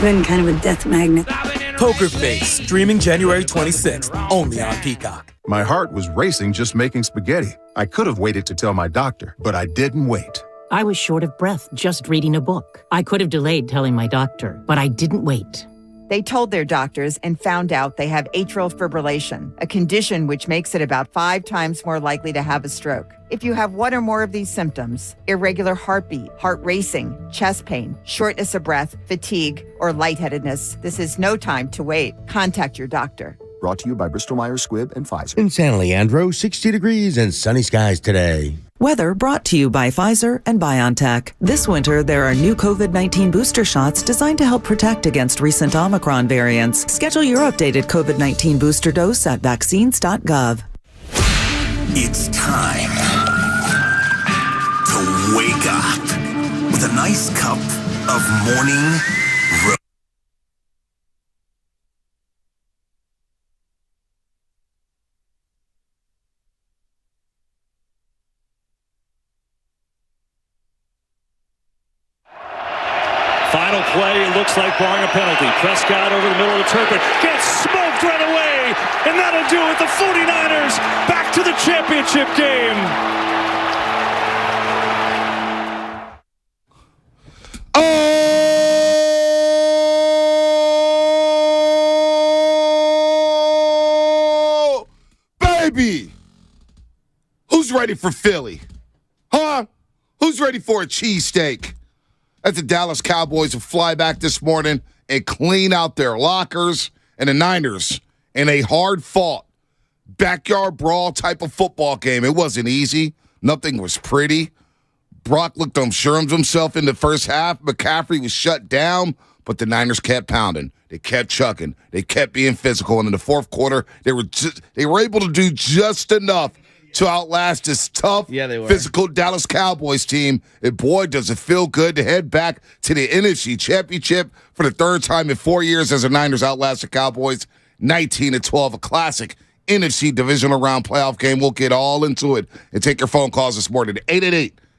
I've been kind of a death magnet. Poker Face, streaming January 26th, only on Peacock. My heart was racing just making spaghetti. I could have waited to tell my doctor, but I didn't wait. I was short of breath just reading a book. I could have delayed telling my doctor, but I didn't wait. They told their doctors and found out they have atrial fibrillation, a condition which makes it about 5 times more likely to have a stroke. If you have one or more of these symptoms, irregular heartbeat, heart racing, chest pain, shortness of breath, fatigue, or lightheadedness, this is no time to wait. Contact your doctor. Brought to you by Bristol-Myers Squibb and Pfizer. In San Leandro, 60 degrees and sunny skies today. Weather brought to you by Pfizer and BioNTech. This winter, there are new COVID-19 booster shots designed to help protect against recent Omicron variants. Schedule your updated COVID-19 booster dose at vaccines.gov. It's time to wake up with a nice cup of morning roast. Final play, it looks like barring a penalty. Prescott over the middle of the turf, gets smoked right away, and that'll do it. The 49ers back to the championship game. Oh, baby. Who's ready for Philly? Huh? Who's ready for a cheesesteak? As the Dallas Cowboys will fly back this morning and clean out their lockers, and the Niners in a hard-fought backyard brawl type of football game. It wasn't easy. Nothing was pretty. Brock looked unsure of himself in the first half. McCaffrey was shut down, but the Niners kept pounding. They kept chucking. They kept being physical. And in the fourth quarter, they were able to do just enough to outlast this tough, physical Dallas Cowboys team. And boy, does it feel good to head back to the NFC Championship for the third time in 4 years as the Niners outlast the Cowboys 19-12, a classic NFC divisional round playoff game. We'll get all into it and take your phone calls this morning at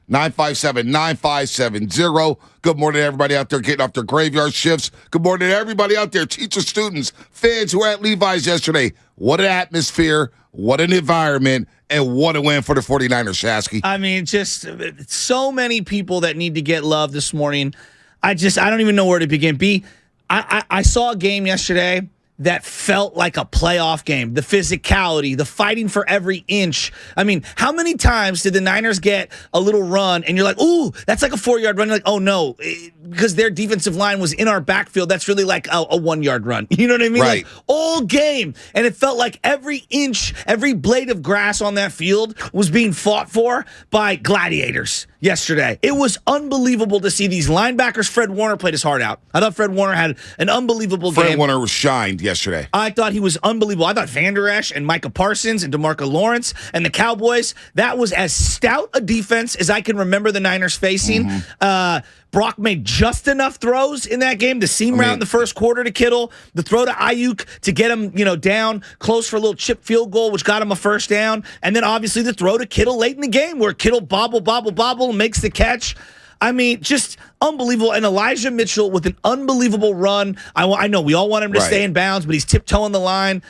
888-957-9570. Good morning to everybody out there getting off their graveyard shifts. Good morning to everybody out there, teachers, students, fans who were at Levi's yesterday. What an atmosphere, what an environment, and what a win for the 49ers, Shasky. I mean, just so many people that need to get love this morning. I don't even know where to begin. I saw a game yesterday that felt like a playoff game. The physicality, the fighting for every inch. I mean, how many times did the Niners get a little run and you're like, ooh, that's like a 4-yard run. You're like, oh no, because their defensive line was in our backfield. That's really like a 1-yard run. You know what I mean? Right. Like, all game. And it felt like every inch, every blade of grass on that field was being fought for by gladiators yesterday. It was unbelievable to see these linebackers. Fred Warner played his heart out. I thought Fred Warner had an unbelievable game. Fred Warner was shined yesterday. I thought he was unbelievable. I thought Van Der Esch and Micah Parsons and DeMarco Lawrence and the Cowboys, that was as stout a defense as I can remember the Niners facing. Brock made just enough throws in that game. The seam route in the first quarter to Kittle, the throw to Ayuk to get him, down close for a little chip field goal, which got him a first down. And then obviously the throw to Kittle late in the game where Kittle bobble, makes the catch. I mean, just unbelievable. And Elijah Mitchell with an unbelievable run. I know we all want him to stay in bounds, but he's tiptoeing the line.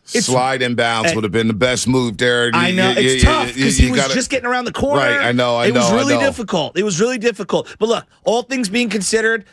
Slide in bounds would have been the best move there. I know. It's tough because he was just getting around the corner. Right, I know. It was really difficult. It was really difficult. But look, all things being considered,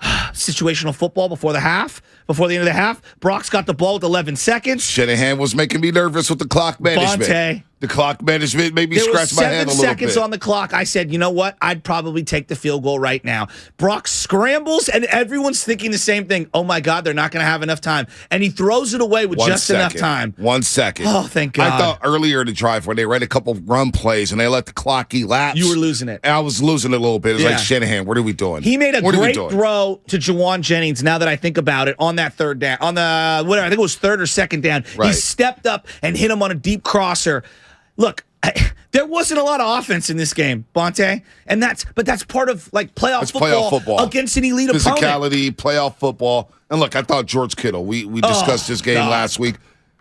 situational football before the end of the half. Brock's got the ball with 11 seconds. Shanahan was making me nervous with the clock management. Bonte. The clock management made me scratch my head a little bit. 7 seconds on the clock. I said, you know what? I'd probably take the field goal right now. Brock scrambles, and everyone's thinking the same thing. Oh, my God, they're not going to have enough time. And he throws it away with enough time. 1 second. Oh, thank God. I thought earlier in the drive when they ran a couple run plays and they let the clock elapse. You were losing it. I was losing it a little bit. It was like, Shanahan, what are we doing? He made a great throw to Jawan Jennings, now that I think about it, on that third down. On the, whatever, I think it was third or second down. Right. He stepped up and hit him on a deep crosser. Look, there wasn't a lot of offense in this game, Bonte, but that's part of playoff football against an elite opponent. Physicality, playoff football, and look, I thought George Kittle. We discussed this game last week.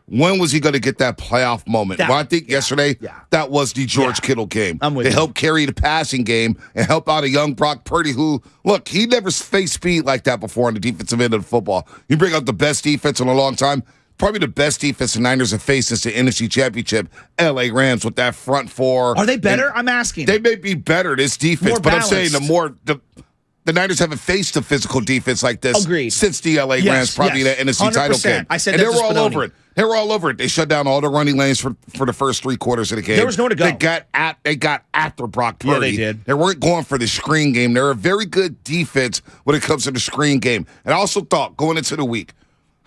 When was he going to get that playoff moment? Well, I think yesterday, that was the George Kittle game. I'm with you. you. Help carry the passing game and help out a young Brock Purdy who, look, he never faced speed like that before on the defensive end of the football. You bring out the best defense in a long time. Probably the best defense the Niners have faced since the NFC Championship, L.A. Rams, with that front four. Are they better? I'm asking. They may be better, this defense, More but I'm saying balanced. the Niners haven't faced a physical defense like this Agreed. since the L.A. Rams, probably the NFC title 100%. game. I said and that they to were all Spinoni. over it. They were all over it. They shut down all the running lanes for the first 3 quarters of the game. There was nowhere to go. They got after Brock Purdy. Yeah, they did. They weren't going for the screen game. They're a very good defense when it comes to the screen game. And I also thought, going into the week,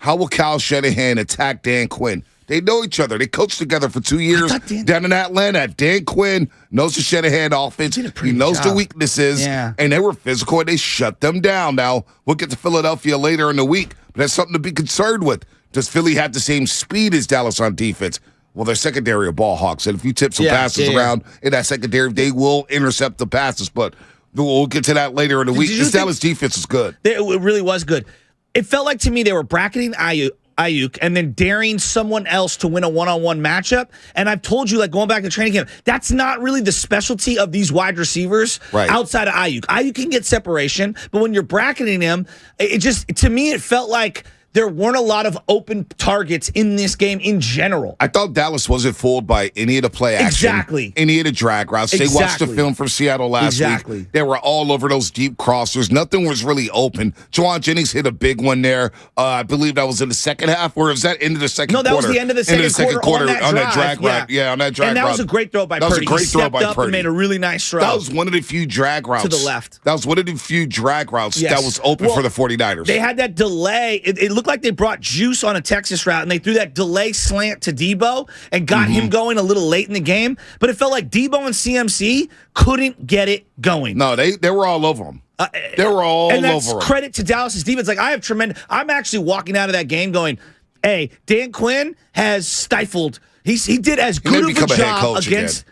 how will Kyle Shanahan attack Dan Quinn? They know each other. They coached together for 2 years down in Atlanta. Dan Quinn knows the Shanahan offense. He knows the weaknesses. Yeah. And they were physical, and they shut them down. Now, we'll get to Philadelphia later in the week, but that's something to be concerned with. Does Philly have the same speed as Dallas on defense? Well, their secondary are ball hawks, and if you tip some passes around in that secondary, they will intercept the passes, but we'll get to that later in the week. This Dallas defense is good. It really was good. It felt like to me they were bracketing Ayuk and then daring someone else to win a one-on-one matchup. And I've told you, like, going back to training camp, that's not really the specialty of these wide receivers outside of Ayuk. Ayuk can get separation, but when you're bracketing him, it just, to me, it felt like there weren't a lot of open targets in this game in general. I thought Dallas wasn't fooled by any of the play action, any of the drag routes. They watched the film from Seattle last week. They were all over those deep crossers. Nothing was really open. Juwan Jennings hit a big one there. I believe that was in the second half, or was that into the second quarter? No, that was the end of the second quarter on that drag route. Yeah, on that drag route. And that was a great throw by Purdy. That was a great throw by Purdy. And made a really nice throw. That was one of the few drag routes. To the left. That was one of the few drag routes that was open for the 49ers. They had that delay. It looked like they brought juice on a Texas route, and they threw that delay slant to Debo and got him going a little late in the game. But it felt like Debo and CMC couldn't get it going. No, they were all over him. They were all over him. And that's credit to Dallas's defense. Like, I have tremendous. I'm actually walking out of that game going, hey, Dan Quinn has stifled. He did as good of a job against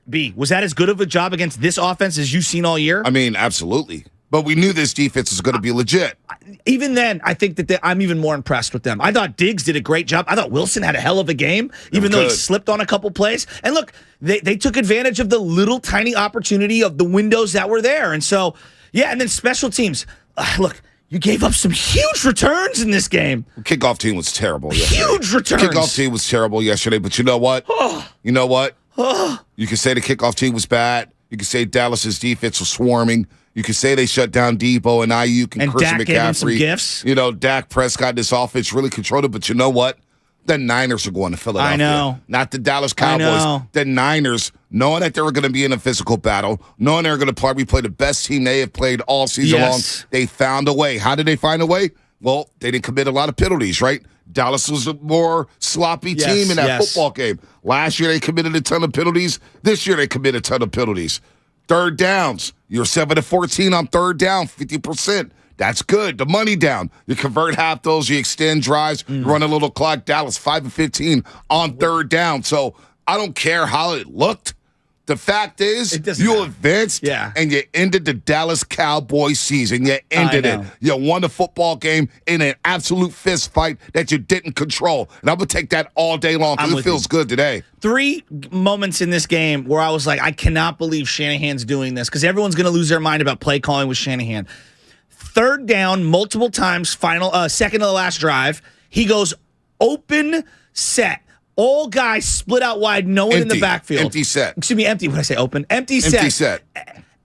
B. Was that as good of a job against this offense as you've seen all year? I mean, absolutely. But we knew this defense was going to be legit. Even then, I think that I'm even more impressed with them. I thought Diggs did a great job. I thought Wilson had a hell of a game, even though he slipped on a couple plays. And look, they took advantage of the little tiny opportunity of the windows that were there. And so, yeah, and then special teams. Look, you gave up some huge returns in this game. Kickoff team was terrible yesterday. Huge returns. Kickoff team was terrible yesterday, but you know what? You know what? You can say the kickoff team was bad. You can say Dallas's defense was swarming. You could say they shut down Debo and Ayuk and Christian Dak McCaffrey. gave him some gifts. You know, Dak Prescott, this offense really controlled it. But you know what? The Niners are going to Philadelphia. I know. Not the Dallas Cowboys. The Niners, knowing that they were going to be in a physical battle, knowing they were going to probably play the best team they have played all season long, they found a way. How did they find a way? Well, they didn't commit a lot of penalties, right? Dallas was a more sloppy team in that football game. Last year, they committed a ton of penalties. This year, they committed a ton of penalties. Third downs. You're 7-14 on third down, 50%. That's good. The money down. You convert half those, you extend drives, you run a little clock. Dallas 5-15 on third down. So I don't care how it looked. The fact is, you advanced and you ended the Dallas Cowboys season. You ended it. You won the football game in an absolute fist fight that you didn't control. And I'm going to take that all day long because it feels good today. 3 moments in this game where I was like, I cannot believe Shanahan's doing this because everyone's going to lose their mind about play calling with Shanahan. Third down, multiple times, second to the last drive. He goes open set. All guys split out wide, no one in the backfield. Empty set. Excuse me, empty. What did I say? Open. Empty set. Empty set.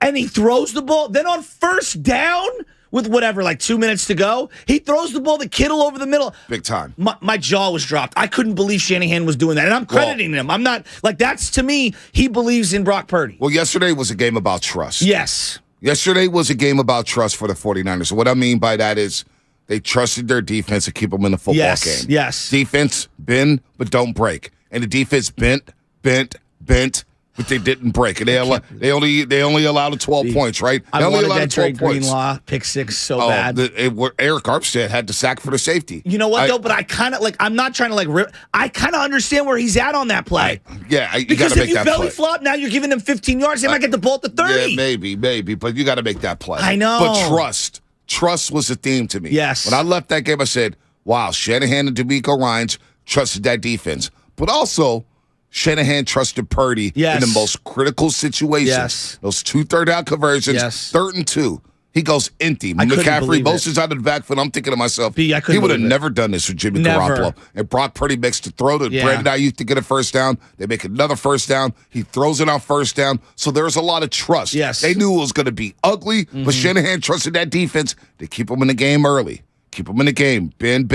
And he throws the ball. Then on first down, with whatever, like 2 minutes to go, he throws the ball to Kittle over the middle. Big time. My jaw was dropped. I couldn't believe Shanahan was doing that. And I'm crediting him. I'm not, like, that's, to me, he believes in Brock Purdy. Well, yesterday was a game about trust. Yes. Yesterday was a game about trust for the 49ers. So what I mean by that is they trusted their defense to keep them in the football game. Yes. Defense, bend, but don't break. And the defense bent, but they didn't break. And they only allowed 12 points, right? They I only wanted allowed that 12 Green points. Law pick six so bad. Eric Armstead had the sack for the safety. You know what, though? But I kind of, like, I'm not trying to, like, rip. I kind of understand where he's at on that play. You got to make that play. Because if you belly flop, now you're giving them 15 yards. They might get the ball at the 30. Yeah, maybe. But you got to make that play. I know. But trust was the theme to me. Yes. When I left that game, I said, wow, Shanahan and DeMeco Ryans trusted that defense. But also, Shanahan trusted Purdy in the most critical situations. Yes. Those 2 third-down conversions, 3rd and 2. He goes empty. McCaffrey motions out of the backfield. I'm thinking to myself, he would have never done this with Jimmy Garoppolo. And Brock Purdy makes the throw to Brandon Ayuk to get a first down. They make another first down. He throws it on first down. So there's a lot of trust. Yes. They knew it was going to be ugly, but Shanahan trusted that defense to keep them in the game early. Keep them in the game. Bend,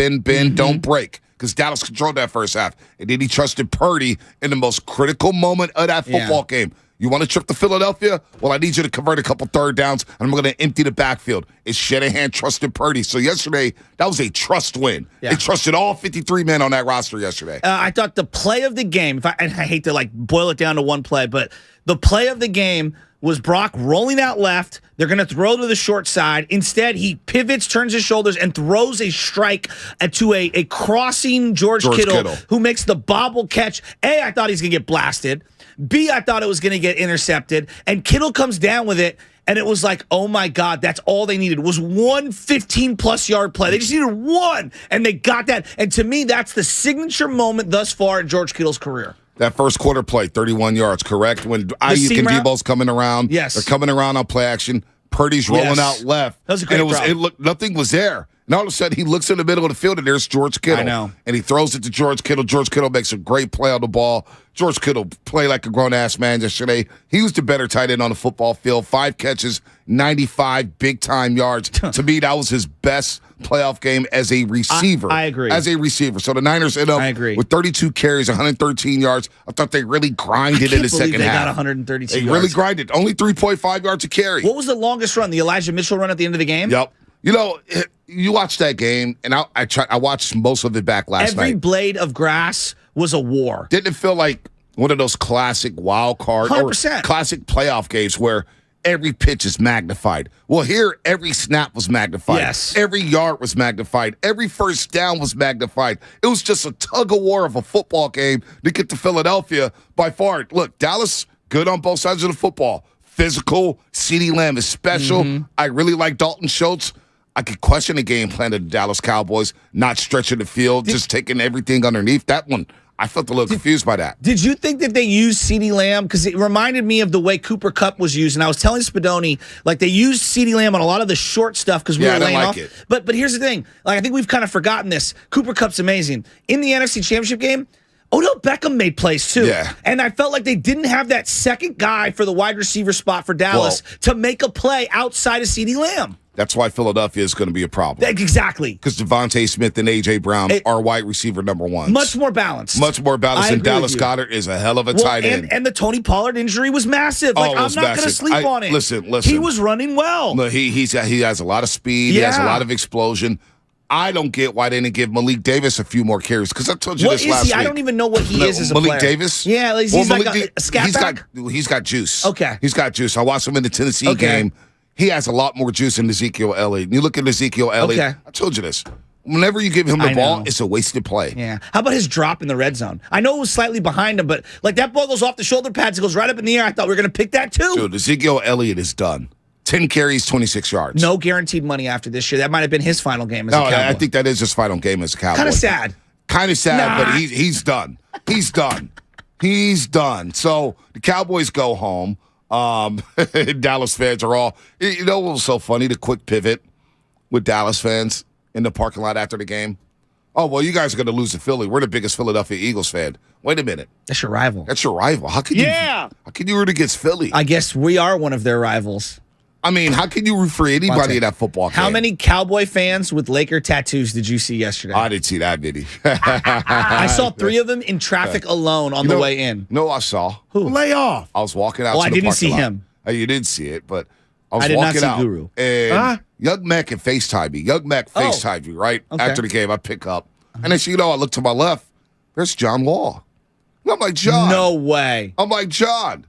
don't break. Because Dallas controlled that first half. And then he trusted Purdy in the most critical moment of that football game. You want to trip to Philadelphia? Well, I need you to convert a couple third downs, and I'm going to empty the backfield. It's Shanahan trusted Purdy. So yesterday, that was a trust win. They trusted all 53 men on that roster yesterday. I thought the play of the game, and I hate to boil it down to one play, but the play of the game was Brock rolling out left. They're going to throw to the short side. Instead, he pivots, turns his shoulders, and throws a strike to a crossing George Kittle, who makes the bobble catch. A, I thought he's going to get blasted. B, I thought it was going to get intercepted. And Kittle comes down with it, and it was like, oh, my God, that's all they needed was one 15-plus yard play. They just needed one, and they got that. And to me, that's the signature moment thus far in George Kittle's career. That first quarter play, 31 yards, correct? When Ayuk and Debo's coming around. Yes. They're coming around on play action. Purdy's rolling out left. That was a great and nothing was there. And all of a sudden, he looks in the middle of the field, and there's George Kittle. I know. And he throws it to George Kittle. George Kittle makes a great play on the ball. George Kittle played like a grown-ass man yesterday. He was the better tight end on the football field. 5 catches, 95 big-time yards. To me, that was his best playoff game as a receiver. I agree. As a receiver. So the Niners end up with 32 carries, 113 yards. I thought they really grinded in the second half. They got 132 They yards. really grinded. Only 3.5 yards a carry. What was the longest run? The Elijah Mitchell run at the end of the game? Yep. You know, you watch that game, and I watched most of it back last night. Every blade of grass was a war. Didn't it feel like one of those classic wild card 100%. or classic playoff games where every pitch is magnified? Well, here, every snap was magnified. Yes. Every yard was magnified. Every first down was magnified. It was just a tug-of-war of a football game to get to Philadelphia by far. Look, Dallas, good on both sides of the football. Physical, CeeDee Lamb is special. I really like Dalton Schultz. I could question the game plan of the Dallas Cowboys, not stretching the field, just taking everything underneath. That one, I felt a little confused by that. Did you think that they used CeeDee Lamb? Because it reminded me of the way Cooper Kupp was used. And I was telling Spadoni, they used CeeDee Lamb on a lot of the short stuff because we were laying off. It. But here's the thing. I think we've kind of forgotten this. Cooper Kupp's amazing. In the NFC Championship game, Odell Beckham made plays too. Yeah. And I felt like they didn't have that second guy for the wide receiver spot for Dallas to make a play outside of CeeDee Lamb. That's why Philadelphia is going to be a problem. Exactly. Because Devontae Smith and A.J. Brown are wide receiver number one. Much more balanced. Much more balanced. And Dallas Goedert is a hell of a tight end. And the Tony Pollard injury was massive. I'm not going to sleep on it. Listen. He was running well. No, he has a lot of speed. He has a lot of explosion. I don't get why they didn't give Malik Davis a few more carries. Because I told you this last week. I don't even know what he is as a player. Malik Davis? Yeah, he's like a scat back? He's got juice. Okay. He's got juice. I watched him in the Tennessee game. He has a lot more juice than Ezekiel Elliott. You look at Ezekiel Elliott. I told you this. Whenever you give him the ball, it's a wasted play. Yeah. How about his drop in the red zone? I know it was slightly behind him, but that ball goes off the shoulder pads. It goes right up in the air. I thought we were going to pick that too. Dude, Ezekiel Elliott is done. 10 carries, 26 yards. No guaranteed money after this year. That might have been his final game as a Cowboy. I think that is his final game as a Cowboy. Kind of sad. But he's done. He's done. He's done. So the Cowboys go home. Dallas fans are all, you know what was so funny? The quick pivot with Dallas fans in the parking lot after the game. Oh, well, you guys are going to lose to Philly. We're the biggest Philadelphia Eagles fan. Wait a minute. That's your rival. How can you root against Philly? I guess we are one of their rivals. I mean, how can you root for anybody in that football game? How many Cowboy fans with Laker tattoos did you see yesterday? I didn't see that many. I saw 3 of them in traffic alone on the way in. No, I saw. Who? Lay off. I was walking out to the I didn't parking see lot. him. You didn't see it, but I was I did walking not see out. Guru. And Young Mac had FaceTime me. Young Mac FaceTimed me, right? Okay. After the game, I pick up. And then, I look to my left. There's John Wall. And I'm like, John. No way. I'm like, John,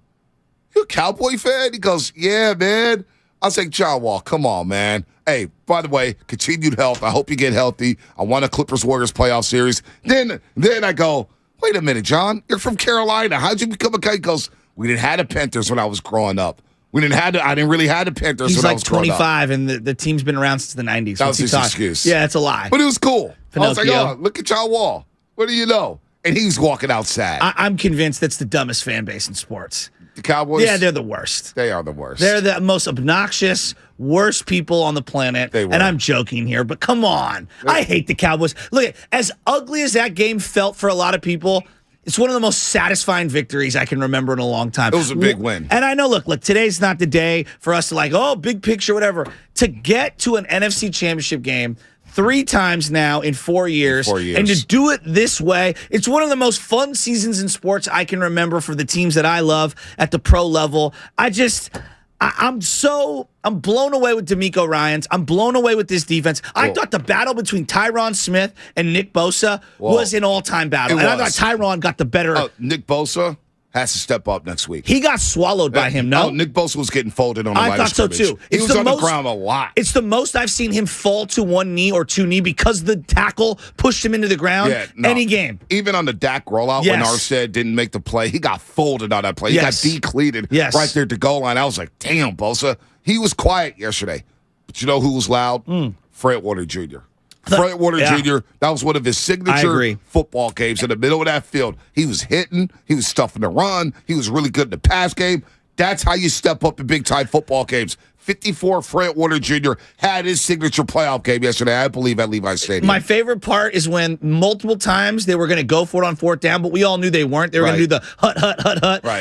you a Cowboy fan? He goes, yeah, man. I was like, John Wall, come on, man. Hey, by the way, continued health. I hope you get healthy. I want a Clippers-Warriors playoff series. Then I go, wait a minute, John. You're from Carolina. How'd you become a guy? He goes, we didn't have the Panthers when I was growing up. I didn't really have the Panthers when I was growing up. He's like 25, and the team's been around since the 90s. That was his excuse. Yeah, it's a lie. But it was cool. I was like, Pinocchio. look at John Wall. What do you know? And he's walking out sad. I'm convinced that's the dumbest fan base in sports. The Cowboys? Yeah, they're the worst. They are the worst. They're the most obnoxious, worst people on the planet. They were. And I'm joking here, but come on. I hate the Cowboys. Look, as ugly as that game felt for a lot of people, it's one of the most satisfying victories I can remember in a long time. It was a big win. And I know, look, today's not the day for us to big picture, whatever. To get to an NFC championship game 3 times now in 4 years. And to do it this way, it's one of the most fun seasons in sports I can remember for the teams that I love at the pro level. I'm blown away with D'Amico Ryans. I'm blown away with this defense. I thought the battle between Tyron Smith and Nick Bosa was an all-time battle. I thought Tyron got the better. Nick Bosa has to step up next week. He got swallowed by him, no? Nick Bosa was getting folded on the line. I thought so, too. He was on the ground a lot. It's the most I've seen him fall to one knee or two knee because the tackle pushed him into the ground any game. Even on the Dak rollout when Armstead didn't make the play, he got folded on that play. He got decleated right there at the goal line. I was like, damn, Bosa. He was quiet yesterday. But you know who was loud? Fred Warner Jr. Fred Warner Jr., that was one of his signature football games in the middle of that field. He was hitting. He was stuffing the run. He was really good in the pass game. That's how you step up in big-time football games. 54, Fred Warner Jr. had his signature playoff game yesterday, I believe, at Levi's Stadium. My favorite part is when multiple times they were going to go for it on 4th down, but we all knew they weren't. They were going to do the hut,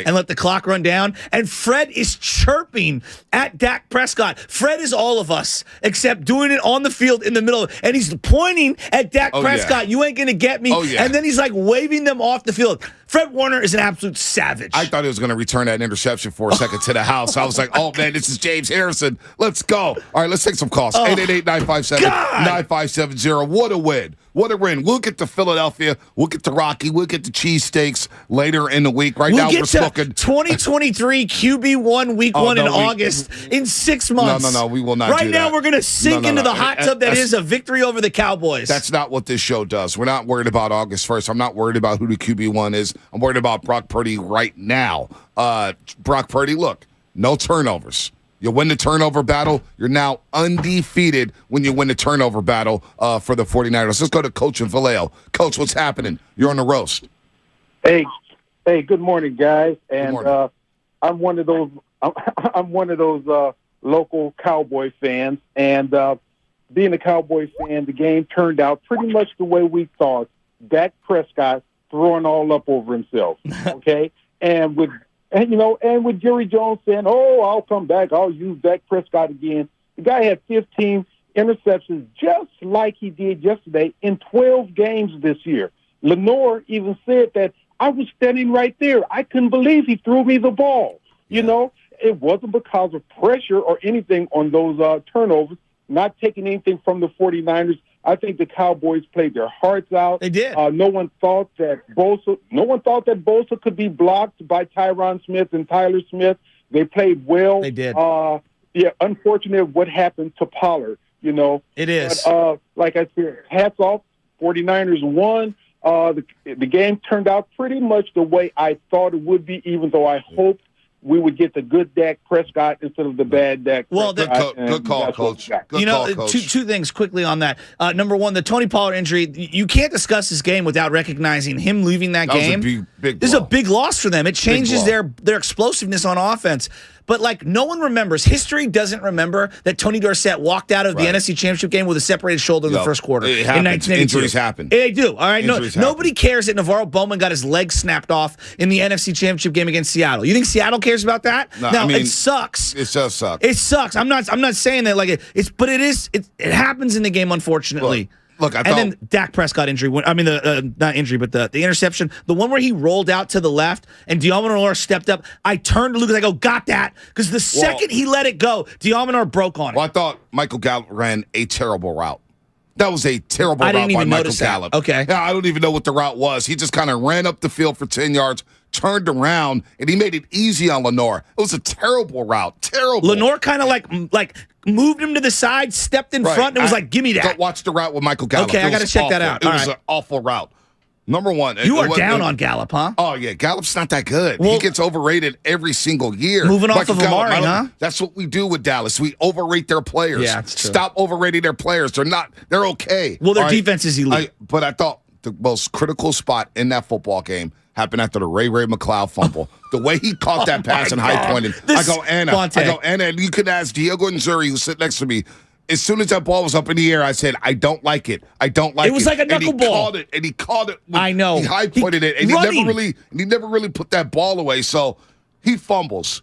and let the clock run down. And Fred is chirping at Dak Prescott. Fred is all of us, except doing it on the field in the middle. And he's pointing at Dak Prescott. Yeah. You ain't going to get me. And then he's like waving them off the field. Fred Warner is an absolute savage. I thought he was going to return that interception for a second to the house. I was like, oh, man, this is James Harrison. Let's go. All right, let's take some calls. 888-957-9570. What a win. What a win. We'll get to Philadelphia. We'll get to Rocky. We'll get to cheesesteaks later in the week. Right now, we're smoking 2023 QB1 week 1 in August in 6 months. No, we will not do that. Right now, we're going to sink into the hot tub that is a victory over the Cowboys. That's not what this show does. We're not worried about August 1st. I'm not worried about who the QB1 is. I'm worried about Brock Purdy right now. Brock Purdy, look, no turnovers. You win the turnover battle. You're now undefeated when you win the turnover battle for the 49ers. Let's go to Coach in Vallejo. Coach, what's happening? You're on the roast. Hey, good morning, guys. And I'm one of those. I'm one of those local Cowboy fans. And being a Cowboy fan, the game turned out pretty much the way we thought. Dak Prescott throwing all up over himself. Okay, and with Jerry Jones saying, "Oh, I'll come back. I'll use Dak Prescott again." The guy had 15 interceptions, just like he did yesterday in 12 games this year. Lenore even said that I was standing right there. I couldn't believe he threw me the ball. You know, it wasn't because of pressure or anything on those turnovers. Not taking anything from the 49ers. I think the Cowboys played their hearts out. They did. No one thought that Bosa could be blocked by Tyron Smith and Tyler Smith. They played well. They did. Unfortunate what happened to Pollard. You know, it is. But, like I said, hats off. 49ers won. The game turned out pretty much the way I thought it would be, even though I hoped we would get the good Dak Prescott instead of the bad Dak Prescott. Well, good call, Coach. Two things quickly on that. Number one, the Tony Pollard injury. You can't discuss this game without recognizing him leaving that game. This is a big loss for them. It changes their explosiveness on offense. But, no one remembers. History doesn't remember that Tony Dorsett walked out of the NFC Championship game with a separated shoulder in the first quarter in 1982. Injuries happen. They do. All right. Nobody cares that Navarro Bowman got his leg snapped off in the NFC Championship game against Seattle. You think Seattle cares about that? No, it sucks. It does suck. It sucks. I'm not saying that it happens in the game, unfortunately. Look, and then Dak Prescott injury. Not injury, but the interception. The one where he rolled out to the left and Diamanor stepped up. I turned to Lucas. I go, got that. Because the second he let it go, Diamanor broke on it. Well, I thought Michael Gallup ran a terrible route. That was a terrible route by Michael Gallup. Okay. Yeah, I don't even know what the route was. He just kind of ran up the field for 10 yards, turned around, and he made it easy on Lenore. It was a terrible route. Terrible. Lenore kind of like moved him to the side, stepped in front, and was like, give me that. Watch the route with Michael Gallup. Okay, I got to check that out. It was an awful route. Number one. You are down on Gallup, huh? Oh, yeah. Gallup's not that good. He gets overrated every single year. Moving off of Amari, huh? That's what we do with Dallas. We overrate their players. Yeah, it's true. Stop overrating their players. They're okay. Well, their defense is elite. But I thought the most critical spot in that football game happened after the Ray McLeod fumble. The way he caught that pass and high pointed, I go, Anna, and you could ask Diego Nzuri, who's sitting next to me. As soon as that ball was up in the air, I said, I don't like it. I don't like it. It was like a knuckleball. And he called it. I know. He high pointed it, and he never really put that ball away. So he fumbles.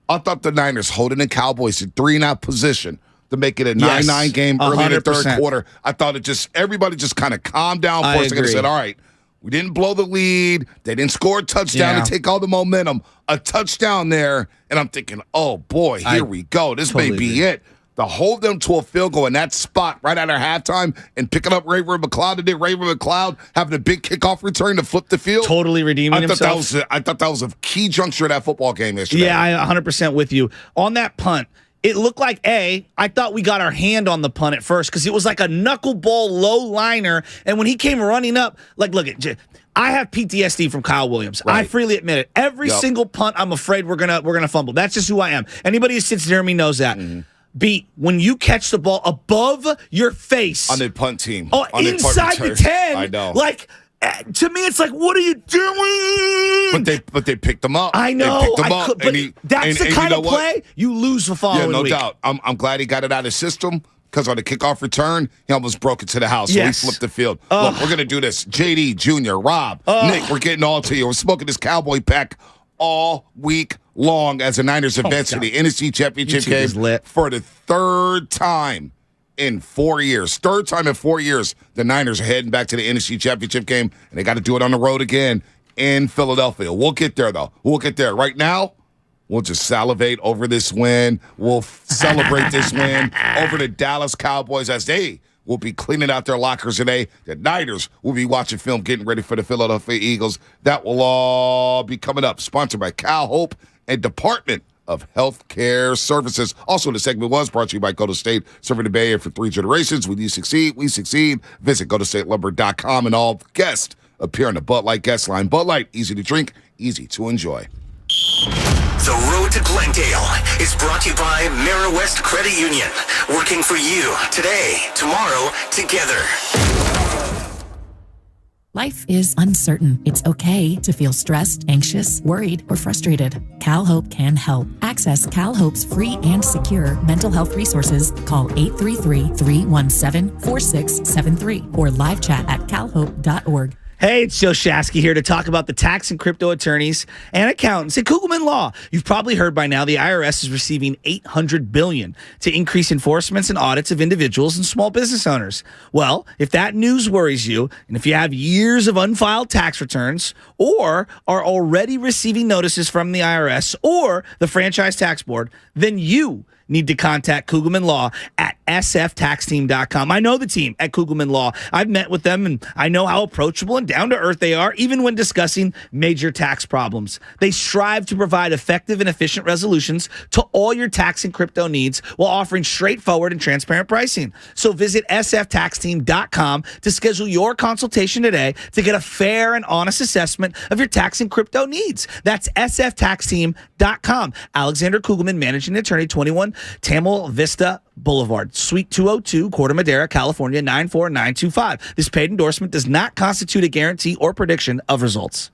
I thought the Niners holding the Cowboys in 3-and-out position to make it a 9-9 game early in the third quarter. I thought everybody just kind of calmed down for a second and said, all right, we didn't blow the lead. They didn't score a touchdown to take all the momentum. A touchdown there, and I'm thinking, oh, boy, here we go. This may be it. To hold them to a field goal in that spot right after halftime and picking up Ray McLeod, and then Ray McLeod having a big kickoff return to flip the field. Totally redeeming himself. I thought that was a key juncture of that football game yesterday. Yeah, I'm 100% with you. On that punt, it looked like, I thought we got our hand on the punt at first because it was like a knuckleball low liner. And when he came running up, like, look, I have PTSD from Kyle Williams. Right. I freely admit it. Every single punt, I'm afraid we're gonna fumble. That's just who I am. Anybody who sits near me knows that. Mm-hmm. When you catch the ball above your face on the punt team, inside the 10, I know. Like, to me, it's like, what are you doing? But they picked them up. I know. They picked them up, that's the kind of play you lose the following week. Yeah, no doubt. I'm glad he got it out of his system because on the kickoff return, he almost broke it to the house. So he flipped the field. Look, we're gonna do this. JD, Junior, Rob, Nick, we're getting all to you. We're smoking this Cowboy pack all week long as the Niners advance to the NFC Championship game for the third time in 4 years. Third time in 4 years, the Niners are heading back to the NFC Championship game, and they got to do it on the road again in Philadelphia. We'll get there, though. We'll get there. Right now, we'll just salivate over this win. We'll celebrate this win over the Dallas Cowboys as they will be cleaning out their lockers today. The Niners will be watching film, getting ready for the Philadelphia Eagles. That will all be coming up. Sponsored by Cal Hope and Department of Healthcare Services. Also, the segment was brought to you by Go to State, serving the Bay Area for 3 generations. When you succeed, we succeed. Visit GoToStateLumber.com, and all guests appear on the Bud Light guest line. Bud Light, easy to drink, easy to enjoy. The road to Glendale is brought to you by West Credit Union. Working for you today, tomorrow, together. Life is uncertain. It's okay to feel stressed, anxious, worried, or frustrated. CalHope can help. Access CalHope's free and secure mental health resources. Call 833-317-4673 or live chat at calhope.org. Hey, it's Joe Shasky here to talk about the tax and crypto attorneys and accountants at Kugelman Law. You've probably heard by now the IRS is receiving $800 billion to increase enforcements and audits of individuals and small business owners. Well, if that news worries you, and if you have years of unfiled tax returns or are already receiving notices from the IRS or the Franchise Tax Board, then you need to contact Kugelman Law at sftaxteam.com. I know the team at Kugelman Law. I've met with them, and I know how approachable and down-to-earth they are, even when discussing major tax problems. They strive to provide effective and efficient resolutions to all your tax and crypto needs while offering straightforward and transparent pricing. So visit sftaxteam.com to schedule your consultation today to get a fair and honest assessment of your tax and crypto needs. That's sftaxteam.com. Alexander Kugelman, Managing Attorney, 21 Tamil Vista Boulevard, Suite 202, Corte Madera, California, 94925. This paid endorsement does not constitute a guarantee or prediction of results.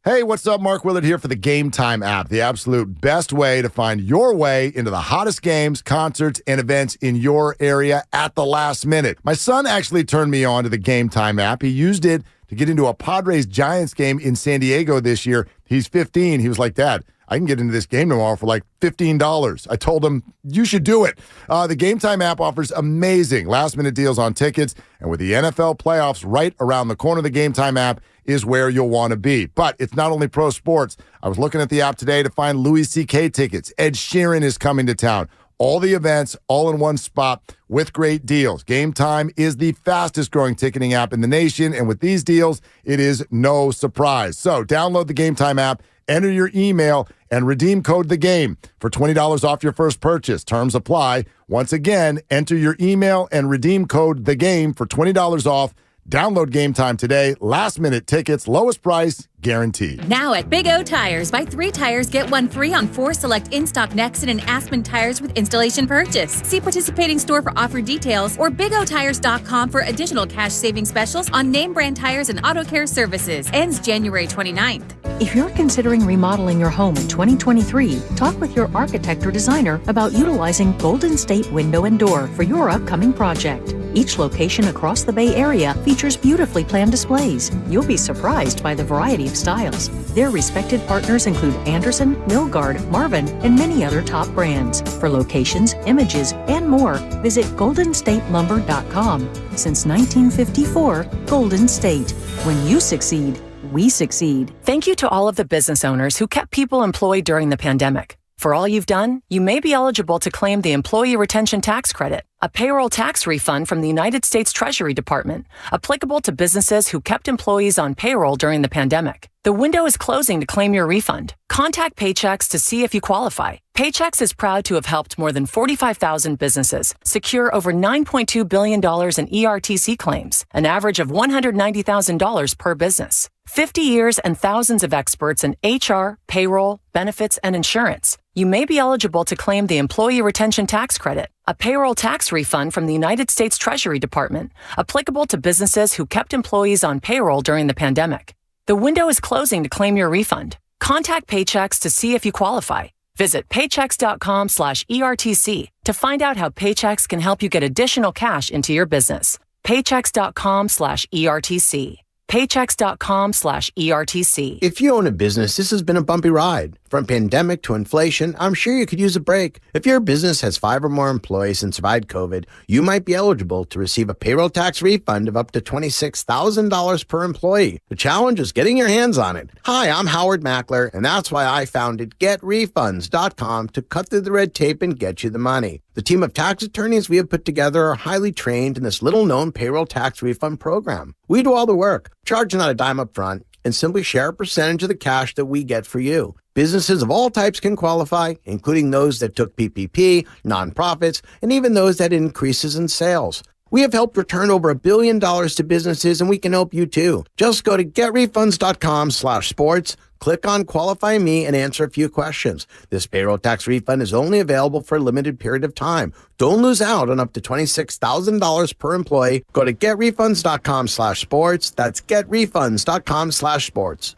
Hey, what's up? Mark Willard here for the Game Time app, the absolute best way to find your way into the hottest games, concerts, and events in your area at the last minute. My son actually turned me on to the Game Time app. He used it to get into a Padres-Giants game in San Diego this year. He's 15. He was like, Dad, I can get into this game tomorrow for like $15. I told him, you should do it. The Game Time app offers amazing last-minute deals on tickets, and with the NFL playoffs right around the corner, the Game Time app is where you'll want to be. But it's not only pro sports. I was looking at the app today to find Louis C.K. tickets. Ed Sheeran is coming to town. All the events, all in one spot with great deals. Game Time is the fastest-growing ticketing app in the nation, and with these deals, it is no surprise. So download the Game Time app, enter your email, and redeem code THEGAME for $20 off your first purchase. Terms apply. Once again, enter your email and redeem code THEGAME for $20 off. Download Game Time today. Last-minute tickets, lowest price, guaranteed. Now at Big O Tires, buy 3 tires, get 1 free on 4 select in-stock Nexen and Aspen tires with installation purchase. See participating store for offer details or bigotires.com for additional cash saving specials on name brand tires and auto care services. Ends January 29th. If you're considering remodeling your home in 2023, talk with your architect or designer about utilizing Golden State Window and Door for your upcoming project. Each location across the Bay Area features beautifully planned displays. You'll be surprised by the variety of styles. Their respected partners include Anderson, Milgard, Marvin, and many other top brands. For locations, images, and more, visit goldenstatelumber.com. Since 1954, Golden State. When you succeed, we succeed. Thank you to all of the business owners who kept people employed during the pandemic. For all you've done, you may be eligible to claim the Employee Retention Tax Credit, a payroll tax refund from the United States Treasury Department, applicable to businesses who kept employees on payroll during the pandemic. The window is closing to claim your refund. Contact Paychex to see if you qualify. Paychex is proud to have helped more than 45,000 businesses secure over $9.2 billion in ERTC claims, an average of $190,000 per business. 50 years and thousands of experts in HR, payroll, benefits, and insurance. You may be eligible to claim the Employee Retention Tax Credit, a payroll tax refund from the United States Treasury Department, applicable to businesses who kept employees on payroll during the pandemic. The window is closing to claim your refund. Contact Paychex to see if you qualify. Visit paychex.com/ERTC to find out how Paychex can help you get additional cash into your business. Paychex.com/ERTC. Paychex.com/ERTC. If you own a business, this has been a bumpy ride. From pandemic to inflation, I'm sure you could use a break. If your business has 5 or more employees and survived COVID, you might be eligible to receive a payroll tax refund of up to $26,000 per employee. The challenge is getting your hands on it. Hi, I'm Howard Mackler, and that's why I founded GetRefunds.com to cut through the red tape and get you the money. The team of tax attorneys we have put together are highly trained in this little-known payroll tax refund program. We do all the work, charge not a dime up front, and simply share a percentage of the cash that we get for you. Businesses of all types can qualify, including those that took PPP, nonprofits, and even those that had increases in sales. We have helped return over $1 billion to businesses, and we can help you too. Just go to getrefunds.com/sports, click on Qualify Me, and answer a few questions. This payroll tax refund is only available for a limited period of time. Don't lose out on up to $26,000 per employee. Go to getrefunds.com/sports. That's getrefunds.com/sports.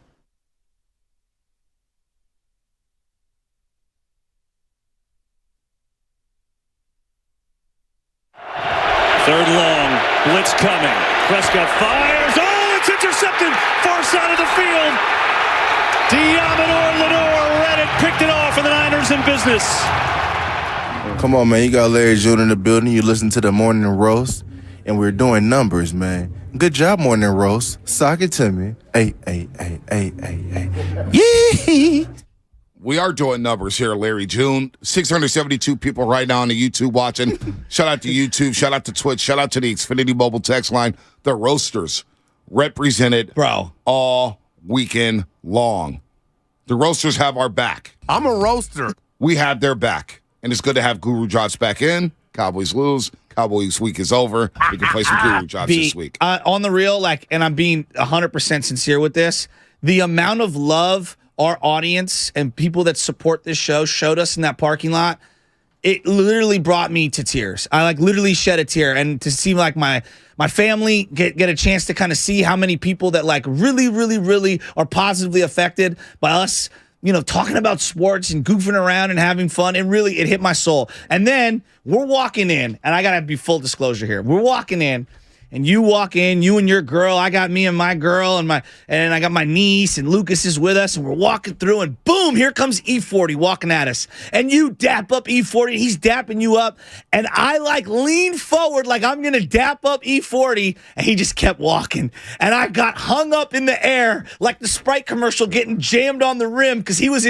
Third long, blitz coming. Prescott fires. Oh, it's intercepted. Far side of the field. Lenore read it, picked it off, and the Niners in business. Come on, man. You got Larry June in the building. You listen to the Morning Roast, and we're doing numbers, man. Good job, Morning Roast. Sock it to me. Hey. Yee! We are doing numbers here, Larry June. 672 people right now on the YouTube watching. Shout out to YouTube. Shout out to Twitch. Shout out to the Xfinity Mobile text line. The Roasters represented all weekend long. The Roasters have our back. I'm a roaster. We have their back. And it's good to have Guru Josh back in. Cowboys lose. Cowboys week is over. We can play some Guru Josh this week. On the real, and I'm being 100% sincere with this, the amount of love our audience and people that support this show showed us in that parking lot, it literally brought me to tears. I literally shed a tear, and to see my family get a chance to kind of see how many people that really are positively affected by us, talking about sports and goofing around and having fun. It hit my soul. And then we're walking in, and I got to be full disclosure here. We're walking in, and you walk in, you and your girl. I got me and my girl, and I got my niece, and Lucas is with us, and we're walking through, and boom, here comes E40 walking at us. And you dap up E40, he's dapping you up, and I lean forward like I'm gonna dap up E40, and he just kept walking. And I got hung up in the air like the Sprite commercial getting jammed on the rim because he was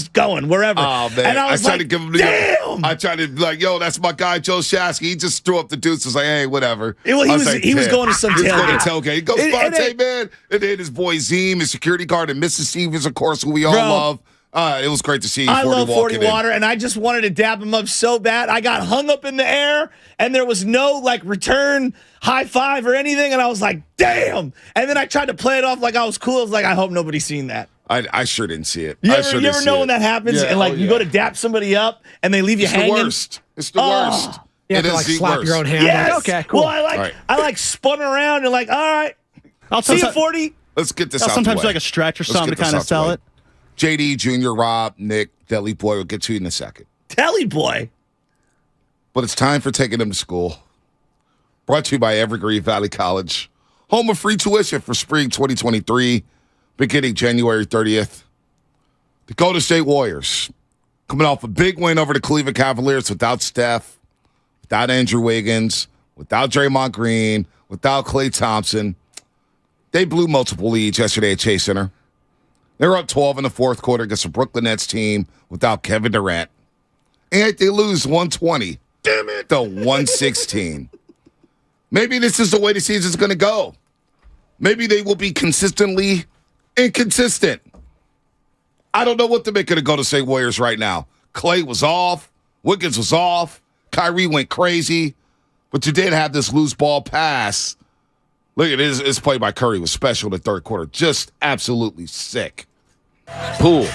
going wherever. Oh man, and I was tried to give him damn! I tried to be like, yo, that's my guy Joe Shasky. He just threw up the deuce. Was like, hey, whatever. He was going to some tailgate. He goes Sponte, man. And then his boy Zeem, his security guard, and Mrs. Stevens, of course, who we all love. It was great to see you. I love 40 in. Water, and I just wanted to dab him up so bad. I got hung up in the air, and there was no return high five or anything, and I was like, damn. And then I tried to play it off like I was cool. I was like, I hope nobody's seen that. I sure didn't see it. You ever know when that happens, and you go to dap somebody up, and they leave you hanging? It's the worst. You have to slap your own hand. Yes. Okay, cool. Well, I spun around and all right. I'll see you 40. Let's get this out sometimes the way. like a stretch or something to kind of sell it. JD, Junior, Rob, Nick, Deli Boy, we'll get to you in a second. Deli Boy. But it's time for taking them to school. Brought to you by Evergreen Valley College. Home of free tuition for spring 2023, beginning January 30th. The Golden State Warriors, coming off a big win over the Cleveland Cavaliers without Steph, without Andrew Wiggins, without Draymond Green, without Klay Thompson. They blew multiple leads yesterday at Chase Center. They were up 12 in the fourth quarter against the Brooklyn Nets team without Kevin Durant. And they lose 120 to 116. Maybe this is the way the season's going to go. Maybe they will be consistently inconsistent. I don't know what to make of the Golden State Warriors right now. Klay was off. Wiggins was off. Kyrie went crazy. But you did have this loose ball pass. Look at this. This play by Curry was special in the third quarter. Just absolutely sick. Poole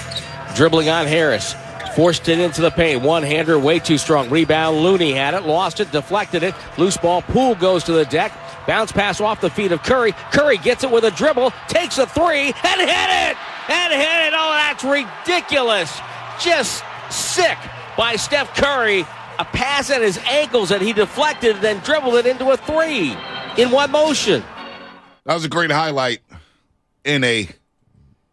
dribbling on Harris. Forced it into the paint. One-hander way too strong. Rebound. Looney had it. Lost it. Deflected it. Loose ball. Poole goes to the deck. Bounce pass off the feet of Curry. Curry gets it with a dribble. Takes a three. And hit it. And hit it. Oh, that's ridiculous. Just sick by Steph Curry. A pass at his ankles that he deflected and then dribbled it into a three in one motion. That was a great highlight in a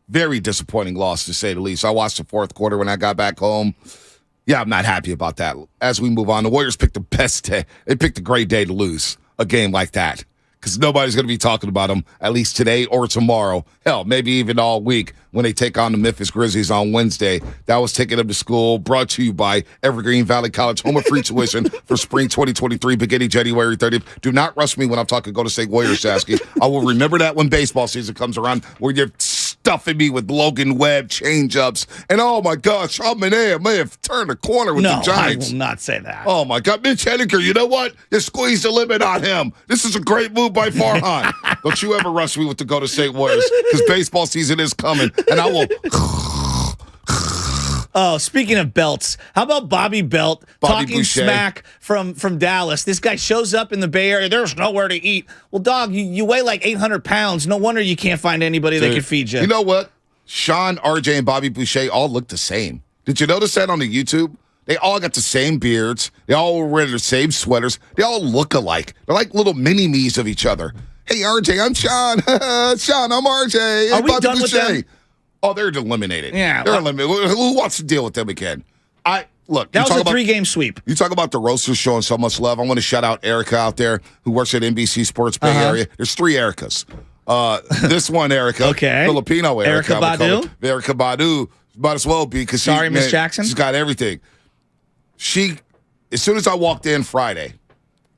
very disappointing loss, to say the least. I watched the fourth quarter when I got back home. Yeah, I'm not happy about that. As we move on, the Warriors picked the best day. They picked a great day to lose a game like that because nobody's going to be talking about them at least today or tomorrow. Hell, maybe even all week when they take on the Memphis Grizzlies on Wednesday. That was Taking Them to School, brought to you by Evergreen Valley College, home of free tuition for spring 2023, beginning January 30th. Do not rush me when I'm talking Golden State Warriors, Sasky. I will remember that when baseball season comes around, where you're stuffing me with Logan Webb change-ups. And oh my gosh, I may have turned a corner with the Giants. I will not say that. Oh my God, Mitch Henniger, you know what? You squeezed the limit on him. This is a great move by Farhan. Don't you ever rush me with the Golden State Warriors, because baseball season is coming, and I will. Oh, speaking of belts, how about Bobby Belt talking Boucher. smack from Dallas? This guy shows up in the Bay Area. There's nowhere to eat. Well, dog, you weigh like 800 pounds. No wonder you can't find anybody that can feed you. You know what? Sean, RJ, and Bobby Boucher all look the same. Did you notice that on the YouTube? They all got the same beards. They all wear the same sweaters. They all look alike. They're like little mini-me's of each other. Hey, RJ, I'm Sean. Sean, I'm RJ. Are we Bobby done Boucher. with them? Oh, they're eliminated. Yeah. They're eliminated. Who wants to deal with them again? Look. That was a 3-game sweep. You talk about the roasters showing so much love. I want to shout out Erica out there who works at NBC Sports Bay Area. There's 3 Ericas. This one Erica. Okay. Filipino Erica. Badu. Erica Badu. Might as well be, because Sorry, Miss Jackson. She's got everything. As soon as I walked in Friday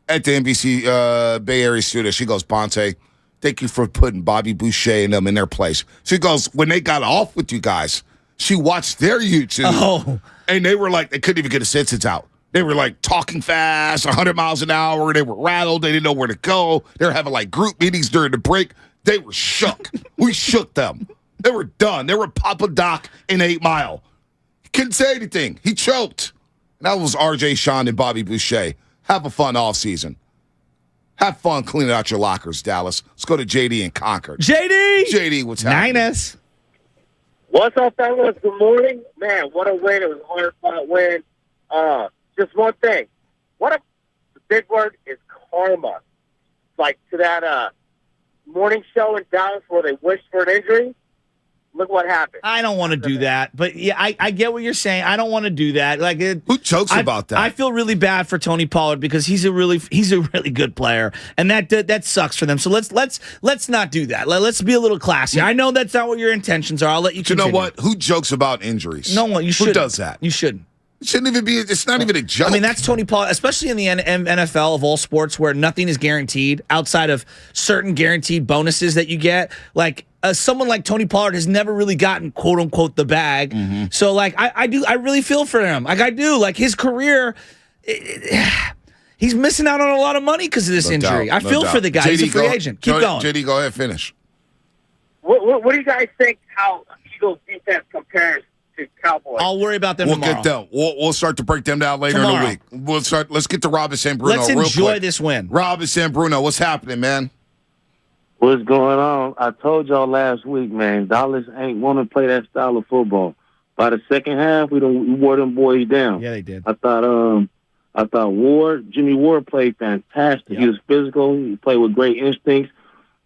at the NBC Bay Area studio, she goes, Bonte, thank you for putting Bobby Boucher and them in their place. She goes, when they got off with you guys, she watched their YouTube, and they were like, they couldn't even get a sentence out. They were like talking fast, 100 miles an hour. They were rattled. They didn't know where to go. They were having like group meetings during the break. They were shook. We shook them. They were done. They were Papa Doc in 8 Mile. He couldn't say anything. He choked. And that was RJ, Sean, and Bobby Boucher. Have a fun offseason. Have fun cleaning out your lockers, Dallas. Let's go to JD in Concord. JD, what's happening? Niners. What's up, fellas? Good morning. Man, what a win. It was a hard-fought win. Just one thing. The big word is karma. Like to that morning show in Dallas where they wished for an injury. Look what happened. I don't want to do that, but yeah, I get what you're saying. I don't want to do that. Who jokes about that? I feel really bad for Tony Pollard because he's a really good player, and that sucks for them. So let's not do that. Let's be a little classy. I know that's not what your intentions are. I'll let you continue. You know what? Who jokes about injuries? No one. You should. Who does that? You shouldn't. It shouldn't even be. It's not even a joke. I mean, that's Tony Pollard, especially in the NFL of all sports, where nothing is guaranteed outside of certain guaranteed bonuses that you get. Like, someone like Tony Pollard has never really gotten quote unquote the bag. So like I really feel for him. Like I do. Like his career, he's missing out on a lot of money because of this injury. I feel for the guy. He's a free agent. Keep going. JD, go ahead, finish. What do you guys think how Eagles defense compares to Cowboys? I'll worry about them tomorrow. Get them. We'll start to break them down later in the week. Let's get to Rob and San Bruno. Let's enjoy this win. Rob and San Bruno, what's happening, man? What's going on? I told y'all last week, man, Dallas ain't want to play that style of football. By the second half, we wore them boys down. Yeah, they did. I thought Jimmy Ward played fantastic. Yep. He was physical. He played with great instincts.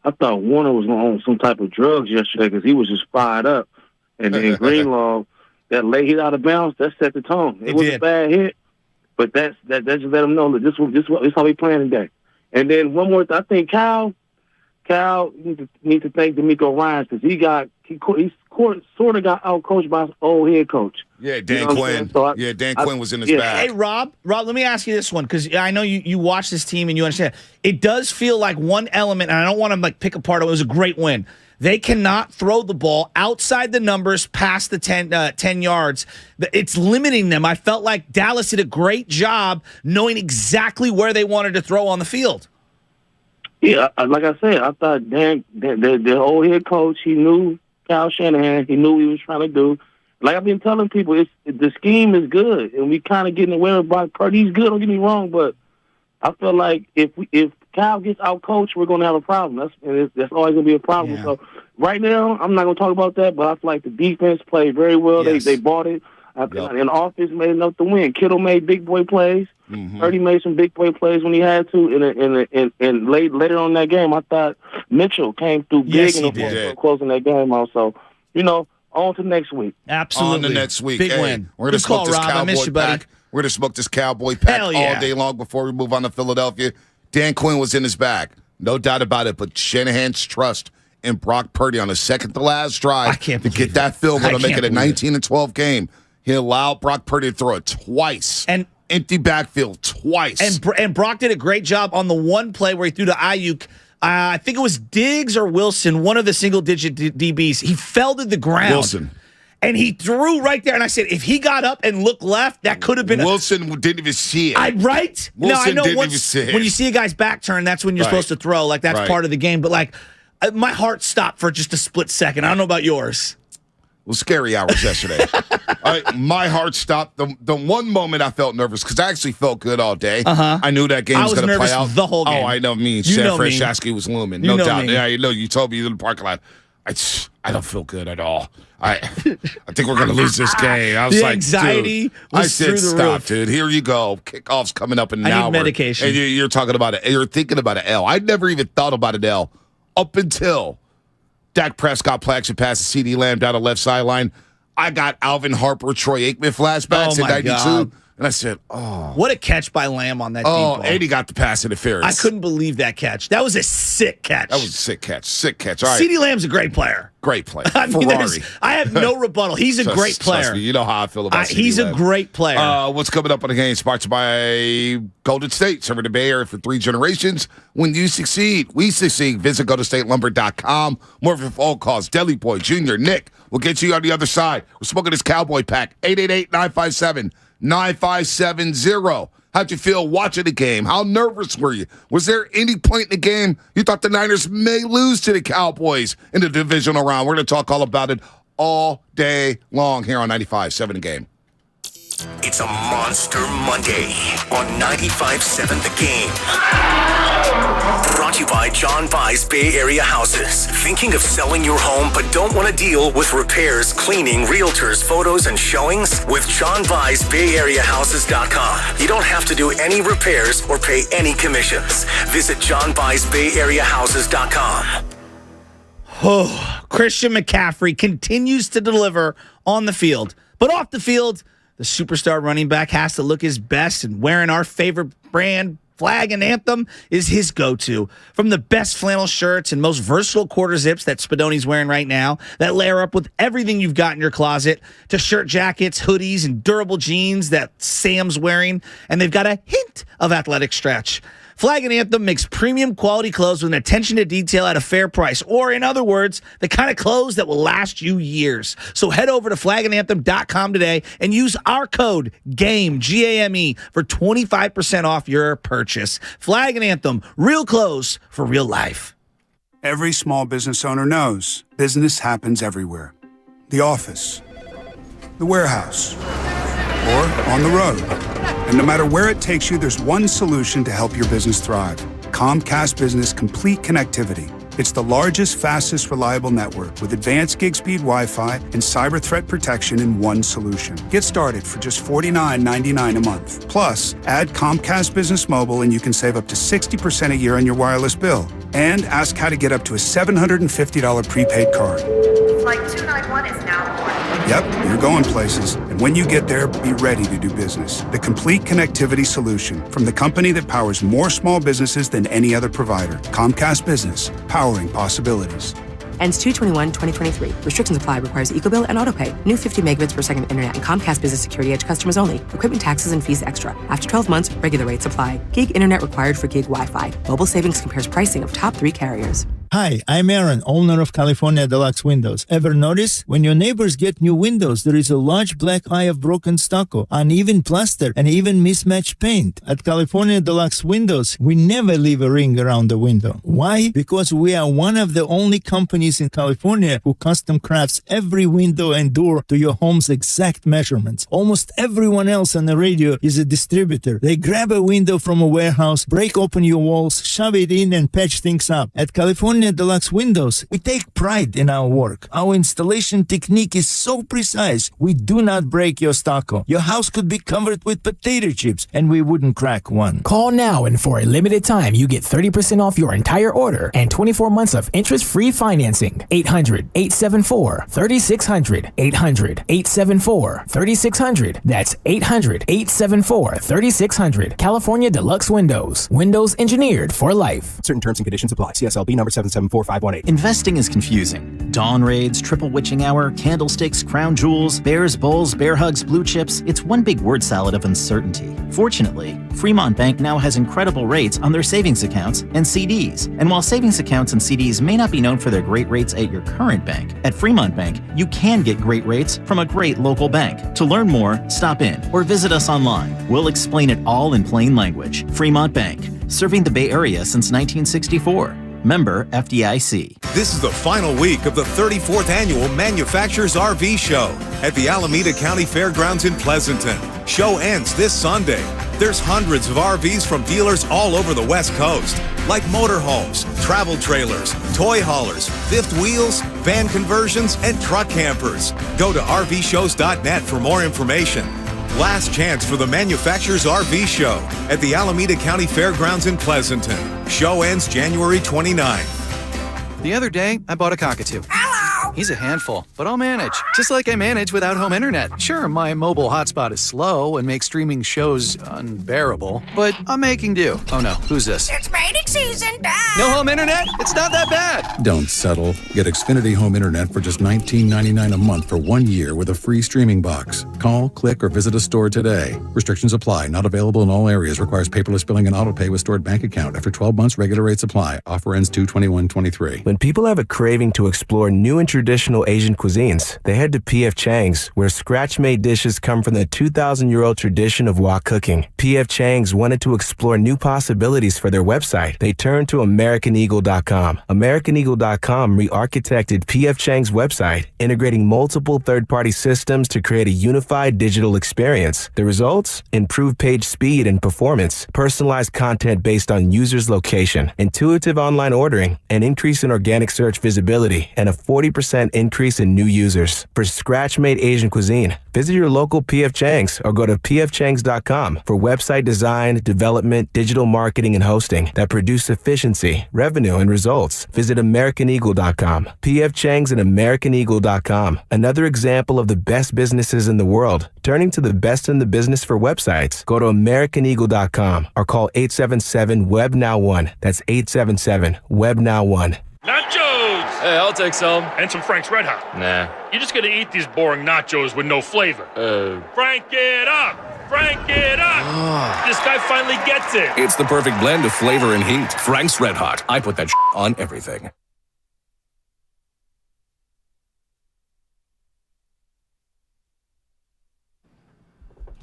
I thought Warner was on some type of drugs yesterday because he was just fired up. And then Greenlaw, that late hit out of bounds, that set the tone. It was a bad hit, but that just let him know that this is how we playing today. And then one more, I think Cal needs to thank D'Amico Ryans because he sort of got out-coached by his old head coach. Yeah, Dan Quinn. So Dan Quinn was in his bag. Hey, Rob, let me ask you this one because I know you watch this team and you understand. It does feel like one element, and I don't want to pick apart. It was a great win. They cannot throw the ball outside the numbers past the 10 yards. It's limiting them. I felt like Dallas did a great job knowing exactly where they wanted to throw on the field. Yeah, like I said, I thought the old head coach, he knew Kyle Shanahan. He knew what he was trying to do. Like I've been telling people, the scheme is good, and we kind of getting aware of Brock Purdy. He's good, don't get me wrong, but I feel like if Kyle gets out-coached, we're going to have a problem. That's always going to be a problem. Yeah. So right now, I'm not going to talk about that, but I feel like the defense played very well. Yes. They bought it. And the offense made enough to win. Kittle made big boy plays. Purdy made some big boy plays when he had to. And later on in that game, I thought Mitchell came through big and closing that game out. So, on to next week. Absolutely. On to next week. Big win. We're going to smoke this Cowboy pack. We're going to smoke this Cowboy pack all day long before we move on to Philadelphia. Dan Quinn was in his bag. No doubt about it. But Shanahan's trust in Brock Purdy on his second-to-last drive to get that field goal to make it a 19-12 game. He allowed Brock Purdy to throw it twice. And empty backfield twice. And Brock did a great job on the one play where he threw to Ayuk. I think it was Diggs or Wilson, one of the single-digit DBs. He fell to the ground. Wilson. And he threw right there. And I said, if he got up and looked left, that could have been Wilson didn't even see it. Right? Wilson I know didn't even see it. When you see a guy's back turn, that's when you're supposed to throw. Like, that's part of the game. But, my heart stopped for just a split second. I don't know about yours. It was scary hours yesterday. My heart stopped. The one moment I felt nervous, because I actually felt good all day. I knew that game was going to play out. The whole game. Oh, I know me. San Francisco was looming. No doubt. Yeah, you told me in the parking lot. I don't feel good at all. I think we're going to lose this game. I was the like, anxiety dude. I said, stop, dude. Here you go. Kickoff's coming up in an hour. I need medication. And you're talking about it. You're thinking about an L. I'd never even thought about an L up until Dak Prescott play passes CeeDee Lamb down the left sideline. I got Alvin Harper, Troy Aikman flashbacks in 92. God. And I said, oh. What a catch by Lamb on that deep ball. And he got the pass interference. I couldn't believe that catch. That was a sick catch. That was a sick catch. Sick catch. All right. CeeDee Lamb's a great player. Great player. Ferrari. I have no rebuttal. He's a great player. Trust me, you know how I feel about CeeDee He's Lamb. A great player. What's coming up on the game? Sponsored by Golden State, serving the Bay Area for 3 generations. When you succeed, we succeed. Visit GoldenStateLumber.com. More of your phone calls. Deli Boy, Junior, Nick. We'll get you on the other side. We're smoking this Cowboy pack. 888-957-9570. How'd you feel watching the game? How nervous were you? Was there any point in the game you thought the Niners may lose to the Cowboys in the divisional round? We're going to talk all about it all day long here on 95.7 The Game. It's a Monster Monday on 95.7 The Game. Brought to you by John Vai's Bay Area Houses. Thinking of selling your home but don't want to deal with repairs, cleaning, realtors, photos, and showings? With John Vai's Bay Area Houses.com. You don't have to do any repairs or pay any commissions. Visit John Vai's Bay Area Houses.com. Oh, Christian McCaffrey continues to deliver on the field, but off the field, the superstar running back has to look his best, and wearing our favorite brand flag and anthem is his go-to. From the best flannel shirts and most versatile quarter zips that Spadoni's wearing right now that layer up with everything you've got in your closet, to shirt jackets, hoodies, and durable jeans that Sam's wearing, and they've got a hint of athletic stretch. Flag & Anthem makes premium quality clothes with an attention to detail at a fair price, or in other words, the kind of clothes that will last you years. So head over to flagandanthem.com today and use our code GAME, G-A-M-E, for 25% off your purchase. Flag & Anthem, real clothes for real life. Every small business owner knows business happens everywhere. The office, the warehouse, or on the road. And no matter where it takes you, there's one solution to help your business thrive. Comcast Business Complete Connectivity. It's the largest, fastest, reliable network with advanced gig speed Wi-Fi and cyber threat protection in one solution. Get started for just $49.99 a month. Plus, add Comcast Business Mobile and you can save up to 60% a year on your wireless bill. And ask how to get up to a $750 prepaid card. Flight 291 is now boarding. Yep, you're going places. And when you get there, be ready to do business. The complete connectivity solution from the company that powers more small businesses than any other provider. Comcast Business, powering possibilities. Ends 2/21/2023. Restrictions apply. Requires EcoBill and AutoPay. New 50 megabits per second internet and Comcast Business Security Edge customers only. Equipment taxes and fees extra. After 12 months, regular rates apply. Gig internet required for gig Wi-Fi. Mobile Savings compares pricing of top 3 carriers. Hi, I'm Aaron, owner of California Deluxe Windows. Ever notice? When your neighbors get new windows, there is a large black eye of broken stucco, uneven plaster, and even mismatched paint. At California Deluxe Windows, we never leave a ring around the window. Why? Because we are one of the only companies in California who custom crafts every window and door to your home's exact measurements. Almost everyone else on the radio is a distributor. They grab a window from a warehouse, break open your walls, shove it in, and patch things up. At California Deluxe Windows, we take pride in our work. Our installation technique is so precise, we do not break your stucco. Your house could be covered with potato chips, and we wouldn't crack one. Call now, and for a limited time, you get 30% off your entire order and 24 months of interest-free financing. 800-874-3600. 800-874-3600. That's 800-874-3600. California Deluxe Windows. Windows engineered for life. Certain terms and conditions apply. CSLB number 774518. Investing is confusing. Dawn raids, triple witching hour, candlesticks, crown jewels, bears, bulls, bear hugs, blue chips. It's one big word salad of uncertainty. Fortunately, Fremont Bank now has incredible rates on their savings accounts and CDs. And while savings accounts and CDs may not be known for their great rates at your current bank, at Fremont Bank, you can get great rates from a great local bank. To learn more, stop in or visit us online. We'll explain it all in plain language. Fremont Bank, serving the Bay Area since 1964. Member FDIC. This is the final week of the 34th Annual Manufacturers RV Show at the Alameda County Fairgrounds in Pleasanton. Show ends this Sunday. There's hundreds of RVs from dealers all over the West Coast, like motorhomes, travel trailers, toy haulers, fifth wheels, van conversions, and truck campers. Go to RVshows.net for more information. Last chance for the Manufacturers RV Show at the Alameda County Fairgrounds in Pleasanton. Show ends January 29th. The other day, I bought a cockatoo. Hello! He's a handful, but I'll manage. Just like I manage without home internet. Sure, my mobile hotspot is slow and makes streaming shows unbearable, but I'm making do. Oh no, who's this? It's mating season, Dad! No home internet? It's not that bad! Don't settle. Get Xfinity Home Internet for just $19.99 a month for 1 year with a free streaming box. Call, click, or visit a store today. Restrictions apply. Not available in all areas. Requires paperless billing and auto pay with stored bank account. After 12 months, regular rates apply. Offer ends 2/21/23. When people have a craving to explore new and traditional Asian cuisines, they head to P.F. Chang's, where scratch-made dishes come from the 2,000-year-old tradition of wok cooking. P.F. Chang's wanted to explore new possibilities for their website. They turned to AmericanEagle.com. AmericanEagle.com re-architected P.F. Chang's website, integrating multiple third-party systems to create a unified digital experience. The results? Improved page speed and performance, personalized content based on users' location, intuitive online ordering, an increase in organic search visibility, and a 40% increase in new users. For scratch-made Asian cuisine, visit your local P.F. Chang's or go to pfchangs.com for website design, development, digital marketing, and hosting that produce efficiency, revenue, and results. Visit AmericanEagle.com. P.F. Chang's and AmericanEagle.com. Another example of the best businesses in the world, turning to the best in the business for websites. Go to AmericanEagle.com or call 877-WEB-NOW1. That's 877-WEB-NOW1. Nachos! Hey, I'll take some. And some Frank's Red Hot. Nah. You're just going to eat these boring nachos with no flavor. Frank it up! Frank it up! This guy finally gets it. It's the perfect blend of flavor and heat. Frank's Red Hot. I put that on everything.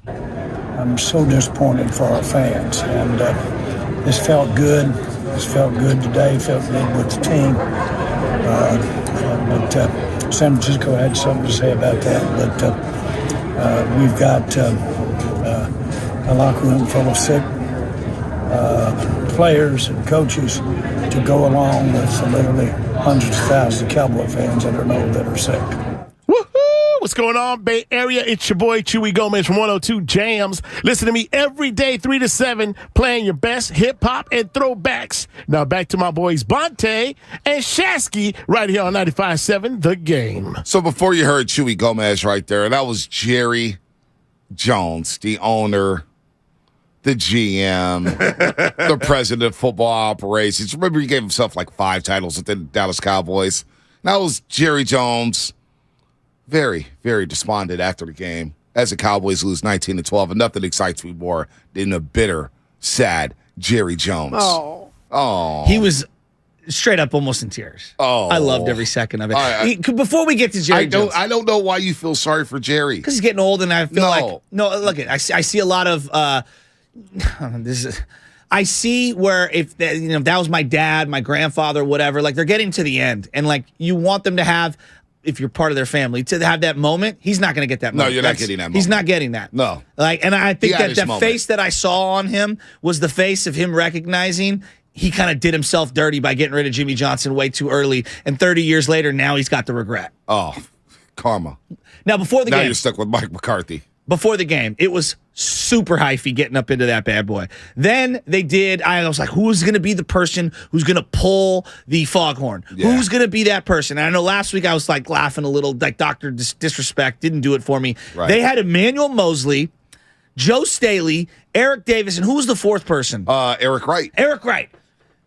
I'm so disappointed for our fans, and this felt good. This felt good today. Felt good with the team. But San Francisco had something to say about that. But we've got a locker room full of sick players and coaches to go along with literally hundreds of thousands of Cowboy fans that are sick. What's going on, Bay Area? It's your boy, Chewy Gomez from 102 Jams. Listen to me every day, 3 to 7, playing your best hip-hop and throwbacks. Now back to my boys, Bonte and Shasky, right here on 95.7 The Game. So before you heard Chewy Gomez right there, that was Jerry Jones, the owner, the GM, the president of football operations. Remember, he gave himself like 5 titles with the Dallas Cowboys. That was Jerry Jones. Very, very despondent after the game as the Cowboys lose 19-12, and nothing excites me more than a bitter, sad Jerry Jones. Oh. He was straight up almost in tears. Oh. I loved every second of it. Before we get to Jerry Jones. I don't know why you feel sorry for Jerry. Because he's getting old, and I feel I see a lot of I see where if that was my dad, my grandfather, whatever, like they're getting to the end, and like you want them to have, if you're part of their family, to have that moment. He's not going to get that moment. No, you're not getting that moment. He's not getting that. No. And I think that moment. face that I saw on him was the face of him recognizing he kind of did himself dirty by getting rid of Jimmy Johnson way too early. And 30 years later, now he's got the regret. Oh, karma. Now, before the game. Now you're stuck with Mike McCarthy. Before the game, it was super hyphy getting up into that bad boy. Then I was like, who's going to be the person who's going to pull the foghorn? Yeah. Who's going to be that person? And I know last week I was like laughing a little, like Dr. Disrespect didn't do it for me. Right. They had Emmanuel Mosley, Joe Staley, Eric Davis, and who was the fourth person? Eric Wright. Eric Wright.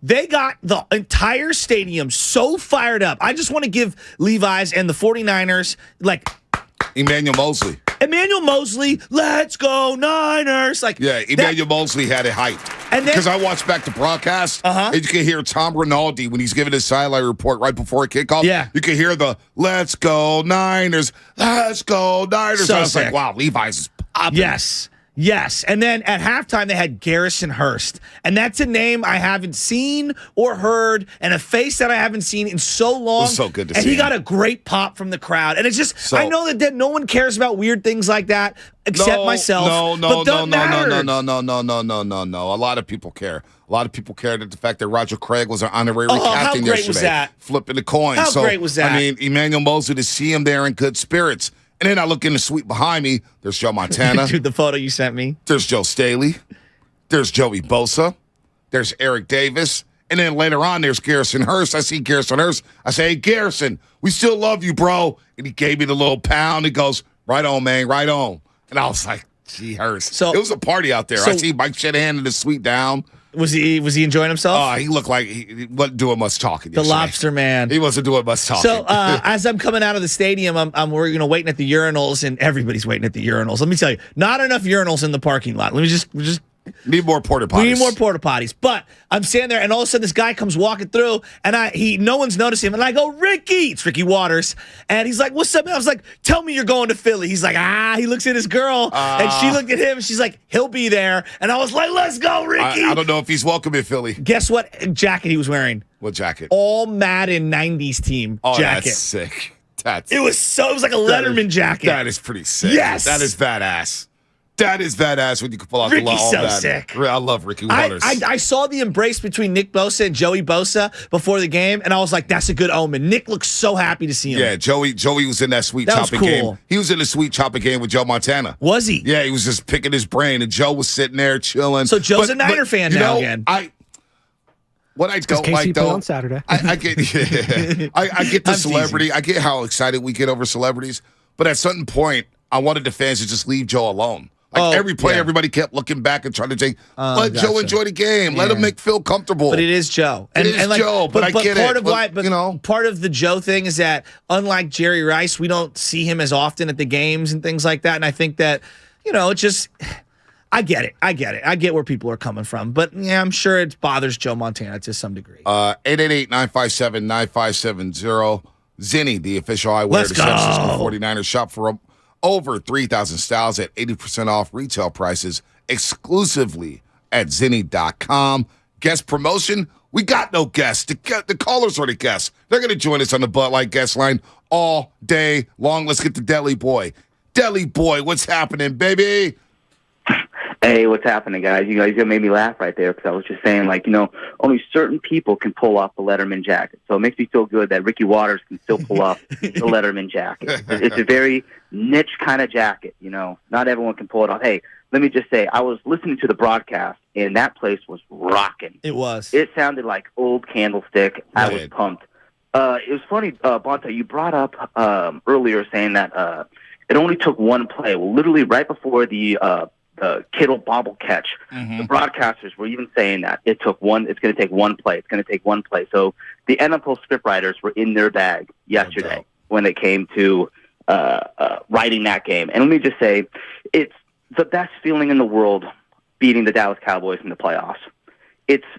They got the entire stadium so fired up. I just want to give Levi's and the 49ers, like, Emmanuel Mosley, let's go Niners! Like, yeah, Emmanuel Mosley had it hyped. And because I watched back the broadcast, and you can hear Tom Rinaldi when he's giving his sideline report right before kickoff. Yeah, you can hear the "Let's go Niners, let's go Niners." So I was sick. like, "Wow, Levi's is popping." Yes, and then at halftime they had Garrison Hurst, and that's a name I haven't seen or heard, and a face that I haven't seen in so long. It was so good to see. And he him. got a great pop from the crowd, and it's just I know that no one cares about weird things like that except myself. No. A lot of people care. A lot of people care that the fact that Roger Craig was an honorary captain yesterday, was that? Flipping the coin. How great was that? I mean, Emmanuel Mosley, to see him there in good spirits. And then I look in the suite behind me. There's Joe Montana. Dude, the photo you sent me. There's Joe Staley. There's Joey Bosa. There's Eric Davis. And then later on, there's Garrison Hurst. I see Garrison Hurst. I say, hey, Garrison, we still love you, bro. And he gave me the little pound. He goes, right on, man, right on. And I was like, gee, Hurst. So, it was a party out there. I see Mike Shanahan in the suite down. Was he enjoying himself? Oh, he looked like he wasn't doing much talking. The lobster man. He wasn't doing much talking. So as I'm coming out of the stadium, we're waiting at the urinals, and everybody's waiting at the urinals. Let me tell you, not enough urinals in the parking lot. Let me just need more porta potties. We need more porta potties. But I'm standing there, and all of a sudden, this guy comes walking through, and no one's noticing him, and I go, Ricky, it's Ricky Waters, and he's like, what's up? And I was like, tell me you're going to Philly. He's like, He looks at his girl, and she looked at him, and she's like, he'll be there, and I was like, let's go, Ricky. I don't know if he's welcome in Philly. Guess what jacket he was wearing? What jacket? All Madden 90s team jacket. That's sick. It was like a Letterman jacket. That is pretty sick. Yes, that is badass. That is badass when you can pull out Ricky's the all so that. sick. I love Ricky Waters. I saw the embrace between Nick Bosa and Joey Bosa before the game, and I was like, that's a good omen. Nick looks so happy to see him. Yeah, Joey was in that sweet chopping game. He was in the sweet chopping game with Joe Montana. Was he? Yeah, he was just picking his brain, and Joe was sitting there chilling. So Joe's a Niner fan now again. What I don't like though, on Saturday. I get the celebrity. I get how excited we get over celebrities, but at a certain point, I wanted the fans to just leave Joe alone. Like every play, everybody kept looking back and trying to say, let Joe enjoy the game. Let him make Phil comfortable. But it is Joe. It is Joe, but I get part it. Of why, but part of the Joe thing is that, unlike Jerry Rice, we don't see him as often at the games and things like that. And I think that, it just, I get it. I get where people are coming from. But, yeah, I'm sure it bothers Joe Montana to some degree. 888-957-9570. Zinni, the official eyewear of the San Francisco 49ers. Shop for over 3,000 styles at 80% off retail prices exclusively at Zinni.com. Guest promotion? We got no guests. The callers are the guests. They're going to join us on the Bud Light guest line all day long. Let's get to Deli Boy. Deli Boy, what's happening, baby? Hey, what's happening, guys? You guys made me laugh right there because I was just saying, only certain people can pull off the Letterman jacket. So it makes me feel good that Ricky Waters can still pull off the Letterman jacket. It's a very niche kind of jacket, Not everyone can pull it off. Hey, let me just say, I was listening to the broadcast, and that place was rocking. It was. It sounded like old Candlestick. Right. I was pumped. It was funny, Bonta, you brought up earlier saying that it only took one play. Well, literally right before the Kittle bobble catch, the broadcasters were even saying that it's going to take one play. It's going to take one play. So the NFL scriptwriters were in their bag yesterday when it came to writing that game. And let me just say, it's the best feeling in the world beating the Dallas Cowboys in the playoffs.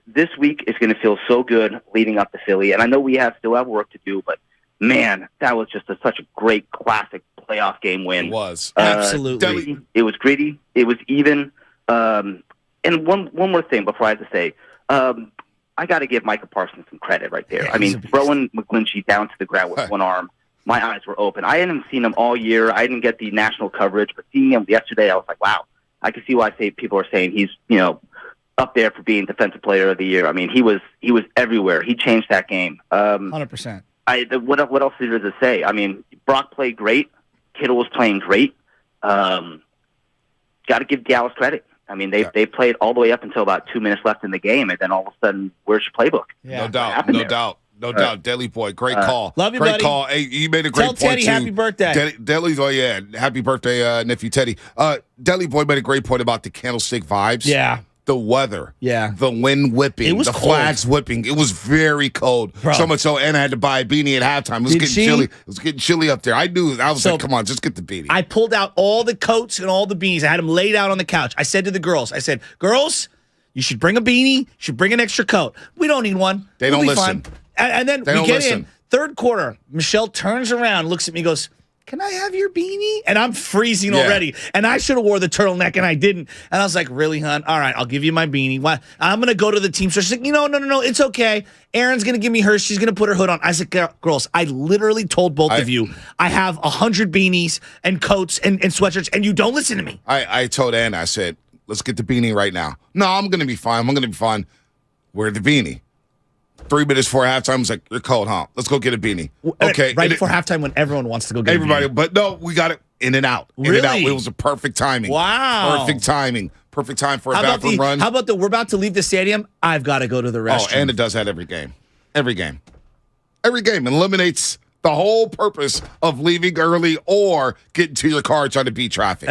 This week is going to feel so good leading up to Philly. And I know we still have work to do, but man, that was just such a great classic playoff game win. It was. Absolutely. It was gritty. It was even. And one more thing before I have to say, I got to give Micah Parsons some credit right there. I mean, throwing McGlinchey down to the ground with one arm, my eyes were open. I hadn't seen him all year. I didn't get the national coverage, but seeing him yesterday, I was like, wow. I can see why people are saying he's, up there for being Defensive Player of the Year. I mean, he was everywhere. He changed that game. 100%. What else is there to say? I mean, Brock played great. Kittle was playing great. Got to give Dallas credit. I mean, they played all the way up until about 2 minutes left in the game, and then all of a sudden, where's your playbook? Yeah. No doubt. Deli Boy, great call. Love you, great buddy. Call. Hey, you made a great point, Teddy too. happy birthday. Deli's, happy birthday, nephew Teddy. Deli Boy made a great point about the candlestick vibes. Yeah. The weather. Yeah. The wind whipping. The flags whipping. It was very cold. Bro. So much so Anna had to buy a beanie at halftime. It was getting chilly. It was getting chilly up there. I knew. I was like, come on, just get the beanie. I pulled out all the coats and all the beanies. I had them laid out on the couch. I said to the girls, girls, you should bring a beanie. You should bring an extra coat. We don't need one. They don't listen. And then we get in. Third quarter, Michelle turns around, looks at me, goes, can I have your beanie? And I'm freezing already. And I should have wore the turtleneck, and I didn't. And I was like, really, hon? All right, I'll give you my beanie. Why? I'm going to go to the team store. She's like, no, it's okay. Erin's going to give me hers. She's going to put her hood on. I said, girls, I literally told both of you, I have 100 beanies and coats and sweatshirts, and you don't listen to me. I told Anna, I said, let's get the beanie right now. No, I'm going to be fine. Wear the beanie. 3 minutes before halftime, I was like, you're cold, huh? Let's go get a beanie. Okay. Right before halftime when everyone wants to go get a beanie. But no, we got it in and out. Really? In and out. It was a perfect timing. Wow. Perfect timing. Perfect time for a bathroom run. How about we're about to leave the stadium? I've got to go to the restroom. Oh, and it does that every game. Every game. Every game. It eliminates the whole purpose of leaving early or getting to your car trying to beat traffic.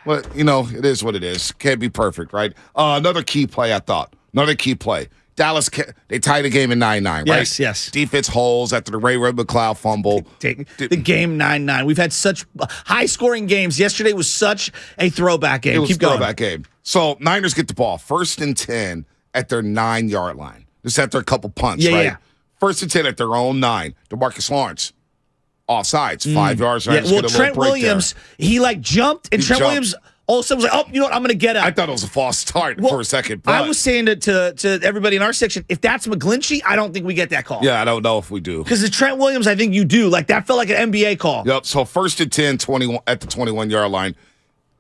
But, it is what it is. Can't be perfect, right? Another key play, I thought. Another key play. Dallas, they tied the game in 9-9, right? Yes. Defense holes after the Ray McCloud fumble. The game 9-9. We've had such high-scoring games. Yesterday was such a throwback game. It was Keep going. Throwback game. So Niners get the ball 1st and 10 at their 9-yard line. Just after a couple punts, right? Yeah. 1st and 10 at their own 9. DeMarcus Lawrence, offsides, 5 yards. Yeah. Well, Trent Williams, he jumped, and Trent Williams all of a sudden was like, oh, you know what, I'm going to get up. I thought it was a false start for a second. But I was saying to everybody in our section, if that's McGlinchey, I don't think we get that call. Yeah, I don't know if we do. Because the Trent Williams, I think you do. That felt like an NBA call. Yep, so 1st and 10, 21 at the 21-yard line.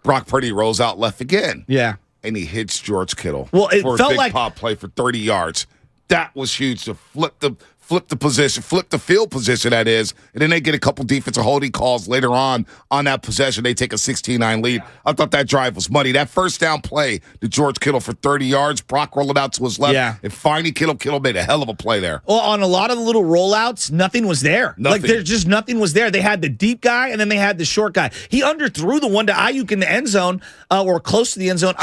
Brock Purdy rolls out left again. Yeah. And he hits George Kittle for a big pop play for 30 yards. That was huge to flip the field position, that is, and then they get a couple defensive holding calls later on that possession. They take a 16-9 lead. I thought that drive was money. That first down play to George Kittle for 30 yards, Brock rolled it out to his left, and finally Kittle made a hell of a play there. Well, on a lot of the little rollouts, nothing was there. Nothing. Like, there's just nothing was there. They had the deep guy, and then they had the short guy. He underthrew the one to Ayuk in the end zone, or close to the end zone.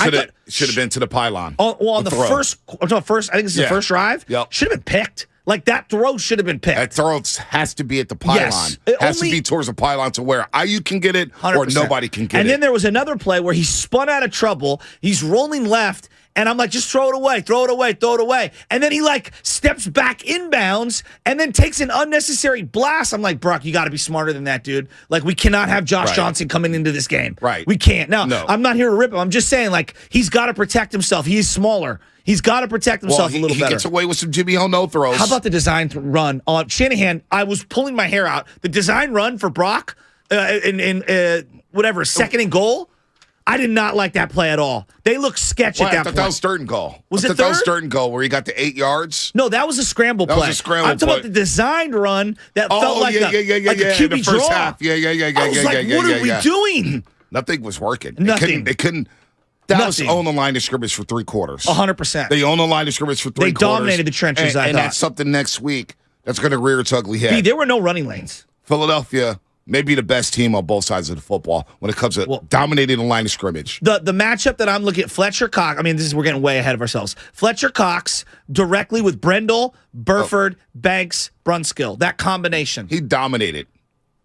Should have been to the pylon. On the first, I think this is the first drive. Yep. Should have been picked. Like, that throw should have been picked. That throw has to be at the pylon. Yes. It has to be towards the pylon to where Ayuk can get it 100%. Or nobody can get it. And then there was another play where he spun out of trouble. He's rolling left, and I'm like, just throw it away, throw it away, throw it away. And then he, like, steps back inbounds and then takes an unnecessary blast. I'm like, Brock, you got to be smarter than that, dude. Like, we cannot have Josh Johnson coming into this game. Right. We can't. Now, No. I'm not here to rip him. I'm just saying, like, he's got to protect himself. He's smaller. He's got to protect himself a little better. He gets away with some Jimmy O-No throws. How about the design run on Shanahan? I was pulling my hair out. The design run for Brock in second and goal. I did not like that play at all. They look sketch at that point. That was third and goal. Was it third? That was third and goal where he got the 8 yards. No, that was a scramble play. That was a scramble I'm talking about the designed run that felt like a QB the first draw. half. Yeah. I was like, what are we doing? Nothing was working. Nothing. They couldn't. Dallas owned the line of scrimmage for 3/4. 100%. They owned the line of scrimmage for 3/4. They dominated the trenches, I thought. And that's something next week that's going to rear its ugly head. There were no running lanes. Philadelphia may be the best team on both sides of the football when it comes to dominating the line of scrimmage. The matchup that I'm looking at, Fletcher Cox, we're getting way ahead of ourselves. Fletcher Cox directly with Brendel, Burford, Banks, Brunskill. That combination. He dominated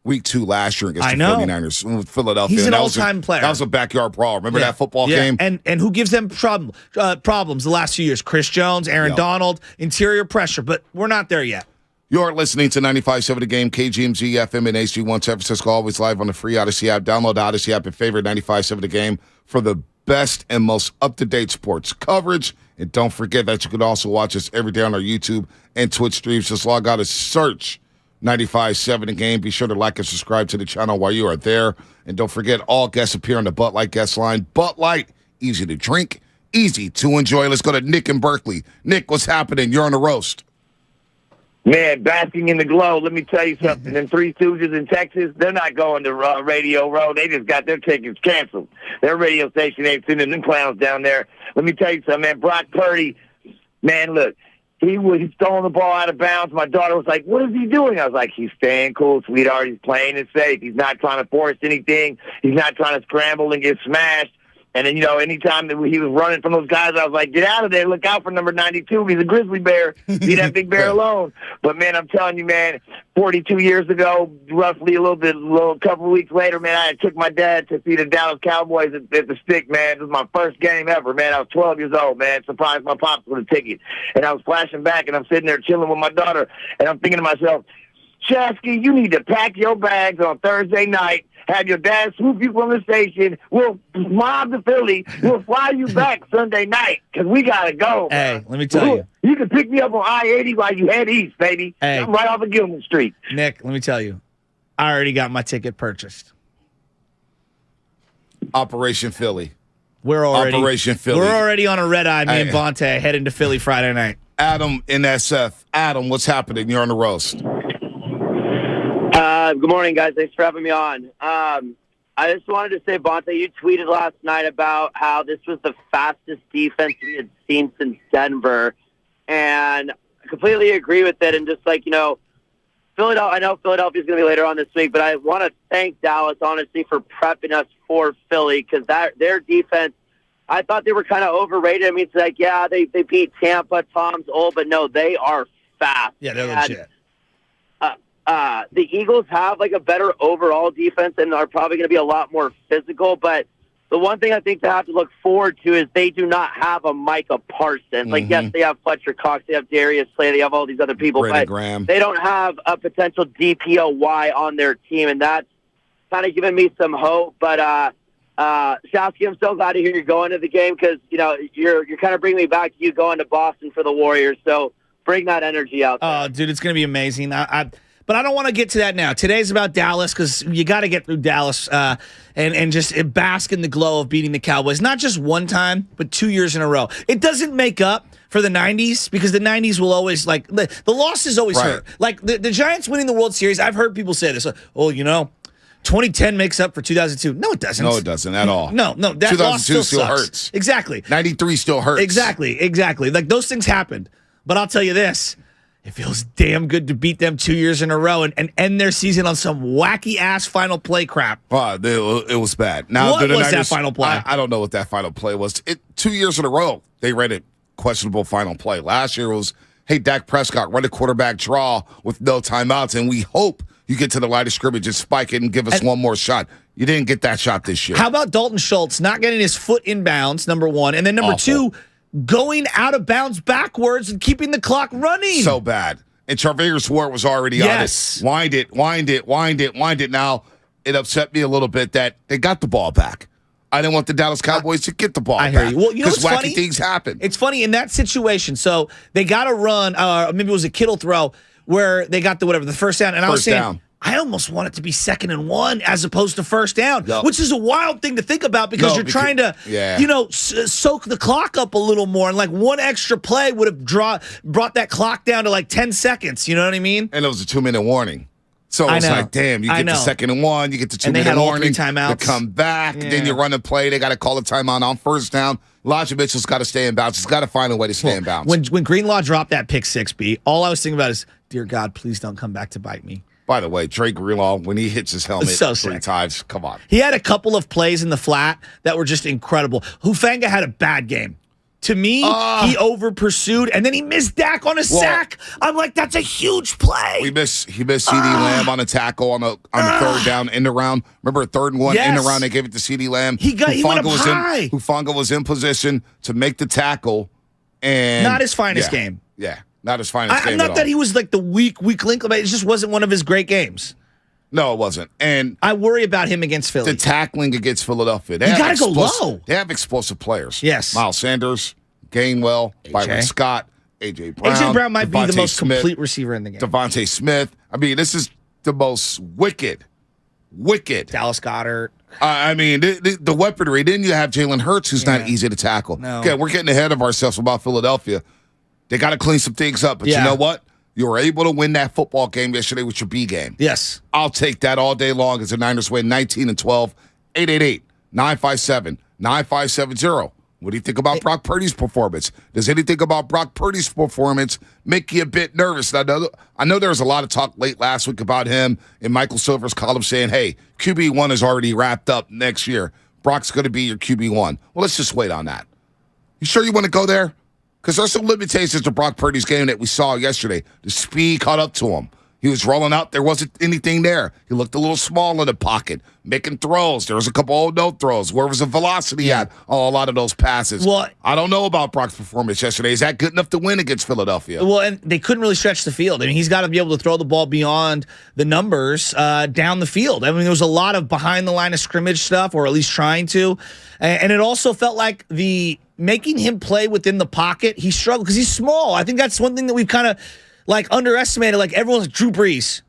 week 2 last year against the 49ers with Philadelphia. He's an all-time player. That was a backyard brawl. Remember that football game? And who gives them problems the last few years? Chris Jones, Aaron Donald, interior pressure. But we're not there yet. You're listening to 95.7 The Game, KGMG, FM, and HD1 San Francisco, always live on the free Odyssey app. Download the Odyssey app and favorite 95.7 The Game for the best and most up-to-date sports coverage. And don't forget that you can also watch us every day on our YouTube and Twitch streams. Just log out and search 95.7 The Game. Be sure to like and subscribe to the channel while you are there. And don't forget, all guests appear on the Bud Light guest line. Bud Light, easy to drink, easy to enjoy. Let's go to Nick in Berkeley. Nick, what's happening? You're on the roast. Man, basking in the glow. Let me tell you something. Them Three Stooges in Texas, they're not going to Radio Row. They just got their tickets canceled. Their radio station ain't sending them clowns down there. Let me tell you something, man. Brock Purdy, man, look. He's throwing the ball out of bounds. My daughter was like, what is he doing? I was like, he's staying cool, sweetheart. He's playing it safe. He's not trying to force anything. He's not trying to scramble and get smashed. And then, anytime that he was running from those guys, I was like, get out of there. Look out for number 92. He's a grizzly bear. Leave that big bear alone. But, man, I'm telling you, man, 42 years ago, roughly a couple of weeks later, man, I took my dad to see the Dallas Cowboys at the Stick, man. It was my first game ever, man. I was 12 years old, man. Surprised my pops with a ticket. And I was flashing back, and I'm sitting there chilling with my daughter, and I'm thinking to myself, Shasky, you need to pack your bags on Thursday night. Have your dad swoop you from the station. We'll mob the Philly. We'll fly you back Sunday night because we got to go. Hey, let me tell you. You can pick me up on I-80 while you head east, baby. Hey. I'm right off of Gilman Street. Nick, let me tell you. I already got my ticket purchased. Operation Philly. Operation Philly. We're already on a red eye, me and Vontae, heading to Philly Friday night. Adam in SF. Adam, what's happening? You're on the roast. Good morning, guys. Thanks for having me on. I just wanted to say, Bonta, you tweeted last night about how this was the fastest defense we had seen since Denver, and I completely agree with it. And just like, Philadelphia, I know Philadelphia's going to be later on this week, but I want to thank Dallas, honestly, for prepping us for Philly because their defense, I thought they were kind of overrated. It's like, yeah, they beat Tampa, Tom's old, but no, they are fast. Yeah, they're legit. The Eagles have like a better overall defense and are probably going to be a lot more physical. But the one thing I think they have to look forward to is they do not have a Micah Parsons. Like, yes, they have Fletcher Cox, they have Darius Slay, they have all these other people, Brandon but Graham. They don't have a potential DPOY on their team, and that's kind of giving me some hope. But Shasky, I'm so glad to hear you're going to the game because you're kind of bringing me back to you going to Boston for the Warriors. So bring that energy out there. Oh, dude, it's going to be amazing. But I don't want to get to that now. Today's about Dallas because you got to get through Dallas and just bask in the glow of beating the Cowboys. Not just one time, but 2 years in a row. It doesn't make up for the 90s because the 90s will always, like, the losses always hurt. Like, the Giants winning the World Series, I've heard people say this. 2010 makes up for 2002. No, it doesn't. No, it doesn't at all. No, that loss still hurts. Exactly. 93 still hurts. Exactly. Like, those things happened. But I'll tell you this. It feels damn good to beat them 2 years in a row and end their season on some wacky-ass final play crap. It was bad. Now, what was that final play? I don't know what that final play was. 2 years in a row, they ran a questionable final play. Last year was, hey, Dak Prescott, run a quarterback draw with no timeouts, and we hope you get to the line of scrimmage and spike it and give us one more shot. You didn't get that shot this year. How about Dalton Schultz not getting his foot in bounds, number one, and then number two, going out of bounds backwards and keeping the clock running. So bad. And Charvarius Ward was already on it. Wind it. Now, it upset me a little bit that they got the ball back. I didn't want the Dallas Cowboys to get the ball back. I hear you. Well, you know what's wacky funny? Things happen. It's funny in that situation. So they got a run, maybe it was a Kittle throw, where they got the first down. And I was saying, I almost want it to be 2nd and 1 as opposed to first down, which is a wild thing to think about because you're trying to, soak the clock up a little more. And like one extra play would have brought that clock down to like 10 seconds. You know what I mean? And it was a 2-minute warning. So it was like, damn, you get the 2nd and 1, you get the 2-minute warning. Timeouts. To come back, then you run a play. They got to call a timeout on first down. Elijah Mitchell's got to stay in bounds. He's got to find a way to stay in bounds. When Greenlaw dropped that pick 6, B, all I was thinking about is, dear God, please don't come back to bite me. By the way, Drake Greenlaw, when he hits his helmet three times, come on. He had a couple of plays in the flat that were just incredible. Hufanga had a bad game. To me, he over-pursued, and then he missed Dak on a sack. I'm like, that's a huge play. He missed CeeDee Lamb on a tackle on the third down end around. Remember, 3rd and 1 end around, they gave it to CeeDee Lamb. He went up high. Hufanga was in position to make the tackle. And not his finest game. Yeah. Not his finest game not at all. that he was like the weak link. It just wasn't one of his great games. No, it wasn't. And I worry about him against Philly. The tackling against Philadelphia. You got to go low. They have explosive players. Yes. Miles Sanders, Gainwell, Byron Scott, A.J. Brown. A.J. Brown might be the most complete receiver in the game. Devontae Smith. I mean, this is the most wicked. Dallas Goedert. I mean, the weaponry. Then you have Jalen Hurts, who's not easy to tackle. No. Okay, we're getting ahead of ourselves about Philadelphia. They got to clean some things up. But you know what? You were able to win that football game yesterday with your B game. Yes. I'll take that all day long as the Niners win 19-12. 888-957-9570. What do you think about Brock Purdy's performance? Does anything about Brock Purdy's performance make you a bit nervous? I know there was a lot of talk late last week about him in Michael Silver's column saying, hey, QB1 is already wrapped up next year. Brock's going to be your QB1. Well, let's just wait on that. You sure you want to go there? Because there's some limitations to Brock Purdy's game that we saw yesterday. The speed caught up to him. He was rolling out. There wasn't anything there. He looked a little small in the pocket, making throws. There was a couple old no throws. Where was the velocity at on a lot of those passes? Well, I don't know about Brock's performance yesterday. Is that good enough to win against Philadelphia? Well, and they couldn't really stretch the field. I mean, he's got to be able to throw the ball beyond the numbers down the field. I mean, there was a lot of behind the line of scrimmage stuff, or at least trying to. And it also felt like making him play within the pocket, he struggled because he's small. I think that's one thing that we've kind of underestimated. Like everyone's Drew Brees.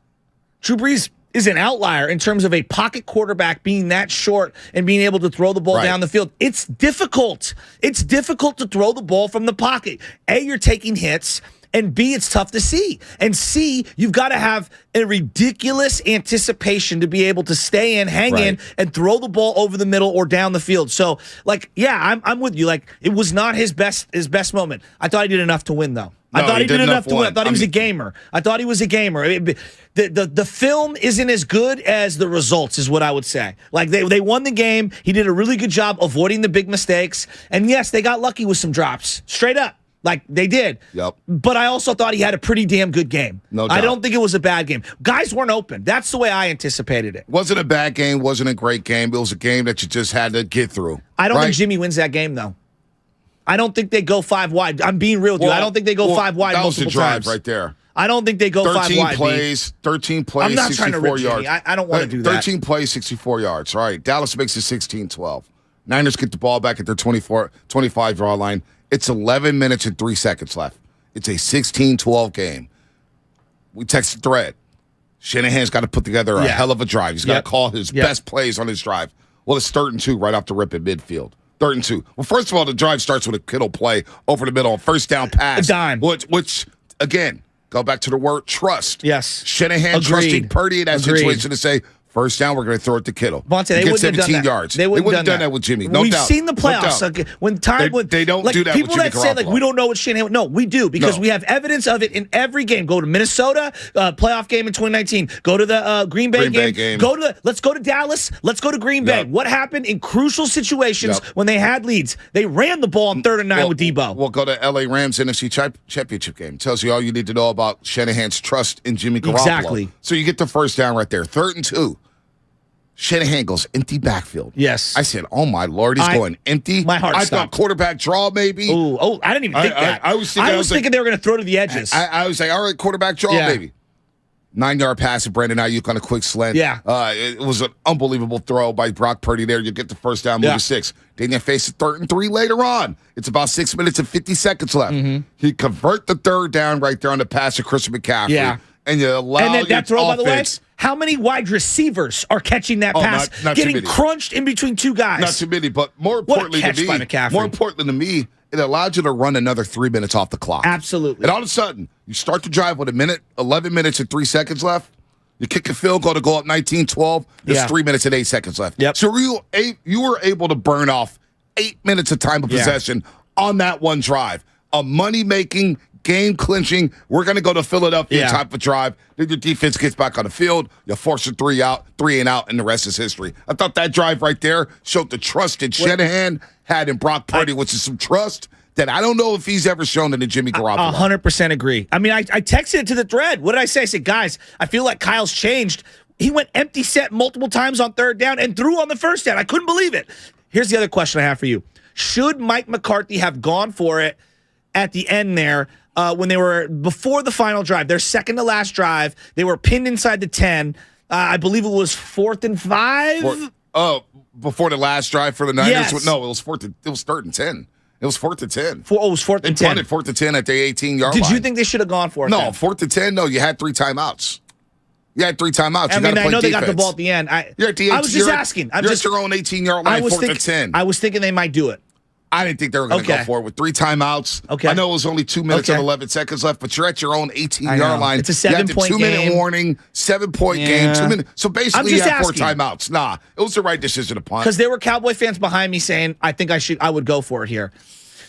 Drew Brees is an outlier in terms of a pocket quarterback being that short and being able to throw the ball down the field. It's difficult. It's difficult to throw the ball from the pocket. A, you're taking hits. And B, it's tough to see. And C, you've got to have a ridiculous anticipation to be able to stay in, hang in, and throw the ball over the middle or down the field. So, I'm with you. Like, it was not his best moment. I thought he did enough to win, though. I thought he did enough to win. I thought he was a gamer. I thought he was a gamer. I mean, the film isn't as good as the results, is what I would say. Like, they won the game. He did a really good job avoiding the big mistakes. And, yes, they got lucky with some drops. Straight up. Like, they did. Yep. But I also thought he had a pretty damn good game. No doubt. I don't think it was a bad game. Guys weren't open. That's the way I anticipated it. Wasn't a bad game. Wasn't a great game. It was a game that you just had to get through. I don't think Jimmy wins that game, though. I don't think they go 5 wide. I'm being real with you. I don't think they go 5 wide multiple times. That was the drive right there. I don't think they go 5 wide. 13 plays, I'm not 64 trying to rip yards. Jimmy. I don't want to do that. 13 plays, 64 yards. All right. Dallas makes it 16-12. Niners get the ball back at their 25-yard line. It's 11 minutes and 3 seconds left. It's a 16-12 game. We text the thread. Shanahan's got to put together a hell of a drive. He's got to call his best plays on his drive. Well, it's 3rd and 2 right off the rip at midfield. 3rd and 2. Well, first of all, the drive starts with a Kittle play over the middle, first down pass. A dime. Which again, go back to the word trust. Yes. Shanahan trusting Purdy in that situation to say, first down, we're going to throw it to Kittle. Bonte, they wouldn't have done 17 yards. They wouldn't have done that with Jimmy. No We've doubt. seen the playoffs. No Like, they don't do that with people Jimmy that say, Garoppolo. we don't know what Shanahan. No, we do because we have evidence of it in every game. Go to Minnesota, playoff game in 2019. Go to the Green Bay game. Let's go to Dallas. Let's go to Green Bay. What happened in crucial situations when they had leads? They ran the ball on 3rd and 9 with Debo. We'll go to LA Rams NFC Championship game. Tells you all you need to know about Shanahan's trust in Jimmy Garoppolo. Exactly. So you get the first down right there. 3rd and 2. Shanahan goes empty backfield. Yes. I said, oh, my Lord, he's going empty. My heart I stopped. thought quarterback draw, maybe. Oh, I didn't even think that. I was thinking they were going to throw to the edges. I was like, all right, quarterback draw, maybe. 9-yard pass to Brandon Ayuk on a quick slant. Yeah. It was an unbelievable throw by Brock Purdy there. You get the first down, move to 6. Then you face a 3rd and 3 later on. It's about 6 minutes and 50 seconds left. He convert the 3rd down right there on the pass to Christian McCaffrey. Yeah. And you allow and then that throw, by the way, offense. how many wide receivers are catching that pass, not getting too many. crunched in between two guys? Not too many, but more importantly to me, it allowed you to run another 3 minutes off the clock. Absolutely. And all of a sudden, you start the drive with 11 minutes and 3 seconds left. You kick a field goal to go up 19-12. There's 3 minutes and 8 seconds left. Yep. So you were able to burn off 8 minutes of time of possession on that one drive. A money-making, game-clinching, we're going to go to Philadelphia type of drive. Then your defense gets back on the field. You force a 3 and out, and the rest is history. I thought that drive right there showed the trust that Shanahan had in Brock Purdy, which is some trust that I don't know if he's ever shown in the Jimmy Garoppolo. 100% agree. I mean, I texted it to the thread. What did I say? I said, guys, I feel like Kyle's changed. He went empty set multiple times on 3rd down and threw on the first down. I couldn't believe it. Here's the other question I have for you. Should Mike McCarthy have gone for it at the end there when they were before the final drive, their second to last drive? They were pinned inside the 10. I believe it was 4th and 5. Before the last drive for the Niners? Yes. No, it was 3rd and 10. It was 4th and 10. It was 4th and 10. They punted 4th and 10 at the 18-yard line. Did you think they should have gone for it? No, then? 4th and 10. No, you had 3 timeouts. You had 3 timeouts. I mean, I know they got the ball at the end. You're at the I was just asking. You're at your own 18-yard line, 4th and 10. I was thinking they might do it. I didn't think they were going to go for it with 3 timeouts. Okay. I know it was only 2 minutes and 11 seconds left, but you're at your own 18-yard line. It's a 7-point game. You had the 2-minute warning, 7-point game, 2 minutes. So basically, you had 4 timeouts. Nah, it was the right decision to punt. Because there were Cowboy fans behind me saying, I think I would go for it here.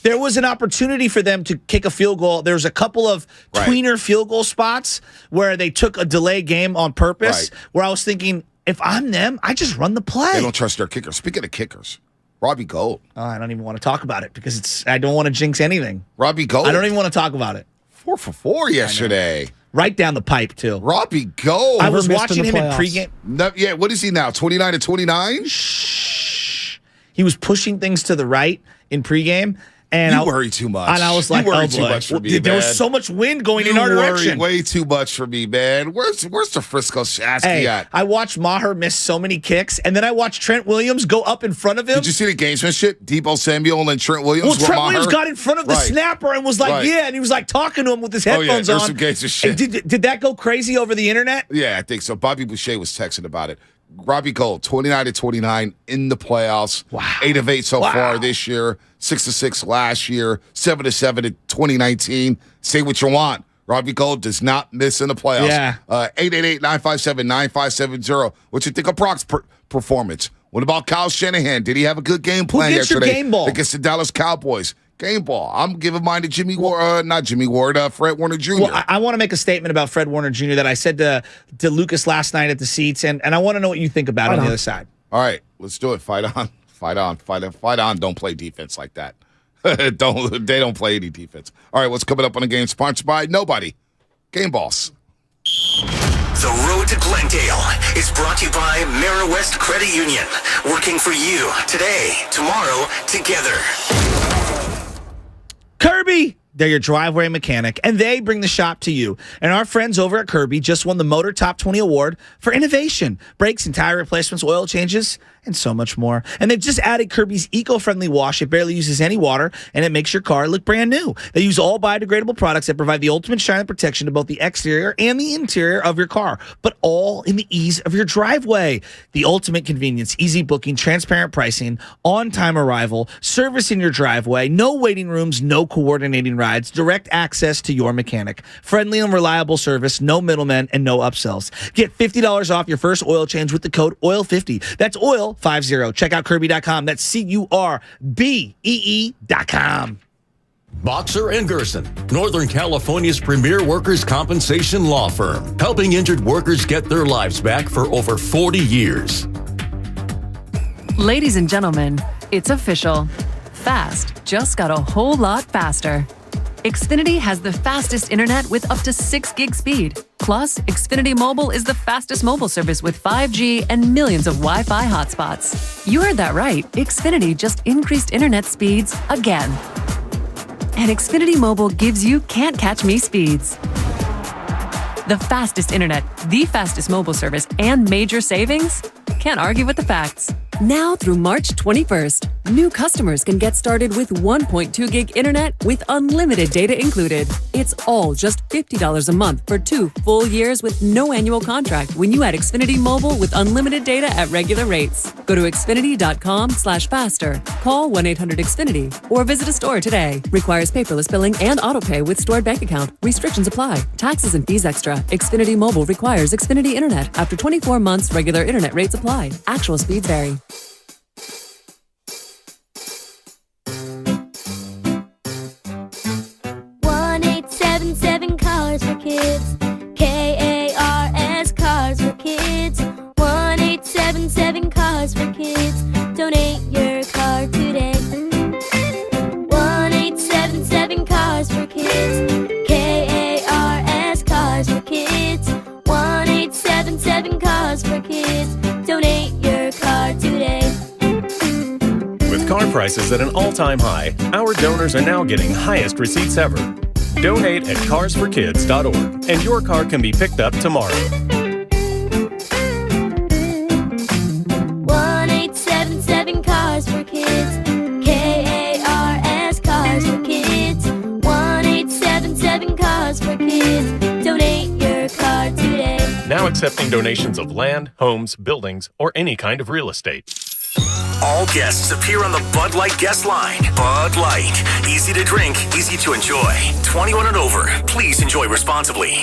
There was an opportunity for them to kick a field goal. There was a couple of tweener field goal spots where they took a delay game on purpose, where I was thinking, if I'm them, I just run the play. They don't trust their kickers. Speaking of kickers, Robbie Gould. Oh, I don't even want to talk about it because I don't want to jinx anything. Robbie Gould. I don't even want to talk about it. 4 for 4 yesterday. Right down the pipe, too. Robbie Gould. I was watching him in pregame. No, what is he now, 29-29? Shh. He was pushing things to the right in pregame. And you worry too much. And I was like, you worry too much for me, there was so much wind going in our direction. You worry way too much for me, man. Where's the Frisco Shasky at? I watched Maher miss so many kicks, and then I watched Trent Williams go up in front of him. Did you see the gamesmanship? Debo Samuel and Trent Williams. Well, Trent Williams got in front of the snapper and was like, and he was like talking to him with his headphones on. Some gangster shit. Did that go crazy over the internet? Yeah, I think so. Bobby Boucher was texting about it. Robbie Gould, 29-29 in the playoffs. Wow. 8 of 8 so far this year. 6 of 6 last year. 7 of 7 in 2019. Say what you want. Robbie Gould does not miss in the playoffs. Yeah. 888-957-9570. What you think of Brock's performance? What about Kyle Shanahan? Did he have a good game plan yesterday? Your game ball? Against the Dallas Cowboys. Game ball. I'm giving mine to Fred Warner Jr. Well, I want to make a statement about Fred Warner Jr. that I said to Lucas last night at the seats, and I want to know what you think about it on the other side. All right, let's do it. Fight on. Fight on. Don't play defense like that. They don't play any defense. All right, what's coming up on the game? Sponsored by nobody. Game Boss. The Road to Glendale is brought to you by West Credit Union. Working for you today, tomorrow, together. Kirby, They're your driveway mechanic, and they bring the shop to you. And our friends over at Kirby just won the Motor Top 20 Award for innovation. Brakes and tire replacements, oil changes, and so much more. And they've just added Kirby's eco-friendly wash. It barely uses any water, and it makes your car look brand new. They use all biodegradable products that provide the ultimate shine and protection to both the exterior and the interior of your car, but all in the ease of your driveway. The ultimate convenience, easy booking, transparent pricing, on-time arrival, service in your driveway, no waiting rooms, no coordinating rides, direct access to your mechanic, friendly and reliable service, no middlemen, and no upsells. Get $50 off your first oil change with the code OIL50. That's OIL50. Check out Kirby.com. That's CURBEE.com. Boxer & Gerson, Northern California's premier workers' compensation law firm, helping injured workers get their lives back for over 40 years. Ladies and gentlemen, it's official. Fast just got a whole lot faster. Xfinity has the fastest internet with up to 6 gig speed. Plus, Xfinity Mobile is the fastest mobile service with 5G and millions of Wi-Fi hotspots. You heard that right. Xfinity just increased internet speeds again. And Xfinity Mobile gives you can't catch me speeds. The fastest internet, the fastest mobile service, and major savings? Can't argue with the facts. Now through March 21st, new customers can get started with 1.2 gig internet with unlimited data included. It's all just $50 a month for 2 full years with no annual contract when you add Xfinity Mobile with unlimited data at regular rates. Go to Xfinity.com/faster, call 1-800-XFINITY, or visit a store today. Requires paperless billing and autopay with stored bank account. Restrictions apply. Taxes and fees extra. Xfinity Mobile requires Xfinity Internet. After 24 months, regular internet rates apply. Actual speeds vary. Cars for Kids. KARS Cars for Kids. 1877 Cars for Kids. Donate your car today. 1877 Cars for Kids. KARS Cars for Kids. 1877 Cars for Kids. Donate your car today. With car prices at an all-time high, our donors are now getting highest receipts ever. Donate at carsforkids.org, and your car can be picked up tomorrow. 1877 Cars for Kids. KARS Cars for Kids. 1877 Cars for Kids. Donate your car today. Now accepting donations of land, homes, buildings, or any kind of real estate. All guests appear on the Bud Light guest line. Bud Light. Easy to drink, easy to enjoy. 21 and over. Please enjoy responsibly.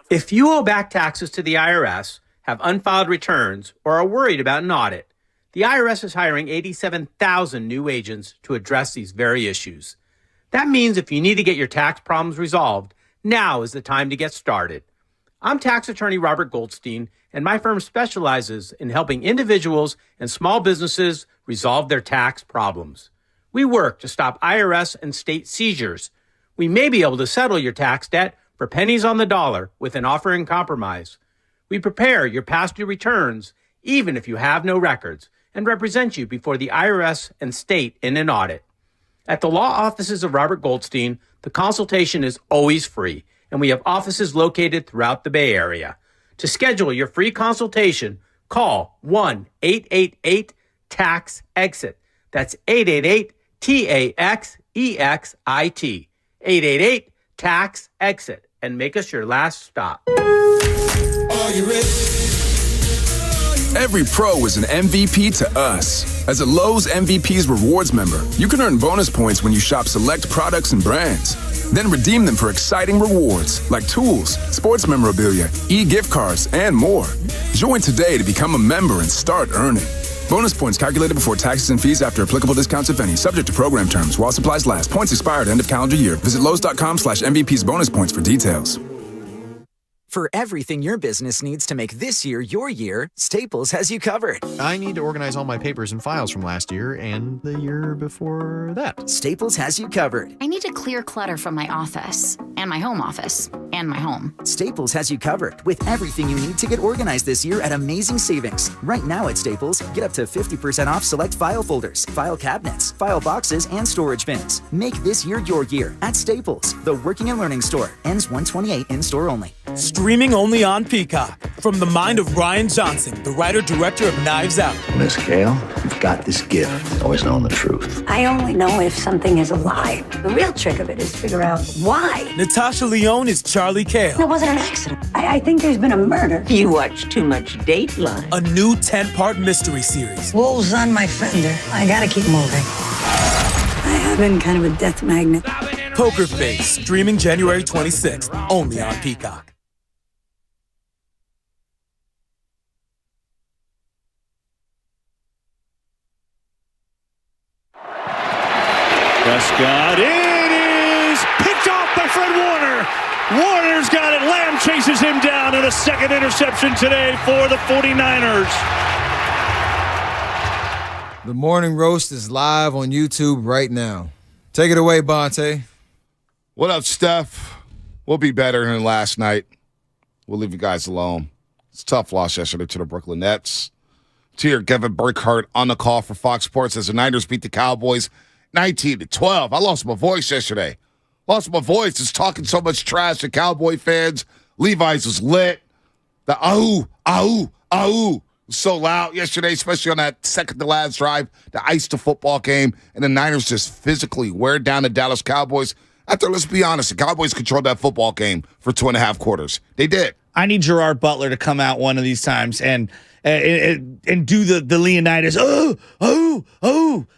If you owe back taxes to the IRS, have unfiled returns, or are worried about an audit, the IRS is hiring 87,000 new agents to address these very issues. That means if you need to get your tax problems resolved, now is the time to get started. I'm tax attorney Robert Goldstein, and my firm specializes in helping individuals and small businesses resolve their tax problems. We work to stop IRS and state seizures. We may be able to settle your tax debt for pennies on the dollar with an offer in compromise. We prepare your past due returns, even if you have no records, and represent you before the IRS and state in an audit. At the law offices of Robert Goldstein, the consultation is always free, and we have offices located throughout the Bay Area. To schedule your free consultation, call 1-888-TAX-EXIT. That's 888-TAXEXIT. 888-TAX-EXIT. And make us your last stop. Are you ready? Every pro is an MVP to us. As a Lowe's MVP's Rewards member, you can earn bonus points when you shop select products and brands. Then redeem them for exciting rewards like tools, sports memorabilia, e-gift cards, and more. Join today to become a member and start earning. Bonus points calculated before taxes and fees after applicable discounts, if any, subject to program terms while supplies last. Points expire at end of calendar year. Visit Lowe's.com/MVP's bonus points for details. For everything your business needs to make this year your year, Staples has you covered. I need to organize all my papers and files from last year and the year before that. Staples has you covered. I need to clear clutter from my office, and my home office, and my home. Staples has you covered with everything you need to get organized this year at amazing savings. Right now at Staples, get up to 50% off select file folders, file cabinets, file boxes, and storage bins. Make this year your year at Staples, the working and learning store. Ends 1/28 in-store only. Streaming only on Peacock. From the mind of Ryan Johnson, the writer-director of Knives Out. Miss Gale, you've got this gift, always knowing the truth. I only know if something is a lie. The real trick of it is to figure out why. Natasha Lyonne is Charlie Cale. It wasn't an accident. I think there's been a murder. You watch too much Dateline. A new 10-part mystery series. Wolves on my fender. I gotta keep moving. I have been kind of a death magnet. Poker Face, streaming January 26th, only on Peacock. Prescott, it is picked off by Fred Warner. Warner's got it. Lamb chases him down, and a second interception today for the 49ers. The Morning Roast is live on YouTube right now. Take it away, Bonte. What up, Steph? We'll be better than last night. We'll leave you guys alone. It's a tough loss yesterday to the Brooklyn Nets. To your Kevin Burkhardt on the call for Fox Sports as the Niners beat the Cowboys 19-12. I lost my voice yesterday. Lost my voice. Just talking so much trash to Cowboy fans. Levi's was lit. The ahoo was so loud yesterday, especially on that second-to-last drive to ice the football game. And the Niners just physically wear down the Dallas Cowboys. After, let's be honest, the Cowboys controlled that football game for 2.5 quarters. They did. I need Gerard Butler to come out one of these times and do the Leonidas. Oh!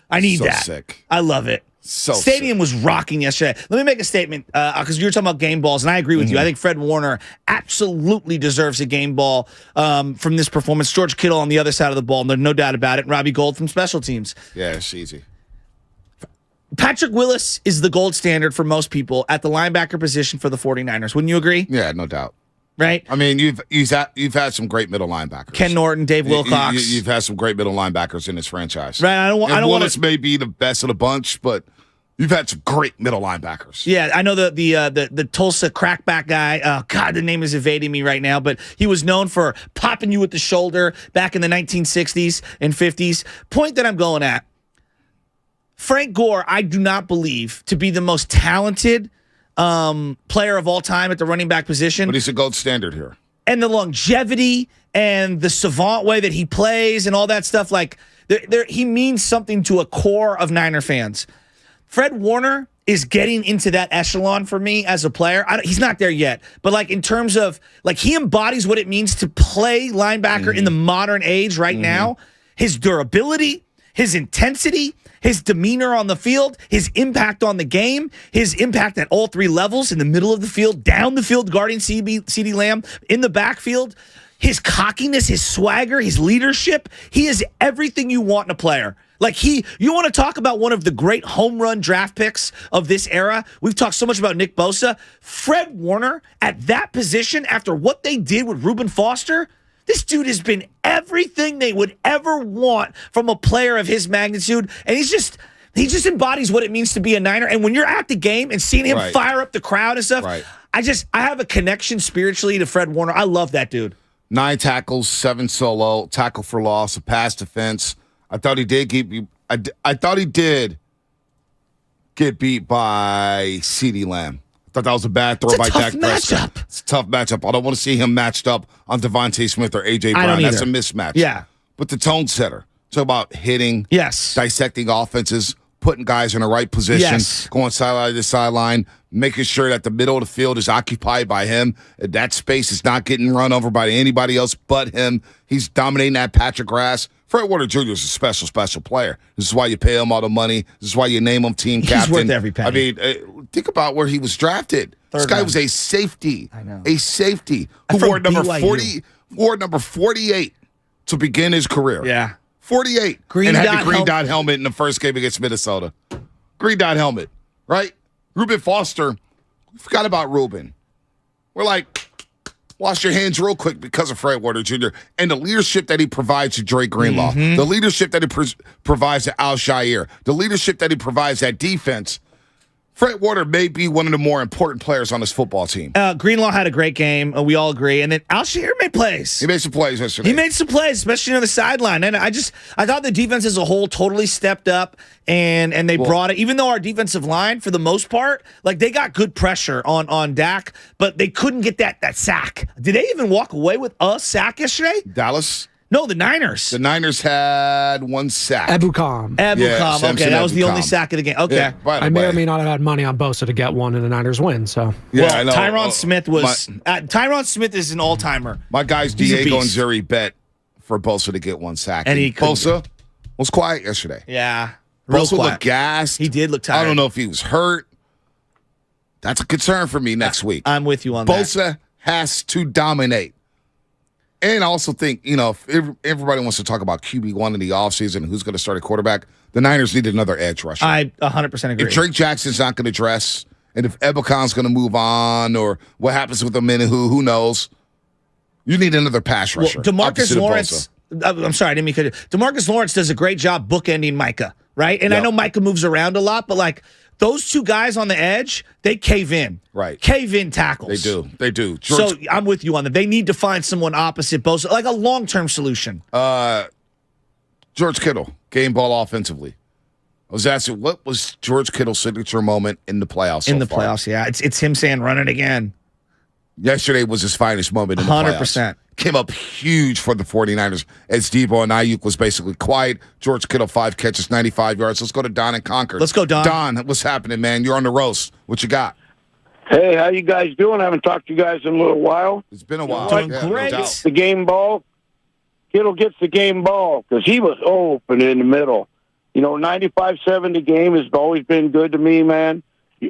I need that. Sick. I love it. Stadium was rocking yesterday. Let me make a statement because you were talking about game balls, and I agree with you. I think Fred Warner absolutely deserves a game ball from this performance. George Kittle on the other side of the ball, no doubt about it. And Robbie Gould from special teams. Yeah, it's easy. Patrick Willis is the gold standard for most people at the linebacker position for the 49ers. Wouldn't you agree? Yeah, no doubt. Right? I mean, you've had some great middle linebackers. Ken Norton, Dave Wilcox. You've had some great middle linebackers in this franchise. Right. I don't want Willis may be the best of the bunch, but you've had some great middle linebackers. Yeah, I know the Tulsa crackback guy. Oh, God, the name is evading me right now, but he was known for popping you with the shoulder back in the 1960s and 50s. Point that I'm going at. Frank Gore, I do not believe to be the most talented player of all time at the running back position. But he's a gold standard here. And the longevity and the savant way that he plays and all that stuff, like he means something to a core of Niner fans. Fred Warner is getting into that echelon for me as a player. He's not there yet, but like in terms of like he embodies what it means to play linebacker in the modern age right now. His durability, his intensity, his demeanor on the field, his impact on the game, his impact at all three levels, in the middle of the field, down the field guarding CeeDee Lamb, in the backfield, his cockiness, his swagger, his leadership. He is everything you want in a player. Like you want to talk about one of the great home run draft picks of this era? We've talked so much about Nick Bosa. Fred Warner at that position after what they did with Reuben Foster, this dude has been everything they would ever want from a player of his magnitude, and he just embodies what it means to be a Niner. And when you're at the game and seeing him fire up the crowd and stuff, I have a connection spiritually to Fred Warner. I love that dude. 9 tackles, 7 solo, tackle for loss, a pass defense. I thought he did get beat by CeeDee Lamb. I thought that was a bad throw by Dak Prescott. It's a tough matchup. I don't want to see him matched up on Devontae Smith or A.J. Brown. That's a mismatch. Yeah. But the tone setter. Talk about hitting, dissecting offenses, putting guys in the right position, going sideline to sideline, making sure that the middle of the field is occupied by him. That space is not getting run over by anybody else but him. He's dominating that patch of grass. Fred Warner Jr. is a special, special player. This is why you pay him all the money. This is why you name him team captain. He's worth every penny. I mean, think about where he was drafted. This guy was a safety. I know. A safety who wore number 48 to begin his career. Yeah. 48. And had the green dot helmet in the first game against Minnesota. Green dot helmet, right? Reuben Foster, we forgot about Reuben. We're like, Wash your hands real quick because of Fred Warner Jr. and the leadership that he provides to Drake Greenlaw, the leadership that he provides to Al Shire, the leadership that he provides at defense. Fred Warner may be one of the more important players on this football team. Greenlaw had a great game. We all agree. And then Al Shire made plays. He made some plays yesterday. He made some plays, especially on the sideline. And I thought the defense as a whole totally stepped up and they brought it. Even though our defensive line, for the most part, like they got good pressure on Dak, but they couldn't get that sack. Did they even walk away with a sack yesterday? Dallas? No, the Niners. The Niners had one sack. Ebukam. Okay, that was the only sack of the game. Okay. Yeah, I may or may not have had money on Bosa to get one and the Niners win. So I know. Tyron Smith was Tyron Smith is an all-timer. My guys Diego and Zuri bet for Bosa to get one sack. And Bosa was quiet yesterday. Yeah. Bosa looked gassed. He did look tired. I don't know if he was hurt. That's a concern for me next week. I'm with you on that. Bosa has to dominate. And I also think, if everybody wants to talk about QB1 in the offseason, who's going to start a quarterback, the Niners need another edge rusher. I 100% agree. If Drake Jackson's not going to dress, and if Ebukam's going to move on, or what happens with him and who knows, you need another pass rusher. Well, DeMarcus Lawrence, I'm sorry, I didn't mean to. DeMarcus Lawrence does a great job bookending Micah, right? And I know Micah moves around a lot, but like those two guys on the edge, they cave in. Right. Cave in tackles. They do. So I'm with you on that. They need to find someone opposite Bosa, like a long-term solution. George Kittle, game ball offensively. I was asking, what was George Kittle's signature moment in the playoffs so far? Playoffs, yeah. It's him saying, run it again. Yesterday was his finest moment in the 100%. playoffs. Came up huge for the 49ers as Debo and Ayuk was basically quiet. George Kittle, 5 catches, 95 yards. Let's go to Don in Concord. Let's go, Don. Don, what's happening, man? You're on the roast. What you got? Hey, how you guys doing? I haven't talked to you guys in a little while. It's been a while. Doing great. No doubt. The game ball. Kittle gets the game ball because he was open in the middle. 95-70 game has always been good to me, man.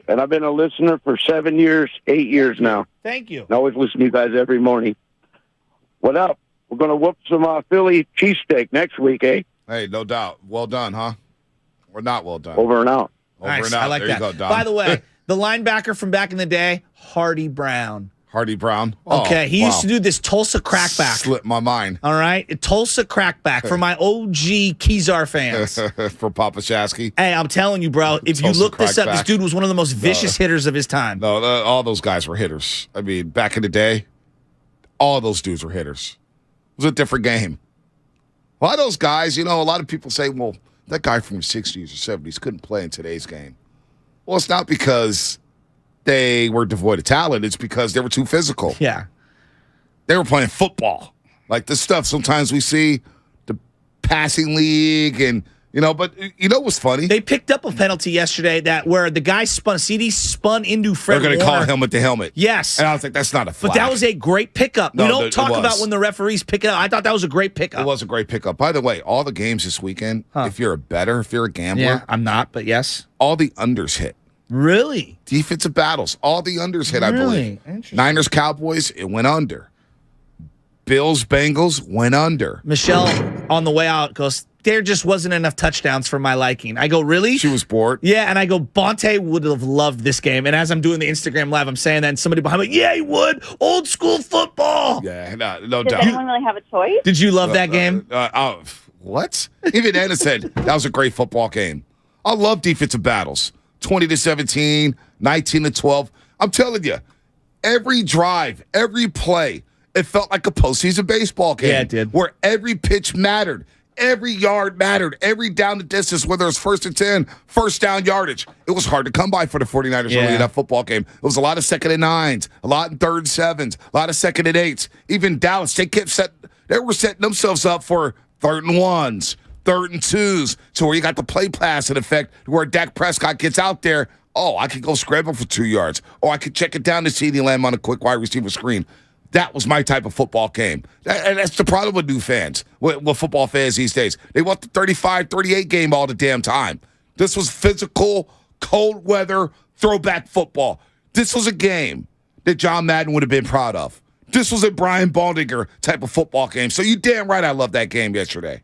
And I've been a listener for 7 years, 8 years now. Thank you. I always listen to you guys every morning. What up? We're going to whoop some Philly cheesesteak next week, eh? Hey, no doubt. Well done, huh? Or not well done? Over and out. Nice. And out. I like there that. You go, Don. By the way, the linebacker from back in the day, Hardy Brown. Hardy Brown. Okay, he used to do this Tulsa crackback. Slipped my mind. All right, Tulsa crackback for my OG Kezar fans. For Papa Shasky. Hey, I'm telling you, bro, if you look this up, this dude was one of the most vicious hitters of his time. No, all those guys were hitters. I mean, back in the day, all those dudes were hitters. It was a different game. A lot of those guys, a lot of people say, well, that guy from the 60s or 70s couldn't play in today's game. Well, it's not because they were devoid of talent. It's because they were too physical. Yeah. They were playing football. Like this stuff sometimes we see, the passing league and, but what's funny? They picked up a penalty yesterday where the guy CD spun into Fred They're going to Warner. call helmet to helmet. Yes. And I was like, that's not a flag. But that was a great pickup. No, we don't talk it was. about when the referees pick it up. I thought that was a great pickup. It was a great pickup. By the way, all the games this weekend, if you're a gambler. Yeah, I'm not, but yes. All the unders hit. Really? Defensive battles. All the unders hit, I believe. Niners, Cowboys, it went under. Bills, Bengals went under. Michelle, on the way out, goes, there just wasn't enough touchdowns for my liking. I go, really? She was bored. Yeah, and I go, Bonte would have loved this game. And as I'm doing the Instagram live, I'm saying that, and somebody behind me, yeah, he would. Old school football. Yeah, no Does doubt. anyone really have a choice? Did you love that game? What? Even Anna said that was a great football game. I love defensive battles. 20-17, 19-12. I'm telling you, every drive, every play, it felt like a postseason baseball game. Yeah, it did. Where every pitch mattered. Every yard mattered. Every down the distance, whether it was 1st and 10, first down yardage. It was hard to come by for the 49ers early in that football game. It was a lot of 2nd and 9s, a lot in 3rd and 7s, a lot of 2nd and 8s. Even Dallas, they were setting themselves up for 3rd and 1s, 3rd and 2s, to where you got the play pass in effect, where Dak Prescott gets out there. Oh, I could go scramble for 2 yards. Or I could check it down to CeeDee Lamb on a quick wide receiver screen. That was my type of football game. And that's the problem with new fans, with football fans these days. They want the 35-38 game all the damn time. This was physical, cold weather, throwback football. This was a game that John Madden would have been proud of. This was a Brian Baldinger type of football game. So you damn right I loved that game yesterday.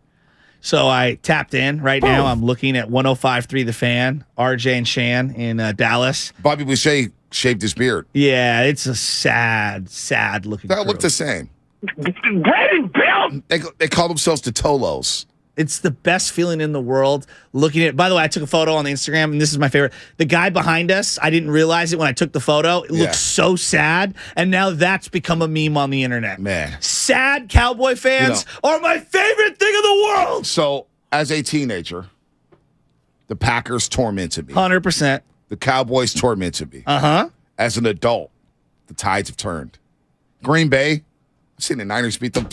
So I tapped in right now. I'm looking at 105.3 The Fan, RJ and Shan in Dallas. Bobby Boucher shaved his beard. Yeah, it's a sad looking. That looked the same. They call themselves the Tolos. It's the best feeling in the world looking at. By the way, I took a photo on the Instagram, and this is my favorite. The guy behind us, I didn't realize it when I took the photo. It looks so sad, and now that's become a meme on the internet. Man, sad Cowboy fans are my favorite thing in the world. So, as a teenager, the Packers tormented me. 100%. The Cowboys tormented me. As an adult, the tides have turned. Green Bay, I've seen the Niners beat them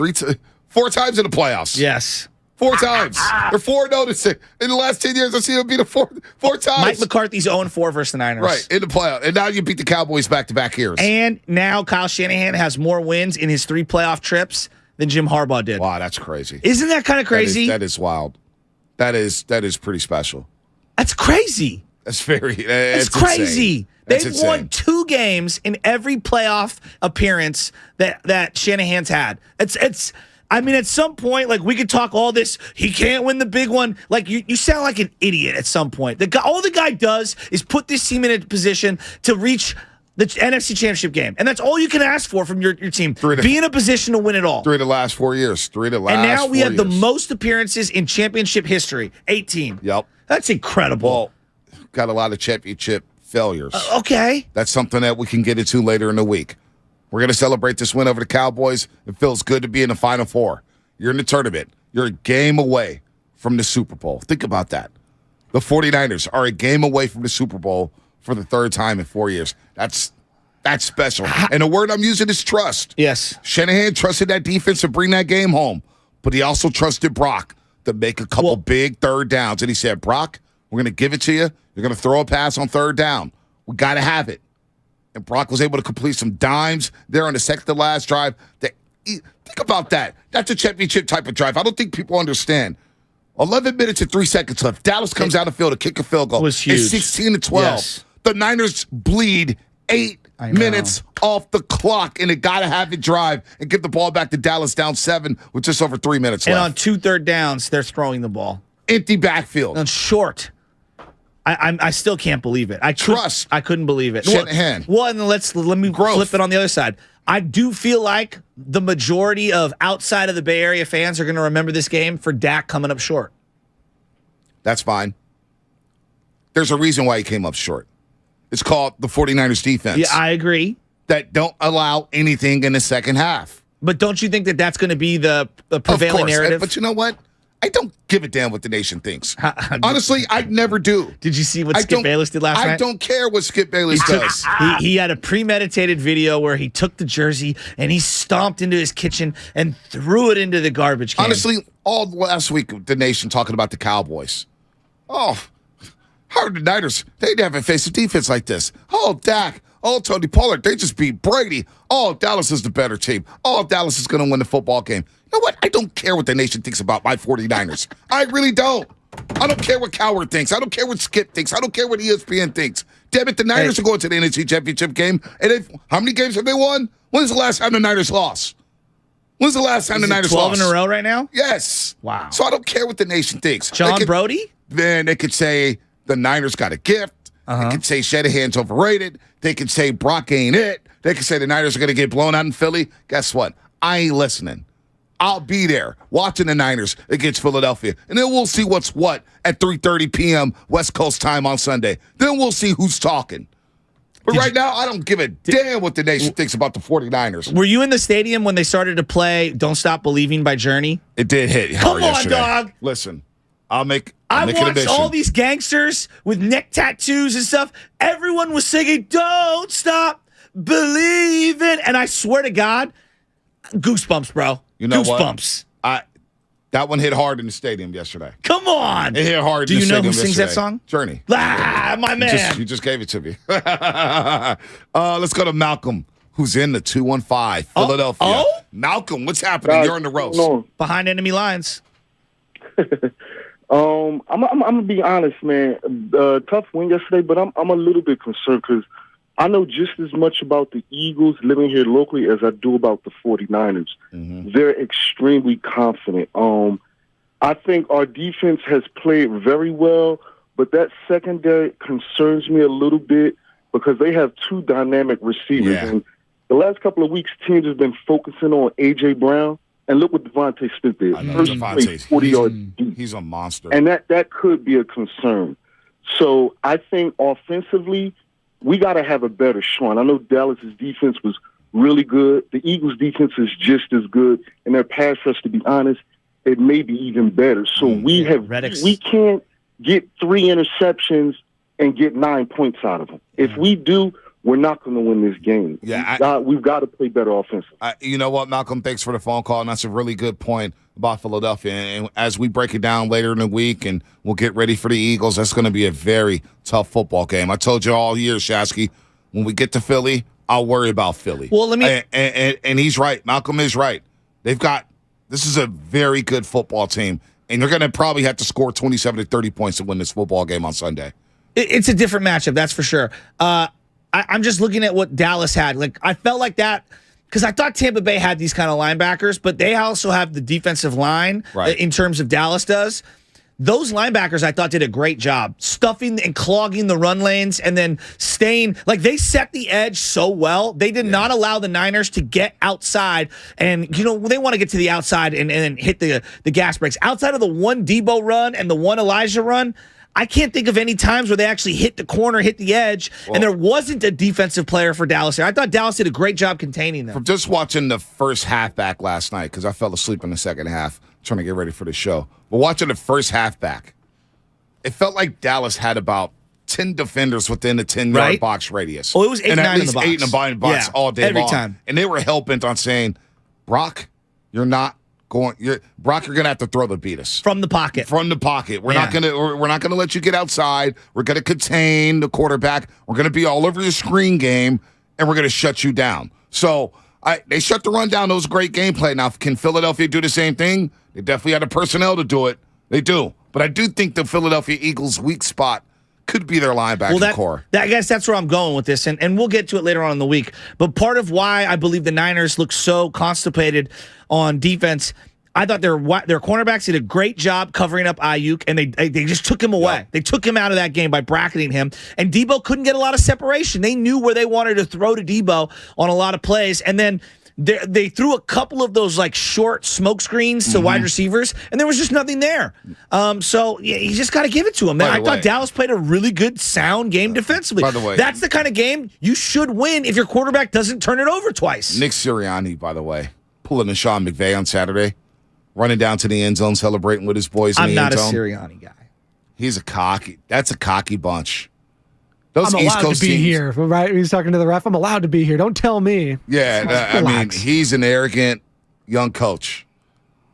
4 times in the playoffs. Yes. 4 times. They're 4-0 in the last 10 years. I've seen them beat them four times. Mike McCarthy's 0-4 versus the Niners. Right, in the playoff. And now you beat the Cowboys back-to-back years. And now Kyle Shanahan has more wins in his 3 playoff trips than Jim Harbaugh did. Wow, that's crazy. Isn't that kind of crazy? That is wild. That is pretty special. That's crazy. That's very. It's crazy. They've won 2 games in every playoff appearance that Shanahan's had. It's. I mean, at some point, like, we could talk all this. He can't win the big one. Like, you sound like an idiot at some point. All the guy does is put this team in a position to reach the NFC Championship game, and that's all you can ask for from your team. Be in a position to win it all. 3 of the last 4 years. And now we have the most appearances in championship history. 18. Yep. That's incredible. Well, got a lot of championship failures. Okay. That's something that we can get into later in the week. We're going to celebrate this win over the Cowboys. It feels good to be in the Final Four. You're in the tournament. You're a game away from the Super Bowl. Think about that. The 49ers are a game away from the Super Bowl for the 3rd time in 4 years. That's special. And the word I'm using is trust. Yes. Shanahan trusted that defense to bring that game home, but he also trusted Brock to make a couple big 3rd downs. And he said, Brock, we're going to give it to you. You're going to throw a pass on 3rd down. We got to have it. And Brock was able to complete some dimes there on the second to last drive. Think about that. That's a championship type of drive. I don't think people understand. 11 minutes and 3 seconds left. Dallas comes out of the field to kick a field goal. It was huge. It's 16-12. Yes. The Niners bleed 8 minutes off the clock, and they got to have it drive and give the ball back to Dallas down 7 with just over 3 minutes left. And on 2 3rd downs, they're throwing the ball. Empty backfield. On short. I still can't believe it. I couldn't believe it. Shanahan. Well, and let me flip it on the other side. I do feel like the majority of outside of the Bay Area fans are going to remember this game for Dak coming up short. That's fine. There's a reason why he came up short. It's called the 49ers defense. Yeah, I agree. That don't allow anything in the second half. But don't you think that that's going to be the prevailing narrative? But you know what? I don't give a damn what the nation thinks. Honestly, I never do. Did you see what Skip Bayless did last night? I don't care what Skip Bayless does. He had a premeditated video where he took the jersey and he stomped into his kitchen and threw it into the garbage can. Honestly, all last week, the nation talking about the Cowboys. Oh, how are the Niners? They haven't faced a defense like this. Oh, Dak. Oh, Tony Pollard. They just beat Brady. Oh, Dallas is the better team. Oh, Dallas is going to win the football game. You know what? I don't care what the nation thinks about my 49ers. I really don't. I don't care what Coward thinks. I don't care what Skip thinks. I don't care what ESPN thinks. Damn it, the Niners are going to the NFC Championship game. And how many games have they won? When's the last time the Niners lost? When's the last time the Niners 12 lost? 12 in a row right now? Yes. Wow. So I don't care what the nation thinks. John Brody? Then they could say the Niners got a gift. They could say Shanahan's overrated. They could say Brock ain't it. They could say the Niners are going to get blown out in Philly. Guess what? I ain't listening. I'll be there watching the Niners against Philadelphia. And then we'll see what's what at 3:30 p.m. West Coast time on Sunday. Then we'll see who's talking. But right now, I don't give a damn what the nation thinks about the 49ers. Were you in the stadium when they started to play Don't Stop Believing by Journey? It did hit hard Come on, yesterday. dog. Listen, I watched all these gangsters with neck tattoos and stuff. Everyone was singing Don't Stop Believing. And I swear to God, goosebumps, bro. You know goosebumps. What? That one hit hard in the stadium yesterday. Come on. It hit hard Do in the you know stadium who sings yesterday. that song? Journey. Ah, my man. You just gave it to me. Let's go to Malcolm, who's in the 215, Philadelphia. Oh? Malcolm, what's happening? You're on the roast. Behind enemy lines. I'm gonna be honest, man. Tough win yesterday, but I'm a little bit concerned because I know just as much about the Eagles living here locally as I do about the 49ers. Mm-hmm. They're extremely confident. I think our defense has played very well, but that secondary concerns me a little bit. because they have two dynamic receivers. Yeah. And the last couple of weeks, teams have been focusing on A.J. Brown. And look what Devontae Smith did. I know, First Devontae's- play, 40 yards deep. He's a monster. And that could be a concern. So I think offensively, we got to have a better showing. I know Dallas's defense was really good. The Eagles' defense is just as good. And their pass rush, to be honest, it may be even better. So we can't get 3 interceptions and get 9 points out of them. If we do, we're not going to win this game. Yeah, we've got to play better offensively. You know what, Malcolm? Thanks for the phone call, and that's a really good point about Philadelphia. And as we break it down later in the week and we'll get ready for the Eagles, that's going to be a very tough football game. I told you all year, Shasky, when we get to Philly, I'll worry about Philly. Well, let me... And he's right. Malcolm is right. This is a very good football team, and they're going to probably have to score 27 to 30 points to win this football game on Sunday. It's a different matchup, that's for sure. I'm just looking at what Dallas had. Like, I felt like that because I thought Tampa Bay had these kind of linebackers, but they also have the defensive line in terms of Dallas does. Those linebackers, I thought, did a great job stuffing and clogging the run lanes and then staying. Like, they set the edge so well. They did not allow the Niners to get outside. And, they want to get to the outside and hit the gas brakes. Outside of the one Debo run and the one Elijah run, I can't think of any times where they actually hit the corner, hit the edge, and there wasn't a defensive player for Dallas there. I thought Dallas did a great job containing them. From just watching the first half back last night, because I fell asleep in the second half trying to get ready for the show, but watching the first half back, it felt like Dallas had about 10 defenders within the 10-yard box radius. Oh, it was 8-9 and at in least the box. 8 in the box all day every long. time. And they were hell-bent on saying, Brock, you're going to have to throw the beat us from the pocket. From the pocket, we're not gonna let you get outside. We're gonna contain the quarterback. We're gonna be all over your screen game, and we're gonna shut you down. So they shut the run down. That was a great gameplay. Now, can Philadelphia do the same thing? They definitely had the personnel to do it. They do, but I do think the Philadelphia Eagles' weak spot could be their linebacking core. I guess that's where I'm going with this, and we'll get to it later on in the week. But part of why I believe the Niners look so constipated on defense, I thought their cornerbacks did a great job covering up Ayuk, and they just took him away. They took him out of that game by bracketing him, and Debo couldn't get a lot of separation. They knew where they wanted to throw to Debo on a lot of plays, and then they threw a couple of those short smoke screens to wide receivers, and there was just nothing there. So you just got to give it to them. I thought Dallas played a really good, sound game defensively. By the way, that's the kind of game you should win if your quarterback doesn't turn it over twice. Nick Sirianni, by the way, pulling a Sean McVay on Saturday, running down to the end zone, celebrating with his boys in the end zone. I'm not a Sirianni guy. That's a cocky bunch. I'm allowed to be here, right? He's talking to the ref. I'm allowed to be here. Don't tell me. Yeah, I mean, he's an arrogant young coach.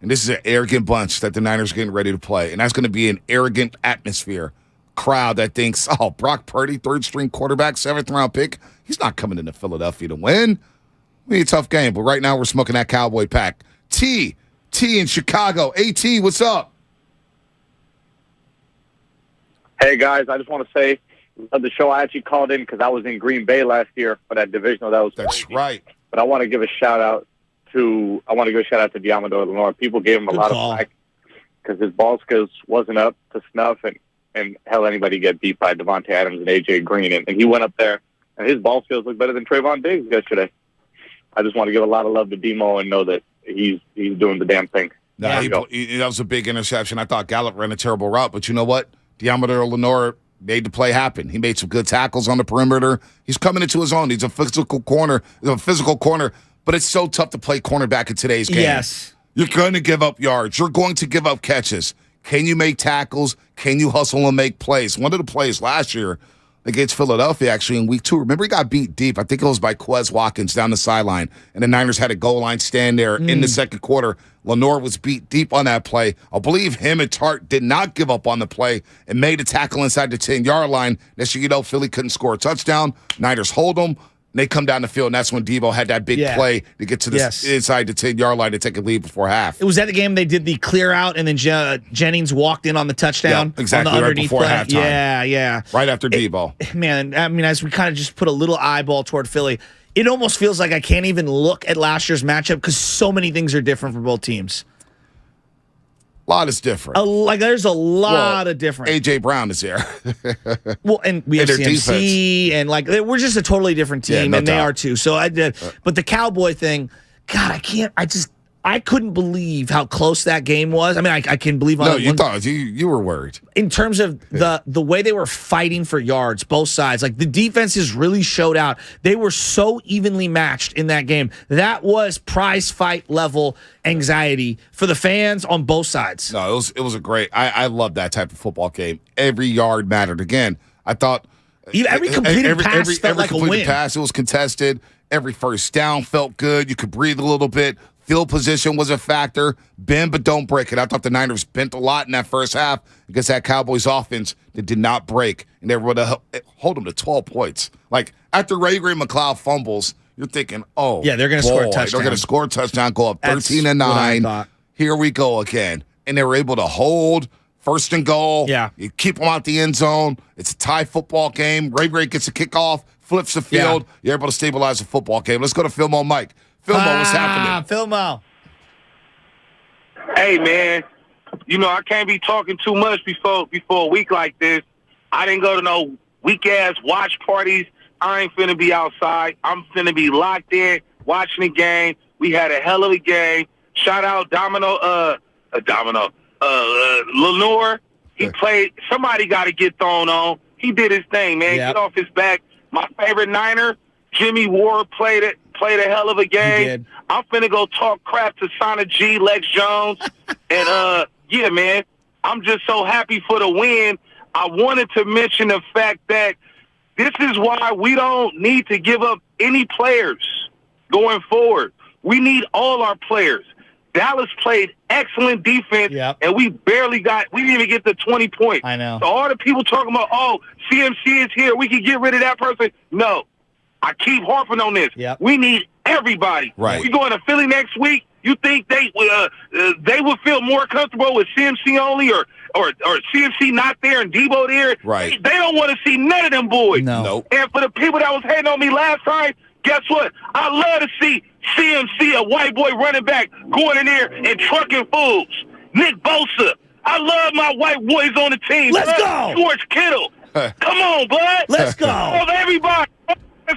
And this is an arrogant bunch that the Niners are getting ready to play. And that's going to be an arrogant atmosphere. Crowd that thinks, Brock Purdy, third-string quarterback, 7th-round pick, he's not coming into Philadelphia to win. It'll be a tough game, but right now we're smoking that Cowboy pack. T in Chicago. AT, what's up? Hey, guys, I just want to say, of the show, I actually called in because I was in Green Bay last year for that divisional. That's crazy. Right. But I want to give a shout out to Diamador Lenore. People gave him a lot of flack because his ball skills wasn't up to snuff, and hell, anybody get beat by Devontae Adams and AJ Green, and he went up there and his ball skills look better than Trayvon Diggs yesterday. I just want to give a lot of love to Demo and know that he's doing the damn thing. That was a big interception. I thought Gallup ran a terrible route, but you know what? Diamador Lenore made the play happen. He made some good tackles on the perimeter. He's coming into his own. He's a physical corner, but it's so tough to play cornerback in today's game. Yes. You're going to give up yards. You're going to give up catches. Can you make tackles? Can you hustle and make plays? One of the plays last year against Philadelphia, actually, in week 2, remember he got beat deep. I think it was by Quez Watkins down the sideline, and the Niners had a goal line stand there in the second quarter. Lenore was beat deep on that play. I believe him and Tart did not give up on the play and made a tackle inside the 10-yard line. Next thing you know, Philly couldn't score a touchdown. Niners hold them. And they come down the field, and that's when Debo had that big play to get to the inside the 10-yard line to take a lead before half. It was at the game they did the clear out, and then Jennings walked in on the touchdown. Yeah, exactly, on the right before halftime. Yeah. Right after Debo. Man, I mean, as we kind of just put a little eyeball toward Philly, it almost feels like I can't even look at last year's matchup because so many things are different for both teams. A lot is different. There's a lot of different. A.J. Brown is there. Well, and we have CMC, defense. and we're just a totally different team, no and doubt. they are too. So I did, but the Cowboy thing, God, I couldn't believe how close that game was. I mean, I can believe on you thought you were worried in terms of the way they were fighting for yards, both sides. Like the defenses really showed out. They were so evenly matched in that game. That was prize fight level anxiety for the fans on both sides. No, it was a great. I love that type of football game. Every yard mattered. Again, I thought every completed pass felt like a win. Pass, it was contested. Every first down felt good. You could breathe a little bit. Field position was a factor. Bend but don't break it. I thought the Niners bent a lot in that first half against that Cowboys offense that did not break, and they were able to hold them to 12 points. Like after Ray McLeod fumbles, you're thinking, oh, yeah, they're going to score a touchdown. They're going to score a touchdown, go up 13-9. Here we go again, and they were able to hold first and goal. Yeah, you keep them out the end zone. It's a tie football game. Ray gets a kickoff, flips the field. Yeah. You're able to stabilize the football game. Let's go to Philmo Mike. Philmo, what's happening? Philmo. Hey, man. I can't be talking too much before a week like this. I didn't go to no weak-ass watch parties. I ain't finna be outside. I'm finna be locked in, watching the game. We had a hell of a game. Shout out Lenore. He played. Somebody got to get thrown on. He did his thing, man. Get off his back. My favorite Niner, Jimmy Ward, played a hell of a game. I'm finna go talk crap to Sonic G, Lex Jones, and yeah, man, I'm just so happy for the win. I wanted to mention the fact that this is why we don't need to give up any players going forward. We need all our players. Dallas played excellent defense, and we didn't even get the 20 points. I know. So all the people talking about, oh, CMC is here, we can get rid of that person. No. I keep harping on this. We need everybody. Right. We going to Philly next week. You think they would feel more comfortable with CMC only or CMC not there and Debo there? Right. They don't want to see none of them boys. No. Nope. And for the people that was hating on me last time, guess what? I love to see CMC, a white boy running back, going in there and trucking fools. Nick Bosa. I love my white boys on the team. Let's go. George Kittle. Come on, bud. Let's go. I love everybody. I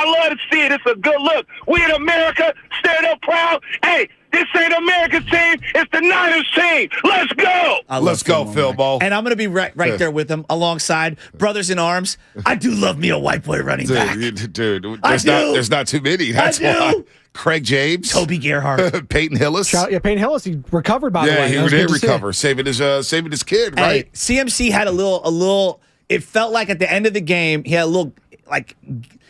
love to see it. It's a good look. We in America, stand up proud. Hey, this ain't America's team. It's the Niners team. Let's go. Let's go, Philbo. And I'm going to be right there with him alongside brothers in arms. I do love me a white boy running back. Dude, there's not too many. That's why. Craig James. Toby Gerhardt. Peyton Hillis. Peyton Hillis, he recovered, by the way. Yeah, he did recover. Saving his kid, right? Hey, CMC had a little, it felt like at the end of the game, he had a little,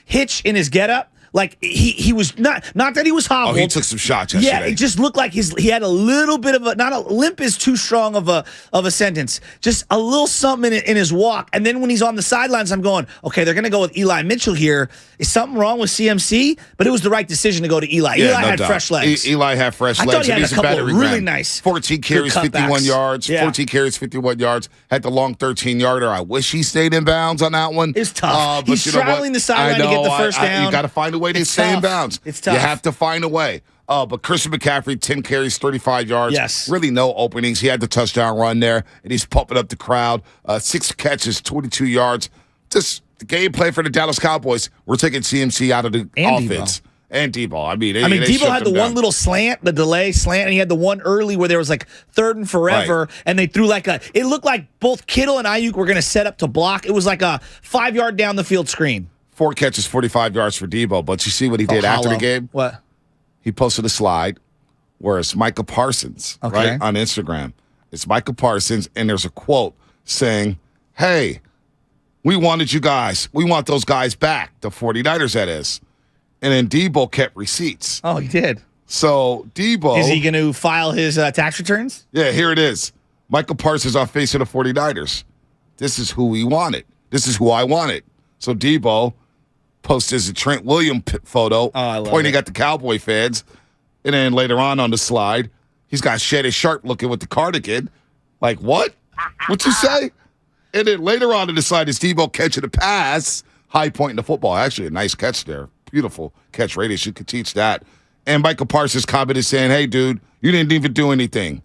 hitch in his getup. Like he was not that he was hobbled. Oh, he took some shots yesterday. Yeah, it just looked like he had a little bit of not a limp is too strong of a sentence. Just a little something in his walk. And then when he's on the sidelines, I'm going, okay, they're going to go with Eli Mitchell here. Is something wrong with CMC? But it was the right decision to go to Eli. Eli had fresh legs. Eli had fresh legs. I thought he had a couple of really nice 14 carries, 51 yards. Yeah. 14 carries, 51 yards. Had the long 13-yarder. I wish he stayed in bounds on that one. It's tough. He's straddling the sideline to get the first down. You got to find a way to stay in bounds. It's tough. You have to find a way. But Christian McCaffrey, 10 carries, 35 yards. Yes. Really no openings. He had the touchdown run there, and he's pumping up the crowd. 6 catches, 22 yards. Just the game plan for the Dallas Cowboys. We're taking CMC out of the offense. And Debo. I mean, Debo had the one little slant, the delay slant, and he had the one early where there was like 3rd and forever, and they threw it looked like both Kittle and Ayuk were going to set up to block. It was like a 5-yard down the field screen. 4 catches, 45 yards for Debo. But you see what he did after the game? What? He posted a slide where it's Micah Parsons, right, on Instagram. It's Micah Parsons, and there's a quote saying, hey, we wanted you guys. We want those guys back, the 49ers, that is. And then Debo kept receipts. Oh, he did. So Debo. Is he going to file his tax returns? Yeah, here it is. Michael Parsons on face of the 49ers. This is who we wanted. This is who I wanted. So Debo posted a Trent Williams photo pointing at the Cowboy fans. And then later on the slide, he's got Shannon Sharp looking with the cardigan. Like, what? What you say? And then later on in the slide is Debo catching a pass, high point in the football. Actually, a nice catch there. Beautiful catch radius. You could teach that. And Michael Parsons commented saying, hey, dude, you didn't even do anything.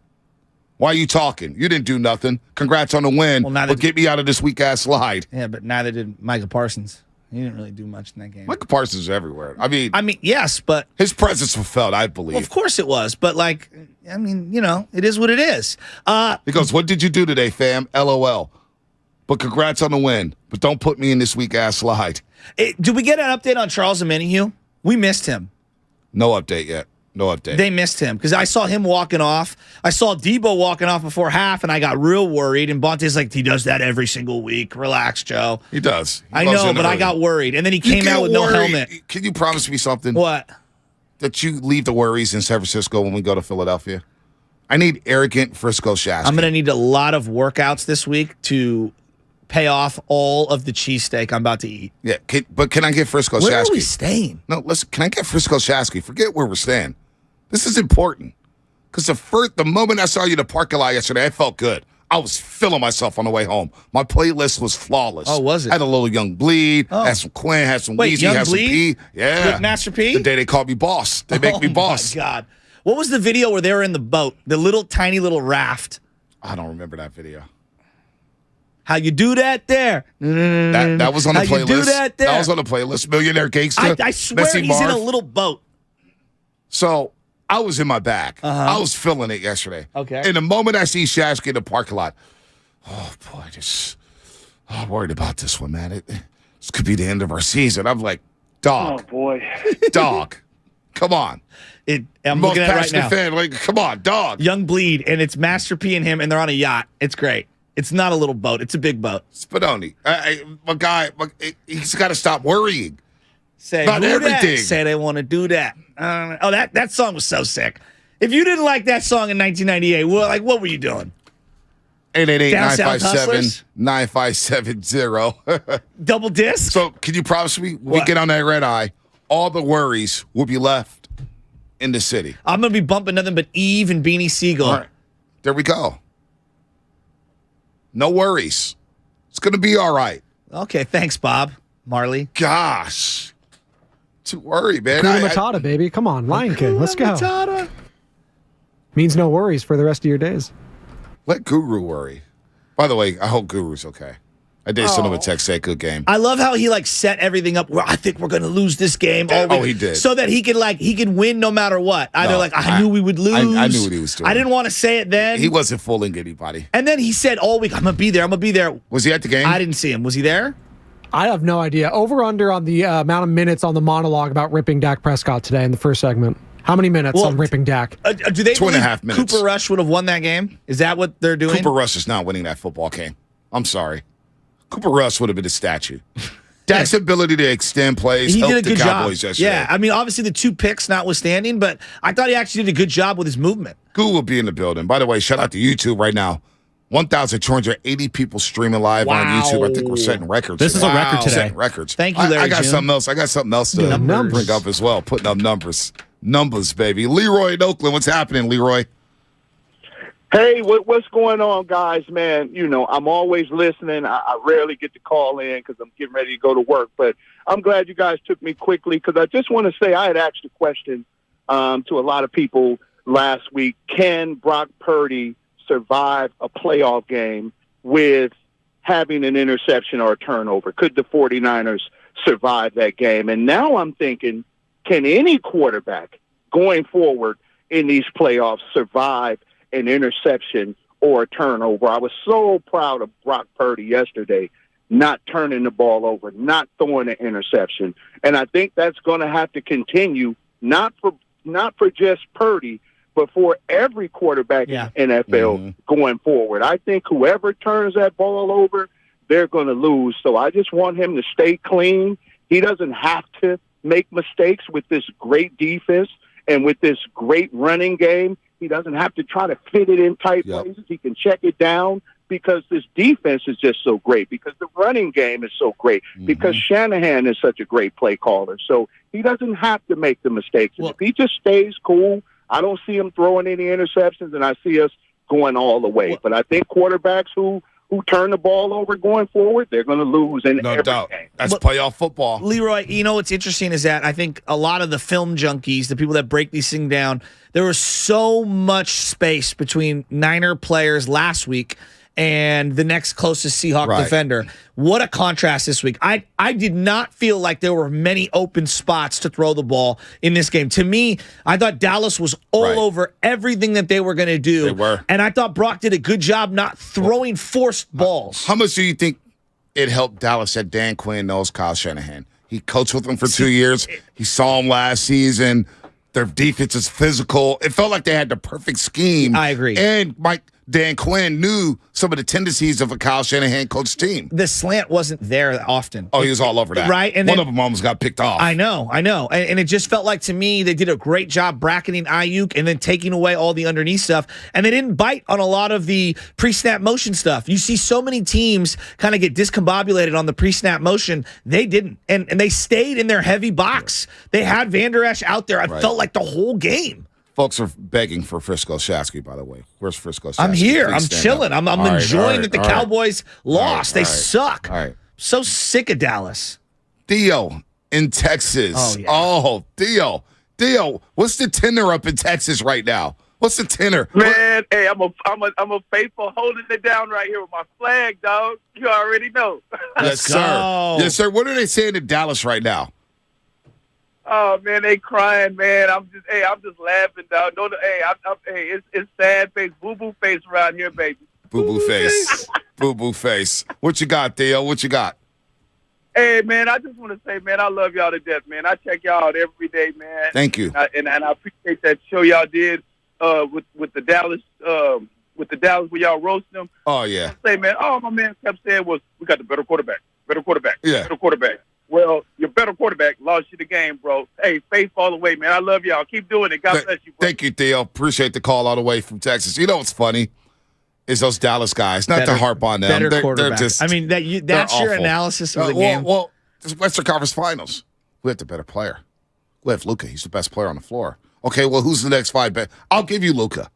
Why are you talking? You didn't do nothing. Congrats on the win, but get me out of this weak-ass slide. Yeah, but neither did Michael Parsons. He didn't really do much in that game. Michael Parsons is everywhere. I mean, yes, but his presence was felt, I believe. Well, of course it was, but it is what it is. He goes, what did you do today, fam? LOL. But congrats on the win. But don't put me in this weak-ass slide. Did we get an update on Charles Omenihu? We missed him. No update yet. No update. They missed him because I saw him walking off. I saw Debo walking off before half, and I got real worried. And Bonte's like, he does that every single week. Relax, Joe. He does. I know, but I got worried. And then he came out with no helmet. Can you promise me something? What? That you leave the worries in San Francisco when we go to Philadelphia? I need arrogant Frisco Shasky. I'm going to need a lot of workouts this week to pay off all of the cheesesteak I'm about to eat. Yeah, but can I get Frisco Shasky? Where are we staying? No, listen, can I get Frisco Shasky? Forget where we're staying. This is important. Because the moment I saw you in the parking lot yesterday, I felt good. I was feeling myself on the way home. My playlist was flawless. Oh, was it? Had a little Young Bleed, had some Quinn, had some Weezy, had some P. Yeah. With Master P? The day they called me boss. They make me boss. Oh, my God. What was the video where they were in the boat? The tiny little raft. I don't remember that video. How you do that there? That was on the playlist. How you do that there? That was on the playlist. Millionaire Gangsta. I swear he's in a little boat. So I was in my bag. I was feeling it yesterday. Okay. And the moment I see Shasky in the parking lot, oh boy, I'm worried about this one, man. This could be the end of our season. I'm like, dog. Oh boy, dog. Come on. I'm Most looking at it right passionate now. fan. Like, come on, dog. Young Bleed, and it's Master P and him, and they're on a yacht. It's great. It's not a little boat. It's a big boat. Spadoni. My guy, he's got to stop worrying. Say about everything. Say they want to do that. That song was so sick. If you didn't like that song in 1998, what were you doing? 888-957-9570. Double disc? So can you promise me when we get on that red eye, all the worries will be left in the city? I'm going to be bumping nothing but Eve and Beanie Siegel. All right. There we go. No worries. It's going to be all right. Okay, thanks, Bob Marley. Gosh. Too worried, man. Hakuna Matata, baby. Come on, Lion King. Let's go. Matata. Means no worries for the rest of your days. Let Guru worry. By the way, I hope Guru's okay. I did send him a text, say good game. I love how he set everything up. Well, I think we're going to lose this game. He did. So that he could win no matter what. I knew we would lose. I knew what he was doing. I didn't want to say it then. He wasn't fooling anybody. And then he said all week, I'm going to be there. I'm going to be there. Was he at the game? I didn't see him. Was he there? I have no idea. Over under on the amount of minutes on the monologue about ripping Dak Prescott today in the first segment. How many minutes on ripping Dak? Do they 2.5 minutes. Cooper Rush would have won that game? Is that what they're doing? Cooper Rush is not winning that football game. I'm sorry. Cooper Rush would have been a statue. Dak's ability to extend plays helped the Cowboys yesterday. Yeah, I mean, obviously the 2 picks notwithstanding, but I thought he actually did a good job with his movement. Goo will be in the building. By the way, shout out to YouTube right now. 1,280 people streaming live on YouTube. I think we're setting records. This is a record today. Setting records. Thank you, Larry I got June. something else. I got something else to bring up as well. Putting up numbers. Numbers, baby. Leroy in Oakland. What's happening, Leroy? Hey, what's going on, guys, man? You know, I'm always listening. I rarely get to call in because I'm getting ready to go to work. But I'm glad you guys took me quickly because I just want to say I had asked a question to a lot of people last week. Can Brock Purdy survive a playoff game with having an interception or a turnover? Could the 49ers survive that game? And now I'm thinking, can any quarterback going forward in these playoffs survive an interception or a turnover? I was so proud of Brock Purdy yesterday, not turning the ball over, not throwing an interception. And I think that's going to have to continue, not for just Purdy, but for every quarterback in the NFL going forward. I think whoever turns that ball over, they're going to lose. So I just want him to stay clean. He doesn't have to make mistakes with this great defense and with this great running game. He doesn't have to try to fit it in tight places. He can check it down because this defense is just so great, because the running game is so great, because Shanahan is such a great play caller. So he doesn't have to make the mistakes. If he just stays cool, I don't see him throwing any interceptions, and I see us going all the way. But I think quarterbacks who who turn the ball over going forward, they're going to lose in every game. That's playoff football. Leroy, you know what's interesting is that I think a lot of the film junkies, the people that break these things down, there was so much space between Niner players last week and the next closest Seahawk defender. What a contrast this week. I did not feel like there were many open spots to throw the ball in this game. To me, I thought Dallas was all over everything that they were going to do. They were. And I thought Brock did a good job not throwing forced balls. How much do you think it helped Dallas that Dan Quinn knows Kyle Shanahan? He coached with him for 2 years. He saw him last season. Their defense is physical. It felt like they had the perfect scheme. I agree. And Dan Quinn knew some of the tendencies of a Kyle Shanahan coach team. The slant wasn't there often. Oh, he was all over that. Right? And one of them almost got picked off. I know. And it just felt like, to me, they did a great job bracketing Ayuk and then taking away all the underneath stuff. And they didn't bite on a lot of the pre-snap motion stuff. You see so many teams kind of get discombobulated on the pre-snap motion. They didn't. And they stayed in their heavy box. They had Van Der Esch out there, I felt like, the whole game. Folks are begging for Frisco Shasky, by the way. Where's Frisco Shasky? I'm here. I'm chilling. I'm enjoying that the Cowboys lost. They suck. All right. So sick of Dallas. Theo in Texas. Oh, yeah. Oh, Theo, what's the tenor up in Texas right now? What's the tenor? Man, hey, I'm a faithful holding it down right here with my flag, dog. You already know. Yes, sir. Yes, sir. What are they saying in Dallas right now? Oh man, they crying, man. I'm just laughing, dog. It's sad face, boo boo face around here, baby. Boo boo face, boo boo face. What you got, Theo? What you got? Hey man, I just want to say, man, I love y'all to death, man. I check y'all out every day, man. Thank you. And I appreciate that show y'all did with the Dallas where y'all roasting them. Oh yeah. I say, man, all my man kept saying was, we got the better quarterback. Yeah. Better quarterback. Well, your better quarterback lost you the game, bro. Hey, faith all the way, man. I love y'all. Keep doing it. God bless you, bro. Thank you, Theo. Appreciate the call all the way from Texas. You know what's funny is those Dallas guys. Not to harp on them. They're just. I mean, that's your analysis of the game. Well, this Western Conference Finals. We have the better player. We have Luka. He's the best player on the floor. Okay, well, who's the next five best? I'll give you Luka.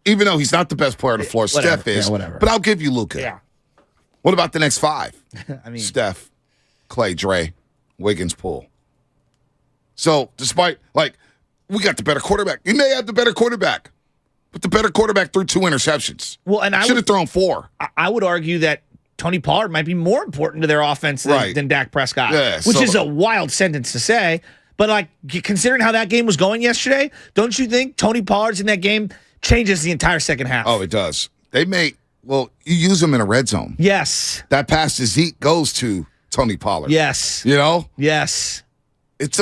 Even though he's not the best player on the floor, Steph is. Yeah, whatever. But I'll give you Luka. Yeah. What about the next five? I mean, Steph, Clay, Dre, Wiggins, Poole. So, despite, we got the better quarterback. You may have the better quarterback, but the better quarterback threw 2 interceptions. Well, and I should have thrown 4. I would argue that Tony Pollard might be more important to their offense than Dak Prescott, which is a wild sentence to say. But, considering how that game was going yesterday, don't you think Tony Pollard's in that game changes the entire second half? Oh, it does. You use them in a red zone. Yes. That pass to Zeke goes to Tony Pollard. Yes. You know? Yes. It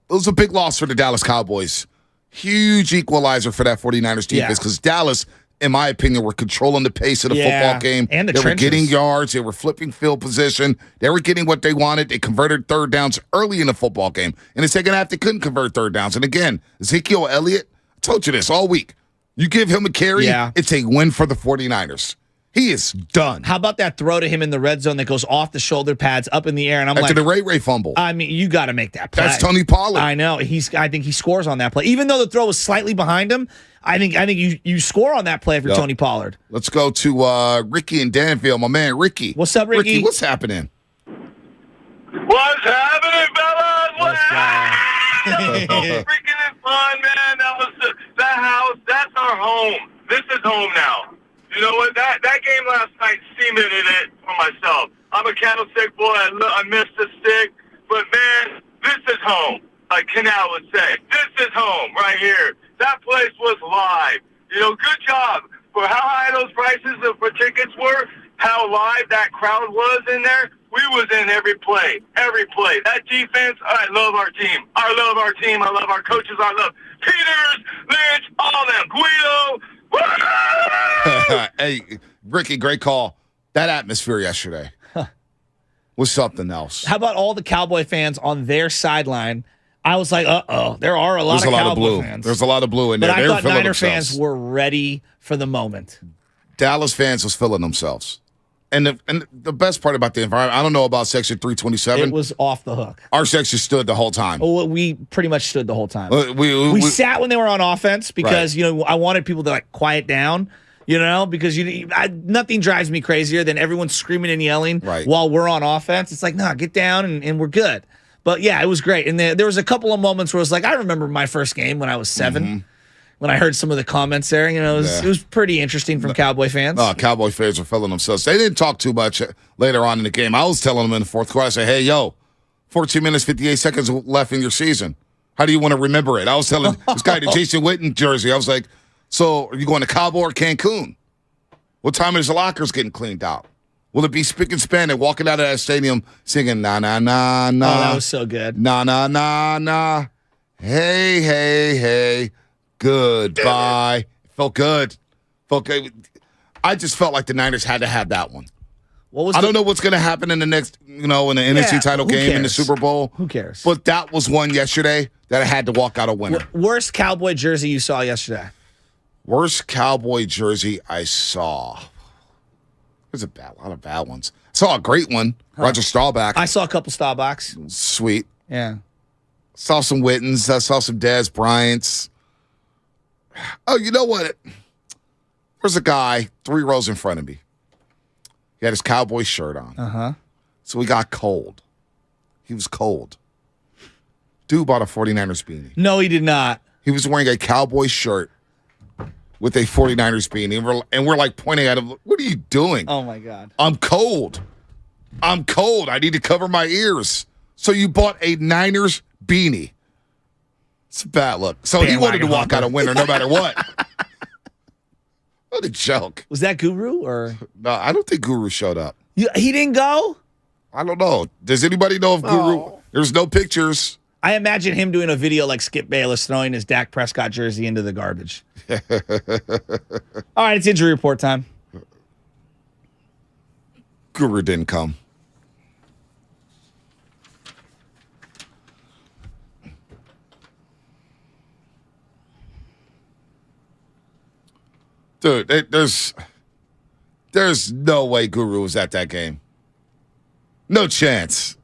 was a big loss for the Dallas Cowboys. Huge equalizer for that 49ers defense because Dallas, in my opinion, were controlling the pace of the football game. And they were getting yards. They were flipping field position. They were getting what they wanted. They converted third downs early in the football game. In the second half, they couldn't convert third downs. And again, Ezekiel Elliott, I told you this all week. You give him a carry, it's a win for the 49ers. He is done. How about that throw to him in the red zone that goes off the shoulder pads up in the air? And After the Ray fumble. I mean, you got to make that play. That's Tony Pollard. I know. I think he scores on that play. Even though the throw was slightly behind him, I think you score on that play if you're Tony Pollard. Let's go to Ricky in Danville. My man, Ricky. What's up, Ricky? Ricky, what's happening? What's happening, fellas? What's happening? So freaking fun, man. That was that house. That's our home. This is home now. You know what? That game last night cemented it for myself. I'm a candlestick boy. I missed the stick. But, man, this is home. Like Canal would say. This is home right here. That place was live. You know, good job for how high those prices for tickets were, how live that crowd was in there. We was in every play. Every play. That defense, I love our team. I love our team. I love our coaches. I love Peters, Lynch, all them. Guido. Hey, Ricky, great call. That atmosphere yesterday was something else. How about all the Cowboy fans on their sideline? I was like, there are a lot of Cowboy fans. There's a lot of blue in there. But I thought Niner fans were ready for the moment. Dallas fans was feeling themselves. And the best part about the environment, I don't know about Section 327. It was off the hook. Our section stood the whole time. Oh, we pretty much stood the whole time. We sat when they were on offense because, I wanted people to quiet down. because nothing drives me crazier than everyone screaming and yelling while we're on offense. It's like, nah, get down and we're good. But yeah, it was great. And there was a couple of moments where it was like, I remember my first game when I was 7, when I heard some of the comments there. It was pretty interesting from Cowboy fans. Cowboy fans were feeling themselves. They didn't talk too much later on in the game. I was telling them in the fourth quarter, I said, hey, 14 minutes, 58 seconds left in your season. How do you want to remember it? I was telling this guy the Jason Witten jersey. I was like, so are you going to Cabo or Cancun? What time is the lockers getting cleaned out? Will it be spick and span and walking out of that stadium singing na na na na? Oh, that was so good. Na na na na. Hey, hey, hey. Goodbye. Felt good. I just felt like the Niners had to have that one. I don't know what's going to happen in the next, in the NFC title game in the Super Bowl. Who cares? But that was one yesterday that I had to walk out a winner. Worst Cowboy jersey you saw yesterday? Worst Cowboy jersey I saw. There's a lot of bad ones. I saw a great one. Roger Staubach. I saw a couple Staubachs. Sweet. Yeah. Saw some Wittens. I saw some Dez Bryants. Oh, you know what? There's a guy 3 rows in front of me. He had his Cowboy shirt on. So he got cold. He was cold. Dude bought a 49ers beanie. No, he did not. He was wearing a Cowboy shirt with a 49ers beanie. And we're like pointing at him, what are you doing? Oh, my God. I'm cold. I need to cover my ears. So you bought a Niners beanie. It's a bad look. So he wanted to walk out a winner no matter what. What a joke. Was that Guru or? No, I don't think Guru showed up. He didn't go? I don't know. Does anybody know if Guru? There's no pictures. I imagine him doing a video like Skip Bayless throwing his Dak Prescott jersey into the garbage. All right, it's injury report time. Guru didn't come. Dude, there's no way Guru was at that game. No chance.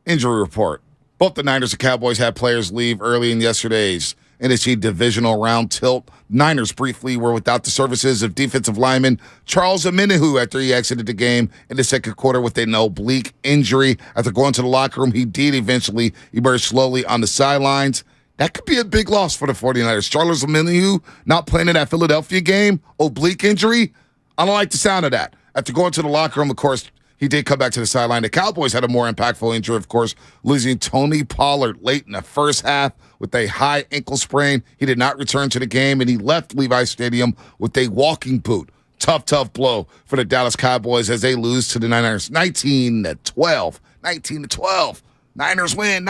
Injury report. Both the Niners and Cowboys had players leave early in yesterday's NFC divisional round tilt. Niners briefly were without the services of defensive lineman Charles Omenihu after he exited the game in the second quarter with an oblique injury. After going to the locker room, he did eventually emerge slowly on the sidelines. That could be a big loss for the 49ers. Charles Omenihu not playing in that Philadelphia game, oblique injury. I don't like the sound of that. After going to the locker room, of course, he did come back to the sideline. The Cowboys had a more impactful injury, of course, losing Tony Pollard late in the first half with a high ankle sprain. He did not return to the game, and he left Levi Stadium with a walking boot. Tough blow for the Dallas Cowboys as they lose to the Niners 19-12. 19-12. Niners win.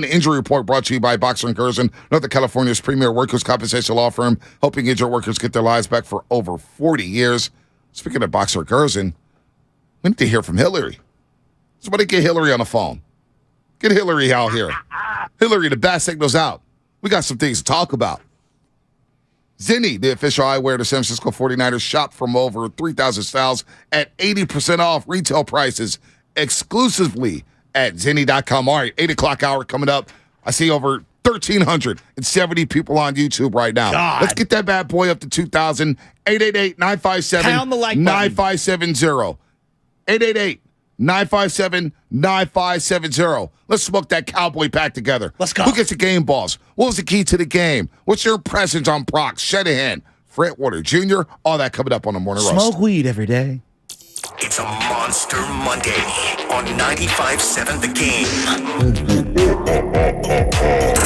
Injury report brought to you by Boxer & Curzon, Northern California's premier workers' compensation law firm, helping injured workers get their lives back for over 40 years. Speaking of Boxer & Curzon, we need to hear from Hillary. Somebody get Hillary on the phone. Get Hillary out here. Hillary, the bat signal's out. We got some things to talk about. Zenni, the official eyewear of the San Francisco 49ers, shop from over 3,000 styles at 80% off retail prices exclusively at Zenni.com. All right, 8 o'clock hour coming up. I see over 1,370 people on YouTube right now. God. Let's get that bad boy up to 2,000. 888-957-9570. 888-957-9570. Let's smoke that Cowboy pack together. Let's go. Who gets the game balls? What was the key to the game? What's your impressions on Brock, Shanahan, Fred Warner Jr.? All that coming up on the Morning Roast. Smoke weed every day. It's a Monster Monday on 95.7 The Game.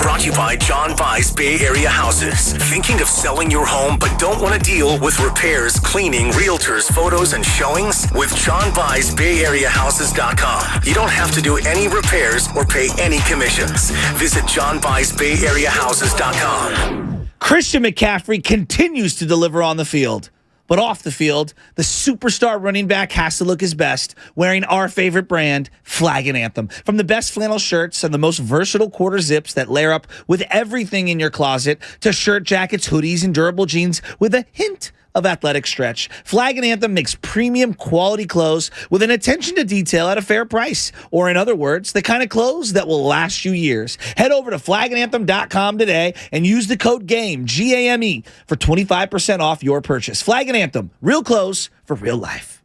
Brought to you by John Vai's Bay Area Houses. Thinking of selling your home but don't want to deal with repairs, cleaning, realtors, photos, and showings? With John Vai's Bay Area Houses.com. You don't have to do any repairs or pay any commissions. Visit John Vai's Bay Area Houses.com. Christian McCaffrey continues to deliver on the field. But off the field, the superstar running back has to look his best, wearing our favorite brand, Flag and Anthem. From the best flannel shirts and the most versatile quarter zips that layer up with everything in your closet, to shirt jackets, hoodies, and durable jeans with a hint of athletic stretch. Flag and Anthem makes premium quality clothes with an attention to detail at a fair price. Or in other words, the kind of clothes that will last you years. Head over to flagandanthem.com today and use the code GAME, G-A-M-E, for 25% off your purchase. Flag and Anthem, real clothes for real life.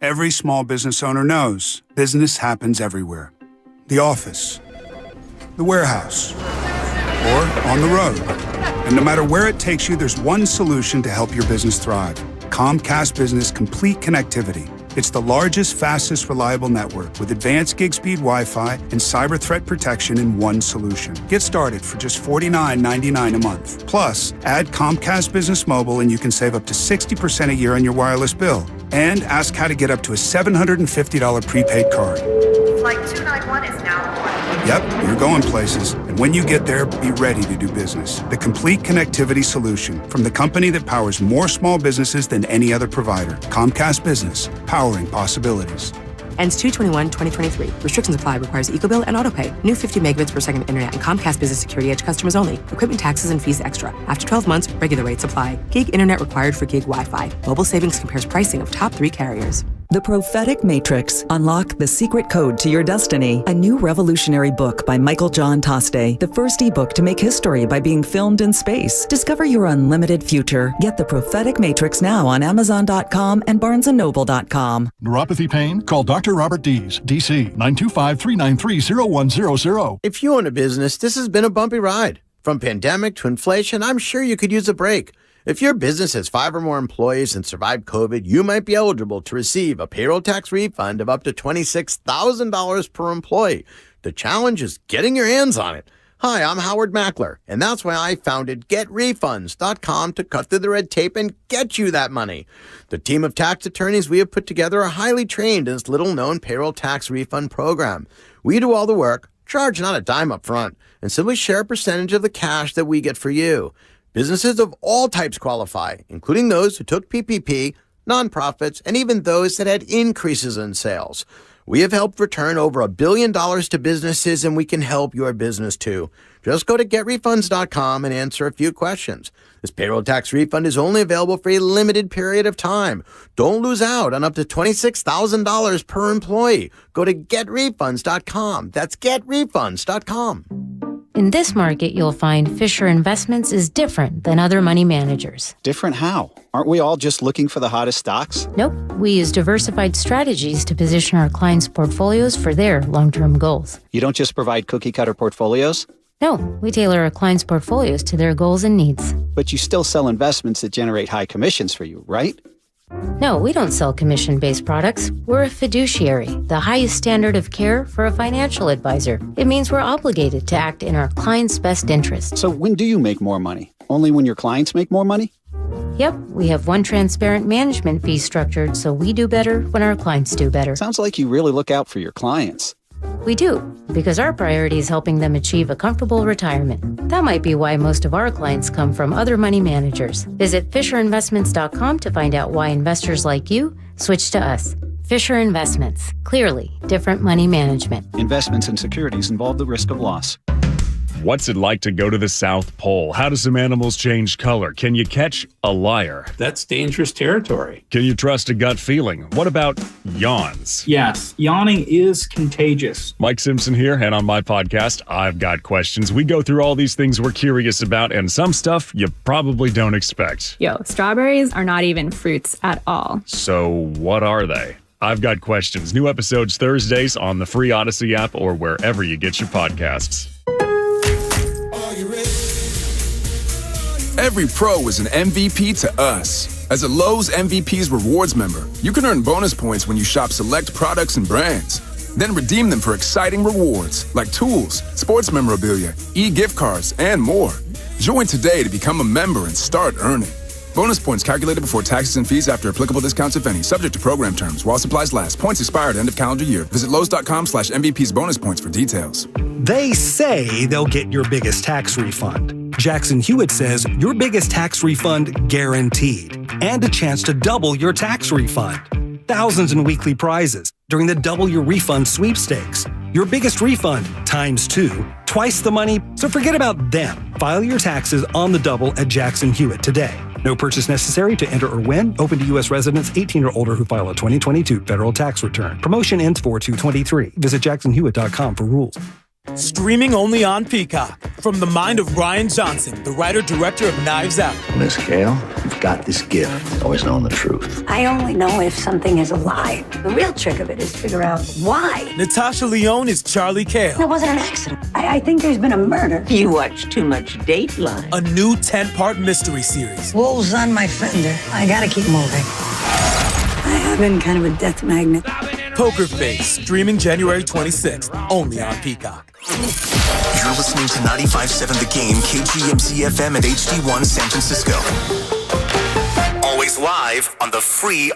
Every small business owner knows business happens everywhere. The office, the warehouse, or on the road. And no matter where it takes you, there's one solution to help your business thrive. Comcast Business Complete Connectivity. It's the largest, fastest, reliable network with advanced gig speed Wi-Fi and cyber threat protection in one solution. Get started for just $49.99 a month. Plus, add Comcast Business Mobile and you can save up to 60% a year on your wireless bill. And ask how to get up to a $750 prepaid card. Flight 291 is now aboard. Yep, you're going places. And when you get there, be ready to do business. The complete connectivity solution from the company that powers more small businesses than any other provider. Comcast Business, powering possibilities. Ends 2/21/2023. Restrictions apply. Requires EcoBill and AutoPay. New 50 megabits per second internet and Comcast Business Security Edge customers only. Equipment taxes and fees extra. After 12 months, regular rates apply. Gig internet required for gig Wi-Fi. Mobile savings compares pricing of top 3 carriers. The Prophetic Matrix. Unlock the secret code to your destiny. A new revolutionary book by Michael John Toste. The first ebook to make history by being filmed in space. Discover your unlimited future. Get The Prophetic Matrix now on Amazon.com and BarnesandNoble.com. Neuropathy pain? Call Dr. Robert Dees, DC, 925-393-0100. If you own a business, this has been a bumpy ride. From pandemic to inflation, I'm sure you could use a break. If your business has 5 or more employees and survived COVID, you might be eligible to receive a payroll tax refund of up to $26,000 per employee. The challenge is getting your hands on it. Hi, I'm Howard Mackler, and that's why I founded GetRefunds.com to cut through the red tape and get you that money. The team of tax attorneys we have put together are highly trained in this little-known payroll tax refund program. We do all the work, charge not a dime up front, and simply share a percentage of the cash that we get for you. Businesses of all types qualify, including those who took PPP, nonprofits, and even those that had increases in sales. We have helped return over $1 billion to businesses, and we can help your business too. Just go to GetRefunds.com and answer a few questions. This payroll tax refund is only available for a limited period of time. Don't lose out on up to $26,000 per employee. Go to GetRefunds.com. That's GetRefunds.com. In this market, you'll find Fisher Investments is different than other money managers. Different how? Aren't we all just looking for the hottest stocks? Nope. We use diversified strategies to position our clients' portfolios for their long-term goals. You don't just provide cookie-cutter portfolios? No, we tailor our clients' portfolios to their goals and needs. But you still sell investments that generate high commissions for you, right? No, we don't sell commission-based products. We're a fiduciary, the highest standard of care for a financial advisor. It means we're obligated to act in our clients' best interest. So when do you make more money? Only when your clients make more money? Yep, we have one transparent management fee structured, so we do better when our clients do better. Sounds like you really look out for your clients. We do, because our priority is helping them achieve a comfortable retirement. That might be why most of our clients come from other money managers. Visit FisherInvestments.com to find out why investors like you switch to us. Fisher Investments. Clearly, different money management. Investments in securities involve the risk of loss. What's it like to go to the South Pole? How do some animals change color? Can you catch a liar? That's dangerous territory. Can you trust a gut feeling? What about yawns? Yes, yawning is contagious. Mike Simpson here, and on my podcast, I've Got Questions. We go through all these things we're curious about and some stuff you probably don't expect. Yo, strawberries are not even fruits at all. So what are they? I've Got Questions. New episodes Thursdays on the free Odyssey app or wherever you get your podcasts. Every pro is an MVP to us. As a Lowe's MVP's rewards member, you can earn bonus points when you shop select products and brands. Then redeem them for exciting rewards like tools, sports memorabilia, e-gift cards, and more. Join today to become a member and start earning. Bonus points calculated before taxes and fees after applicable discounts, if any. Subject to program terms. While supplies last. Points expire at end of calendar year. Visit Lowe's.com/MVP's bonus points for details. They say they'll get your biggest tax refund. Jackson Hewitt says your biggest tax refund guaranteed. And a chance to double your tax refund. Thousands in weekly prizes during the Double Your Refund sweepstakes. Your biggest refund times 2, twice the money, so forget about them. File your taxes on the double at Jackson Hewitt today. No purchase necessary to enter or win. Open to U.S. residents 18 or older who file a 2022 federal tax return. Promotion ends 4/2/23. Visit jacksonhewitt.com for rules. Streaming only on Peacock. From the mind of Ryan Johnson, the writer-director of Knives Out. Miss Gale, you've got this gift, always knowing the truth. I only know if something is a lie. The real trick of it is to figure out why. Natasha Lyonne is Charlie Cale. It wasn't an accident. I think there's been a murder. You watch too much Dateline. A new 10-part mystery series. Wolves on my fender. I gotta keep moving. I have been kind of a death magnet. Poker Face, streaming January 26th, only on Peacock. You're listening to 95.7 The Game, KGMZ FM and HD1 San Francisco. Always live on the free...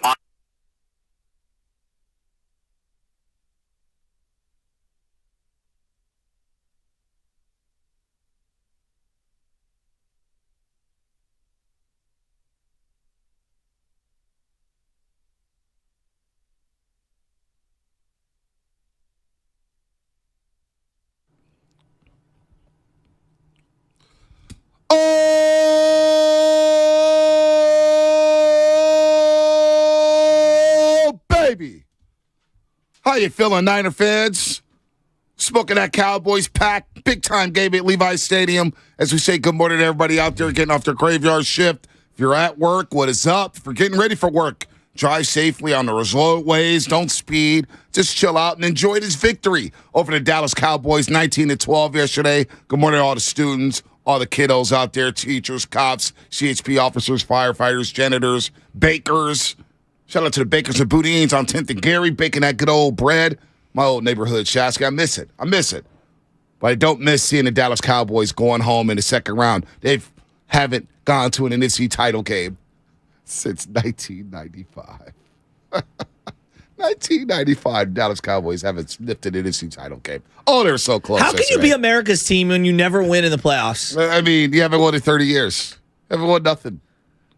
Oh, baby. How you feeling, Niner fans? Smoking that Cowboys pack. Big time game at Levi's Stadium. As we say good morning to everybody out there getting off their graveyard shift. If you're at work, what is up? If you're getting ready for work, drive safely on the roadways. Don't speed. Just chill out and enjoy this victory over the Dallas Cowboys, 19-12 yesterday. Good morning to all the students, all the kiddos out there, teachers, cops, CHP officers, firefighters, janitors, bakers. Shout out to the bakers and Boudins on 10th and Gary, baking that good old bread. My old neighborhood, Shasky. I miss it. But I don't miss seeing the Dallas Cowboys going home in the second round. They haven't gone to an NFC title game since 1995. 1995, Dallas Cowboys haven't lifted an NFC title game. Oh, they're so close. How can you be America's team when you never win in the playoffs? I mean, you haven't won in 30 years. You haven't won nothing.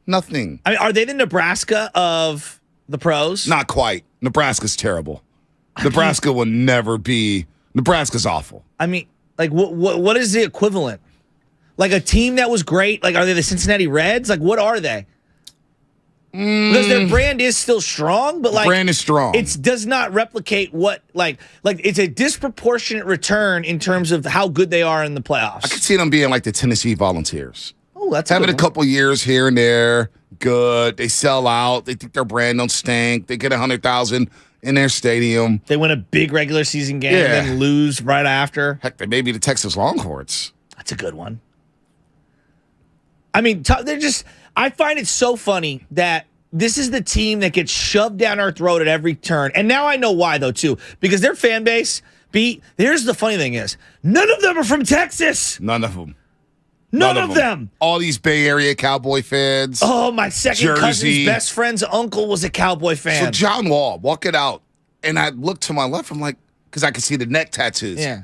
Nothing. I mean, are they the Nebraska of the pros? Not quite. Nebraska's terrible. Nebraska will never be. Nebraska's awful. I mean, like, what is the equivalent? Like a team that was great? Like, are they the Cincinnati Reds? Like, what are they? Because their brand is still strong, but like brand is strong. It does not replicate what like it's a disproportionate return in terms of how good they are in the playoffs. I could see them being like the Tennessee Volunteers. Oh, that's having a couple years here and there. Good. They sell out. They think their brand don't stink. They get 100,000 in their stadium. They win a big regular season game and then lose right after. Heck, they may be the Texas Longhorns. That's a good one. I mean, they're just. I find it so funny that this is the team that gets shoved down our throat at every turn. And now I know why, though, too. Because their fan base, here's the funny thing is, none of them are from Texas. None of them. None of them. All these Bay Area Cowboy fans. Oh, my second cousin's best friend's uncle was a Cowboy fan. So John Wall, walk it out. And I look to my left, I'm like, because I could see the neck tattoos. Yeah.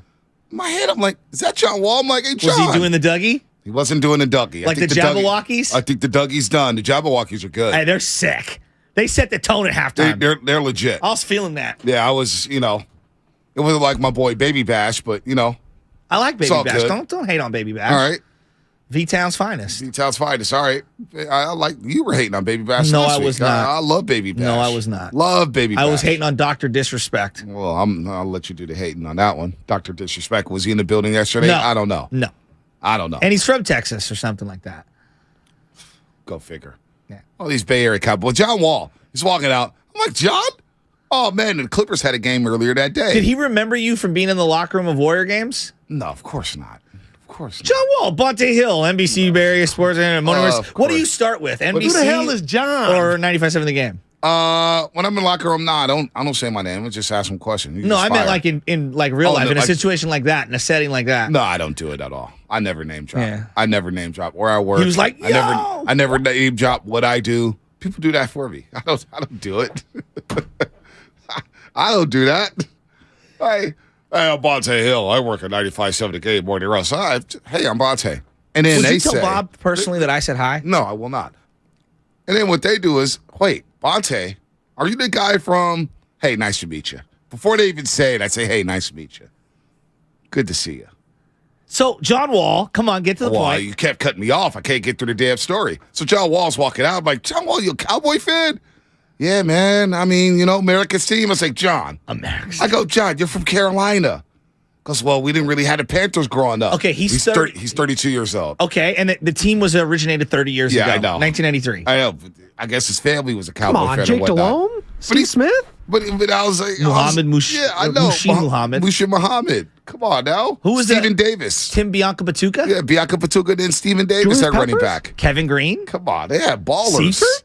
In my head, I'm like, is that John Wall? I'm like, hey, John. Was he doing the Dougie? He wasn't doing the Dougie. Like the Jabberwockies? I think the Dougie's done. The Jabberwockies are good. Hey, they're sick. They set the tone at halftime. They're legit. I was feeling that. Yeah, I was, it wasn't like my boy Baby Bash, but, I like Baby Bash. Good. Don't hate on Baby Bash. All right. V-Town's finest. V-Town's finest. All right. I like you were hating on Baby Bash. No, last I was week. not. I love Baby Bash. No, I was not. Love Baby Bash. I was hating on Dr. Disrespect. Well, I'll let you do the hating on that one. Dr. Disrespect, was he in the building yesterday? No. I don't know. No. I don't know. And he's from Texas or something like that. Go figure. Yeah. All these Bay Area Cowboys. John Wall, he's walking out. I'm like, John? Oh, man, the Clippers had a game earlier that day. Did he remember you from being in the locker room of Warrior games? No, of course not. Of course not. John Wall, Bonte Hill, NBC Bay Area Sports and What do you start with? NBC? Who the hell is John? Or 95.7 The Game? When I'm in the locker room, I don't say my name. I just ask him questions. No, I meant like in like real life, in a situation like that, in a setting like that. No, I don't do it at all. I never name drop. Yeah. I never name drop where I work. He was like, I never name drop what I do. People do that for me. I don't do it. I don't do that. Hey, I'm Bonte Hill. I work at 95.7 The Game, Morning Russ. Hey, I'm Bonte. And then Would they you tell say, Bob personally that I said hi? No, I will not. And then what they do is, wait, Bonte, are you the guy from, hey, nice to meet you. Before they even say it, I say, hey, nice to meet you. Good to see you. So, John Wall, come on, get to the point. You kept cutting me off. I can't get through the damn story. So, John Wall's walking out. I'm like, John Wall, you a Cowboy fan? Yeah, man. I mean, America's team. I was like, John. America's. I go, John, you're from Carolina. Because, well, we didn't really have the Panthers growing up. Okay, he's 32 years old. Okay, and the team was originated 30 years ago. Yeah, I know. 1993. I know. I guess his family was a Cowboy fan. Jake or whatnot. Delhomme? Steve Smith? But I was like, Muhammad I know. Muhammad. Mushi Muhammad. Come on now. Who was Steven Davis. Tim Bianca Batuka? Yeah, Bianca Batuka, then Steven Davis at running back. Kevin Green? Come on. They had ballers. Seifert?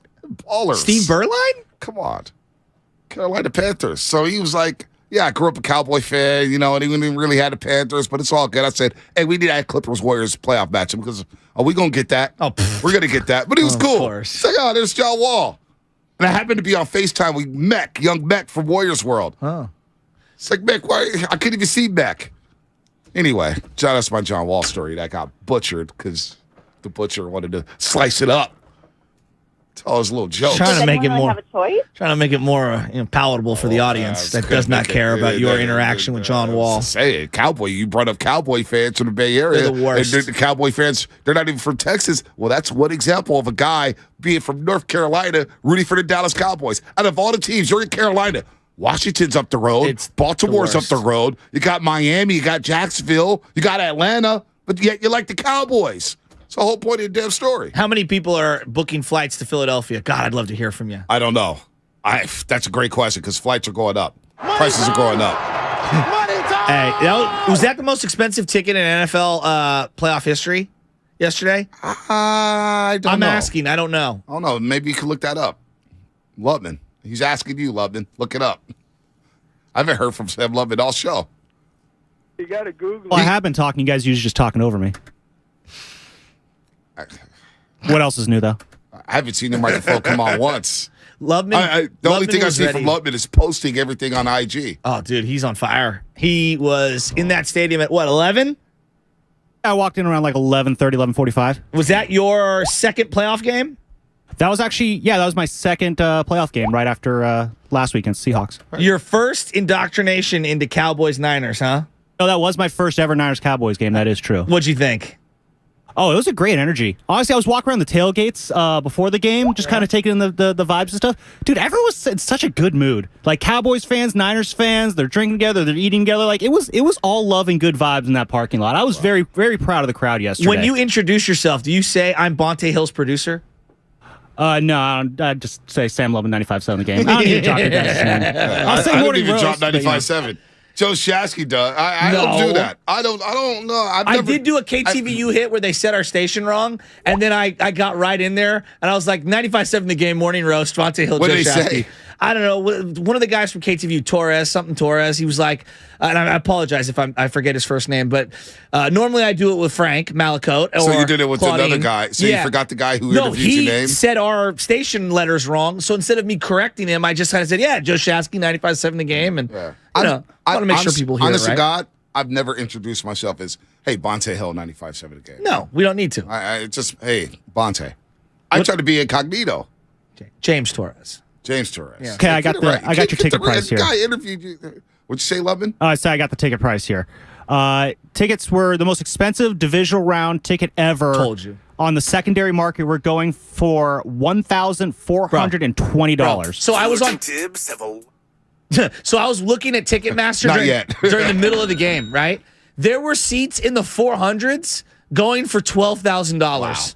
Ballers. Steve Berline? Come on. Carolina Panthers. So he was like, yeah, I grew up a Cowboy fan, and he didn't really have the Panthers, but it's all good. I said, hey, we need that Clippers-Warriors playoff matchup because are we going to get that? Oh, we're going to get that. But he was cool. Of course. It's like, oh, there's John Wall. And I happened to be on FaceTime with young Mech from Warriors World. Oh. It's like, Mech, why? I couldn't even see Mech. Anyway, John, that's my John Wall story that got butchered because the butcher wanted to slice it up. Tell his little jokes. Trying to make it more. Have a choice? Trying to make it more palatable for the audience that does not care about your interaction with John Wall. Say it, Cowboy. You brought up Cowboy fans from the Bay Area. They're the worst. And the Cowboy fans, they're not even from Texas. Well, that's one example of a guy being from North Carolina rooting for the Dallas Cowboys. Out of all the teams, you're in Carolina. Washington's up the road. Baltimore's up the road. You got Miami. You got Jacksonville. You got Atlanta. But yet you like the Cowboys. It's the whole point of the damn story. How many people are booking flights to Philadelphia? God, I'd love to hear from you. I don't know. That's a great question because flights are going up. Prices are going up. Hey, was that the most expensive ticket in NFL playoff history yesterday? I don't know. I'm asking. I don't know. I don't know. Maybe you can look that up. Lubman. He's asking you, Lubman. Look it up. I haven't heard from Sam Lubman all show. You got to Google. Well, I have been talking. You guys usually just talking over me. What else is new, though? I haven't seen the microphone come on once. Lubman. The only thing I see from Lubman is posting everything on IG. Oh, dude, he's on fire. He was in that stadium at, 11? I walked in around like 11:30, 11:45. Was that your second playoff game? That was actually, that was my second playoff game right after last weekend's Seahawks. Your first indoctrination into Cowboys-Niners, huh? No, that was my first ever Niners-Cowboys game. That is true. What'd you think? Oh, it was a great energy. Honestly, I was walking around the tailgates before the game, just kind of taking in the vibes and stuff. Dude, everyone was in such a good mood. Like Cowboys fans, Niners fans, they're drinking together, they're eating together. Like it was all love and good vibes in that parking lot. I was very, very proud of the crowd yesterday. When you introduce yourself, do you say I'm Bonte Hill's producer? No, I just say Sam Lubman 95.7 the game. I don't need to drop your guys' name. I don't even drop 95.7. Joe Shasky does. I don't do that. I don't know. I did do a KTVU hit where they said our station wrong, and then I got right in there, and I was like, 95.7 the game, morning roast, Vontae Hill, what Joe did Shasky. Say? I don't know. One of the guys from KTVU, Torres, he was like, and I apologize if I forget his first name, but normally I do it with Frank Malakote. So you did it with Claudine. Another guy. So you forgot the guy who interviewed your name? He said our station letters wrong. So instead of me correcting him, I just kind of said, Joe Shasky, 95.7 the game. And, I want to make sure people hear honest it, right? to God, I've never introduced myself as, hey, Bonte Hill, 95.7 the game. No, we don't need to. I just, hey, Bonte. I try to be incognito. James Torres. James Torres. Yeah. Okay, I got your ticket price here. Guy interviewed you. What'd you say, Lubman? So I got the ticket price here. Tickets were the most expensive divisional round ticket ever. Told you. On the secondary market, we're going for $1,420. So I was on Tibbs have a. So I was looking at Ticketmaster during the middle of the game, right? There were seats in the 400s going for $12,000.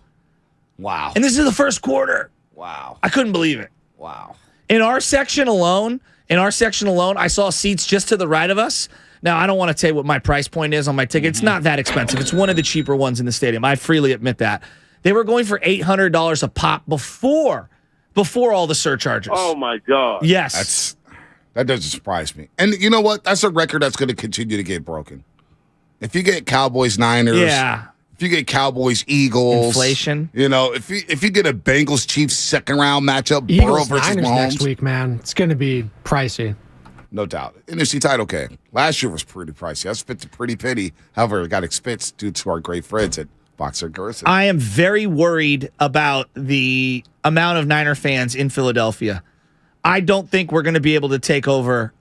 Wow. And this is the first quarter. Wow. I couldn't believe it. Wow. In our section alone, I saw seats just to the right of us. Now, I don't want to tell you what my price point is on my ticket. It's not that expensive. It's one of the cheaper ones in the stadium. I freely admit that. They were going for $800 a pop before all the surcharges. Oh, my God. Yes. That doesn't surprise me. And you know what? That's a record that's going to continue to get broken. If you get Cowboys, Niners, if you get Cowboys, Eagles, inflation. If you get a Bengals, Chiefs second round matchup, Burrow versus Niners Mahomes next week, man, it's going to be pricey. No doubt. NFC title game. Last year was pretty pricey. I spent a pretty penny. However, it got expensive due to our great friends at Boxer Gerson. I am very worried about the amount of Niner fans in Philadelphia. I don't think we're going to be able to take over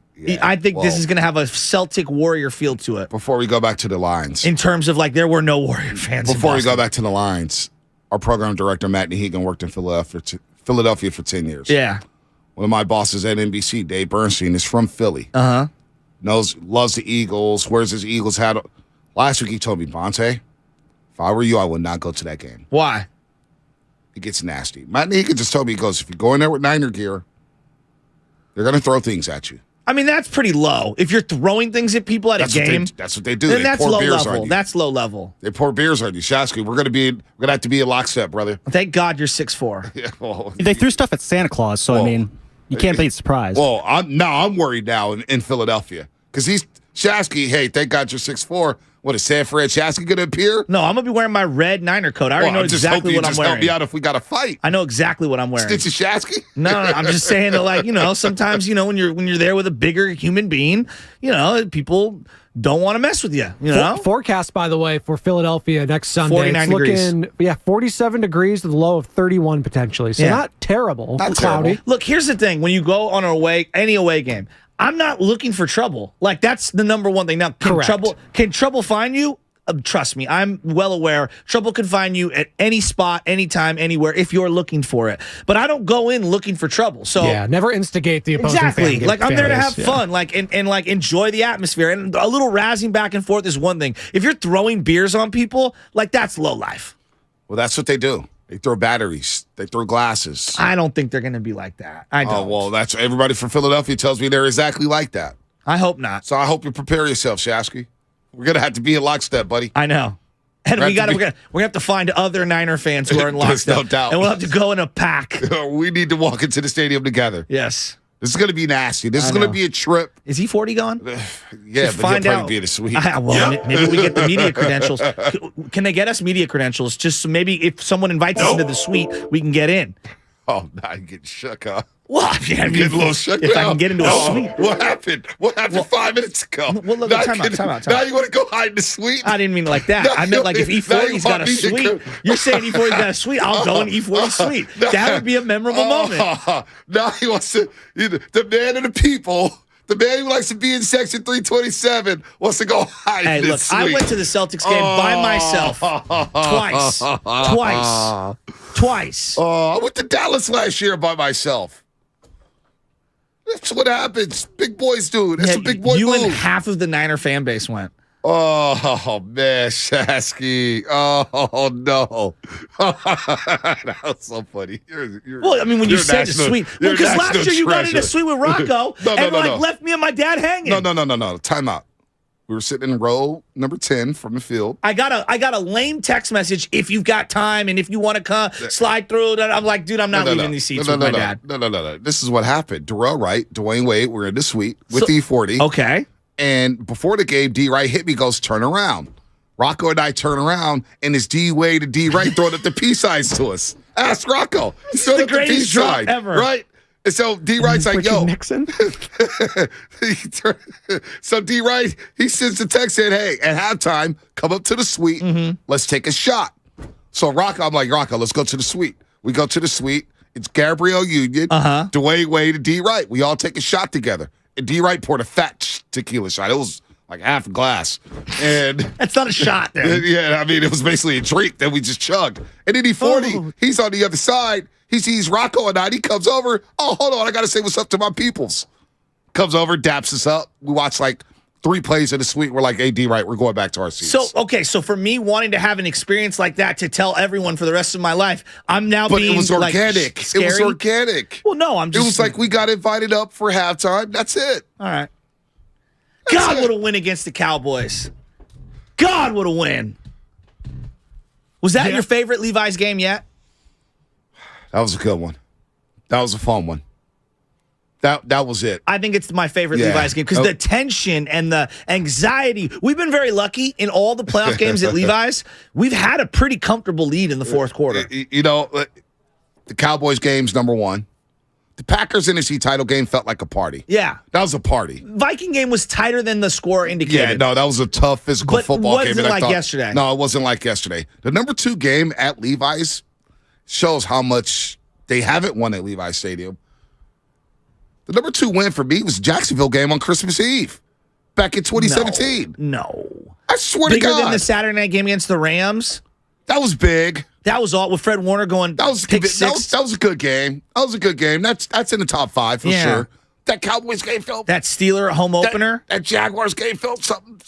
I think this is going to have a Celtic Warrior feel to it. Before we go back to the lines. In terms of, like, there were no Warrior fans. Before we go back to the lines, our program director, Matt Nahigan, worked in Philadelphia for 10 years. Yeah. One of my bosses at NBC, Dave Bernstein, is from Philly. Uh-huh. Loves the Eagles, wears his Eagles hat. Last week he told me, Bonte, if I were you, I would not go to that game. Why? It gets nasty. Matt Nahigan just told me, he goes, if you go in there with Niner gear, they're going to throw things at you. I mean, that's pretty low. If you're throwing things at people at a game, that's what they do. Then they that's pour low beers level. on you. That's low level. They pour beers on you, Shasky. We're gonna have to be a lockstep, brother. Thank God you're 6'4". Yeah, well, They threw stuff at Santa Claus, so I mean, you can't be surprised. Well, I'm worried now in Philadelphia because he's Shasky. Hey, thank God you're 6'4". What is Sanford Shasky going to appear? No, I'm gonna be wearing my red Niner coat. I already know exactly what I'm wearing. Help me out if we got a fight. I know exactly what I'm wearing. Stitch Shasky? No, I'm just saying that, like, sometimes when you're there with a bigger human being, people don't want to mess with you. Forecast, by the way, for Philadelphia next Sunday. 49 it's looking, 47 degrees with a low of 31 potentially. So not terrible. Not cloudy. terrible. Look, here's the thing: when you go on any away game, I'm not looking for trouble. Like, that's the number one thing. Now, can trouble find you? Trust me, I'm well aware. Trouble can find you at any spot, anytime, anywhere, if you're looking for it. But I don't go in looking for trouble. So never instigate the opposing exactly. fan. Like, I'm there to have fun, and enjoy the atmosphere. And a little razzing back and forth is one thing. If you're throwing beers on people, like, that's low life. Well, that's what they do. They throw batteries. They throw glasses. I don't think they're going to be like that. I don't. Oh, well, that's everybody from Philadelphia tells me they're exactly like that. I hope not. So I hope you prepare yourself, Shasky. We're gonna have to be in lockstep, buddy. I know. And we're gonna have to find other Niner fans who are in lockstep. No doubt. And we'll have to go in a pack. We need to walk into the stadium together. Yes. This is gonna be nasty. This is gonna be a trip. Is he 40 gone? Yeah, just but find he'll out. probably be in a suite. Maybe we get the media credentials. Can they get us media credentials? Just so maybe if someone invites us into the suite, we can get in. Oh, now I'm getting shook, huh? Well, yeah, getting a little shook if now. I can get into a suite. What happened? What happened 5 minutes ago? Well, look, time out. Now you want to go hide in the suite? I didn't mean like that. I meant like if E40's got a suite. You're saying E40's got a suite. I'll go in E40's suite. That would be a memorable moment. Now he wants to, the man of the people. The man who likes to be in Section 327 wants to go hide in this suite. I went to the Celtics game by myself twice. I went to Dallas last year by myself. That's what happens. Big boys do. That's a big boy You move. and half of the Niner fan base went. Oh, man, Shasky. Oh, no. That was so funny. Well, I mean, when you said the suite. Well, because last year you got in a suite with Rocco and left me and my dad hanging. No. Time out. We were sitting in row number 10 from the field. I got a lame text message. If you've got time and if you want to come slide through, I'm like, dude, I'm not leaving these seats with my dad. No. This is what happened. Darrell Wright, Dwayne Wade, we're in the suite with E40. Okay. And before the game, D. Wright hit me, goes, turn around. Rocco and I turn around, and it's D. Wade and D. Wright throwing up the peace signs to us. Ask Rocco. He's throwing up the peace sign. Ever. Right? And so D. Wright's like, yo. Nixon? So D. Wright, he sends the text saying, hey, at halftime, come up to the suite. Let's take a shot. So Rocco, I'm like, Rocco, let's go to the suite. We go to the suite. It's Gabrielle Union, Dwayne Wade, and D. Wright. We all take a shot together. And D. Wright poured a fat tequila shot. It was like half a glass. And that's not a shot then. Yeah, I mean, it was basically a drink that we just chugged. And then E40, he's on the other side. He sees Rocco and I. He comes over. Oh, hold on. I got to say what's up to my peoples. Comes over, daps us up. We watch like 3 plays in the suite. We're like, hey, D. Wright, we're going back to our seats. So for me wanting to have an experience like that to tell everyone for the rest of my life, I'm now but being it was organic. Like, scary. It was organic. Well, no, I'm just. It was like we got invited up for halftime. That's it. All right. God would have win against the Cowboys. God would have win. Was that your favorite Levi's game yet? That was a good one. That was a fun one. That was it. I think it's my favorite Levi's game because the tension and the anxiety. We've been very lucky in all the playoff games at Levi's. We've had a pretty comfortable lead in the fourth quarter. You know, the Cowboys game's number 1. The Packers NFC title game felt like a party. Yeah. That was a party. Viking game was tighter than the score indicated. Yeah, no, that was a tough physical football game. But wasn't like yesterday. No, it wasn't like yesterday. The number 2 game at Levi's shows how much they haven't won at Levi's Stadium. The number 2 win for me was the Jacksonville game on Christmas Eve back in 2017. No. I swear to Bigger God. than the Saturday night game against the Rams? That was big. That was all with Fred Warner going That was a good game. That was a good game. That's in the top 5 for sure. That Cowboys game felt. That Steeler home opener? That Jaguars game felt something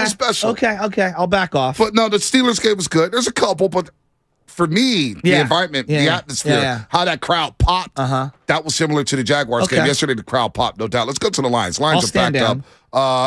special. Okay. I'll back off. But no, the Steelers game was good. There's a couple, but for me, the environment, the atmosphere, how that crowd popped, that was similar to the Jaguars game. Yesterday, the crowd popped, no doubt. Let's go to the Lions. Lions are backed up.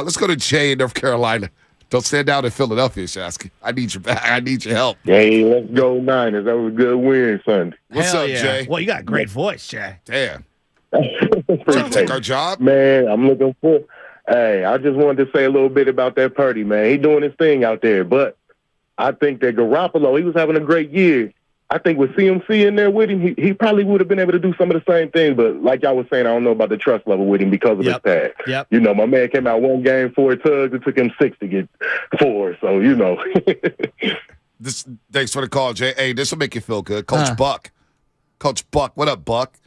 Let's go to Jay in North Carolina. Don't stand down in Philadelphia, Shasky. I need your back. I need your help. Hey, let's go Niners. That was a good win Sunday. What's up, Jay? Well, you got a great voice, Jay. Damn. Trying to take our job? Man, I'm looking for. Hey, I just wanted to say a little bit about that Purdy, man. He doing his thing out there, but I think that Garoppolo, he was having a great year. I think with CMC in there with him, he probably would have been able to do some of the same things. But like y'all was saying, I don't know about the trust level with him because of his past. Yep. You know, my man came out one game, 4 tugs. It took him 6 to get 4. So, you know. Thanks for the call, Jay. Hey, this will make you feel good. Coach Buck. Coach Buck. What up, Buck?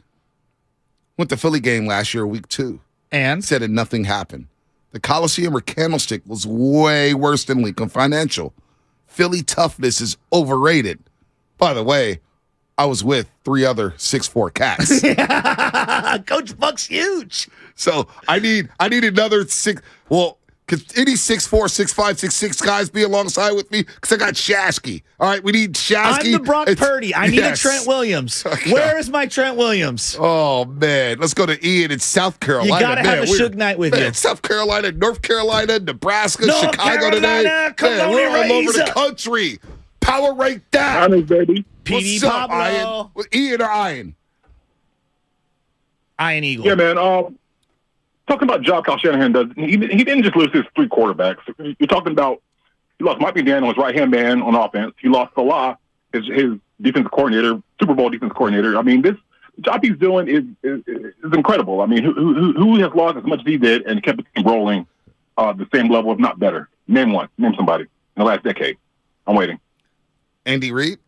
Went to Philly game last year, week 2. And? Said that nothing happened. The Coliseum or Candlestick was way worse than Lincoln Financial. Philly toughness is overrated. By the way, I was with 3 other 6'4" cats. Coach Buck's huge. So I need another 6. Well, could any 6'4", 6'5", 6'6" guys be alongside with me? Because I got Shasky. All right, we need Shasky. I'm the Brock Purdy. I need a Trent Williams. Where is my Trent Williams? Oh, man. Let's go to Ian in South Carolina. You got to have a Suge Knight with you. South Carolina, North Carolina, Nebraska, North Chicago Carolina, today. Man, we're all over the country. Power rank down. Honest, baby. PD What's up, Pablo. Ian? Ian or Ian? Ian Eagle. Yeah, man. Talking about job Kyle Shanahan does, he didn't just lose his 3 quarterbacks. You're talking about he lost Mike McDaniel, his right-hand man on offense. He lost Salah, his defensive coordinator, Super Bowl defensive coordinator. I mean, this job he's doing is incredible. I mean, who has lost as much as he did and kept the team rolling the same level, if not better? Name one. Name somebody in the last decade. I'm waiting. Andy Reid?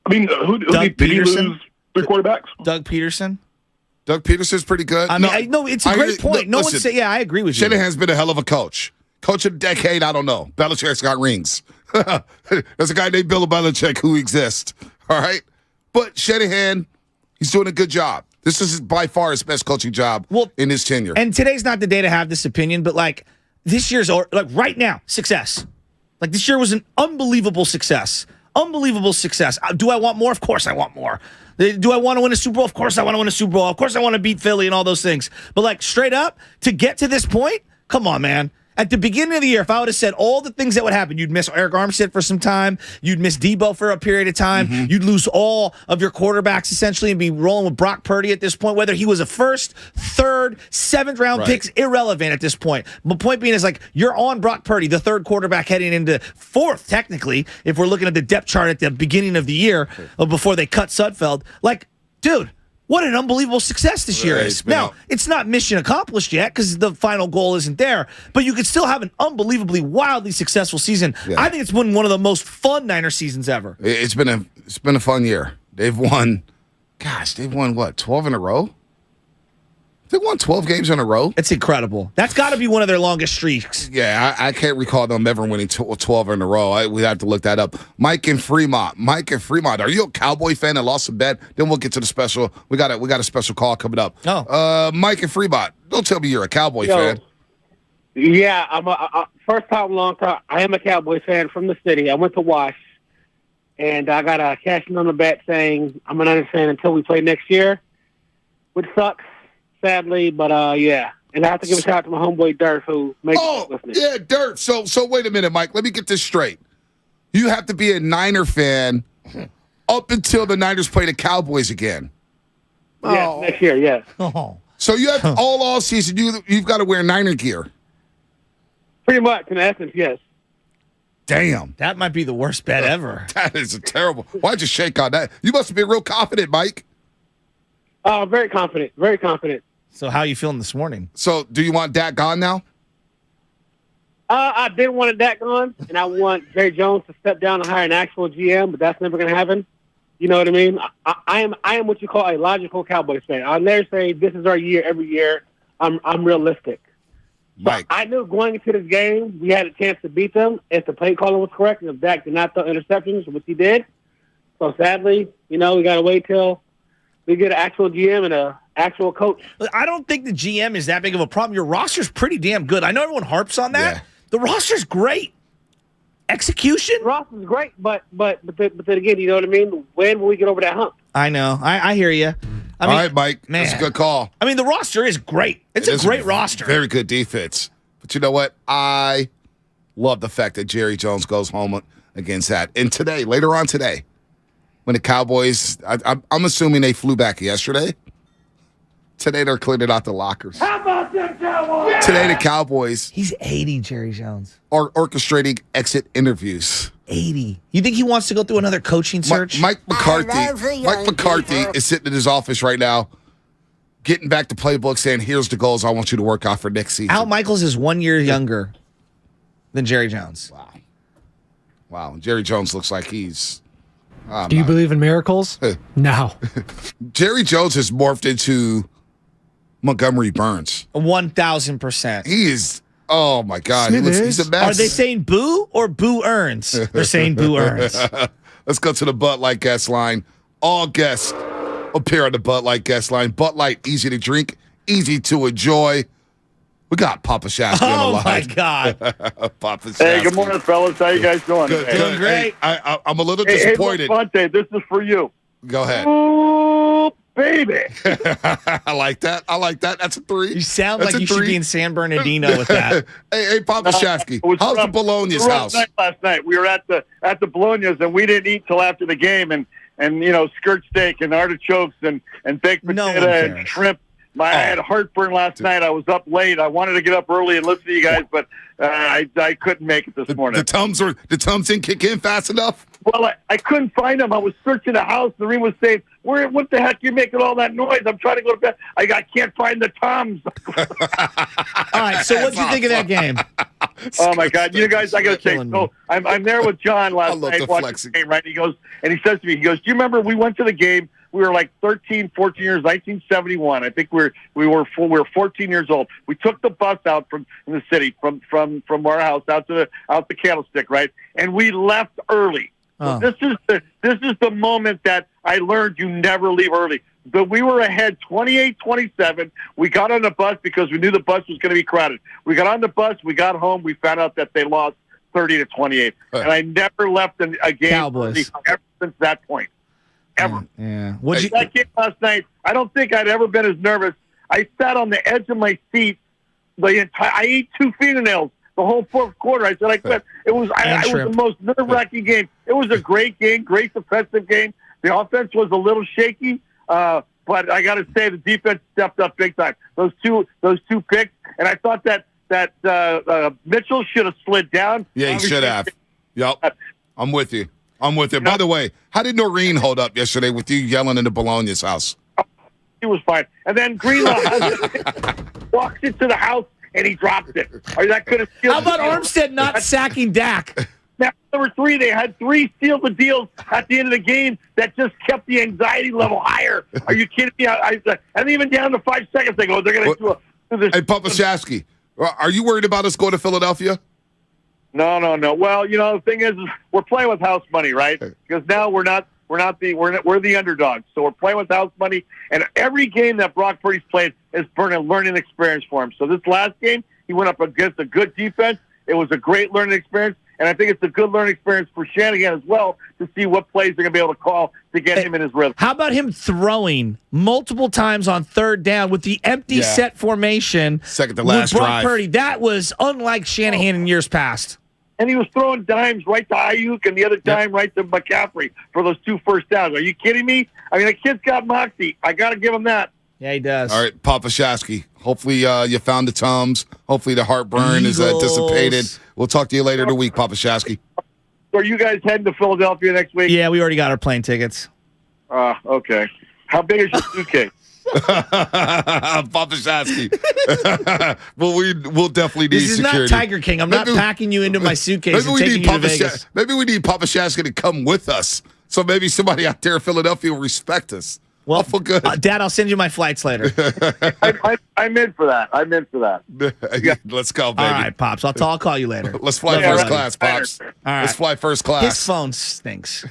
I mean, who did he lose 3 quarterbacks? Doug Peterson? Doug Peterson's pretty good. I mean, no, it's a great point. No one say, yeah, I agree with you. Shanahan's been a hell of a coach. Coach of the decade, I don't know. Belichick's got rings. There's a guy named Bill Belichick who exists. All right? But Shanahan, he's doing a good job. This is by far his best coaching job in his tenure. And today's not the day to have this opinion, but like this year's, like right now, success. Like this year was an unbelievable success. Unbelievable success. Do I want more? Of course I want more. Do I want to win a Super Bowl? Of course I want to win a Super Bowl. Of course I want to beat Philly and all those things. But like straight up, to get to this point, come on, man. At the beginning of the year, if I would have said all the things that would happen, you'd miss Eric Armstead for some time, you'd miss Debo for a period of time, you'd lose all of your quarterbacks essentially and be rolling with Brock Purdy at this point, whether he was a 1st, 3rd, 7th round pick's irrelevant at this point. The point being is like you're on Brock Purdy, the 3rd quarterback heading into 4th, technically, if we're looking at the depth chart at the beginning of the year before they cut Sudfeld. Like, dude, what an unbelievable success this year is. Now, it's not mission accomplished yet because the final goal isn't there, but you could still have an unbelievably, wildly successful season. Yeah. I think it's been one of the most fun Niner seasons ever. It's been a fun year. They've won, what, 12 in a row? They won 12 games in a row. It's incredible. That's got to be one of their longest streaks. Yeah, I can't recall them ever winning 12 in a row. We have to look that up. Mike and Fremont, are you a Cowboy fan that lost a bet? Then we'll get to the special. We got a special call coming up. Oh, Mike and Fremont, don't tell me you're a Cowboy fan. Yeah, I'm a first time, long time. I am a Cowboy fan from the city. I went to Wash, and I got a cashing on the bet saying I'm an Niners fan until we play next year, which sucks. Sadly, but yeah. And I have to give a shout out to my homeboy Dirt who makes it listening. Yeah, Dirt. So wait a minute, Mike. Let me get this straight. You have to be a Niner fan up until the Niners play the Cowboys again. Yeah, next year, yes. So you have all season you've got to wear Niner gear. Pretty much, in essence, yes. Damn. That might be the worst bet ever. That is a terrible. Why'd you shake on that? You must have been real confident, Mike. Very confident. Very confident. So how are you feeling this morning? So do you want Dak gone now? I did want Dak gone, and I want Jerry Jones to step down and hire an actual GM, but that's never going to happen. You know what I mean? I am what you call a logical Cowboys fan. I'll never say this is our year every year. I'm realistic. Mike. I knew going into this game we had a chance to beat them if the play calling was correct and if Dak did not throw interceptions, which he did. So sadly, we got to wait till we get an actual GM and an actual coach. I don't think the GM is that big of a problem. Your roster's pretty damn good. I know everyone harps on that. Yeah. The roster's great. Execution? The roster's great, but then again, you know what I mean? When will we get over that hump? I know. I hear you. All right, Mike. Man. That's a good call. I mean, the roster is great. It's a great roster. Very good defense. But you know what? I love the fact that Jerry Jones goes home against that. And today, later on today, when the Cowboys, I'm assuming they flew back yesterday. Today, they're cleaning out the lockers. How about them Cowboys? Today, the Cowboys. He's 80, Jerry Jones. Are orchestrating exit interviews. 80. You think he wants to go through another coaching search? Mike McCarthy is sitting in his office right now, getting back the playbook, saying, here's the goals I want you to work out for next season. Al Michaels is 1 year younger than Jerry Jones. Wow. Jerry Jones looks like he's... Do you believe in miracles? No. Jerry Jones has morphed into Montgomery Burns. 1,000%. He is... Oh, my God. He's a mess. Are they saying boo or boo earns? They're saying boo earns. Let's go to the Bud Light guest line. All guests appear on the Bud Light guest line. Bud Light, easy to drink, easy to enjoy. We got Papa Shasky on the line. Oh, my God. Papa Shasky. Hey, good morning, fellas. How you guys doing? Good, today? doing great. Hey, I'm a little disappointed. Hey, Fonte, this is for you. Go ahead. Ooh, baby. I like that. That's a 3. You sound like you should be in San Bernardino with that. Hey, Papa Shasky, how's the Bologna's house? Last night we were at the Bologna's and we didn't eat till after the game and skirt steak and artichokes and baked potato and shrimp. I had heartburn last night. I was up late. I wanted to get up early and listen to you guys, but I couldn't make it this morning. The Tums didn't kick in fast enough? Well, I couldn't find them. I was searching the house. The ring was saying, what the heck are you making all that noise? I'm trying to go to bed. I can't find the Tums. All right, so what did you think of that game? Oh, my God. You guys, I got to say, so I'm there with John last night watching the game, right? And he says to me, do you remember we went to the game? We were like 13, 14 years, 1971. I think we were 14 years old. We took the bus out from the city, from our house out the Candlestick, right? And we left early. Oh. So this is the moment that I learned you never leave early. But we were ahead 28-27. We got on the bus because we knew the bus was going to be crowded. We got on the bus. We got home. We found out that they lost 30-28. And I never left a game Cowboys. ever since that point. Ever. Yeah. That game last night, I don't think I'd ever been as nervous. I sat on the edge of my seat. I ate 2 fingernails the whole fourth quarter. I said I quit. It was the most nerve-wracking game. It was a great game, great defensive game. The offense was a little shaky, but I got to say the defense stepped up big time. Those two picks, and I thought that Mitchell should have slid down. Yeah, he should have. Yep, I'm with you. By the way, how did Noreen hold up yesterday with you yelling in the Bologna's house? He was fine. And then Greenlaw walks into the house and he drops it. That could have sealed. How about Armstead not sacking Dak? Now, number 3, they had 3 seal the deals at the end of the game that just kept the anxiety level higher. Are you kidding me? And even down to 5 seconds, they go, they're going to do this. Hey, Papa Shasky, are you worried about us going to Philadelphia? No. Well, the thing is we're playing with house money, right? Because now we're the underdogs. So we're playing with house money, and every game that Brock Purdy's played has been a learning experience for him. So this last game, he went up against a good defense. It was a great learning experience, and I think it's a good learning experience for Shanahan as well to see what plays they're going to be able to call to get him in his rhythm. How about him throwing multiple times on third down with the empty set formation? Second to last with Brock drive. Purdy. That was unlike Shanahan in years past. And he was throwing dimes right to Ayuk and the other dime right to McCaffrey for those 2 first downs. Are you kidding me? I mean, the kid's got moxie. I got to give him that. Yeah, he does. All right, Papa Shasky. Hopefully you found the Tums. Hopefully the heartburn is dissipated. We'll talk to you later in the week, Papa Shasky. Are you guys heading to Philadelphia next week? Yeah, we already got our plane tickets. Okay. How big is your suitcase? Papa Shasky. Well, we'll definitely need security. This is security. not Tiger King. I'm not packing you into my suitcase and taking you to Vegas. Maybe we need Papa Shasky to come with us So maybe somebody out there in Philadelphia will respect us. Well, awful good. Dad, I'll send you my flights later. I'm in for that. Let's go, baby. All right, Pops. I'll call you later. Let's fly first class, Pops. All right. Let's fly first class. His phone stinks.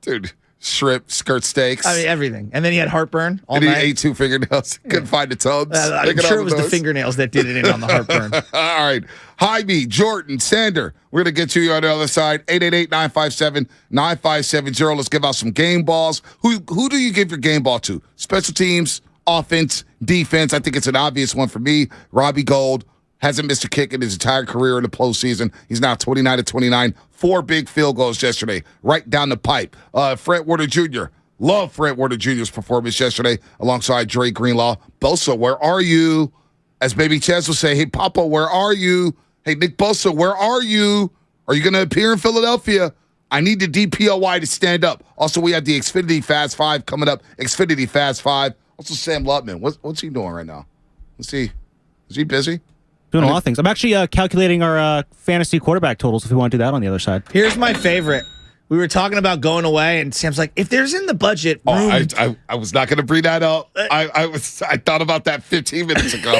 Dude, shrimp, skirt steaks. I mean, everything. And then he had heartburn all and he night. ate 2 fingernails. Couldn't find the tubs. I'm sure it was the fingernails that did it in on the heartburn. All right. Jaime, Jordan, Sander. We're going to get to you on the other side. 888-957-9570. Let's give out some game balls. Who do you give your game ball to? Special teams, offense, defense. I think it's an obvious one for me. Robbie Gould hasn't missed a kick in his entire career in the postseason. He's now 29-29. 4 big field goals yesterday, right down the pipe. Fred Warner Jr. Love Fred Warner Jr.'s performance yesterday alongside Dre Greenlaw. Bosa, where are you? As Baby Chaz will say, hey, Papa, where are you? Hey, Nick Bosa, where are you? Are you going to appear in Philadelphia? I need the DPOY to stand up. Also, we have the Xfinity Fast 5 coming up. Xfinity Fast 5. Also, Sam Lutman. What's he doing right now? Let's see. Is he busy? Doing a lot of things. I'm actually calculating our fantasy quarterback totals if we want to do that on the other side. Here's my favorite. We were talking about going away, and Sam's like, if there's in the budget room. I was not going to bring that up. I thought about that 15 minutes ago.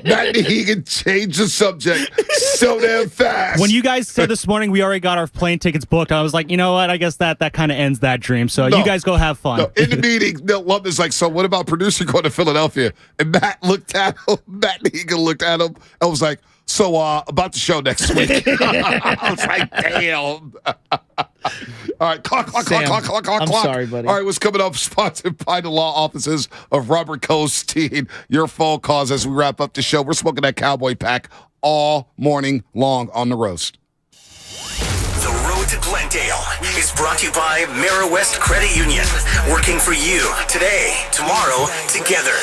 Matt Nahigan changed the subject so damn fast. When you guys said this morning we already got our plane tickets booked, I was like, you know what? I guess that kind of ends that dream. So you guys go have fun. No, in the meeting, Lutman's like, so what about producer going to Philadelphia? And Matt looked at him. Matt Nahigan looked at him and was like, so about the show next week. I was like, damn. All right, clock. I'm sorry, buddy. All right, what's coming up? Sponsored by the law offices of Robert Costeen. Your phone calls as we wrap up the show. We're smoking that Cowboy pack all morning long on the roast. The Road to Glendale is brought to you by Mara West Credit Union. Working for you today, tomorrow, together.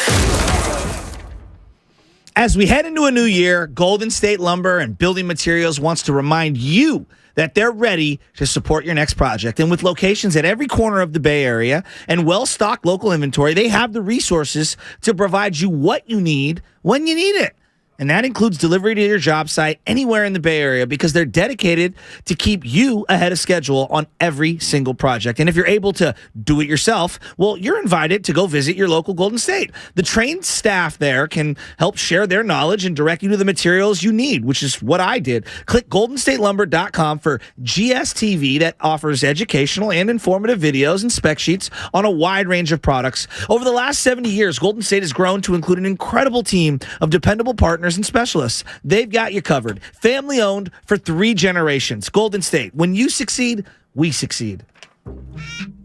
As we head into a new year, Golden State Lumber and Building Materials wants to remind you that they're ready to support your next project. And with locations at every corner of the Bay Area and well-stocked local inventory, they have the resources to provide you what you need when you need it. And that includes delivery to your job site anywhere in the Bay Area because they're dedicated to keep you ahead of schedule on every single project. And if you're able to do it yourself, well, you're invited to go visit your local Golden State. The trained staff there can help share their knowledge and direct you to the materials you need, which is what I did. Click goldenstatelumber.com for GSTV that offers educational and informative videos and spec sheets on a wide range of products. Over the last 70 years, Golden State has grown to include an incredible team of dependable partners and specialists. They've got you covered. Family owned for 3 generations. Golden State. When you succeed, we succeed.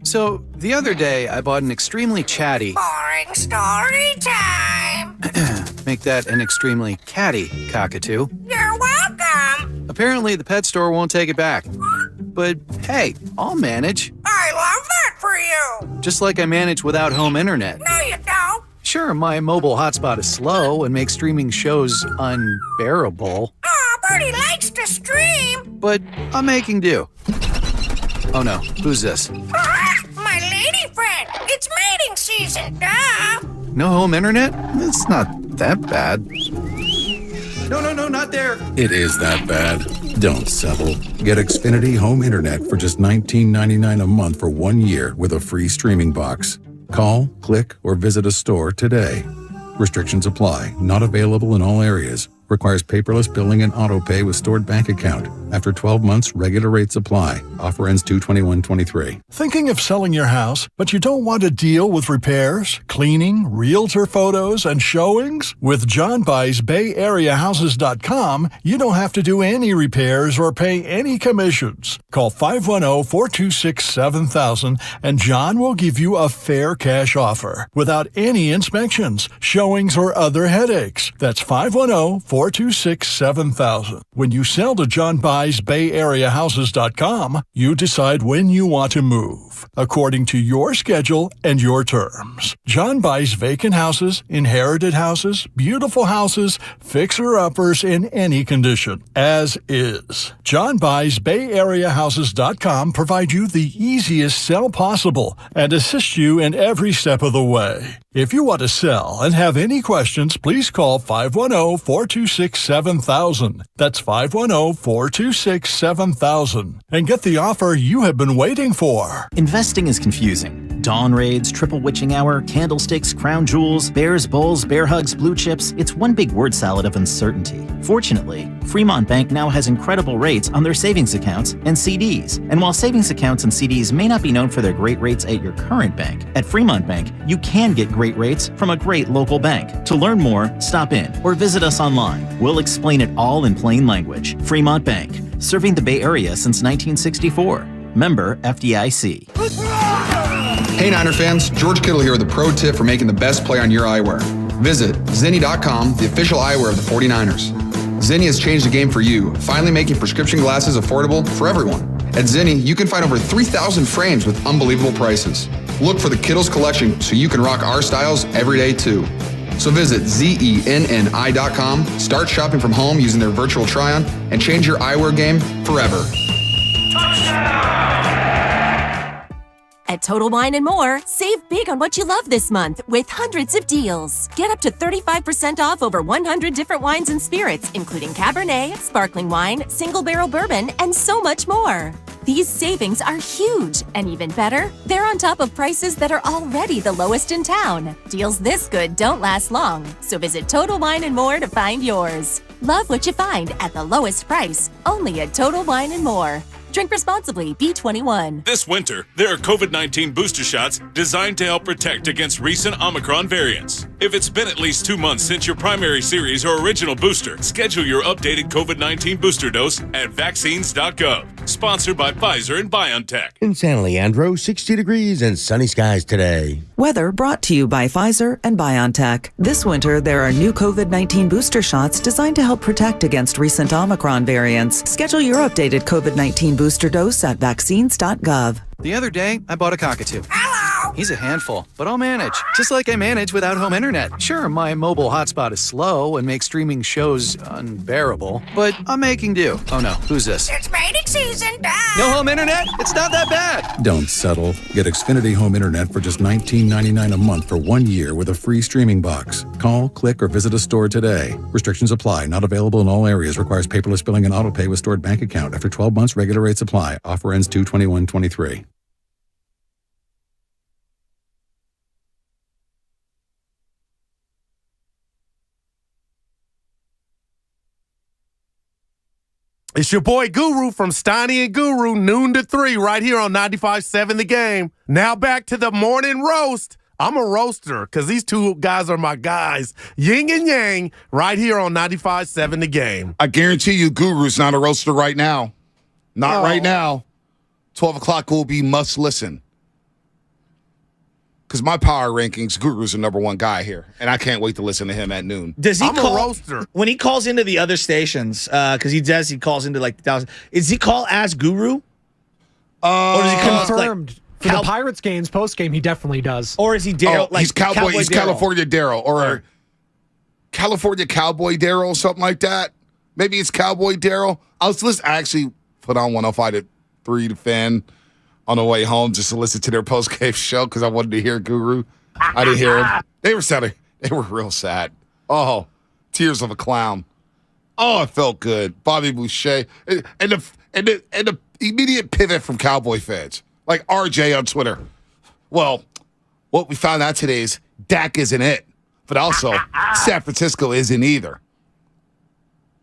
So, the other day, I bought an extremely chatty... Boring story time. Make that an extremely catty cockatoo. You're welcome. Apparently, the pet store won't take it back. But, hey, I'll manage. I love that for you. Just like I manage without home internet. No, you don't. Sure, my mobile hotspot is slow and makes streaming shows unbearable. Aw, Bertie likes to stream. But I'm making do. Oh no, who's this? My lady friend. It's mating season, duh. No home internet? It's not that bad. No, not there. It is that bad. Don't settle. Get Xfinity Home Internet for just $19.99 a month for 1 year with a free streaming box. Call, click, or visit a store today. Restrictions apply. Not available in all areas. Requires paperless billing and auto pay with stored bank account. After 12 months, regular rates apply. Offer ends 2/21/23. Thinking of selling your house, but you don't want to deal with repairs, cleaning, realtor photos, and showings? With John By's BayAreaHouses.com, you don't have to do any repairs or pay any commissions. Call 510-426-7000 and John will give you a fair cash offer without any inspections, showings, or other headaches. That's 510-426-7000. When you sell to John By's BayAreaHouses.com, you decide when you want to move, according to your schedule and your terms. John buys vacant houses, inherited houses, beautiful houses, fixer-uppers in any condition, as is. John By's BayAreaHouses.com provide you the easiest sell possible and assist you in every step of the way. If you want to sell and have any questions, please call 510-426-7000. That's 510-426-7000. And get the offer you have been waiting for. Investing is confusing. Dawn raids, triple witching hour, candlesticks, crown jewels, bears, bulls, bear hugs, blue chips. It's one big word salad of uncertainty. Fortunately, Fremont Bank now has incredible rates on their savings accounts and CDs. And while savings accounts and CDs may not be known for their great rates at your current bank, at Fremont Bank, you can get great rates from a great local bank. To learn more, stop in or visit us online. We'll explain it all in plain language. Fremont Bank, serving the Bay Area since 1964. Member FDIC. Hey Niner fans, George Kittle here with a pro tip for making the best play on your eyewear. Visit Zenni.com, the official eyewear of the 49ers. Zenni has changed the game for you, finally making prescription glasses affordable for everyone. At Zenni, you can find over 3,000 frames with unbelievable prices. Look for the Kittles collection so you can rock our styles every day too. So visit Zenni.com, start shopping from home using their virtual try-on, and change your eyewear game forever. At Total Wine & More, save big on what you love this month with hundreds of deals. Get up to 35% off over 100 different wines and spirits, including Cabernet, sparkling wine, single barrel bourbon, and so much more. These savings are huge, and even better, they're on top of prices that are already the lowest in town. Deals this good don't last long, so visit Total Wine & More to find yours. Love what you find at the lowest price, only at Total Wine & More. Drink responsibly, B21. This winter, there are COVID-19 booster shots designed to help protect against recent Omicron variants. If it's been at least 2 months since your primary series or original booster, schedule your updated COVID-19 booster dose at vaccines.gov. Sponsored by Pfizer and BioNTech. In San Leandro, 60 degrees and sunny skies today. Weather brought to you by Pfizer and BioNTech. This winter, there are new COVID-19 booster shots designed to help protect against recent Omicron variants. Schedule your updated COVID-19 booster dose at vaccines.gov. The other day, I bought a cockatoo. Hello! He's a handful, but I'll manage. Just like I manage without home internet. Sure, my mobile hotspot is slow and makes streaming shows unbearable, but I'm making do. Oh no, who's this? It's mating season. No home internet? It's not that bad. Don't settle. Get Xfinity Home Internet for just $19.99 a month for 1 year with a free streaming box. Call, click, or visit a store today. Restrictions apply. Not available in all areas. Requires paperless billing and auto pay with stored bank account. After 12 months, regular rates apply. Offer ends 2/21/23. It's your boy Guru from Steiny and Guru, noon to 3, right here on 95.7 The Game. Now back to the morning roast. I'm a roaster because these two guys are my guys. Yin and Yang, right here on 95.7 The Game. I guarantee you Guru's not a roaster right now. Not right now. 12 o'clock will be must listen. Because my power rankings, Guru's the number one guy here, and I can't wait to listen to him at noon. Does he I'm call, a roaster. When he calls into the other stations, because he calls into like 1,000. Is he call as Guru? Or does he come confirmed like, for the Pirates games post game? He definitely does. Or is he Daryl? He's Cowboy. He's California Daryl or California Cowboy Daryl, something like that. Maybe it's Cowboy Daryl. I actually put on 105.3 to Fan on the way home just to listen to their post-game show because I wanted to hear Guru. I didn't hear him. They were sad. They were real sad. Oh, tears of a clown. Oh, it felt good. Bobby Boucher. And the immediate pivot from Cowboy fans. Like RJ on Twitter. Well, what we found out today is Dak isn't it. But also, San Francisco isn't either.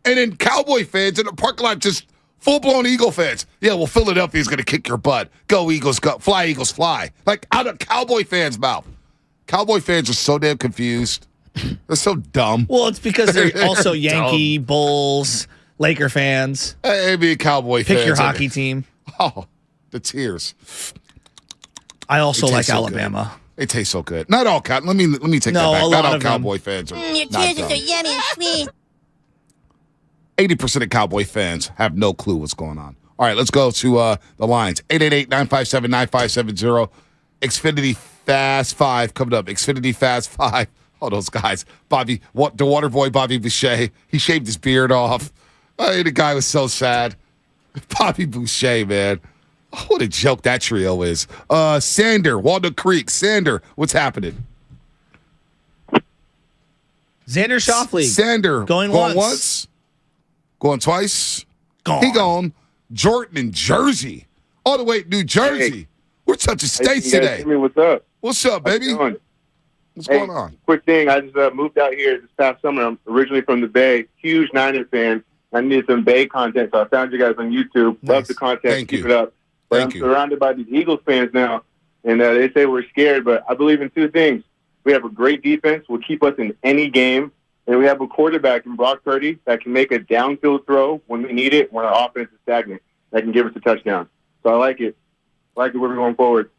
And then Cowboy fans in the parking lot just full-blown Eagle fans. Yeah, well, Philadelphia's going to kick your butt. Go Eagles, go. Fly, Eagles, fly. Like, out of Cowboy fans' mouth. Cowboy fans are so damn confused. They're so dumb. Well, it's because they're also Yankee, Bulls, Laker fans. Hey, be a Cowboy fan. Pick your hockey team. Oh, the tears. I also like so Alabama. Good. They taste so good. Not all Let me take that back. Not all Cowboy fans are. Your tears are yummy and sweet. 80% of Cowboy fans have no clue what's going on. All right, let's go to the lines. 888-957-9570. Xfinity Fast 5 coming up. Xfinity Fast 5. Oh, those guys. The water boy, Bobby Boucher. He shaved his beard off. Oh, the guy was so sad. Bobby Boucher, man. Oh, what a joke that trio is. Sander, Walnut Creek. Sander, what's happening? Xander Schauffele. Sander Going once. Going twice. Gone. He gone. Jordan in Jersey. All the way to New Jersey. Hey. We're touching states today. Jimmy, what's up? What's up, baby? What's going on? Quick thing. I just moved out here this past summer. I'm originally from the Bay. Huge Niners fan. I needed some Bay content, so I found you guys on YouTube. Nice. Love the content. Keep it up. But I'm surrounded by these Eagles fans now, and they say we're scared, but I believe in two things. We have a great defense, will keep us in any game, and we have a quarterback in Brock Purdy that can make a downfield throw when we need it, when our offense is stagnant, that can give us a touchdown. So I like it. I like it where we're going forward.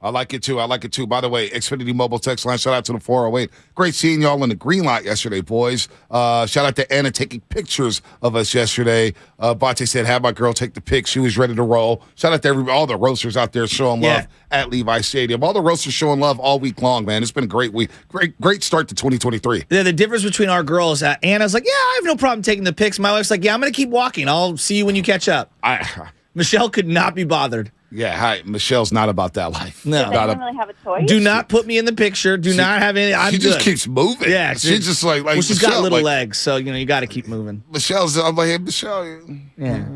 I like it too. By the way, Xfinity Mobile Text Line, shout out to the 408. Great seeing y'all in the green light yesterday, boys. Shout out to Anna taking pictures of us yesterday. Bate said, have my girl take the pic. She was ready to roll. Shout out to all the roasters out there showing love at Levi Stadium. All the roasters showing love all week long, man. It's been a great week. Great start to 2023. The difference between our girls, Anna's like, yeah, I have no problem taking the pics. My wife's like, yeah, I'm going to keep walking. I'll see you when you catch up. Michelle could not be bothered. Yeah, hi. Michelle's not about that life. No. Does anyone really have a choice? Do not put me in the picture. Do not have any. I'm she just good. keeps moving. Yeah. She's just like well, she's got Michelle, little legs, so, you got to keep moving. I'm like, hey, Michelle. Yeah.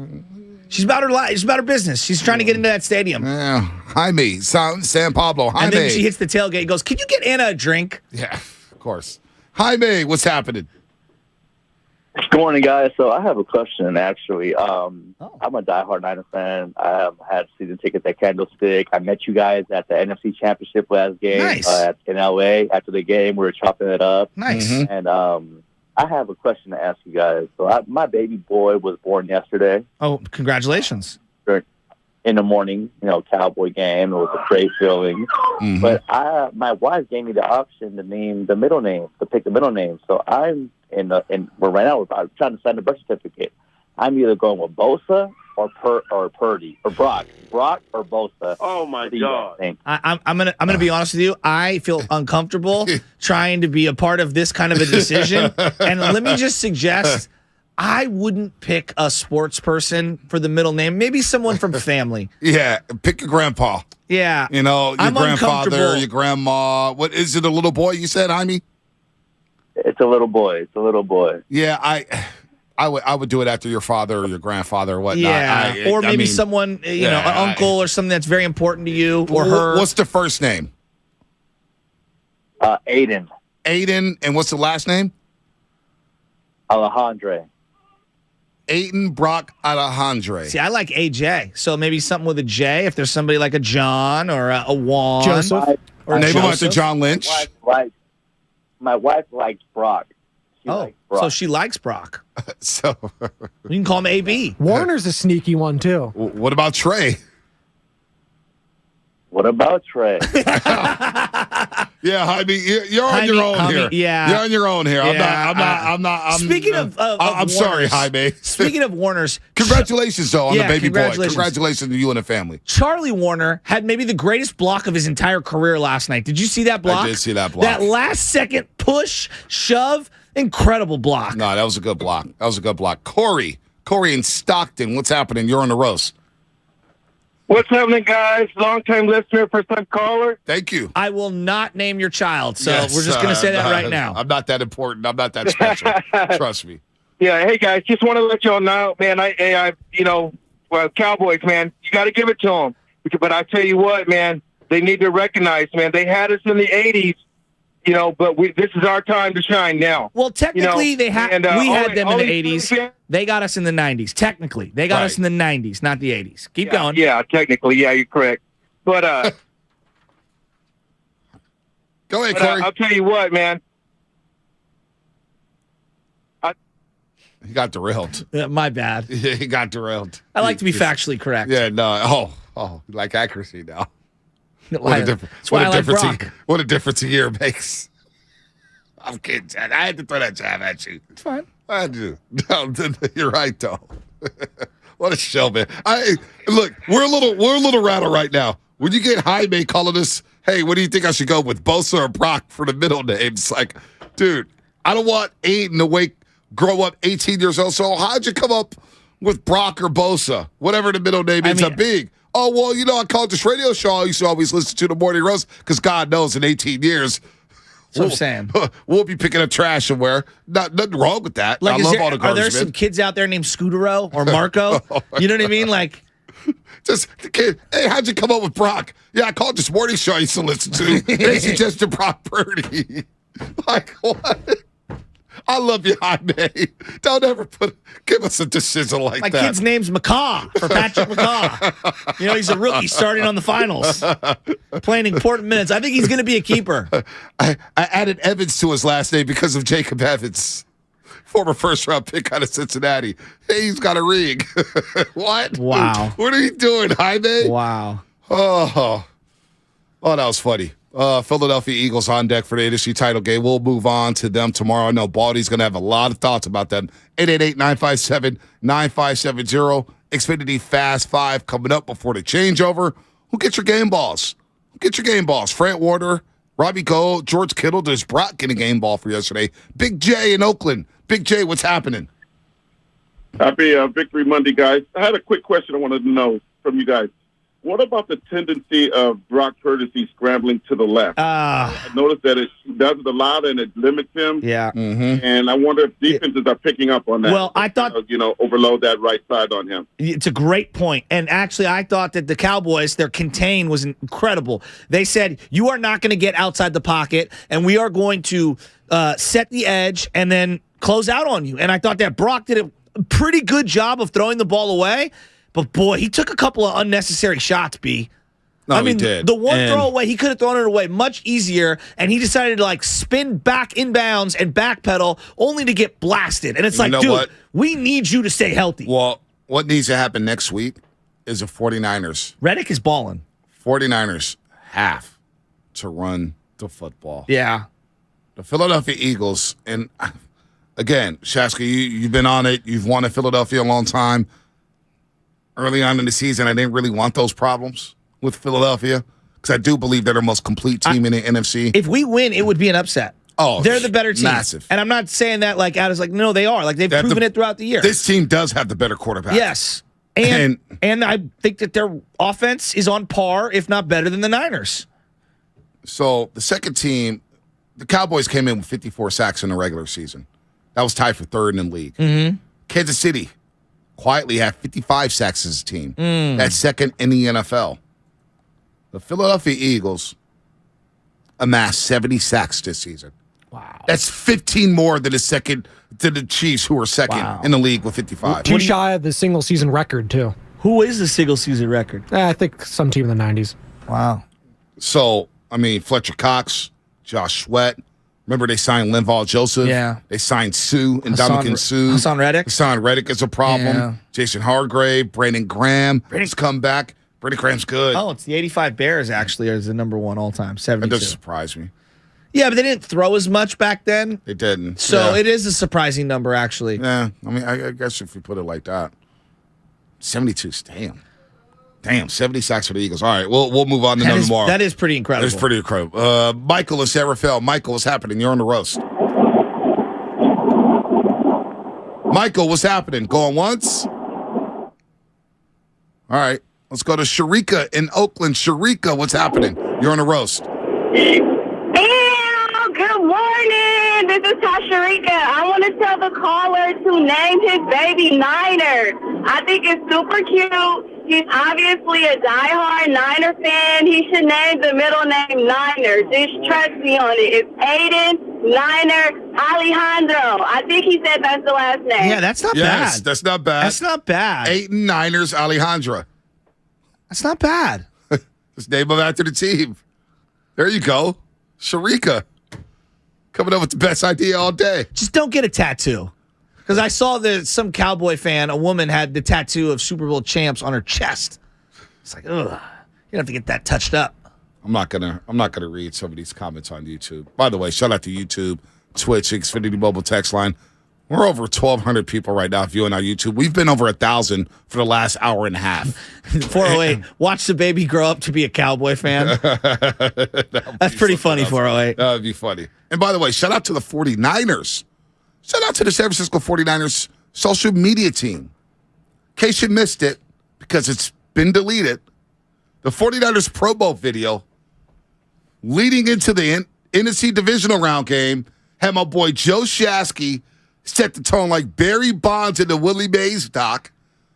She's about her life. She's about her business. She's trying to get into that stadium. Yeah. Jaime, San Pablo. Jaime. And then she hits the tailgate and goes, can you get Anna a drink? Yeah, of course. Jaime, what's happening? Good morning, guys. So I have a question, actually. I'm a diehard Niner fan. I had season tickets at Candlestick. I met you guys at the NFC Championship last game in LA. After the game, we were chopping it up. Nice. And I have a question to ask you guys. So my baby boy was born yesterday. Oh, congratulations. In the morning, Cowboy game. It was a great feeling. Mm-hmm. But my wife gave me the option to name the middle name, to pick the middle name. So I'm right now I'm trying to sign the birth certificate. I'm either going with Bosa or Purdy or Brock or Bosa. Oh my God! I'm gonna be honest with you. I feel uncomfortable trying to be a part of this kind of a decision. And let me just suggest, I wouldn't pick a sports person for the middle name. Maybe someone from family. Yeah, pick your grandpa. Yeah, your I'm grandfather, your grandma. What is it? A little boy? You said, Jaime? It's a little boy. Yeah, I would do it after your father or your grandfather or whatnot. Yeah, or maybe someone, an uncle or something that's very important to you or her. What's the first name? Aiden. Aiden, and what's the last name? Alejandro. Aiden Brock Alejandro. See, I like AJ, so maybe something with a J. If there's somebody like a John or a Juan, Joseph, or name him after John Lynch. My wife likes Brock. So she likes Brock. So we can call him AB. Warner's a sneaky one too. What about Trey? What about Trey? Yeah, Jaime, you're on your own here. Yeah, you're on your own here. I'm not. Speaking of I'm sorry, Jaime. Speaking of Warners, congratulations though on the baby boy. Congratulations. Congratulations to you and the family. Charlie Warner had maybe the greatest block of his entire career last night. Did you see that block? I did see that block. That last second push, shove, incredible block. No, that was a good block. Corey in Stockton, what's happening? You're on the roast. What's happening, guys? Long-time listener, first-time caller. Thank you. I will not name your child, so we're just going to say that right now. I'm not that important. I'm not that special. Trust me. Yeah, hey, guys, just want to let y'all know, man, Cowboys, man, you got to give it to them. But I tell you what, man, they need to recognize, man, they had us in the 80s, but this is our time to shine now. Well, technically, we had them in the 80s. They got us in the 90s. Technically, they got us in the 90s, not the 80s. Keep going. Yeah, technically, you're correct. But go ahead, Corey. I'll tell you what, man. He got derailed. My bad. Yeah, he got derailed. I like to be factually correct. Yeah, no. Oh, like accuracy now. What a difference a year makes. I'm kidding, Chad. I had to throw that jab at you. It's fine. I had to. No, you're right, though. What a show, man. Look, we're a little rattled right now. When you get Jaime calling us, hey, what do you think I should go with, Bosa or Brock for the middle name? It's like, dude, I don't want Aiden to grow up 18 years old. So how'd you come up with Brock or Bosa? Whatever the middle name ends up being. Oh, well, I called this radio show I used to always listen to the Morning Roast because God knows in 18 years, That's what I'm saying. We'll be picking up trash somewhere. Nothing wrong with that. Like, I love all the are garbage. there some kids out there named Scootero or Marco? You know what I mean? Like, just the kid. Hey, how'd you come up with Brock? Yeah, I called this morning show I used to listen to. They suggested Brock Purdy. Like, what? I love you, Jaime. Don't ever give us a decision like my that. My kid's name's McCaw for Patrick McCaw. You know, he's a rookie starting on the finals, playing important minutes. I think he's going to be a keeper. I added Evans to his last name because of Jacob Evans, former first-round pick out of Cincinnati. Hey, he's got a ring. What? Wow. What are you doing, Jaime? Wow. Oh, that was funny. Philadelphia Eagles on deck for the NFC title game. We'll move on to them tomorrow. I know Baldy's going to have a lot of thoughts about that. 888-957-9570. Xfinity Fast 5 coming up before the changeover. Who gets your game balls? Fred Warner, Robbie Gold, George Kittle. Does Brock get a game ball for yesterday? Big J in Oakland. Big J, what's happening? Happy Victory Monday, guys. I had a quick question I wanted to know from you guys. What about the tendency of Brock Purdy scrambling to the left? I noticed that it does it a lot and it limits him. Yeah. Mm-hmm. And I wonder if defenses are picking up on that. Well, I thought... overload that right side on him. It's a great point. And actually, I thought that the Cowboys, their contain was incredible. They said, you are not going to get outside the pocket, and we are going to set the edge and then close out on you. And I thought that Brock did a pretty good job of throwing the ball away. But, boy, he took a couple of unnecessary shots, B. No, I mean, he did. The one throwaway, he could have thrown it away much easier, and he decided to, like, spin back inbounds and backpedal only to get blasted. And it's like, dude, what? we need you to stay healthy. Well, what needs to happen next week is the 49ers. Reddick is balling. 49ers have to run the football. Yeah. The Philadelphia Eagles, and, again, Shaska, you've been on it. You've won in Philadelphia a long time. Early on in the season, I didn't really want those problems with Philadelphia because I do believe they're the most complete team in the NFC. If we win, it would be an upset. Oh, they're the better team. Massive. And I'm not saying that like out as like, no, they are. Like they've proven it throughout the year. This team does have the better quarterback. Yes. And I think that their offense is on par, if not better than the Niners. So the second team, the Cowboys came in with 54 sacks in the regular season. That was tied for third in the league. Mm-hmm. Kansas City quietly had 55 sacks as a team. That's second in the NFL. The Philadelphia Eagles amassed 70 sacks this season. Wow. That's 15 more than the Chiefs, who are second in the league with 55. Too shy of the single season record, too. Who is the single season record? I think some team in the 90s. Wow. So, I mean, Fletcher Cox, Josh Sweat. Remember, they signed Linval Joseph. Yeah. They signed Sue and Dominican Sue. Hassan Reddick. Hassan Reddick is a problem. Yeah. Jason Hargrave, Brandon Graham. He's come back. Brandon Graham's good. Oh, it's the 85 Bears, actually, as the number one all-time, 72. That doesn't surprise me. Yeah, but they didn't throw as much back then. They didn't. So it is a surprising number, actually. Yeah, I mean, I guess if you put it like that. 72, damn, 70 sacks for the Eagles. All right, we'll move on to them tomorrow. That is pretty incredible. That is pretty incredible. Michael is Sarafel. Michael, what's happening? You're on the roast. Michael, what's happening? Going once? All right, let's go to Sharika in Oakland. Sharika, what's happening? You're on the roast. Good morning. This is Tasharika. I want to tell the caller to name his baby Niner. I think it's super cute. He's obviously a diehard Niner fan. He should name the middle name Niner. Just trust me on it. It's Aiden Niner Alejandro. I think he said that's the last name. Yeah, that's not bad. Yes, that's not bad. That's not bad. Aiden Niners Alejandra. That's not bad. Just name him after the team. There you go. Sharika. Coming up with the best idea all day. Just don't get a tattoo. Because I saw that some Cowboy fan, a woman, had the tattoo of Super Bowl champs on her chest. It's like, ugh, you have to get that touched up. I'm not gonna read some of these comments on YouTube. By the way, shout out to YouTube, Twitch, Xfinity Mobile text line. We're over 1,200 people right now viewing our YouTube. We've been over 1,000 for the last hour and a half. 408, watch the baby grow up to be a Cowboy fan. That's pretty funny, 408. That would be funny. And by the way, shout out to the 49ers. Shout out to the San Francisco 49ers social media team. In case you missed it, because it's been deleted, the 49ers Pro Bowl video leading into the NFC divisional round game, had my boy Joe Shasky set the tone like Barry Bonds in the Willie Mays doc.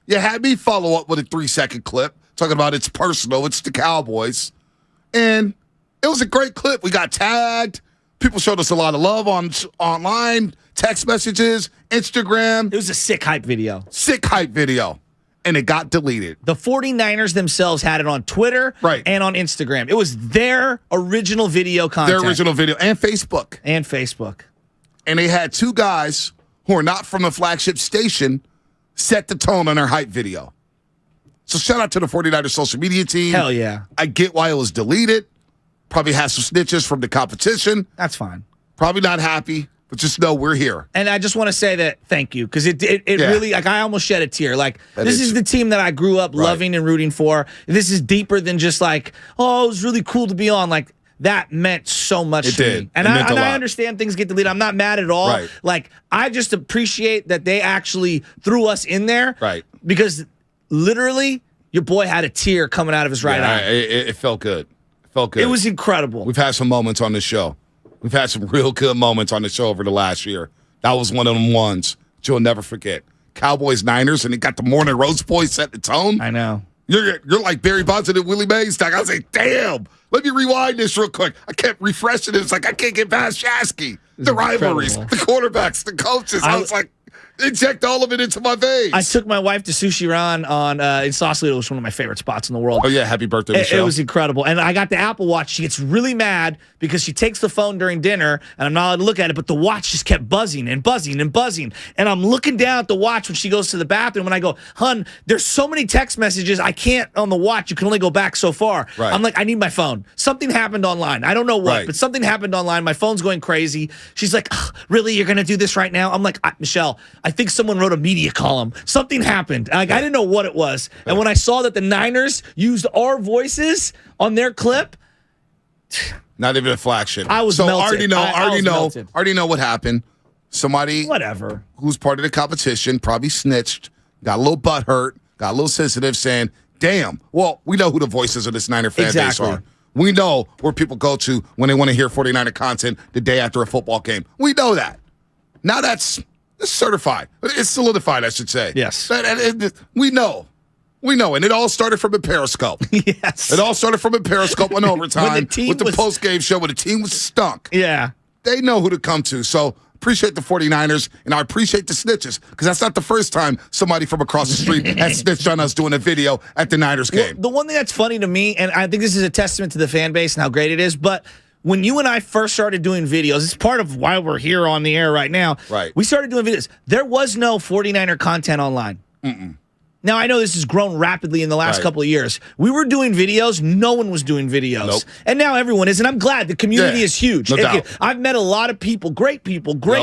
You had me follow up with a 3-second clip talking about it's personal, it's the Cowboys. And it was a great clip. We got tagged. People showed us a lot of love online, text messages, Instagram. It was a sick hype video. And it got deleted. The 49ers themselves had it on Twitter and on Instagram. It was their original video content. Their original video. And Facebook. And they had two guys who are not from the flagship station set the tone on their hype video. So shout out to the 49ers social media team. Hell yeah. I get why it was deleted. Probably has some snitches from the competition. That's fine. Probably not happy. But just know we're here. And I just want to say that thank you, because it really, like, I almost shed a tear. Like, this is the team that I grew up loving and rooting for. This is deeper than just like, oh, it was really cool to be on. Like, that meant so much to me. And I understand things get deleted. I'm not mad at all. Right. Like, I just appreciate that they actually threw us in there. Right. Because literally, your boy had a tear coming out of his right eye. It felt good. It felt good. It was incredible. We've had some moments on this show. We've had some real good moments on the show over the last year. That was one of them ones that you'll never forget. Cowboys, Niners, and it got the Morning Roast boys set the tone. I know. You're like Barry Bonds and Willie Mays talk. I was like, damn, let me rewind this real quick. I kept refreshing it. It's like I can't get past Shasky. The rivalries, the quarterbacks, the coaches. I was like, inject all of it into my veins. I took my wife to Sushi Ran in Sausalito, which is one of my favorite spots in the world. Oh, yeah. Happy birthday, Michelle. It was incredible. And I got the Apple Watch. She gets really mad because she takes the phone during dinner, and I'm not allowed to look at it, but the watch just kept buzzing and buzzing and buzzing. And I'm looking down at the watch when she goes to the bathroom, and I go, hun, there's so many text messages. I can't on the watch. You can only go back so far. Right. I'm like, I need my phone. Something happened online. I don't know what, but something happened online. My phone's going crazy. She's like, really? You're going to do this right now? I'm like, Michelle, I think someone wrote a media column. Something happened. Like, I didn't know what it was. And when I saw that the Niners used our voices on their clip, not even a flagship. I was melted. Already know what happened. Somebody, whatever, who's part of the competition, probably snitched, got a little butt hurt, got a little sensitive, saying, "Damn, well, we know who the voices of this Niner fan base are. We know where people go to when they want to hear 49er content the day after a football game. We know that. Now that's certified. It's solidified, I should say. Yes. We know. We know. And it all started from a Periscope. Yes. It all started from a Periscope on overtime with the post-game show where the team was stunk. Yeah. They know who to come to. So appreciate the 49ers, and I appreciate the snitches, because that's not the first time somebody from across the street has snitched on us doing a video at the Niners game. Well, the one thing that's funny to me, and I think this is a testament to the fan base and how great it is, but when you and I first started doing videos, it's part of why we're here on the air right now. Right. We started doing videos. There was no 49er content online. Now, I know this has grown rapidly in the last couple of years. We were doing videos. No one was doing videos. Nope. And now everyone is, and I'm glad. The community is huge. No doubt. I've met a lot of people, great,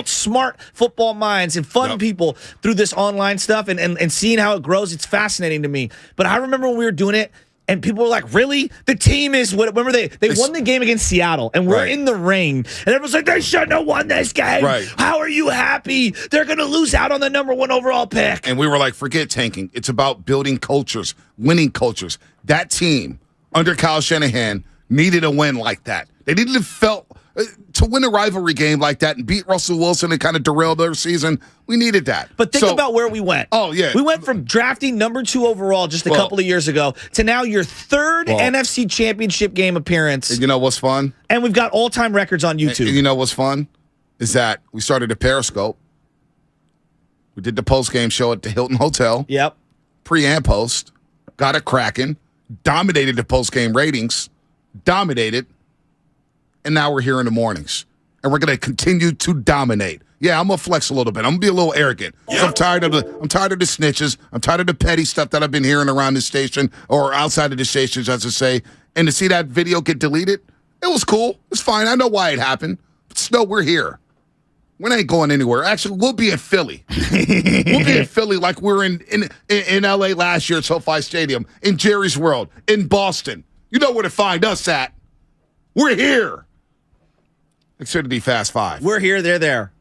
smart football minds and fun people through this online stuff, and seeing how it grows, it's fascinating to me. But I remember when we were doing it, and people were like, really? The team is what? Remember, they won the game against Seattle, and we're in the rain. And everyone's like, they shouldn't have won this game. Right. How are you happy? They're going to lose out on the #1 overall pick. And we were like, forget tanking. It's about building cultures, winning cultures. That team, under Kyle Shanahan, needed a win like that. They needed to win a rivalry game like that and beat Russell Wilson and kind of derail their season. We needed that. But think about where we went. Oh, yeah. We went from drafting #2 overall just a couple of years ago to now your third NFC Championship game appearance. And you know what's fun? And we've got all-time records on YouTube. And you know what's fun? Is that we started a Periscope. We did the post-game show at the Hilton Hotel. Yep. Pre and post. Got it cracking. Dominated the post-game ratings. Dominated. And now we're here in the mornings. And we're going to continue to dominate. Yeah, I'm going to flex a little bit. I'm going to be a little arrogant. Yeah. I'm tired of the snitches. I'm tired of the petty stuff that I've been hearing around the station or outside of the stations, as I say. And to see that video get deleted, it was cool. It's fine. I know why it happened. But still, we're here. We ain't going anywhere. Actually, we'll be in Philly. We'll be in Philly like we're in L.A. last year at SoFi Stadium, in Jerry's World, in Boston. You know where to find us at. We're here. Xfinity Fast 5. We're here, they're there.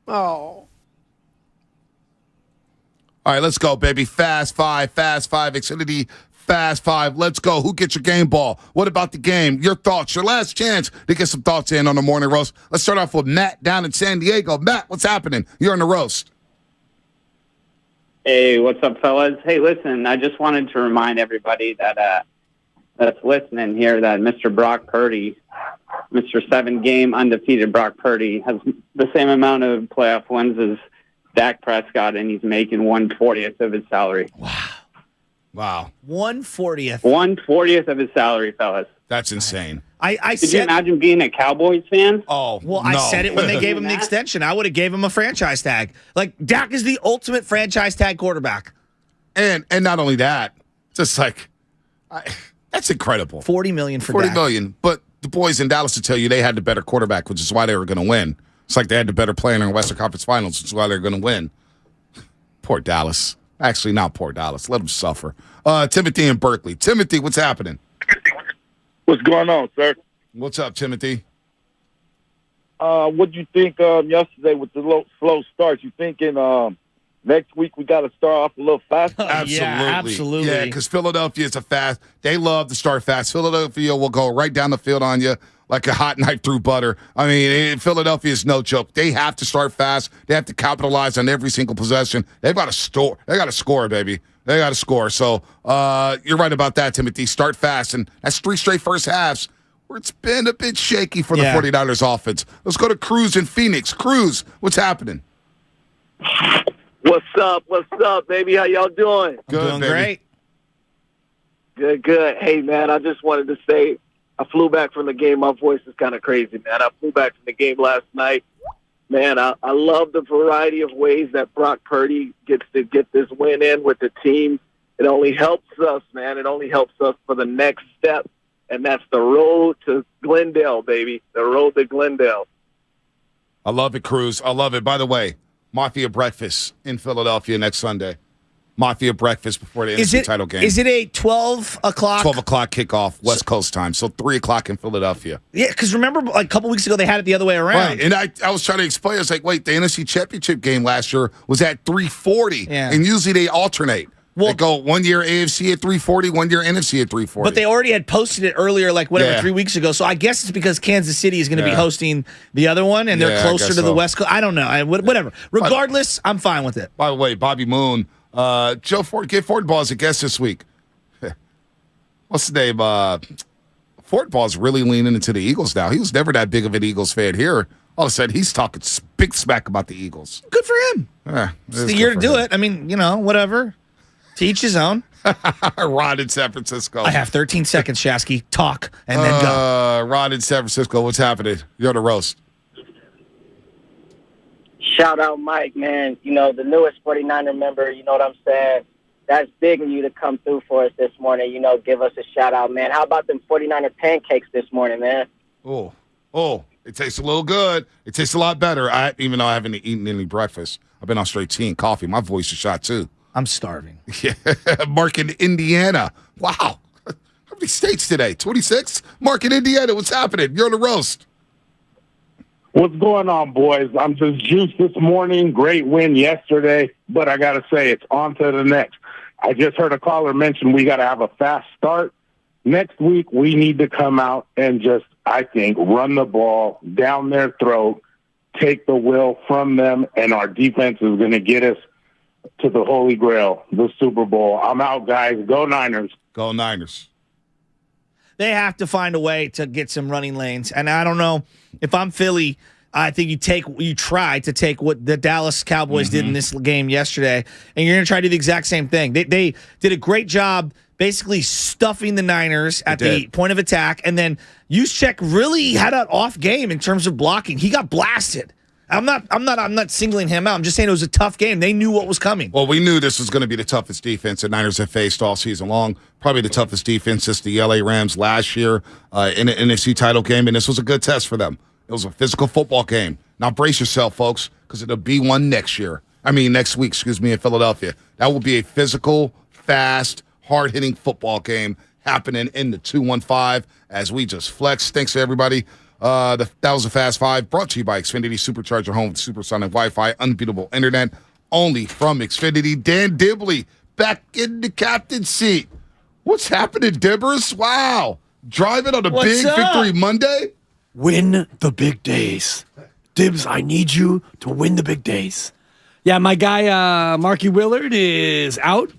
Oh. All right, let's go, baby. Fast five, Xfinity, Fast Five. Let's go. Who gets your game ball? What about the game? Your thoughts, your last chance to get some thoughts in on the morning roast. Let's start off with Matt down in San Diego. Matt, what's happening? You're in the roast. Hey, what's up, fellas? Hey, listen, I just wanted to remind everybody that that's listening here that Mr. Brock Purdy, Mr. 7-game undefeated Brock Purdy, has the same amount of playoff wins as Dak Prescott, and he's making 1/40th of his salary. Wow. 1/40th. 1/40th of his salary, fellas. That's insane. Did you imagine being a Cowboys fan? Oh, well, I said it when they gave him the extension. I would have gave him a franchise tag. Like, Dak is the ultimate franchise tag quarterback. And not only that, just like, that's incredible. $40 million for $40 Dak. million. But the boys in Dallas to tell you they had the better quarterback, which is why they were going to win. It's like they had the better player in the Western Conference Finals, which is why they're going to win. Poor Dallas. Actually, not poor Dallas. Let them suffer. Timothy in Berkeley. Timothy, what's happening? What's going on, sir? What's up, Timothy? What do you think yesterday with the slow starts? You thinking next week we got to start off a little faster? Absolutely. Yeah, because Philadelphia is they love to start fast. Philadelphia will go right down the field on you like a hot knife through butter. I mean, Philadelphia is no joke. They have to start fast. They have to capitalize on every single possession. They've got to score. They got to score, baby. They got to score. So you're right about that, Timothy. Start fast. And that's 3 straight first halves where it's been a bit shaky for the 49ers offense. Let's go to Cruz in Phoenix. Cruz, what's happening? What's up? What's up, baby? How y'all doing? Good, great. Good. Hey, man, I just wanted to say I flew back from the game. My voice is kind of crazy, man. I flew back from the game last night. Man, I love the variety of ways that Brock Purdy gets to get this win in with the team. It only helps us, man. It only helps us for the next step, and that's the road to Glendale, baby. The road to Glendale. I love it, Cruz. I love it. By the way, Mafia Breakfast in Philadelphia next Sunday. Mafia Breakfast before the NFC title game. Is it a 12 o'clock? 12 o'clock kickoff, West Coast time. So 3 o'clock in Philadelphia. Yeah, because remember like a couple weeks ago they had it the other way around. Right, and I was trying to explain. I was like, wait, the NFC Championship game last year was at 3:40. Yeah. And usually they alternate. They go 1 year AFC at 3:40, 1 year NFC at 3:40. But they already had posted it earlier, like 3 weeks ago. So I guess it's because Kansas City is going to be hosting the other one, and they're closer to the West Coast. I don't know. Whatever. Regardless, I'm fine with it. By the way, Bobby Moon, Joe Ford, get Fortball as a guest this week. What's the name? Fortball's really leaning into the Eagles now. He was never that big of an Eagles fan here. All of a sudden, he's talking big smack about the Eagles. Good for him. It's the year to do it. I mean, whatever. To each his own. Rod in San Francisco. I have 13 seconds, Shasky. Talk, and then go. Rod in San Francisco, what's happening? You're on the roast. Shout out Mike, man. The newest 49er member, you know what I'm saying? That's big of you to come through for us this morning. Give us a shout out, man. How about them 49er pancakes this morning, man? Oh, it tastes a little good. It tastes a lot better. Even though I haven't eaten any breakfast. I've been on straight tea and coffee. My voice is shot, too. I'm starving. Yeah, Mark in Indiana. Wow. How many states today? 26? Mark in Indiana, what's happening? You're on the roast. What's going on, boys? I'm just juiced this morning. Great win yesterday, but I got to say it's on to the next. I just heard a caller mention we got to have a fast start. Next week, we need to come out and just, I think, run the ball down their throat, take the will from them, and our defense is going to get us to the Holy Grail, the Super Bowl. I'm out, guys. Go Niners. Go Niners. They have to find a way to get some running lanes. And I don't know if I'm Philly, I think you try to take what the Dallas Cowboys did in this game yesterday, and you're going to try to do the exact same thing. They did a great job basically stuffing the Niners at the point of attack, and then Juszczyk really had an off game in terms of blocking. He got blasted. I'm not singling him out. I'm just saying it was a tough game. They knew what was coming. Well, we knew this was going to be the toughest defense the Niners have faced all season long. Probably the toughest defense since the LA Rams last year in an NFC title game, and this was a good test for them. It was a physical football game. Now brace yourself, folks, because it'll be one next week, in Philadelphia. That will be a physical, fast, hard-hitting football game happening in the 215 as we just flex. Thanks to everybody. That was a Fast Five brought to you by Xfinity. Supercharge your home with supersonic Wi-Fi, unbeatable internet, only from Xfinity. Dan Dibley back in the captain's seat. What's happening, Dibbers? Wow. Driving on a big victory Monday? Win the big days. Dibs, I need you to win the big days. Yeah, my guy, Marky Willard, is out.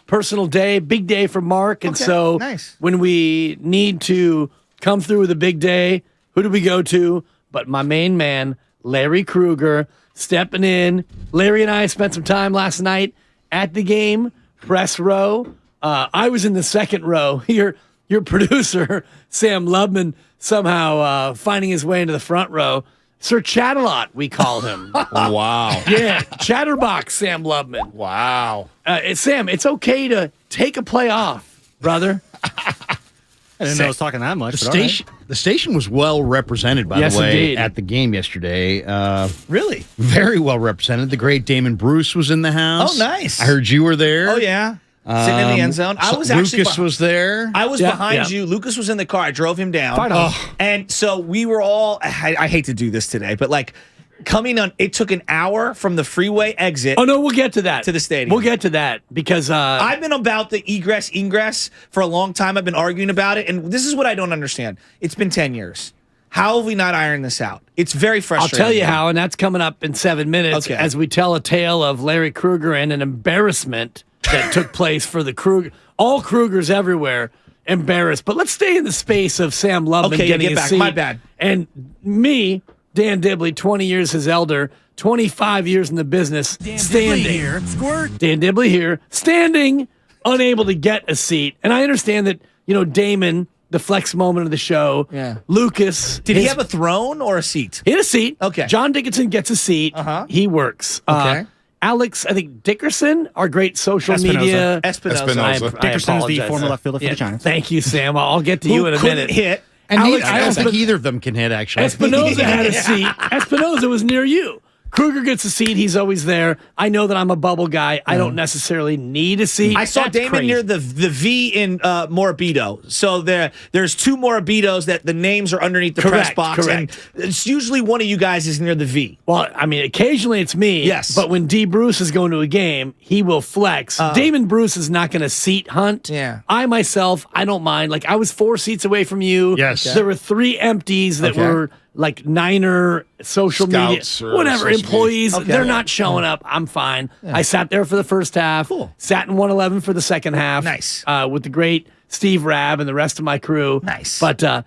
Personal day, big day for Mark. And so when we need to come through with a big day, who do we go to? But my main man, Larry Krueger, stepping in. Larry and I spent some time last night at the game, press row. I was in the second row. Your producer, Sam Lubman, somehow finding his way into the front row. Sir Chatterlot, we call him. Wow. Yeah, Chatterbox Sam Lubman. Wow. Sam, it's okay to take a play off, brother. I didn't know I was talking that much. The station was well represented, by the way, indeed. At the game yesterday. Really? Very well represented. The great Damon Bruce was in the house. Oh, nice. I heard you were there. Oh, yeah. Sitting in the end zone. Lucas was there. I was behind you. Lucas was in the car. I drove him down. And so we were all, I hate to do this today, but like coming on, it took an hour from the freeway exit. Oh, no, we'll get to that. To the stadium. We'll get to that because I've been about the ingress for a long time. I've been arguing about it. And this is what I don't understand. It's been 10 years. How have we not ironed this out? It's very frustrating. I'll tell you how, and that's coming up in 7 minutes as we tell a tale of Larry Krueger and an embarrassment that took place for the Krueger. All Krugers everywhere embarrassed. But let's stay in the space of Sam Lubman getting his seat. My bad. And me, Dan Dibley, 20 years his elder, 25 years in the business, standing. Here. Squirt. Dan Dibley here, standing, unable to get a seat. And I understand that, Damon, the flex moment of the show, Lucas. Did he have a throne or a seat? He had a seat. Okay. John Dickinson gets a seat. He works. Okay. Alex, I think Dickerson, our great social media. Espinoza. Dickerson is the former left fielder for the Giants. Thank you, Sam. I'll get to you in a minute. Hit. And I don't think either of them can hit, actually. Espinoza had a seat. Espinoza was near you. Krueger gets a seat. He's always there. I know that I'm a bubble guy. I don't necessarily need a seat. I saw Damon near the V in Morabito. So there's two Morabitos that the names are underneath the press box. Correct. And it's usually one of you guys is near the V. Well, I mean, occasionally it's me. Yes. But when D. Bruce is going to a game, he will flex. Damon Bruce is not going to seat hunt. Yeah. I myself, I don't mind. Like, I was 4 seats away from you. Yes. There were 3 empties that were like Niner social Scouts media, whatever, employees. They're not showing up. I'm fine. I sat there for the first half. Cool. Sat in 111 for the second half. Nice. With the great Steve Rabb and the rest of my crew. Nice. But I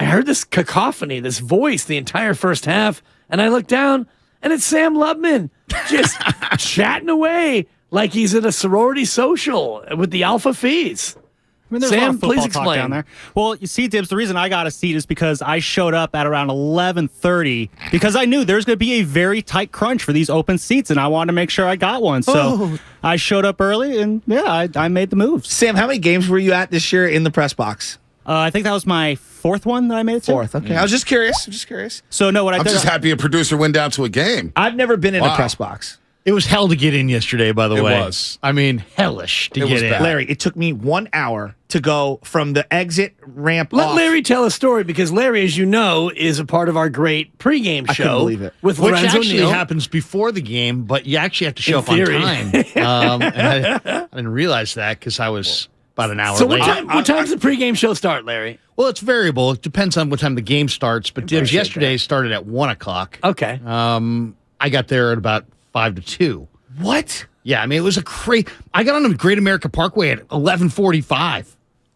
heard this cacophony, this voice the entire first half, and I looked down, and it's Sam Lubman just chatting away like he's at a sorority social with the Alpha Fees. I mean, there's a lot of football talk down there. Well, you see, Dibs, the reason I got a seat is because I showed up at around 11:30 because I knew there's going to be a very tight crunch for these open seats, and I wanted to make sure I got one. So I showed up early, and I made the move. Sam, how many games were you at this year in the press box? I think that was my 4th one that I made it to. 4th, okay. I was just curious. So, no, I'm just happy a producer went down to a game. I've never been in a press box. It was hell to get in yesterday, by the way. It was. I mean, hellish to get in. Bad. Larry, it took me 1 hour to go from the exit ramp Let off. Larry tell a story because Larry, as you know, is a part of our great pregame show. I couldn't believe it. With Which Lorenzo actually Neal. happens before the game, but you actually have to show In up on theory. time. And I didn't realize that because I was about an hour So late. what time does the pregame show start, Larry? Well, it's variable. It depends on what time the game starts, but Dibs yesterday started at 1 o'clock. Okay. I got there at about 5 to 2. What? Yeah, I mean, it was a crazy. I got on the Great America Parkway at 11:45,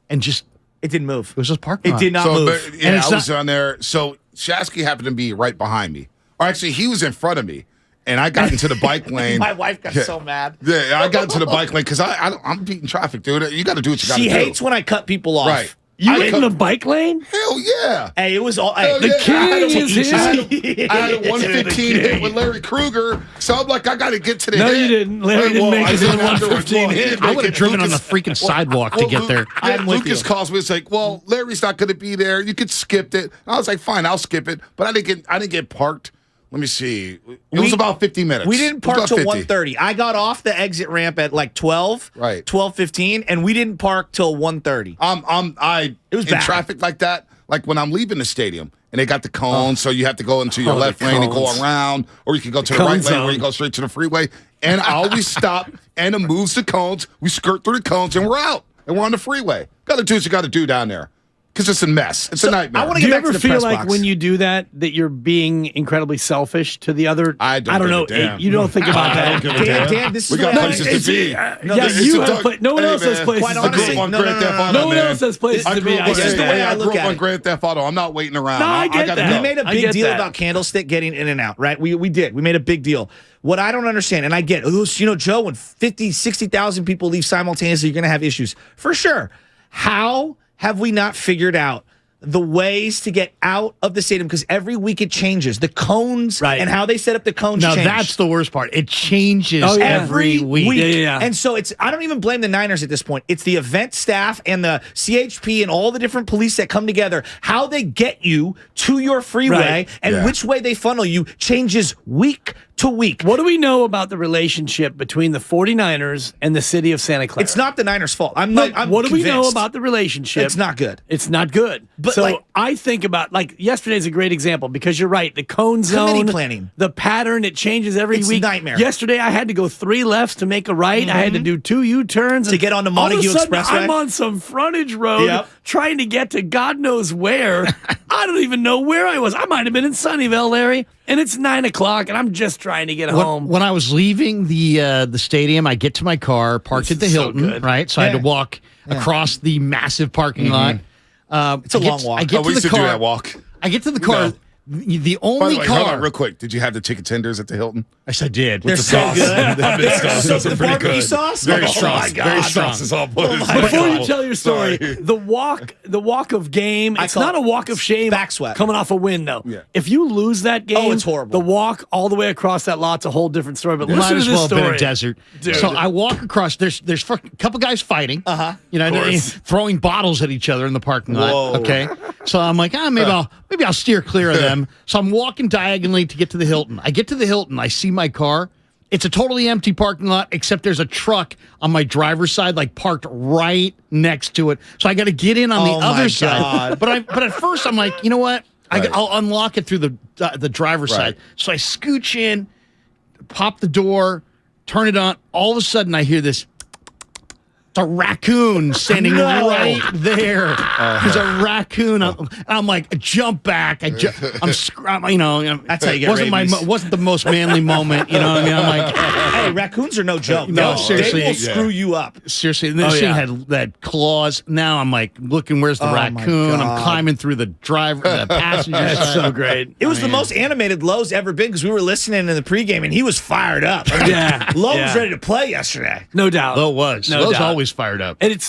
and just it didn't move. It was just parking. It did not move. But, yeah, I was on there. So Shasky happened to be right behind me, or actually, he was in front of me, and I got into the bike lane. My wife got so mad. Yeah, I got into the bike lane because I'm beating traffic, dude. You got to do what you got to do. She hates when I cut people off. Right. You went in the bike lane? Hell yeah. Hey, it was all. The king is here. I had a 115 hit with Larry Krueger, so I'm like, I got to get to the No, hit. you didn't. Larry didn't make it to the 115 hit. I would have driven on the freaking sidewalk to get there. Lucas calls me. It's like, well, Larry's not going to be there. You could skip it. And I was like, fine, I'll skip it. But I didn't get parked. Let me see. It was about 50 minutes. We didn't park till 1:30. I got off the exit ramp at like 12, right? 12:15, and we didn't park till 1:30. It was in bad. traffic like that. Like when I'm leaving the stadium and they got the cones, so you have to go into your left lane and go around, or you can go to the right lane where you go straight to the freeway. And I always stop, and it moves the cones. We skirt through the cones, and we're out, and we're on the freeway. Got to do what you got to do down there. Because it's a mess. It's a nightmare. Do you ever feel like when you do that you're being incredibly selfish to the other? I don't know. You don't think about that. Dan, this is we got places to be. No one else has places to be. No one else has places to be. I grew up on Grand Theft Auto. I'm not waiting around. No, I get that. We made a big deal about Candlestick getting in and out, right? We did. We made a big deal. What I don't understand, and I get, Joe, when 50, 60,000 people leave simultaneously, you're going to have issues. For sure. How have we not figured out the ways to get out of the stadium? Because every week it changes. The cones and how they set up the cones change. That's the worst part. It changes every week. Yeah. And so I don't even blame the Niners at this point. It's the event staff and the CHP and all the different police that come together. How they get you to your freeway and which way they funnel you changes week to week. What do we know about the relationship between the 49ers and the city of Santa Clara? It's not the Niners' fault. I'm what do we know about the relationship? It's not good. It's not good. But so I think about, yesterday's a great example because you're right. The cone zone, committee planning, the pattern, it changes every week. It's a nightmare. Yesterday I had to go 3 lefts to make a right. I had to do 2 U-turns. To get on the Montague Expressway. I'm on some frontage road trying to get to God knows where. I don't even know where I was. I might have been in Sunnyvale, Larry. And it's 9 o'clock, and I'm just trying to get home. When I was leaving the stadium, I get to my car, parked at the Hilton, right? So I had to walk across the massive parking lot. It's a long walk. We used to do that walk. I get to the car. The only car. Hold on, real quick. Did you have the chicken tenders at the Hilton? Yes, I did. They're so good. Those are pretty good. Sauce? Very strong. Very strong. Before you tell your story, the walk of game. It's not a walk of shame. Back sweat. Coming off a win, though. Yeah. If you lose that game, it's horrible. The walk all the way across that lot's a whole different story. But listen to this story. Been a desert. Dude. So I walk across. There's a couple guys fighting. Throwing bottles at each other in the parking lot. Whoa. Okay. So I'm like, maybe I'll steer clear of them. So I'm walking diagonally to get to the Hilton. I get to the Hilton. I see my car. It's a totally empty parking lot, except there's a truck on my driver's side, parked right next to it. So I got to get in on the other side. But at first I'm like, you know what? I'll unlock it through the driver's side. So I scooch in, pop the door, turn it on. All of a sudden I hear this. It's a raccoon standing right there. There's a raccoon. I'm like, jump back. I'm scrubbing. That's how you get rabies. Wasn't the most manly moment. You know what I mean? I'm like, hey, raccoons are no joke. No, seriously, they will screw you up. Seriously, and this thing had that claws. Now I'm like, looking, where's the raccoon? I'm climbing through the passenger side. That's so great. It was the most animated Lowe's ever been because we were listening in the pregame and he was fired up. Lowe was ready to play yesterday. No doubt. Lowe was. Lowe's always fired up. And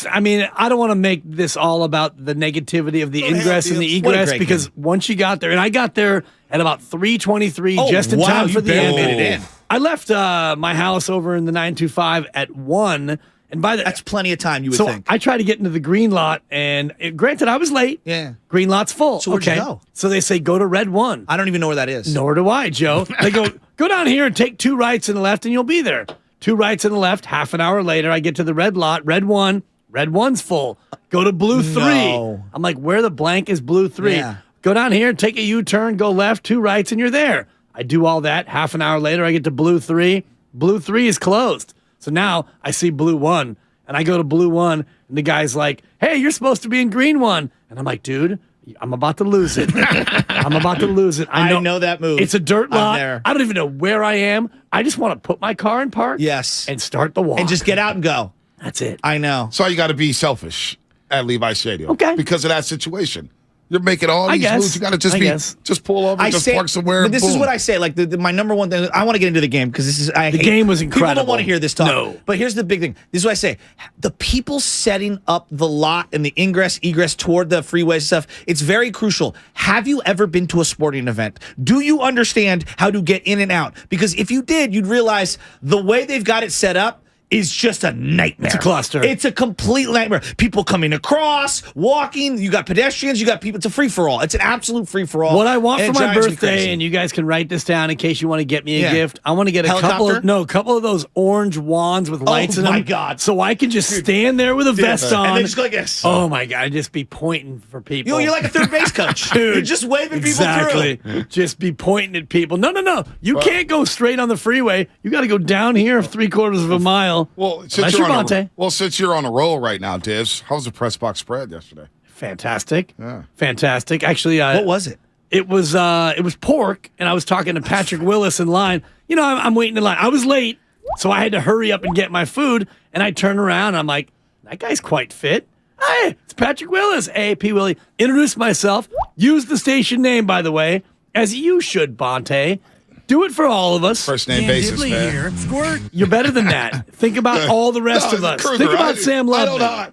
I don't want to make this all about the negativity of the ingress and the egress because once you got there, and I got there at about 3:23, just in time for the end. Made it in. I left my house over in the 925 at 1, and that's plenty of time. You would think. I tried to get into the green lot, and granted, I was late. Yeah, green lot's full. So where'd you go? So they say go to red 1. I don't even know where that is. Nor do I, Joe. They go down here and take 2 rights and a left, and you'll be there. 2 rights and a left. Half an hour later, I get to the red lot, red 1. Red 1's full. Go to blue 3. No. I'm like, where the blank is blue 3? Yeah. Go down here, take a U-turn, go left, 2 rights, and you're there. I do all that. Half an hour later, I get to blue 3. Blue 3 is closed. So now I see blue 1, and I go to blue 1, and the guy's like, hey, you're supposed to be in green 1. And I'm like, dude, I'm about to lose it. I'm about to lose it. I know that move. It's a dirt lot. There. I don't even know where I am. I just want to put my car in park. Yes. And start the walk. And just get out and go. That's it. I know. So you got to be selfish at Levi Stadium. Okay. Because of that situation. You're making all these moves. You got to just pull over, park somewhere. But this is what I say. Like my number one thing. I want to get into the game because the game was incredible. People don't want to hear this talk. No. But here's the big thing. This is what I say. The people setting up the lot and the egress toward the freeway stuff. It's very crucial. Have you ever been to a sporting event? Do you understand how to get in and out? Because if you did, you'd realize the way they've got it set up is just a nightmare. It's a cluster. It's a complete nightmare. People coming across, walking. You got pedestrians. You got people. It's a free-for-all. It's an absolute free-for-all. What I want for my birthday, and you guys can write this down in case you want to get me a gift. I want to get a couple of those orange wands with lights in them. Oh my God! So I can just stand there with a vest on and then just go like this. Oh my God! I'd just be pointing for people. You're like a third base coach. Dude, you're just waving people through. Just be pointing at people. No. You can't go straight on the freeway. You got to go down here 3/4 of a mile. Well, since you're on a roll right now, Divs, how was the press box spread yesterday? Fantastic. Yeah. Fantastic. Actually, what was it? It was pork, and I was talking to Patrick Willis in line. You know, I'm waiting in line. I was late, so I had to hurry up and get my food, and I turn around, and I'm like, that guy's quite fit. Hey, it's Patrick Willis. Hey, P. Willie. Introduced myself. Used the station name, by the way, as you should, Bonte. Do it for all of us. First name basis, man. Here. Squirt. You're better than that. Think about all the rest of us. Think about Sam Lubman.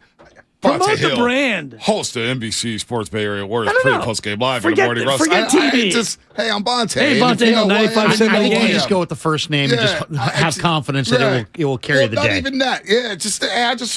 Promote the brand. Host of NBC Sports Bay Area Warriors pre- and post-game live in the morning. Forget TV. Hey, I'm Bonte. Hey, Bonte, 95% I think you just go with the first name and just have confidence that it will carry the day. Not even that. Yeah,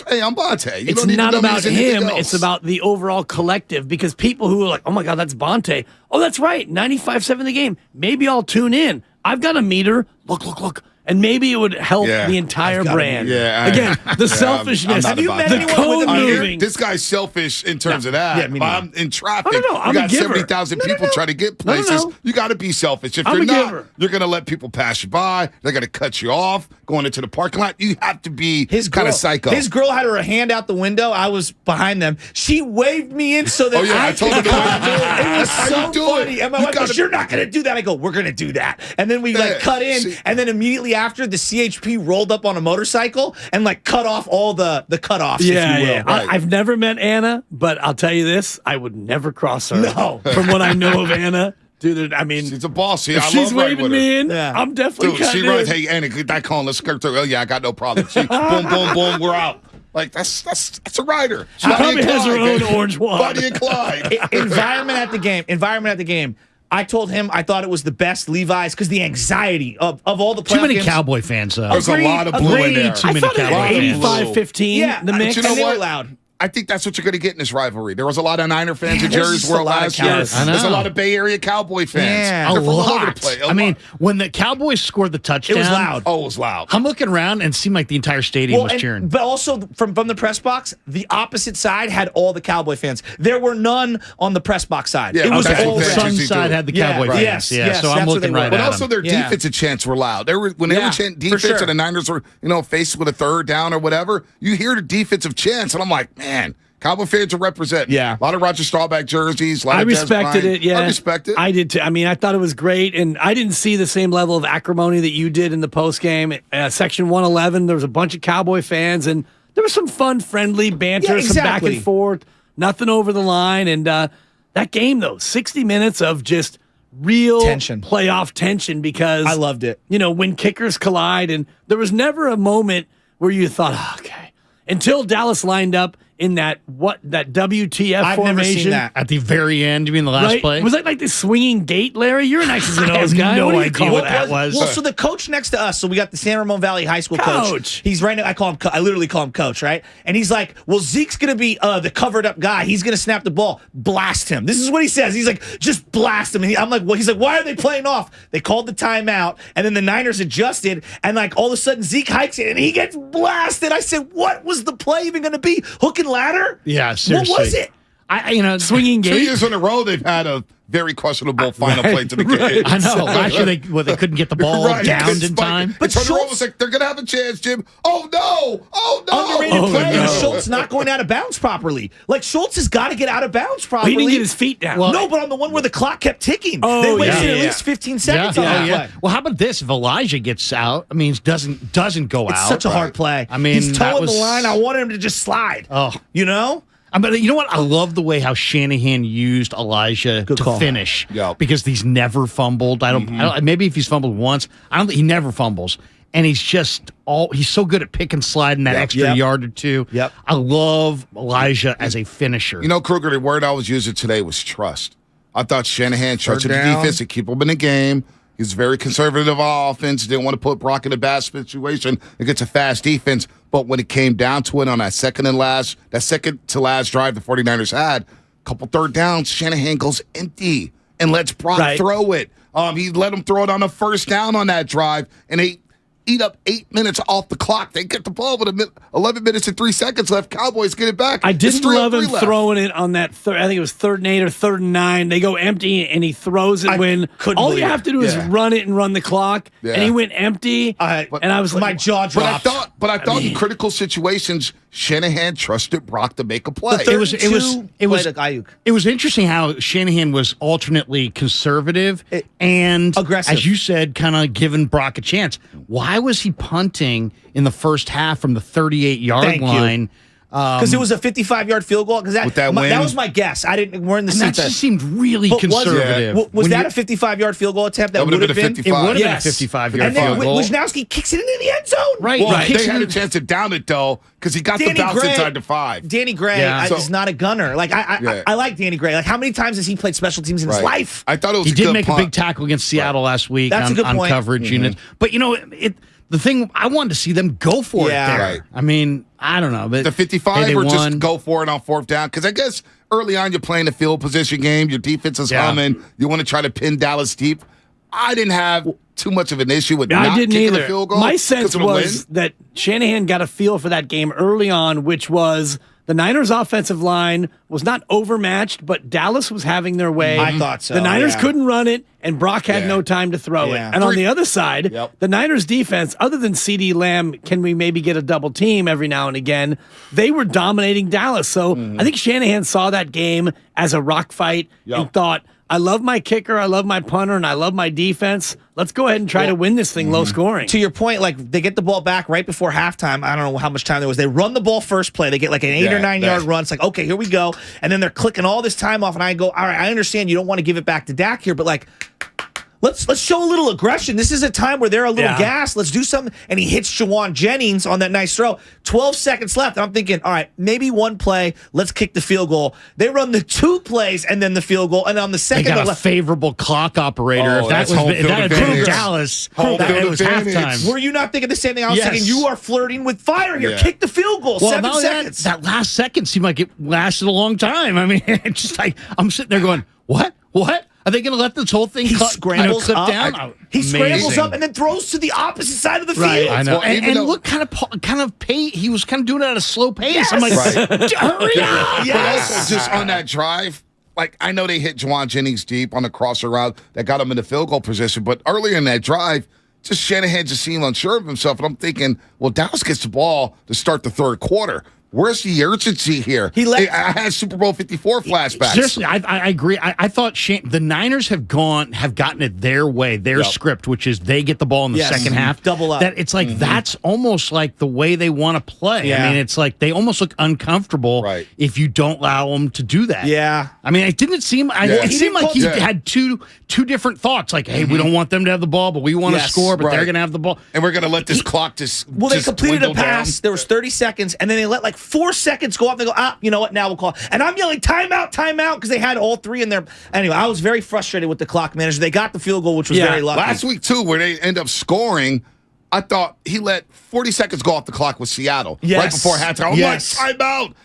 hey, I'm Bonte. It's not about him. It's about the overall collective, because people who are like, oh my God, that's Bonte. Oh, that's right. 95.7 The Game. Maybe I'll tune in. I've got a meter. Look. And maybe it would help the entire brand. Again, the selfishness. Have you met anyone with a moving? This guy's selfish in terms of that. I'm in traffic. No, I'm you a got giver. 70,000 people trying to get places. You got to be selfish. If you're not, you're going to let people pass you by. They're going to cut you off going into the parking lot. You have to be kind of psycho. His girl had her hand out the window. I was behind them. She waved me in so that I told her it was so funny. And my wife goes, "You're not going to do that." I go, "We're going to do that." And then we cut in, and then immediately after, the CHP rolled up on a motorcycle and cut off all the cutoffs, if you will. Right. I've never met Anna, but I'll tell you this: I would never cross her. No, from what I know of Anna. Dude, I mean, she's a boss. If she's waving me in, I'm definitely she runs. Hey, Anna, get that call. Let's skirt through. Oh yeah, I got no problem. She, boom, we're out. Like that's a rider. She probably has her own orange wand. Buddy and Clyde. Environment at the game. I told him I thought it was the best Levi's because the anxiety of all the playoff too many games. Cowboy fans. There's a lot of blue in there. Too many Cowboy fans. 85-15. The mix. You know they what? were loud. I think that's what you're going to get in this rivalry. There was a lot of Niner fans in Jerry's World last year. There's a lot of Bay Area Cowboy fans. Yeah, a lot. I mean, when the Cowboys scored the touchdown, it was loud. Oh, it was loud. I'm looking around and it seemed like the entire stadium was cheering. But also from the press box, the opposite side had all the Cowboy fans. There were none on the press box side. Yeah, it was all the Sun side had the Cowboy fans. Yes, so I'm looking right at But also their defensive chants were loud. When they were chanting defense and the Niners were, faced with a third down or whatever, you hear the defensive chants, and I'm like, man. Cowboy fans are representing. Yeah. A lot of Roger Staubach jerseys. I respected it, yeah. I respect it. I did too. I mean, I thought it was great, and I didn't see the same level of acrimony that you did in the postgame. Section 111, there was a bunch of Cowboy fans, and there was some fun, friendly banter, some back and forth, nothing over the line. And that game, though, 60 minutes of just real playoff tension because I loved it. When kickers collide, and there was never a moment where you thought, okay, until Dallas lined up in that WTF I've formation. Never seen that. At the very end, you mean the last play? Was that like the swinging gate, Larry? You're an X's and O's guy. No what idea what that was. Well, so the coach next to us, so we got the San Ramon Valley High School coach. He's right now. I literally call him coach, right? And he's like, well, Zeke's going to be the covered up guy. He's going to snap the ball. Blast him. This is what he says. He's like, just blast him. And I'm like, well, he's like, why are they playing off? They called the timeout, and then the Niners adjusted, and all of a sudden Zeke hikes it, and he gets blasted. I said, what was the play even going to be? Hook and ladder? Yeah, seriously. What was it? Swinging gate. 2 years in a row, they've had a very questionable final play to the game. I know. Last year, they couldn't get the ball down in time. But Schultz was like, they're going to have a chance, Jim. Oh, no. Underrated play. No. Schultz not going out of bounds properly. Schultz has got to get out of bounds properly. He didn't get his feet down. No, but on the one where the clock kept ticking. They wasted at least 15 seconds on that play. Well, how about this? If Elijah gets out, doesn't go out. It's such a hard play. I mean, he's towing the line. I wanted him to just slide. Oh. But you know what? I love the way how Shanahan used Elijah to finish because he's never fumbled. I don't. Maybe if he's fumbled once, I don't think he never fumbles. And he's so good at pick and sliding that extra yard or two. Yep. I love Elijah as a finisher. Kruger, the word I was using today was trust. I thought Shanahan trusted the defense to keep them in the game. He's very conservative offense. Didn't want to put Brock in a bad situation against a fast defense. But when it came down to it on that second to last drive the 49ers had, a couple third downs, Shanahan goes empty and lets Brock throw it. He let him throw it on the first down on that drive, and they eat up 8 minutes off the clock. They get the ball with 11 minutes and 3 seconds left. Cowboys get it back. I didn't love him throwing it on that I think it was 3rd and 8 or 3rd and 9. They go empty, and he throws it when all you have to do is run it and run the clock. Yeah. And he went empty, and I was like, my jaw dropped. But I thought in critical situations, Shanahan trusted Brock to make a play. It was interesting how Shanahan was alternately conservative and aggressive, as you said, kind of giving Brock a chance. Why was he punting in the first half from the 38-yard line? Because it was a 55-yard field goal. Because that was my guess. We're in the seats. That just seemed really conservative. Was that a 55-yard field goal attempt? That would have been. It would have been a 55-yard field goal. Wisnowski kicks it into the end zone. Right. Well, they had a chance to down it though because he got the bounce inside the 5. Danny Gray is not a gunner. Like I like Danny Gray. Like how many times has he played special teams in his life? I thought it was. He did make a big tackle against Seattle last week on coverage units. But the thing, I wanted to see them go for it there. Right. I mean, I don't know. But the 55 or just go for it on 4th down? Because I guess early on you're playing a field position game. Your defense is humming. You want to try to pin Dallas deep. I didn't have too much of an issue with not kicking the field goal. My sense was that Shanahan got a feel for that game early on, which was the Niners' offensive line was not overmatched, but Dallas was having their way. I thought so. The Niners couldn't run it, and Brock had no time to throw it. And on the other side, the Niners' defense, other than CeeDee Lamb, can we maybe get a double team every now and again? They were dominating Dallas. So I think Shanahan saw that game as a rock fight and thought, I love my kicker, I love my punter, and I love my defense. Let's go ahead and try to win this thing low scoring. To your point, like they get the ball back right before halftime. I don't know how much time there was. They run the ball first play. They get like an 8 or 9 yard run. It's like, okay, here we go. And then they're clicking all this time off. And I go, all right, I understand you don't want to give it back to Dak here, but like, let's show a little aggression. This is a time where they're a little gassed. Let's do something. And he hits Jawan Jennings on that nice throw. 12 seconds left. And I'm thinking, all right, maybe one play. Let's kick the field goal. They run the 2 plays and then the field goal. And on the second, they got a favorable clock operator. If that had been Dallas, it was halftime. Were you not thinking the same thing? I was thinking you are flirting with fire here. Kick the field goal. Well, 7 seconds. That last second seemed like it lasted a long time. I mean, it's just like I'm sitting there going, what? Are they going to let this whole thing scrambles clip down? He scrambles up and then throws to the opposite side of the field. I know. And look, kind of pace. He was kind of doing it at a slow pace. Yes. I'm like, hurry up! But also just on that drive, like I know they hit Jawan Jennings deep on the crosser route that got him in the field goal position, but earlier in that drive, just Shanahan just seemed unsure of himself, and I'm thinking, well, Dallas gets the ball to start the 3rd quarter. Where's the urgency here? I had Super Bowl 54 flashbacks. Seriously, I agree. I thought the Niners have gotten it their way, their script, which is they get the ball in the second half. Double up. That it's like that's almost like the way they want to play. Yeah. I mean, it's like they almost look uncomfortable if you don't allow them to do that. Yeah. I mean, it didn't seem. It seemed like he had two different thoughts. Like, hey, we don't want them to have the ball, but we want to score, but they're going to have the ball, and we're going to let this clock just. Well, they completed a pass. Down. There was 30 seconds, and then they let like 4 seconds go up. They go, you know what? Now we'll call. And I'm yelling, timeout, because they had all 3 in there. Anyway, I was very frustrated with the clock manager. They got the field goal, which was very lucky. Last week, too, where they end up scoring, I thought he let 40 seconds go off the clock with Seattle right before halftime. I'm like,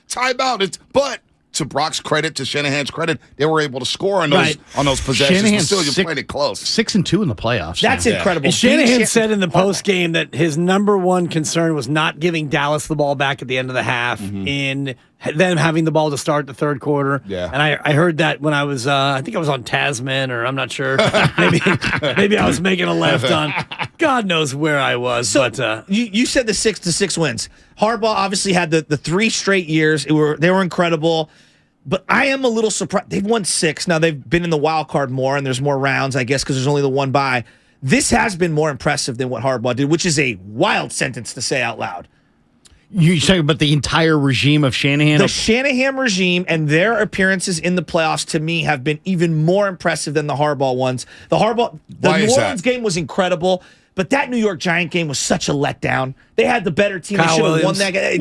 timeout. But to Brock's credit, to Shanahan's credit, they were able to score on those possessions. Shanahan's still, you played it close. 6-2 in the playoffs. That's incredible. And Shanahan said in the post game that his number one concern was not giving Dallas the ball back at the end of the half in them having the ball to start the 3rd quarter. Yeah. And I heard that when I was, I think I was on Tasman, or I'm not sure. maybe I was making a left on. God knows where I was. So but you said the 6-6 wins. Harbaugh obviously had the 3 straight years. They were incredible. But I am a little surprised. They've won 6. Now, they've been in the wild card more, and there's more rounds, I guess, because there's only the 1 bye. This has been more impressive than what Harbaugh did, which is a wild sentence to say out loud. You talking about the entire regime of Shanahan? The Shanahan regime and their appearances in the playoffs, to me, have been even more impressive than the Harbaugh ones. The New Orleans game was incredible. But that New York Giant game was such a letdown. They had the better team. They should have won that game.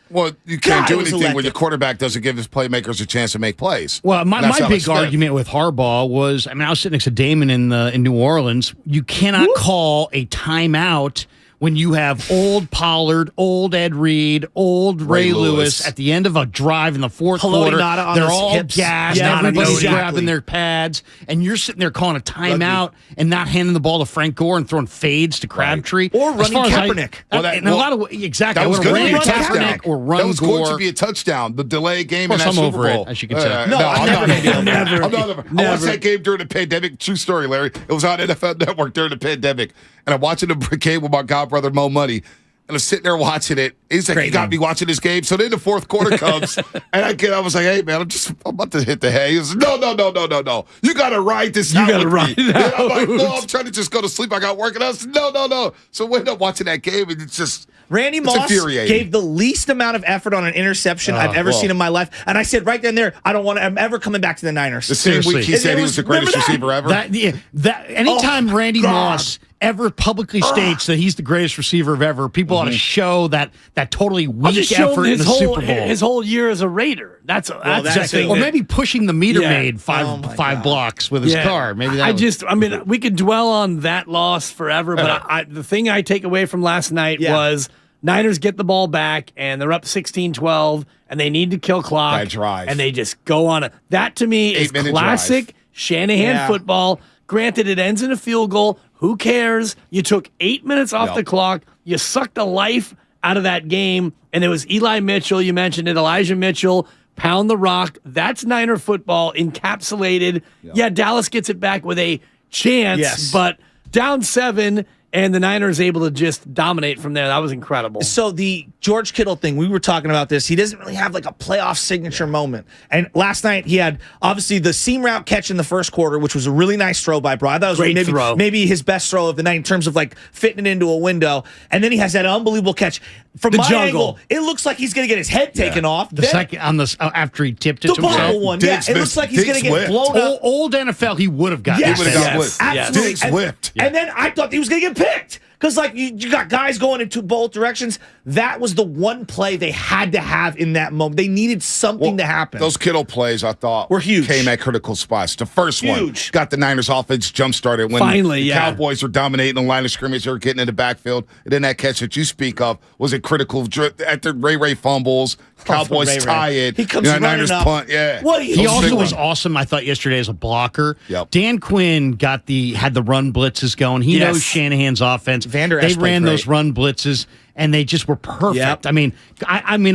Well, you can't do anything when your quarterback doesn't give his playmakers a chance to make plays. Well, my big argument with Harbaugh was, I was sitting next to Damon in New Orleans. You cannot call a timeout when you have old Pollard, old Ed Reed, old Ray Lewis at the end of a drive in the fourth quarter. They're all gassed. Everybody's grabbing their pads, and you're sitting there calling a timeout and not handing the ball to Frank Gore and throwing fades to Crabtree. Or running Kaepernick. Exactly. That was going to be a touchdown. That was going to be a touchdown. The delay game in that Super Bowl. As you can say. I'm never. I watched that game during the pandemic. True story, Larry. It was on NFL Network during the pandemic, and I'm watching the game with my brother Mo Money, and I'm sitting there watching it. He's like, "You got me watching this game." So then the fourth quarter comes, and I was like, "Hey man, I'm about to hit the hay." He was like, "No. You got to ride this out with me." Yeah, I'm like, "No, I'm trying to just go to sleep. I got work." And I was, "No." So we end up watching that game, and it's just Randy Moss gave the least amount of effort on an interception I've ever seen in my life, and I said right then and there, I don't want to. I'm ever coming back to the Niners. The same week he said he was the greatest receiver ever. Anytime Randy Moss ever publicly states that he's the greatest receiver ever, people ought to show that totally weak effort in the Super Bowl. His whole year as a Raider. That's the thing. Or maybe pushing the meter maid five blocks with his car. Maybe that. We could dwell on that loss forever, but the thing I take away from last night was Niners get the ball back, and they're up 16-12, and they need to kill clock. That drive. And they just go on. That, to me, is classic Shanahan football. Granted, it ends in a field goal. Who cares? You took 8 minutes off the clock. You sucked the life out of that game, and it was Eli Mitchell. You mentioned it, Elijah Mitchell. Pound the rock. That's Niner football encapsulated. Yeah, Dallas gets it back with a chance, but down 7, and the Niners able to just dominate from there. That was incredible. So the George Kittle thing, we were talking about this. He doesn't really have like a playoff signature moment. And last night he had obviously the seam route catch in the first quarter, which was a really nice throw by Bro. I thought it was maybe his best throw of the night in terms of like fitting it into a window. And then he has that unbelievable catch. From my angle, it looks like he's going to get his head taken off. The second on this after he tipped it to himself. One, it looks like he's going to get blown up. Old NFL, he would have gotten. He would have got whipped. Absolutely. Diggs whipped. And then I thought he was going to get picked. Because, like, you got guys going into both directions. That was the one play they had to have in that moment. They needed something to happen. Those Kittle plays, I thought, were huge. Came at critical spots. The first one got the Niners offense jump-started when the Cowboys were dominating the line of scrimmage. They were getting in the backfield. And then that catch that you speak of was a critical after Ray fumbles. Cowboys tie it. He comes running Niners up. punt. Yeah. He also was awesome, I thought, yesterday as a blocker. Yep. Dan Quinn had the run blitzes going. He knows Shanahan's offense. They ran those run blitzes, and they just were perfect. Yep. I mean,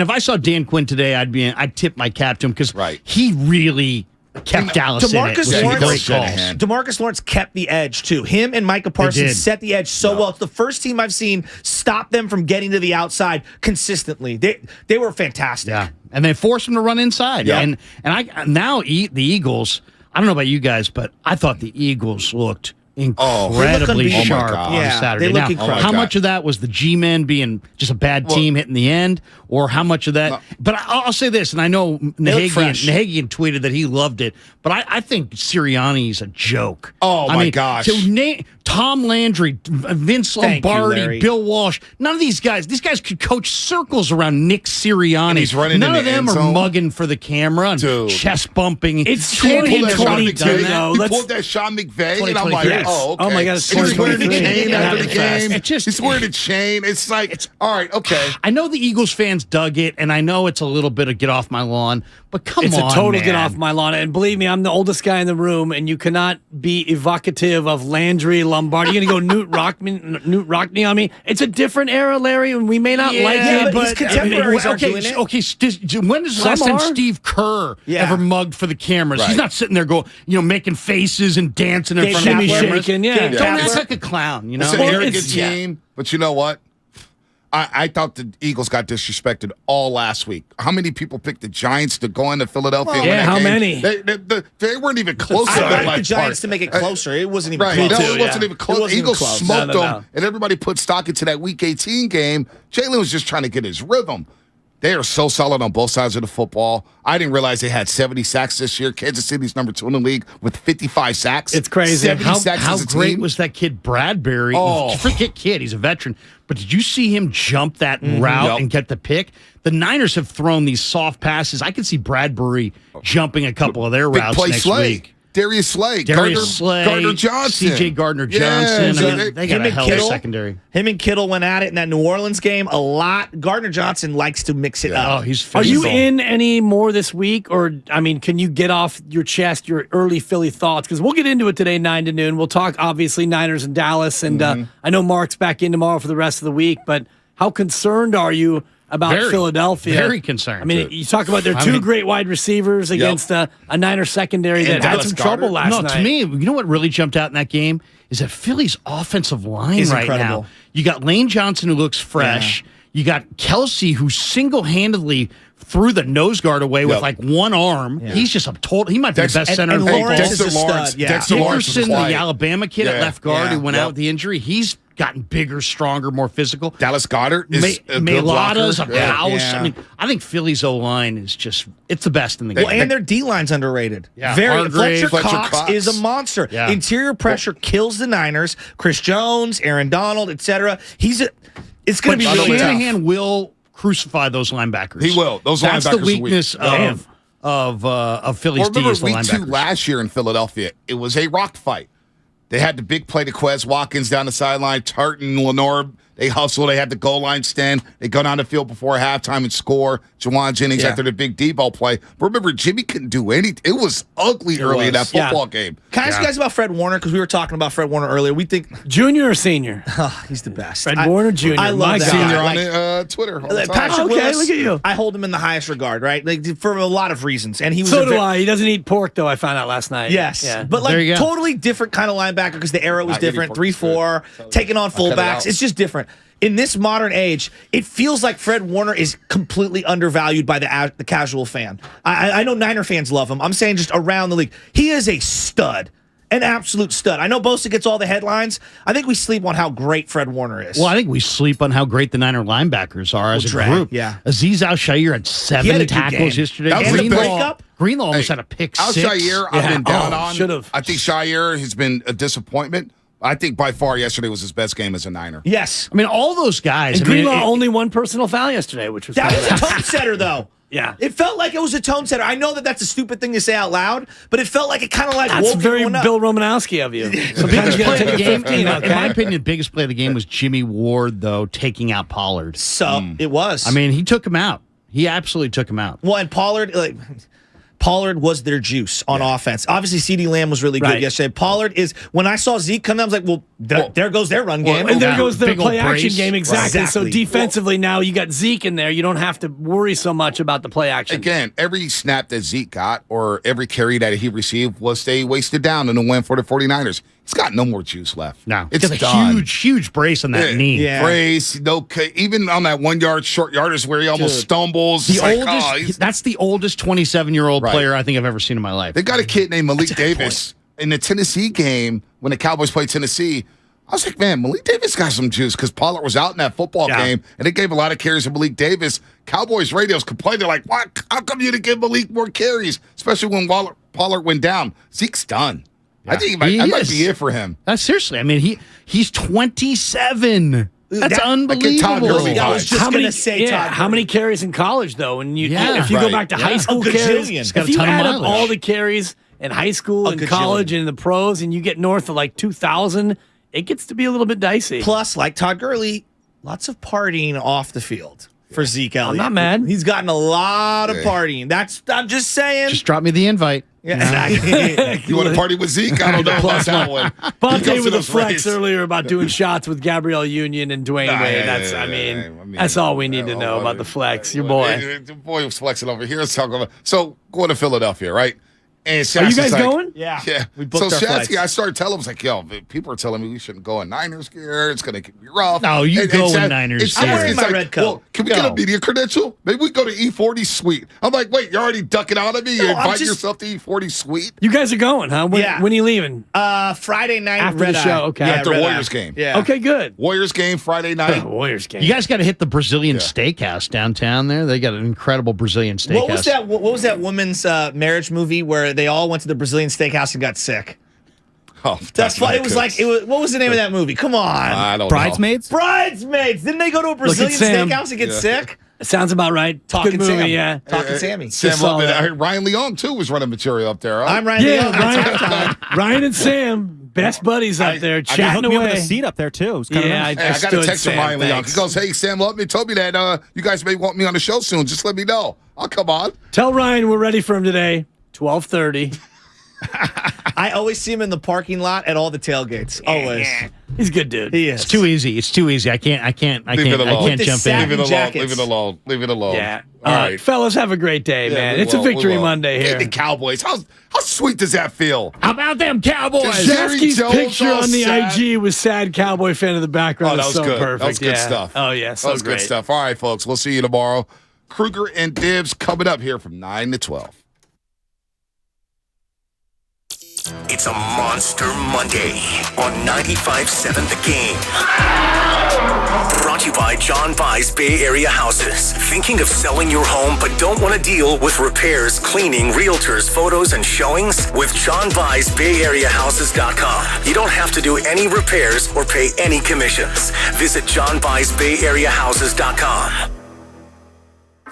if I saw Dan Quinn today, I'd tip my cap to him because he really kept Dallas in it. DeMarcus Lawrence kept the edge, too. Him and Micah Parsons set the edge so well. It's the first team I've seen stop them from getting to the outside consistently. They were fantastic. Yeah, and they forced them to run inside. Yeah. And the Eagles, I don't know about you guys, but I thought the Eagles looked incredibly sharp on Saturday. They look incredible. How much of that was the G-men being just a bad team hitting the end, or how much of that? But I'll say this, and I know Nahagian tweeted that he loved it, but I think Sirianni's a joke. Oh, my gosh. So Tom Landry, Vince Lombardi, Bill Walsh, none of these guys could coach circles around Nick Sirianni. And he's running none in of the them end are zone. mugging for the camera and chest bumping. It's 2022, though. He pulled that Sean McVay, and I'm like, okay. Oh, my God, it's he's wearing the 2023. chain after the game. He's wearing the chain. It's like, all right, okay. I know the Eagles fans dug it, and I know it's a little bit of get off my lawn, but come on, It's a total man. get off my lawn. And believe me, I'm the oldest guy in the room, and you cannot be evocative of Landry, Lombardi. You're going to go Newt Rockney on me. It's a different era, Larry, and we may not like it, but his contemporaries are doing it. Okay, when is the last time Steve Kerr ever mugged for the cameras? He's not sitting there making faces and dancing in front of the cameras. Shaking, Don't act like a clown, It's an arrogant team, but you know what? I thought the Eagles got disrespected all last week. How many people picked the Giants to go into Philadelphia? How many? They weren't even close to that. I picked the Giants to make it closer. It wasn't even close. No, it wasn't even close. Eagles smoked them, No. and everybody put stock into that Week 18 game. Jalen was just trying to get his rhythm. They are so solid on both sides of the football. I didn't realize they had 70 sacks this year. Kansas City's number 2 in the league with 55 sacks. It's crazy. 70 sacks How as a great team. was that kid Bradbury? Oh. Forget kid, he's a veteran. But did you see him jump that route and get the pick? The Niners have thrown these soft passes. I can see Bradbury jumping a couple of their Big routes play next Slay. week. Darius Slay. Gardner Johnson. C.J. Gardner-Johnson. Yeah, I mean, they got a hell of a secondary. Him and Kittle went at it in that New Orleans game a lot. Gardner-Johnson likes to mix it up. Oh, he's Are physical. you in any more this week? Or, I mean, can you get off your chest your early Philly thoughts? Because we'll get into it today, 9 to noon. We'll talk, obviously, Niners and Dallas. And I know Mark's back in tomorrow for the rest of the week. But how concerned are you about Philadelphia? Very concerned. I mean, you talk about their two great wide receivers against a Niner secondary that had some trouble last night. No, to me, you know what really jumped out in that game is that Philly's offensive line Is right incredible. now. You got Lane Johnson, who looks fresh. You got Kelsey, who single-handedly threw the nose guard away with like one arm. Yeah. He's just a total. He might be the best center in and football. Lawrence is a stud. Dexter Lawrence is Dickerson, quiet. the Alabama kid at left guard who went Yeah. out with the injury, he's gotten bigger, stronger, more physical. Dallas Goedert is a good Mailata's a blocker. house. Yeah. I mean, I think Philly's O-line is just, it's the best in the game. Well, and their D-line's underrated. Yeah. Very. Hargrave, Fletcher Cox. Cox is a monster. Yeah. Interior pressure kills the Niners. Chris Jones, Aaron Donald, etc. It's going to But be really tough. Shanahan will crucify those linebackers. He will. Those That's linebackers the are weak. weakness of Philly's D Remember is the week 2 linebackers. last year in Philadelphia, it was a rock fight. They had the big play to Quez Watkins down the sideline. Tartan, Lenore, they hustle. They had the goal line stand. They go down the field before halftime and score. Jawan Jennings after the big Debo play. But remember, Jimmy couldn't do anything. It was ugly early in that football game. Can I ask you guys about Fred Warner? Because we were talking about Fred Warner earlier. We think Junior or senior? he's the best. Fred Warner Jr. I love My that. Senior guy. on Twitter all the time. Patrick Okay, Willis, look at you. I hold him in the highest regard, right? Like, for a lot of reasons. And he was So a do I. He doesn't eat pork, though, I found out last night. Yes. Yeah. But There you like go. totally different kind of linebacker because the era was different. pork is 3-4, taking on cut it fullbacks. out. It's just different. In this modern age, it feels like Fred Warner is completely undervalued by the casual fan. I know Niner fans love him. I'm saying just around the league. He is a stud. An absolute stud. I know Bosa gets all the headlines. I think we sleep on how great Fred Warner is. Well, I think we sleep on how great the Niner linebackers are as a Dre, group. yeah. Aziz Al-Shaair had 7 He had a good tackles game. yesterday. That was the Greenlaw almost Hey, had a pick Al six. Shire, I've been down on. should've. I think Shire has been a disappointment. I think by far yesterday was his best game as a Niner. Yes. I mean, all those guys. And I mean, Greenlaw only one personal foul yesterday, which was That was a kinda- tone setter, though. Yeah. It felt like it was a tone setter. I know that that's a stupid thing to say out loud, but it felt like it kind of like That's woke very everyone up. Bill Romanowski of you. Sometimes you got to take a 15, in okay? my opinion, the biggest play of the game was Jimmy Ward, though, taking out Pollard. So it was. I mean, he took him out. He absolutely took him out. Well, and Pollard was their juice on offense. Obviously, CeeDee Lamb was really good Right. yesterday. Pollard is, when I saw Zeke come down, I was like, well, there goes their run game. And there Yeah. goes their Big old play action brace. game. Exactly. So Exactly. defensively, now you got Zeke in there. You don't have to worry so much about the play action. Again, every snap that Zeke got or every carry that he received was they wasted down in the win for the 49ers. He's got no more juice left. No, It's got a done. huge brace on that knee. Yeah. Brace, even on that 1 yard short yarders where he almost stumbles. The It's like, oldest. oh, he's- That's the oldest 27-year-old Right. player I think I've ever seen in my life. They got a kid named Malik Davis in the Tennessee game when the Cowboys played Tennessee. I was like, man, Malik Davis got some juice because Pollard was out in that football game, and they gave a lot of carries to Malik Davis. Cowboys radios complained. They're like, what? How come you didn't give Malik more carries? Especially when Pollard went down. Zeke's done. I think that might be it for him. Seriously, I mean, he's 27. That's unbelievable. I was just going to say Todd how many carries in college, though? And if you go back to high school A carries, gajillion. if you add up all the carries in high school and gajillion. college and in the pros, and you get north of like 2,000, it gets to be a little bit dicey. Plus, like Todd Gurley, lots of partying off the field for Zeke Elliott. I'm not mad. He's gotten a lot of partying. I'm just saying. Just drop me the invite. Yeah, exactly. You want to party with Zeke? I don't know about that one. Bonte He goes to with a those flex races. earlier about doing shots with Gabrielle Union and Dwayne Wade. That's, that's all we need to know about the flex. Your boy. The boy was flexing over here. Let's talk about. So going to Philadelphia, right? And Are you guys going? Yeah. Yeah. We booked so our flights. I started telling him, I was like, yo, people are telling me we shouldn't go in Niners gear. It's going to be rough. No, you go in Niners I'm gear. wearing my red coat. Well, can we get a media credential? Maybe we go to E40 Suite. I'm like, wait, you're already ducking out of me? You invite yourself to E40 Suite? You guys are going, huh? When are you leaving? Friday night. After Red the show, Eye. okay. Yeah, After Red Warriors Eye. game. Yeah. Okay, good. Warriors game Friday night. Warriors game. You guys got to hit the Brazilian steakhouse downtown there. They got an incredible Brazilian steakhouse. What was that woman's marriage movie where they all went to the Brazilian steakhouse and got sick? Oh, that's why it was like what was the name of that movie? Come on. I don't Bridesmaids? know. Bridesmaids. Didn't they go to a Brazilian steakhouse and get sick? Sounds about right. Talking Good movie, Sam. yeah. Talking Sammy. Sam loved it. I heard Ryan Leong, too, was running material up there. Huh? I'm Ryan Leong. Ryan and Sam, best buddies up there, chatting hooked me up away. with a seat up there too. It was kind of nice. I got a text from Ryan Leong. He goes, hey, Sam loved me, told me that you guys may want me on the show soon. Just let me know. I'll come on. Tell Ryan we're ready for him today, 12:30. I always see him in the parking lot at all the tailgates. Always. He's a good dude. He is. It's too easy. It's too easy. I can't jump in. Leave it alone. Jackets. Leave it alone. Leave it alone. Yeah. All right. Fellas, have a great day, man. It's a victory Monday here. Hey, the Cowboys. How sweet does that feel? How about them Cowboys? Jerry's picture on the IG was sad Cowboy fan in the background. Oh, that was so good. perfect. That was good Yeah. stuff. Oh, yeah. So that was great. good stuff. All right, folks. We'll see you tomorrow. Kruger and Dibs coming up here from 9 to 12. It's a Monster Monday on 95.7 The Game. Brought to you by John Vai's Bay Area Houses. Thinking of selling your home but don't want to deal with repairs, cleaning, realtors, photos, and showings? With John Vai's Bay Area Houses.com. You don't have to do any repairs or pay any commissions. Visit John Vai's Bay Area Houses.com.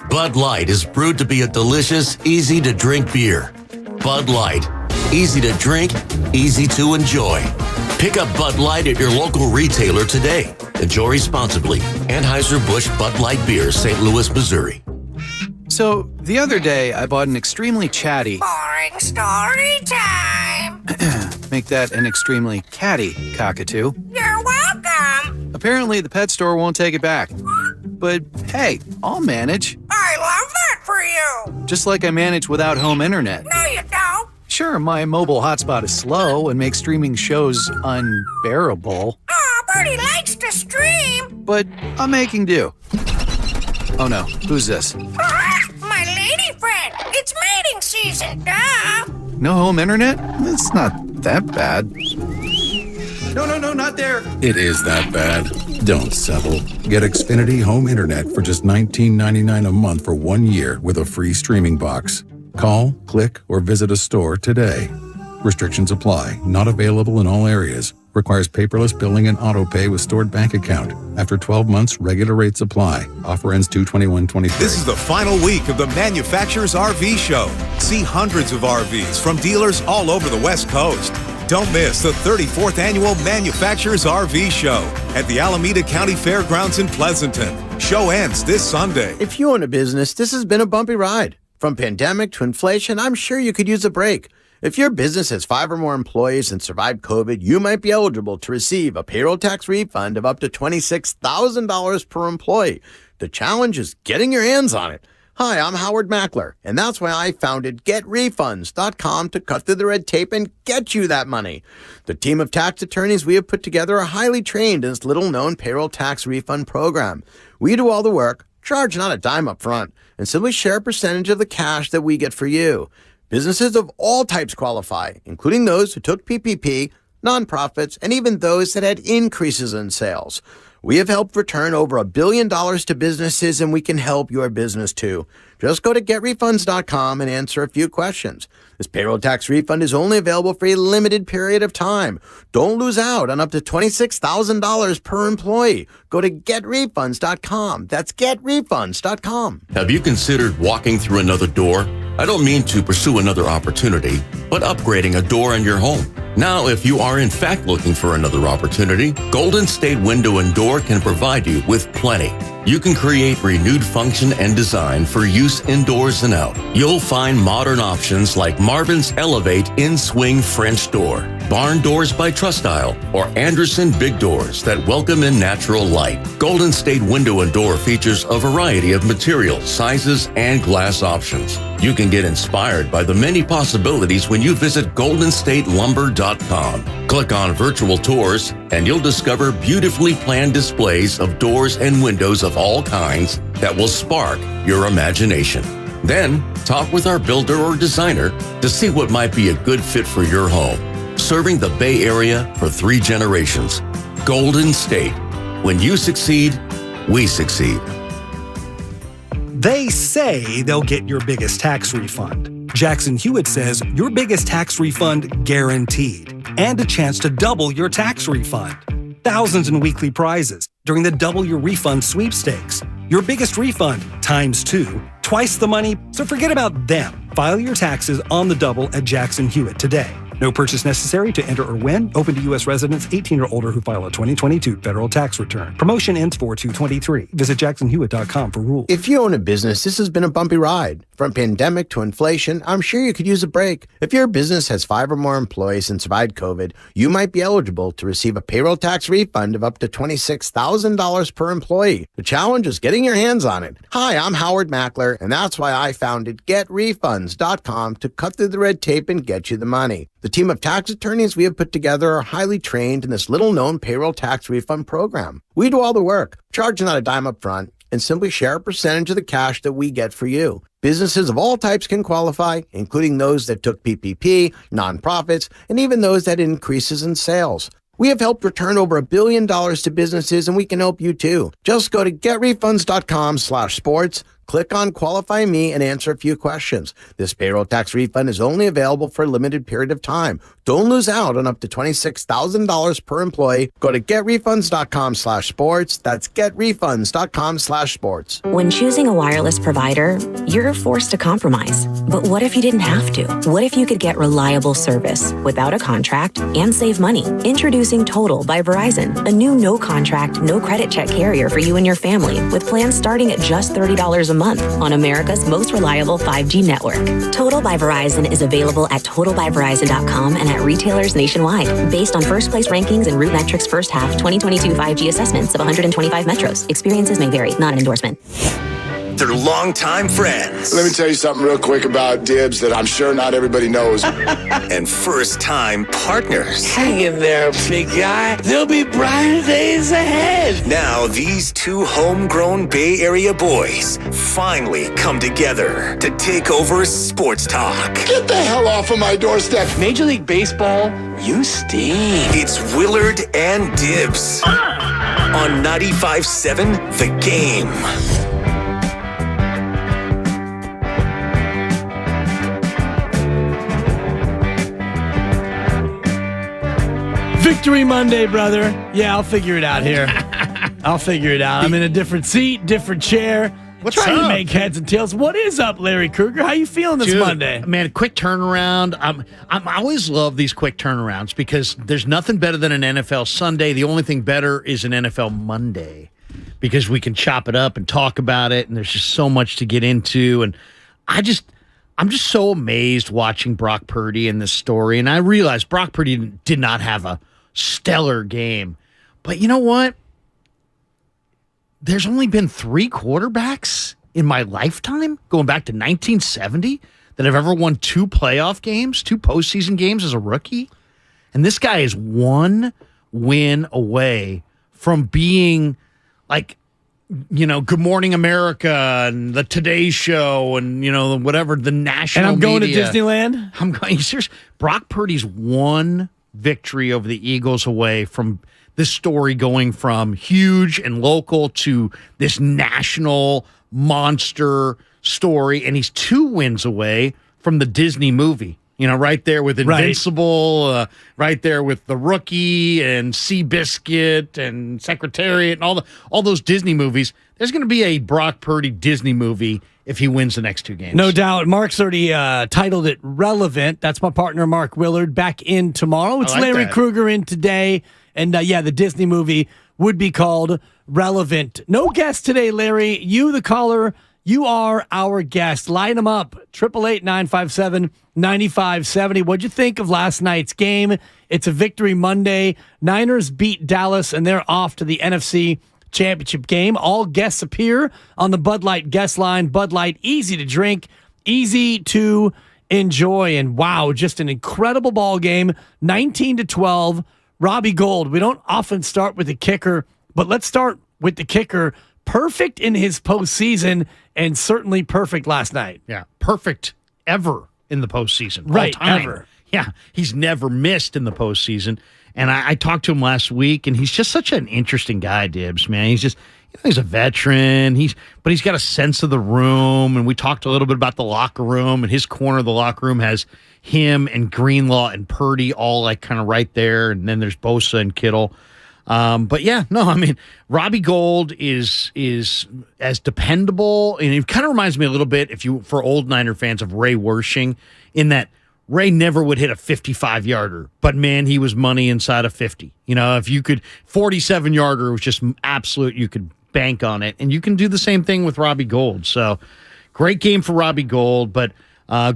Bud Light is brewed to be a delicious, easy-to-drink beer. Bud Light. Easy to drink, easy to enjoy. Pick up Bud Light at your local retailer today. Enjoy responsibly. Anheuser-Busch Bud Light Beer, St. Louis, Missouri. So, the other day, I bought an extremely chatty... Boring story time. Make that an extremely catty cockatoo. You're welcome. Apparently, the pet store won't take it back. But, hey, I'll manage. I love that for you. Just like I manage without home internet. No, you don't. Sure, my mobile hotspot is slow and makes streaming shows unbearable. Oh, Bertie likes to stream. But I'm making do. Oh no, who's this? My lady friend. It's mating season, duh. No home internet? It's not that bad. No, not there. It is that bad. Don't settle. Get Xfinity Home Internet for just $19.99 a month for 1 year with a free streaming box. Call, click, or visit a store today. Restrictions apply. Not available in all areas. Requires paperless billing and auto pay with stored bank account. After 12 months, regular rates apply. Offer ends 2/21/23. This is the final week of the Manufacturers RV Show. See hundreds of RVs from dealers all over the West Coast. Don't miss the 34th Annual Manufacturers RV Show at the Alameda County Fairgrounds in Pleasanton. Show ends this Sunday. If you own a business, this has been a bumpy ride. From pandemic to inflation, I'm sure you could use a break. If your business has 5 or more employees and survived COVID, you might be eligible to receive a payroll tax refund of up to $26,000 per employee. The challenge is getting your hands on it. Hi, I'm Howard Mackler, and that's why I founded GetRefunds.com to cut through the red tape and get you that money. The team of tax attorneys we have put together are highly trained in this little-known payroll tax refund program. We do all the work, charge not a dime up front, and simply share a percentage of the cash that we get for you. Businesses of all types qualify, including those who took PPP, nonprofits, and even those that had increases in sales. We have helped return over $1 billion to businesses, and we can help your business too. Just go to GetRefunds.com and answer a few questions. This payroll tax refund is only available for a limited period of time. Don't lose out on up to $26,000 per employee. Go to GetRefunds.com. That's GetRefunds.com. Have you considered walking through another door? I don't mean to pursue another opportunity, but upgrading a door in your home. Now, if you are in fact looking for another opportunity, Golden State Window and Door can provide you with plenty. You can create renewed function and design for use indoors and out. You'll find modern options like Marvin's Elevate In-Swing French Door, barn doors by Trustile, or Anderson big doors that welcome in natural light. Golden State Window and Door features a variety of materials, sizes, and glass options. You can get inspired by the many possibilities when you visit goldenstatelumber.com. Click on virtual tours and you'll discover beautifully planned displays of doors and windows of all kinds that will spark your imagination. Then, talk with our builder or designer to see what might be a good fit for your home. Serving the Bay Area for 3 generations. Golden State. When you succeed, we succeed. They say they'll get your biggest tax refund. Jackson Hewitt says your biggest tax refund guaranteed, and a chance to double your tax refund. Thousands in weekly prizes during the Double Your Refund sweepstakes. Your biggest refund times 2, twice the money, so forget about them. File your taxes on the double at Jackson Hewitt today. No purchase necessary to enter or win. Open to U.S. residents 18 or older who file a 2022 federal tax return. Promotion ends 4/2/23. Visit jacksonhewitt.com for rules. If you own a business, this has been a bumpy ride. From pandemic to inflation, I'm sure you could use a break. If your business has 5 or more employees and survived COVID, you might be eligible to receive a payroll tax refund of up to $26,000 per employee. The challenge is getting your hands on it. Hi, I'm Howard Mackler, and that's why I founded GetRefunds.com to cut through the red tape and get you the money. The team of tax attorneys we have put together are highly trained in this little-known payroll tax refund program. We do all the work, charge not a dime up front, and simply share a percentage of the cash that we get for you. Businesses of all types can qualify, including those that took PPP, nonprofits, and even those that had increases in sales. We have helped return over $1 billion to businesses, and we can help you too. Just go to getrefunds.com/sports. Click on Qualify Me and answer a few questions. This payroll tax refund is only available for a limited period of time. Don't lose out on up to $26,000 per employee. Go to getrefunds.com/sports. That's getrefunds.com/sports. When choosing a wireless provider, you're forced to compromise. But what if you didn't have to? What if you could get reliable service without a contract and save money? Introducing Total by Verizon, a new no-contract, no-credit check carrier for you and your family with plans starting at just $30 a month on America's most reliable 5G network. Total by Verizon is available at totalbyverizon.com and at retailers nationwide, based on first place rankings and Root Metrics first half 2022 5G assessments of 125 metros. Experiences may vary, not an endorsement. They're longtime friends. Let me tell you something real quick about Dibs that I'm sure not everybody knows. And first-time partners. Hang in there, big guy. There'll be brighter days ahead. Now, these 2 homegrown Bay Area boys finally come together to take over sports talk. Get the hell off of my doorstep. Major League Baseball, you stink. It's Willard and Dibs on 95.7 The Game. Victory Monday, brother. Yeah, I'll figure it out here. I'll figure it out. I'm in a different seat, different chair. What's trying up? to make heads and tails. What is up, Larry Krueger? How you feeling this Monday? Man, quick turnaround. I always love these quick turnarounds because there's nothing better than an NFL Sunday. The only thing better is an NFL Monday because we can chop it up and talk about it, and there's just so much to get into. And I'm just so amazed watching Brock Purdy in this story. And I realized Brock Purdy did not have a stellar game. But you know what? There's only been 3 quarterbacks in my lifetime, going back to 1970, that have ever won 2 playoff games, 2 postseason games as a rookie. And this guy is 1 win away from being like, you know, Good Morning America and the Today Show and, you know, whatever, the national And I'm going media. to Disneyland? I'm going, serious. Brock Purdy's 1 victory over the Eagles away from this story going from huge and local to this national monster story. And he's 2 wins away from the Disney movie. You know, right there with Invincible, right there with The Rookie and Seabiscuit and Secretariat and all those Disney movies. There's going to be a Brock Purdy Disney movie if he wins the next 2 games. No doubt. Mark's already titled it Relevant. That's my partner, Mark Willard, back in tomorrow. It's Larry Krueger in today. And, the Disney movie would be called Relevant. No guest today, Larry. You, the caller, You are our guest. Line them up, 888-957-9570. What'd you think of last night's game? It's a victory Monday. Niners beat Dallas, and they're off to the NFC Championship game. All guests appear on the Bud Light guest line. Bud Light, easy to drink, easy to enjoy. And wow, just an incredible ball game, 19-12. Robbie Gould, we don't often start with the kicker, but let's start with the kicker. Perfect in his postseason, and certainly perfect last night. Yeah, perfect ever in the postseason. Right, all time. ever. Yeah, he's never missed in the postseason. And I talked to him last week, and he's just such an interesting guy, Dibs, man. He's just, he's a veteran. But he's got a sense of the room, and we talked a little bit about the locker room, and his corner of the locker room has him and Greenlaw and Purdy all like kind of right there, and then there's Bosa and Kittle. But yeah, no, I mean, Robbie Gould is as dependable, and it kind of reminds me a little bit, for old Niner fans, of Ray Wersching, in that Ray never would hit a 55-yarder, but man, he was money inside of 50. If you could, 47-yarder was just absolute, you could bank on it, and you can do the same thing with Robbie Gould. So great game for Robbie Gould, but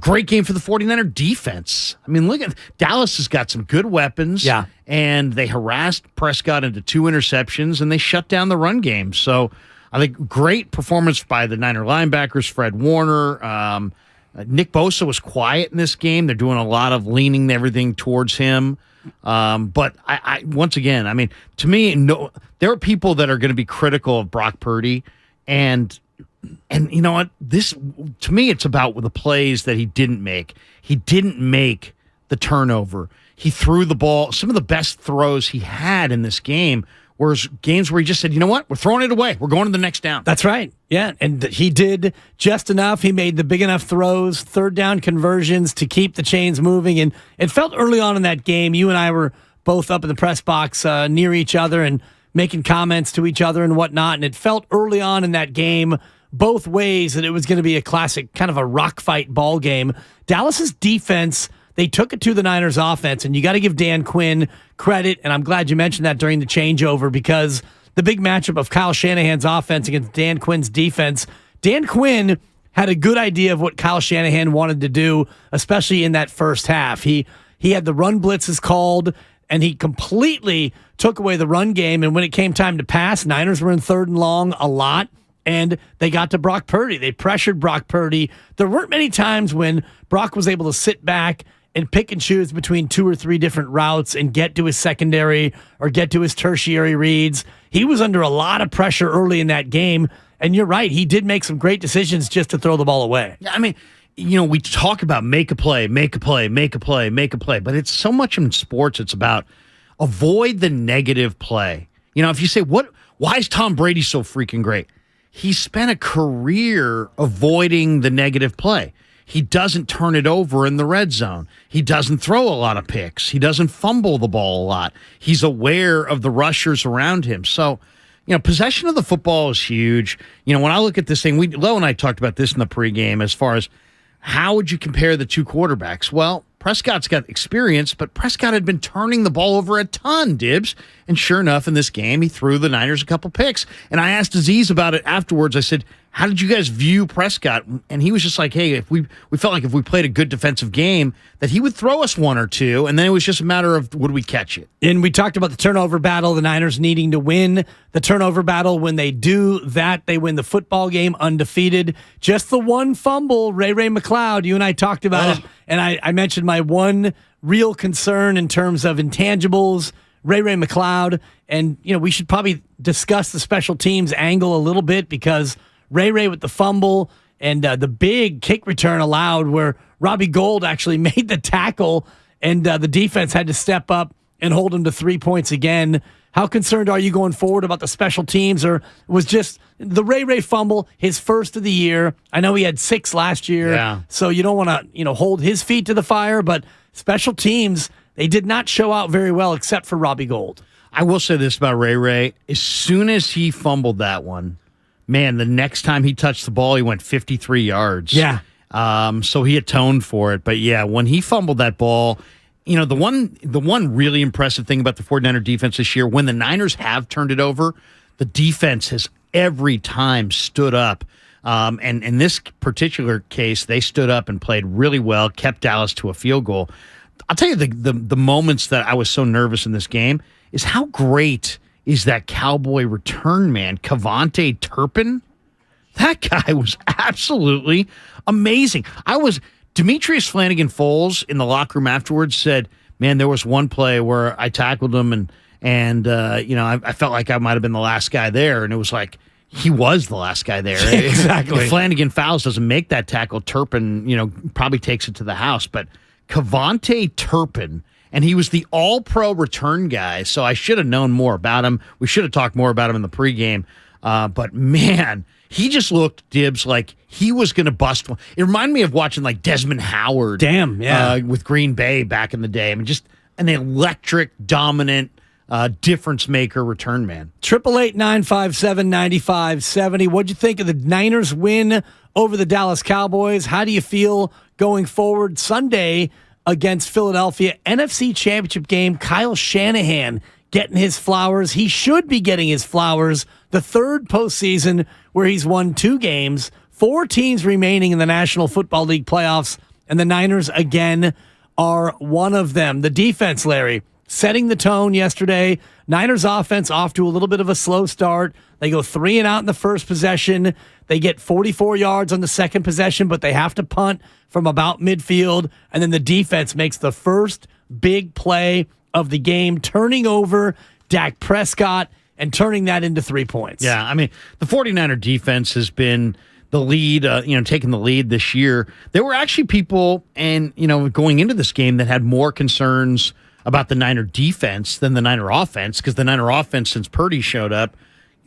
great game for the 49er defense. I mean, look at Dallas has got some good weapons. Yeah. And they harassed Prescott into 2 interceptions, and they shut down the run game. So I think great performance by the Niner linebackers, Fred Warner. Nick Bosa was quiet in this game. They're doing a lot of leaning everything towards him. But I once again, I mean, to me, there are people that are going to be critical of Brock Purdy, and you know what? This, to me, it's about the plays that he didn't make. He didn't make the turnover. He threw the ball. Some of the best throws he had in this game were games where he just said, you know what? We're throwing it away. We're going to the next down. That's right. Yeah, and he did just enough. He made the big enough throws, third down conversions to keep the chains moving. And it felt early on in that game, you and I were both up in the press box near each other and making comments to each other and whatnot. And it felt early on in that game both ways that it was going to be a classic kind of a rock fight ball game. Dallas's defense, they took it to the Niners offense, and you got to give Dan Quinn credit, and I'm glad you mentioned that during the changeover, because the big matchup of Kyle Shanahan's offense against Dan Quinn's defense, Dan Quinn had a good idea of what Kyle Shanahan wanted to do, especially in that first half. He had the run blitzes called, and he completely took away the run game, and when it came time to pass, Niners were in 3rd and long a lot, and they got to Brock Purdy. They pressured Brock Purdy. There weren't many times when Brock was able to sit back and pick and choose between 2 or 3 different routes and get to his secondary or get to his tertiary reads. He was under a lot of pressure early in that game, and you're right, he did make some great decisions just to throw the ball away. Yeah, I mean, we talk about make a play, make a play, make a play, make a play, but it's so much in sports, it's about avoid the negative play. If you say, why is Tom Brady so freaking great? He spent a career avoiding the negative play. He doesn't turn it over in the red zone. He doesn't throw a lot of picks. He doesn't fumble the ball a lot. He's aware of the rushers around him. So, possession of the football is huge. When I look at this thing, Lo and I talked about this in the pregame as far as how would you compare the 2 quarterbacks? Well, Prescott's got experience, but Prescott had been turning the ball over a ton, Dibs. And sure enough, in this game, he threw the Niners a couple picks. And I asked Aziz about it afterwards. I said, how did you guys view Prescott? And he was just like, hey, we felt like if we played a good defensive game, that he would throw us 1 or 2, and then it was just a matter of would we catch it. And we talked about the turnover battle, the Niners needing to win the turnover battle. When they do that, they win the football game undefeated. Just the one fumble, Ray McLeod, you and I talked about it, and I mentioned my one real concern in terms of intangibles, Ray McLeod, and we should probably discuss the special teams angle a little bit, because Ray with the fumble and the big kick return allowed where Robbie Gould actually made the tackle, and the defense had to step up and hold him to 3 points again. How concerned are you going forward about the special teams, or was just the Ray fumble his first of the year? I know he had 6 last year, so you don't want to hold his feet to the fire, but special teams, they did not show out very well except for Robbie Gould. I will say this about Ray. As soon as he fumbled that one, man, the next time he touched the ball, he went 53 yards. Yeah. So he atoned for it. But yeah, when he fumbled that ball, the one really impressive thing about the 49er defense this year, when the Niners have turned it over, the defense has every time stood up. And in this particular case, they stood up and played really well, kept Dallas to a field goal. I'll tell you the moments that I was so nervous in this game is how great is that Cowboy return man, Cavante Turpin. That guy was absolutely amazing. Demetrius Flanagan-Foles in the locker room afterwards said, man, there was one play where I tackled him and I felt like I might have been the last guy there. And it was like, he was the last guy there. Exactly. If Flanagan fouls, doesn't make that tackle, Turpin, probably takes it to the house. But Cavante Turpin, and he was the all-pro return guy, so I should have known more about him. We should have talked more about him in the pregame. But, man, he just looked, Dibbs, like he was going to bust one. It reminded me of watching, like, Desmond Howard. Damn, yeah. With Green Bay back in the day. I mean, just an electric, dominant, difference-maker return man. 888-957-9570. What'd you think of the Niners win over the Dallas Cowboys? How do you feel going forward Sunday against Philadelphia? NFC Championship game, Kyle Shanahan getting his flowers. He should be getting his flowers. The third postseason where he's won 2 games, 4 teams remaining in the National Football League playoffs, and the Niners, again, are one of them. The defense, Larry, setting the tone yesterday. Niners offense off to a little bit of a slow start. They go 3 and out in the first possession. They get 44 yards on the second possession, but they have to punt from about midfield. And then the defense makes the first big play of the game, turning over Dak Prescott and turning that into 3 points. Yeah, I mean, the 49er defense has been the lead, taking the lead this year. There were actually people, and, going into this game that had more concerns about the Niner defense than the Niner offense, because the Niner offense, since Purdy showed up,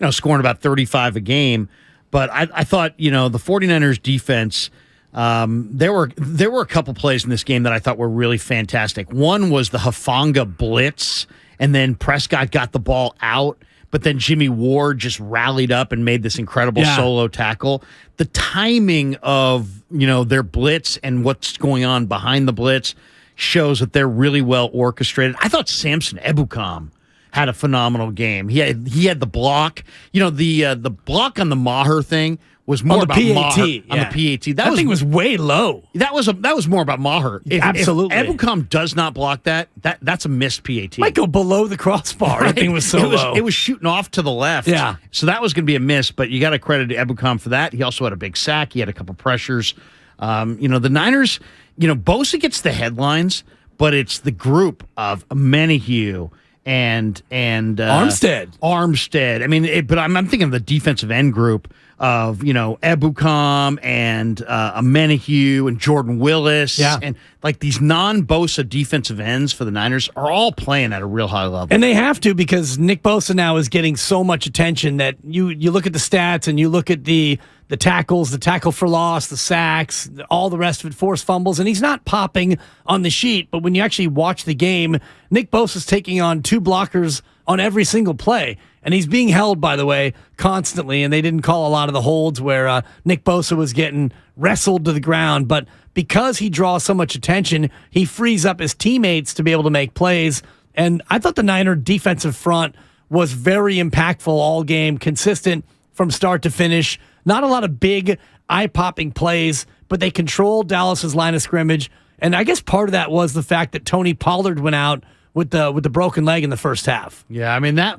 scoring about 35 a game. But I thought, the 49ers defense, there were a couple plays in this game that I thought were really fantastic. One was the Hufanga blitz, and then Prescott got the ball out, but then Jimmy Ward just rallied up and made this incredible solo tackle. The timing of, their blitz and what's going on behind the blitz shows that they're really well orchestrated. I thought Samson Ebukam had a phenomenal game. He had the block. The block on the Maher thing was more about PAT, Maher on the PAT. That thing was way low. That was more about Maher. Absolutely. If Ebukam does not block that's a missed PAT. Might go below the crossbar. Right? That thing was so low. It was shooting off to the left. Yeah. So that was going to be a miss, but you got to credit Ebukam for that. He also had a big sack. He had a couple pressures. The Niners, Bosa gets the headlines, but it's the group of Menahue and Armstead. I mean, but I'm thinking of the defensive end group of Ebukam and Menahue and Jordan Willis, and like these non-Bosa defensive ends for the Niners are all playing at a real high level, and they have to, because Nick Bosa now is getting so much attention that you look at the stats and you look at the tackles, the tackle for loss, the sacks, all the rest of it, forced fumbles, and he's not popping on the sheet. But when you actually watch the game, Nick Bosa's taking on 2 blockers on every single play. And he's being held, by the way, constantly. And they didn't call a lot of the holds where Nick Bosa was getting wrestled to the ground. But because he draws so much attention, he frees up his teammates to be able to make plays. And I thought the Niner defensive front was very impactful all game, consistent from start to finish. Not a lot of big, eye-popping plays, but they controlled Dallas's line of scrimmage. And I guess part of that was the fact that Tony Pollard went out with the broken leg in the first half. Yeah, I mean, I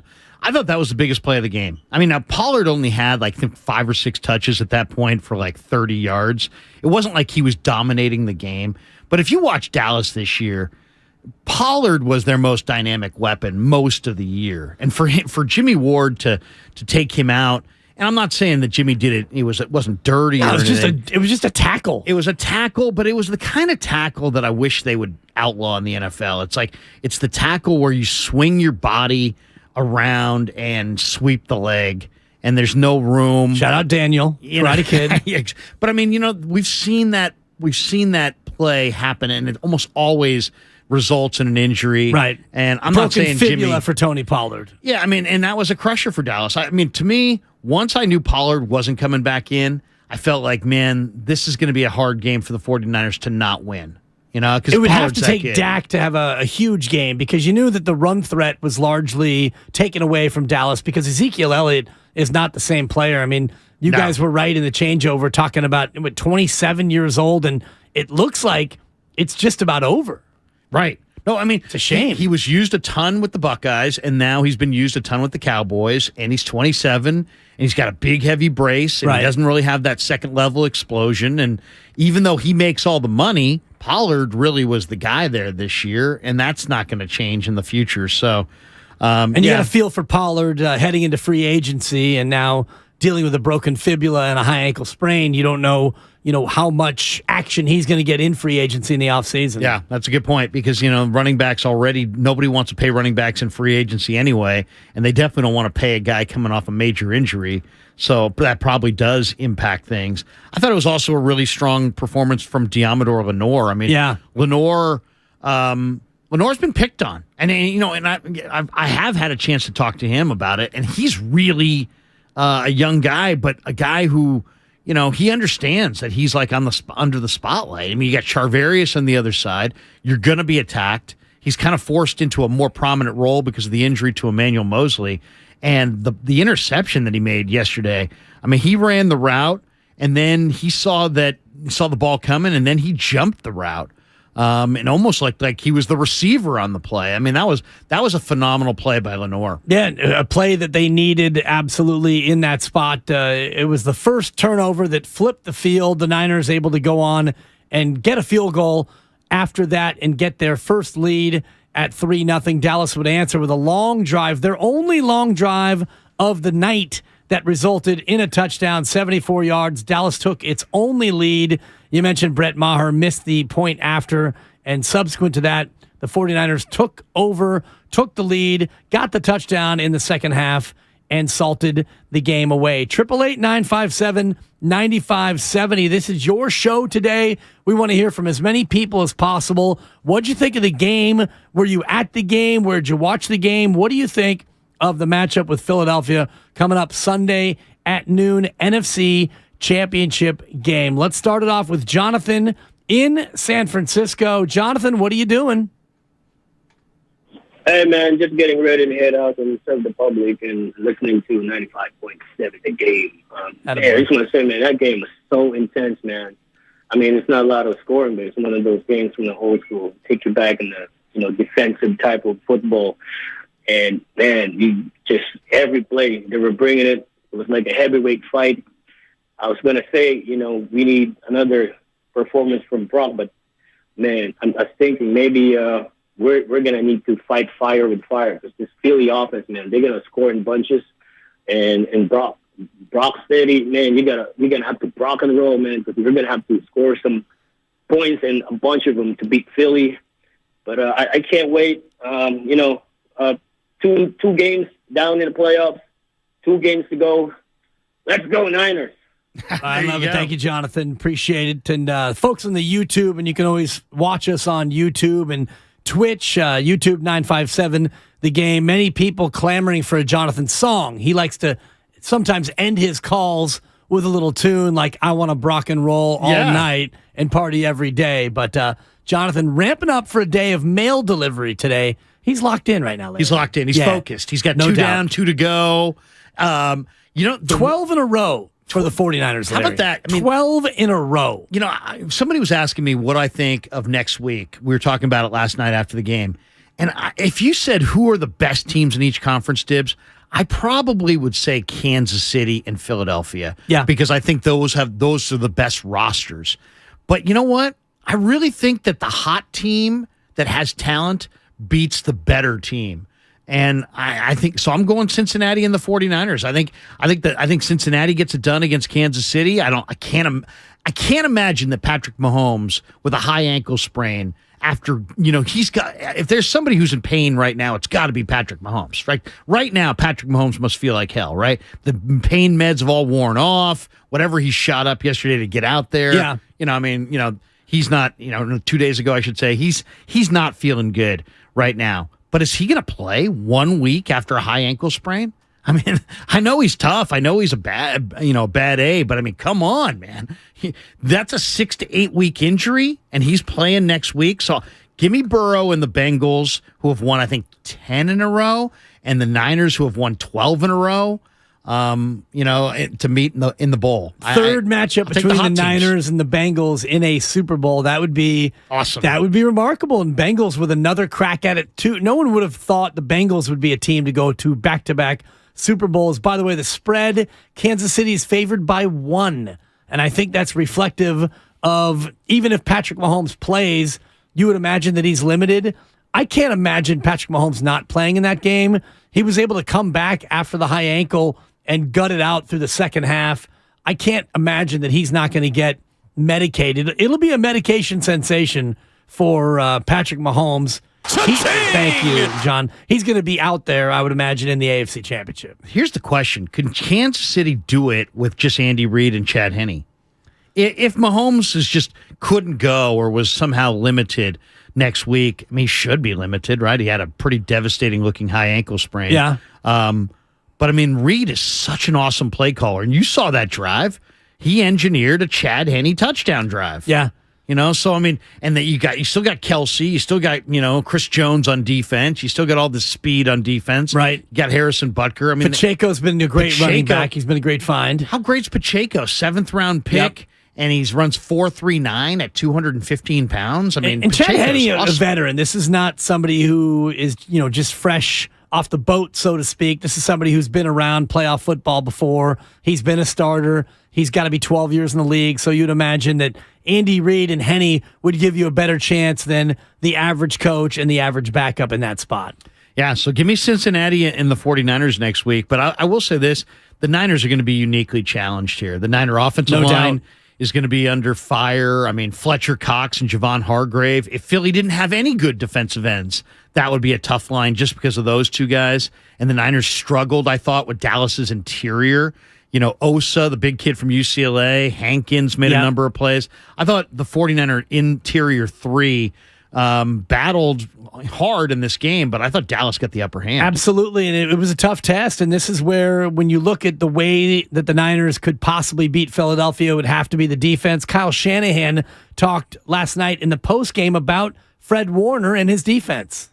thought that was the biggest play of the game. I mean, now Pollard only had I think 5 or 6 touches at that point for 30 yards. It wasn't like he was dominating the game. But if you watch Dallas this year, Pollard was their most dynamic weapon most of the year. And for Jimmy Ward to take him out, and I'm not saying that Jimmy did it. It wasn't dirty. No, or anything. It was just a tackle. It was a tackle, but it was the kind of tackle that I wish they would outlaw in the NFL. It's the tackle where you swing your body around and sweep the leg, and there's no room. Shout out Daniel, Karate Kid. But I mean, we've seen that play happen, and it almost always results in an injury. Right. And I'm broken not saying fibula Jimmy for Tony Pollard. Yeah, I mean, and that was a crusher for Dallas. I mean, to me, once I knew Pollard wasn't coming back in, I felt like, man, this is going to be a hard game for the 49ers to not win. Because it would have to take Dak to have a huge game, because you knew that the run threat was largely taken away from Dallas because Ezekiel Elliott is not the same player. I mean, You guys were right in the changeover, talking about 27 years old, and it looks like it's just about over. Right. No, I mean, it's a shame. He was used a ton with the Buckeyes, and now he's been used a ton with the Cowboys, and he's 27, and he's got a big, heavy brace, and he doesn't really have that second-level explosion. And even though he makes all the money, Pollard really was the guy there this year, and that's not going to change in the future. So, and you got to feel for Pollard heading into free agency, and now dealing with a broken fibula and a high ankle sprain. You don't know, how much action he's going to get in free agency in the offseason. Yeah, that's a good point because, running backs already, nobody wants to pay running backs in free agency anyway, and they definitely don't want to pay a guy coming off a major injury. So that probably does impact things. I thought it was also a really strong performance from Diamador Lenore. I mean, Lenore's been picked on. And I have had a chance to talk to him about it, and he's really a young guy, but a guy who, he understands that he's like under the spotlight. I mean, you got Charvarius on the other side. You're going to be attacked. He's kind of forced into a more prominent role because of the injury to Emmanuel Mosley. And the interception that he made yesterday, I mean, he ran the route, and then he saw the ball coming, and then he jumped the route. And almost like he was the receiver on the play. I mean, that was a phenomenal play by Lenore. Yeah, a play that they needed absolutely in that spot. It was the first turnover that flipped the field. The Niners able to go on and get a field goal after that and get their first lead at 3-0. Dallas would answer with a long drive, their only long drive of the night, that resulted in a touchdown, 74 yards. Dallas took its only lead. You mentioned Brett Maher missed the point after, and subsequent to that, the 49ers took the lead, got the touchdown in the second half, and salted the game away. 888-957-9570. This is your show today. We want to hear from as many people as possible. What'd you think of the game? Were you at the game? Where'd you watch the game? What do you think of the matchup with Philadelphia coming up Sunday at noon, NFC Championship game? Let's start it off with Jonathan in San Francisco. Jonathan, what are you doing? Hey, man, just getting ready to head out and serve the public and listening to 95.7 the game. I just want to say, man, that game was so intense, man. I mean, it's not a lot of scoring, but it's one of those games from the old school. Take you back in the defensive type of football. And, man, every play, they were bringing it. It was like a heavyweight fight. I was going to say, we need another performance from Brock, but, man, I was thinking maybe we're going to need to fight fire with fire because this Philly offense, man, they're going to score in bunches. And Brock steady, man, you're gonna have to Brock and roll, man, because we're going to have to score some points and a bunch of them to beat Philly. But I can't wait. Two games down in the playoffs, 2 games to go. Let's go, Niners. I love it. Thank you, Jonathan. Appreciate it. And folks on the YouTube, and you can always watch us on YouTube and Twitch, YouTube 957 the game. Many people clamoring for a Jonathan song. He likes to sometimes end his calls with a little tune like I want to Brock and roll all night and party every day. But Jonathan ramping up for a day of mail delivery today. He's locked in right now, Larry. He's locked in. He's focused. He's got 2 down, 2 to go. 12 in a row for the 49ers, Larry. How about that? 12 in a row. Somebody was asking me what I think of next week. We were talking about it last night after the game. And if you said who are the best teams in each conference, Dibs, I probably would say Kansas City and Philadelphia. Yeah. Because I think those are the best rosters. But you know what? I really think that the hot team that has talent beats the better team. And I think so. I'm going Cincinnati and the 49ers. I think Cincinnati gets it done against Kansas City. I can't imagine that Patrick Mahomes with a high ankle sprain after, if there's somebody who's in pain right now, it's got to be Patrick Mahomes. Right now, Patrick Mahomes must feel like hell, right? The pain meds have all worn off, whatever he shot up yesterday to get out there. Yeah. He's not, 2 days ago, I should say, he's not feeling good right now. But is he going to play 1 week after a high ankle sprain? I mean, I know he's tough. I know he's a bad A, but I mean, come on, man. That's a 6 to 8 week injury, and he's playing next week. So give me Burrow and the Bengals, who have won, I think, 10 in a row, and the Niners, who have won 12 in a row. to meet in the bowl. Third matchup between the Niners and the Bengals in a Super Bowl. That would be awesome. That would be remarkable. And Bengals with another crack at it, too. No one would have thought the Bengals would be a team to go to back-to-back Super Bowls. By the way, the spread, Kansas City is favored by 1. And I think that's reflective of, even if Patrick Mahomes plays, you would imagine that he's limited. I can't imagine Patrick Mahomes not playing in that game. He was able to come back after the high ankle and gut it out through the second half. I can't imagine that he's not going to get medicated. It'll be a medication sensation for Patrick Mahomes. Thank you, John. He's going to be out there, I would imagine, in the AFC Championship. Here's the question. Can Kansas City do it with just Andy Reid and Chad Henne? If Mahomes couldn't go or was somehow limited next week, I mean, he should be limited, right? He had a pretty devastating-looking high ankle sprain. Yeah. But, I mean, Reid is such an awesome play caller. And you saw that drive. He engineered a Chad Henne touchdown drive. Yeah. So, I mean, and that you still got Kelsey. You still got, Chris Jones on defense. You still got all the speed on defense. Right. You got Harrison Butker. I mean, Pacheco's been a great running back. He's been a great find. How great's Pacheco? 7th-round pick. Yep. And he runs 4.39 at 215 pounds. I mean, and Chad Henne, awesome. a veteran. This is not somebody who is, just fresh off the boat, so to speak. This is somebody who's been around playoff football before. He's been a starter. He's got to be 12 years in the league. So you'd imagine that Andy Reid and Henne would give you a better chance than the average coach and the average backup in that spot. Yeah, so give me Cincinnati and the 49ers next week. But I will say this, the Niners are going to be uniquely challenged here. The Niner offensive line is going to be under fire. I mean, Fletcher Cox and Javon Hargrave. If Philly didn't have any good defensive ends, that would be a tough line just because of those two guys. And the Niners struggled, I thought, with Dallas's interior. Osa, the big kid from UCLA, Hankins made a number of plays. I thought the 49er interior 3 battled hard in this game, but I thought Dallas got the upper hand. Absolutely, and it was a tough test, and this is where, when you look at the way that the Niners could possibly beat Philadelphia, it would have to be the defense. Kyle Shanahan talked last night in the postgame about Fred Warner and his defense.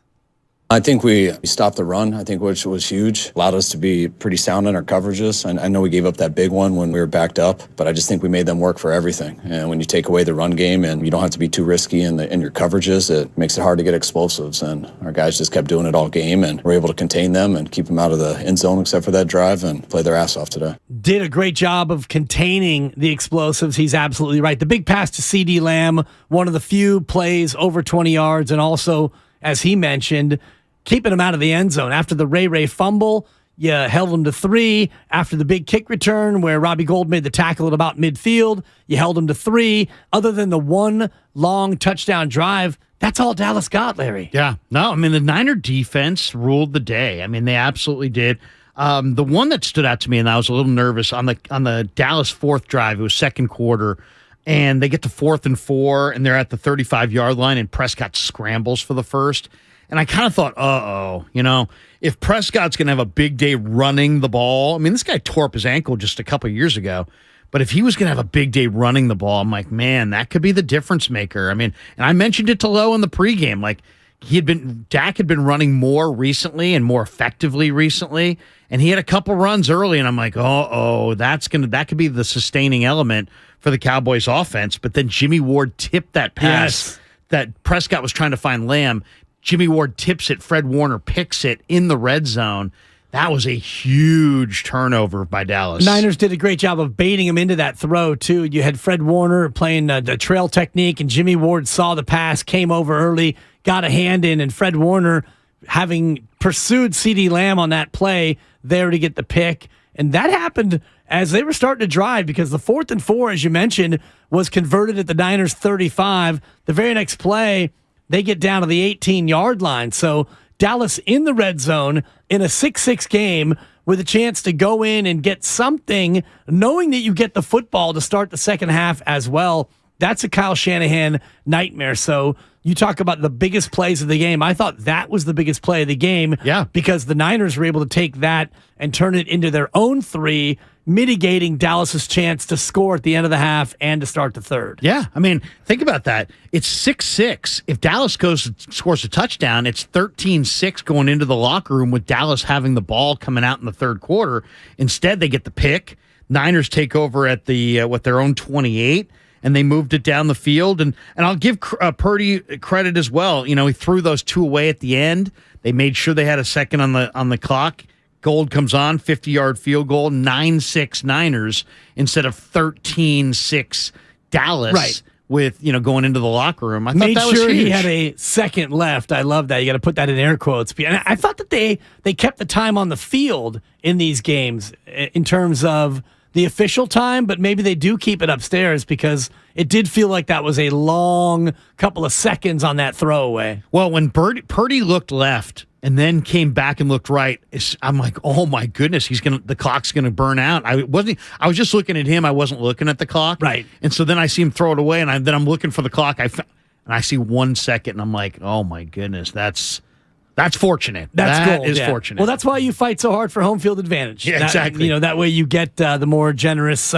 I think we stopped the run, which was huge. Allowed us to be pretty sound in our coverages. And I know we gave up that big one when we were backed up, but I just think we made them work for everything. And when you take away the run game and you don't have to be too risky in your coverages, it makes it hard to get explosives. And our guys just kept doing it all game, and we're able to contain them and keep them out of the end zone except for that drive and play their ass off today. Did a great job of containing the explosives. He's absolutely right. The big pass to CeeDee Lamb, one of the few plays over 20 yards, and also, as he mentioned, keeping him out of the end zone. After the Ray fumble, you held him to 3. After the big kick return where Robbie Gould made the tackle at about midfield, you held him to 3. Other than the one long touchdown drive, that's all Dallas got, Larry. Yeah. No, I mean, the Niner defense ruled the day. I mean, they absolutely did. The one that stood out to me, and I was a little nervous, on the Dallas 4th drive, it was second quarter, and they get to 4th and 4, and they're at the 35-yard line, and Prescott scrambles for the first. And I kind of thought, if Prescott's going to have a big day running the ball, I mean, this guy tore up his ankle just a couple of years ago, but if he was going to have a big day running the ball, I'm like, man, that could be the difference maker. I mean, and I mentioned it to Lowe in the pregame, like Dak had been running more recently and more effectively recently, and he had a couple runs early, and I'm like, that could be the sustaining element for the Cowboys offense. But then Jimmy Ward tipped that pass that Prescott was trying to find Lamb. Jimmy Ward tips it, Fred Warner picks it in the red zone. That was a huge turnover by Dallas. Niners did a great job of baiting him into that throw, too. You had Fred Warner playing the trail technique, and Jimmy Ward saw the pass, came over early, got a hand in, and Fred Warner, having pursued CeeDee Lamb on that play, there to get the pick. And that happened as they were starting to drive, because the 4th and 4, as you mentioned, was converted at the Niners 35. The very next play, they get down to the 18-yard line. So Dallas in the red zone in a 6-6 game with a chance to go in and get something, knowing that you get the football to start the second half as well. That's a Kyle Shanahan nightmare. So you talk about the biggest plays of the game. I thought that was the biggest play of the game, because the Niners were able to take that and turn it into their own 3. mitigating Dallas's chance to score at the end of the half and to start the third. Yeah, I mean, think about that. It's 6-6. If Dallas scores a touchdown, it's 13-6 going into the locker room with Dallas having the ball coming out in the third quarter. Instead, they get the pick. Niners take over at the their own 28, and they moved it down the field. And I'll give Purdy credit as well. You know, he threw those 2 away at the end. They made sure they had a second on the clock. Gold comes on, 50-yard field goal, 9-6 Niners instead of 13-6 Dallas. Right. With, going into the locker room. I thought Made that was sure huge. he had a second left. I love that. You got to put that in air quotes. And I thought that they kept the time on the field in these games in terms of the official time, but maybe they do keep it upstairs because it did feel like that was a long couple of seconds on that throwaway. Well, when Purdy looked left and then came back and looked right, I'm like, oh my goodness, the clock's gonna burn out. I was just looking at him. I wasn't looking at the clock. Right. And so then I see him throw it away, and then I'm looking for the clock. And I see 1 second, and I'm like, oh my goodness, that's fortunate. That is yeah. fortunate. Well, that's why you fight so hard for home field advantage. Yeah, exactly. That way you get the more generous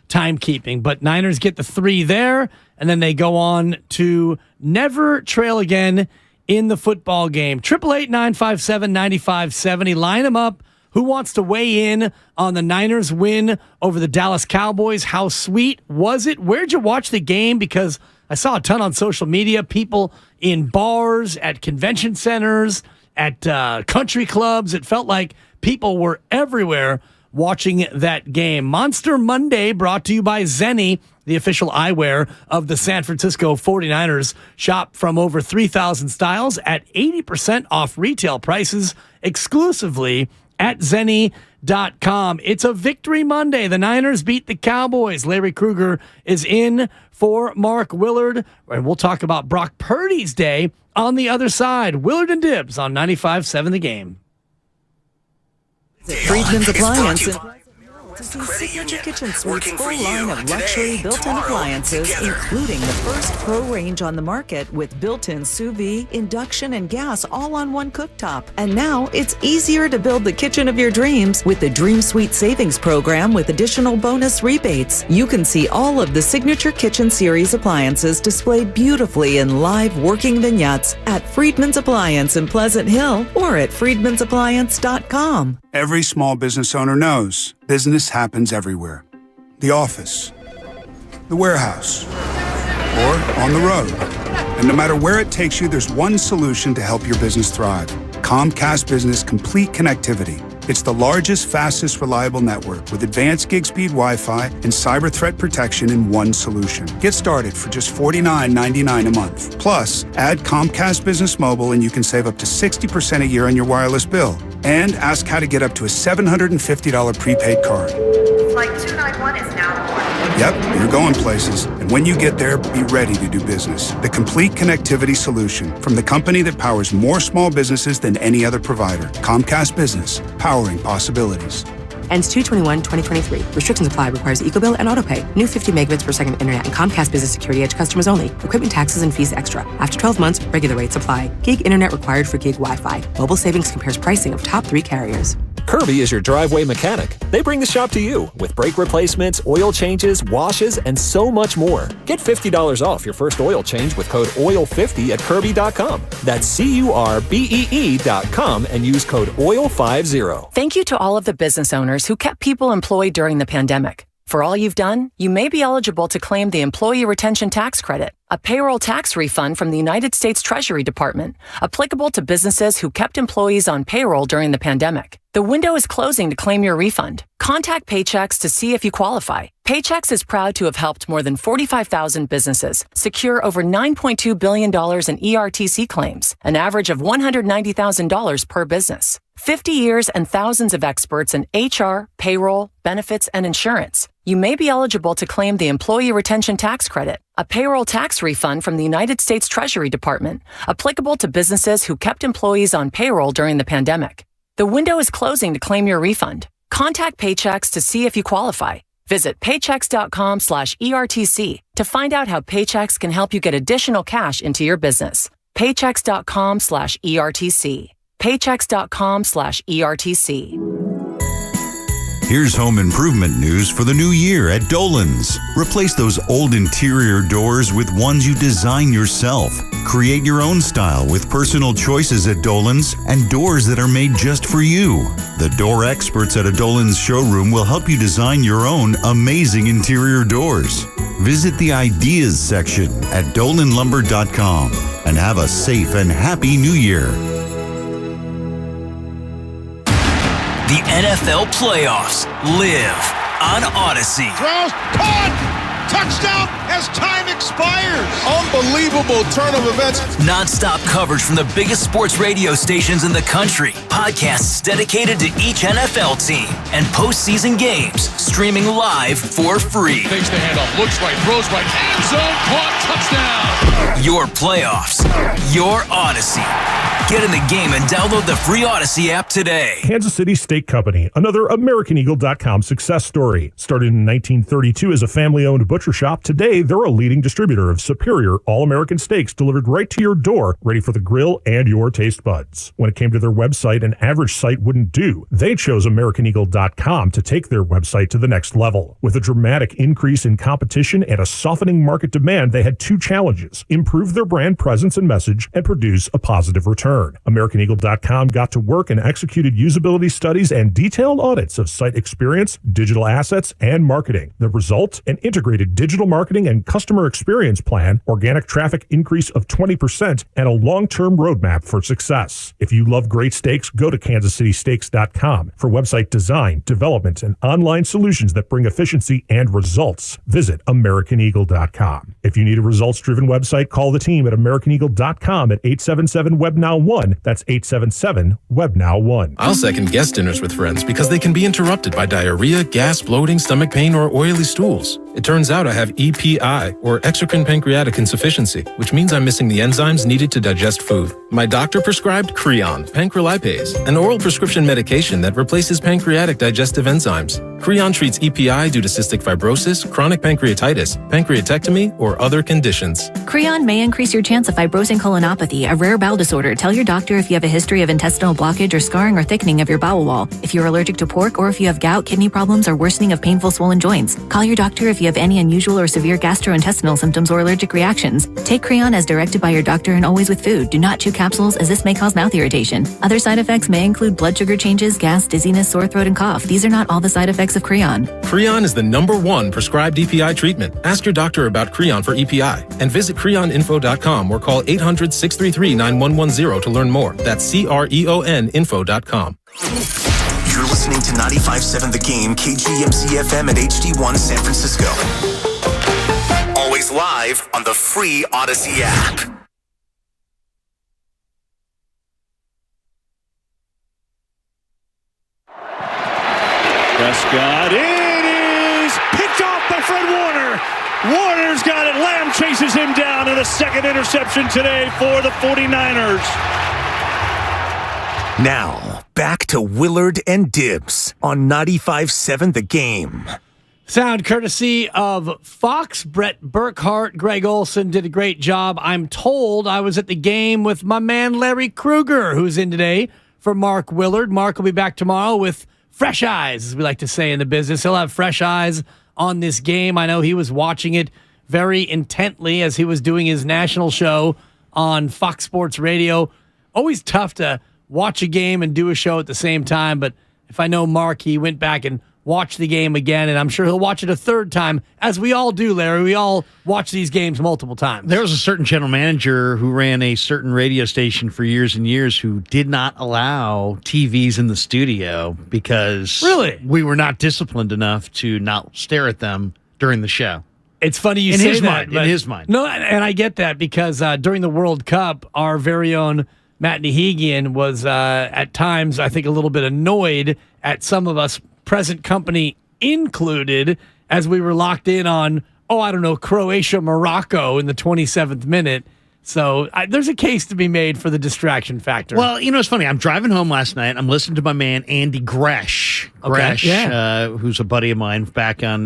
timekeeping. But Niners get the 3 there, and then they go on to never trail again in the football game. 888-957-9570. Line them up. Who wants to weigh in on the Niners win over the Dallas Cowboys? How sweet was it? Where'd you watch the game? Because I saw a ton on social media, people in bars, at convention centers, at country clubs. It felt like people were everywhere watching that game. Monster Monday brought to you by Zenni, the official eyewear of the San Francisco 49ers. Shop from over 3,000 styles at 80% off retail prices exclusively at Zenni.com. It's a victory Monday. The Niners beat the Cowboys. Larry Krueger is in for Mark Willard, and we'll talk about Brock Purdy's day on the other side. Willard and Dibbs on 95.7 The Game. Friedman's Appliance. Signature Kitchen Suite's full line of luxury built-in appliances, including the first Pro range on the market with built-in sous vide, induction, and gas all on one cooktop. And now it's easier to build the kitchen of your dreams with the Dream Suite Savings Program with additional bonus rebates. You can see all of the Signature Kitchen Series appliances displayed beautifully in live working vignettes at Friedman's Appliance in Pleasant Hill or at friedmansappliance.com. Every small business owner knows business happens everywhere. The office, the warehouse, or on the road. And no matter where it takes you, there's one solution to help your business thrive. Comcast Business Complete Connectivity. It's the largest, fastest, reliable network with advanced gig speed Wi-Fi and cyber threat protection in one solution. Get started for just $49.99 a month. Plus, add Comcast Business Mobile and you can save up to 60% a year on your wireless bill. And ask how to get up to a $750 prepaid card. Flight 291 is now aboard. Yep, you're going places. And when you get there, be ready to do business. The complete connectivity solution from the company that powers more small businesses than any other provider. Comcast Business, powering possibilities. Ends 2/21/2023. Restrictions apply. Requires EcoBill and AutoPay. New 50 megabits per second internet and Comcast Business Security Edge customers only. Equipment taxes and fees extra. After 12 months, regular rates apply. Gig internet required for gig Wi-Fi. Mobile savings compares pricing of top 3 carriers. Kirby is your driveway mechanic. They bring the shop to you with brake replacements, oil changes, washes, and so much more. Get $50 off your first oil change with code OIL50 at Kirby.com. That's CURBEE.com and use code OIL50. Thank you to all of the business owners who kept people employed during the pandemic. For all you've done, you may be eligible to claim the Employee Retention Tax Credit, a payroll tax refund from the United States Treasury Department, applicable to businesses who kept employees on payroll during the pandemic. The window is closing to claim your refund. Contact Paychex to see if you qualify. Paychex is proud to have helped more than 45,000 businesses secure over $9.2 billion in ERTC claims, an average of $190,000 per business. 50 years and thousands of experts in HR, payroll, benefits, and insurance. You may be eligible to claim the Employee Retention Tax Credit, a payroll tax refund from the United States Treasury Department, applicable to businesses who kept employees on payroll during the pandemic. The window is closing to claim your refund. Contact Paychex to see if you qualify. Visit paychex.com/ERTC to find out how Paychex can help you get additional cash into your business. Paychex.com/ERTC. Paychex.com/ERTC. Here's home improvement news for the new year at Dolan's. Replace those old interior doors with ones you design yourself. Create your own style with personal choices at Dolan's and doors that are made just for you. The door experts at a Dolan's showroom will help you design your own amazing interior doors. Visit the Ideas section at dolanlumber.com and have a safe and happy new year. The NFL playoffs live on Odyssey. Throws, caught, touchdown as time expires. Unbelievable turn of events. Non-stop coverage from the biggest sports radio stations in the country. Podcasts dedicated to each NFL team and postseason games streaming live for free. Takes the handoff, looks right, throws right, end zone, caught, touchdown. Your playoffs, your Odyssey. Get in the game and download the free Odyssey app today. Kansas City Steak Company, another AmericanEagle.com success story. Started in 1932 as a family-owned butcher shop, today they're a leading distributor of superior all-American steaks delivered right to your door, ready for the grill and your taste buds. When it came to their website, an average site wouldn't do. They chose AmericanEagle.com to take their website to the next level. With a dramatic increase in competition and a softening market demand, they had two challenges: improve their brand presence and message and produce a positive return. AmericanEagle.com got to work and executed usability studies and detailed audits of site experience, digital assets, and marketing. The result? An integrated digital marketing and customer experience plan, organic traffic increase of 20%, and a long-term roadmap for success. If you love great steaks, go to kansascitysteaks.com for website design, development, and online solutions that bring efficiency and results. Visit AmericanEagle.com. If you need a results-driven website, call the team at AmericanEagle.com at 877-WEBNOW1. That's 877-WEBNOW1. I'll second guest dinners with friends because they can be interrupted by diarrhea, gas, bloating, stomach pain, or oily stools. It turns out I have EPI, or exocrine pancreatic insufficiency, which means I'm missing the enzymes needed to digest food. My doctor prescribed Creon, pancrelipase, an oral prescription medication that replaces pancreatic digestive enzymes. Creon treats EPI due to cystic fibrosis, chronic pancreatitis, pancreatectomy, or other conditions. Creon may increase your chance of fibrosing colonopathy, a rare bowel disorder. Tell your doctor if you have a history of intestinal blockage or scarring or thickening of your bowel wall, if you're allergic to pork, or if you have gout, kidney problems, or worsening of painful swollen joints. Call your doctor if you have any unusual or severe gastrointestinal symptoms or allergic reactions. Take Creon as directed by your doctor and always with food. Do not chew capsules, as this may cause mouth irritation. Other side effects may include blood sugar changes, gas, dizziness, sore throat, and cough. These are not all the side effects of Creon. Creon is the #1 prescribed EPI treatment. Ask your doctor about Creon for EPI and visit creoninfo.com or call 800-633-9110 to learn more. That's CREONinfo.com. You're listening to 95.7 The Game, KGMC FM and HD1 San Francisco. Always live on the free Odyssey app. Prescott, it is picked off by Fred Warner. Warner's got it. Lamb chases him down, and a second interception today for the 49ers. Now, back to Willard and Dibbs on 95.7 The Game. Sound courtesy of Fox. Brett Burkhart, Greg Olson did a great job. I'm told I was at the game with my man Larry Krueger, who's in today for Mark Willard. Mark will be back tomorrow with fresh eyes, as we like to say in the business. He'll have fresh eyes on this game. I know he was watching it very intently as he was doing his national show on Fox Sports Radio. Always tough to watch a game and do a show at the same time, but if I know Mark, he went back and watched the game again, and I'm sure he'll watch it a third time, as we all do, Larry. We all watch these games multiple times. There was a certain general manager who ran a certain radio station for years and years who did not allow TVs in the studio because we were not disciplined enough to not stare at them during the show. It's funny you say that. In his mind. No, and I get that because during the World Cup, our very own Matt Nahigian was at times, I think, a little bit annoyed at some of us, present company included, as we were locked in on, Croatia, Morocco in the 27th minute. So there's a case to be made for the distraction factor. Well, it's funny. I'm driving home last night. I'm listening to my man, Andy Gresh. Who's a buddy of mine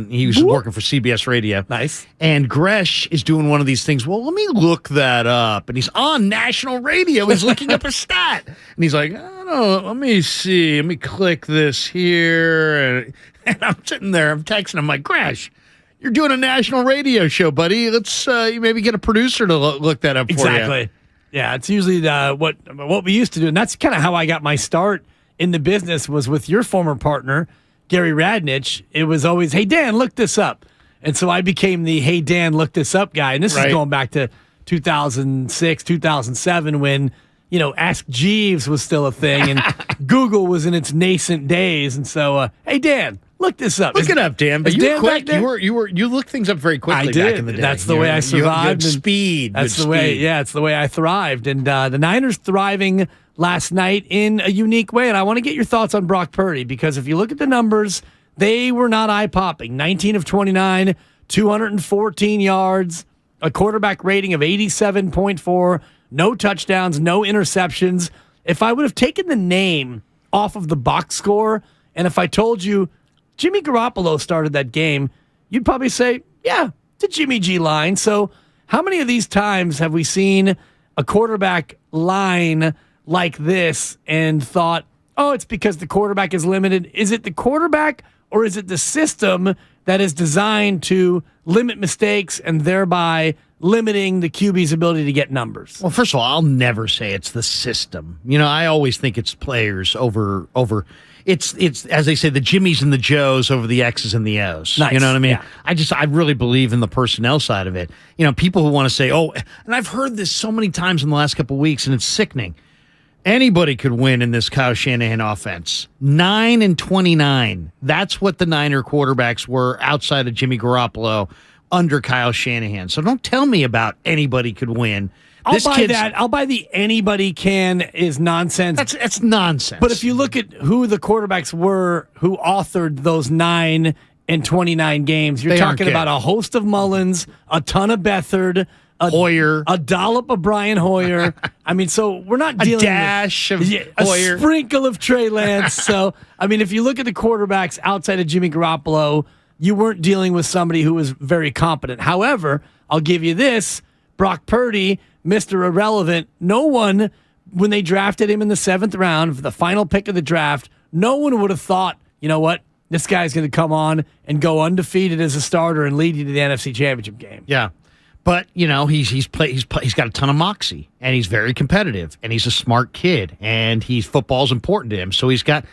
he was working for CBS Radio. Nice. And Gresh is doing one of these things. Well, let me look that up. And he's on national radio. He's looking up a stat. And he's like, I don't know. Let me see. Let me click this here. And I'm sitting there. I'm texting him like, Gresh, you're doing a national radio show, buddy. Let's maybe get a producer to look that up for you. Exactly. Yeah, it's usually what we used to do. And that's kind of how I got my start in the business was with your former partner, Gary Radnich. It was always, hey, Dan, look this up. And so I became the, hey, Dan, look this up guy. And this is going back to 2006, 2007 when, Ask Jeeves was still a thing and Google was in its nascent days. And so, hey, Dan, look this up. Look it up, Dan. But you were quick. You looked things up very quickly. I did. Back in the day. That's the way I survived. Speed. That's the way. Yeah, it's the way I thrived. And the Niners thriving last night in a unique way. And I want to get your thoughts on Brock Purdy because if you look at the numbers, they were not eye-popping. 19 of 29, 214 yards, a quarterback rating of 87.4. No touchdowns, no interceptions. If I would have taken the name off of the box score, and if I told you Jimmy Garoppolo started that game, you'd probably say, yeah, it's a Jimmy G line. So how many of these times have we seen a quarterback line like this and thought, oh, it's because the quarterback is limited? Is it the quarterback or is it the system that is designed to limit mistakes and thereby limiting the QB's ability to get numbers? Well, first of all, I'll never say it's the system. I always think it's players over. It's as they say, the Jimmies and the Joes over the X's and the O's. Nice. You know what I mean? Yeah. I really believe in the personnel side of it. People who want to say, oh, and I've heard this so many times in the last couple of weeks, and it's sickening. Anybody could win in this Kyle Shanahan offense. 9 and 29. That's what the Niner quarterbacks were outside of Jimmy Garoppolo under Kyle Shanahan. So don't tell me about anybody could win. I'll buy that. I'll buy the anybody can is nonsense. That's nonsense. But if you look at who the quarterbacks were who authored those 9 and 29 games, you're talking about a host of Mullins, a ton of Bethard, Hoyer, a dollop of Brian Hoyer. I mean, so we're not dealing a dash of Hoyer, a sprinkle of Trey Lance. So I mean, if you look at the quarterbacks outside of Jimmy Garoppolo, you weren't dealing with somebody who was very competent. However, I'll give you this: Brock Purdy, Mr. Irrelevant. No one, when they drafted him in the 7th round, the final pick of the draft, no one would have thought, you know what, this guy's going to come on and go undefeated as a starter and lead you to the NFC Championship game. Yeah. But, he's got a ton of moxie, and he's very competitive, and he's a smart kid, and football's important to him. So he's got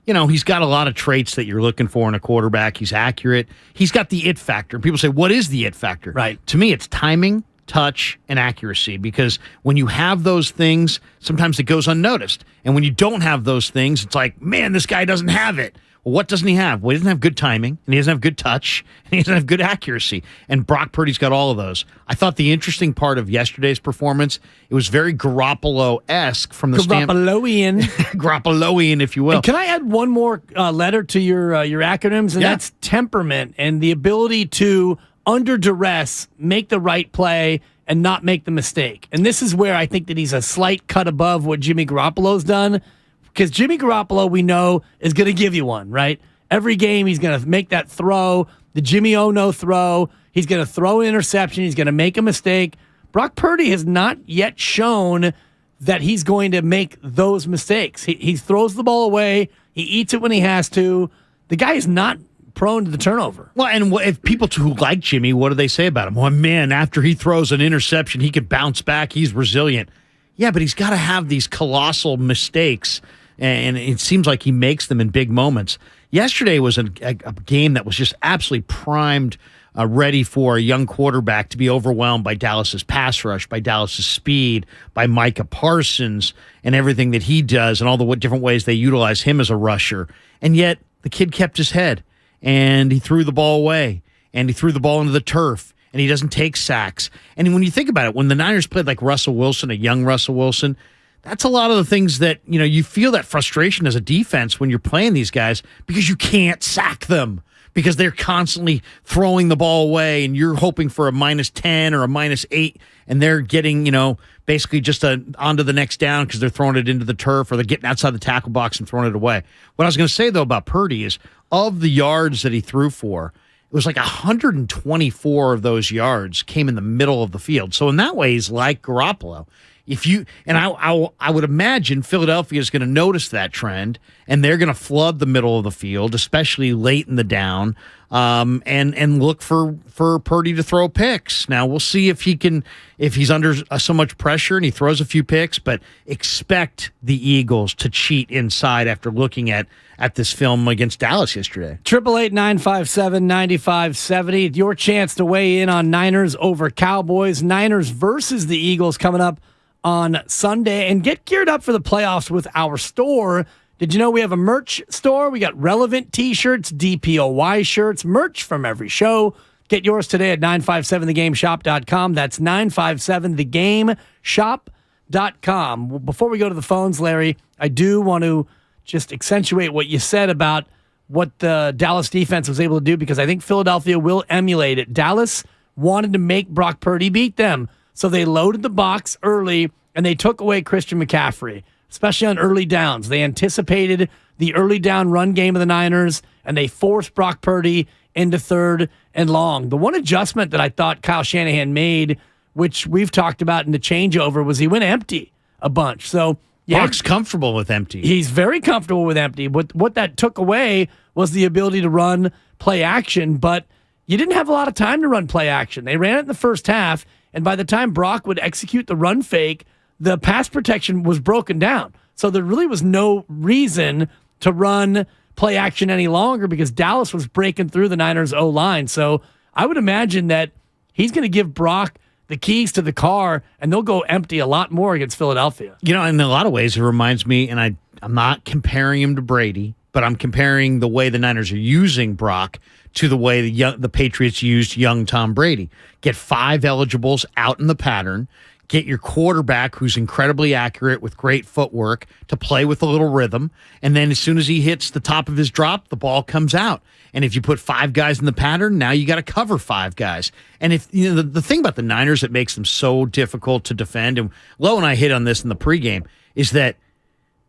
a lot of traits that you're looking for in a quarterback. He's accurate. He's got the it factor. People say, what is the it factor? Right. To me, it's timing, touch, and accuracy, because when you have those things, sometimes it goes unnoticed. And when you don't have those things, it's like, man, this guy doesn't have it. Well, what doesn't he have? Well, he doesn't have good timing, and he doesn't have good touch, and he doesn't have good accuracy. And Brock Purdy's got all of those. I thought the interesting part of yesterday's performance, it was very Garoppolo-esque from the Garoppoloian. Garoppoloian, if you will. And can I add one more letter to your acronyms? And that's temperament and the ability to, under duress, make the right play and not make the mistake. And this is where I think that he's a slight cut above what Jimmy Garoppolo's done. Because Jimmy Garoppolo, we know, is going to give you one, right? Every game, he's going to make that throw, the Jimmy O-no throw. He's going to throw an interception. He's going to make a mistake. Brock Purdy has not yet shown that he's going to make those mistakes. He throws the ball away. He eats it when he has to. The guy is not prone to the turnover. Well, and if people who like Jimmy, what do they say about him? Well, man, after he throws an interception, he can bounce back. He's resilient. Yeah, but he's got to have these colossal mistakes, and it seems like he makes them in big moments. Yesterday was a game that was just absolutely primed, ready for a young quarterback to be overwhelmed by Dallas's pass rush, by Dallas's speed, by Micah Parsons, and everything that he does, and all the different ways they utilize him as a rusher. And yet, the kid kept his head, and he threw the ball away, and he threw the ball into the turf, and he doesn't take sacks. And when you think about it, when the Niners played like Russell Wilson, a young Russell Wilson, that's a lot of the things that, you feel that frustration as a defense when you're playing these guys because you can't sack them, because they're constantly throwing the ball away, and you're hoping for a -10 or a -8, and they're getting, basically just onto the next down because they're throwing it into the turf or they're getting outside the tackle box and throwing it away. What I was going to say, though, about Purdy is of the yards that he threw for, it was like 124 of those yards came in the middle of the field. So in that way, he's like Garoppolo. I would imagine Philadelphia is going to notice that trend, and they're going to flood the middle of the field, especially late in the down, and look for Purdy to throw picks. Now we'll see if he's under so much pressure and he throws a few picks, but expect the Eagles to cheat inside after looking at this film against Dallas yesterday. 888-957-9570. Your chance to weigh in on Niners over Cowboys. Niners versus the Eagles coming up on Sunday, and get geared up for the playoffs with our store. Did you know we have a merch store? We got relevant t-shirts, DPOY shirts, merch from every show. Get yours today at 957thegameshop.com. That's 957thegameshop.com. Before we go to the phones, Larry, I do want to just accentuate what you said about what the Dallas defense was able to do, because I think Philadelphia will emulate it. Dallas wanted to make Brock Purdy beat them, so they loaded the box early, and they took away Christian McCaffrey, especially on early downs. They anticipated the early down run game of the Niners, and they forced Brock Purdy into 3rd and long. The one adjustment that I thought Kyle Shanahan made, which we've talked about in the changeover, was he went empty a bunch. So Brock's comfortable with empty. He's very comfortable with empty. What that took away was the ability to run play action, but you didn't have a lot of time to run play action. They ran it in the first half, and by the time Brock would execute the run fake, the pass protection was broken down. So there really was no reason to run play action any longer because Dallas was breaking through the Niners' O-line. So I would imagine that he's going to give Brock the keys to the car, and they'll go empty a lot more against Philadelphia. In a lot of ways, it reminds me, and I'm not comparing him to Brady, but I'm comparing the way the Niners are using Brock to the way the Patriots used young Tom Brady. Get 5 eligibles out in the pattern, get your quarterback, who's incredibly accurate with great footwork, to play with a little rhythm, and then as soon as he hits the top of his drop, the ball comes out. And if you put 5 guys in the pattern, now you got to cover 5 guys. And if the thing about the Niners that makes them so difficult to defend, and Lowe and I hit on this in the pregame, is that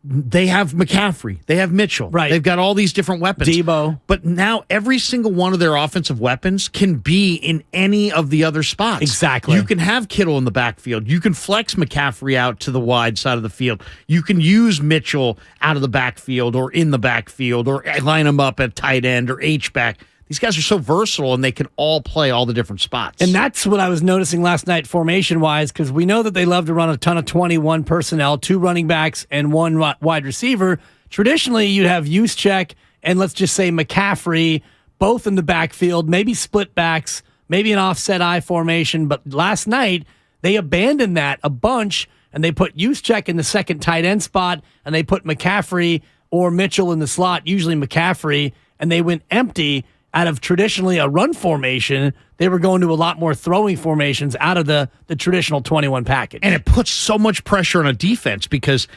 they have McCaffrey, they have Mitchell, right? They've got all these different weapons. Debo. But now every single one of their offensive weapons can be in any of the other spots. Exactly. You can have Kittle in the backfield. You can flex McCaffrey out to the wide side of the field. You can use Mitchell out of the backfield or in the backfield or line him up at tight end or H-back. These guys are so versatile, and they can all play all the different spots. And that's what I was noticing last night formation-wise, because we know that they love to run a ton of 21 personnel, 2 running backs and 1 wide receiver. Traditionally, you'd have Juszczyk and let's just say McCaffrey, both in the backfield, maybe split backs, maybe an offset I formation. But last night, they abandoned that a bunch, and they put Juszczyk in the second tight end spot, and they put McCaffrey or Mitchell in the slot, usually McCaffrey, and they went empty. Out of traditionally a run formation, they were going to a lot more throwing formations out of the traditional 21 package. And it puts so much pressure on a defense because,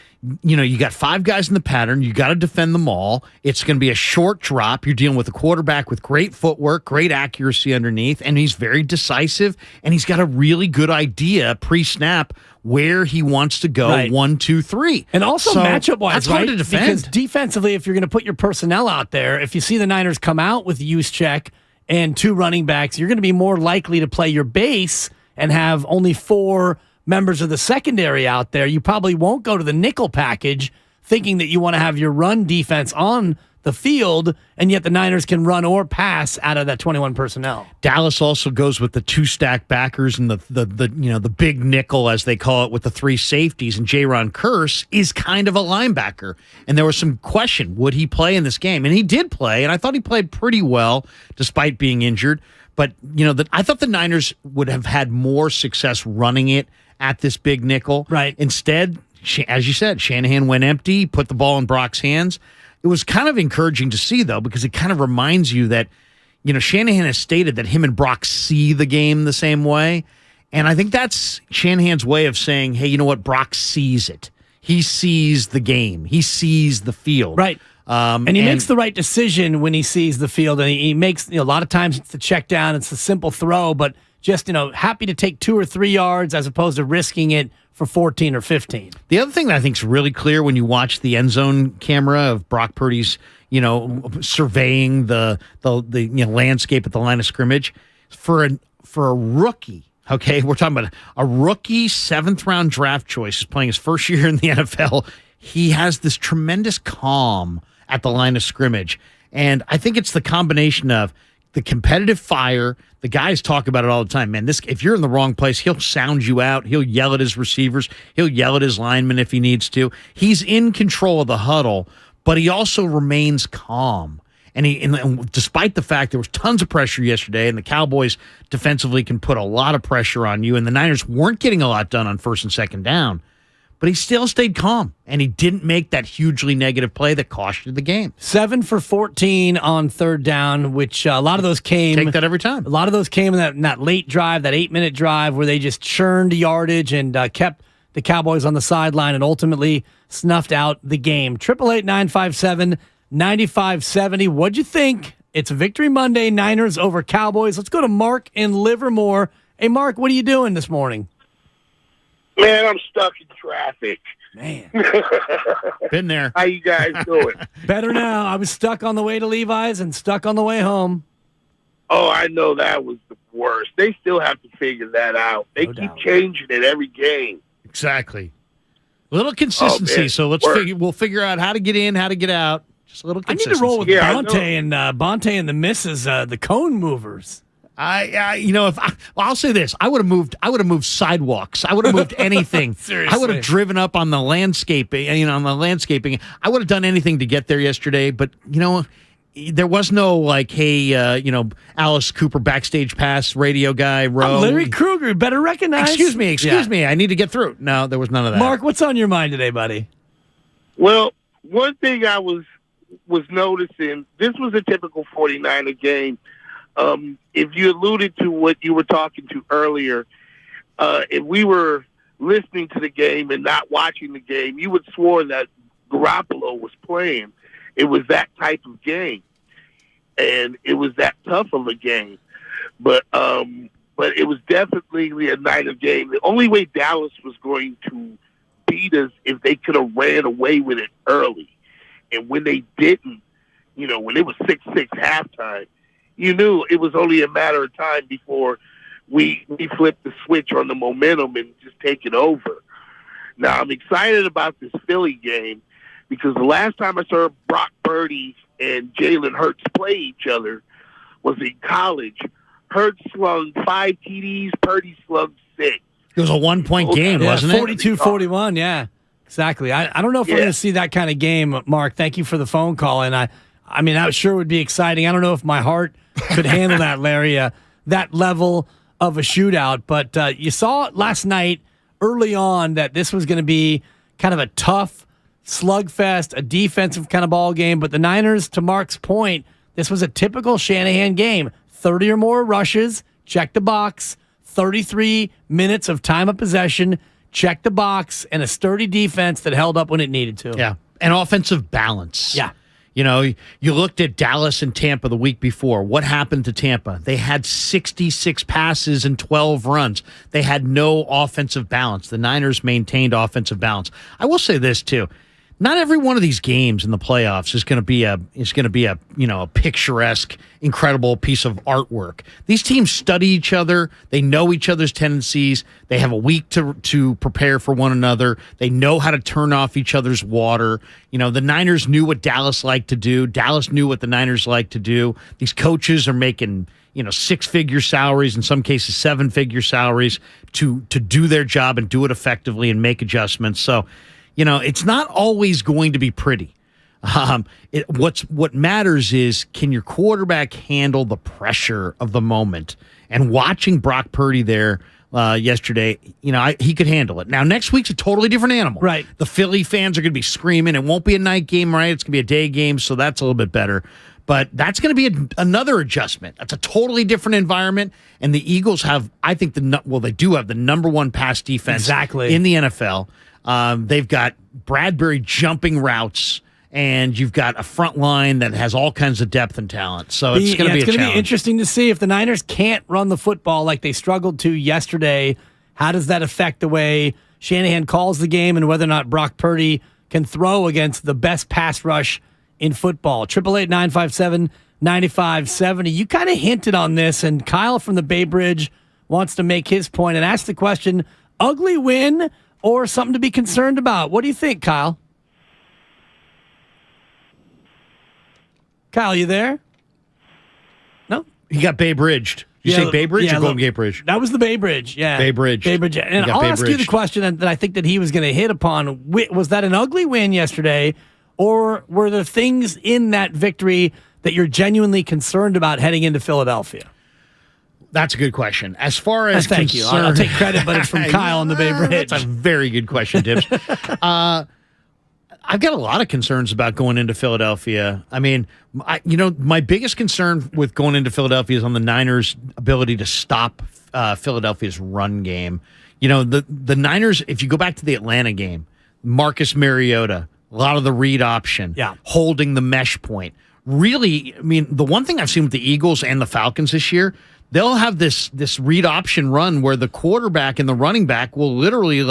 you got 5 guys in the pattern. You got to defend them all. It's going to be a short drop. You're dealing with a quarterback with great footwork, great accuracy underneath, and he's very decisive, and he's got a really good idea pre-snap where he wants to go, right. 1, 2, 3. And also matchup-wise, that's hard to defend. Because defensively, if you're going to put your personnel out there, if you see the Niners come out with Juszczyk and 2 running backs, you're going to be more likely to play your base and have only 4 members of the secondary out there. You probably won't go to the nickel package thinking that you want to have your run defense on the field, and yet the Niners can run or pass out of that 21 personnel. Dallas also goes with the 2-stack backers and the big nickel, as they call it, with the 3 safeties. And Jaron Kearse is kind of a linebacker. And there was some question, would he play in this game? And he did play, and I thought he played pretty well despite being injured. But, I thought the Niners would have had more success running it at this big nickel. Right. Instead, as you said, Shanahan went empty, put the ball in Brock's hands. It was kind of encouraging to see, though, because it kind of reminds you that, Shanahan has stated that him and Brock see the game the same way. And I think that's Shanahan's way of saying, hey, you know what? Brock sees it. He sees the game. He sees the field. Right. And he makes the right decision when he sees the field, and he makes, a lot of times it's the check down, it's a simple throw, but just, happy to take 2 or 3 yards as opposed to risking it for 14 or 15. The other thing that I think is really clear when you watch the end zone camera of Brock Purdy's, surveying the landscape at the line of scrimmage, for a rookie. Okay, we're talking about a rookie 7th-round draft choice playing his first year in the NFL. He has this tremendous calm at the line of scrimmage. And I think it's the combination of the competitive fire. The guys talk about it all the time. Man, if you're in the wrong place, he'll sound you out. He'll yell at his receivers. He'll yell at his linemen if he needs to. He's in control of the huddle, but he also remains calm. And despite the fact there was tons of pressure yesterday, and the Cowboys defensively can put a lot of pressure on you, and the Niners weren't getting a lot done on 1st and 2nd down, but he still stayed calm, and he didn't make that hugely negative play that cost you the game. 7 for 14 on 3rd down, which a lot of those came. Take that every time. A lot of those came in that late drive, that 8-minute drive, where they just churned yardage and kept the Cowboys on the sideline and ultimately snuffed out the game. 888-957-9570. What'd you think? It's Victory Monday, Niners over Cowboys. Let's go to Mark in Livermore. Hey, Mark, what are you doing this morning? Man, I'm stuck in traffic. Man. Been there. How you guys doing? Better now. I was stuck on the way to Levi's and stuck on the way home. Oh, I know that was the worst. They still have to figure that out. They keep changing it every game. Exactly. A little consistency, so we'll figure out how to get in, how to get out. Just a little consistency. I need to roll with Bonte and the misses, the cone movers. I'll say this, I would have moved sidewalks. I would have moved anything. Seriously. I would have driven up on the landscaping. I would have done anything to get there yesterday. But there was no Alice Cooper backstage pass radio guy. I'm Larry Krueger. Better recognize. Excuse me. I need to get through. No, there was none of that. Mark, what's on your mind today, buddy? Well, one thing I was noticing, this was a typical 49er game. If you alluded to what you were talking to earlier, if we were listening to the game and not watching the game, you would swore that Garoppolo was playing. It was that type of game, and it was that tough of a game. But it was definitely a Niner game. The only way Dallas was going to beat us if they could have ran away with it early. And when they didn't, when it was 6-6 halftime, you knew it was only a matter of time before we flipped the switch on the momentum and just take it over. Now, I'm excited about this Philly game because the last time I saw Brock Purdy and Jalen Hurts play each other was in college. Hurts slung 5 TDs, Purdy slung 6. It was a 1-point game, wasn't it? 42-41, yeah. Exactly. I don't know if we're going to see that kind of game, Mark. Thank you for the phone call. And I mean, that sure would be exciting. I don't know if my heart could handle that, Larry, that level of a shootout. But you saw last night early on that this was going to be kind of a tough slugfest, a defensive kind of ball game. But the Niners, to Mark's point, this was a typical Shanahan game. 30 or more rushes, check the box, 33 minutes of time of possession, check the box, and a sturdy defense that held up when it needed to. Yeah, and offensive balance. Yeah. You looked at Dallas and Tampa the week before. What happened to Tampa? They had 66 passes and 12 runs. They had no offensive balance. The Niners maintained offensive balance. I will say this, too. Not every one of these games in the playoffs is going to be a picturesque, incredible piece of artwork. These teams study each other. They know each other's tendencies. They have a week to prepare for one another. They know how to turn off each other's water. The Niners knew what Dallas liked to do. Dallas knew what the Niners liked to do. These coaches are making 6-figure salaries, in some cases 7-figure salaries, to do their job and do it effectively and make adjustments. So, it's not always going to be pretty. What matters is, can your quarterback handle the pressure of the moment? And watching Brock Purdy there yesterday, he could handle it. Now, next week's a totally different animal. Right. The Philly fans are going to be screaming. It won't be a night game, right? It's going to be a day game, so that's a little bit better. But that's going to be another adjustment. That's a totally different environment. And the Eagles have, I think, they do have the number one pass defense exactly in the NFL. They've got Bradbury jumping routes and you've got a front line that has all kinds of depth and talent. So it's going to be a challenge. It's going to be interesting to see if the Niners can't run the football like they struggled to yesterday. How does that affect the way Shanahan calls the game and whether or not Brock Purdy can throw against the best pass rush in football? 888-957-9570. You kind of hinted on this, and Kyle from the Bay Bridge wants to make his point and ask the question, ugly win or something to be concerned about? What do you think, Kyle? Kyle, you there? No? He got Bay Bridged. You say Bay Bridge or Golden Gate Bridge? That was the Bay Bridge, yeah. Bay Bridge. Bay Bridge. And I'll ask you the question that I think that he was going to hit upon. Was that an ugly win yesterday, or were there things in that victory that you're genuinely concerned about heading into Philadelphia? That's a good question. As far as thank you. I'll take credit, but it's from Kyle on the Bay Bridge. That's a very good question, Dibs. I've got a lot of concerns about going into Philadelphia. I mean, my biggest concern with going into Philadelphia is on the Niners' ability to stop Philadelphia's run game. The Niners, if you go back to the Atlanta game, Marcus Mariota, a lot of the read option, holding the mesh point. Really, I mean, the one thing I've seen with the Eagles and the Falcons this year, they'll have this read option run where the quarterback and the running back will literally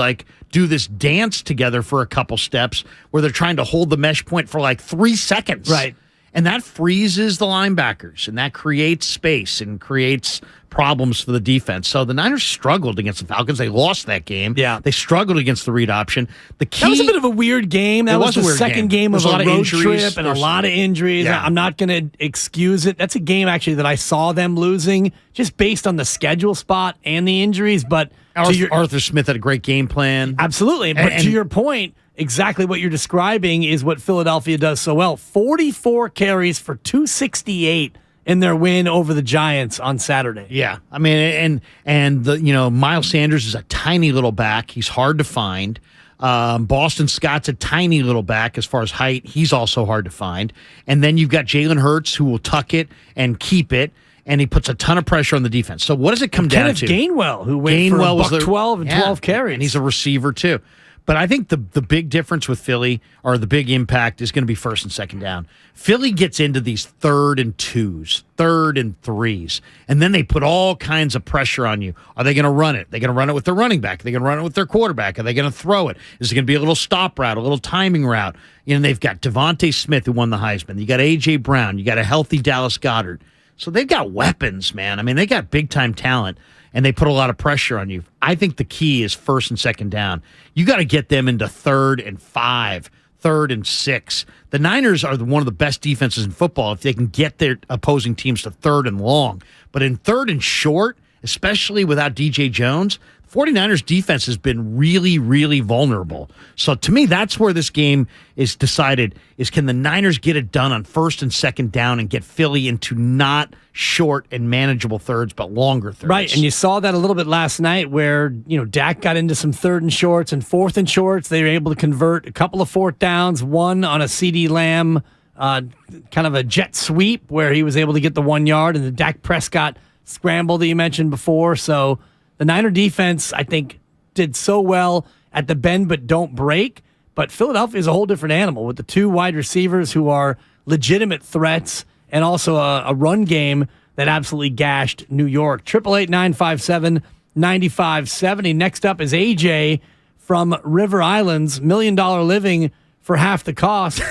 do this dance together for a couple steps where they're trying to hold the mesh point for 3 seconds. Right. And that freezes the linebackers, and that creates space and creates problems for the defense. So the Niners struggled against the Falcons. They lost that game. Yeah. They struggled against the read option. That was a bit of a weird game. That was the second game of a road trip and a lot of injuries. Yeah. I'm not going to excuse it. That's a game, actually, that I saw them losing just based on the schedule spot and the injuries. But Arthur Smith had a great game plan. Absolutely. But to your point, exactly what you're describing is what Philadelphia does so well. 44 carries for 268 in their win over the Giants on Saturday. Yeah. I mean, and Miles Sanders is a tiny little back. He's hard to find. Boston Scott's a tiny little back as far as height. He's also hard to find. And then you've got Jalen Hurts, who will tuck it and keep it, and he puts a ton of pressure on the defense. So what does it come down to? Gainwell, who went for $112 and 12 carries. And he's a receiver, too. But I think the big difference with Philly, or the big impact, is going to be first and second down. Philly gets into these 3rd and 2s, 3rd and 3s, and then they put all kinds of pressure on you. Are they going to run it? Are they going to run it with their running back? Are they going to run it with their quarterback? Are they going to throw it? Is it going to be a little stop route, a little timing route? They've got Devontae Smith, who won the Heisman. You got A.J. Brown. You got a healthy Dallas Goedert. So they've got weapons, man. I mean, they got big-time talent, and they put a lot of pressure on you. I think the key is first and second down. You got to get them into 3rd and 5, 3rd and 6. The Niners are one of the best defenses in football if they can get their opposing teams to 3rd and long. But in 3rd and short, especially without DJ Jones, 49ers defense has been really, really vulnerable. So to me, that's where this game is decided, is can the Niners get it done on first and second down and get Philly into not short and manageable thirds, but longer thirds. Right, and you saw that a little bit last night where, Dak got into some 3rd and shorts and 4th and shorts. They were able to convert a couple of 4th downs, one on a CeeDee Lamb, kind of a jet sweep where he was able to get the 1 yard, and the Dak Prescott scramble that you mentioned before. So the Niner defense, I think, did so well at the bend but don't break. But Philadelphia is a whole different animal with the 2 wide receivers who are legitimate threats and also a run game that absolutely gashed New York. 888-957-9570. Next up is AJ from River Islands, $1 Million Living for half the cost.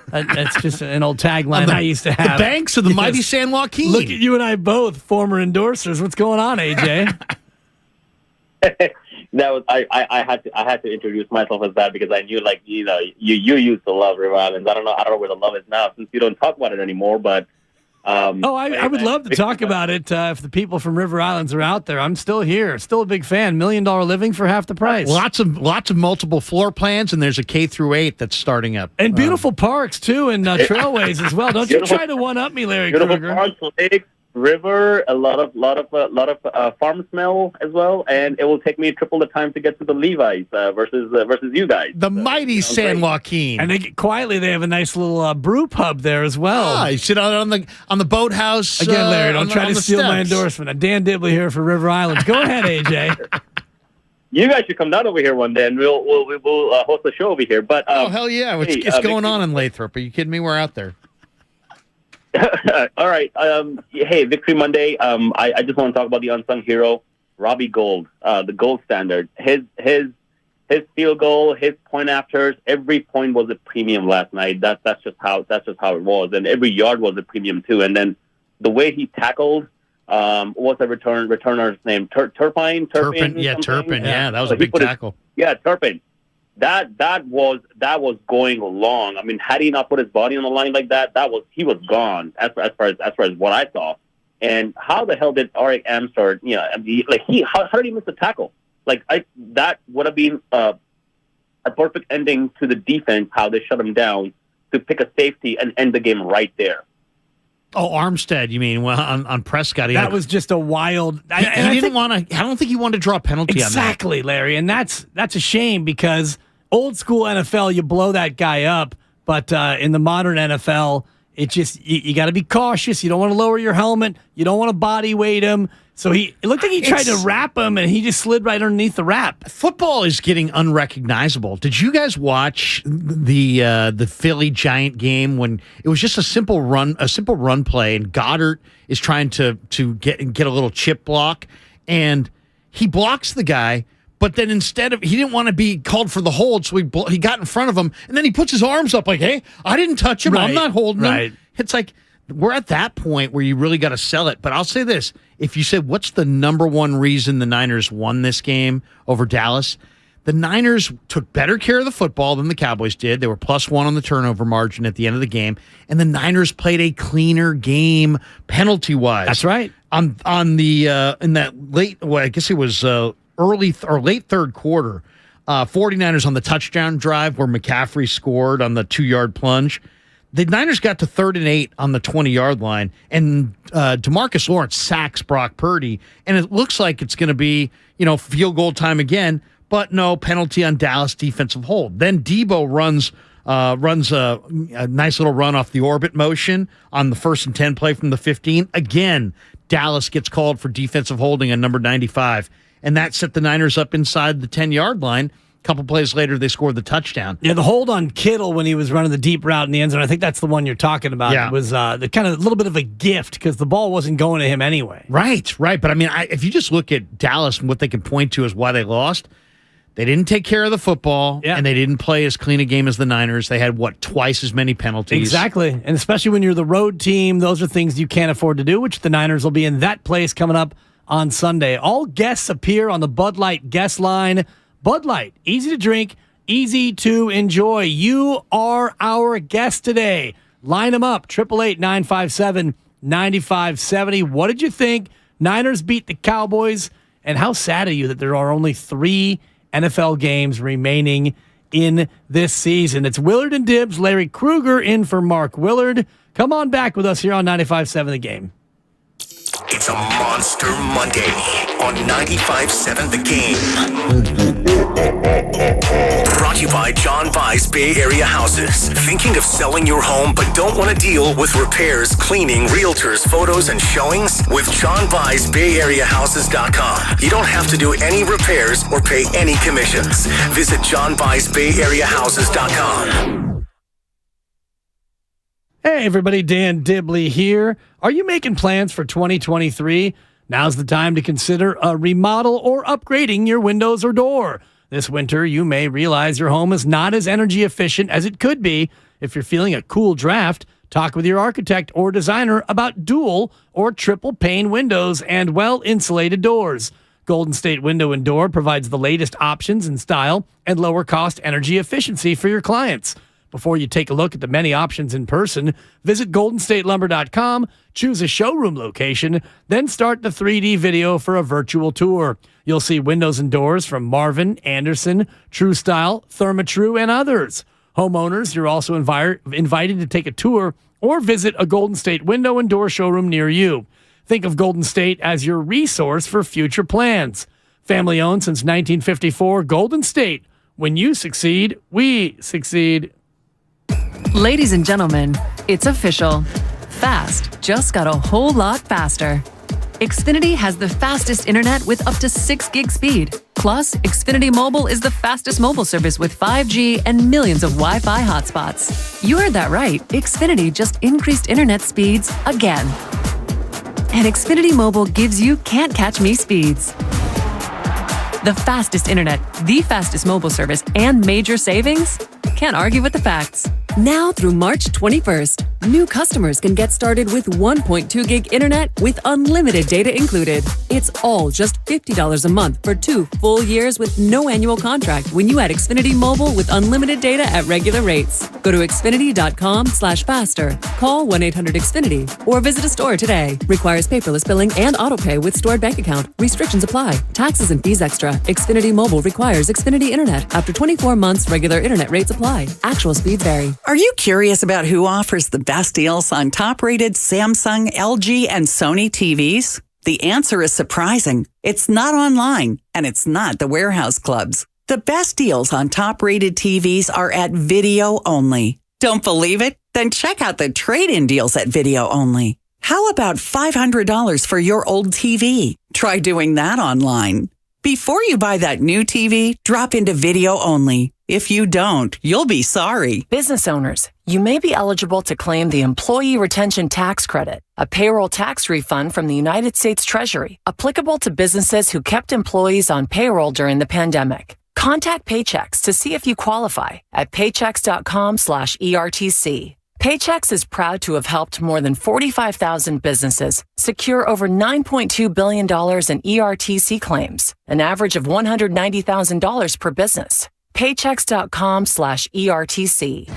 That's just an old tagline I used to have. The banks of the mighty San Joaquin. Look at you and I both, former endorsers. What's going on, AJ? That was I had to introduce myself as that because I knew you used to love River Islands. I don't know where the love is now since you don't talk about it anymore. But I would love to talk about it if the people from River Islands are out there. I'm still here, still a big fan. $1 Million Living for half the price. Lots of multiple floor plans, and there's a K-8 that's starting up, and beautiful parks too, and trailways as well. Don't you try to one up me, Larry Krueger. Parks, lakes, river, a lot of farm smell as well, and it will take me triple the time to get to the Levi's versus you guys. The mighty San Joaquin, and they have a nice little brew pub there as well. You sit on the boathouse again, Larry. Don't try to steal my endorsement. Dan Dibley here for River Islands. Go ahead, AJ. You guys should come down over here one day, and we'll host a show over here. But hell yeah, it's going on in Lathrop. Are you kidding me? We're out there. All right. Hey, Victory Monday. I just want to talk about the unsung hero, Robbie Gould, the gold standard. His field goal, his point afters, every point was a premium last night. That's just how it was, and every yard was a premium too. And then the way he tackled. What's the returner's name? Turpin. Yeah, Turpin. Yeah, that was a big tackle. Turpin. That was going long. I mean, had he not put his body on the line like that, he was gone as far as what I saw. And how the hell did Arik Armstead? How did he miss the tackle? That would have been a perfect ending to the defense. How they shut him down to pick a safety and end the game right there. Oh, Armstead, you mean? Well, on Prescott, that was just a wild. I don't think he wanted to draw a penalty. Exactly, on that. Larry, and that's a shame because old school NFL, you blow that guy up, but in the modern NFL, it just you got to be cautious. You don't want to lower your helmet. You don't want to body weight him. So it looked like he tried to wrap him, and he just slid right underneath the wrap. Football is getting unrecognizable. Did you guys watch the Philly Giant game when it was just a simple run play, and Goddard is trying to get a little chip block, and he blocks the guy, but then instead of he didn't want to be called for the hold, so he got in front of him, and then he puts his arms up like, "Hey, I didn't touch him. Right. I'm not holding him." It's like. We're at that point where you really got to sell it. But I'll say this. If you said, what's the number one reason the Niners won this game over Dallas? The Niners took better care of the football than the Cowboys did. They were +1 on the turnover margin at the end of the game. And the Niners played a cleaner game penalty-wise. That's right. On the in that late, well, I guess it was early or late third quarter, 49ers on the touchdown drive where McCaffrey scored on the 2-yard plunge. The Niners got to 3rd and 8 on the 20-yard line, and DeMarcus Lawrence sacks Brock Purdy, and it looks like it's going to be, field goal time again, but no, penalty on Dallas defensive hold. Then Debo runs a nice little run off the orbit motion on the 1st and 10 play from the 15. Again, Dallas gets called for defensive holding on number 95, and that set the Niners up inside the 10-yard line. Couple plays later, they scored the touchdown. Yeah, the hold on Kittle when he was running the deep route in the end zone, I think that's the one you're talking about. Yeah. It was the kind of a little bit of a gift because the ball wasn't going to him anyway. Right. But I mean, if you just look at Dallas and what they can point to as why they lost, they didn't take care of the football, and they didn't play as clean a game as the Niners. They had, twice as many penalties. Exactly. And especially when you're the road team, those are things you can't afford to do, which the Niners will be in that place coming up on Sunday. All guests appear on the Bud Light guest line. Bud Light, easy to drink, easy to enjoy. You are our guest today. Line them up, 888-957-9570. What did you think? Niners beat the Cowboys, and how sad are you that there are only 3 NFL games remaining in this season? It's Willard and Dibs, Larry Krueger in for Mark Willard. Come on back with us here on 95.7 The Game. It's a Monster Monday on 95.7 The Game. Brought to you by John Vai's Bay Area Houses. Thinking of selling your home but don't want to deal with repairs, cleaning, realtors, photos, and showings? With John Vai's Bay Area Houses.com. You don't have to do any repairs or pay any commissions. Visit John Vai's Bay Area Houses.com. Hey everybody, Dan Dibley here. Are you making plans for 2023? Now's the time to consider a remodel or upgrading your windows or door. This winter, you may realize your home is not as energy efficient as it could be. If you're feeling a cool draft, talk with your architect or designer about dual or triple pane windows and well-insulated doors. Golden State Window and Door provides the latest options in style and lower cost energy efficiency for your clients. Before you take a look at the many options in person, visit goldenstatelumber.com, choose a showroom location, then start the 3D video for a virtual tour. You'll see windows and doors from Marvin, Anderson, True Style, Therma-Tru, and others. Homeowners, you're also invited to take a tour or visit a Golden State Window and Door showroom near you. Think of Golden State as your resource for future plans. Family owned since 1954, Golden State. When you succeed, we succeed. Ladies and gentlemen, it's official. Fast just got a whole lot faster. Xfinity has the fastest internet with up to 6 gig speed. Plus, Xfinity Mobile is the fastest mobile service with 5G and millions of Wi-Fi hotspots. You heard that right. Xfinity just increased internet speeds again. And Xfinity Mobile gives you can't-catch-me speeds. The fastest internet, the fastest mobile service, and major savings? Can't argue with the facts. Now through March 21st, new customers can get started with 1.2 gig internet with unlimited data included. It's all just $50 a month for 2 full years with no annual contract when you add Xfinity Mobile with unlimited data at regular rates. Go to Xfinity.com/faster, call 1-800-XFINITY, or visit a store today. Requires paperless billing and autopay with stored bank account. Restrictions apply. Taxes and fees extra. Xfinity Mobile requires Xfinity Internet. After 24 months, regular internet rates apply. Actual speeds vary. Are you curious about who offers the best deals on top-rated Samsung, LG, and Sony TVs? The answer is surprising. It's not online, and it's not the warehouse clubs. The best deals on top-rated TVs are at Video Only. Don't believe it? Then check out the trade-in deals at Video Only. How about $500 for your old TV? Try doing that online. Before you buy that new TV, drop into Video Only. If you don't, you'll be sorry. Business owners, you may be eligible to claim the Employee Retention Tax Credit, a payroll tax refund from the United States Treasury, applicable to businesses who kept employees on payroll during the pandemic. Contact Paychex to see if you qualify at paychex.com/ERTC. Paychex is proud to have helped more than 45,000 businesses secure over $9.2 billion in ERTC claims, an average of $190,000 per business. Paychex.com/ERTC.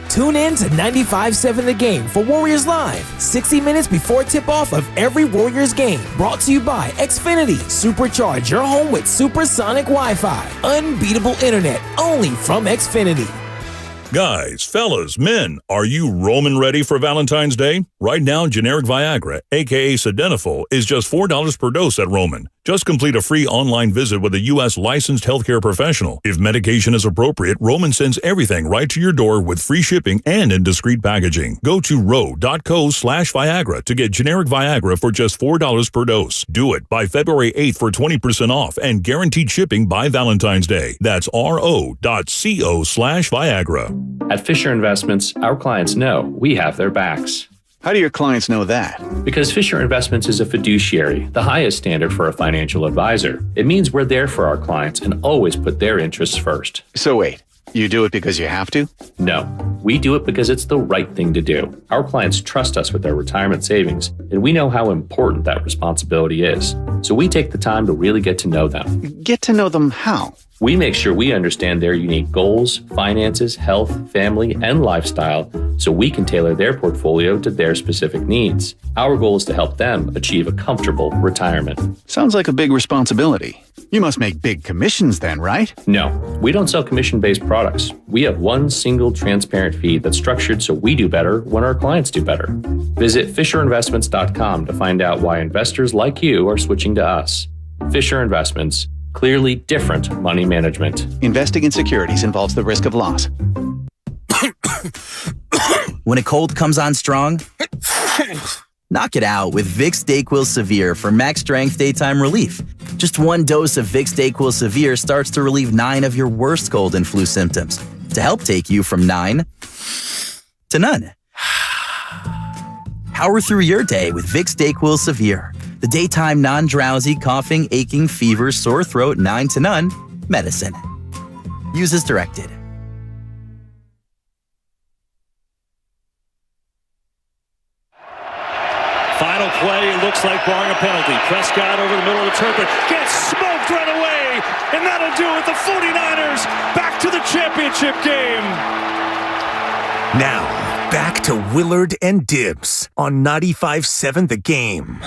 Tune in to 95.7 The Game for Warriors Live, 60 minutes before tip-off of every Warriors game. Brought to you by Xfinity. Supercharge your home with supersonic Wi-Fi. Unbeatable internet, only from Xfinity. Guys, fellas, men, are you Roman ready for Valentine's Day? Right now, generic Viagra, aka Sildenafil, is just $4 per dose at Roman. Just complete a free online visit with a U.S. licensed healthcare professional. If medication is appropriate, Roman sends everything right to your door with free shipping and in discreet packaging. Go to ro.co/Viagra to get generic Viagra for just $4 per dose. Do it by February 8th for 20% off and guaranteed shipping by Valentine's Day. That's ro.co/Viagra. At Fisher Investments, our clients know we have their backs. How do your clients know that? Because Fisher Investments is a fiduciary, the highest standard for a financial advisor. It means we're there for our clients and always put their interests first. So wait, you do it because you have to? No, we do it because it's the right thing to do. Our clients trust us with their retirement savings, and we know how important that responsibility is. So we take the time to really get to know them. Get to know them how? We make sure we understand their unique goals, finances, health, family, and lifestyle so we can tailor their portfolio to their specific needs. Our goal is to help them achieve a comfortable retirement. Sounds like a big responsibility. You must make big commissions then, right? No, we don't sell commission-based products. We have one single transparent fee that's structured so we do better when our clients do better. Visit FisherInvestments.com to find out why investors like you are switching to us. Fisher Investments. Clearly different money management. Investing in securities involves the risk of loss. When a cold comes on strong, knock it out with Vicks DayQuil Severe for max strength daytime relief. Just one dose of Vicks DayQuil Severe starts to relieve 9 of your worst cold and flu symptoms to help take you from 9 to none. Power through your day with Vicks DayQuil Severe. The daytime non-drowsy, coughing, aching, fever, sore throat, 9 to none medicine. Use as directed. Final play, it looks like barring a penalty. Prescott over the middle of the turf, gets smoked right away, and that'll do it. The 49ers back to the championship game. Now, back to Willard and Dibbs on 95.7 The Game.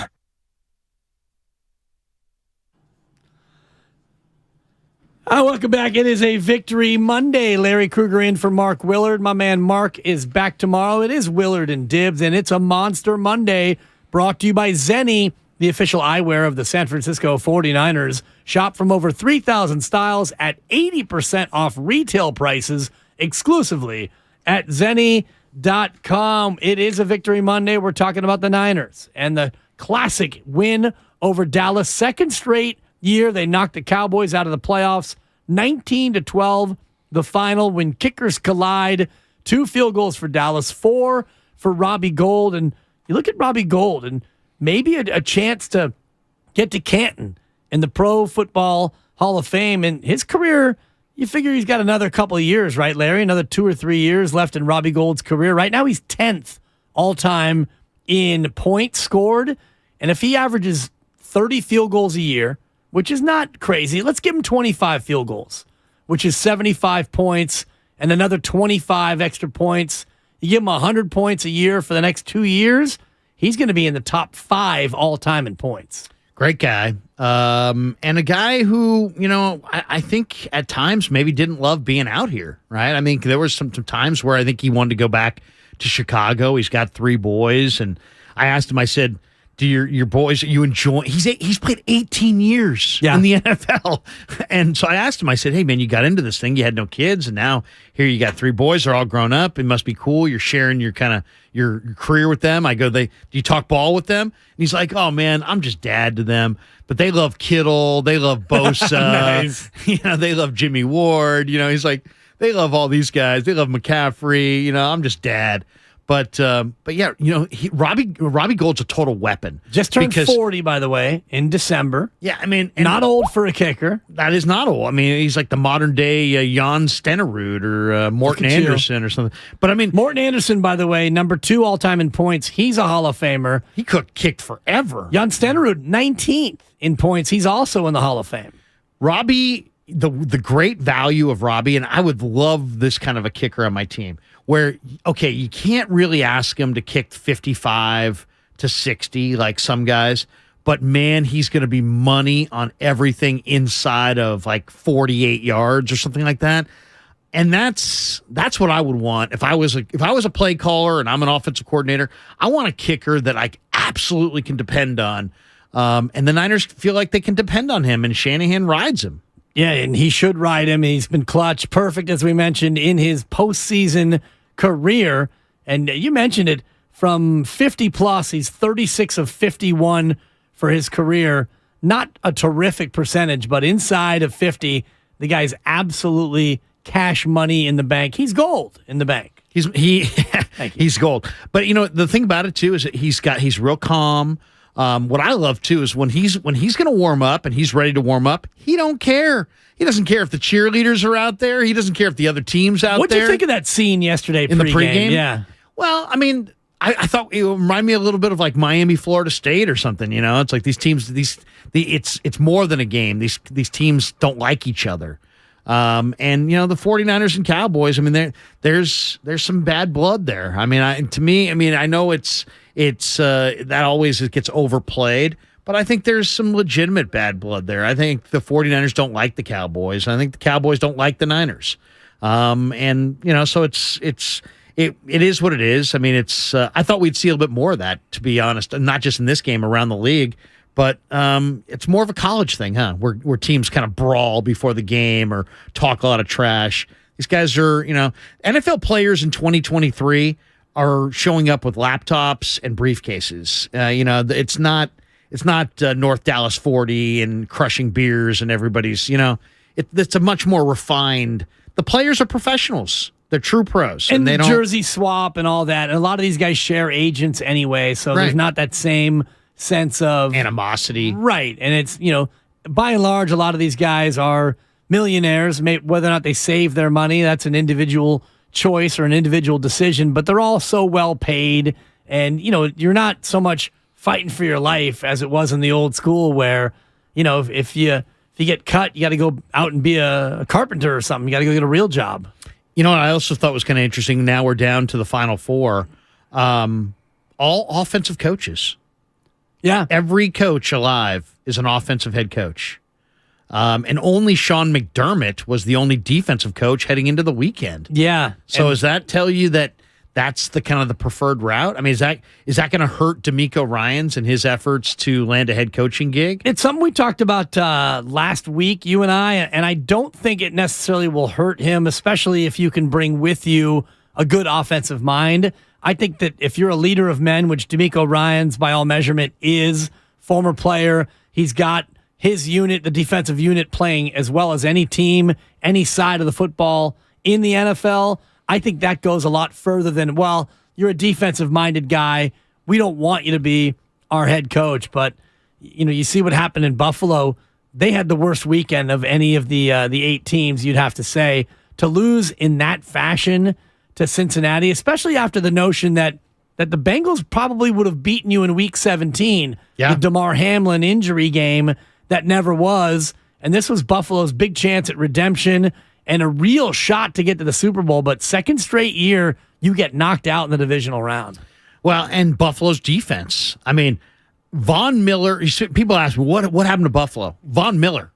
Welcome back. It is a Victory Monday. Larry Krueger in for Mark Willard. My man Mark is back tomorrow. It is Willard and Dibbs, and it's a Monster Monday brought to you by Zenni, the official eyewear of the San Francisco 49ers. Shop from over 3,000 styles at 80% off retail prices exclusively at Zenni.com. It is a Victory Monday. We're talking about the Niners and the classic win over Dallas. Second straight year they knocked the Cowboys out of the playoffs. 19-12, the final when kickers collide. 2 field goals for Dallas, 4 for Robbie Gould. And you look at Robbie Gould and maybe a chance to get to Canton in the Pro Football Hall of Fame. And his career, you figure he's got another couple of years, right, Larry? Another 2 or 3 years left in Robbie Gould's career. Right now he's 10th all-time in points scored. And if he averages 30 field goals a year, which is not crazy, let's give him 25 field goals, which is 75 points and another 25 extra points. You give him 100 points a year for the next 2 years, he's going to be in the top 5 all-time in points. Great guy. And a guy who, I think at times maybe didn't love being out here, right? I mean, there was some times where I think he wanted to go back to Chicago. He's got 3 boys. And I asked him, I said, do your boys, you enjoy? He's played 18 years in the NFL. And so I asked him, I said, hey, man, you got into this thing. You had no kids. And now here you got 3 boys. They're all grown up. It must be cool. You're sharing your career with them. I go, do you talk ball with them? And he's like, oh, man, I'm just dad to them. But they love Kittle. They love Bosa. Nice. They love Jimmy Ward. He's like, they love all these guys. They love McCaffrey. I'm just dad. But yeah, Robbie Gould's a total weapon. Just turned 40, by the way, in December. Yeah, I mean, not old for a kicker. That is not old. I mean, he's like the modern day Jan Stenerud or Morton Anderson or something. But I mean, Morton Anderson, by the way, number 2 all time in points. He's a Hall of Famer. He kicked forever. Jan Stenerud, 19th in points. He's also in the Hall of Fame. Robbie, the great value of Robbie, and I would love this kind of a kicker on my team. Where, okay, you can't really ask him to kick 55 to 60 like some guys, but man, he's going to be money on everything inside of like 48 yards or something like that. And that's what I would want if I was a play caller and I'm an offensive coordinator. I want a kicker that I absolutely can depend on, and the Niners feel like they can depend on him, and Shanahan rides him. Yeah, and he should ride him. He's been clutch, perfect, as we mentioned, in his postseason career. And you mentioned it, from 50-plus, he's 36 of 51 for his career. Not a terrific percentage, but inside of 50, the guy's absolutely cash money in the bank. He's gold in the bank. He's gold. But, the thing about it, too, is that he's real calm. What I love too is when he's going to warm up and he's ready to warm up, he don't care. He doesn't care if the cheerleaders are out there. He doesn't care if the other team's out there. What did you think of that scene yesterday in the pregame? Yeah. Well, I mean, I thought it reminded me a little bit of like Miami, Florida State or something. It's like these teams. It's more than a game. These teams don't like each other. And the 49ers and Cowboys. I mean, there's some bad blood there. I mean, I know it's that always gets overplayed, but I think there's some legitimate bad blood there. I think the 49ers don't like the Cowboys. I think the Cowboys don't like the Niners. So it is what it is. I mean, I thought we'd see a little bit more of that, to be honest, and not just in this game, around the league. But it's more of a college thing, huh? Where teams kind of brawl before the game or talk a lot of trash. These guys are, NFL players in 2023 are showing up with laptops and briefcases. It's not North Dallas 40 and crushing beers and everybody's. It's a much more refined. The players are professionals. They're true pros, and they don't jersey swap and all that. And a lot of these guys share agents anyway, so there's not that same sense of animosity, right? And it's by and large, a lot of these guys are millionaires. Whether or not they save their money, that's an individual choice or an individual decision, but they're all so well paid, and you're not so much fighting for your life as it was in the old school where if you get cut, you got to go out and be a carpenter or something. You got to go get a real job. What I also thought was kind of interesting, now we're down to the Final Four, all offensive coaches. Yeah, every coach alive is an offensive head coach. And only Sean McDermott was the only defensive coach heading into the weekend. Yeah. So does that tell you that that's the kind of the preferred route? I mean, is that going to hurt D'Amico Ryans and his efforts to land a head coaching gig? It's something we talked about last week, you and I don't think it necessarily will hurt him, especially if you can bring with you a good offensive mind. I think that if you're a leader of men, which D'Amico Ryans by all measurement is, former player, he's got his unit, the defensive unit, playing as well as any team, any side of the football in the NFL. I think that goes a lot further than, well, you're a defensive-minded guy. We don't want you to be our head coach. But, you see what happened in Buffalo. They had the worst weekend of any of the 8 teams, you'd have to say. To lose in that fashion to Cincinnati, especially after the notion that the Bengals probably would have beaten you in Week 17, the Damar Hamlin injury game that never was. And this was Buffalo's big chance at redemption and a real shot to get to the Super Bowl. But second straight year, you get knocked out in the divisional round. Well, and Buffalo's defense. I mean, Von Miller, people ask me, what happened to Buffalo? Von Miller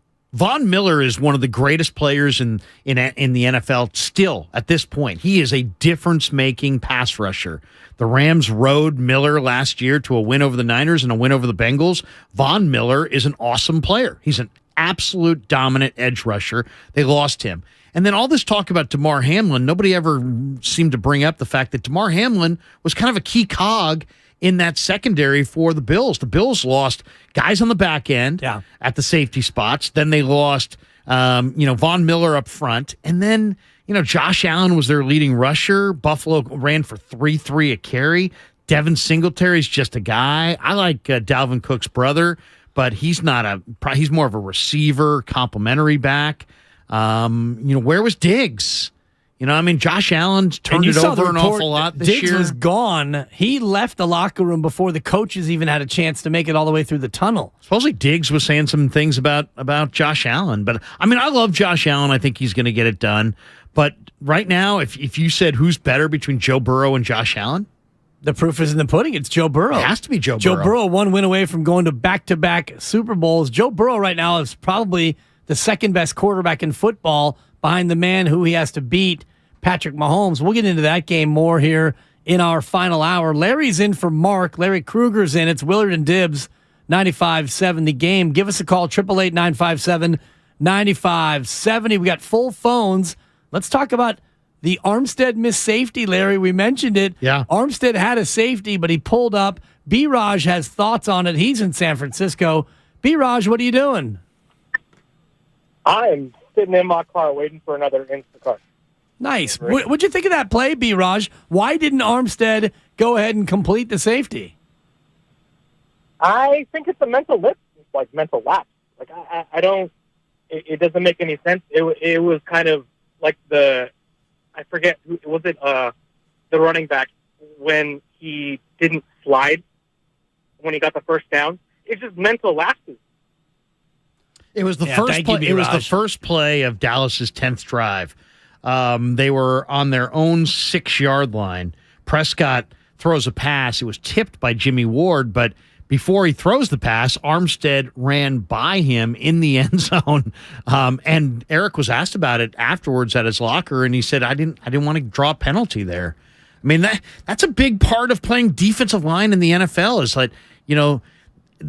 is one of the greatest players in the NFL still at this point. He is a difference-making pass rusher. The Rams rode Miller last year to a win over the Niners and a win over the Bengals. Von Miller is an awesome player. He's an absolute dominant edge rusher. They lost him. And then all this talk about Damar Hamlin, nobody ever seemed to bring up the fact that Damar Hamlin was kind of a key cog in that secondary for the Bills. The Bills lost guys on the back end at the safety spots. Then they lost, Von Miller up front. And then, Josh Allen was their leading rusher. Buffalo ran for 3.3 a carry. Devin Singletary's just a guy. I like Dalvin Cook's brother, but he's more of a receiver, complimentary back. Where was Diggs? Josh Allen turned it over an awful lot this year. Diggs was gone. He left the locker room before the coaches even had a chance to make it all the way through the tunnel. Supposedly Diggs was saying some things about Josh Allen. But, I love Josh Allen. I think he's going to get it done. But right now, if you said who's better between Joe Burrow and Josh Allen? The proof is in the pudding. It's Joe Burrow. It has to be Joe Burrow. Joe Burrow, one win away from going to back-to-back Super Bowls. Joe Burrow right now is probably the second-best quarterback in football behind the man who he has to beat, Patrick Mahomes. We'll get into that game more here in our final hour. Larry's in for Mark. Larry Kruger's in. It's Willard and Dibbs, 95.7 The Game. Give us a call, 888-957-9570. We got full phones. Let's talk about the Armstead missed safety, Larry. We mentioned it. Yeah. Armstead had a safety, but he pulled up. B-Raj has thoughts on it. He's in San Francisco. B-Raj, what are you doing? I'm sitting in my car waiting for another Instacart. Nice. What'd you think of that play, B-Raj? Why didn't Armstead go ahead and complete the safety? I think it's a mental lapse. Like, I don't, it doesn't make any sense. It was kind of like I forget, was it the running back when he didn't slide when he got the first down? It's just mental lapses. It was the first play. It was the first play of Dallas's 10th drive. They were on their own 6-yard line. Prescott throws a pass. It was tipped by Jimmy Ward, but before he throws the pass, Armstead ran by him in the end zone. And Eric was asked about it afterwards at his locker, and he said, "I didn't want to draw a penalty there." I mean, that's a big part of playing defensive line in the NFL. Is like,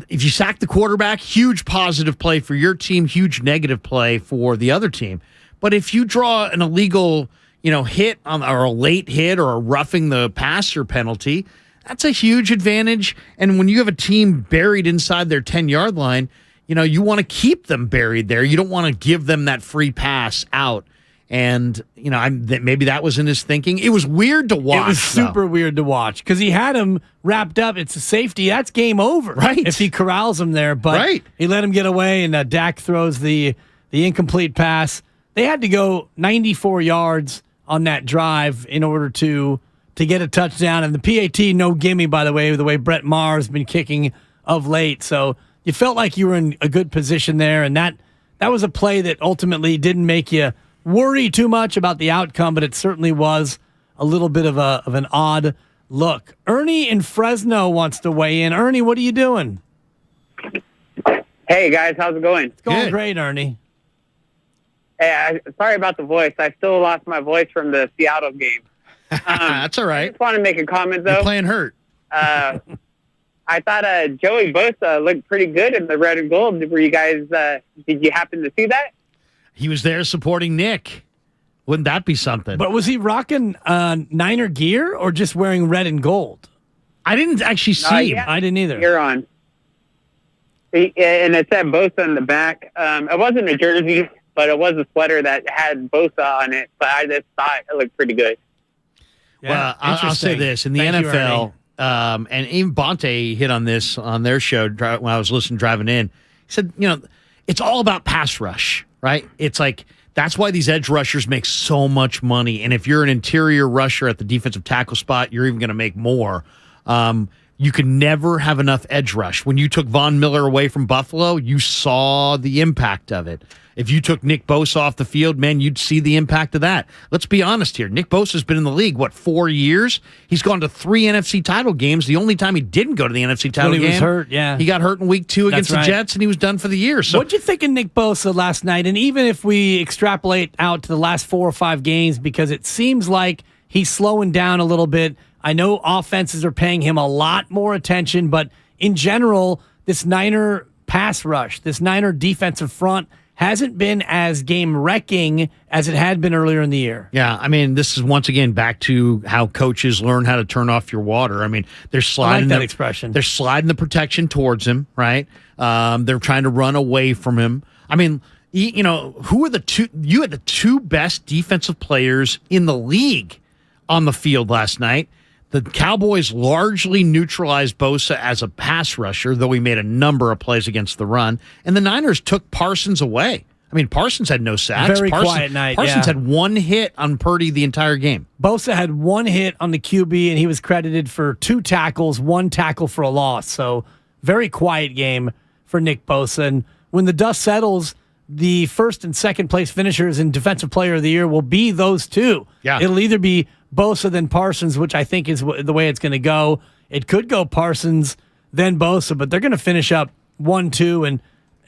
if you sack the quarterback, huge positive play for your team, huge negative play for the other team. But if you draw an illegal, hit or a late hit or a roughing the passer penalty, that's a huge advantage. And when you have a team buried inside their 10-yard line, you want to keep them buried there. You don't want to give them that free pass out. And, maybe that was in his thinking. It was weird to watch. It was super weird to watch because he had him wrapped up. It's a safety. That's game over. Right. If he corrals him there. But he let him get away, and Dak throws the incomplete pass. They had to go 94 yards on that drive in order to get a touchdown. And the PAT, no gimme, by the way Brett Maher has been kicking of late. So you felt like you were in a good position there. And that was a play that ultimately didn't make you worry too much about the outcome, but it certainly was a little bit of an odd look. Ernie in Fresno wants to weigh in. Ernie, what are you doing? Hey, guys. How's it going? It's going great, Ernie. Hey, sorry about the voice. I still lost my voice from the Seattle game. That's all right. I just want to make a comment, though. You're playing hurt. I thought Joey Bosa looked pretty good in the red and gold. Were you guys, did you happen to see that? He was there supporting Nick. Wouldn't that be something? But was he rocking Niner gear or just wearing red and gold? I didn't actually see him. I didn't either. You're on. And it said Bosa in the back. It wasn't a jersey, but it was a sweater that had Bosa on it. But I just thought it looked pretty good. Yeah, well, I'll say this. In the NFL, and even Bonte hit on this on their show when I was listening driving in. He said, it's all about pass rush, right? It's like that's why these edge rushers make so much money. And if you're an interior rusher at the defensive tackle spot, you're even going to make more. You can never have enough edge rush. When you took Von Miller away from Buffalo, you saw the impact of it. If you took Nick Bosa off the field, man, you'd see the impact of that. Let's be honest here. Nick Bosa's been in the league, 4 years? He's gone to 3 NFC title games. The only time he didn't go to the NFC title game, he was hurt, yeah. He got hurt in week 2 against the Jets, and he was done for the year. So, what'd you think of Nick Bosa last night? And even if we extrapolate out to the last 4 or 5 games, because it seems like he's slowing down a little bit. I know offenses are paying him a lot more attention, but in general, this Niner pass rush, this Niner defensive front hasn't been as game-wrecking as it had been earlier in the year. Yeah, I mean, this is once again back to how coaches learn how to turn off your water. I mean, they're sliding that expression. They're sliding the protection towards him, right? They're trying to run away from him. I mean, who are the two? You had the 2 best defensive players in the league on the field last night. The Cowboys largely neutralized Bosa as a pass rusher, though he made a number of plays against the run. And the Niners took Parsons away. I mean, Parsons had no sacks. Quiet night. Parsons had 1 hit on Purdy the entire game. Bosa had 1 hit on the QB, and he was credited for 2 tackles, 1 tackle for a loss. So very quiet game for Nick Bosa. And when the dust settles, the first and second place finishers in Defensive Player of the Year will be those 2. Yeah. It'll either be Bosa then Parsons, which I think is the way it's going to go. It could go Parsons then Bosa, but they're going to finish up 1-2, and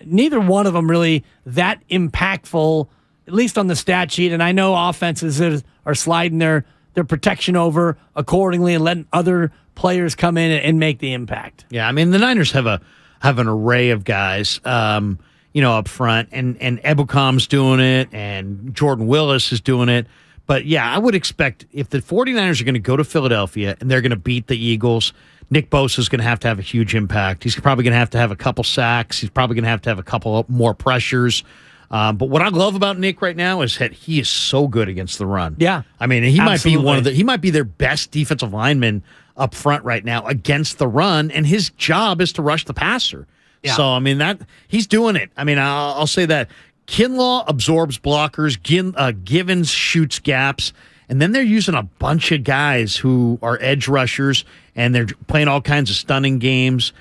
neither one of them really that impactful, at least on the stat sheet. And I know offenses are sliding their protection over accordingly and letting other players come in and make the impact. Yeah, I mean, the Niners have an array of guys, up front, and Ebukam's doing it, and Jordan Willis is doing it. But, yeah, I would expect if the 49ers are going to go to Philadelphia and they're going to beat the Eagles, Nick Bosa is going to have a huge impact. He's probably going to have a couple sacks. He's probably going to have a couple more pressures. But what I love about Nick right now is that he is so good against the run. Yeah. I mean, he might be their best defensive lineman up front right now against the run, and his job is to rush the passer. Yeah. So, I mean, he's doing it. I mean, I'll say that. Kinlaw absorbs blockers. Givens shoots gaps. And then they're using a bunch of guys who are edge rushers, and they're playing all kinds of stunning games.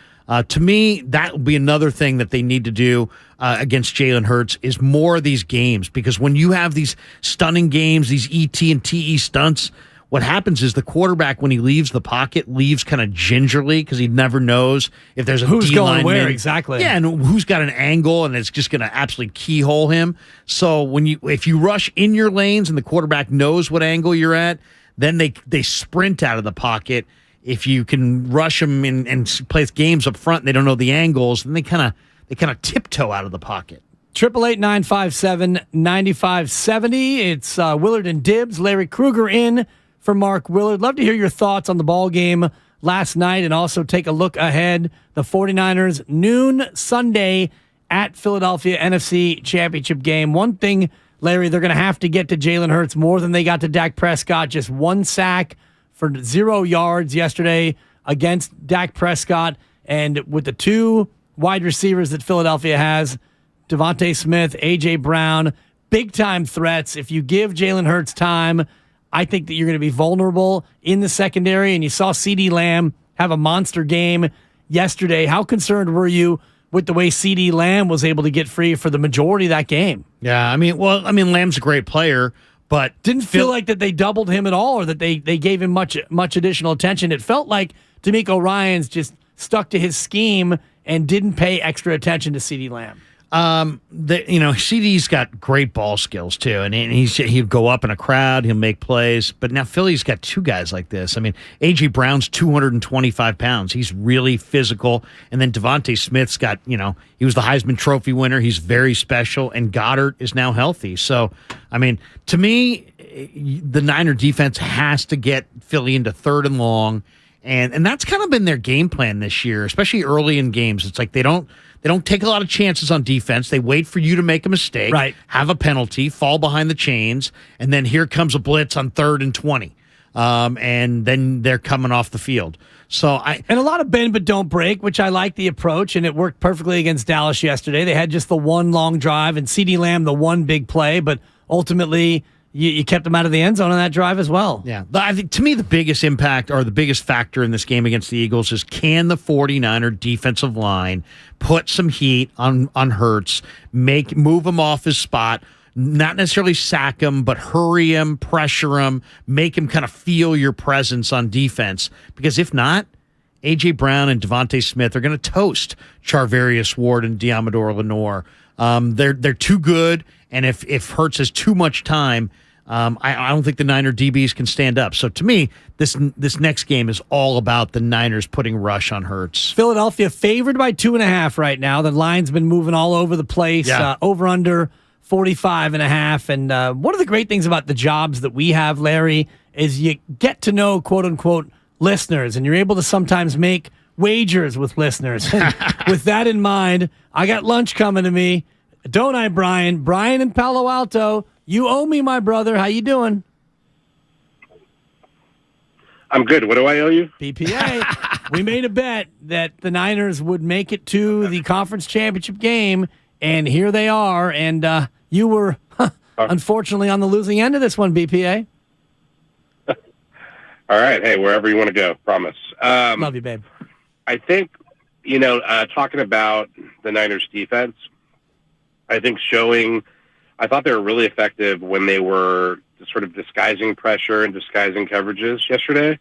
To me, that will be another thing that they need to do against Jalen Hurts is more of these games. Because when you have these stunning games, these ET and TE stunts, what happens is the quarterback, when he leaves the pocket, leaves kind of gingerly because he never knows if there's a who's D-lineman. Going where exactly. Yeah, and who's got an angle, and it's just going to absolutely keyhole him. So if you rush in your lanes and the quarterback knows what angle you're at, then they sprint out of the pocket. If you can rush them and play games up front and they don't know the angles, then they kind of tiptoe out of the pocket. 888-957-9570. It's Willard and Dibbs. Larry Krueger in for Mark Willard. Love to hear your thoughts on the ball game last night and also take a look ahead. The 49ers, noon Sunday at Philadelphia, NFC Championship game. One thing, Larry, they're going to have to get to Jalen Hurts more than they got to Dak Prescott. Just 1 sack for 0 yards yesterday against Dak Prescott. And with the 2 wide receivers that Philadelphia has, Devontae Smith, A.J. Brown, big-time threats. If you give Jalen Hurts time, I think that you're going to be vulnerable in the secondary. And you saw CeeDee Lamb have a monster game yesterday. How concerned were you with the way CeeDee Lamb was able to get free for the majority of that game? Yeah, I mean, Lamb's a great player, but didn't feel like that they doubled him at all or that they gave him much additional attention. It felt like DeMeco Ryans just stuck to his scheme and didn't pay extra attention to CeeDee Lamb. CD's got great ball skills too, and he'll go up in a crowd, he'll make plays. But now Philly's got two guys like this. I mean, A.J. Brown's 225 pounds. He's really physical. And then Devontae Smith's got, he was the Heisman Trophy winner. He's very special. And Goddard is now healthy. So, I mean, to me, the Niner defense has to get Philly into 3rd and long. And that's kind of been their game plan this year, especially early in games. It's like they don't take a lot of chances on defense. They wait for you to make a mistake, right, have a penalty, fall behind the chains, and then here comes a blitz on 3rd and 20. And then they're coming off the field. And a lot of bend but don't break, which I like the approach, and it worked perfectly against Dallas yesterday. They had just the one long drive, and CeeDee Lamb the one big play, but ultimately you kept them out of the end zone on that drive as well. Yeah. I think, to me, the biggest impact or the biggest factor in this game against the Eagles is, can the 49er defensive line put some heat on Hurts, move him off his spot, not necessarily sack him, but hurry him, pressure him, make him kind of feel your presence on defense. Because if not, A.J. Brown and Devontae Smith are going to toast Charvarius Ward and Diamador Lenore. They're too good, and if Hurts has too much time, I don't think the Niner DBs can stand up. So to me, this next game is all about the Niners putting rush on Hurts. Philadelphia favored by 2.5 right now. The line's been moving all over the place. Yeah. Over under 45.5. And one of the great things about the jobs that we have, Larry, is you get to know quote unquote listeners, and you're able to sometimes make wagers with listeners. And with that in mind, I got lunch coming to me. Don't I, Brian? Brian in Palo Alto. You owe me, my brother. How you doing? I'm good. What do I owe you? BPA. We made a bet that the Niners would make it to the conference championship game, and here they are. And you were, unfortunately, on the losing end of this one, BPA. All right. Hey, wherever you want to go. Promise. Love you, babe. I think, talking about the Niners defense, I think I thought they were really effective when they were sort of disguising pressure and disguising coverages yesterday.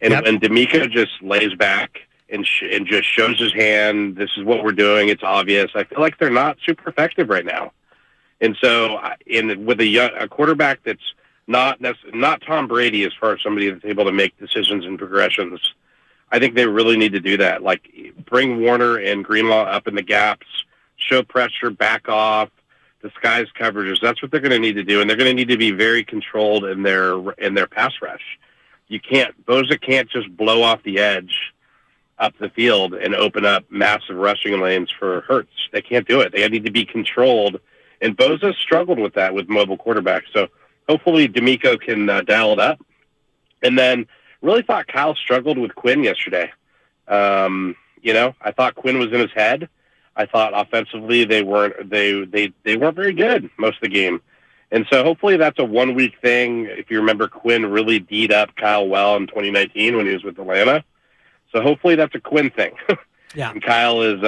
And when D'Amico just lays back and just shows his hand, this is what we're doing, it's obvious, I feel like they're not super effective right now. And so with a quarterback that's not Tom Brady as far as somebody that's able to make decisions and progressions, I think they really need to do that. Like, bring Warner and Greenlaw up in the gaps, show pressure, back off, disguise coverages. That's what they're going to need to do, and they're going to need to be very controlled in their pass rush. Bosa can't just blow off the edge up the field and open up massive rushing lanes for Hurts. They can't do it. They need to be controlled, and Bosa struggled with that with mobile quarterbacks. So hopefully D'Amico can dial it up. And then really thought Kyle struggled with Quinn yesterday. I thought Quinn was in his head. I thought offensively they weren't very good most of the game. And so hopefully that's a 1 week thing. If you remember, Quinn really beat up Kyle well in 2019 when he was with Atlanta. So hopefully that's a Quinn thing. Yeah. And Kyle is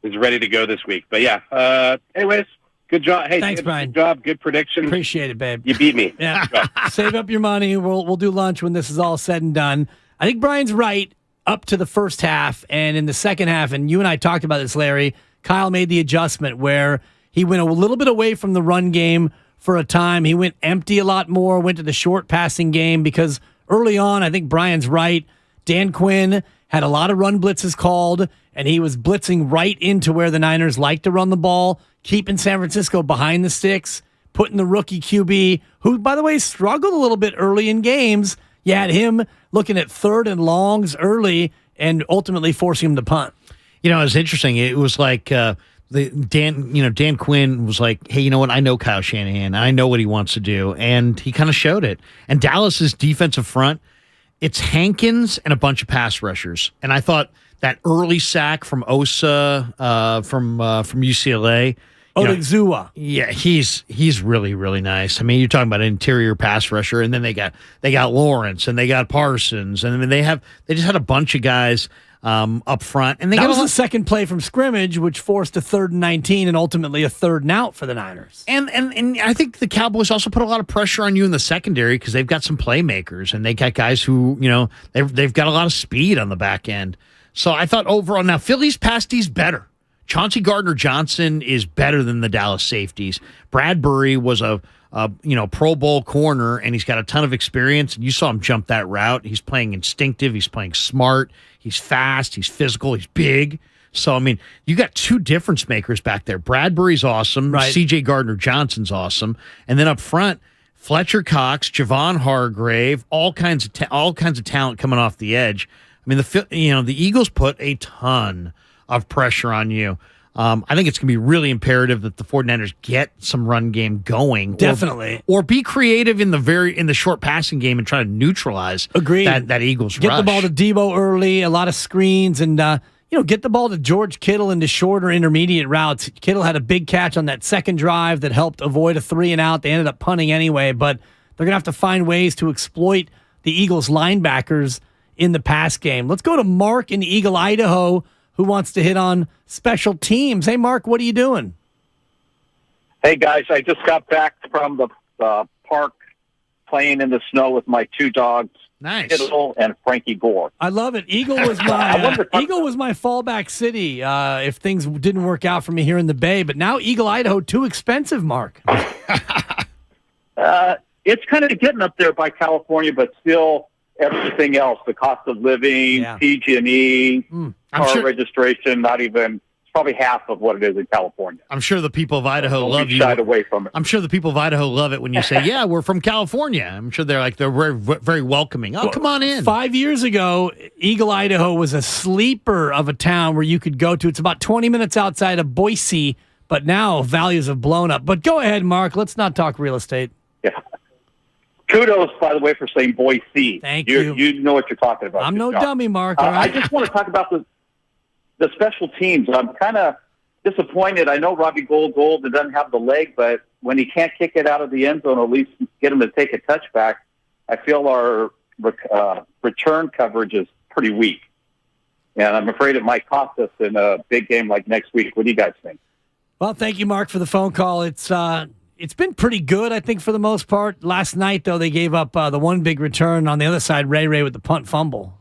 ready to go this week. But yeah, anyways, good job. Hey, thanks, Brian. Good job. Good prediction. Appreciate it, babe. You beat me. Yeah. Save up your money. We'll do lunch when this is all said and done. I think Brian's right up to the first half, and in the second half, and you and I talked about this, Larry, Kyle made the adjustment where he went a little bit away from the run game for a time. He went empty a lot more, went to the short passing game, because early on, I think Brian's right. Dan Quinn had a lot of run blitzes called, and he was blitzing right into where the Niners like to run the ball, keeping San Francisco behind the sticks, putting the rookie QB, who, by the way, struggled a little bit early in games. You had him looking at 3rd and longs early and ultimately forcing him to punt. It was interesting. It was like Dan Quinn was like, hey, you know what? I know Kyle Shanahan. I know what he wants to do. And he kind of showed it. And Dallas's defensive front, it's Hankins and a bunch of pass rushers. And I thought that early sack from Osa from UCLA, Odigizua. Yeah, he's really, really nice. I mean, you're talking about an interior pass rusher, and then they got Lawrence and they got Parsons, and I mean they just had a bunch of guys up front, and that was the second play from scrimmage, which forced a 3rd and 19 and ultimately a 3rd and out for the Niners. And I think the Cowboys also put a lot of pressure on you in the secondary because they've got some playmakers, and they got guys who they've got a lot of speed on the back end. So I thought overall, now Philly's pass D's better. Chauncey Gardner-Johnson is better than the Dallas safeties. Bradbury was a Pro Bowl corner, and he's got a ton of experience. And you saw him jump that route. He's playing instinctive. He's playing smart. He's fast. He's physical. He's big. So, I mean, you got two difference makers back there. Bradbury's awesome. Right. C.J. Gardner-Johnson's awesome. And then up front, Fletcher Cox, Javon Hargrave, all kinds of talent coming off the edge. I mean, the Eagles put a ton of pressure on you. I think it's going to be really imperative that the 49ers get some run game going. Definitely. Or be creative in the short passing game and try to neutralize that Eagles rush. Get the ball to Debo early, a lot of screens, and get the ball to George Kittle into shorter intermediate routes. Kittle had a big catch on that second drive that helped avoid a 3-and-out. They ended up punting anyway, but they're going to have to find ways to exploit the Eagles linebackers in the pass game. Let's go to Mark in Eagle, Idaho, who wants to hit on special teams. Hey, Mark, what are you doing? Hey, guys, I just got back from the park playing in the snow with my two dogs, nice. Kittle and Frankie Gore. I love it. Eagle was my fallback city if things didn't work out for me here in the Bay. But now Eagle, Idaho, too expensive, Mark. It's kind of getting up there by California, but still everything else, the cost of living, PG&E, car registration, it's probably half of what it is in California. I'm sure the people of Idaho love you. Shied away from it. I'm sure the people of Idaho love it when you say, yeah, we're from California. I'm sure they're very, very welcoming. Oh, come on in. 5 years ago, Eagle, Idaho was a sleeper of a town where you could go to. It's about 20 minutes outside of Boise, but now values have blown up. But go ahead, Mark. Let's not talk real estate. Yeah. Kudos, by the way, for saying Boise. Thank you. You know what you're talking about. I'm no dummy, Mark. All right. I just want to talk about the special teams. I'm kind of disappointed. I know Robbie Gould doesn't have the leg, but when he can't kick it out of the end zone, or at least get him to take a touchback, I feel our return coverage is pretty weak. And I'm afraid it might cost us in a big game like next week. What do you guys think? Well, thank you, Mark, for the phone call. It's been pretty good, I think, for the most part. Last night, though, they gave up the one big return. On the other side, Ray with the punt fumble.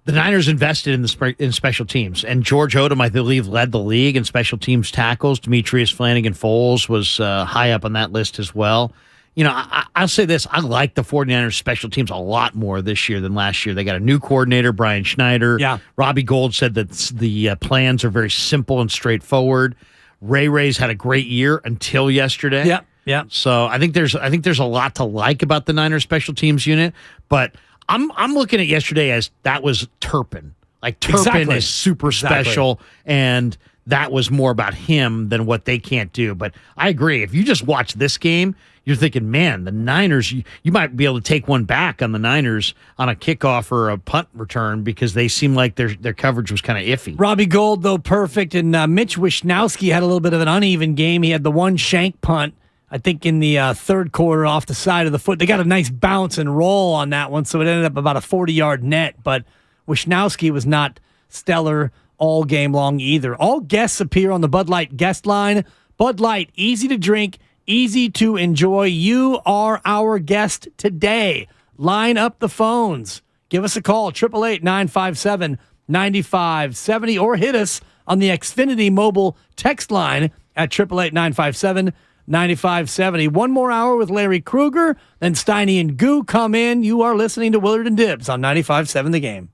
The Niners invested in special teams, and George Odom, I believe, led the league in special teams tackles. Demetrius Flanagan-Foles was high up on that list as well. I'll say this. I like the 49ers special teams a lot more this year than last year. They got a new coordinator, Brian Schneider. Yeah. Robbie Gould said that the plans are very simple and straightforward. Ray's had a great year until yesterday. Yeah. So I think there's a lot to like about the Niners special teams unit, but I'm looking at yesterday as that was Turpin. Like Turpin is super special, and that was more about him than what they can't do. But I agree. If you just watch this game, you're thinking, man, the Niners, you might be able to take one back on the Niners on a kickoff or a punt return because they seem like their coverage was kind of iffy. Robbie Gould, though, perfect. And Mitch Wishnowsky had a little bit of an uneven game. He had the one shank punt, I think, in the third quarter off the side of the foot. They got a nice bounce and roll on that one, so it ended up about a 40-yard net. But Wishnowsky was not stellar all game long either. All guests appear on the Bud Light guest line. Bud Light, easy to drink, easy to enjoy. You are our guest today. Line up the phones. Give us a call, 888-957-9570, or hit us on the Xfinity mobile text line at 888-957-9570. One more hour with Larry Krueger, then Steiny and Goo come in. You are listening to Willard and Dibbs on 95.7 The Game.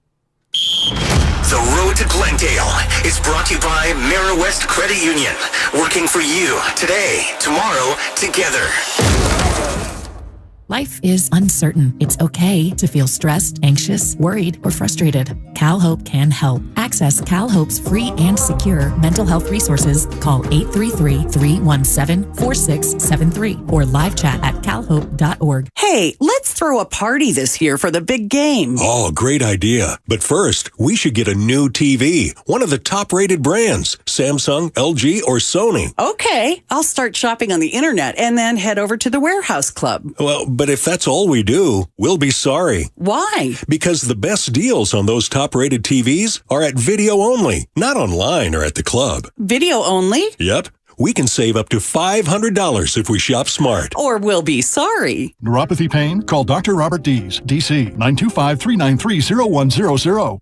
The Road to Glendale is brought to you by West Credit Union. Working for you today, tomorrow, together. Life is uncertain. It's okay to feel stressed, anxious, worried, or frustrated. CalHope can help. Access CalHope's free and secure mental health resources. Call 833-317-4673 or live chat at calhope.org. Hey, let's throw a party this year for the big game. Oh, great idea. But first, we should get a new TV. One of the top-rated brands. Samsung, LG, or Sony. Okay, I'll start shopping on the internet and then head over to the Warehouse Club. Well, but if that's all we do, we'll be sorry. Why? Because the best deals on those top-rated TVs are at video only, not online or at the club. Video only? Yep. We can save up to $500 if we shop smart. Or we'll be sorry. Neuropathy pain? Call Dr. Robert Dees, DC, 925-393-0100.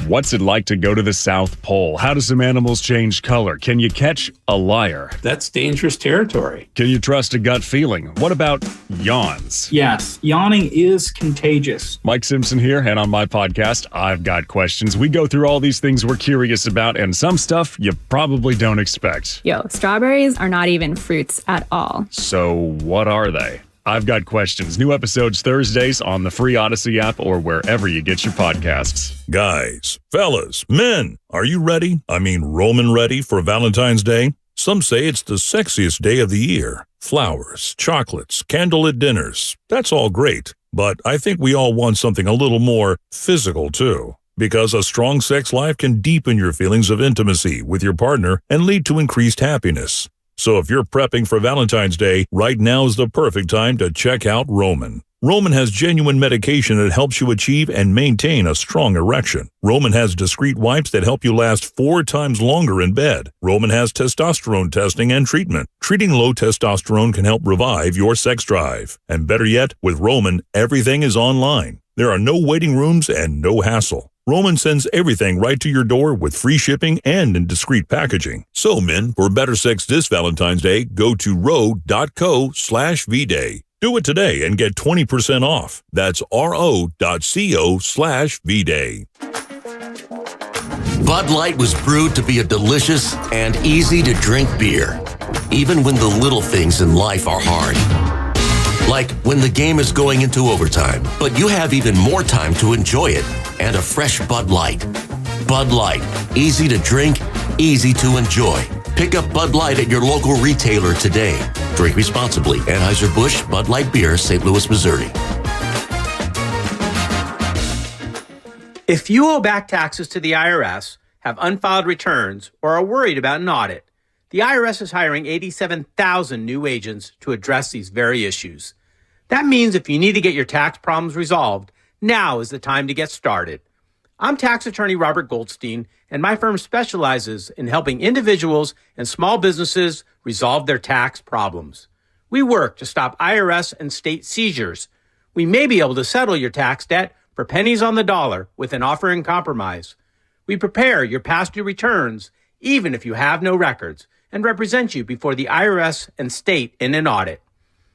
What's it like to go to the South Pole? How do some animals change color? Can you catch a liar? That's dangerous territory. Can you trust a gut feeling? What about yawns? Yes, yawning is contagious. Mike Simpson here, and on my podcast, I've Got Questions. We go through all these things we're curious about and some stuff you probably don't expect. Yo, strawberries are not even fruits at all. So what are they? I've Got Questions. New episodes Thursdays on the free Odyssey app or wherever you get your podcasts. Guys, fellas, men, are you ready? I mean, Roman ready for Valentine's Day? Some say it's the sexiest day of the year. Flowers, chocolates, candlelit dinners. That's all great. But I think we all want something a little more physical, too. Because a strong sex life can deepen your feelings of intimacy with your partner and lead to increased happiness. So if you're prepping for Valentine's Day, right now is the perfect time to check out Roman. Roman has genuine medication that helps you achieve and maintain a strong erection. Roman has discreet wipes that help you last 4 times longer in bed. Roman has testosterone testing and treatment. Treating low testosterone can help revive your sex drive. And better yet, with Roman, everything is online. There are no waiting rooms and no hassle. Roman sends everything right to your door with free shipping and in discreet packaging. So, men, for better sex this Valentine's Day, go to ro.co/vday. Do it today and get 20% off. That's ro.co/vday. Bud Light was brewed to be a delicious and easy-to-drink beer, even when the little things in life are hard. Like when the game is going into overtime, but you have even more time to enjoy it, and a fresh Bud Light. Bud Light, easy to drink, easy to enjoy. Pick up Bud Light at your local retailer today. Drink responsibly. Anheuser-Busch Bud Light Beer, St. Louis, Missouri. If you owe back taxes to the IRS, have unfiled returns, or are worried about an audit, the IRS is hiring 87,000 new agents to address these very issues. That means if you need to get your tax problems resolved, now is the time to get started. I'm tax attorney Robert Goldstein, and my firm specializes in helping individuals and small businesses resolve their tax problems. We work to stop IRS and state seizures. We may be able to settle your tax debt for pennies on the dollar with an offer in compromise. We prepare your past due returns, even if you have no records, and represent you before the IRS and state in an audit.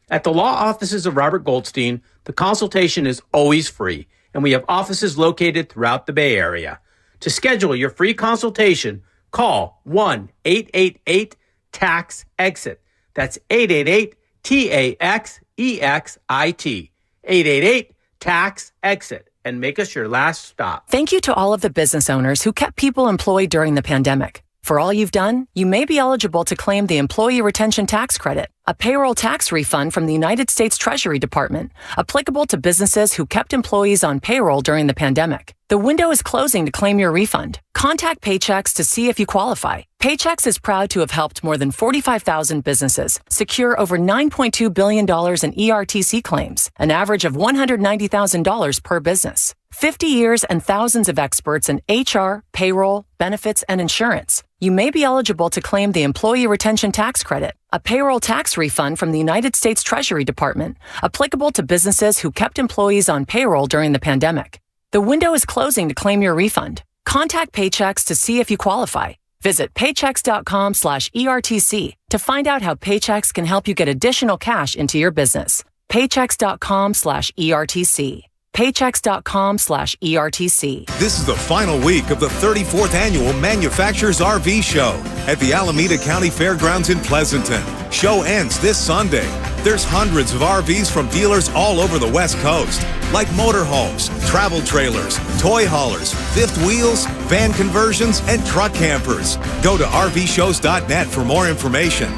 At the law offices of Robert Goldstein, the consultation is always free, and we have offices located throughout the Bay Area. To schedule your free consultation, call 1-888-TAX-EXIT. That's 888-TAXEXIT. 888-TAX-EXIT. And make us your last stop. Thank you to all of the business owners who kept people employed during the pandemic. For all you've done, you may be eligible to claim the Employee Retention Tax Credit, a payroll tax refund from the United States Treasury Department, applicable to businesses who kept employees on payroll during the pandemic. The window is closing to claim your refund. Contact Paychex to see if you qualify. Paychex is proud to have helped more than 45,000 businesses secure over $9.2 billion in ERTC claims, an average of $190,000 per business. 50 years and thousands of experts in HR, payroll, benefits, and insurance. You may be eligible to claim the Employee Retention Tax Credit, a payroll tax refund from the United States Treasury Department, applicable to businesses who kept employees on payroll during the pandemic. The window is closing to claim your refund. Contact Paychex to see if you qualify. Visit paychex.com/ERTC to find out how Paychex can help you get additional cash into your business. Paychex.com/ERTC. Paychex.com/ERTC. This is the final week of the 34th Annual Manufacturers RV Show at the Alameda County Fairgrounds in Pleasanton. Show ends this Sunday. There's hundreds of RVs from dealers all over the West Coast, like motorhomes, travel trailers, toy haulers, fifth wheels, van conversions, and truck campers. Go to RVshows.net for more information.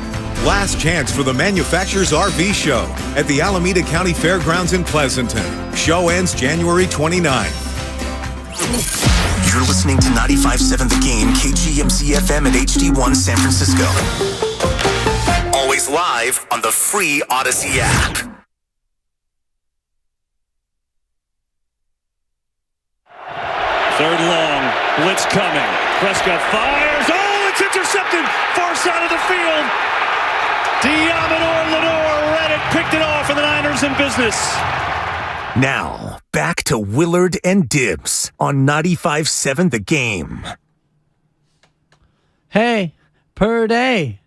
Last chance for the Manufacturers RV Show at the Alameda County Fairgrounds in Pleasanton. Show ends January 29th. You're listening to 95.7 The Game, KGMC FM at HD1 San Francisco. Always live on the free Odyssey app. Third long, blitz coming. Prescott fires. Oh, it's intercepted. Far side of the field. Diamador Lenore Reddick picked it off, and the Niners in business. Now, back to Willard and Dibs on 95.7 The Game. Hey, Purdy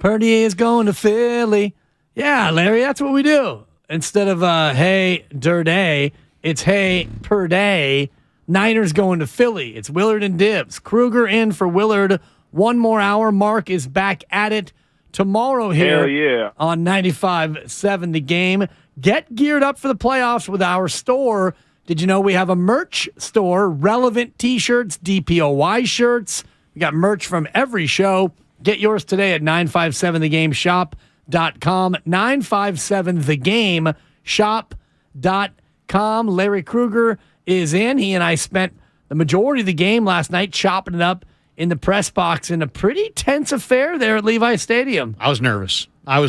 is going to Philly. Yeah, Larry, that's what we do. Instead of, hey, Dirday, it's hey, Purdy. Niners going to Philly. It's Willard and Dibs. Kruger in for Willard. One more hour. Mark is back at it tomorrow here on 95.7 The Game. Get geared up for the playoffs with our store. Did you know we have a merch store? Relevant T-shirts, DPOY shirts. We got merch from every show. Get yours today at 957thegameshop.com. 957thegameshop.com. Larry Kruger is in. He and I spent the majority of the game last night chopping it up in the press box in a pretty tense affair there at Levi Stadium. I was nervous. I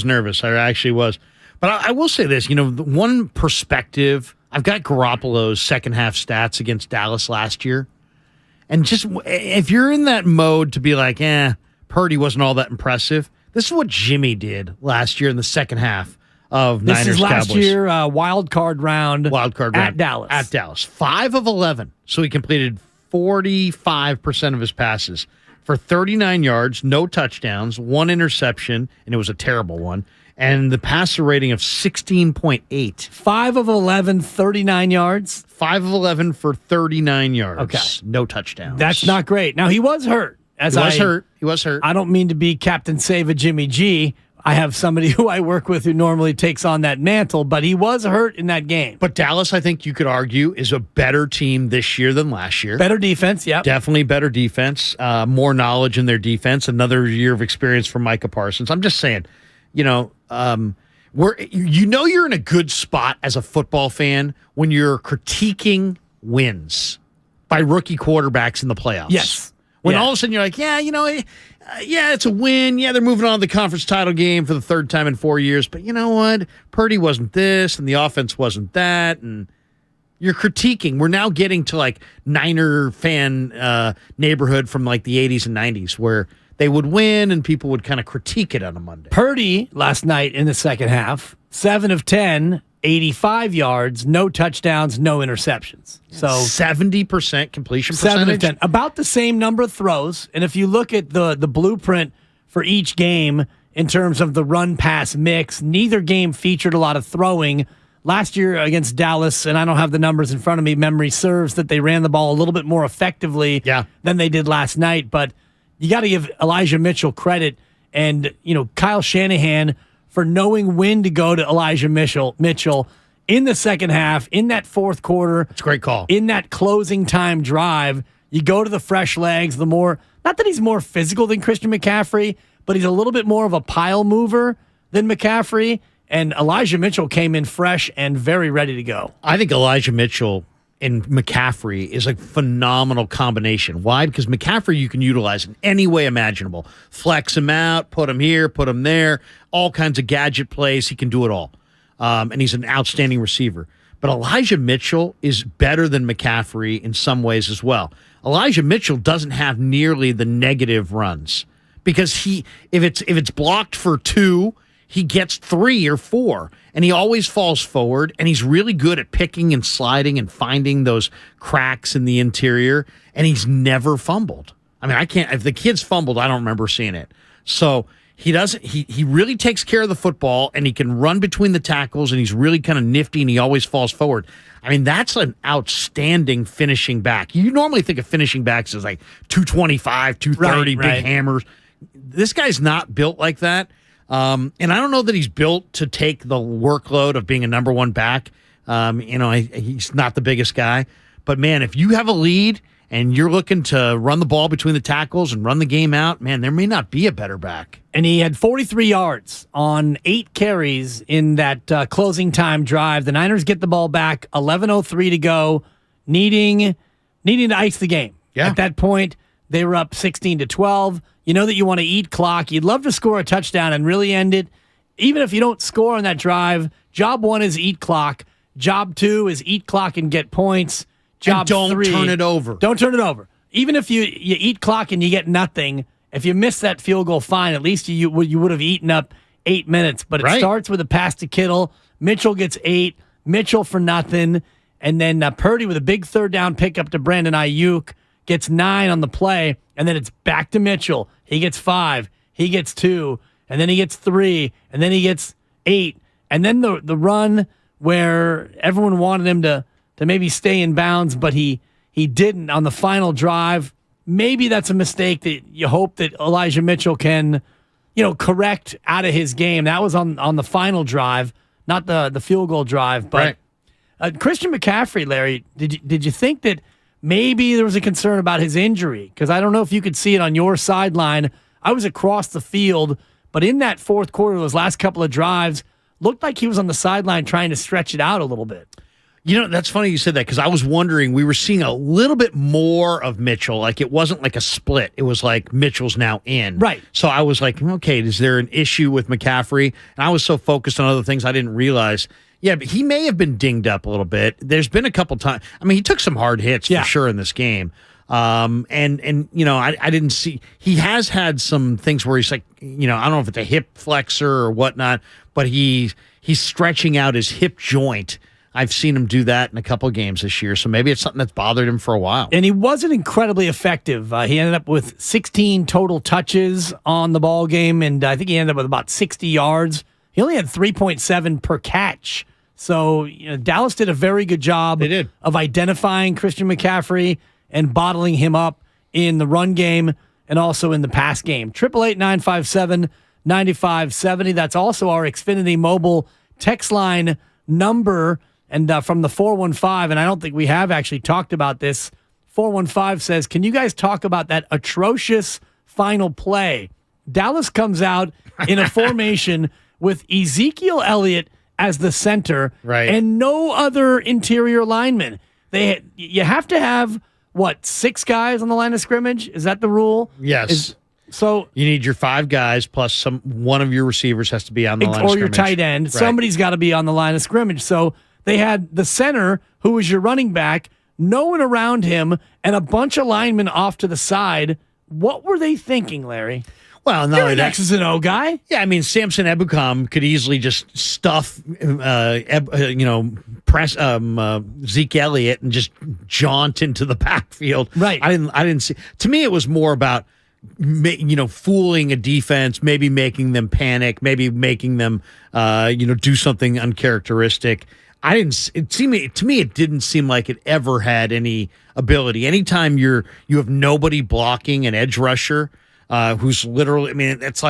actually was. But I will say this, the one perspective, I've got Garoppolo's second half stats against Dallas last year. And just if you're in that mode to be like, Purdy wasn't all that impressive, this is what Jimmy did last year in the second half of Niners Cowboys. This is last year, wild card round at Dallas. At Dallas. 5 of 11. So he completed 45% of his passes for 39 yards, no touchdowns, 1 interception, and it was a terrible one. And the passer rating of 16.8. 5 of 11, 39 yards. 5 of 11 for 39 yards. Okay. No touchdowns. That's not great. Now, he was hurt. He was hurt. I don't mean to be Captain Save a Jimmy G. I have somebody who I work with who normally takes on that mantle, but he was hurt in that game. But Dallas, I think you could argue, is a better team this year than last year. Better defense, yeah. Definitely better defense. More knowledge in their defense. Another year of experience from Micah Parsons. I'm just saying, you're in a good spot as a football fan when you're critiquing wins by rookie quarterbacks in the playoffs. Yes. When all of a sudden you're like, it's a win. Yeah, they're moving on to the conference title game for the third time in 4 years. But you know what? Purdy wasn't this, and the offense wasn't that, and you're critiquing. We're now getting to like Niner fan neighborhood from like the 80s and 90s where they would win and people would kind of critique it on a Monday. Purdy last night in the second half, 7 of 10, 85 yards, no touchdowns, no interceptions. So 70% completion percentage. 7 of 10. About the same number of throws. And if you look at the blueprint for each game in terms of the run-pass mix, neither game featured a lot of throwing. Last year against Dallas, and I don't have the numbers in front of me, memory serves that they ran the ball a little bit more effectively than they did last night. But you got to give Elijah Mitchell credit and, Kyle Shanahan for knowing when to go to Elijah Mitchell in the second half, in that fourth quarter. It's a great call. In that closing time drive, you go to the fresh legs, not that he's more physical than Christian McCaffrey, but he's a little bit more of a pile mover than McCaffrey. And Elijah Mitchell came in fresh and very ready to go. I think Elijah Mitchell and McCaffrey is a phenomenal combination. Why? Because McCaffrey you can utilize in any way imaginable. Flex him out, put him here, put him there, all kinds of gadget plays. He can do it all. And he's an outstanding receiver. But Elijah Mitchell is better than McCaffrey in some ways as well. Elijah Mitchell doesn't have nearly the negative runs because if it's blocked for 2, he gets 3 or 4, and he always falls forward, and he's really good at picking and sliding and finding those cracks in the interior, and he's never fumbled. I mean, if the kid's fumbled, I don't remember seeing it. So he really takes care of the football, and he can run between the tackles, and he's really kind of nifty, and he always falls forward. I mean, that's an outstanding finishing back. You normally think of finishing backs as like 225, 230, big hammers. This guy's not built like that. And I don't know that he's built to take the workload of being a number one back. He's not the biggest guy. But, man, if you have a lead and you're looking to run the ball between the tackles and run the game out, man, there may not be a better back. And he had 43 yards on 8 carries in that closing time drive. The Niners get the ball back, 11:03 to go, needing to ice the game. Yeah. At that point, they were up 16-12. You know that you want to eat clock. You'd love to score a touchdown and really end it. Even if you don't score on that drive, job 1 is eat clock. Job 2 is eat clock and get points. Job and don't 3, turn it over. Don't turn it over. Even if you eat clock and you get nothing, if you miss that field goal, fine. At least you would have eaten up 8 minutes. But it starts with a pass to Kittle. Mitchell gets 8. Mitchell for nothing, and then Purdy with a big third down pickup to Brandon Ayuk gets 9 on the play, and then it's back to Mitchell. He gets 5, he gets 2, and then he gets 3, and then he gets 8, and then the run where everyone wanted him to maybe stay in bounds, but he didn't on the final drive. Maybe that's a mistake that you hope that Elijah Mitchell can, correct out of his game. That was on the final drive, not the field goal drive. But Christian McCaffrey, Larry, did you think that maybe there was a concern about his injury? Because I don't know if you could see it on your sideline. I was across the field, but in that fourth quarter, those last couple of drives, looked like he was on the sideline trying to stretch it out a little bit. That's funny you said that, because I was wondering, we were seeing a little bit more of Mitchell. Like, it wasn't like a split. It was like Mitchell's now in. Right. So I was like, okay, is there an issue with McCaffrey? And I was so focused on other things I didn't realize. Yeah, but he may have been dinged up a little bit. There's been a couple times. I mean, he took some hard hits for sure in this game. I didn't see. He has had some things where he's like, I don't know if it's a hip flexor or whatnot, but he's stretching out his hip joint. I've seen him do that in a couple of games this year, so maybe it's something that's bothered him for a while. And he wasn't incredibly effective. He ended up with 16 total touches on the ball game, and I think he ended up with about 60 yards. He only had 3.7 per catch. So Dallas did a very good job of identifying Christian McCaffrey and bottling him up in the run game and also in the pass game. 888-957-9570. That's also our Xfinity Mobile text line number. And from the 415, and I don't think we have actually talked about this, 415 says, can you guys talk about that atrocious final play? Dallas comes out in a formation with Ezekiel Elliott as the center and no other interior linemen. You have to have, 6 guys on the line of scrimmage? Is that the rule? Yes. So you need your 5 guys plus one of your receivers has to be on the line of scrimmage. Or your tight end. Right. Somebody's got to be on the line of scrimmage. So they had the center, who was your running back, no one around him, and a bunch of linemen off to the side. What were they thinking, Larry? Well, you're an X's and O guy. Yeah, I mean, Samson Ebukam could easily just stuff, press Zeke Elliott and just jaunt into the backfield. Right. I didn't see. To me, it was more about fooling a defense, maybe making them panic, maybe making them do something uncharacteristic. To me, it didn't seem like it ever had any ability. Anytime you have nobody blocking an edge rusher, who's literally, that's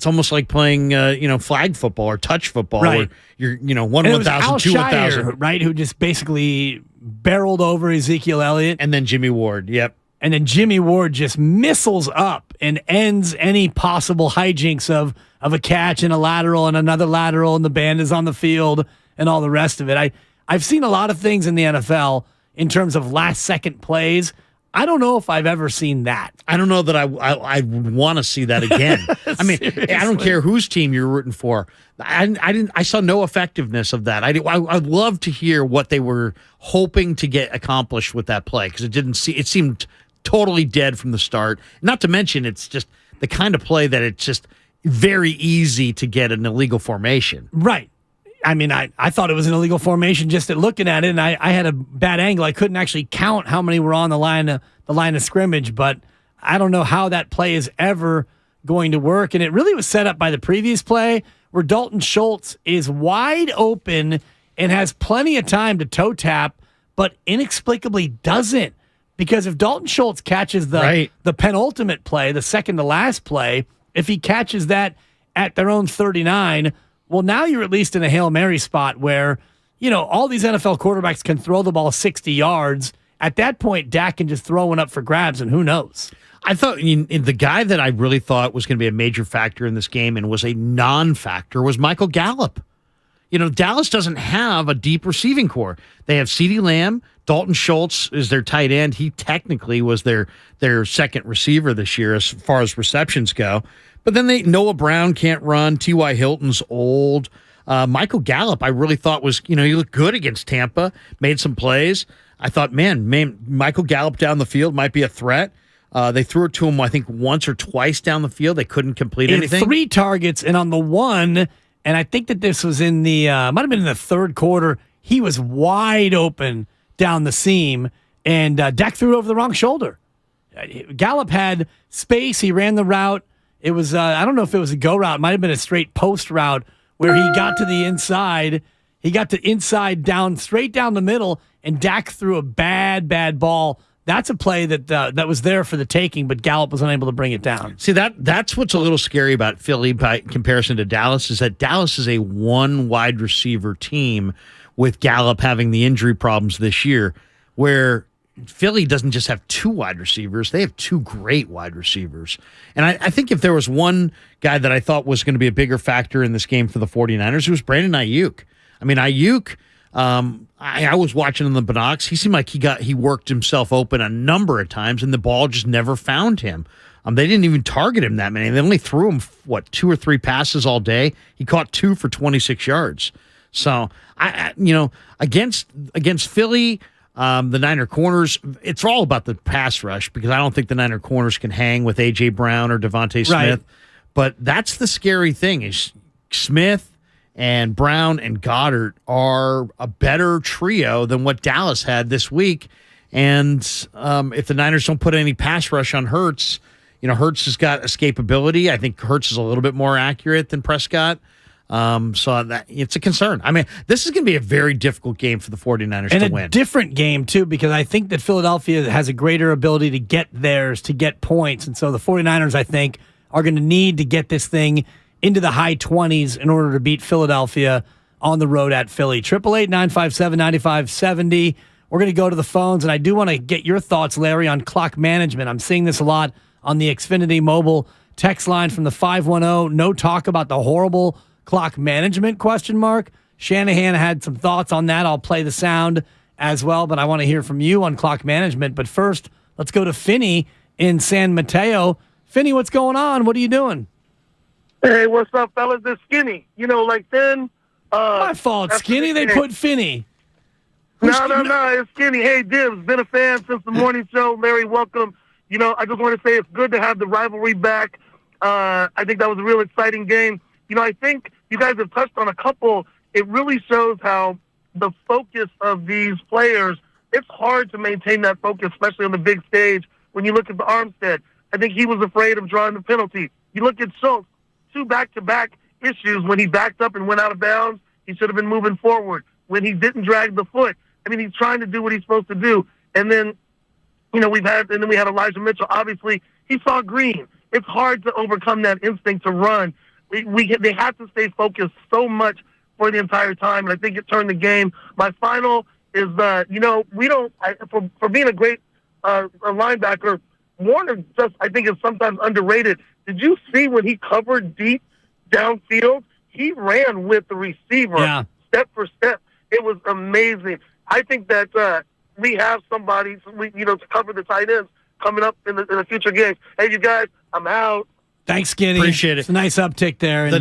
almost like playing, flag football or touch football. Right. Where you're, 1,000, 2,000. Right, who just basically barreled over Ezekiel Elliott. And then Jimmy Ward, yep. And then Jimmy Ward just missiles up and ends any possible hijinks of a catch and a lateral and another lateral, and the band is on the field and all the rest of it. I've seen a lot of things in the NFL in terms of last-second plays. I don't know if I've ever seen that. I don't know that I would want to see that again. I mean, I don't care whose team you're rooting for. I saw no effectiveness of that. I'd love to hear what they were hoping to get accomplished with that play, because it seemed totally dead from the start. Not to mention, it's just the kind of play that it's just very easy to get an illegal formation. Right. I mean, I thought it was an illegal formation just at looking at it, and I had a bad angle. I couldn't actually count how many were on the line of scrimmage, but I don't know how that play is ever going to work. And it really was set up by the previous play where Dalton Schultz is wide open and has plenty of time to toe tap, but inexplicably doesn't. Because if Dalton Schultz catches the penultimate play, the second to last play, if he catches that at their own 39, well, now you're at least in a Hail Mary spot where, all these NFL quarterbacks can throw the ball 60 yards. At that point, Dak can just throw one up for grabs, and who knows? I thought the guy that I really thought was going to be a major factor in this game and was a non-factor was Michael Gallup. Dallas doesn't have a deep receiving core. They have CeeDee Lamb. Dalton Schultz is their tight end. He technically was their second receiver this year as far as receptions go. But then Noah Brown can't run. T.Y. Hilton's old. Michael Gallup, I really thought was, he looked good against Tampa, made some plays. I thought, man, Michael Gallup down the field might be a threat. They threw it to him, I think, once or twice down the field. They couldn't complete anything. 3 targets, and on the one, and I think that this was in the, might have been in the third quarter, he was wide open down the seam, and Dak threw it over the wrong shoulder. Gallup had space. He ran the route. It was, I don't know if it was a go route. It might have been a straight post route where he got to the inside. He got to inside down, straight down the middle, and Dak threw a bad ball. That's a play that was there for the taking, but Gallup was unable to bring it down. See, that's what's a little scary about Philly by comparison to Dallas, is that Dallas is a one wide receiver team with Gallup having the injury problems this year, where Philly doesn't just have two wide receivers. They have two great wide receivers. And I think if there was one guy that I thought was going to be a bigger factor in this game for the 49ers, it was Brandon Ayuk. I mean, Ayuk, I was watching in the binocs. He seemed like he worked himself open a number of times, and the ball just never found him. They didn't even target him that many. They only threw him, 2 or 3 passes all day. He caught 2 for 26 yards. So, against Philly, the Niner corners, it's all about the pass rush, because I don't think the Niner corners can hang with A.J. Brown or Devontae Smith. Right. But that's the scary thing, is Smith and Brown and Goddard are a better trio than what Dallas had this week. And if the Niners don't put any pass rush on Hurts, Hurts has got escapability. I think Hurts is a little bit more accurate than Prescott. So that it's a concern. I mean, this is going to be a very difficult game for the 49ers to win. And a different game, too, because I think that Philadelphia has a greater ability to get theirs, to get points. And so the 49ers, I think, are going to need to get this thing into the high 20s in order to beat Philadelphia on the road at Philly. 888-957-9570. We're going to go to the phones, and I do want to get your thoughts, Larry, on clock management. I'm seeing this a lot on the Xfinity mobile text line from the 510. No talk about the horrible clock management, ? Shanahan had some thoughts on that. I'll play the sound as well, but I want to hear from you on clock management. But first, let's go to Finney in San Mateo. Finney, what's going on? What are you doing? Hey, what's up, fellas? It's Skinny. My fault, Skinny. They put Finney. No, it's Skinny. Hey, Dibs, been a fan since the morning show. Larry, welcome. I just want to say it's good to have the rivalry back. I think that was a real exciting game. I think you guys have touched on a couple. It really shows how the focus of these players, it's hard to maintain that focus, especially on the big stage. When you look at the Armstead, I think he was afraid of drawing the penalty. You look at Schultz, 2 back-to-back issues. When he backed up and went out of bounds, he should have been moving forward. When he didn't drag the foot, he's trying to do what he's supposed to do. And then, we had Elijah Mitchell. Obviously, he saw green. It's hard to overcome that instinct to run. They have to stay focused so much for the entire time, and I think it turned the game. My final is, for being a great a linebacker, Warner I think is sometimes underrated. Did you see when he covered deep downfield? He ran with the receiver step for step. It was amazing. I think that we have somebody, to cover the tight ends coming up in the future games. Hey, you guys, I'm out. Thanks, Skinny. Appreciate it. It's a nice uptick there. And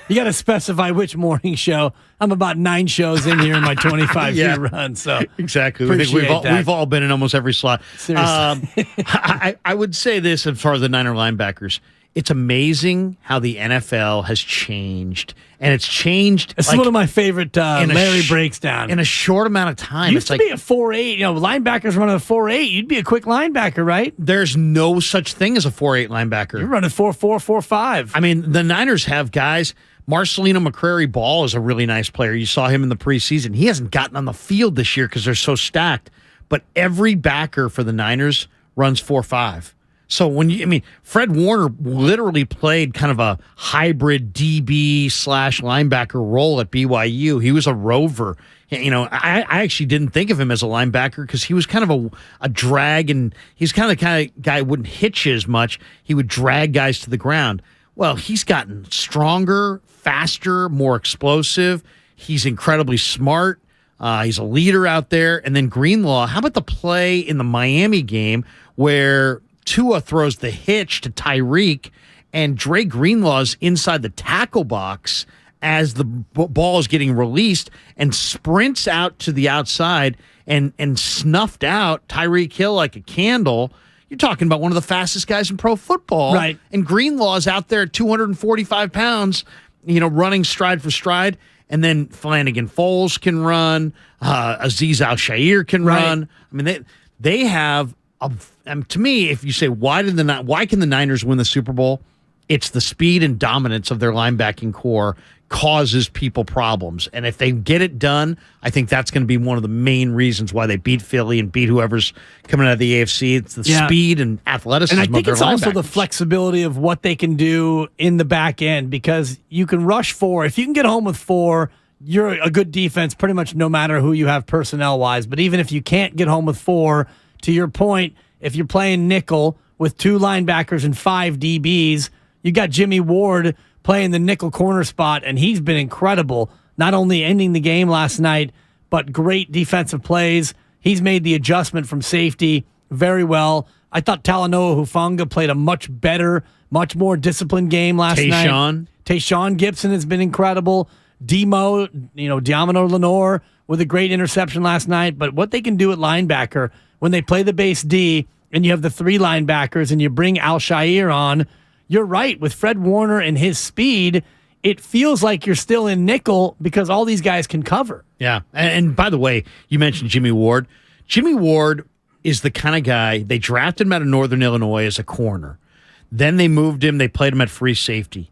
you got to specify which morning show. I'm about 9 shows in here in my 25-year run. So exactly. We've all been in almost every slot. Seriously. I would say this as far as the Niner linebackers. It's amazing how the NFL has changed. And it's changed. It's one of my favorite Larry breaks down. In a short amount of time. Used to be a 4.8. Linebackers running a 4.8. You'd be a quick linebacker, right? There's no such thing as a 4.8 linebacker. You're running 4.4, 4.5. I mean, the Niners have guys. Marcelino McCrary-Ball is a really nice player. You saw him in the preseason. He hasn't gotten on the field this year because they're so stacked. But every backer for the Niners runs 4.5. So Fred Warner literally played kind of a hybrid DB / linebacker role at BYU. He was a rover. I actually didn't think of him as a linebacker because he was kind of a drag, and he's kind of guy who wouldn't hitch as much. He would drag guys to the ground. Well, he's gotten stronger, faster, more explosive. He's incredibly smart. He's a leader out there. And then Greenlaw, how about the play in the Miami game where Tua throws the hitch to Tyreek, and Dre Greenlaw's inside the tackle box as the ball is getting released and sprints out to the outside and snuffed out Tyreek Hill like a candle. You're talking about one of the fastest guys in pro football. Right. And Greenlaw's out there at 245 pounds, running stride for stride. And then Flanagan Foles can run. Azeez Al-Shaair can run. I mean, they have, to me, if you say, why can the Niners win the Super Bowl? It's the speed and dominance of their linebacking core causes people problems. And if they get it done, I think that's going to be one of the main reasons why they beat Philly and beat whoever's coming out of the AFC. It's the speed and athleticism of their linebackers. And I think it's also the flexibility of what they can do in the back end, because you can rush 4. If you can get home with 4, you're a good defense pretty much no matter who you have personnel-wise. But even if you can't get home with 4, to your point, if you're playing nickel with 2 linebackers and 5 DBs, you got Jimmy Ward playing the nickel corner spot, and he's been incredible, not only ending the game last night, but great defensive plays. He's made the adjustment from safety very well. I thought Talanoa Hufanga played a much better, much more disciplined game last night. Tayshaun Gibson has been incredible. Diamano Lenore with a great interception last night. But what they can do at linebacker when they play the base D and you have the 3 linebackers and you bring Al-Shaair on, you're right. With Fred Warner and his speed, it feels like you're still in nickel because all these guys can cover. Yeah. And by the way, you mentioned Jimmy Ward. Jimmy Ward is the kind of guy, they drafted him out of Northern Illinois as a corner. Then they moved him. They played him at free safety.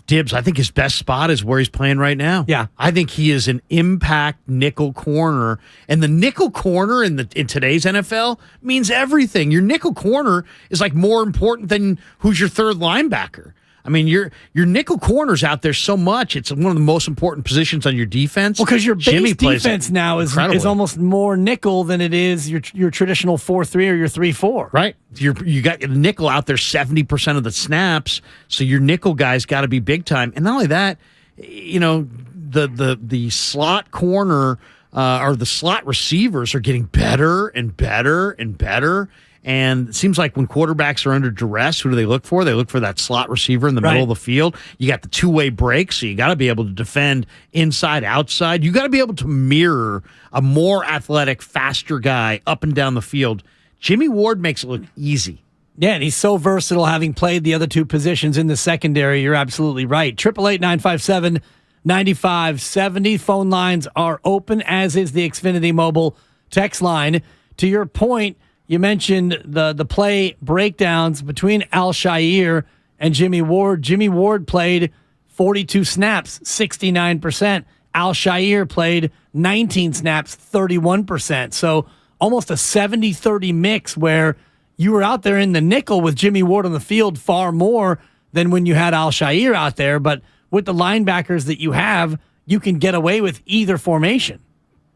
Dibbs, I think his best spot is where he's playing right now. Yeah. I think he is an impact nickel corner. And the nickel corner in today's NFL means everything. Your nickel corner is like more important than who's your third linebacker. I mean, your nickel corner's out there so much. It's one of the most important positions on your defense. Well, because your base defense now is almost more nickel than it is your traditional 4-3 or your 3-4. Right. You got the nickel out there 70% of the snaps, so your nickel guys got to be big time. And not only that, the slot corner or the slot receivers are getting better and better and better. And it seems like when quarterbacks are under duress, who do they look for? They look for that slot receiver in the middle of the field. You got the 2-way break, so you got to be able to defend inside, outside. You got to be able to mirror a more athletic, faster guy up and down the field. Jimmy Ward makes it look easy. Yeah, and he's so versatile, having played the other 2 positions in the secondary. You're absolutely right. 888-957-9570. Phone lines are open, as is the Xfinity Mobile text line. To your point, you mentioned the play breakdowns between Al-Shaair and Jimmy Ward. Jimmy Ward played 42 snaps, 69%. Al-Shaair played 19 snaps, 31%. So almost a 70-30 mix where you were out there in the nickel with Jimmy Ward on the field far more than when you had Al-Shaair out there. But with the linebackers that you have, you can get away with either formation.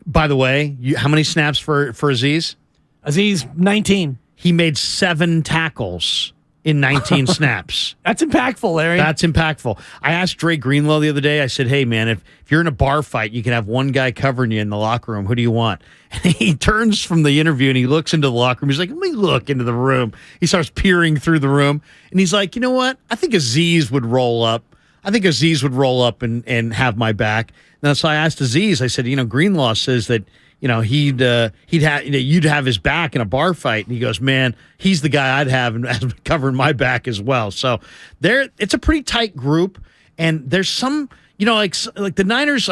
By the way, how many snaps for Azeez? Azeez, 19. He made 7 tackles in 19 snaps. That's impactful, Larry. That's impactful. I asked Dre Greenlow the other day, I said, hey, man, if you're in a bar fight, you can have one guy covering you in the locker room. Who do you want? And he turns from the interview and he looks into the locker room. He's like, let me look into the room. He starts peering through the room. And he's like, you know what? I think Azeez would roll up. And have my back. And so I asked Azeez, I said, Greenlaw says that, you'd have his back in a bar fight. And he goes, man, he's the guy I'd have and has been covering my back as well. So it's a pretty tight group. And there's some, like the Niners,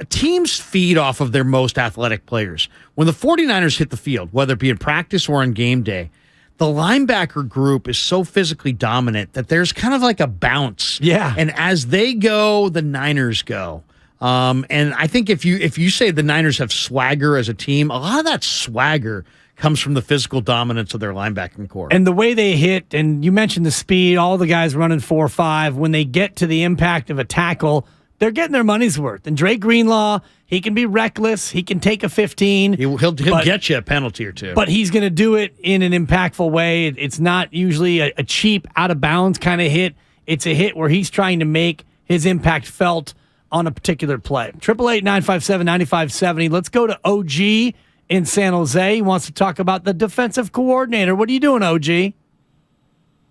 teams feed off of their most athletic players. When the 49ers hit the field, whether it be in practice or on game day, the linebacker group is so physically dominant that there's kind of like a bounce. Yeah. And as they go, the Niners go. And I think if you say the Niners have swagger as a team, a lot of that swagger comes from the physical dominance of their linebacking core. And the way they hit, and you mentioned the speed, all the guys running 4.5, when they get to the impact of a tackle, they're getting their money's worth. And Dre Greenlaw, he can be reckless. He can take a 15. He'll get you a penalty or 2. But he's going to do it in an impactful way. It's not usually a cheap, out-of-bounds kind of hit. It's a hit where he's trying to make his impact felt on a particular play. 888-957-9570. Let's go to OG in San Jose. He wants to talk about the defensive coordinator. What are you doing, OG?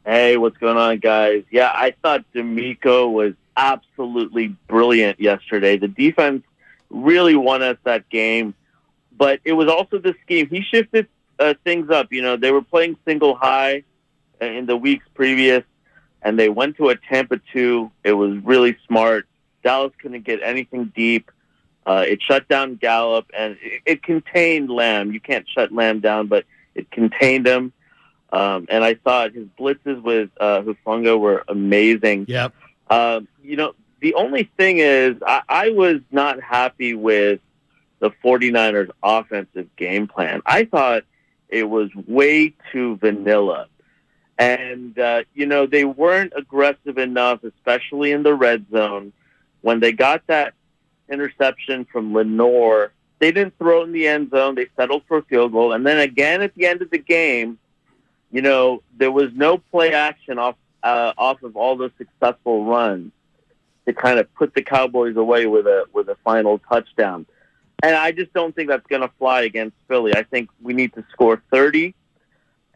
Hey, what's going on, guys? Yeah, I thought D'Amico was absolutely brilliant yesterday. The defense really won us that game, but it was also the scheme. He shifted things up. They were playing single high in the weeks previous. and they went to a Tampa 2. It was really smart. Dallas couldn't get anything deep. It shut down Gallup, and it contained Lamb. You can't shut Lamb down, but it contained him. And I thought his blitzes with Hufanga were amazing. Yep. The only thing is I was not happy with the 49ers offensive game plan. I thought it was way too vanilla. And, they weren't aggressive enough, especially in the red zone. When they got that interception from Lenore, they didn't throw it in the end zone. They settled for a field goal. And then again at the end of the game, there was no play action off of all those successful runs to kind of put the Cowboys away with a final touchdown. And I just don't think that's going to fly against Philly. I think we need to score 30,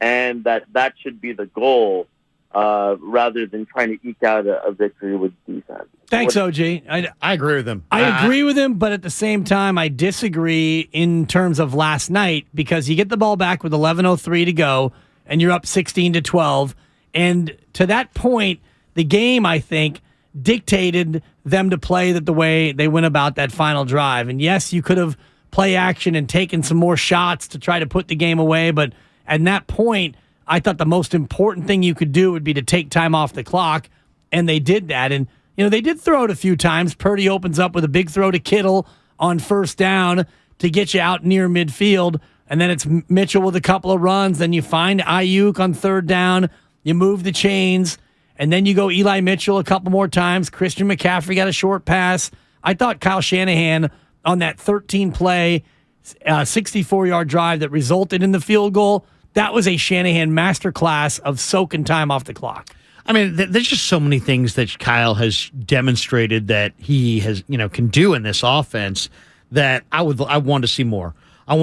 and that should be the goal, rather than trying to eke out a victory with defense. Thanks, OG. I agree with him. I agree with him, but at the same time, I disagree in terms of last night, because you get the ball back with 11:03 to go, and you're up 16-12. And to that point, the game, I think, dictated them to play the way they went about that final drive. And yes, you could have play action and taken some more shots to try to put the game away, but at that point, I thought the most important thing you could do would be to take time off the clock, and they did that. And, they did throw it a few times. Purdy opens up with a big throw to Kittle on first down to get you out near midfield, and then it's Mitchell with a couple of runs. Then you find Ayuk on third down. You move the chains, and then you go Eli Mitchell a couple more times. Christian McCaffrey got a short pass. I thought Kyle Shanahan on that 13-play, 64-yard drive that resulted in the field goal, that was a Shanahan masterclass of soaking time off the clock. I mean, there's just so many things that Kyle has demonstrated that he has, can do in this offense that I want to see more. I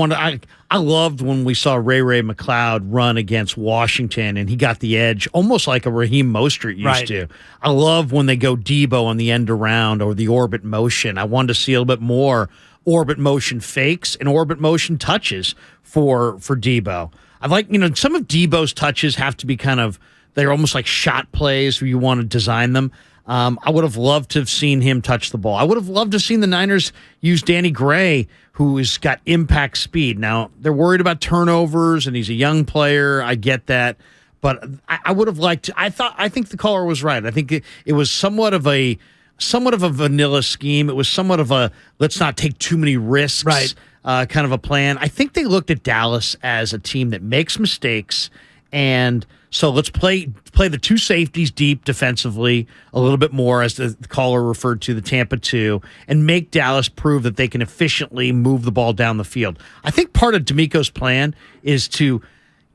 loved when we saw Ray McLeod run against Washington, and he got the edge almost like a Raheem Mostert used to. I love when they go Debo on the end around or the orbit motion. I wanted to see a little bit more orbit motion fakes and orbit motion touches for Debo. I like, some of Debo's touches have to be they're almost like shot plays where you want to design them. I would have loved to have seen him touch the ball. I would have loved to have seen the Niners use Danny Gray, who has got impact speed. Now, they're worried about turnovers, and he's a young player. I get that. But I would have liked to, I think the caller was right. I think it was somewhat of a vanilla scheme. It was somewhat of a let's not take too many risks kind of a plan. I think they looked at Dallas as a team that makes mistakes, and so let's play the two safeties deep defensively a little bit more, as the caller referred to the Tampa 2, and make Dallas prove that they can efficiently move the ball down the field. I think part of D'Amico's plan is to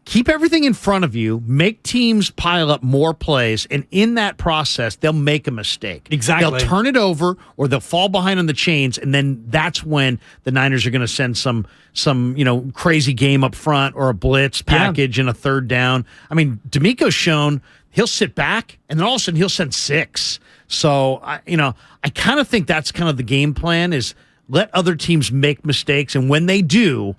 keep everything in front of you, make teams pile up more plays, and in that process, they'll make a mistake. Exactly. They'll turn it over, or they'll fall behind on the chains, and then that's when the Niners are going to send some crazy game up front or a blitz package and a third down. I mean, D'Amico's shown he'll sit back, and then all of a sudden he'll send 6. So, I kind of think that's kind of the game plan, is let other teams make mistakes, and when they do,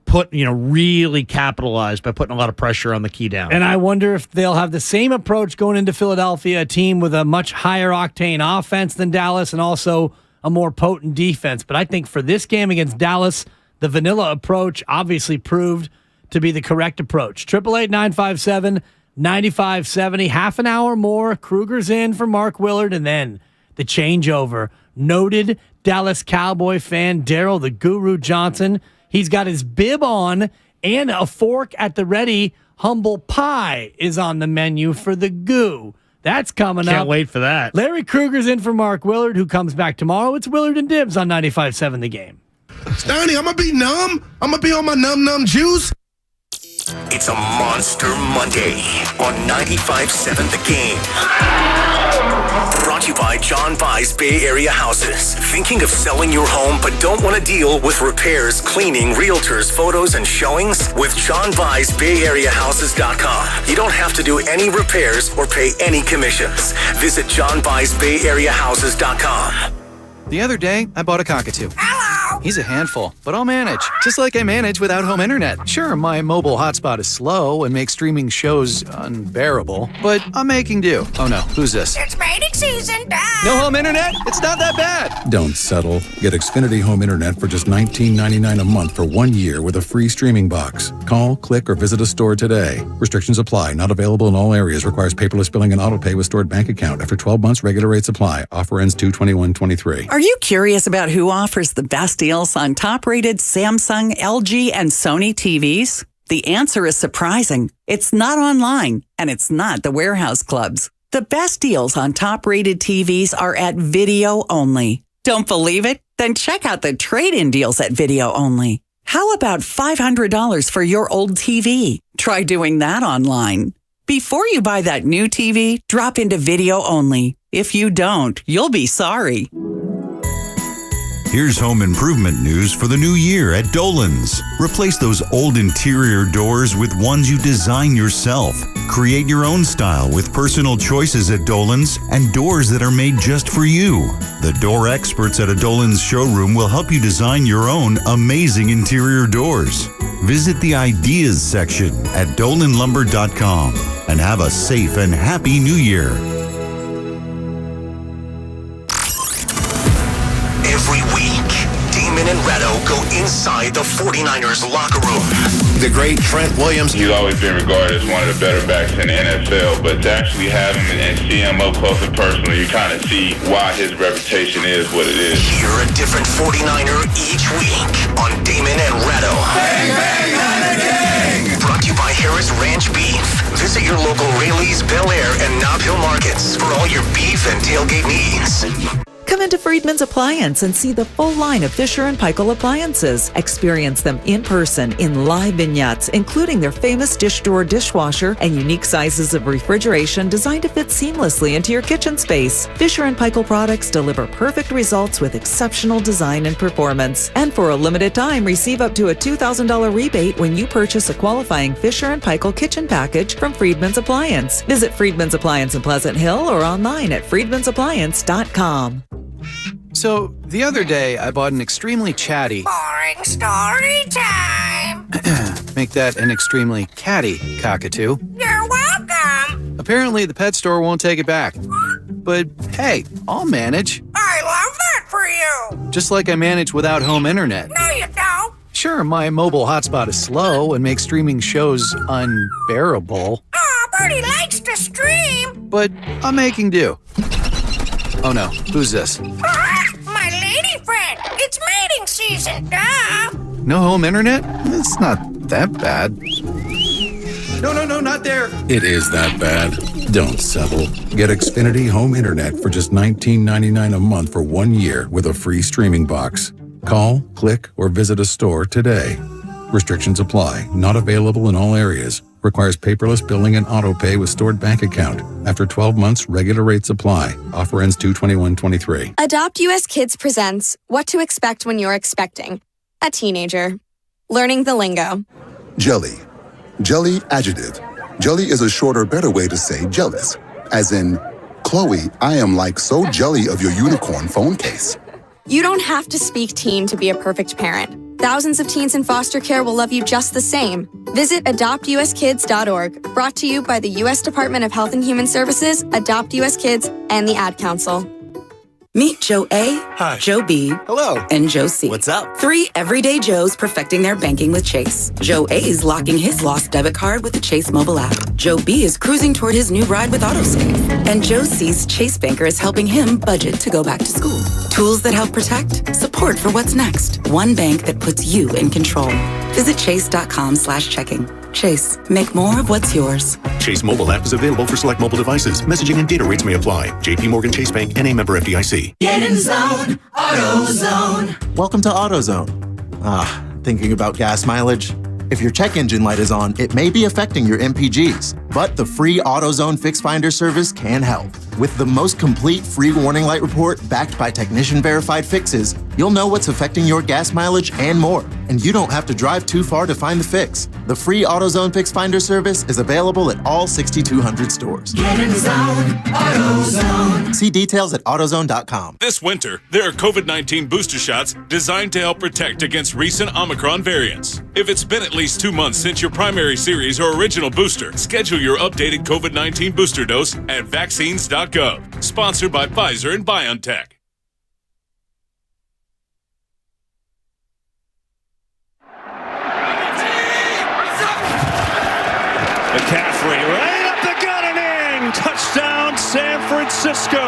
really capitalize by putting a lot of pressure on the key down. And I wonder if they'll have the same approach going into Philadelphia, a team with a much higher octane offense than Dallas and also a more potent defense. But I think for this game against Dallas, the vanilla approach obviously proved to be the correct approach. 888-957-9570. Half an hour more. Kruger's in for Mark Willard, and then the changeover. Noted Dallas Cowboy fan Daryl the Guru Johnson. He's got his bib on and a fork at the ready. Humble pie is on the menu for the goo. That's coming up. Can't wait for that. Larry Kruger's in for Mark Willard, who comes back tomorrow. It's Willard and Dibs on 95.7 The Game. Stoney, I'm going to be numb. I'm going to be on my numb juice. It's a Monster Monday on 95.7 The Game. Brought to you by John Vai's Bay Area Houses. Thinking of selling your home but don't want to deal with repairs, cleaning, realtors, photos, and showings? With John Vai's Bay Area Houses.com. You don't have to do any repairs or pay any commissions. Visit John Vai's Bay Area Houses.com. The other day, I bought a cockatoo. Hello! He's a handful, but I'll manage. Just like I manage without home internet. Sure, my mobile hotspot is slow and makes streaming shows unbearable, but I'm making do. Oh no, who's this? It's mating season, Dad! No home internet? It's not that bad! Don't settle. Get Xfinity Home Internet for just $19.99 a month for 1 year with a free streaming box. Call, click, or visit a store today. Restrictions apply. Not available in all areas. Requires paperless billing and autopay with stored bank account. After 12 months, regular rates apply. Offer ends 2/21/23. Are you curious about who offers the best deals on top-rated Samsung, LG, and Sony TVs? The answer is surprising. It's not online, and it's not the warehouse clubs. The best deals on top-rated TVs are at Video Only. Don't believe it? Then check out the trade-in deals at Video Only. How about $500 for your old TV? Try doing that online. Before you buy that new TV, drop into Video Only. If you don't, you'll be sorry. Here's home improvement news for the new year at Dolan's. Replace those old interior doors with ones you design yourself. Create your own style with personal choices at Dolan's and doors that are made just for you. The door experts at a Dolan's showroom will help you design your own amazing interior doors. Visit the Ideas section at dolanlumber.com and have a safe and happy new year. Every week, Damon and Reto go inside the 49ers locker room. The great Trent Williams. He's always been regarded as one of the better backs in the NFL, but to actually have him and see him up close and personal, you kind of see why his reputation is what it is. Hear a different 49er each week on Damon and Reto. Bang, bang, Niner gang! Brought to you by Harris Ranch Beef. Visit your local Rayleigh's, Bel Air, and Nob Hill markets for all your beef and tailgate needs. Come into Friedman's Appliance and see the full line of Fisher & Paykel appliances. Experience them in person in live vignettes, including their famous dish drawer dishwasher and unique sizes of refrigeration designed to fit seamlessly into your kitchen space. Fisher & Paykel products deliver perfect results with exceptional design and performance. And for a limited time, receive up to a $2,000 rebate when you purchase a qualifying Fisher & Paykel kitchen package from Friedman's Appliance. Visit Friedman's Appliance in Pleasant Hill or online at friedmansappliance.com. So, the other day, I bought an extremely chatty... Boring story time! Make that an extremely catty cockatoo. You're welcome! Apparently, the pet store won't take it back. But, hey, I'll manage. I love that for you! Just like I manage without home internet. No, you don't! Sure, my mobile hotspot is slow and makes streaming shows unbearable. Aw, Bertie likes to stream! But I'm making do. Oh no, who's this? My lady friend! It's mating season, duh! No home internet? It's not that bad. No, not there. It is that bad. Don't settle. Get Xfinity Home Internet for just $19.99 a month for 1 year with a free streaming box. Call, click, or visit a store today. Restrictions apply. Not available in all areas. Requires paperless billing and autopay with stored bank account. After 12 months, regular rates apply. Offer ends 2/21/23. Adopt US Kids presents What to Expect When You're Expecting a Teenager. Learning the lingo. Jelly. Jelly adjective. Jelly is a shorter, better way to say jealous. As in, Chloe, I am like so jelly of your unicorn phone case. You don't have to speak teen to be a perfect parent. Thousands of teens in foster care will love you just the same. Visit adoptuskids.org. Brought to you by the U.S. Department of Health and Human Services, Adopt U.S. Kids, and the Ad Council. Meet Joe A, Hi. Joe B, Hello. and Joe C. What's up? 3 everyday Joes perfecting their banking with Chase. Joe A is locking his lost debit card with the Chase mobile app. Joe B is cruising toward his new ride with Autosave. And Joe C's Chase banker is helping him budget to go back to school. Tools that help protect, support for what's next. One bank that puts you in control. Visit chase.com/checking. Chase, make more of what's yours. Chase mobile app is available for select mobile devices. Messaging and data rates may apply. JP Morgan Chase Bank, N.A. member FDIC. Get in zone, AutoZone. Welcome to AutoZone. Thinking about gas mileage? If your check engine light is on, it may be affecting your MPGs, but the free AutoZone Fix Finder service can help. With the most complete free warning light report backed by technician-verified fixes, you'll know what's affecting your gas mileage and more. And you don't have to drive too far to find the fix. The free AutoZone Fix Finder service is available at all 6,200 stores. Get in the zone, AutoZone. See details at AutoZone.com. This winter, there are COVID-19 booster shots designed to help protect against recent Omicron variants. If it's been at least 2 months since your primary series or original booster, schedule your updated COVID-19 booster dose at vaccines.gov. Sponsored by Pfizer and BioNTech. McCaffrey right up the gut and in. Touchdown, San Francisco.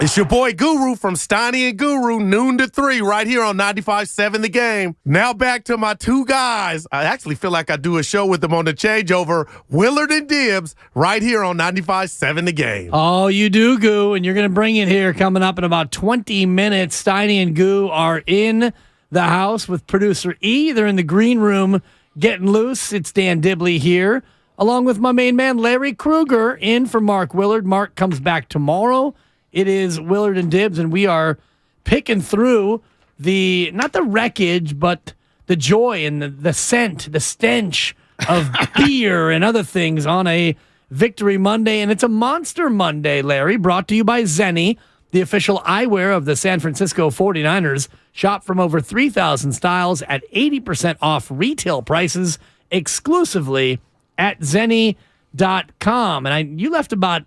It's your boy Guru from Steiny and Guru, noon to 3, right here on 95.7 The Game. Now back to my two guys. I actually feel like I do a show with them on the changeover. Willard and Dibbs, right here on 95.7 The Game. Oh, you do, Goo, and you're going to bring it here coming up in about 20 minutes. Steiny and Goo are in the house with producer E. They're in the green room getting loose. It's Dan Dibley here, along with my main man, Larry Krueger, in for Mark Willard. Mark comes back tomorrow. It is Willard and Dibbs, and we are picking through not the wreckage, but the joy and the scent, the stench of beer and other things on a Victory Monday. And it's a Monster Monday, Larry, brought to you by Zenni, the official eyewear of the San Francisco 49ers. Shop from over 3,000 styles at 80% off retail prices exclusively at Zenni.com. And you left the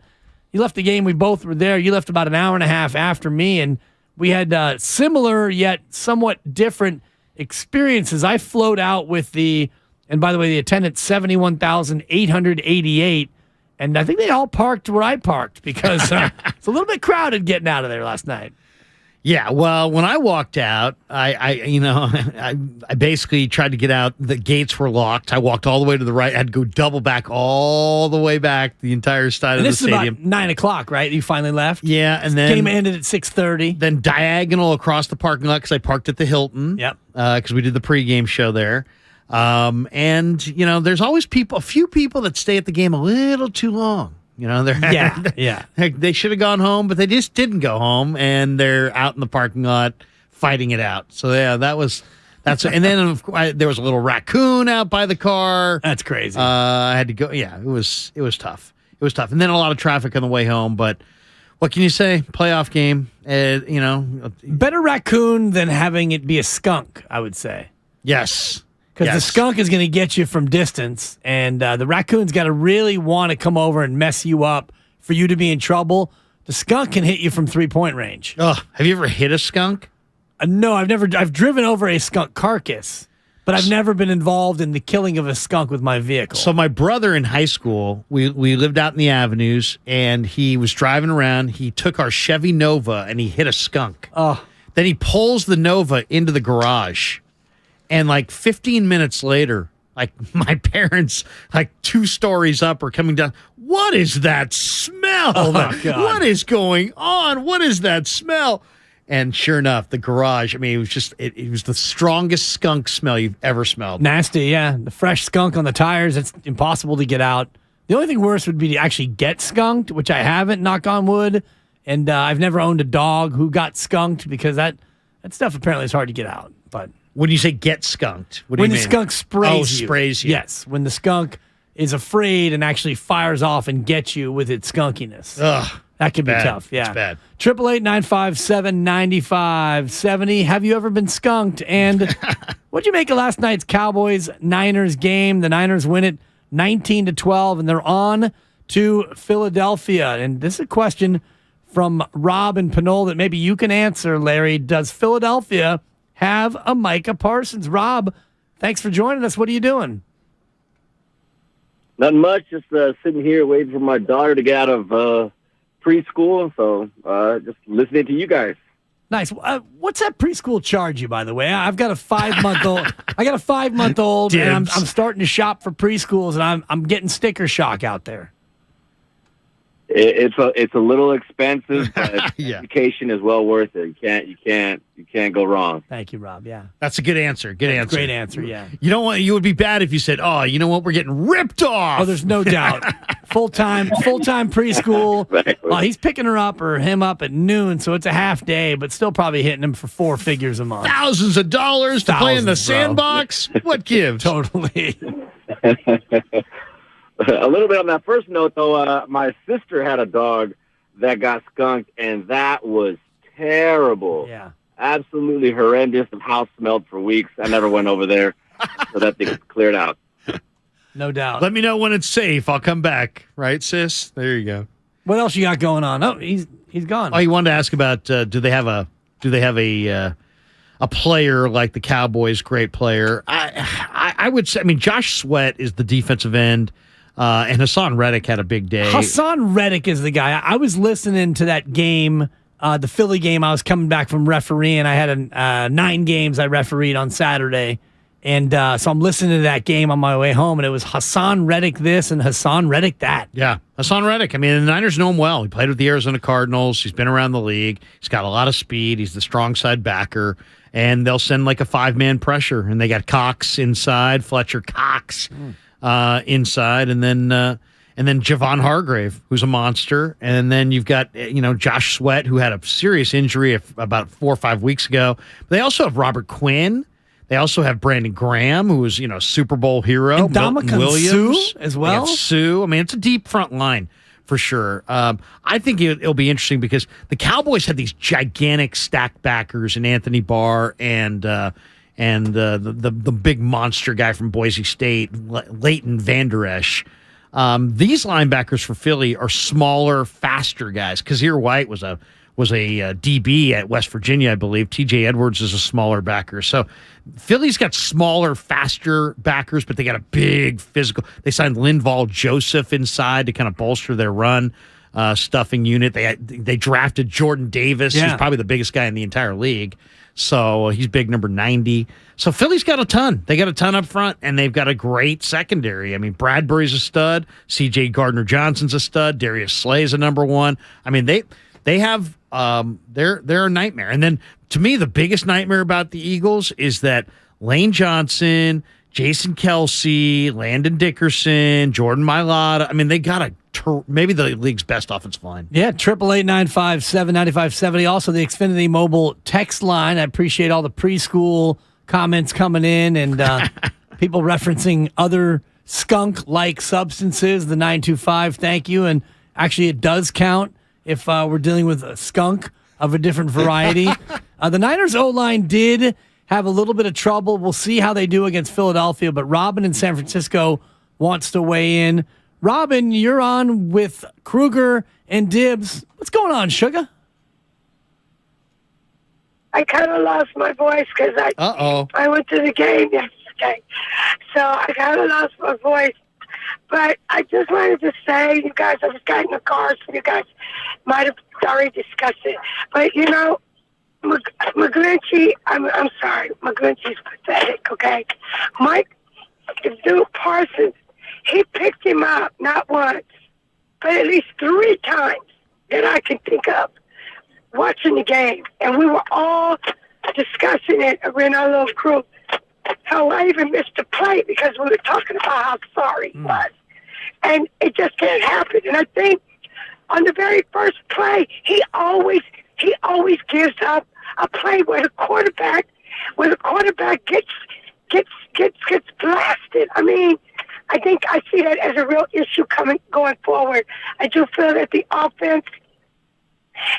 game. We both were there. You left about an hour and a half after me, and we had similar yet somewhat different experiences. I flowed out with and by the way, the attendance 71,888, and I think they all parked where I parked because it's a little bit crowded getting out of there last night. Yeah, well, when I walked out, I basically tried to get out. The gates were locked. I walked all the way to the right. I had to go double back all the way back the entire side of the stadium. This is about 9 o'clock, right? You finally left? Yeah, and then game ended at 6:30. Then diagonal across the parking lot because I parked at the Hilton. Yep. Because we did the pregame show there. And there's always a few people that stay at the game a little too long. They should have gone home, but they just didn't go home, and they're out in the parking lot fighting it out. So yeah, that's and then there was a little raccoon out by the car. That's crazy. I had to go. Yeah, it was tough. It was tough, and then a lot of traffic on the way home. But what can you say? Playoff game. Better raccoon than having it be a skunk, I would say. Yes. Because the skunk is going to get you from distance, and the raccoon's got to really want to come over and mess you up for you to be in trouble. The skunk can hit you from 3-point range. Oh, have you ever hit a skunk? No, I've never. I've driven over a skunk carcass, but I've never been involved in the killing of a skunk with my vehicle. So my brother in high school, we lived out in the avenues, and he was driving around. He took our Chevy Nova, and he hit a skunk. Oh. Then he pulls the Nova into the garage. And 15 minutes later, my parents, 2 stories up, are coming down. What is that smell? Oh, my God. What is going on? What is that smell? And sure enough, the garage, it was it was the strongest skunk smell you've ever smelled. Nasty, yeah. The fresh skunk on the tires, it's impossible to get out. The only thing worse would be to actually get skunked, which I haven't, knock on wood. And I've never owned a dog who got skunked because that stuff apparently is hard to get out. But when you say get skunked, what do you mean? When the skunk sprays you. Sprays you. Yes, when the skunk is afraid and actually fires off and gets you with its skunkiness. Ugh. That could be tough, yeah. It's bad. 888-957-9570. Have you ever been skunked? And what'd you make of last night's Cowboys-Niners game? The Niners win it 19-12, and they're on to Philadelphia. And this is a question from Rob and Pinole that maybe you can answer, Larry. Does Philadelphia have a Micah Parsons? Rob, thanks for joining us. What are you doing? Nothing much. Just sitting here waiting for my daughter to get out of preschool, so just listening to you guys. Nice. What's that preschool charge you, by the way? I've got a 5-month-old. I got a 5-month-old, and I'm starting to shop for preschools, and I'm getting sticker shock out there. It's a little expensive, but education is well worth it. You can't go wrong. Thank you, Rob. Yeah, that's a good answer. Great answer. Yeah. You know what? You would be bad if you said, "Oh, you know what? We're getting ripped off." Oh, there's no doubt. Full-time preschool. Right. He's picking her up or him up at noon, so it's a half day, but still probably hitting him for 4 figures a month. Thousands of dollars to play in the sandbox. What gives? Totally. A little bit on that first note, though, my sister had a dog that got skunked, and that was terrible. Yeah. Absolutely horrendous. The house smelled for weeks. I never went over there, so that thing was cleared out. No doubt. Let me know when it's safe. I'll come back. Right, sis? There you go. What else you got going on? Oh, he's gone. Oh, you wanted to ask about do they have a player like the Cowboys, great player? I would say, Josh Sweat is the defensive end. And Hassan Reddick had a big day. Hassan Reddick is the guy. I was listening to that game, the Philly game. I was coming back from refereeing. I had 9 games I refereed on Saturday. And so I'm listening to that game on my way home, and it was Hassan Reddick this and Hassan Reddick that. Yeah, Hassan Reddick. The Niners know him well. He played with the Arizona Cardinals. He's been around the league. He's got a lot of speed. He's the strong side backer. And they'll send like a 5-man pressure. And they got Cox inside, Fletcher Cox. Inside, and then Javon Hargrave, who's a monster, and then you've got Josh Sweat, who had a serious injury about 4 or 5 weeks ago. But they also have Robert Quinn. They also have Brandon Graham, who was Super Bowl hero. And Dominican Williams Sue as well. Sue. It's a deep front line for sure. I think it'll be interesting because the Cowboys had these gigantic stacked backers in Anthony Barr and the big monster guy from Boise State, Leighton Vander Esch. These linebackers for Philly are smaller, faster guys. Kazir White was a DB at West Virginia, I believe. TJ Edwards is a smaller backer. So Philly's got smaller, faster backers, but they got a big physical. They signed Linval Joseph inside to kind of bolster their run stuffing unit. They drafted Jordan Davis, who's probably the biggest guy in the entire league. So he's big, number 90. So Philly's got a ton. They got a ton up front, and they've got a great secondary. Bradbury's a stud. C.J. Gardner-Johnson's a stud. Darius Slay's a number 1. They have they're a nightmare. And then to me, the biggest nightmare about the Eagles is that Lane Johnson, Jason Kelsey, Landon Dickerson, Jordan Mailata. They got maybe the league's best offensive line. Yeah, 888-957-9570. Also, the Xfinity mobile text line. I appreciate all the preschool comments coming in and people referencing other skunk-like substances. The 925, thank you. And actually, it does count if we're dealing with a skunk of a different variety. The Niners O-line did have a little bit of trouble. We'll see how they do against Philadelphia, but Robin in San Francisco wants to weigh in. Robin, you're on with Kruger and Dibbs. What's going on, Sugar? I kind of lost my voice because I went to the game yesterday. So I kind of lost my voice. But I just wanted to say, you guys, I just got in the car, so you guys might have already discussed it. But, McGlinchey, I'm sorry, McGlinchey's pathetic, okay? Mike, Duke Parsons, he picked him up not once, but at least 3 times that I can think of watching the game. And we were all discussing it in our little group. Hell, I even missed a play because we were talking about how sorry he was. And it just can't happen. And I think on the very first play, he always gives up a play where the quarterback gets blasted. I think I see that as a real issue going forward. I do feel that the offense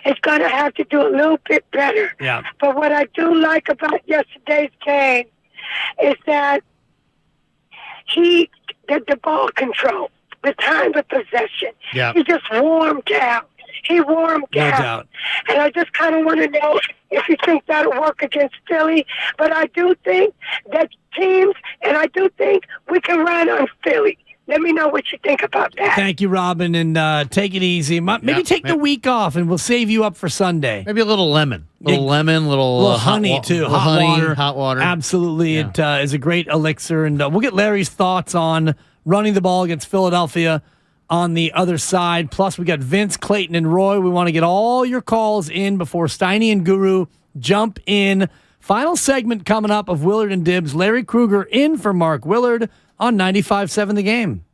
is going to have to do a little bit better. Yeah. But what I do like about yesterday's game is that the ball control, the time of possession, he just warmed down. He warmed down. No doubt. And I just kind of want to know if you think that'll work against Philly. But I do think that teams, and I do think we can run on Philly. Let me know what you think about that. Thank you, Robin, and take it easy. Maybe take the week off, and we'll save you up for Sunday. Maybe a little lemon. Little honey, too. Hot water. Absolutely. Yeah. It is a great elixir, and we'll get Larry's thoughts on running the ball against Philadelphia on the other side. Plus, we got Vince, Clayton, and Roy. We want to get all your calls in before Steiny and Guru jump in. Final segment coming up of Willard and Dibs. Larry Krueger in for Mark Willard on 95.7 The Game.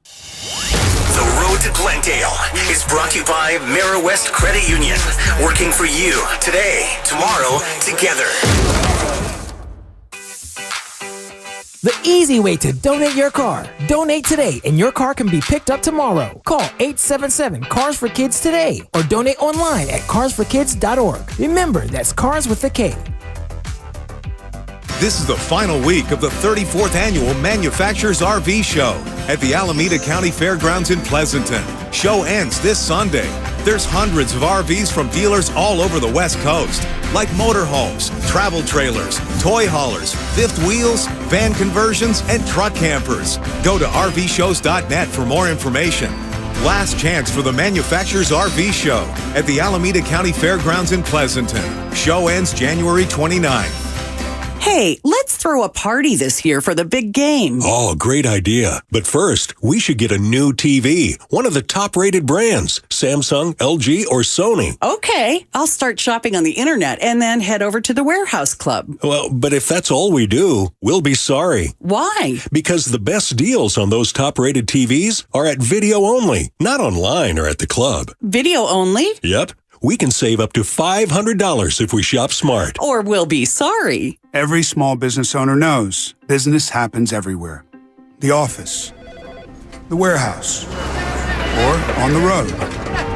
The Road to Glendale is brought to you by Mara West Credit Union. Working for you today, tomorrow, together. The easy way to donate your car. Donate today and your car can be picked up tomorrow. Call 877-CARS-FOR-KIDS today or donate online at carsforkids.org. Remember, that's cars with a K. This is the final week of the 34th Annual Manufacturers RV Show at the Alameda County Fairgrounds in Pleasanton. Show ends this Sunday. There's hundreds of RVs from dealers all over the West Coast, like motorhomes, travel trailers, toy haulers, fifth wheels, van conversions, and truck campers. Go to RVshows.net for more information. Last chance for the Manufacturers RV Show at the Alameda County Fairgrounds in Pleasanton. Show ends January 29th. Hey, let's throw a party this year for the big game. Oh, great idea. But first, we should get a new TV. One of the top-rated brands. Samsung, LG, or Sony. Okay, I'll start shopping on the internet and then head over to the Warehouse Club. Well, but if that's all we do, we'll be sorry. Why? Because the best deals on those top-rated TVs are at video only, not online or at the club. Video only? Yep. We can save up to $500 if we shop smart. Or we'll be sorry. Every small business owner knows business happens everywhere. The office, the warehouse, or on the road.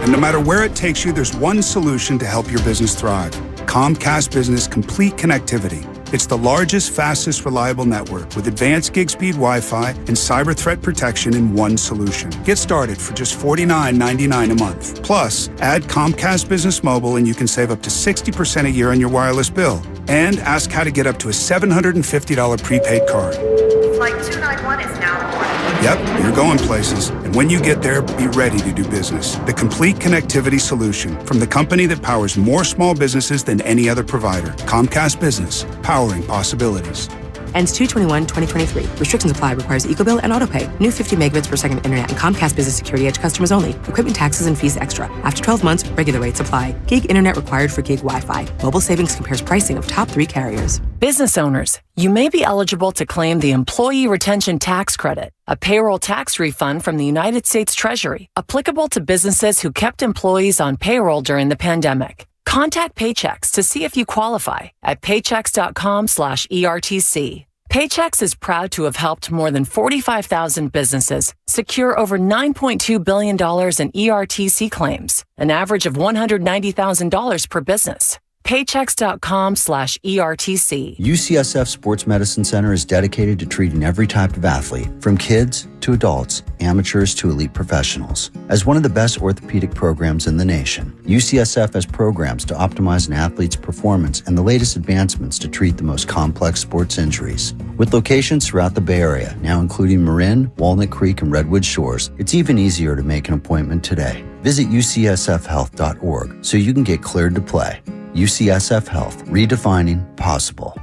And no matter where it takes you, there's one solution to help your business thrive. Comcast Business Complete Connectivity. It's the largest, fastest, reliable network with advanced gig speed Wi-Fi and cyber threat protection in one solution. Get started for just $49.99 a month. Plus, add Comcast Business Mobile and you can save up to 60% a year on your wireless bill. And ask how to get up to a $750 prepaid card. Flight 291 is now aboard. Yep, you're going places. And when you get there, be ready to do business. The complete connectivity solution from the company that powers more small businesses than any other provider. Comcast Business, powering possibilities. Ends 2/21/2023. Restrictions apply. Requires EcoBill and AutoPay. New 50 megabits per second internet and Comcast Business Security Edge customers only. Equipment taxes and fees extra. After 12 months, regular rates apply. Gig internet required for gig Wi-Fi. Mobile savings compares pricing of top 3 carriers. Business owners, you may be eligible to claim the Employee Retention Tax Credit, a payroll tax refund from the United States Treasury, applicable to businesses who kept employees on payroll during the pandemic. Contact Paychex to see if you qualify at paychex.com/ERTC. Paychex is proud to have helped more than 45,000 businesses secure over $9.2 billion in ERTC claims, an average of $190,000 per business. Paychex.com/ERTC. UCSF Sports Medicine Center is dedicated to treating every type of athlete, from kids to adults, amateurs to elite professionals. As one of the best orthopedic programs in the nation, UCSF has programs to optimize an athlete's performance and the latest advancements to treat the most complex sports injuries. With locations throughout the Bay Area, now including Marin, Walnut Creek, and Redwood Shores, it's even easier to make an appointment today. Visit ucsfhealth.org so you can get cleared to play. UCSF Health, redefining possible.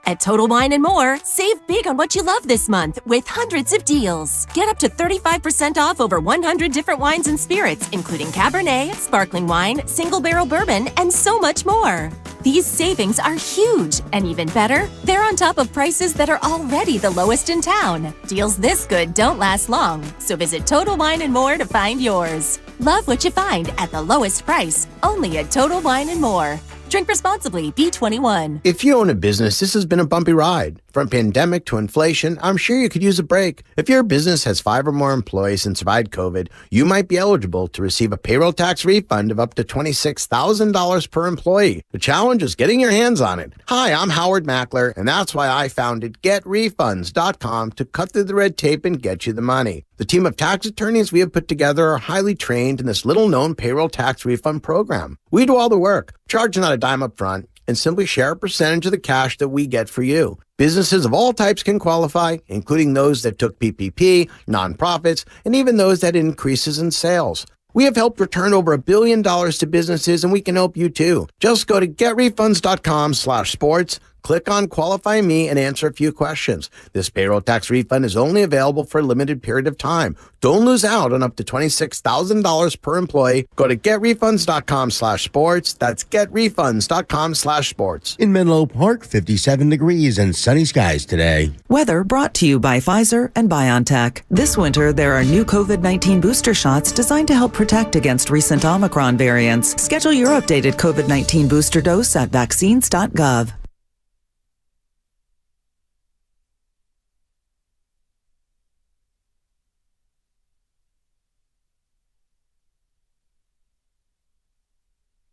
At Total Wine & More, save big on what you love this month with hundreds of deals. Get up to 35% off over 100 different wines and spirits, including Cabernet, sparkling wine, single barrel bourbon, and so much more. These savings are huge, and even better, they're on top of prices that are already the lowest in town. Deals this good don't last long, so visit Total Wine & More to find yours. Love what you find at the lowest price, only at Total Wine & More. Drink responsibly, B21. If you own a business, this has been a bumpy ride. From pandemic to inflation, I'm sure you could use a break. If your business has 5 or more employees and survived COVID, you might be eligible to receive a payroll tax refund of up to $26,000 per employee. The challenge is getting your hands on it. Hi, I'm Howard Mackler, and that's why I founded GetRefunds.com to cut through the red tape and get you the money. The team of tax attorneys we have put together are highly trained in this little-known payroll tax refund program. We do all the work, charge not a dime up front, and simply share a percentage of the cash that we get for you. Businesses of all types can qualify, including those that took PPP, nonprofits, and even those that had increases in sales. We have helped return over $1 billion to businesses, and we can help you too. Just go to getrefunds.com/sports. Click on Qualify Me and answer a few questions. This payroll tax refund is only available for a limited period of time. Don't lose out on up to $26,000 per employee. Go to getrefunds.com/sports. That's getrefunds.com/sports. In Menlo Park, 57 degrees and sunny skies today. Weather brought to you by Pfizer and BioNTech. This winter, there are new COVID-19 booster shots designed to help protect against recent Omicron variants. Schedule your updated COVID-19 booster dose at vaccines.gov.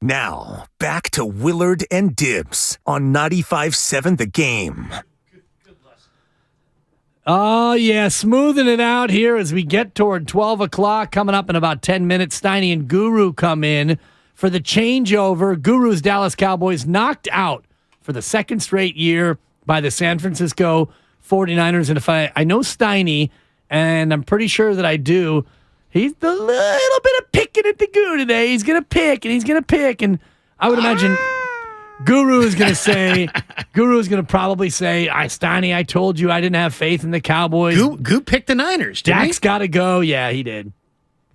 Now, back to Willard and Dibs on 95.7 The Game. Oh, yeah, smoothing it out here as we get toward 12 o'clock. Coming up in about 10 minutes, Steiny and Guru come in for the changeover. Guru's Dallas Cowboys knocked out for the second straight year by the San Francisco 49ers. And if I know Steiny, and I'm pretty sure that I do, he's a little bit of picking at the Guru today. He's going to pick, and he's going to pick. And I would imagine Guru is going to say, Guru is going to probably say, Steiny, I told you I didn't have faith in the Cowboys. Goo picked the Niners, didn't Dak's got to go. Yeah, he did.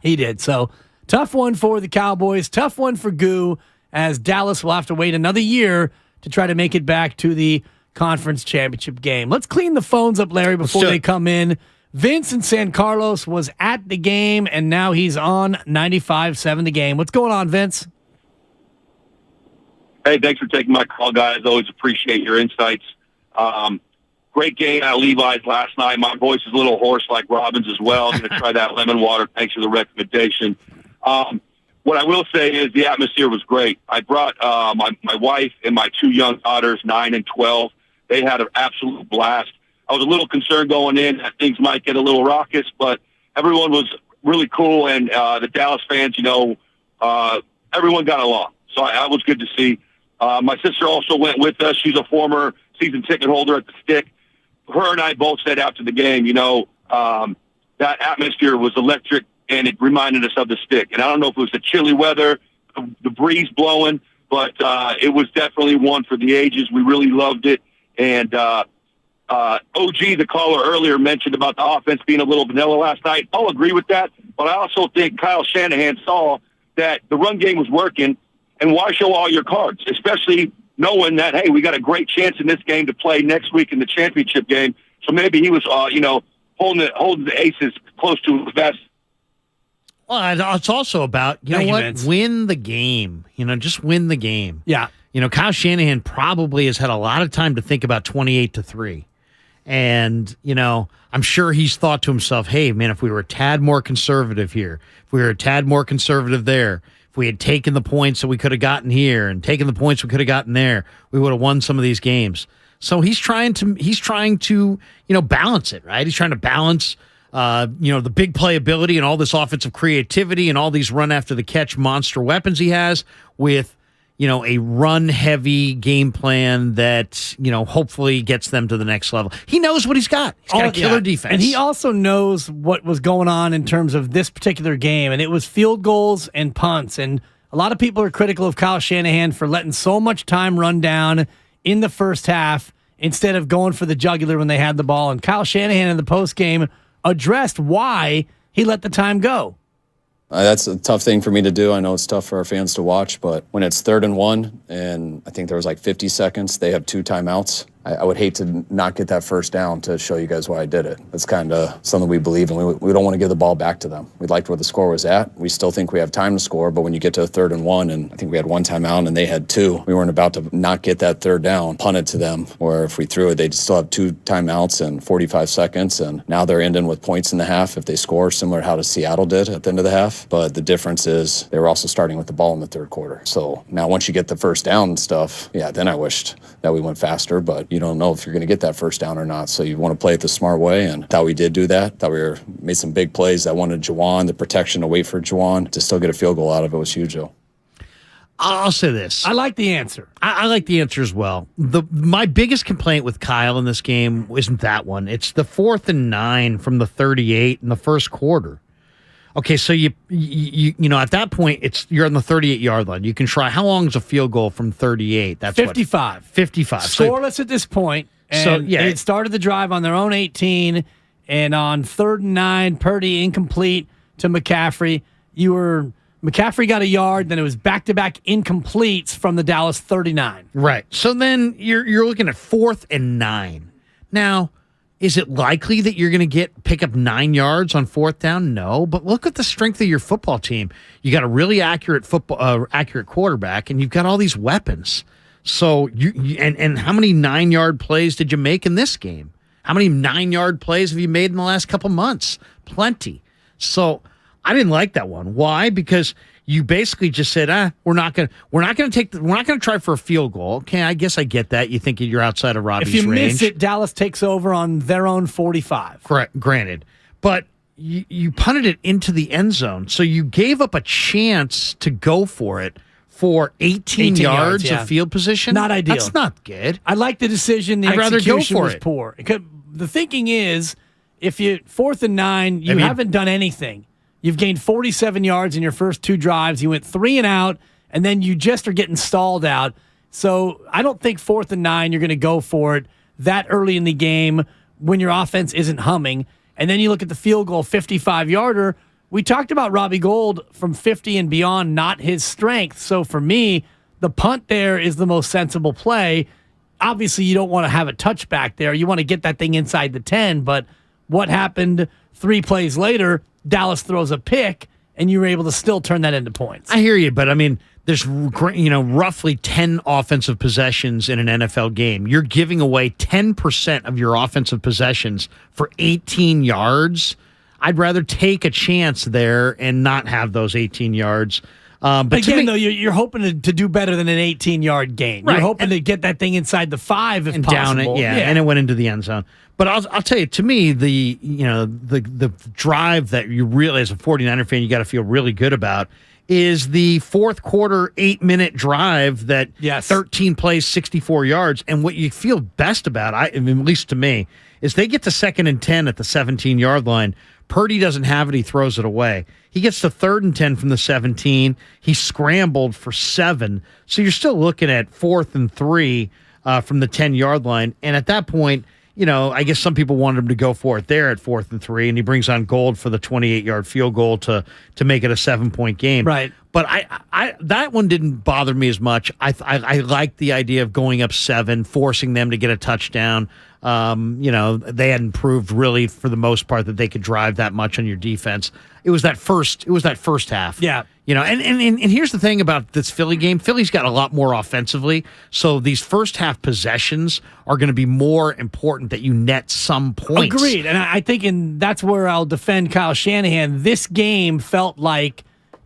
He did. So tough one for the Cowboys. Tough one for Goo, as Dallas will have to wait another year to try to make it back to the conference championship game. Let's clean the phones up, Larry, before they come in. Vince in San Carlos was at the game, and now he's on 95.7 The Game. What's going on, Vince? Hey, thanks for taking my call, guys. Always appreciate your insights. Great game at Levi's last night. My voice is a little hoarse like Robin's as well. I'm going to try that lemon water. Thanks for the recommendation. What I will say is the atmosphere was great. I brought my wife and my two young daughters, 9 and 12. They had an absolute blast. I was a little concerned going in that things might get a little raucous, but everyone was really cool, and the Dallas fans, everyone got along. So I was good to see. My sister also went with us. She's a former season ticket holder at the Stick. Her and I both said after the game, that atmosphere was electric, and it reminded us of the Stick. And I don't know if it was the chilly weather, the breeze blowing, but it was definitely one for the ages. We really loved it. And OG, the caller earlier, mentioned about the offense being a little vanilla last night. I'll agree with that, but I also think Kyle Shanahan saw that the run game was working, and why show all your cards, especially knowing that, hey, we got a great chance in this game to play next week in the championship game. So maybe he was, holding the aces close to his vest. Well, it's also about, Vince. Win the game. Just win the game. Yeah. Kyle Shanahan probably has had a lot of time to think about 28-3. And, I'm sure he's thought to himself, hey, man, if we were a tad more conservative here, if we were a tad more conservative there, if we had taken the points that we could have gotten here and taken the points we could have gotten there, we would have won some of these games. So he's trying to, balance it, right? He's trying to balance, the big playability and all this offensive creativity and all these run after the catch monster weapons he has with, a run-heavy game plan that, hopefully gets them to the next level. He knows what he's got. He's got a killer defense. And he also knows what was going on in terms of this particular game, and it was field goals and punts. And a lot of people are critical of Kyle Shanahan for letting so much time run down in the first half instead of going for the jugular when they had the ball. And Kyle Shanahan in the postgame addressed why he let the time go. That's a tough thing for me to do. I know it's tough for our fans to watch, but when it's 3rd and 1, and I think there was like 50 seconds, they have 2 timeouts. I would hate to not get that first down to show you guys why I did it. That's kind of something we believe in. We don't want to give the ball back to them. We liked where the score was at. We still think we have time to score, but when you get to a 3rd and 1, and I think we had 1 timeout and they had 2, we weren't about to not get that 3rd down, punt it to them, where if we threw it, they'd still have 2 timeouts and 45 seconds, and now they're ending with points in the half if they score, similar to how Seattle did at the end of the half. But the difference is they were also starting with the ball in the 3rd quarter. So now once you get the first down and stuff, then I wished that we went faster, but you don't know if you're going to get that first down or not. So you want to play it the smart way, and thought we did do that. Thought we made some big plays. I wanted Juwan, the protection to wait for Juwan to still get a field goal out of it was huge, though. I'll say this. I like the answer. I like the answer as well. My biggest complaint with Kyle in this game isn't that one. It's the 4th and 9 from the 38 in the first quarter. Okay, so you at that point you're on the 38-yard line. You can try. How long is a field goal from 38? That's 55. 55. Scoreless at this point. And they had started the drive on their own 18, and on 3rd and 9, Purdy incomplete to McCaffrey. McCaffrey got a yard, then it was back-to-back incompletes from the Dallas 39. Right. So then you're looking at 4th and 9. Now, is it likely that you're going to pick up 9 yards on 4th down? No, but look at the strength of your football team. You got a really accurate quarterback, and you've got all these weapons. So and how many 9-yard plays did you make in this game? How many 9-yard plays have you made in the last couple months? Plenty. So I didn't like that one. Why? Because you basically just said, we're not going to try for a field goal. Okay, I guess I get that. You think you're outside of Robbie's range. If you miss it, Dallas takes over on their own 45. Correct, granted. But you punted it into the end zone, so you gave up a chance to go for it for 18 yards of field position. Not ideal. That's not good. I like the decision. The execution was poor. The thinking is, if you 4th and 9, you haven't done anything. You've gained 47 yards in your first 2 drives. You went 3 and out, and then you just are getting stalled out. So I don't think 4th and 9 you're going to go for it that early in the game when your offense isn't humming. And then you look at the field goal 55-yarder. We talked about Robbie Gould from 50 and beyond, not his strength. So for me, the punt there is the most sensible play. Obviously, you don't want to have a touchback there. You want to get that thing inside the 10. But what happened 3 plays later? Dallas throws a pick, and you were able to still turn that into points. I hear you, but I mean, there's roughly 10 offensive possessions in an NFL game. You're giving away 10% of your offensive possessions for 18 yards. I'd rather take a chance there and not have those 18 yards. But again, though, you're hoping to do better than an 18-yard gain. Right. You're hoping to get that thing inside the 5 if and possible. Down it, and it went into the end zone. But I'll tell you, to me, the drive that you really, as a 49er fan, you got to feel really good about is the 4th quarter 8-minute drive that 13 plays, 64 yards. And what you feel best about, at least to me, is they get to 2nd and 10 at the 17-yard line. Purdy doesn't have it. He throws it away. He gets to 3rd and 10 from the 17. He scrambled for 7. So you're still looking at 4th and 3 from the 10-yard line. And at that point, I guess some people wanted him to go for it there at 4th and 3, and he brings on Gould for the 28-yard field goal to make it a 7-point game. Right. But I that one didn't bother me as much. I liked the idea of going up 7, forcing them to get a touchdown. They hadn't proved really for the most part that they could drive that much on your defense. It was that first half. Yeah. And here's the thing about this Philly game. Philly's got a lot more offensively, so these first half possessions are going to be more important that you net some points. Agreed. And I think that's where I'll defend Kyle Shanahan. This game felt like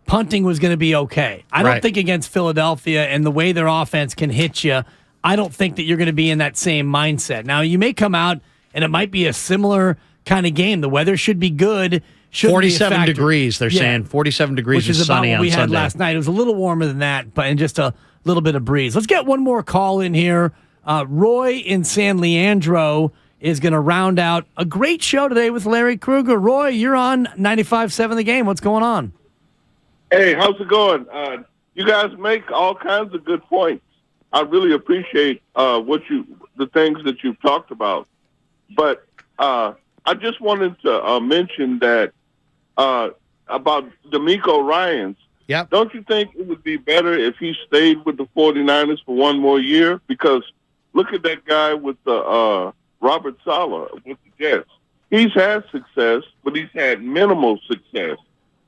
punting was going to be okay. I don't think against Philadelphia and the way their offense can hit you, I don't think that you're going to be in that same mindset. Now, you may come out and it might be a similar kind of game. The weather should be good. 47 degrees, they're saying. 47 degrees which is sunny about what we had Sunday. last night. It was a little warmer than that, and just a little bit of breeze. Let's get one more call in here. Roy in San Leandro is going to round out a great show today with Larry Krueger. Roy, you're on 95.7 The Game. What's going on? Hey, how's it going? You guys make all kinds of good points. I really appreciate the things that you've talked about. But I just wanted to mention that about D'Amico Ryans. Yep. Don't you think it would be better if he stayed with the 49ers for one more year? Because look at that guy with the Robert Saleh with the Jets. He's had success, but he's had minimal success.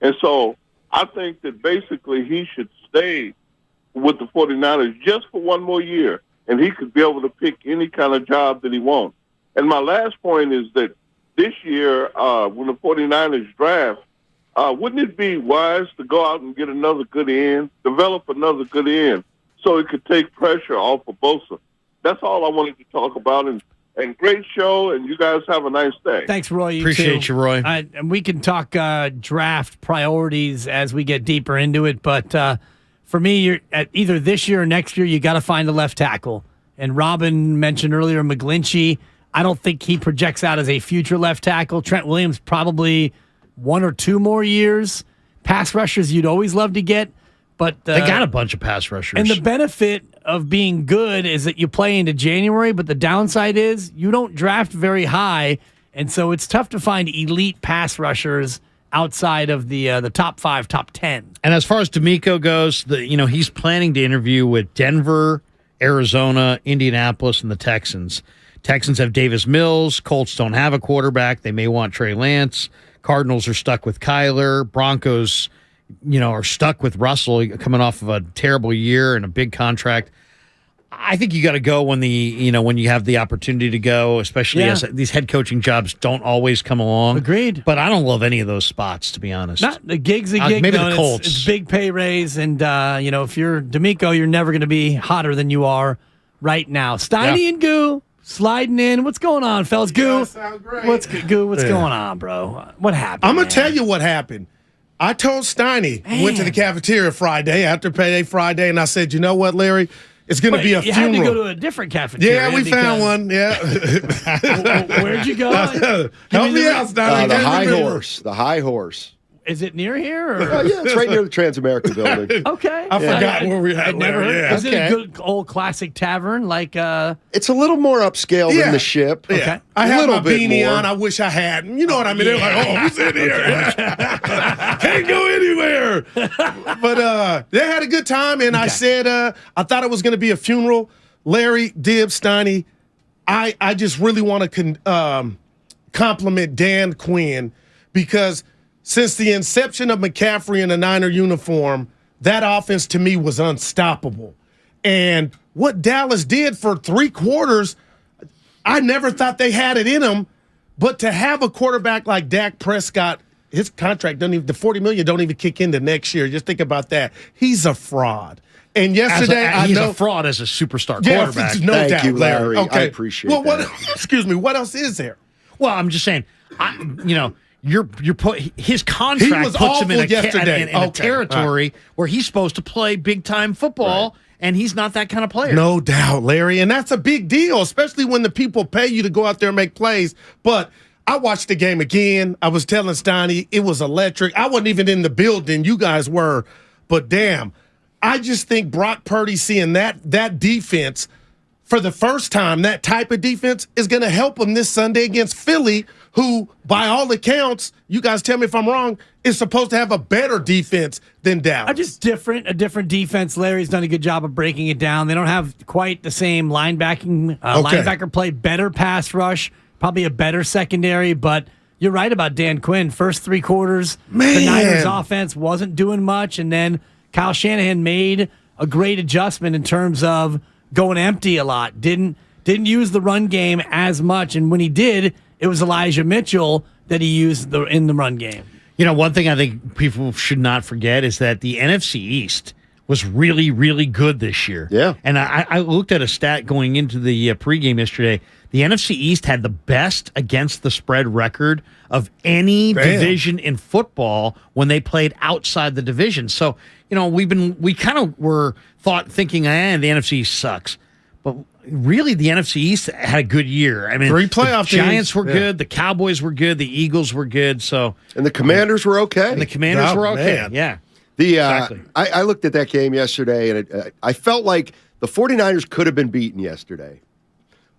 And so I think that basically he should stay with the 49ers just for one more year, and he could be able to pick any kind of job that he wants. And my last point is that this year, when the 49ers draft, wouldn't it be wise to go out and get another good end, develop another good end, so it could take pressure off of Bosa? That's all I wanted to talk about. And great show, and you guys have a nice day. Thanks, Roy. Appreciate you, Roy. And we can talk draft priorities as we get deeper into it, but for me, you're at either this year or next year, you got to find a left tackle. And Robin mentioned earlier McGlinchey. I don't think he projects out as a future left tackle. Trent Williams probably 1 or 2 more years. Pass rushers you'd always love to get, but they got a bunch of pass rushers. And the benefit of being good is that you play into January, but the downside is you don't draft very high, and so it's tough to find elite pass rushers outside of the top 5, top 10. And as far as D'Amico goes, he's planning to interview with Denver, Arizona, Indianapolis, and the Texans. Texans have Davis Mills. Colts don't have a quarterback. They may want Trey Lance. Cardinals are stuck with Kyler. Broncos, are stuck with Russell coming off of a terrible year and a big contract. I think you got to go when you have the opportunity to go, especially as these head coaching jobs don't always come along. Agreed. But I don't love any of those spots, to be honest. Not the gig's a gig. Maybe the Colts. It's big pay raise, and if you're D'Amico, you're never going to be hotter than you are right now. Steiny and Goo sliding in. What's going on, fellas? Goo. What's going on, bro? What happened? I'm gonna tell you what happened. I told Steiny, went to the cafeteria Friday after payday Friday, and I said, you know what, Larry? It's going to be a funeral. You had to go to a different cafeteria. Yeah, we found one. Yeah. Where'd you go? Help me out, Steiny. The High Horse. Is it near here? Or? Yeah, it's right near the Transamerica building. Okay. I forgot where we had never heard. Yeah. Is it a good old classic tavern? Like It's a little more upscale than the Ship. Yeah. Okay. I had my beanie more. on. I wish I hadn't. You know what I mean? They're like, oh, who's in here? Can't go anywhere. But they had a good time, and I said I thought it was going to be a funeral. Larry, Dib, Steiny, I just really want to compliment Dan Quinn because since the inception of McCaffrey in a Niner uniform, that offense to me was unstoppable. And what Dallas did for 3 quarters, I never thought they had it in them. But to have a quarterback like Dak Prescott, his contract the $40 million don't even kick into next year. Just think about that. He's a fraud. And yesterday, he's a fraud as a superstar quarterback. No doubt, you, Larry. Okay. I appreciate that. Excuse me. What else is there? Well, I'm just saying, his contract puts him in a territory where he's supposed to play big time football, and he's not that kind of player. No doubt, Larry, and that's a big deal, especially when the people pay you to go out there and make plays. But I watched the game again. I was telling Steiny it was electric. I wasn't even in the building; you guys were. But damn, I just think Brock Purdy seeing that defense for the first time, that type of defense is going to help him this Sunday against Philly, who, by all accounts, you guys tell me if I'm wrong, is supposed to have a better defense than Dallas. Just a different defense. Larry's done a good job of breaking it down. They don't have quite the same linebacker play, better pass rush, probably a better secondary, but you're right about Dan Quinn. First 3 quarters, the Niners offense wasn't doing much, and then Kyle Shanahan made a great adjustment in terms of going empty a lot. Didn't use the run game as much, and when he did, it was Elijah Mitchell that he used in the run game. One thing I think people should not forget is that the NFC East was really, really good this year. Yeah. And I looked at a stat going into the pregame yesterday. The NFC East had the best against the spread record of any division in football when they played outside the division. So, we kind of were thinking, the NFC East sucks. But really, the NFC East had a good year. I mean, 3 playoff the Giants were good, the Cowboys were good, the Eagles were good. And the Commanders were okay. Yeah. Exactly. I looked at that game yesterday, and I felt like the 49ers could have been beaten yesterday.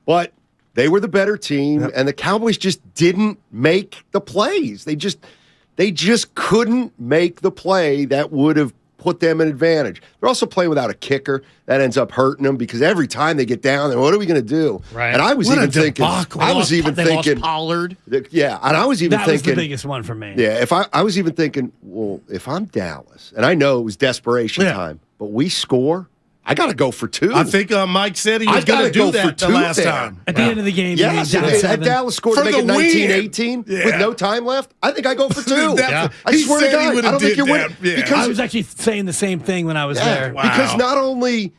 But they were the better team, and the Cowboys just didn't make the plays. They just couldn't make the play that would have put them in advantage. They're also playing without a kicker. That ends up hurting them because every time they get down there, what are we going to do? Right. And I was even thinking, they lost Pollard. Yeah, and I was even thinking. That was the biggest one for me. Yeah, I was even thinking, well, if I'm Dallas, and I know it was desperation time, but we score, I got to go for 2. I think Mike said he was going to do that the last time. At the end of the game, yes, if Dallas scored to make it 19-18 with no time left, I think I go for 2. I swear to God, I don't think you're winning. Because I was actually saying the same thing when I was there. Wow. Because not only,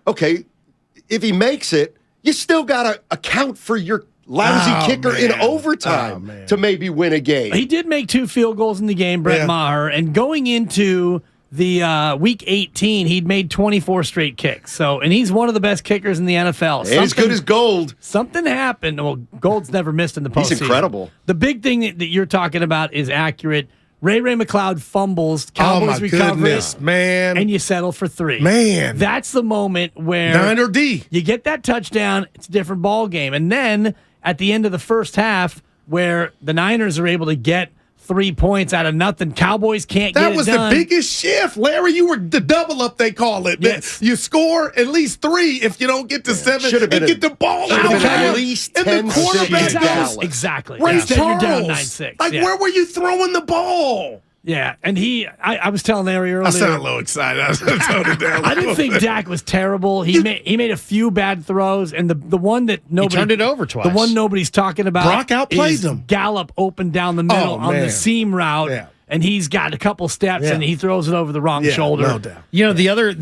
if he makes it, you still got to account for your lousy kicker in overtime to maybe win a game. He did make 2 field goals in the game, Brett Maher, and going into the week 18, he'd made 24 straight kicks. So, and he's one of the best kickers in the NFL. And as good as Gold. Something happened. Well, Gold's never missed in the postseason. He's incredible. The big thing that you're talking about is accurate. Ray McLeod fumbles. Cowboys recover it, man, and you settle for 3. Man, that's the moment where 9 or D. You get that touchdown. It's a different ball game. And then at the end of the first half, where the Niners are able to get 3 points out of nothing, Cowboys can't get it done. That was the biggest shift, Larry. You were the double up, they call it. Yes. You score at least 3 if you don't get to 7 and get the ball out. At least 10 the quarterback. Exactly. Ray Instead, you're down Charles. 9-6. Like, where were you throwing the ball? Yeah, and I was telling Larry earlier. I sound a little excited. I toned it down. I didn't think Dak was terrible. He made a few bad throws, and the one that nobody turned it over twice. The one nobody's talking about. Brock outplayed is them. Gallup open down the middle on the seam route. Yeah. And he's got a couple steps, and he throws it over the wrong shoulder. No doubt. You know, the other,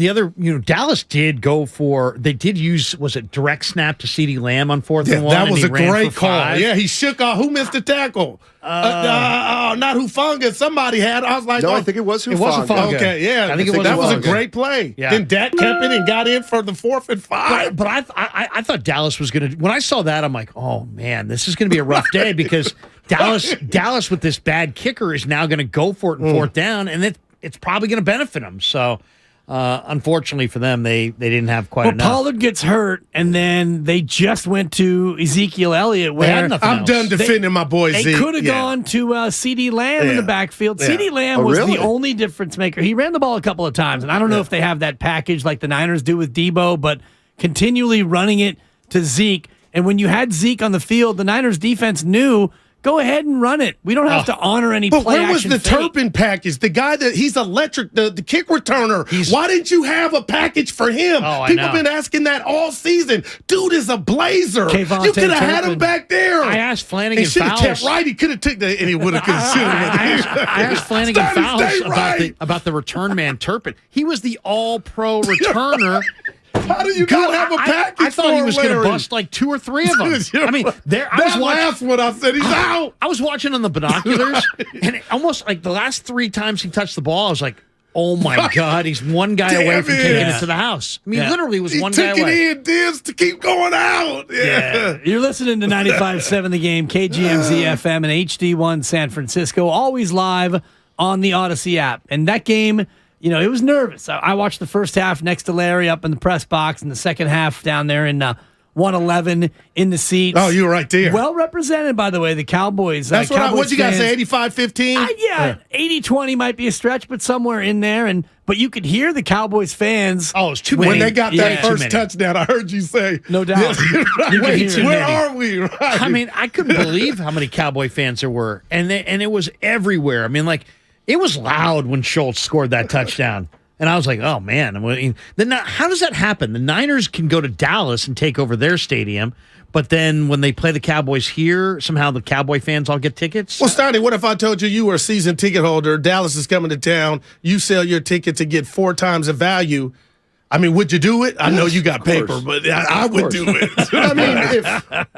Dallas did go for, they did use, was it direct snap to CeeDee Lamb on 4th and 1? That was a great call. 5. Yeah, he shook off. Who missed the tackle? Not Hufanga. Somebody had. I was like, no, I think it was Hufanga. It was Hufanga. Okay, yeah. I think it was that was a Hufanga. great play. Yeah. Then Dak kept it and got in for the 4th and 5. But I thought Dallas was going to, when I saw that, I'm like, oh, man, this is going to be a rough day because Dallas with this bad kicker is now going to go for it in 4th down, and it's probably going to benefit them. So, unfortunately for them, they didn't have quite enough. Pollard gets hurt, and then they just went to Ezekiel Elliott. Where I'm done defending my boy Zeke. They could have gone to CeeDee Lamb in the backfield. Yeah. CeeDee Lamb was the only difference maker. He ran the ball a couple of times, and I don't know if they have that package like the Niners do with Debo, but continually running it to Zeke. And when you had Zeke on the field, the Niners defense knew, go ahead and run it. We don't have to honor any But play where was action the fake. Turpin package? The guy that he's electric, the kick returner. Why didn't you have a package for him? I People know. have been asking that all season. Dude is a blazer. Kayvonte You could have had Turpin. him back there. I asked Flanagan He should have kept Fowles. right. He could have took that, and he would have considered it. I asked Flanagan Start his Fowles day right. about the return man Turpin. He was the all-pro returner. How do you not have a package? I thought he was going to Larry? bust like 2 or 3 of them. I mean, That last one I said he's out. I was watching on the binoculars, and it almost like the last 3 times he touched the ball, I was like, oh my God, he's one guy away from taking it to the house. I mean, literally was one guy away. He took it in, Diz, to keep going out. Yeah. You're listening to 95.7 The Game, KGMZ FM, and HD1 San Francisco, always live on the Odyssey app. And that game, you know, it was nervous. I watched the first half next to Larry up in the press box, and the second half down there in 111 in the seats. Oh, you were right there. Well represented, by the way, the Cowboys. That's what you guys fans. say, 85-15? Yeah, 80-20 might be a stretch, but somewhere in there. But you could hear the Cowboys fans. Oh, it's too When many. they got that first touchdown, I heard you say. No doubt. Yeah, You could hear it. where are we? Right. I mean, I couldn't believe how many Cowboy fans there were, and it was everywhere. I mean, like, it was loud when Schultz scored that touchdown. And I was like, oh, man. How does that happen? The Niners can go to Dallas and take over their stadium, but then when they play the Cowboys here, somehow the Cowboy fans all get tickets? Well, Steiny, what if I told you were a season ticket holder, Dallas is coming to town, you sell your tickets and get 4 times the value? I mean, would you do it? I know you got paper, but I would do it. I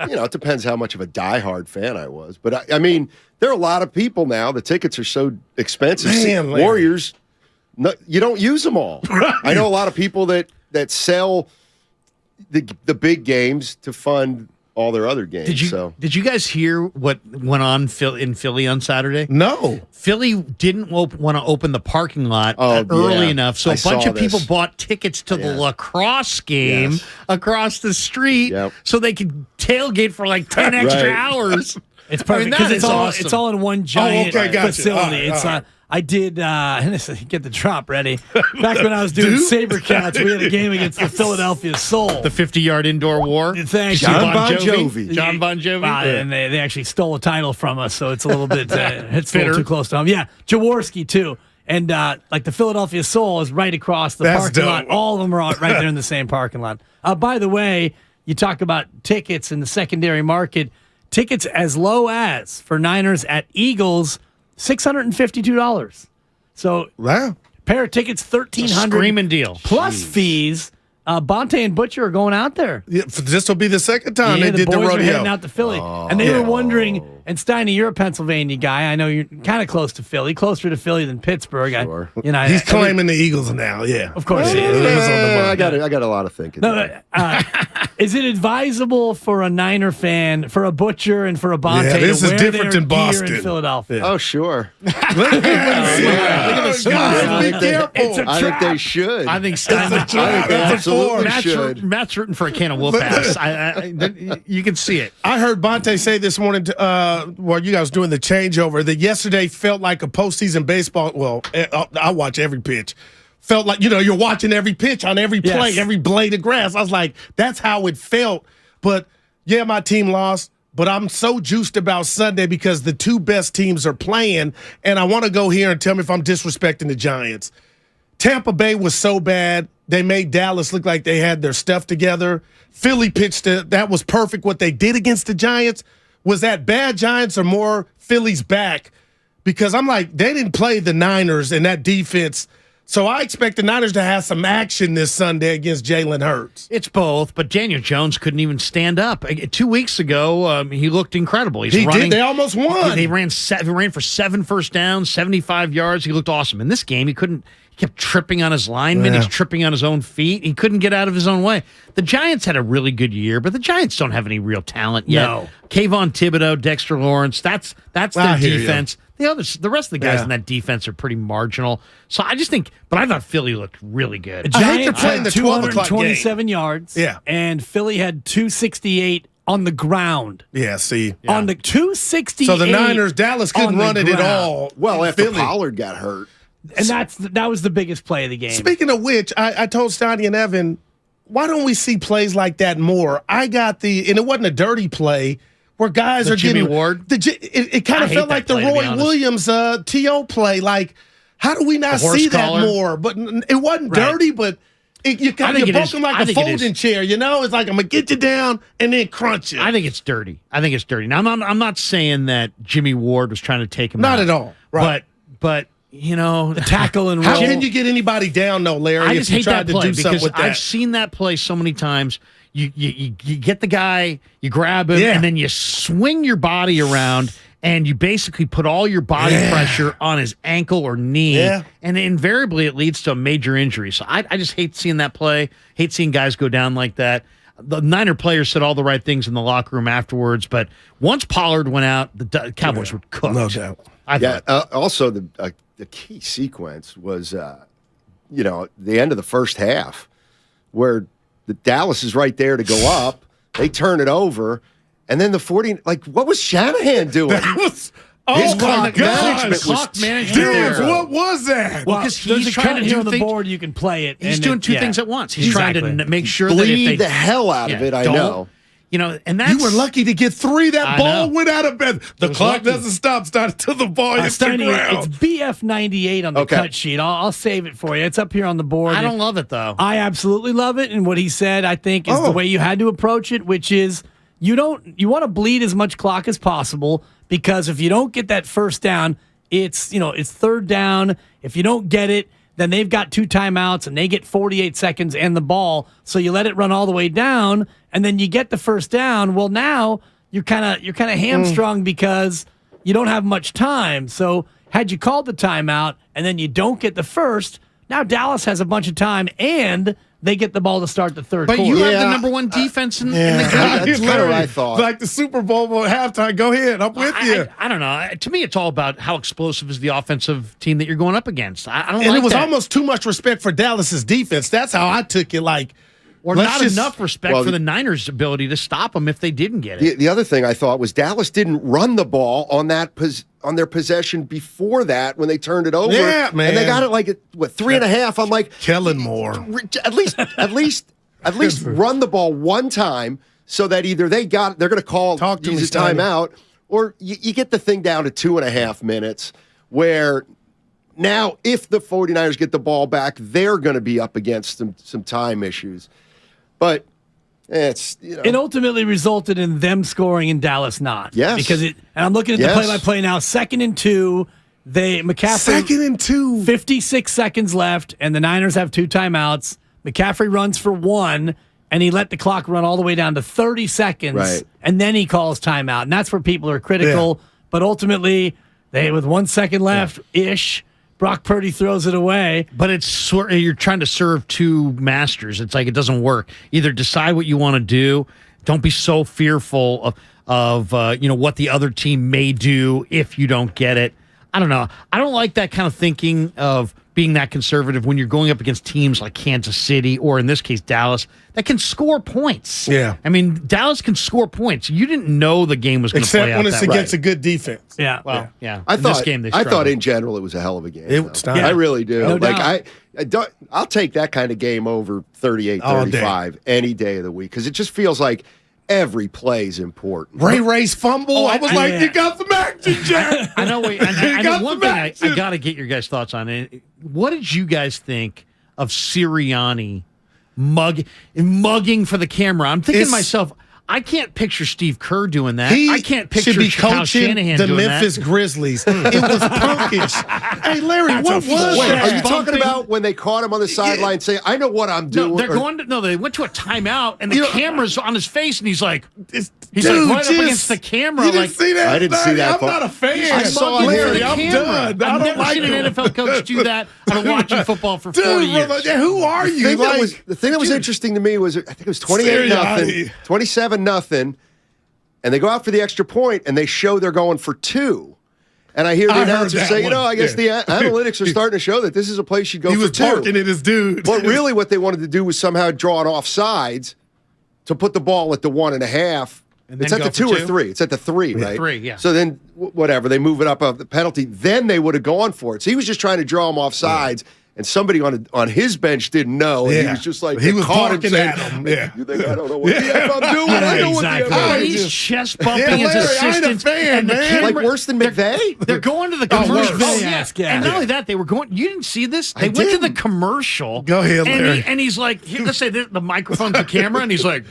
mean, it depends how much of a diehard fan I was. But, I mean, there are a lot of people now. The tickets are so expensive. Man, Larry. Warriors, no, you don't use them all. Right. I know a lot of people that sell the big games to fund all their other games. Did you guys hear what went on in Philly on Saturday? No. Philly didn't want to open the parking lot early enough, so a bunch of people bought tickets to the lacrosse game across the street so they could tailgate for like 10 extra hours. It's perfect because it's all in one giant facility. Gotcha. I did get the drop ready. Back when I was doing Saber Cats, we had a game against the Philadelphia Soul. The 50-yard indoor war. Thanks, John Bon Jovi. John Bon Jovi. And they actually stole a title from us, so it's a little bit it's a little too close to home. Yeah, Jaworski too. And like the Philadelphia Soul is right across the parking lot. All of them are right there in the same parking lot. By the way, you talk about tickets in the secondary market. Tickets as low as for Niners at Eagles, $652. So pair of tickets, $1,300. Screaming deal. Plus fees. Bonte and Butcher are going out there. Yeah, this will be the second time they did the boys rodeo. are heading out to Philly. And they were wondering, And Steiny, you're a Pennsylvania guy. I know you're kind of close to Philly, closer to Philly than Pittsburgh. Sure. He's claiming the Eagles now. Yeah, of course he is. I got a lot of thinking. No, is it advisable for a Niner fan, for a Butcher and for a Bonte this to is wear different their in gear Boston. in Philadelphia? Oh, sure. Look at this guy. Be careful. I think they should. I think Stein. I think they absolutely should. Matt's rooting for a can of whoop ass. You can see it. I heard Bonte say this morning, while you guys were doing the changeover, that yesterday felt like a postseason baseball. Well, I watch every pitch. Felt like, you're watching every pitch on every play, every blade of grass. I was like, that's how it felt. But, yeah, my team lost. But I'm so juiced about Sunday because the two best teams are playing. And I want to go here and tell me if I'm disrespecting the Giants. Tampa Bay was so bad. They made Dallas look like they had their stuff together. Philly pitched that was perfect. What they did against the Giants, was that bad Giants or more Philly's back? Because I'm like, they didn't play the Niners in that defense. So I expect the Niners to have some action this Sunday against Jalen Hurts. It's both, but Daniel Jones couldn't even stand up. 2 weeks ago, he looked incredible. He did. They almost won. They ran for 7 first downs, 75 yards. He looked awesome. In this game, he kept tripping on his linemen. He's tripping on his own feet. He couldn't get out of his own way. The Giants had a really good year, but the Giants don't have any real talent yet. No. Kayvon Thibodeau, Dexter Lawrence, that's their defense. The rest of the guys in that defense are pretty marginal. So I just think, but I thought Philly looked really good. The Giants had 227 yards. Yeah. And Philly had 268 on the ground. Yeah, see. On the 268. So the Niners, Dallas couldn't run it at all. Well, after Philly. Pollard got hurt. And that was the biggest play of the game. Speaking of which, I told Stoney and Evan, why don't we see plays like that more? And it wasn't a dirty play where guys are Jimmy getting Ward. It kind of felt like the Roy Williams TO play. Like, how do we not see that more? But it wasn't dirty, but you broke him like a folding chair. It's like, I'm gonna get you down and then crunch you. I think it's dirty. Now I'm not saying that Jimmy Ward was trying to take him out. Not at all. Right. But the tackle and how roll. can you get anybody down though, Larry? I just hate that play because I've I've seen that play so many times. You get the guy, you grab him, and then you swing your body around, and you basically put all your body pressure on his ankle or knee, and invariably it leads to a major injury. So I just hate seeing that play. Hate seeing guys go down like that. The Niner players said all the right things in the locker room afterwards, but once Pollard went out, the Cowboys were cooked. No doubt. Also, the key sequence was, the end of the first half, where the Dallas is right there to go up. They turn it over, and then the 40. Like, what was Shanahan doing? His clock management was terrible. What was that? Well, because there's he's a trying to do on the things. board. You can play it. He's doing two things at once. He's trying to make sure that Bleed if they the hell out of it. I know. And that's, you were lucky to get 3. That ball went out of bed. The clock doesn't stop until the ball hits the ground. It's BF98 on the cut sheet. I'll save it for you. It's up here on the board. I don't love it, though. I absolutely love it. And what he said, I think, is the way you had to approach it, which is you want to bleed as much clock as possible, because if you don't get that first down, it's third down. If you don't get it, then they've got 2 timeouts and they get 48 seconds and the ball. So you let it run all the way down, and then you get the first down. Well, now you're kind of hamstrung because you don't have much time. So had you called the timeout and then you don't get the first, now Dallas has a bunch of time and they get the ball to start the third quarter. But you have the number one defense in the game. That's kind of what I thought. Like the Super Bowl at halftime. Go ahead. I'm with you. I don't know. To me, it's all about how explosive is the offensive team that you're going up against. I don't and like it was that. almost too much respect for Dallas's defense. That's how I took it. Like, or not enough respect for the Niners' ability to stop them if they didn't get it. The other thing I thought was Dallas didn't run the ball on their possession before that when they turned it over. Yeah, man. And they got it like at 3.5. I'm like, Kellen Moore. At least run the ball one time so that either they're going to use a timeout, or you get the thing down to 2.5 minutes, where now if the 49ers get the ball back, they're going to be up against some time issues. But it ultimately resulted in them scoring and Dallas not. Yes. Because and I'm looking at the play-by-play now. 2nd and 2. McCaffrey 2nd and 2. 56 seconds left, and the Niners have 2 timeouts. McCaffrey runs for 1, and he let the clock run all the way down to 30 seconds, Right. and then he calls timeout. And that's where people are critical. Yeah. But ultimately, with 1 second left-ish, Brock Purdy throws it away. But it's you're trying to serve two masters. It's like it doesn't work. Either decide what you want to do. Don't be so fearful of what the other team may do if you don't get it. I don't know. I don't like that kind of thinking of being that conservative when you're going up against teams like Kansas City or, in this case, Dallas, that can score points. Yeah. I mean, Dallas can score points. You didn't know the game was going to play out Except when it's that way. against a good defense. Yeah. Well, yeah. I In thought, this game they I thought struggled. in general it was a hell of a game. It was I really do. No like doubt. I'll take that kind of game over 38-35 any day of the week because it just feels like every play is important. Ray's fumble. I was like, yeah. you got some action, Jack. I know. Wait, I know one thing I got to get your guys' thoughts on it. What did you guys think of Sirianni mugging for the camera? I'm thinking to myself, I can't picture Steve Kerr doing that. I can't picture should be Kyle coaching Shanahan the doing Memphis that. Grizzlies. It was punkish. Hey, Larry, what was that? Are you talking about when they caught him on the sideline saying, I know what I'm doing? No, they went to a timeout and the camera's on his face and he's like right Dude, up against the camera. You didn't like, see that? I didn't see that. I'm not a fan. I saw mugging Larry. for the I'm camera. done. I I've don't never like seen an him. NFL coach do that. I've been watching football for 40 years. Dude, who are you? The thing that was interesting to me was I think it was 28-0, 27-0. And they go out for the extra point, and they show they're going for 2. And I hear the announcer say, I guess the analytics are starting to show that this is a place you go for 2. He was barking at his dude. But really what they wanted to do was somehow draw it offsides to put the ball at the 1.5. It's at the 2 or 3. It's at the 3, right? 3, yeah. So then, whatever, they move it up of the penalty. Then they would have gone for it. So he was just trying to draw him offsides. And somebody on his bench didn't know, and he was just like, he was caught him barking saying, at him. Yeah. You think I don't know what the F I'm doing? I know exactly. what the F I'm He's doing. chest bumping his Larry, assistant. I ain't a fan, and the man. camera, Like worse than McVay? They're going to the Oh, commercial. worse. Yeah. And not only that, they were going. You didn't see this? They went to the commercial. Go ahead, Larry. And he's like, let's say the microphone's the camera, and he's like,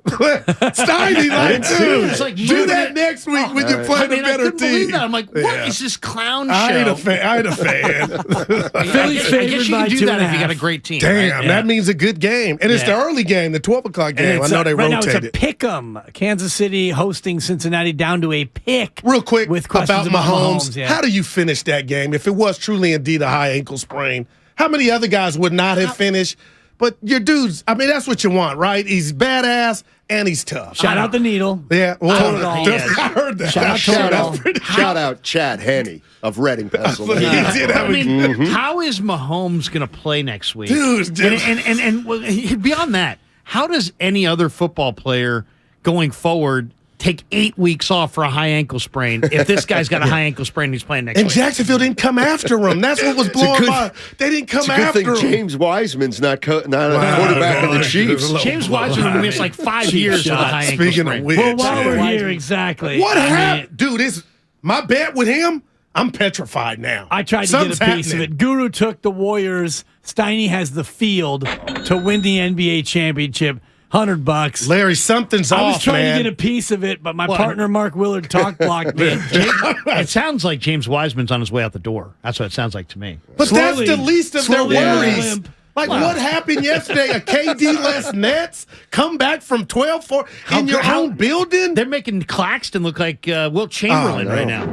Steiny, like, dude, It's like do moving that it. next week when you're playing a I better couldn't believe team. that. I'm like, what is this clown show? I ain't a fan. Philly's I guess favored you by can do that if 2.5. you got a great team. Damn, right? that means a good game. And it's the Yeah. early game, the 12 o'clock game. I know they right rotated. now it's a pick-em. Kansas City hosting Cincinnati down to a pick. Real quick with about questions Mahomes. yeah. How do you finish that game? If it was truly indeed a high ankle sprain, how many other guys would not have finished? But your dudes, I mean, that's what you want, right? He's badass and he's tough. Shout out the needle. Yeah, well, I heard that. Shout out Chad Henne of Reading, Pennsylvania. He did have a How is Mahomes going to play next week? Dude. And well, beyond that, how does any other football player going forward take 8 weeks off for a high ankle sprain if this guy's got a high ankle sprain and he's playing next And week? Jacksonville didn't come after him. That's what was blowing my. They didn't come It's a good after thing him. James Wiseman's not a quarterback of the Chiefs. James Wiseman missed like 5 years with a high ankle Speaking sprain. of which, Well, while we're here, exactly. what I mean, happened, dude? Is my bet with him? I'm petrified now. I tried to Something's get a piece happening. of it. Guru took the Warriors. Steiny has the field to win the NBA championship. $100. Larry, something's I was off, trying man. to get a piece of it, but my partner Mark Willard talk blocked me. It sounds like James Wiseman's on his way out the door. That's what it sounds like to me. But Slowly- that's the least of their slowly on a worries. limp. Like what happened yesterday? A KD-less Nets come back from 12-4 in your own building? They're making Claxton look like Wilt Chamberlain right now.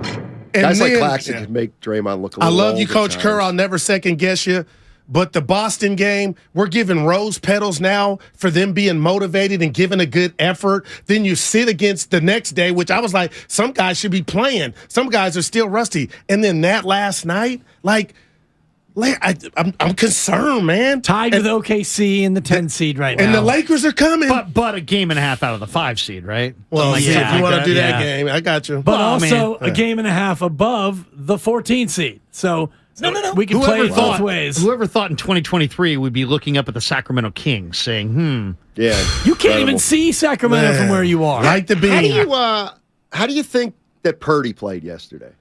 And Guys like then- Claxton can make Draymond look a I little love you, old at Coach Kerr. times. I'll never second guess you. But the Boston game, we're giving rose petals now for them being motivated and giving a good effort. Then you sit against the next day, which I was like, some guys should be playing. Some guys are still rusty. And then that last night, like, I'm concerned, man. Tied with OKC in the 10 seed right now. And the Lakers are coming. But a game and a half out of the 5 seed, right? Well, Something yeah, if you want to do that yeah. game, I got you. But Well, also man. a game and a half above the 14 seed. So we can play it both ways. Whoever thought in 2023 we'd be looking up at the Sacramento Kings saying, Yeah. You can't even see Sacramento from where you are. Like the bean. How do you think that Purdy played yesterday?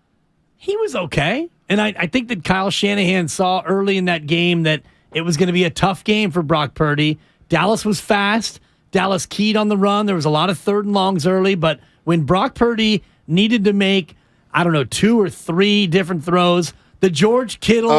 He was okay. And I think that Kyle Shanahan saw early in that game that it was going to be a tough game for Brock Purdy. Dallas was fast. Dallas keyed on the run. There was a lot of 3rd and longs early. But when Brock Purdy needed to make, 2 or 3 different throws, The George Kittle,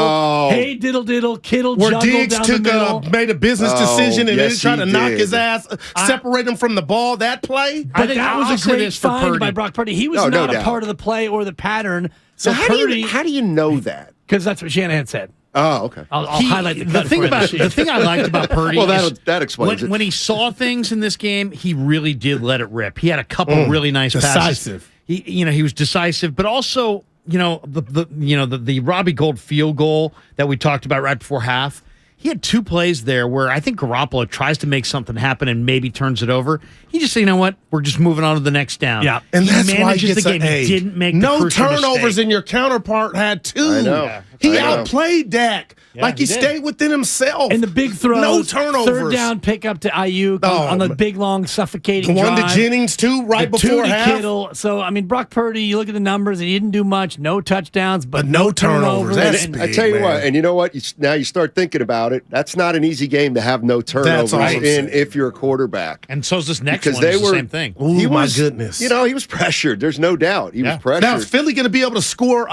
hey diddle diddle, Kittle where juggle Diggs down the middle. made a business decision and yes, then tried to he knock did. his ass, separate him from the ball. That play, But that was a great find by Brock Purdy. He was not a part of the play or the pattern. So how do you know that? Because that's what Shanahan said. Oh, okay. I'll highlight the cut. The thing I liked about Purdy that explains when, it. when he saw things in this game, he really did let it rip. He had a couple really nice passes. Decisive. He was decisive, but also, the Robbie Gould field goal that we talked about right before half. He had two plays there where I think Garoppolo tries to make something happen and maybe turns it over. He just said, you know what? We're just moving on to the next down. Yeah. And that's why he manages gets the game. an A. He didn't make no the crucial turnovers, mistake. and your counterpart had two. I know. He I know. outplayed Dak. Yeah, like he he did. stayed within himself. And the big throw, no turnovers. third down pickup to Ayuk on the big, long, suffocating One drive. to Jennings, too, right The two before to half. Kittle. So, I mean, Brock Purdy, you look at the numbers, and he didn't do much. No touchdowns, but no turnovers. That's And- big, I tell you man. what, and you know what? Now you start thinking about it. That's not an easy game to have no turnovers awesome. in if you're a quarterback. And so's this next Because one. they It's were the same thing. Ooh, he my was, goodness. He was pressured. There's no doubt. He was pressured. Now, is Philly going to be able to score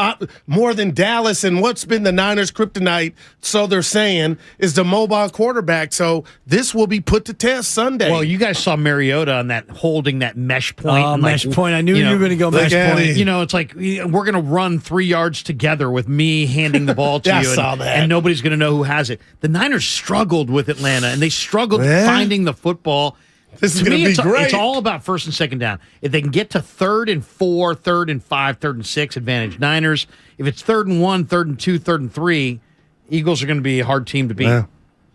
more than Dallas? And what's been the Niners' kryptonite, so they're saying, is the mobile quarterback. So this will be put to test Sunday. Well, you guys saw Mariota on that holding that mesh point. and mesh point. I knew you were going to go mesh point. It's like we're going to run 3 yards together with me handing the ball to Yeah, I you, saw that. and nobody's going to know who has it. The Niners struggled with Atlanta, and they struggled finding the football. This is To going me, to be great. It's all about first and second down. If they can get to 3rd and 4, 3rd and 5, 3rd and 6, advantage Niners. If it's 3rd and 1, 3rd and 2, 3rd and 3, Eagles are going to be a hard team to beat. Yeah.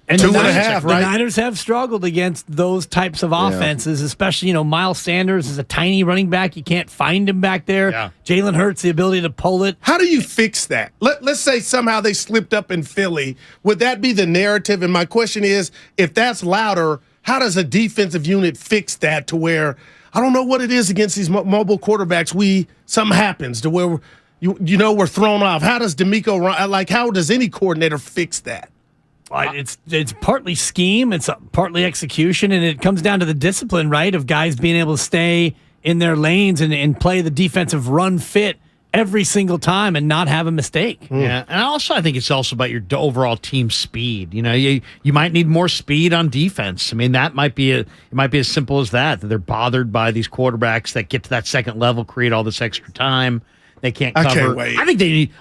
And 2.5, the right? Niners have struggled against those types of offenses, especially, Miles Sanders is a tiny running back. You can't find him back there. Yeah. Jalen Hurts, the ability to pull it. How do you fix that? Let's say somehow they slipped up in Philly. Would that be the narrative? And my question is, if that's louder, how does a defensive unit fix that to where, I don't know what it is against these mobile quarterbacks, something happens to where, we're thrown off. How does DeMeco run? How does any coordinator fix that? It's partly scheme, it's partly execution, and it comes down to the discipline, right, of guys being able to stay in their lanes and play the defensive run fit every single time and not have a mistake. Yeah, and I think it's also about your overall team speed. You might need more speed on defense. I mean, it might be as simple as that they're bothered by these quarterbacks that get to that second level, create all this extra time. They can't cover. I can't wait.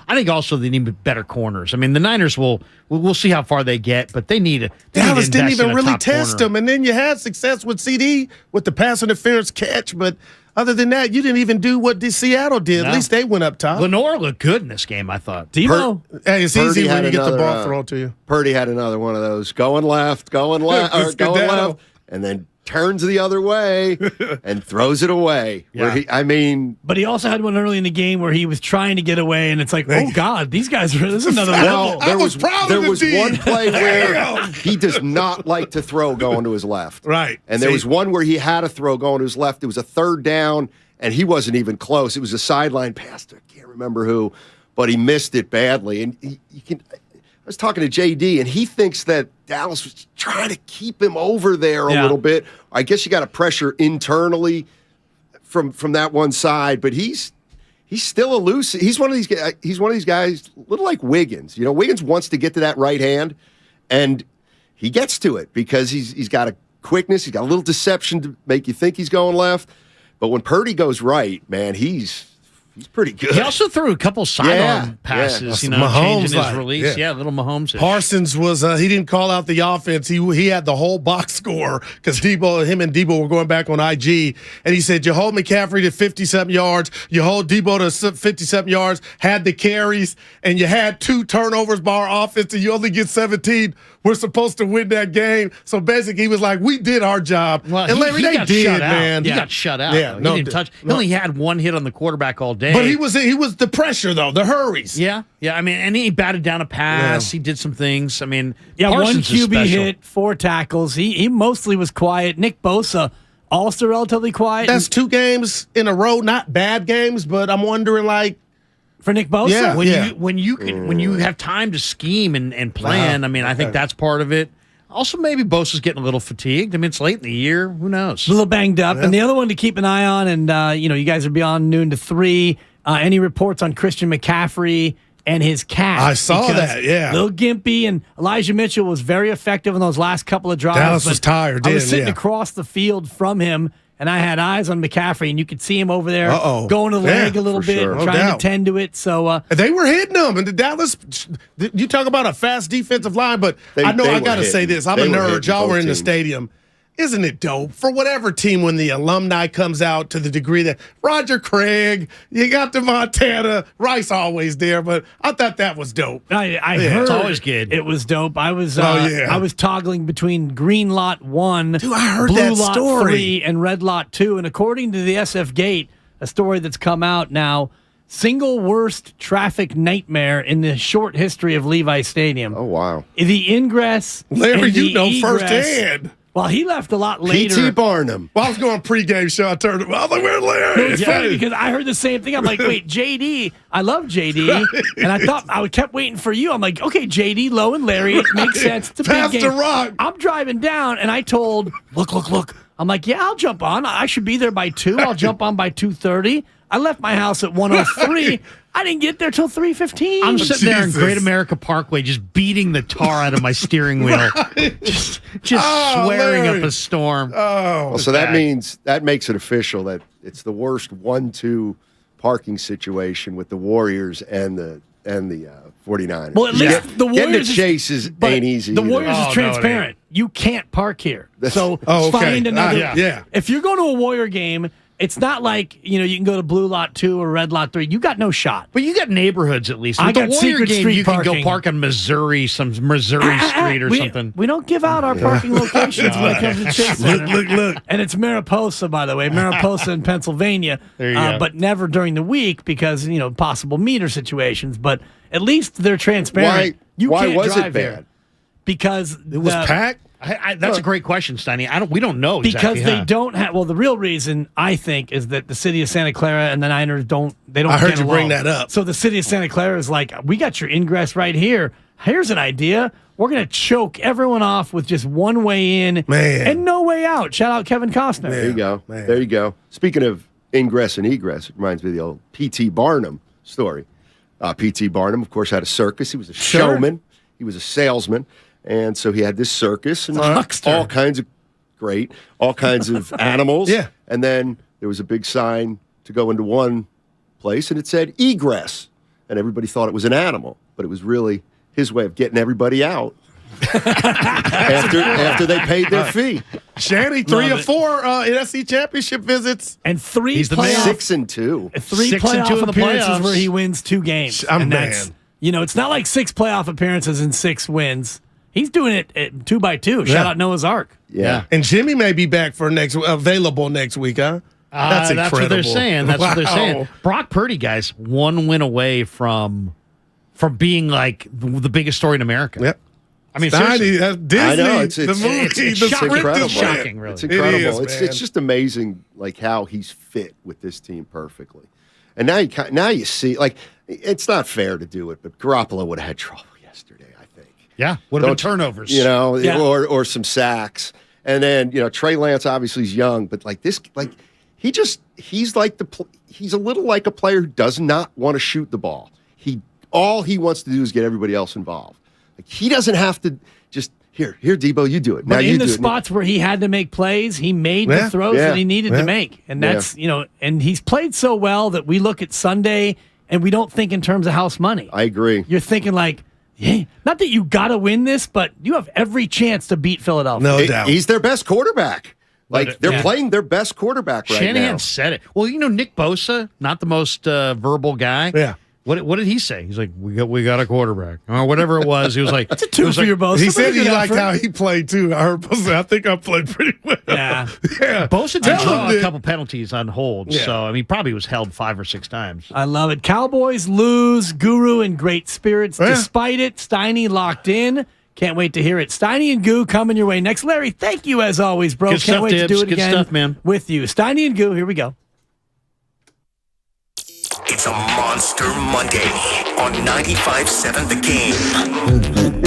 I think also they need better corners. I mean, the Niners we'll see how far they get, but they need Dallas didn't even really top test corner. them, and then you had success with CD with the pass interference catch, but other than that, you didn't even do what Seattle did. No. At least they went up top. Lenore looked good in this game, I thought. Debo. Hey, it's Purdy easy when had you get the another, ball thrown to you. Purdy had another one of those going left, going left, and then turns the other way and throws it away. Yeah. But he also had one early in the game where he was trying to get away, and it's like, oh God, these guys are. This is another level. There was one play where he does not like to throw going to his left. Right. And there was one where he had a throw going to his left. It was a 3rd down, and he wasn't even close. It was a sideline pass to, I can't remember who, but he missed it badly. And I was talking to JD, and he thinks that Dallas was trying to keep him over there a little bit. I guess you got to pressure internally from that one side, but he's still elusive. He's one of these guys. He's one of these guys, a little like Wiggins. Wiggins wants to get to that right hand, and he gets to it because he's got a quickness. He's got a little deception to make you think he's going left. But when Purdy goes right, man, he's pretty good. He also threw a couple sidearm passes, changing his release. Yeah, little Mahomes. Parsons was he didn't call out the offense. He had the whole box score because him and Debo were going back on IG, and he said, "You hold McCaffrey to 50-something yards, you hold Debo to 50-something yards, had the carries, and you had 2 turnovers by our offense, and you only get 17. We're supposed to win that game." So basically, he was like, "We did our job." Well, and Larry, they got did, shut out. man. He got shut out. Yeah, He didn't touch. He only had one hit on the quarterback all day. But he was the pressure though, the hurries. Yeah. I mean, and he batted down a pass. He did some things. I mean, One Parsons is QB special. hit, 4 tackles. He mostly was quiet. Nick Bosa also relatively quiet. That's 2 games in a row, not bad games, but I'm wondering for Nick Bosa. When you have time to scheme and plan. I mean, I think that's part of it. Also, maybe Bosa's getting a little fatigued. I mean, it's late in the year. Who knows? A little banged up. And the other one to keep an eye on, and you guys are beyond noon to 3. Any reports on Christian McCaffrey and his catch. I saw that, yeah. Little gimpy, and Elijah Mitchell was very effective in those last couple of drives. Dallas was tired, I was sitting yeah. across the field from him, and I had eyes on McCaffrey, and you could see him over there going to the leg a little bit, sure. trying to tend to it. So they were hitting them, and the Dallas. You talk about a fast defensive line, but I got to say this. I'm a nerd. Y'all were in the stadium. Isn't it dope for whatever team when the alumni comes out to the degree that Roger Craig, you got the Montana, Rice always there, but I thought that was dope. I heard it's always good. It was dope. I was I was toggling between green lot 1, Dude, I heard blue that lot story. 3, and red lot 2. And according to the SF Gate, a story that's come out now, single worst traffic nightmare in the short history of Levi Stadium. Oh, wow. The ingress. Larry, and the you know egress, firsthand. Well, he left a lot later. P.T. Barnum. Well, I was going pregame show. I turned him. I was like, "Where's Larry?" No, it's funny because I heard the same thing. I'm like, wait, JD. I love JD, Right. and I thought I kept waiting for you. I'm like, okay, JD, Lowe, and Larry. It makes sense. It's a Pass big the game. rock. I'm driving down, and I told, look. I'm like, yeah, I'll jump on. I should be there by 2. I'll jump on by 2:30. I left my house at 1:03. I didn't get there till 3:15. I'm sitting there in Great America Parkway just beating the tar out of my steering wheel. just swearing Larry. up a storm. Oh, So that means that makes it official that it's the worst 1-2 parking situation with the Warriors and the 49ers. Well, at least the getting Warriors to Chase but ain't easy. The either. Warriors is transparent. You can't park here. So Oh, okay. find another. Yeah. If you're going to a Warrior game, it's not like you can go to blue lot 2 or red lot 3. You got no shot. But you got neighborhoods at least. I With the got Warrior secret game, street you can go parking. park on Missouri street or something. We don't give out our parking locations when it comes to Chase Center. Look. And it's Mariposa, by the way, Mariposa in Pennsylvania. There you go. But never during the week because possible meter situations. But at least they're transparent. Why Can't was it drive bad? here because It was packed. That's a great question, Steiny. We don't know exactly. Because they don't have. Well, the real reason I think is that the city of Santa Clara and the Niners don't. They don't. I heard get you bring along. that up. So the city of Santa Clara is like, we got your ingress right here. Here's an idea. We're gonna choke everyone off with just one way in and no way out. Shout out Kevin Costner. There you go. There you go. Speaking of ingress and egress, it reminds me of the old P.T. Barnum story. P.T. Barnum, of course, had a circus. He was a showman. He was a salesman. And so he had this circus and all kinds of animals. Yeah. And then there was a big sign to go into one place, and it said egress. And everybody thought it was an animal, but it was really his way of getting everybody out after they paid their fee. Shanny, 3 or 4 NFC championship visits. And 3 He's the playoff, man. 6-2. 3 6 playoff and 2 in the appearances playoffs. where he wins 2 games. I'm and man. that's, it's not like 6 playoff appearances and 6 wins. He's doing it at 2 by 2. Shout out Noah's Ark. Yeah. And Jimmy may be back for available next week, huh? That's incredible. That's what they're saying. That's what they're saying. Wow. Brock Purdy, guys, 1 win away from being like the biggest story in America. Yep. I mean, Steiny, seriously. that's Disney, I know, it's the movie, it's the shocking. scripted It's plan. shocking, really. It's incredible. It is, it's man. just amazing, like how he's fit with this team perfectly. And now you see, like, it's not fair to do it, but Garoppolo would have had trouble yesterday, I think. Yeah, would have been turnovers. Or some sacks. And then Trey Lance obviously is young, but he's a little like a player who does not want to shoot the ball. All he wants to do is get everybody else involved. Like he doesn't have to just here, Debo, you do it. But now in you the do it. spots where he had to make plays, he made the throws that he needed to make. And that's, and he's played so well that we look at Sunday and we don't think in terms of house money. I agree. You're thinking like, hey, not that you got to win this, but you have every chance to beat Philadelphia. No doubt. He's their best quarterback. Like they're Yeah. playing their best quarterback right Shanahan now. said it. Well, Nick Bosa, not the most verbal guy. Yeah. What did he say? He's like, we got a quarterback or whatever it was. He was like, That's a 2 for your Bosa. He said he Pretty good liked effort. how he played too. I heard. I think I played pretty well. Yeah. Yeah. Bosa did Tell draw him a that- couple penalties on hold, Yeah. so I mean, probably was held 5 or 6 times. I love it. Cowboys lose. Guru in great spirits Yeah. despite it. Steiny locked in. Can't wait to hear it. Steiny and Goo coming your way next. Larry, thank you as always, bro. Good Can't stuff, wait to Dibs. do it Good again stuff, man. with you. Steiny and Goo, here we go. It's a Monster Monday on 95.7 The Game.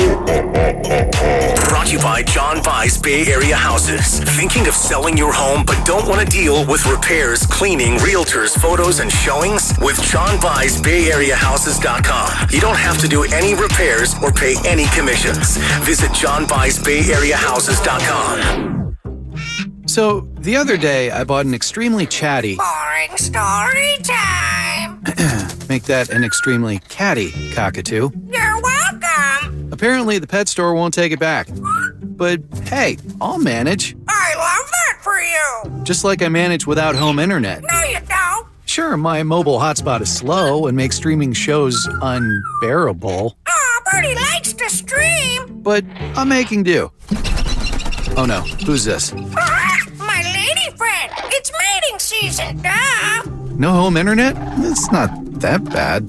Brought brought to you by John Vai's Bay Area Houses. Thinking of selling your home but don't want to deal with repairs, cleaning, realtors, photos, and showings? With John Vai's Bay Area Houses.com. You don't have to do any repairs or pay any commissions. Visit John Vai's Bay Area Houses.com. So, the other day, I bought an extremely chatty... Boring story time. Make that an extremely catty cockatoo. You're welcome. Apparently, the pet store won't take it back. But, hey, I'll manage. I love that for you. Just like I manage without home internet. No, you don't. Sure, my mobile hotspot is slow and makes streaming shows unbearable. Oh, Bertie likes to stream. But I'm making do. Oh no, who's this? My lady friend. It's mating season, duh. No home internet? It's not that bad.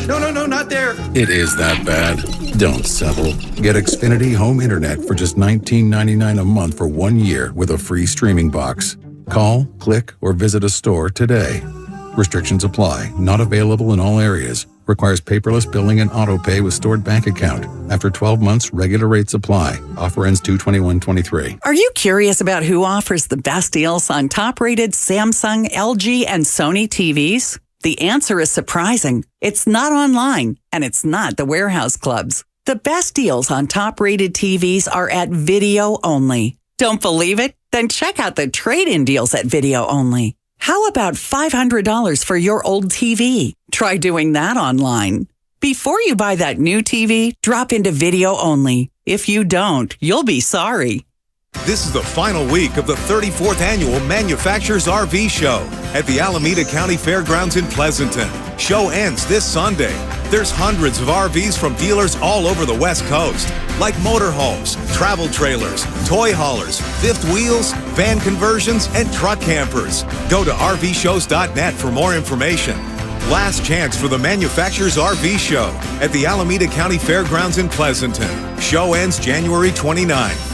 No, not there. It is that bad. Don't settle. Get Xfinity Home Internet for just $19.99 a month for 1 year with a free streaming box. Call, click, or visit a store today. Restrictions apply. Not available in all areas. Requires paperless billing and auto pay with stored bank account. After 12 months, regular rates apply. Offer ends 2/21/23. Are you curious about who offers the best deals on top-rated Samsung, LG, and Sony TVs? The answer is surprising. It's not online, and it's not the warehouse clubs. The best deals on top-rated TVs are at Video Only. Don't believe it? Then check out the trade-in deals at Video Only. How about $500 for your old TV? Try doing that online. Before you buy that new TV, drop into Video Only. If you don't, you'll be sorry. This is the final week of the 34th Annual Manufacturers RV Show at the Alameda County Fairgrounds in Pleasanton. Show ends this Sunday. There's hundreds of RVs from dealers all over the West Coast, like motorhomes, travel trailers, toy haulers, fifth wheels, van conversions, and truck campers. Go to RVshows.net for more information. Last chance for the Manufacturers RV Show at the Alameda County Fairgrounds in Pleasanton. Show ends January 29th.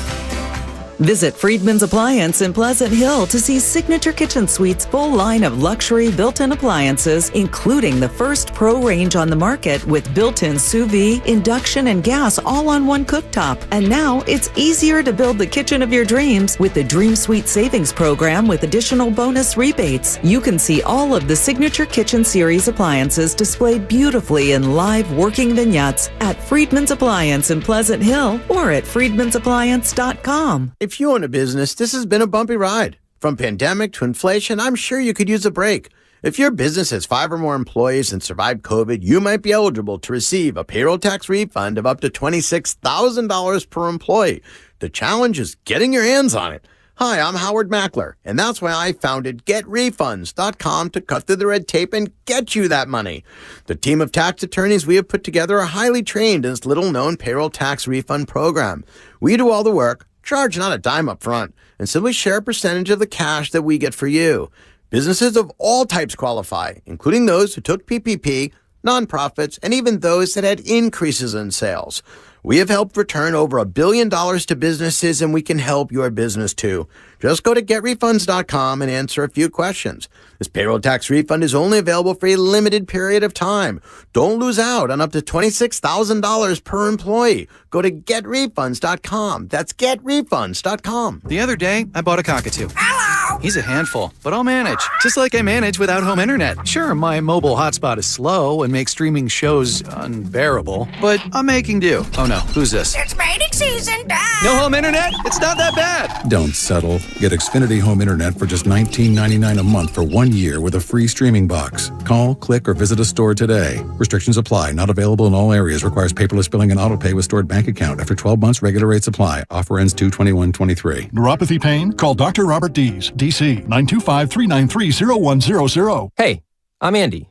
Visit Friedman's Appliance in Pleasant Hill to see Signature Kitchen Suite's full line of luxury built-in appliances, including the first Pro range on the market with built-in sous vide, induction, and gas all on one cooktop. And now it's easier to build the kitchen of your dreams with the Dream Suite Savings Program with additional bonus rebates. You can see all of the Signature Kitchen Series appliances displayed beautifully in live working vignettes at Friedman's Appliance in Pleasant Hill or at friedmansappliance.com. If you own a business, this has been a bumpy ride. From pandemic to inflation, I'm sure you could use a break. If your business has 5 or more employees and survived COVID, you might be eligible to receive a payroll tax refund of up to $26,000 per employee. The challenge is getting your hands on it. Hi, I'm Howard Mackler, and that's why I founded GetRefunds.com to cut through the red tape and get you that money. The team of tax attorneys we have put together are highly trained in this little-known payroll tax refund program. We do all the work, charge not a dime up front, and simply share a percentage of the cash that we get for you. Businesses of all types qualify, including those who took PPP, nonprofits, and even those that had increases in sales. We have helped return over $1 billion to businesses, and we can help your business too. Just go to GetRefunds.com and answer a few questions. This payroll tax refund is only available for a limited period of time. Don't lose out on up to $26,000 per employee. Go to GetRefunds.com. That's GetRefunds.com. The other day, I bought a cockatoo. Hello! He's a handful, but I'll manage. Just like I manage without home internet. Sure, my mobile hotspot is slow and makes streaming shows unbearable, but I'm making do. Oh no, who's this? It's mating season, duh. No home internet? It's not that bad. Don't settle. Get Xfinity Home Internet for just $19.99 a month for 1 year with a free streaming box. Call, click, or visit a store today. Restrictions apply. Not available in all areas. Requires paperless billing and auto pay with stored bank account. After 12 months, regular rates apply. Offer ends 2/21/23. Neuropathy pain? Call Dr. Robert Dees, DC, 925-393-0100. Hey, I'm Andy.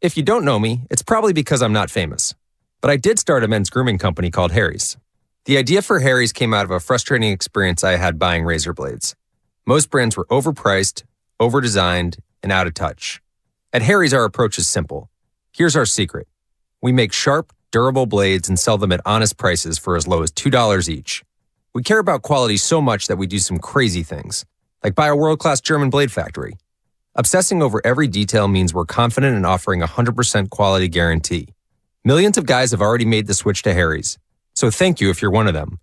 If you don't know me, it's probably because I'm not famous. But I did start a men's grooming company called Harry's. The idea for Harry's came out of a frustrating experience I had buying razor blades. Most brands were overpriced, overdesigned, and out of touch. At Harry's, our approach is simple. Here's our secret. We make sharp, durable blades and sell them at honest prices for as low as $2 each. We care about quality so much that we do some crazy things, like buy a world-class German blade factory. Obsessing over every detail means we're confident in offering a 100% quality guarantee. Millions of guys have already made the switch to Harry's. So thank you if you're one of them.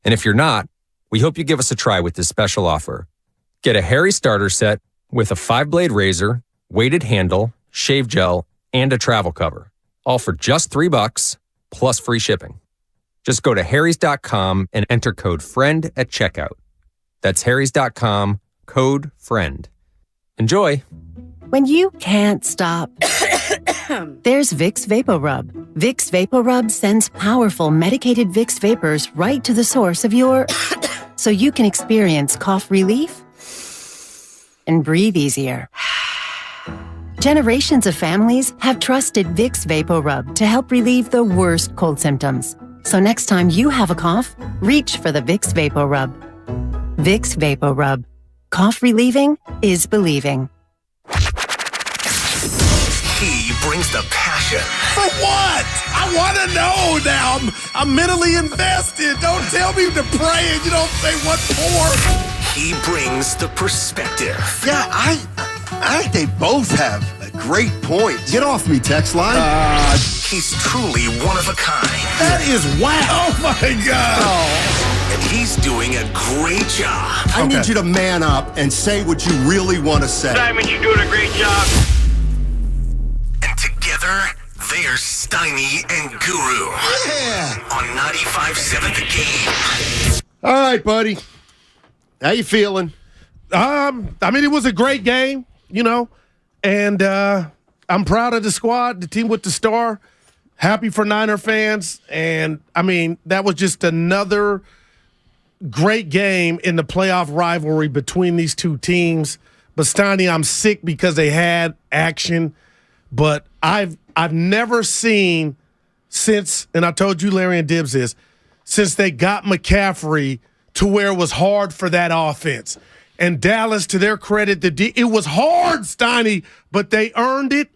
And if you're not, we hope you give us a try with this special offer. Get a Harry's starter set with a 5-blade razor, weighted handle, shave gel, and a travel cover. All for just $3 plus free shipping. Just go to harrys.com and enter code FRIEND at checkout. That's harrys.com, code FRIEND. Enjoy. When you can't stop, there's Vicks VapoRub. Vicks VapoRub sends powerful medicated Vicks vapors right to the source of your... so you can experience cough relief and breathe easier. Generations of families have trusted Vicks VapoRub to help relieve the worst cold symptoms. So next time you have a cough, reach for the Vicks VapoRub. Vicks VapoRub. Cough relieving is believing. He brings the passion. For what? I want to know now. I'm mentally invested. Don't tell me to pray and you don't say what for. He brings the perspective. Yeah, I think they both have great points. Get off me, text line. He's truly one of a kind. That is wow. Oh, my God. And he's doing a great job. I need you to man up and say what you really want to say. Simon, you're doing a great job. And together, they are Steiny and Guru. Yeah. On 95.7 The Game. All right, buddy. How you feeling? I mean, it was a great game, and I'm proud of the squad, the team with the star. Happy for Niner fans. And, I mean, that was just another great game in the playoff rivalry between these two teams. But, Steiny, I'm sick because they had action. But I've never seen since, and I told you Larry and Dibbs this, since they got McCaffrey to where it was hard for that offense. And Dallas, to their credit, it was hard, Steiny, but they earned it,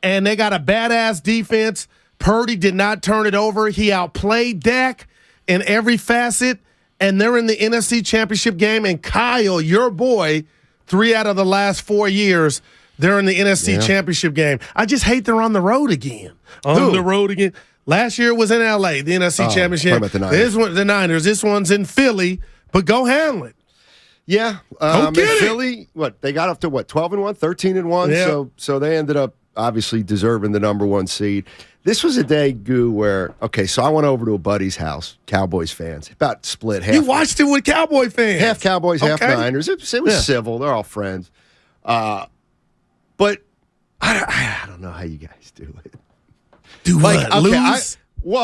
and they got a badass defense. Purdy did not turn it over. He outplayed Dak in every facet, and they're in the NFC Championship game. And Kyle, your boy, 3 out of the last 4 years, they're in the NFC Championship game. I just hate they're on the road again. The road again. Last year it was in L.A., the NFC Championship. About the Niners. This one, the Niners. This one's in Philly, but go handle it. Yeah. Philly, they got up to 12-1, 13-1. Yeah. So they ended up obviously deserving the number 1 seed. This was a day, Goo, where, so I went over to a buddy's house, Cowboys fans, about split half. You watched it with Cowboy fans. Half Cowboys, half Niners. It was civil. They're all friends. But I don't know how you guys do it. Do what? Lose? You're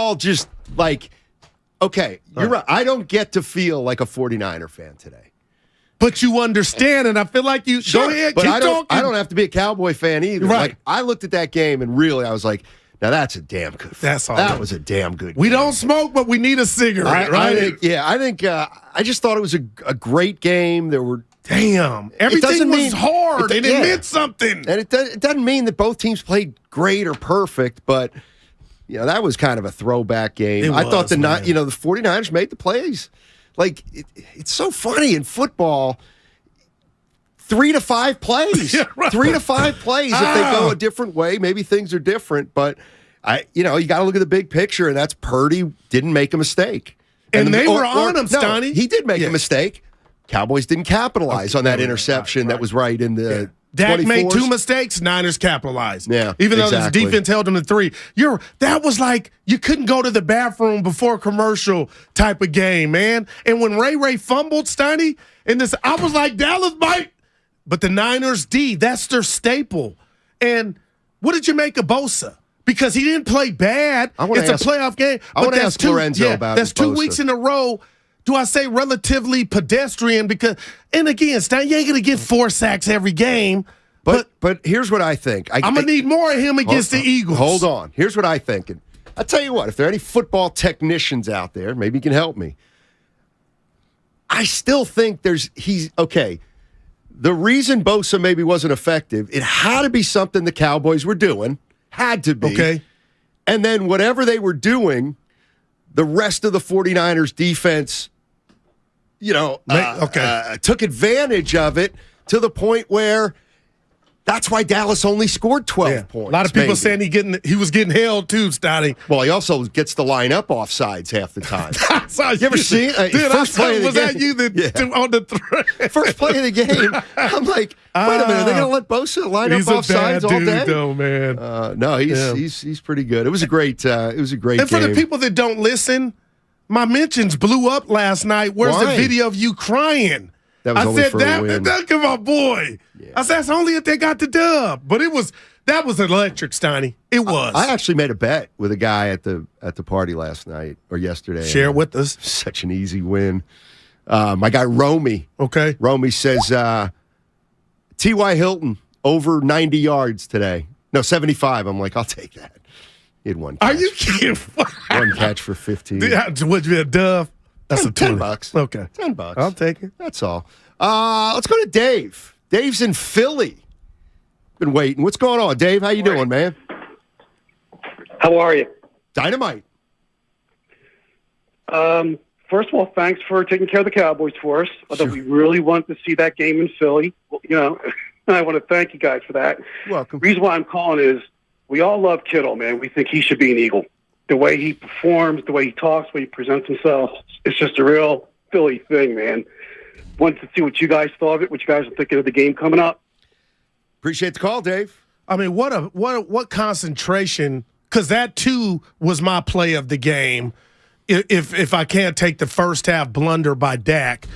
right. I don't get to feel like a 49er fan today. But you understand, and I feel like you go ahead, but keep I don't have to be a Cowboy fan either. Right. Like, I looked at that game and really I was like, now that's a damn good. That's all. That was a damn good. We game. don't smoke, but we need a cigarette, right? I just thought it was a great game. There were everything was hard, and it meant something. And it doesn't mean that both teams played great or perfect, but that was kind of a throwback game. I thought the 49ers made the plays. Like it's so funny in football. 3 to 5 plays. 3 to 5 plays. If they go a different way, maybe things are different. But you got to look at the big picture, and that's Purdy didn't make a mistake. And they were on him, no, Stoney. He did make a mistake. Cowboys didn't capitalize on that interception that was right in the Dak 24s. made 2 mistakes, Niners capitalized. Yeah, even though the defense held them to 3. That was like you couldn't go to the bathroom before a commercial type of game, man. And when Ray fumbled, Stoney, I was like, Dallas might. But the Niners D, that's their staple. And what did you make of Bosa? Because he didn't play bad. It's a playoff game. I want to ask Lorenzo about that's 2 Bosa. weeks in a row. Do I say relatively pedestrian? And again, Stan, you ain't going to get 4 sacks every game. But here's what I think. I'm going to need more of him against the Eagles. Hold on. Here's what I think. And I'll tell you what, if there are any football technicians out there, maybe you can help me. I still think he's okay. The reason Bosa maybe wasn't effective, it had to be something the Cowboys were doing. Had to be. Okay. And then whatever they were doing, the rest of the 49ers defense, took advantage of it to the point where That's why Dallas only scored 12 points. A lot of people saying he was getting held too, Stotty. Well, he also gets to line up offsides half the time. You ever see it? First play of the game. That you on the thread? First play of the game. I'm like, wait a minute, are they going to let Bosa line up offsides all day? Though, man. No, he's pretty good. It was a great game. And for the people that don't listen, my mentions blew up last night. Where's the video of you crying? That was only for a win. Look at my boy. Yeah. I said, that's only if they got the dub. But that was electric, Steiny. It was. I actually made a bet with a guy at the party last night or yesterday. Share it with us. Such an easy win. My guy Romy. Okay. Romy says T.Y. Hilton over 90 yards today. No, 75. I'm like, I'll take that. He had one catch. Are you kidding? One catch for 15. Would you be a dove? That's $10. Okay. $10. I'll take it. That's all. Let's go to Dave. Dave's in Philly. Been waiting. What's going on, Dave? How you doing, man? How are you? Dynamite. First of all, thanks for taking care of the Cowboys for us. Although we really want to see that game in Philly. I want to thank you guys for that. You're welcome. The reason why I'm calling is we all love Kittle, man. We think he should be an Eagle. The way he performs, the way he talks, the way he presents himself, it's just a real Philly thing, man. Wanted to see what you guys thought of it, what you guys are thinking of the game coming up. Appreciate the call, Dave. I mean, what concentration, because that, too, was my play of the game. If I can't take the first half blunder by Dak.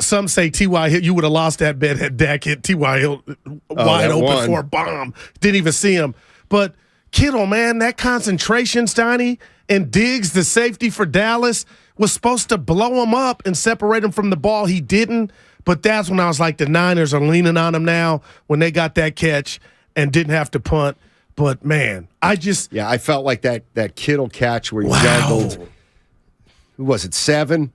Some say T.Y. Hill, you would have lost that bet had Dak hit T.Y. Hill wide open for a bomb. Didn't even see him. But Kittle, man, that concentration, Steiny, and Diggs, the safety for Dallas, was supposed to blow him up and separate him from the ball. He didn't. But that's when I was like, the Niners are leaning on him now when they got that catch and didn't have to punt. But, man, I felt like that Kittle catch where he juggled. Who was it, 7?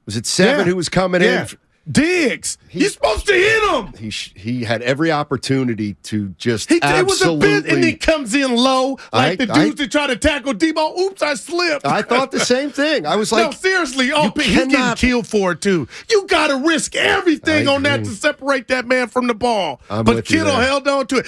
Was it 7 who was coming in? Diggs. You're supposed to hit him. He had every opportunity to just It was a bit, and he comes in low, like the dudes that try to tackle Debo. Oops, I slipped. I thought the same thing. I was like, no, seriously. He's getting killed for it, too. You got to risk everything on that to separate that man from the ball. But Kittle held on to it.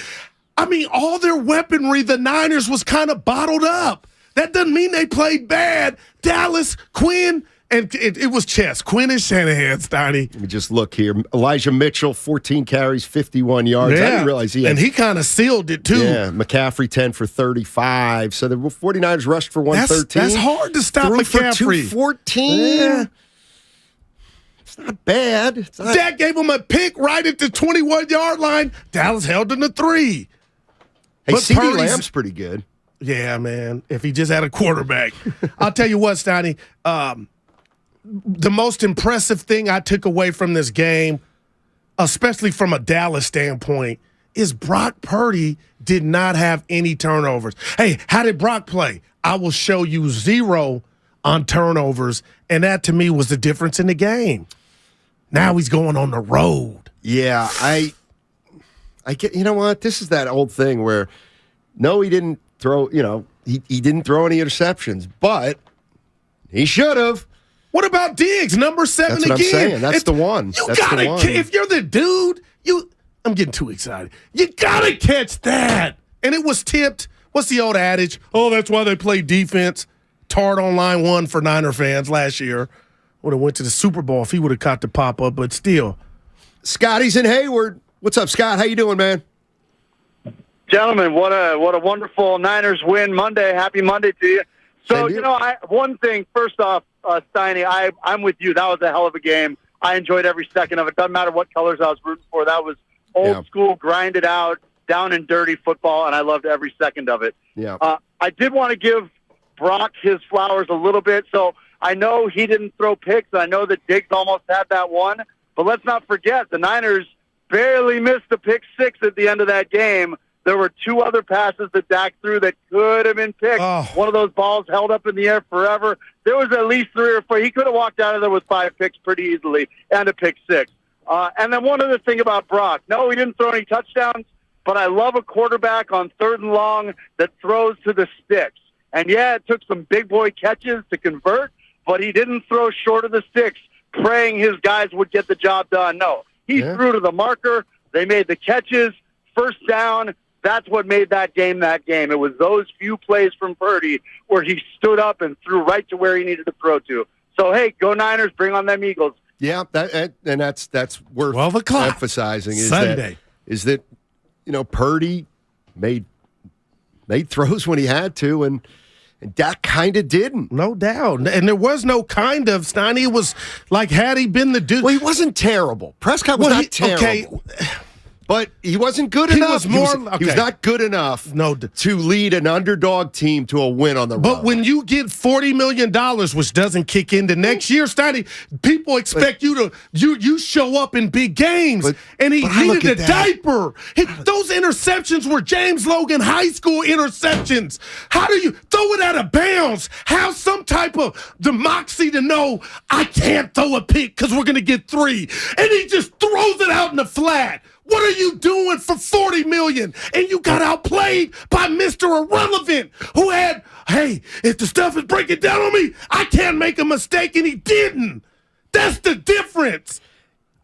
I mean, all their weaponry, the Niners, was kind of bottled up. That doesn't mean they played bad. Dallas, Quinn, and it was chess. Quinn and Shanahan, Steiny. Let me just look here. Elijah Mitchell, 14 carries, 51 yards. Yeah. I didn't realize he had. And he kind of sealed it, too. Yeah, McCaffrey, 10 for 35. So the 49ers rushed for 113. That's hard to stop Threw McCaffrey. For 214. Yeah. It's not bad. Dak gave him a pick right at the 21-yard line. Dallas held him to 3. Hey, CeeDee Lamb's pretty good. Yeah, man. If he just had a quarterback. I'll tell you what, Steiny. The most impressive thing I took away from this game, especially from a Dallas standpoint, is Brock Purdy did not have any turnovers. Hey, how did Brock play? I will show you 0 on turnovers, and that to me was the difference in the game. Now he's going on the road. Yeah, I get. You know what? This is that old thing where, no, he didn't throw. He didn't throw any interceptions, but he should have. What about Diggs, number 7 That's again? What I'm saying. That's the one. You gotta. If you're the dude, I'm getting too excited. You gotta catch that. And it was tipped. What's the old adage? Oh, that's why they play defense. Tart on line 1 for Niner fans last year. Would have went to the Super Bowl if he would have caught the pop up, but still. Scotty's in Hayward. What's up, Scott? How you doing, man? Gentlemen, what a wonderful Niners win Monday. Happy Monday to you. So, one thing, first off, Steiny, I'm with you. That was a hell of a game. I enjoyed every second of it. Doesn't matter what colors I was rooting for. That was old school, grinded out, down and dirty football, and I loved every second of it. Yeah. I did want to give Brock his flowers a little bit. So I know he didn't throw picks. I know that Diggs almost had that one. But let's not forget, the Niners barely missed the pick 6 at the end of that game. There were 2 other passes that Dak threw that could have been picked. Oh. One of those balls held up in the air forever. There was at least 3 or 4. He could have walked out of there with 5 picks pretty easily and a pick 6. And then one other thing about Brock. No, he didn't throw any touchdowns, but I love a quarterback on 3rd and long that throws to the sticks. And, yeah, it took some big boy catches to convert, but he didn't throw short of the sticks, praying his guys would get the job done. No, he threw to the marker. They made the catches. first down, that's what made that game that game. It was those few plays from Purdy where he stood up and threw right to where he needed to throw to. So, hey, go Niners, bring on them Eagles. Yeah, that's worth 12 o'clock emphasizing Sunday. Is that Purdy made throws when he had to, and Dak kind of didn't. No doubt. And there was no kind of, Steiny. It was like, had he been the dude. Well, he wasn't terrible. Prescott was not terrible. Okay. But he wasn't good enough. He was not good enough to lead an underdog team to a win on the road. But when you get $40 million, which doesn't kick into next year, Steiny, people expect you show up in big games. And he needed a diaper. Those interceptions were James Logan high school interceptions. How do you throw it out of bounds? Have some type of the moxie to know I can't throw a pick because we're going to get 3. And he just throws it out in the flat. What are you doing for $40 million? And you got outplayed by Mr. Irrelevant, who had, hey, if the stuff is breaking down on me, I can't make a mistake, and he didn't. That's the difference.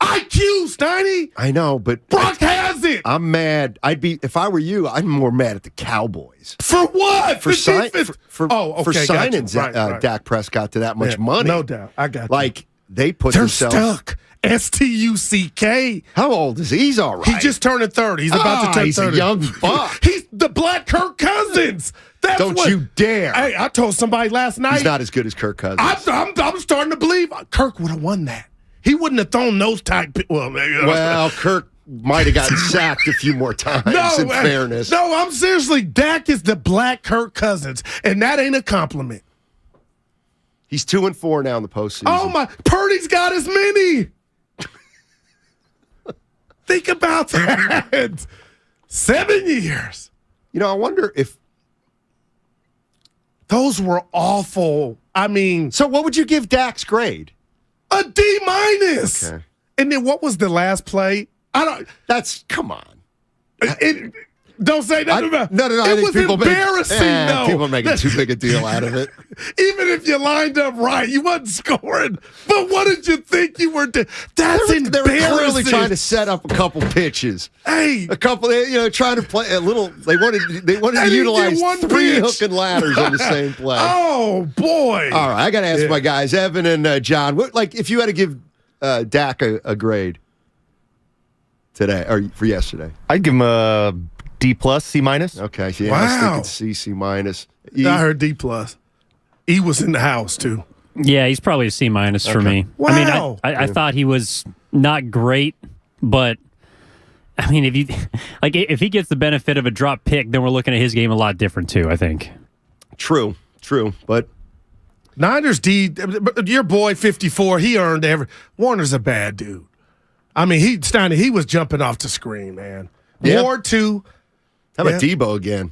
IQ, Steiny. I know, but Brock has it. I'm mad. If I were you, I'm more mad at the Cowboys. For what? For signing right. Dak Prescott to that much money. No doubt. I got you. Like, they put They're themselves stuck. STUCK. How old is he? He's all right. He just turned 30. He's about to turn 30. He's a young buck. He's the black Kirk Cousins. Don't you dare. Hey, I told somebody last night. He's not as good as Kirk Cousins. I'm starting to believe Kirk would have won that. He wouldn't have thrown those type. Well, Kirk might have gotten sacked a few more times, in fairness. No, I'm seriously. Dak is the black Kirk Cousins, and that ain't a compliment. He's 2-4 now in the postseason. Oh, my. Purdy's got as many. Think about that. 7 years. I wonder if those were awful. I mean, so what would you give Dak's grade? A D-. Okay. And then what was the last play? Come on. Don't say nothing about it. No. It was embarrassing, though. People are making too big a deal out of it. Even if you lined up right, you wasn't scoring. But what did you think you were doing? That's embarrassing. They were clearly trying to set up a couple pitches. Hey. A couple, trying to play a little. They wanted to utilize 3 hook and ladders on the same play. Oh, boy. All right, I got to ask my guys, Evan and John, if you had to give Dak a grade today, or for yesterday? I'd give him a D+, C-. Okay, yeah, I was thinking C-. I heard D+. E was in the house, too. Yeah, he's probably a C- for me. Wow. I mean, I thought he was not great, but I mean, if he gets the benefit of a drop pick, then we're looking at his game a lot different too, I think. True, but Niners D, your boy 54, he earned Warner's a bad dude. I mean, he was jumping off the screen, man. Yeah. Ward 2. How about Debo again?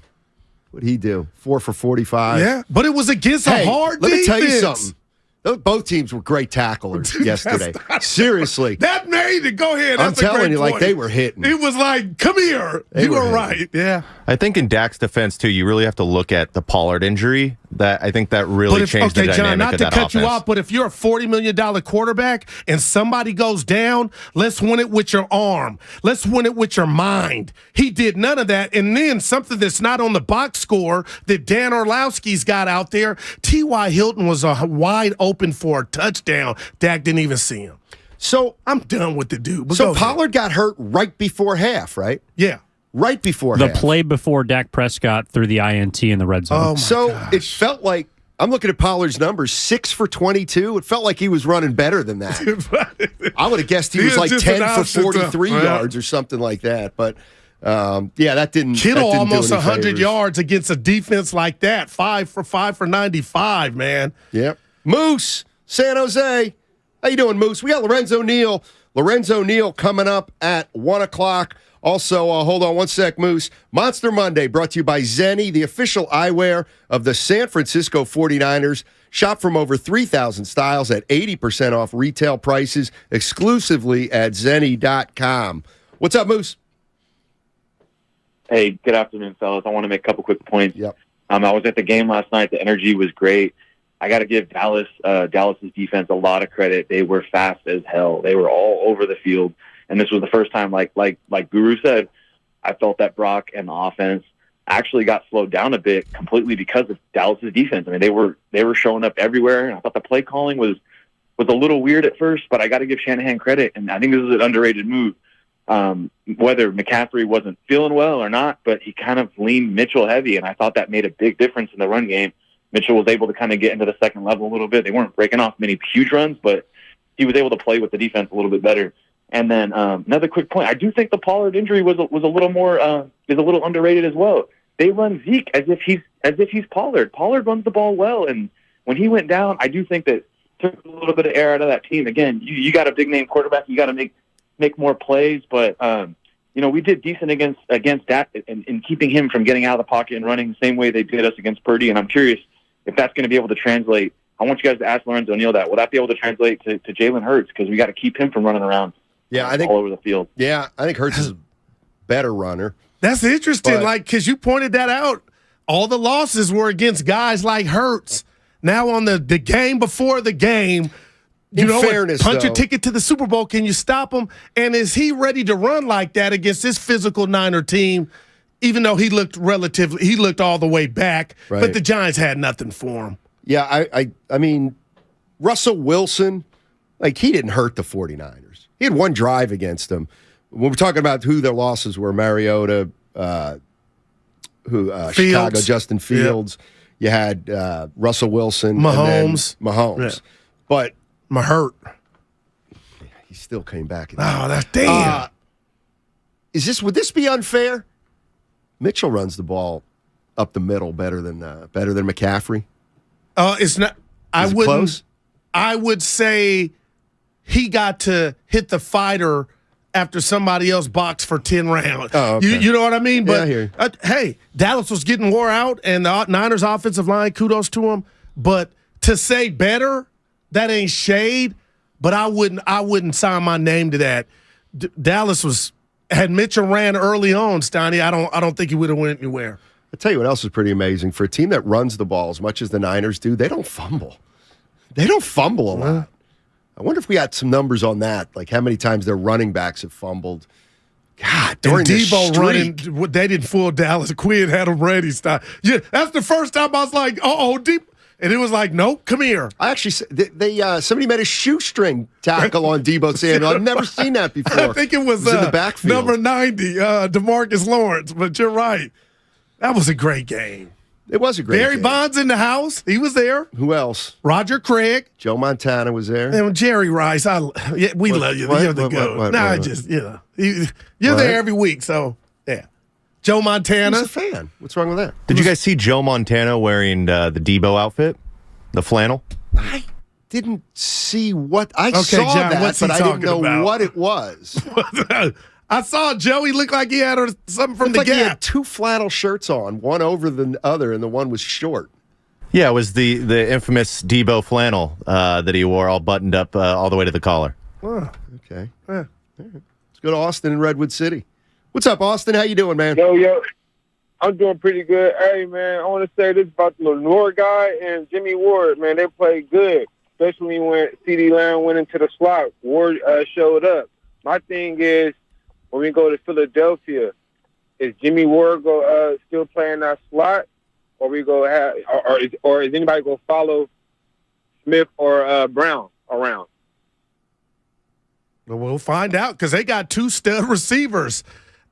What'd he do? 4 for 45. Yeah, but it was against a hard defense. Let me tell you something. Both teams were great tacklers yesterday. Seriously. That made it. Go ahead. I'm telling you, point. like they were hitting. It was like, come here. You were right. Yeah. I think in Dak's defense, too, you really have to look at the Pollard injury. I think that really changed the dynamic John, not of to that cut offense. you off, but if you're a $40 million quarterback and somebody goes down, let's win it with your arm. Let's win it with your mind. He did none of that. And then something that's not on the box score that Dan Orlowski's got out there, T.Y. Hilton was wide open for a touchdown. Dak didn't even see him. So I'm done with the dude. But so Pollard got hurt right before half, right? Yeah. Right before the half. play before Dak Prescott threw the INT in the red zone. It felt like, I'm looking at Pollard's numbers, 6 for 22. It felt like he was running better than that. I would have guessed he was like 10 for 43 yards or something like that. But, that didn't Kittle that didn't almost 100 favors. yards against a defense like that. 5 for 95, man. Yep. Moose, San Jose. How you doing, Moose? We got Lorenzo Neal. Lorenzo Neal coming up at 1 o'clock. Also, hold on one sec, Moose. Monster Monday brought to you by Zenni, the official eyewear of the San Francisco 49ers. Shop from over 3,000 styles at 80% off retail prices exclusively at Zenni.com. What's up, Moose? Hey, good afternoon, fellas. I want to make a couple quick points. Yep. I was at the game last night. The energy was great. I got to give Dallas's defense a lot of credit. They were fast as hell. They were all over the field. And this was the first time, like Guru said, I felt that Brock and the offense actually got slowed down a bit completely because of Dallas's defense. I mean, they were showing up everywhere, and I thought the play calling was a little weird at first, but I got to give Shanahan credit, and I think this is an underrated move. Whether McCaffrey wasn't feeling well or not, but he kind of leaned Mitchell heavy, and I thought that made a big difference in the run game. Mitchell was able to kind of get into the second level a little bit. They weren't breaking off many huge runs, but he was able to play with the defense a little bit better. And then another quick point, I do think the Pollard injury was a little more is a little underrated as well. They run Zeke as if he's Pollard. Pollard runs the ball well, and when he went down, I do think that took a little bit of air out of that team. Again, you got a big name quarterback, you got to make more plays, but we did decent against that in keeping him from getting out of the pocket and running the same way they did us against Purdy. And I'm curious if that's going to be able to translate. I want you guys to ask Lorenzo Neal that. Will that be able to translate to Jalen Hurts? Because we got to keep him from running around. Yeah, I think all over the field. Yeah, I think Hurts is a better runner. That's interesting, because you pointed that out. All the losses were against guys like Hurts. Now on the game before the game, fairness, punch your ticket to the Super Bowl. Can you stop him? And is he ready to run like that against this physical Niner team? Even though he looked all the way back, right. But the Giants had nothing for him. Yeah, I mean, Russell Wilson, he didn't hurt the 49ers. He had one drive against them. When we're talking about who their losses were, Mariota, Chicago, Justin Fields. Yep. You had Russell Wilson, Mahomes. Yeah. But Mahurt. He still came back. That's damn. Would this be unfair? Mitchell runs the ball up the middle better than McCaffrey. It's not. I would say he got to hit the fighter after somebody else boxed for 10 rounds. Oh, okay. You know what I mean? But yeah, hey, Dallas was getting wore out, and the Niners offensive line, kudos to them. But to say better, that ain't shade. But I wouldn't sign my name to that. Dallas had Mitchell ran early on, Steiny. I don't think he would have went anywhere. I'll tell you what else is pretty amazing. For a team that runs the ball as much as the Niners do, they don't fumble. They don't fumble a lot. I wonder if we got some numbers on that, like how many times their running backs have fumbled. God, during the Debo streak. running, they didn't fool Dallas. Quinn had him ready. Yeah, that's the first time I was like, Deep. And it was like, nope, come here. I actually, somebody made a shoestring tackle on Debo Samuel. I've never seen that before. I think it was in the backfield. Number 90, DeMarcus Lawrence. But you're right. That was a great game. It was a great game. Barry Bonds in the house. He was there. Who else? Roger Craig. Joe Montana was there. And Jerry Rice. We love you. You're the goat. You're there every week, so yeah. Joe Montana. He's a fan. What's wrong with that? Did you guys see Joe Montana wearing the Debo outfit? The flannel? I didn't see what I saw John, that, but I didn't know what it was. I saw Joe. He looked like he had something from the Gap. He had two flannel shirts on, one over the other, and the one was short. Yeah, it was the infamous Debo flannel that he wore all buttoned up all the way to the collar. Oh, okay. Yeah. Let's go to Austin and Redwood City. What's up, Austin? How you doing, man? Yo. I'm doing pretty good. Hey, man, I want to say this about the Lenore guy and Jimmy Ward. Man, they played good, especially when CeeDee Lamb went into the slot. Ward showed up. My thing is, when we go to Philadelphia, is Jimmy Ward still playing that slot, or we go have, or is anybody going to follow Smith or Brown around? Well, we'll find out because they got two stud receivers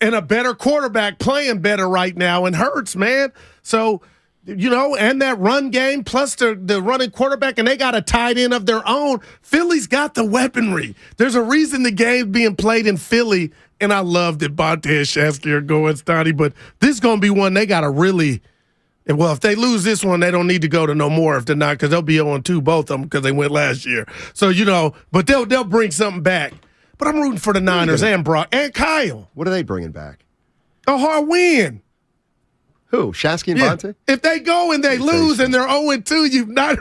and a better quarterback playing better right now in Hurts, man. So, and that run game plus the running quarterback, and they got a tight end of their own. Philly's got the weaponry. There's a reason the game's being played in Philly, and I love that Bonte and Shasky are going, Stoney, but this is going to be one they got to really – well, if they lose this one, they don't need to go to no more if they're not, because they'll be 0-2, both of them, because they went last year. So, but they'll bring something back. But I'm rooting for the Niners and Brock and Kyle. What are they bringing back? A hard win. Who? Shasky and Bonte? If they go and they lose and they're 0-2, you've not.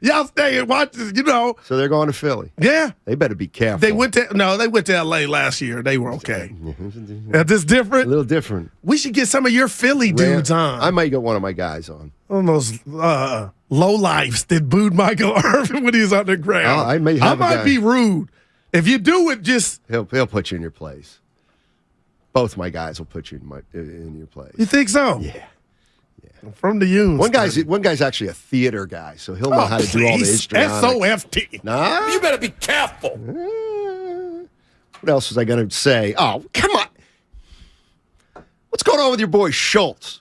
Y'all stay and watch this, So they're going to Philly. Yeah. They better be careful. They went to LA last year. They were okay. Is this different? A little different. We should get some of your Philly dudes on. I might get one of my guys on. Almost lowlifes that booed Michael Irvin when he was on the ground. I might be rude. If you do it, just he'll put you in your place. both my guys will put you in your place. You think so? Yeah. From the Unes. One guy's actually a theater guy, so he'll know how to do all the histrionic. SOFT. Nah. You better be careful. What else was I going to say? Oh, come on. What's going on with your boy Schultz?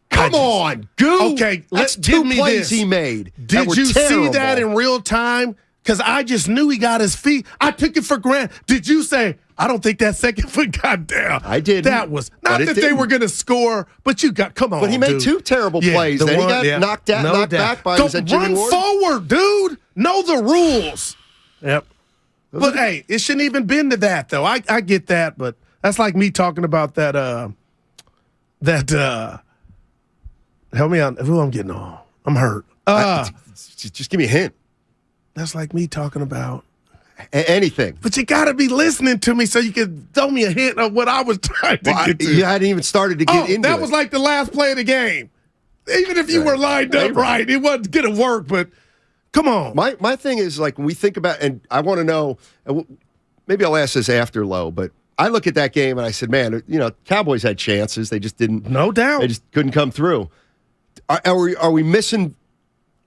Come on, Goo. Okay, that's give 2 me plays this. he made. Did you see that in real time? Because I just knew he got his feet. I took it for granted. Did you say, I don't think that second foot got down? I did. That was not that they were going to score, but come on. But he made 2 terrible plays. Then he got knocked back by his Jimmy Ward. Run forward, dude. Know the rules. Yep. But hey, it shouldn't even been to that though. I get that, but that's like me talking about that. Help me out. Who I'm getting on? I'm hurt. Just give me a hint. That's like me talking about anything. But you got to be listening to me so you can throw me a hint of what I was trying to get to. You hadn't even started to get into that was like the last play of the game. Even if you were lined up right, it wasn't going to work, but come on. My thing is, like, when we think about, and I want to know, maybe I'll ask this after Low, but I look at that game and I said, man, Cowboys had chances. They just didn't. No doubt. They just couldn't come through. Are we missing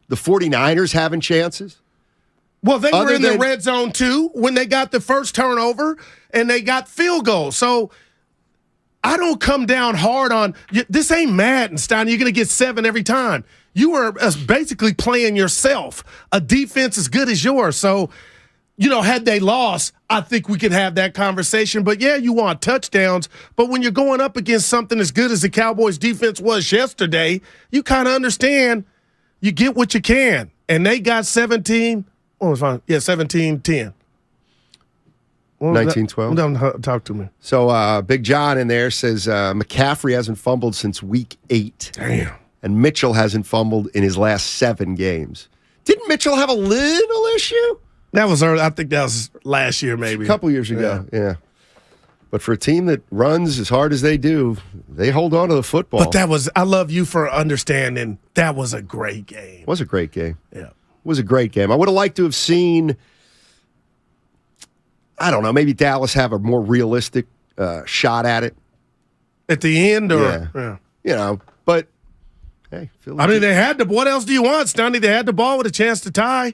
the 49ers having chances? Well, they were in the red zone, too, when they got the first turnover and they got field goals. So I don't come down hard on this. Ain't Madden, Stein. You're going to get 7 every time. You are basically playing yourself. A defense as good as yours. So, had they lost, I think we could have that conversation. But, yeah, you want touchdowns. But when you're going up against something as good as the Cowboys defense was yesterday, you kind of understand you get what you can. And they got 17. Oh, it was fine. Yeah, 17-10. 19-12. Talk to me. So Big John in there says McCaffrey hasn't fumbled since week 8. Damn. And Mitchell hasn't fumbled in his last 7 games. Didn't Mitchell have a little issue? That was early. I think that was last year, maybe. A couple years ago, yeah. But for a team that runs as hard as they do, they hold on to the football. But I love you for understanding that was a great game. It was a great game. Yeah. It was a great game. I would have liked to have seen, I don't know, maybe Dallas have a more realistic shot at it. At the end? Or yeah. But, hey. They had the – what else do you want, Stoney? They had the ball with a chance to tie.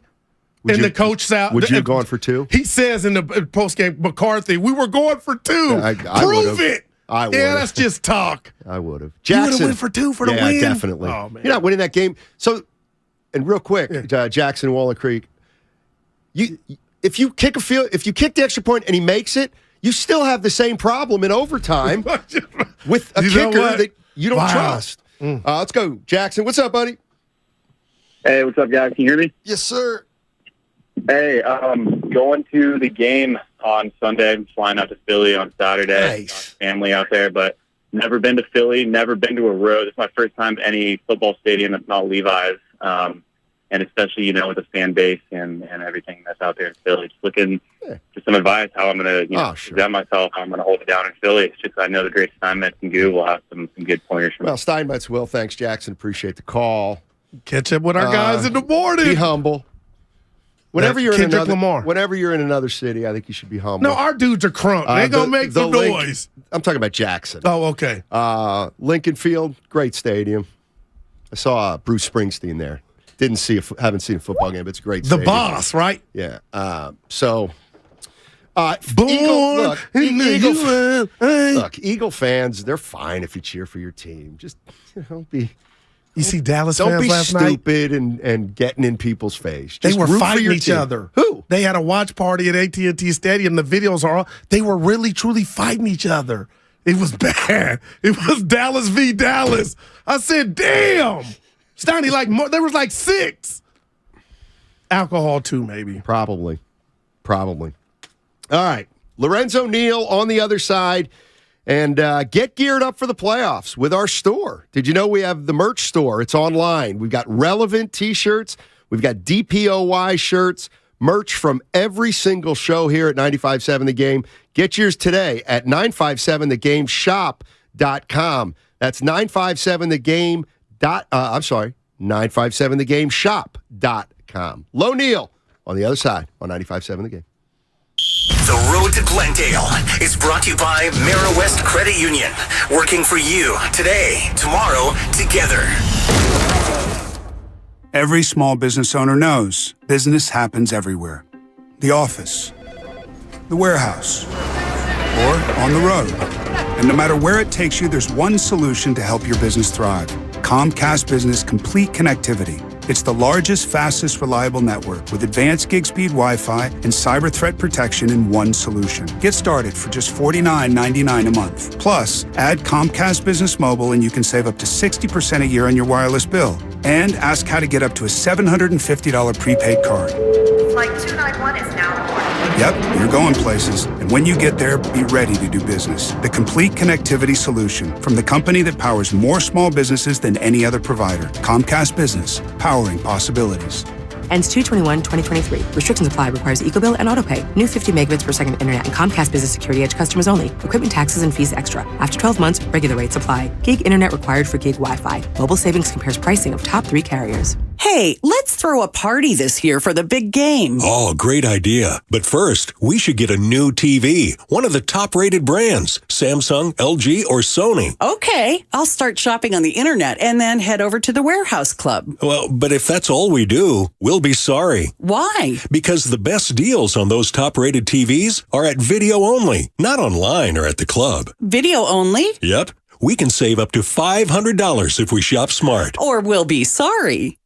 The coach out. Would you have gone for 2? He says in the postgame, McCarthy, we were going for 2. I Prove it. I would. Yeah, that's just talk. I would have. You would have went for 2 for the win? Yeah, definitely. Oh, man. You're not winning that game. So, and real quick, Jackson, Walnut Creek, if you kick the extra point and he makes it, you still have the same problem in overtime with a kicker that you don't trust. Let's go, Jackson. What's up, buddy? Hey, what's up, guys? Can you hear me? Yes, sir. Hey, going to the game on Sunday. I'm flying out to Philly on Saturday. Nice. Family out there, but never been to Philly, never been to a road. It's my first time any football stadium that's not Levi's. And especially, with the fan base and everything that's out there in Philly. Just looking for some advice how I'm going to present myself, how I'm going to hold it down in Philly. It's just I know the great Steinmetz and Goo will have some good pointers for me. Well, Steinmetz will. Thanks, Jackson. Appreciate the call. Catch up with our guys in the morning. Be humble. Whenever you're in another city, I think you should be humble. No, our dudes are crunk. They're going to make some noise. I'm talking about Jackson. Oh, okay. Lincoln Field, great stadium. I saw Bruce Springsteen there. Haven't seen a football game, but it's a great stadium. The boss, right? Yeah. Eagle fans, they're fine if you cheer for your team. Just be. You see Dallas Don't fans be last stupid and getting in people's face. They Just were root for fighting your each team. other. Who? They had a watch party at AT&T Stadium. The videos are all, they were really, truly fighting each other. It was bad. It was Dallas v. Dallas. I said, damn. Steiny, there was like 6. Alcohol too, maybe. Probably. All right. Lorenzo Neal on the other side. And get geared up for the playoffs with our store. Did you know we have the merch store? It's online. We've got relevant T-shirts. We've got DPOY shirts, merch from every single show here at 95.7 The Game. Get yours today at 957thegame.shop.com. That's 957thegame. 957thegame.shop.com. Low Neal on the other side on 95.7 The Game. The Road to Glendale is brought to you by West Credit Union. Working for you today, tomorrow, together. Every small business owner knows business happens everywhere. The office, the warehouse, or on the road. And no matter where it takes you, there's one solution to help your business thrive. Comcast Business Complete Connectivity. It's the largest, fastest, reliable network with advanced gig speed Wi-Fi and cyber threat protection in one solution. Get started for just $49.99 a month. Plus, add Comcast Business Mobile and you can save up to 60% a year on your wireless bill. And ask how to get up to a $750 prepaid card. Flight 291 is now aboard. Yep, you're going places. And when you get there, be ready to do business. The complete connectivity solution from the company that powers more small businesses than any other provider. Comcast Business, powering possibilities. Ends 2/21/2023. Restrictions apply. Requires EcoBill and AutoPay. New 50 megabits per second internet and Comcast Business Security Edge customers only. Equipment taxes and fees extra. After 12 months, regular rates apply. Gig internet required for gig Wi-Fi. Mobile savings compares pricing of top 3 carriers. Hey, let's throw a party this year for the big game. Oh, great idea. But first, we should get a new TV. One of the top-rated brands. Samsung, LG, or Sony. Okay, I'll start shopping on the internet and then head over to the Warehouse Club. Well, but if that's all we do, we'll be sorry. Why? Because the best deals on those top-rated TVs are at video only, not online or at the club. Video only? Yep. We can save up to $500 if we shop smart. Or we'll be sorry.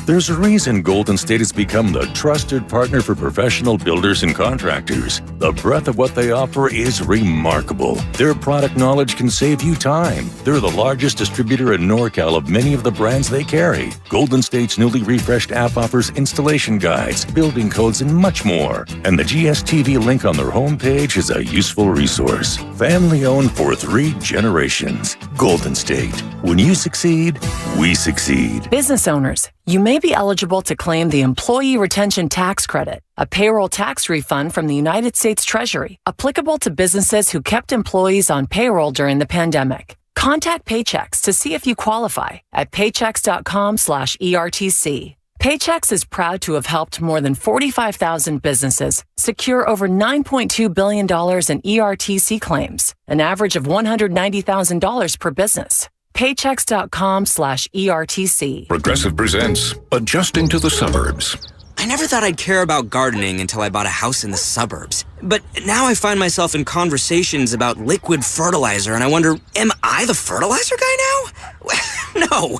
There's a reason Golden State has become the trusted partner for professional builders and contractors. The breadth of what they offer is remarkable. Their product knowledge can save you time. They're the largest distributor in NorCal of many of the brands they carry. Golden State's newly refreshed app offers installation guides, building codes, and much more. And the GSTV link on their homepage is a useful resource. Family owned for 3 generations. Golden State. When you succeed, we succeed. Business owners, you may be eligible to claim the Employee Retention Tax Credit, a payroll tax refund from the United States Treasury, applicable to businesses who kept employees on payroll during the pandemic. Contact Paychex to see if you qualify at paychex.com/ERTC. Paychex is proud to have helped more than 45,000 businesses secure over $9.2 billion in ERTC claims, an average of $190,000 per business. Paychex.com/ERTC. Progressive presents Adjusting to the Suburbs. I never thought I'd care about gardening until I bought a house in the suburbs. But now I find myself in conversations about liquid fertilizer, and I wonder, am I the fertilizer guy now?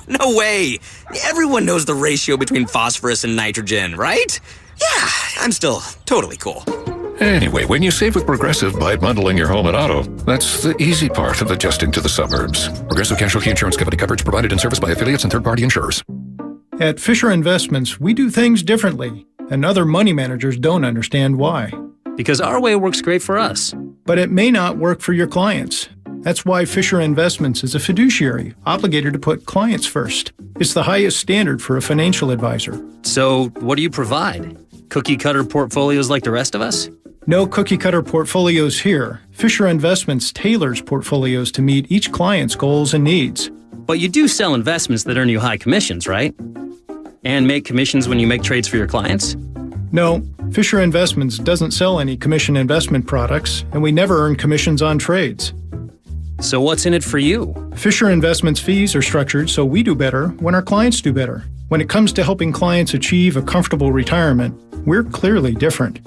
No way. Everyone knows the ratio between phosphorus and nitrogen, right? Yeah, I'm still totally cool. Anyway, when you save with Progressive by bundling your home and auto, that's the easy part of adjusting to the suburbs. Progressive Casualty Insurance Company coverage provided and serviced by affiliates and third-party insurers. At Fisher Investments, we do things differently, and other money managers don't understand why. Because our way works great for us. But it may not work for your clients. That's why Fisher Investments is a fiduciary, obligated to put clients first. It's the highest standard for a financial advisor. So, what do you provide? Cookie-cutter portfolios like the rest of us? No cookie-cutter portfolios here. Fisher Investments tailors portfolios to meet each client's goals and needs. But you do sell investments that earn you high commissions, right? And make commissions when you make trades for your clients? No, Fisher Investments doesn't sell any commission investment products, and we never earn commissions on trades. So what's in it for you? Fisher Investments fees are structured so we do better when our clients do better. When it comes to helping clients achieve a comfortable retirement, we're clearly different.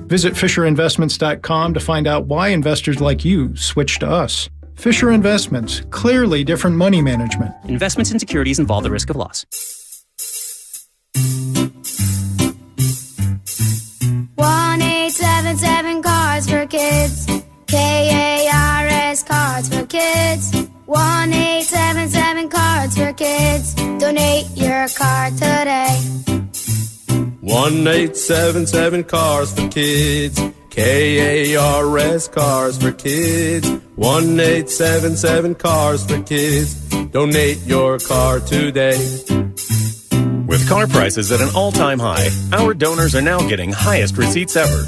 Visit FisherInvestments.com to find out why investors like you switch to us. Fisher Investments, clearly different money management. Investments in securities involve the risk of loss. 1-877 Cards for Kids. KARS Cards for Kids. 1-877 Cards for Kids. Donate your card today. 1-877 Cars for Kids. KARS Cars for Kids. 1-877 Cars for Kids. Donate your car today. With car prices at an all-time high, our donors are now getting highest receipts ever.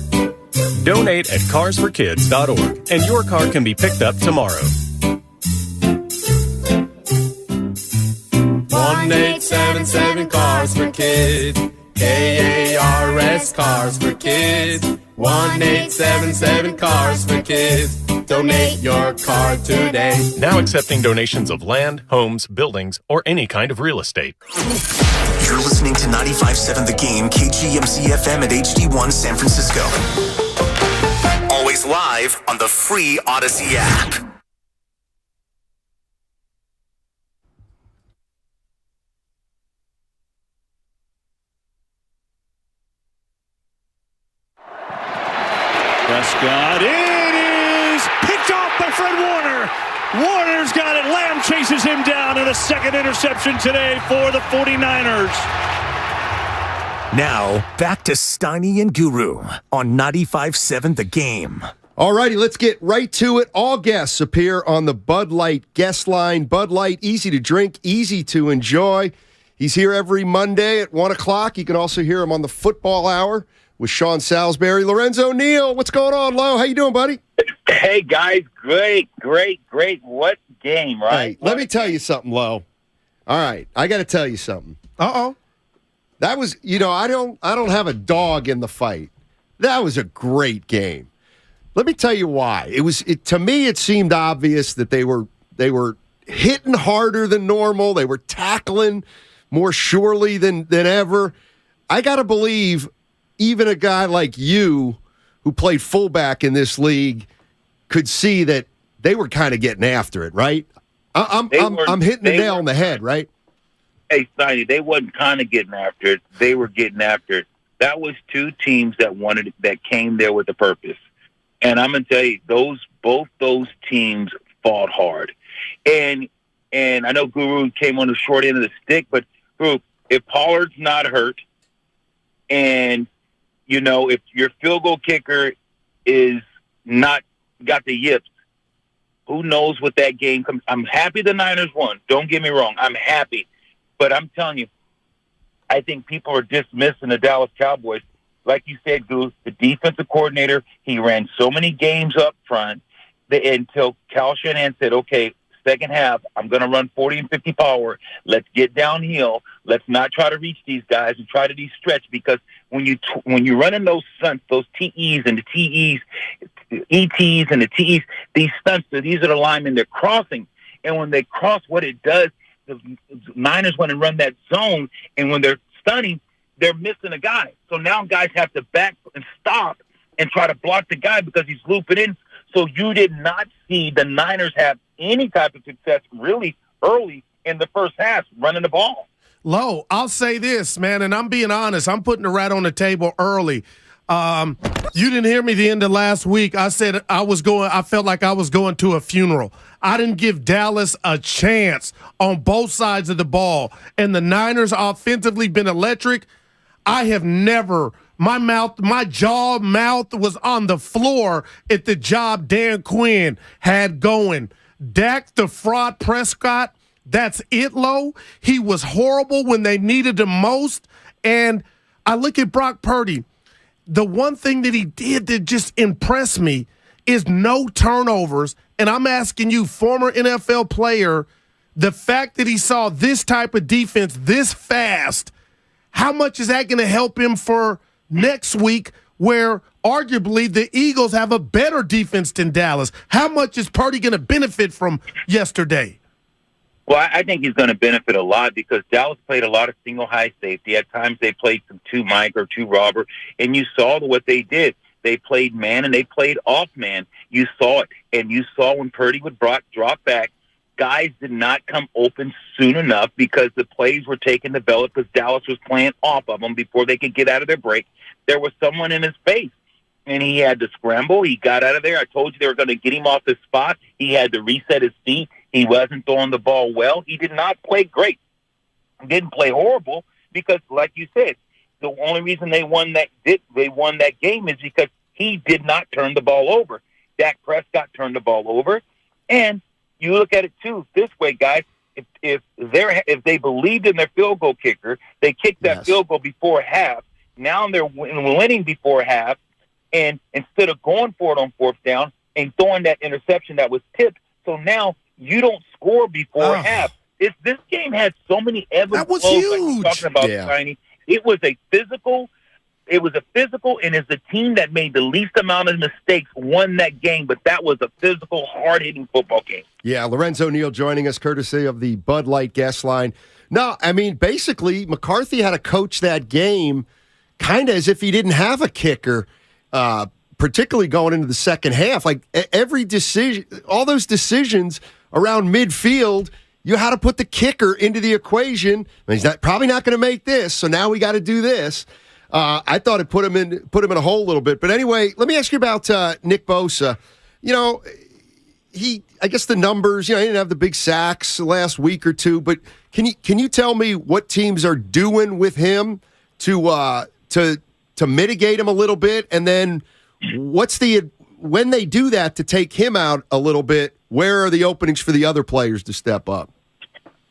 Donate at carsforkids.org and your car can be picked up tomorrow. 1-877 Cars for Kids. KARS Cars for Kids. 1-877 Cars for Kids. Donate your car today. Now accepting donations of land, homes, buildings, or any kind of real estate. You're listening to 95.7 The Game, KGMC FM at HD1 San Francisco. Always live on the free Odyssey app. Prescott, it is picked off by Fred Warner. Warner's got it. Lamb chases him down, and a second interception today for the 49ers. Now, back to Steiny and Guru on 95.7 The Game. All righty, let's get right to it. All guests appear on the Bud Light guest line. Bud Light, easy to drink, easy to enjoy. He's here every Monday at 1 o'clock. You can also hear him on the Football Hour with Sean Salisbury. Lorenzo Neal, what's going on, Lo? How you doing, buddy? Hey, guys. Great. What game, right? Hey, let me tell you something, Lo. All right, I got to tell you something. Uh-oh. That was, I don't have a dog in the fight. That was a great game. Let me tell you why. To me, it seemed obvious that they were hitting harder than normal. They were tackling more surely than ever. I got to believe even a guy like you who played fullback in this league could see that they were kind of getting after it, right? I'm hitting the nail on the head, right? Hey, Steiny, they wasn't kind of getting after it. They were getting after it. That was two teams that came there with a purpose. And I'm going to tell you, both those teams fought hard. And I know Guru came on the short end of the stick, but Guru, if Pollard's not hurt, and if your field goal kicker is not got the yips, who knows what that game comes. I'm happy the Niners won. Don't get me wrong. I'm happy. But I'm telling you, I think people are dismissing the Dallas Cowboys. Like you said, Goose, the defensive coordinator, he ran so many games up front until Cal Shanahan said, okay, second half, I'm going to run 40 and 50 power. Let's get downhill. Let's not try to reach these guys and try to de-stretch, because when you're running those stunts, those TEs and the TEs, ETs and the TEs, these stunts, these are the linemen, they're crossing. And when they cross, what it does, the Niners want to run that zone, and when they're stunning, they're missing a guy. So now guys have to back and stop and try to block the guy because he's looping in. So you did not see the Niners have any type of success really early in the first half running the ball. Lo, I'll say this, man, and I'm being honest. I'm putting the rat on the table early. You didn't hear me the end of last week. I said I felt like I was going to a funeral. I didn't give Dallas a chance on both sides of the ball. And the Niners offensively been electric. I have never, my jaw mouth was on the floor at the job Dan Quinn had going. Dak the fraud Prescott, that's it, Lo. He was horrible when they needed him most. And I look at Brock Purdy. The one thing that he did that just impressed me is no turnovers. And I'm asking you, former NFL player, the fact that he saw this type of defense this fast, how much is that going to help him for next week, where arguably the Eagles have a better defense than Dallas? How much is Purdy going to benefit from yesterday? Well, I think he's going to benefit a lot because Dallas played a lot of single high safety. At times they played some two Mike or two Robert, and you saw what they did. They played man and they played off man. You saw it, and you saw when Purdy would drop back, guys did not come open soon enough because the plays were taking the belly because Dallas was playing off of them before they could get out of their break. There was someone in his face, and he had to scramble. He got out of there. I told you they were going to get him off his spot. He had to reset his feet. He wasn't throwing the ball well. He did not play great. He didn't play horrible because, like you said, the only reason they won that game is because he did not turn the ball over. Dak Prescott turned the ball over, and you look at it too this way, guys. If they believed in their field goal kicker, they kicked that field goal before half. Now they're winning before half, and instead of going for it on fourth down and throwing that interception that was tipped, so now you don't score before half. This game had so many ebbs and flows. That was huge. Like you're talking about, Tiny. It was a physical, It was a physical, and it's the team that made the least amount of mistakes won that game, but that was a physical, hard-hitting football game. Yeah, Lorenzo Neal joining us courtesy of the Bud Light guest line. No, I mean, basically, McCarthy had to coach that game kind of as if he didn't have a kicker, particularly going into the second half. Like every decision, all those decisions around midfield, you had to put the kicker into the equation. He's probably not going to make this, so now we got to do this. I thought it put him in a hole a little bit. But anyway, let me ask you about Nick Bosa. You know, I guess the numbers, he didn't have the big sacks the last week or two, but can you tell me what teams are doing with him to mitigate him a little bit? And then when they do that to take him out a little bit, where are the openings for the other players to step up?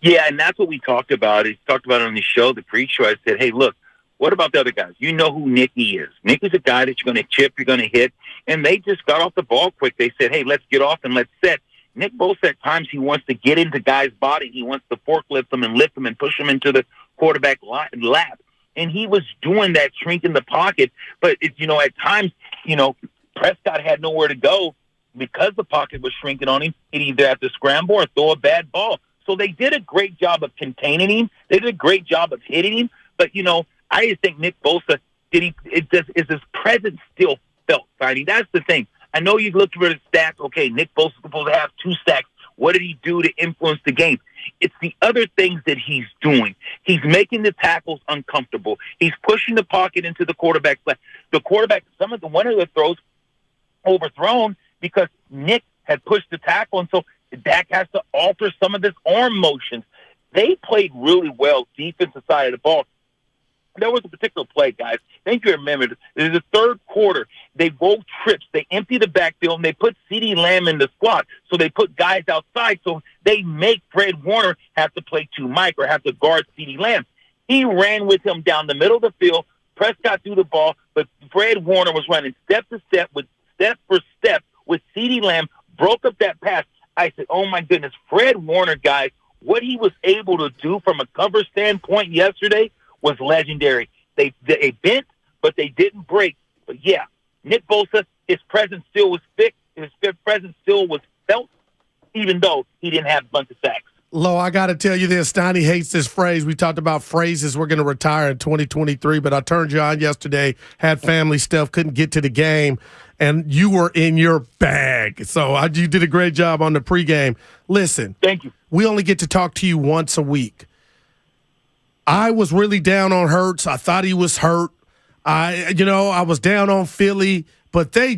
Yeah, and that's what we talked about. He talked about it on the show, the pre-show. I said, hey, look, what about the other guys? You know who Nicky is. Nicky's a guy that you're going to chip, you're going to hit, and they just got off the ball quick. They said, hey, let's get off and let's set. Nick Bosa, at times, he wants to get into guys' body. He wants to forklift them and lift them and push them into the quarterback lap. And he was doing that, shrinking the pocket. But, at times, Prescott had nowhere to go because the pocket was shrinking on him. He'd either have to scramble or throw a bad ball. So they did a great job of containing him. They did a great job of hitting him. But, I just think Nick Bosa, is his presence still felt, Sidney? That's the thing. I know you looked for the stats. Okay, Nick Bosa's supposed to have 2 sacks. What did he do to influence the game? It's the other things that he's doing. He's making the tackles uncomfortable. He's pushing the pocket into the quarterback. The quarterback, one of the throws overthrown because Nick had pushed the tackle, and so Dak has to alter some of his arm motions. They played really well defensive side of the ball. There was a particular play, guys. I think you remember. In the third quarter, they rolled trips. They emptied the backfield, and they put CeeDee Lamb in the slot. So they put guys outside, so they make Fred Warner have to play 2 Mike or have to guard CeeDee Lamb. He ran with him down the middle of the field. Prescott threw the ball, but Fred Warner was running step for step with CeeDee Lamb, broke up that pass. I said, oh, my goodness, Fred Warner, guys, what he was able to do from a cover standpoint yesterday was legendary. They bent, but they didn't break. But, yeah, Nick Bosa, his presence still was thick. His presence still was felt, even though he didn't have a bunch of sacks. Lo, I got to tell you this. Steiny hates this phrase. We talked about phrases we're going to retire in 2023, but I turned you on yesterday, had family stuff, couldn't get to the game, and you were in your bag. So you did a great job on the pregame. Listen. Thank you. We only get to talk to you once a week. I was really down on Hurts. I thought he was hurt. I was down on Philly, but they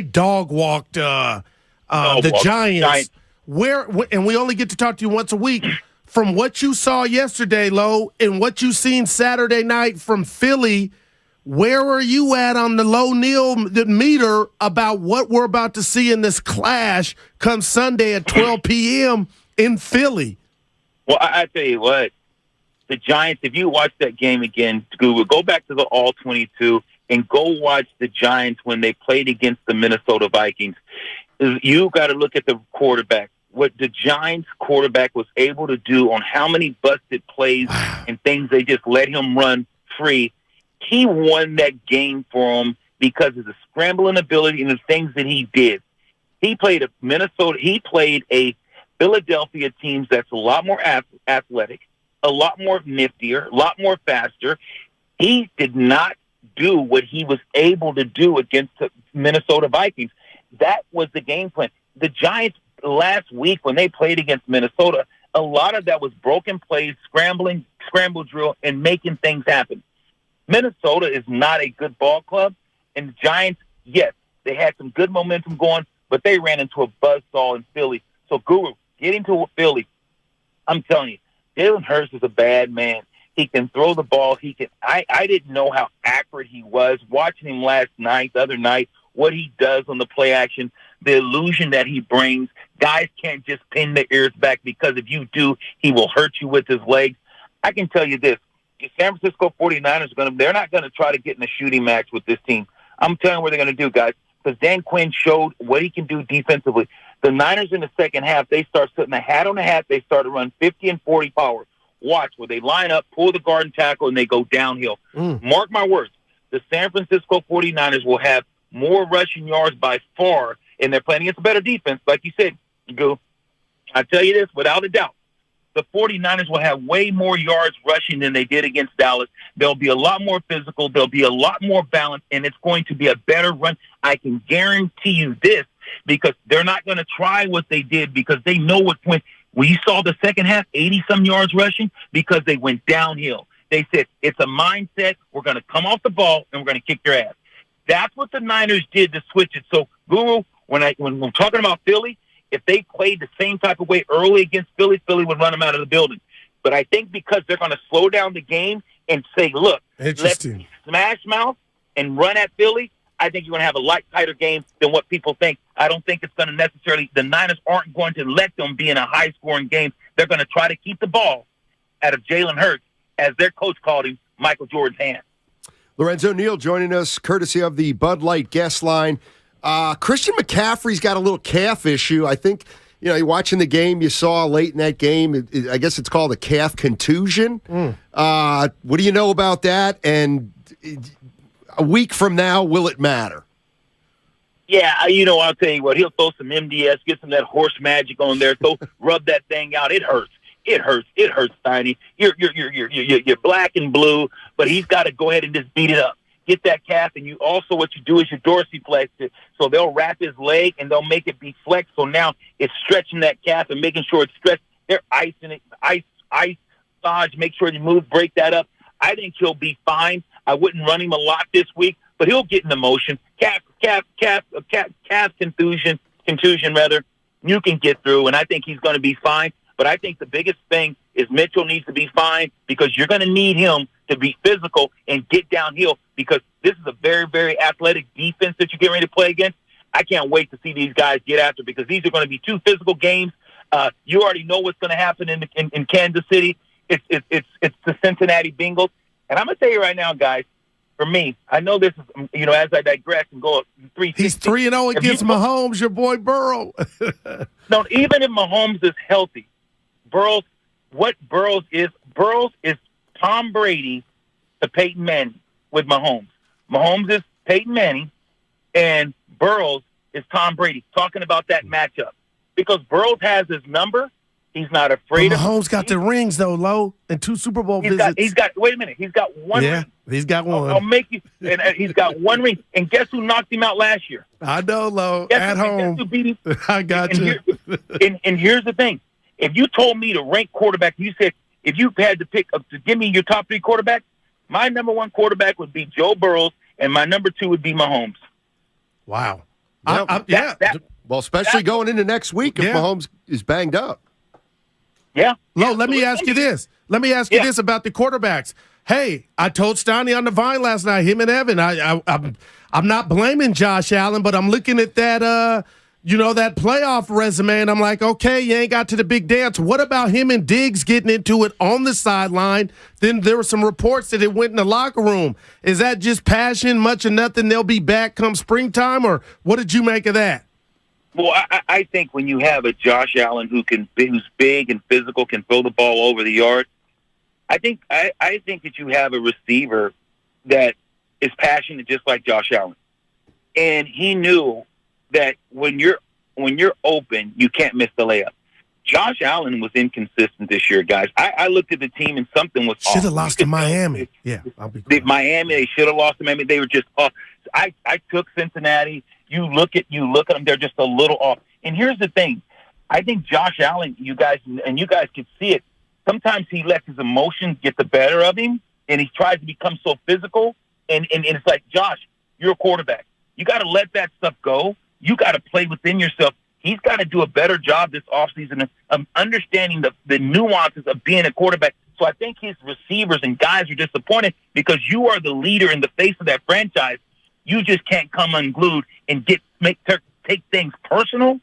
dog walked the Giants. And we only get to talk to you once a week. From what you saw yesterday, Lo, and what you seen Saturday night from Philly, where are you at on the low Neal meter about what we're about to see in this clash come Sunday at 12 p.m. in Philly? Well, I tell you what. The Giants, if you watch that game again, Google, go back to the All-22 and go watch the Giants when they played against the Minnesota Vikings. You got to look at the quarterback. What the Giants quarterback was able to do on how many busted plays and things they just let him run free. He won that game for him because of the scrambling ability and the things that he did. He played a Philadelphia team that's a lot more athletic, a lot more niftier, a lot more faster. He did not do what he was able to do against the Minnesota Vikings. That was the game plan. The Giants last week when they played against Minnesota, a lot of that was broken plays, scramble drill, and making things happen. Minnesota is not a good ball club, and the Giants, yes, they had some good momentum going, but they ran into a buzzsaw in Philly. So, Guru, getting to Philly, I'm telling you, Jalen Hurts is a bad man. He can throw the ball. I didn't know how accurate he was. Watching him the other night, what he does on the play action, the illusion that he brings. Guys can't just pin their ears back because if you do, he will hurt you with his legs. I can tell you this. The San Francisco 49ers, they're not going to try to get in a shooting match with this team. I'm telling you what they're going to do, guys, because Dan Quinn showed what he can do defensively. The Niners in the second half, they start putting a hat on the hat. They start to run 50 and 40 power. Watch where they line up, pull the guard and tackle, and they go downhill. Mark my words. the San Francisco 49ers will have more rushing yards by far, and they're playing against a better defense. Like you said, I tell you this without a doubt. The 49ers will have way more yards rushing than they did against Dallas. They'll be a lot more physical. They'll be a lot more balanced, and it's going to be a better run. I can guarantee you this, because they're not going to try what they did, because they know what when we saw the second half, 80-some yards rushing, because they went downhill. They said, it's a mindset. We're going to come off the ball, and we're going to kick your ass. That's what the Niners did to switch it. So, Guru, when we're talking about Philly, if they played the same type of way early against Philly, Philly would run them out of the building. But I think because they're going to slow down the game and say, look, let's smash mouth and run at Philly, I think you're going to have a lot tighter game than what people think. I don't think it's going to necessarily – the Niners aren't going to let them be in a high-scoring game. They're going to try to keep the ball out of Jalen Hurts, as their coach called him, Michael Jordan's hand. Lorenzo Neal joining us, courtesy of the Bud Light guest line. Christian McCaffrey's got a little calf issue. I think, you're watching the game you saw late in that game. I guess it's called a calf contusion. What do you know about that? And a week from now, will it matter? Yeah, I'll tell you what. He'll throw some MDS, get some of that horse magic on there, rub that thing out. It hurts. It hurts, Steiny. You're black and blue, but he's got to go ahead and just beat it up. Get that calf, and what you do is you dorsiflex it. So they'll wrap his leg and they'll make it be flexed. So now it's stretching that calf and making sure it's stretched. They're icing it, ice massage, make sure you move, break that up. I think he'll be fine. I wouldn't run him a lot this week, but he'll get in the motion. Calf contusion rather. You can get through, and I think he's going to be fine. But I think the biggest thing is Mitchell needs to be fine, because you're going to need him to be physical and get downhill, because this is a very, very athletic defense that you're getting ready to play against. I can't wait to see these guys get after, because these are going to be two physical games. You already know what's going to happen in Kansas City. It's the Cincinnati Bengals. And I'm going to tell you right now, guys, for me, I know this is, as I digress and go 3-6. He's 3-0 against Mahomes, your boy Burrow. No, even if Mahomes is healthy, Burrows is Tom Brady to Peyton Manning with Mahomes. Mahomes is Peyton Manning, and Burrows is Tom Brady. Talking about that matchup. Because Burrows has his number. He's not afraid of him. Mahomes got the rings, though, Lo, and 2 Super Bowl visits. Wait a minute. He's got one ring. He's got one. I'll make you. And he's got one ring. And guess who knocked him out last year? I know, Lo. At home. Guess who beat him? I got you. And here's the thing. If you told me to rank quarterback, you said if you had to pick to give me your top 3 quarterbacks, my number 1 quarterback would be Joe Burrow, and my number 2 would be Mahomes. Wow. Well, especially going into next week if Mahomes is banged up. Yeah. Lo, let me ask you this. Let me ask you this about the quarterbacks. Hey, I told Steiny on the Vine last night, him and Evan, I'm not blaming Josh Allen, but I'm looking at that that playoff resume, and I'm like, okay, you ain't got to the big dance. What about him and Diggs getting into it on the sideline? Then there were some reports that it went in the locker room. Is that just passion, much of nothing, they'll be back come springtime, or what did you make of that? Well, I think when you have a Josh Allen who's big and physical, can throw the ball over the yard, I think that you have a receiver that is passionate just like Josh Allen. And he knew that when you're open, you can't miss the layup. Josh Allen was inconsistent this year, guys. I looked at the team and something was off. Should have lost to Miami. Miami, they should have lost to Miami. They were just off. I took Cincinnati. You look at them; they're just a little off. And here's the thing: I think Josh Allen, you guys can see it. Sometimes he lets his emotions get the better of him, and he tries to become so physical. And it's like, Josh, you're a quarterback. You got to let that stuff go. You got to play within yourself. He's got to do a better job this offseason of understanding the nuances of being a quarterback. So I think his receivers and guys are disappointed because you are the leader in the face of that franchise. You just can't come unglued and take things personal,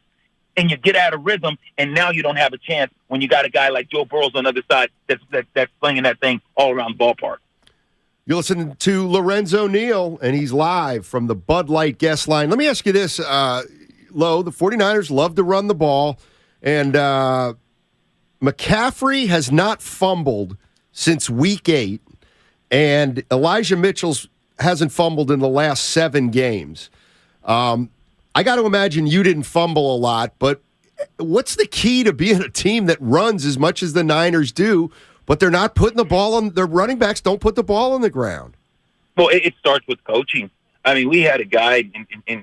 and you get out of rhythm, and now you don't have a chance when you got a guy like Joe Burrow on the other side that's slinging that thing all around the ballpark. You're listening to Lorenzo Neal, and he's live from the Bud Light guest line. Let me ask you this, Lo, the 49ers love to run the ball, and McCaffrey has not fumbled since week 8, and Elijah Mitchell's hasn't fumbled in the last 7 games. I got to imagine you didn't fumble a lot, but what's the key to being a team that runs as much as the Niners do, but they're not putting the ball on, their running backs don't put the ball on the ground? Well, it starts with coaching. I mean, we had a guy in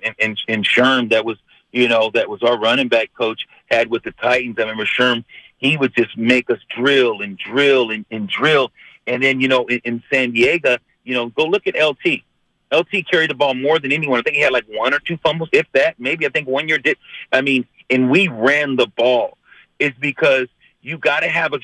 Sherm that was, that was our running back coach, had with the Titans. I remember Sherm, he would just make us drill and drill and drill. And then, in San Diego, go look at LT. LT carried the ball more than anyone. I think he had like 1 or 2 fumbles, if that. Maybe I think 1 year did. I mean, and we ran the ball. It's because you got to have and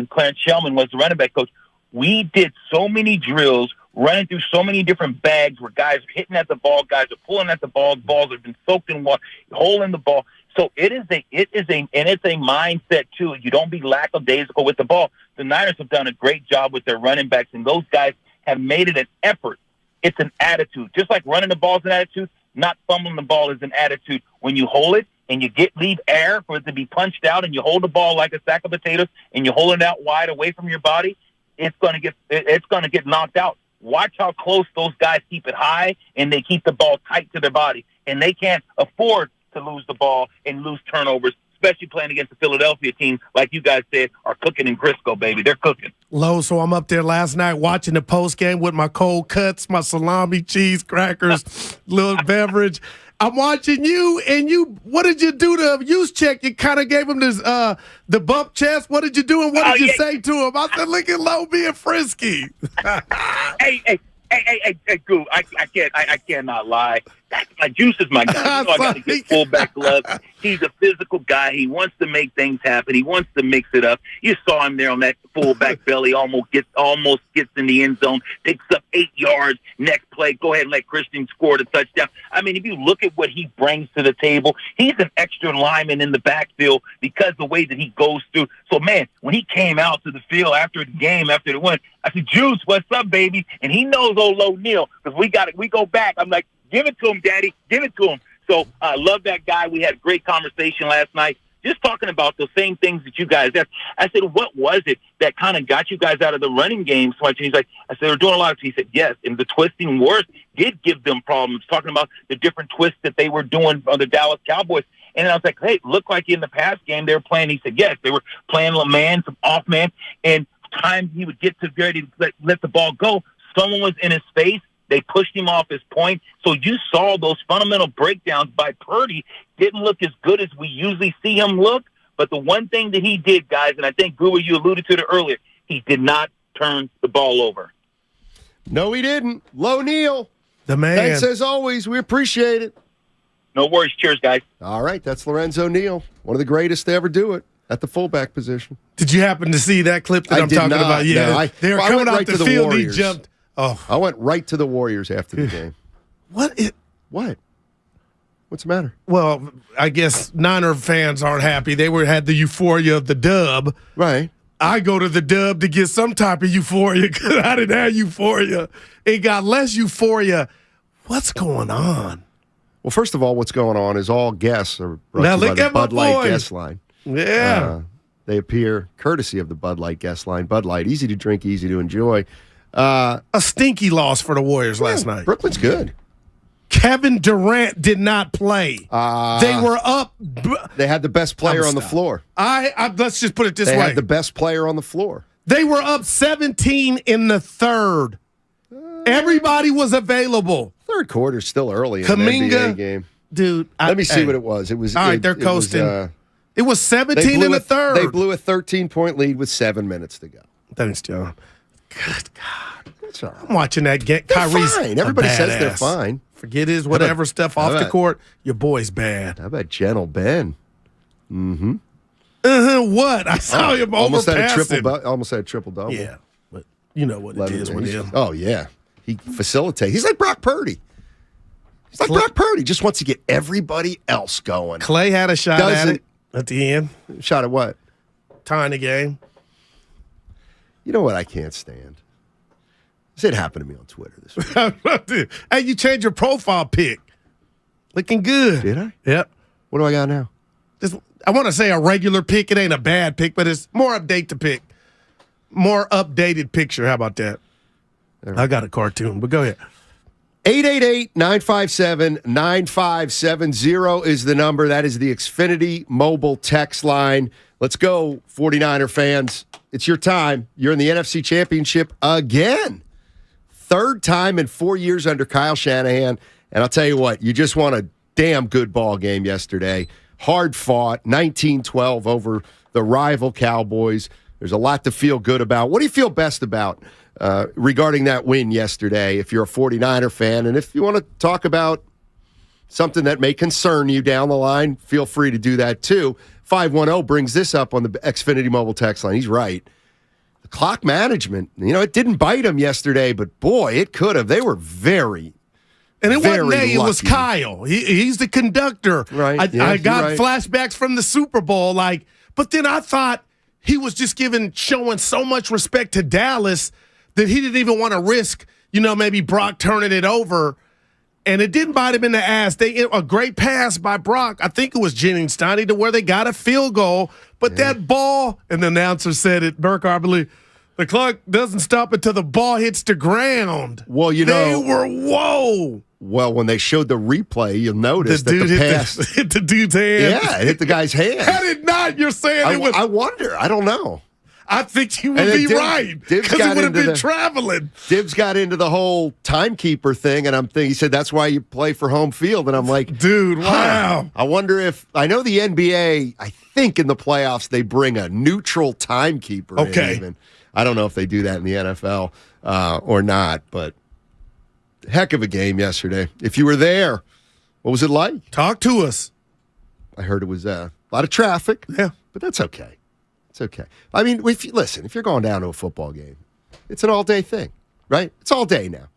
Clarence Shellman was the running back coach. We did so many drills, running through so many different bags where guys are hitting at the ball, guys are pulling at the ball, balls have been soaked in water, holding the ball. So it's a mindset too. You don't be lackadaisical with the ball. The Niners have done a great job with their running backs, and those guys have made it an effort. It's an attitude. Just like running the ball is an attitude, not fumbling the ball is an attitude. When you hold it and you leave air for it to be punched out, and you hold the ball like a sack of potatoes and you hold it out wide away from your body, it's going to get knocked out. Watch how close those guys keep it high, and they keep the ball tight to their body, and they can't afford to lose the ball and lose turnovers, especially playing against the Philadelphia team, like you guys said, are cooking in Crisco, baby. They're cooking. Low, so I'm up there last night watching the post game with my cold cuts, my salami, cheese, crackers, little beverage. I'm watching you, and what did you do to use check? You kind of gave him this the bump chest. What did you do, and what did you say to him? I said, look at Low being frisky. Hey, Goo, I cannot lie. My Juice is my guy. I got to get fullback gloves. He's a physical guy. He wants to make things happen. He wants to mix it up. You saw him there on that fullback belly. Almost gets in the end zone. Picks up 8 yards. Next play, go ahead and let Christian score the touchdown. I mean, if you look at what he brings to the table, he's an extra lineman in the backfield because the way that he goes through. So, man, when he came out to the field after the game, after the win, I said, Juice, what's up, baby? And he knows old O'Neal because we go back. I'm like, give it to him, Daddy. Give it to him. So I love that guy. We had a great conversation last night, just talking about the same things that you guys asked. I said, what was it that kind of got you guys out of the running game so much? And he's like, I said, they're doing a lot of. He said, yes. And the twisting words did give them problems, talking about the different twists that they were doing on the Dallas Cowboys. And I was like, hey, looked like in the past game they were playing. He said, yes, they were playing a man, some off man. And time he would get to ready to let the ball go, someone was in his face. They pushed him off his point. So you saw those fundamental breakdowns by Purdy didn't look as good as we usually see him look. But the one thing that he did, guys, and I think, Brewer, you alluded to it earlier, he did not turn the ball over. No, he didn't. Low Neal. The man. Thanks as always. We appreciate it. No worries. Cheers, guys. All right. That's Lorenzo Neal, one of the greatest to ever do it at the fullback position. Did you happen to see that clip that I'm talking about? Yeah. No, they were coming out the field. He jumped. Oh, I went right to the Warriors after the game. What? What's the matter? Well, I guess Niner fans aren't happy. They had the euphoria of the dub. Right. I go to the dub to get some type of euphoria because I didn't have euphoria. It got less euphoria. What's going on? Well, first of all, what's going on is all guests are brought to you by the Bud Light guest line. Yeah. They appear courtesy of the Bud Light guest line. Bud Light, easy to drink, easy to enjoy. A stinky loss for the Warriors last night. Brooklyn's good. Kevin Durant did not play. They were up. They had the best player on the floor. Let's just put it this way. They had the best player on the floor. They were up 17 in the third. Everybody was available. Third quarter's still early in the NBA game. Dude. Let me see what it was. It was all right, they're coasting. It was 17 in the third. They blew a 13-point lead with 7 minutes to go. Thanks, John. Good God. That's all right. I'm watching that game. Kyrie's fine. Everybody says they're fine. Forget his whatever stuff off the court. Your boy's bad. How about Gentle Ben? Mm-hmm. What? I saw him almost had a him. triple-double. Yeah, but you know what it is with him. Oh, yeah. He facilitates. He's like Brock Purdy. Brock Purdy. Just wants to get everybody else going. Clay had a shot at it at the end. Shot at what? Tying the game. You know what I can't stand? It happened to me on Twitter this week. Hey, you changed your profile pic. Looking good. Did I? Yep. What do I got now? I want to say a regular pic. It ain't a bad pic, but it's more updated pic. More updated picture. How about that? I got a cartoon, but go ahead. 888-957-9570 is the number. That is the Xfinity mobile text line. Let's go, 49er fans. It's your time. You're in the NFC Championship again. Third time in 4 years under Kyle Shanahan. And I'll tell you what, you just won a damn good ball game yesterday. Hard fought, 19-12 over the rival Cowboys. There's a lot to feel good about. What do you feel best about regarding that win yesterday, if you're a 49er fan? And if you want to talk about something that may concern you down the line, feel free to do that too. 510 brings this up on the Xfinity mobile text line. He's right. The clock management, it didn't bite them yesterday, but boy, it could have. They were very And it wasn't Very me, it was lucky. Kyle. He's the conductor. Right. I got flashbacks from the Super Bowl, but then I thought he was just showing so much respect to Dallas that he didn't even want to risk, maybe Brock turning it over. And it didn't bite him in the ass. A great pass by Brock. I think it was Jennings, Steiny, to where they got a field goal. But that ball, and the announcer said it, Burke, I believe, the clock doesn't stop until the ball hits the ground. Well, they were, whoa. Well, when they showed the replay, you'll notice that the pass hit the dude's hand. Yeah, it hit the guy's hand. Had it not, you're saying it was. I wonder. I don't know. I think you would be right because it would have been traveling. Dibbs got into the whole timekeeper thing, and I'm thinking, he said that's why you play for home field, and I'm like, dude, wow. I wonder if I know the NBA. I think in the playoffs they bring a neutral timekeeper. Okay, in even. I don't know if they do that in the NFL or not, but heck of a game yesterday. If you were there, what was it like? Talk to us. I heard it was a lot of traffic. Yeah, but that's okay. It's okay. I mean, if you're going down to a football game, it's an all-day thing, right? It's all day now.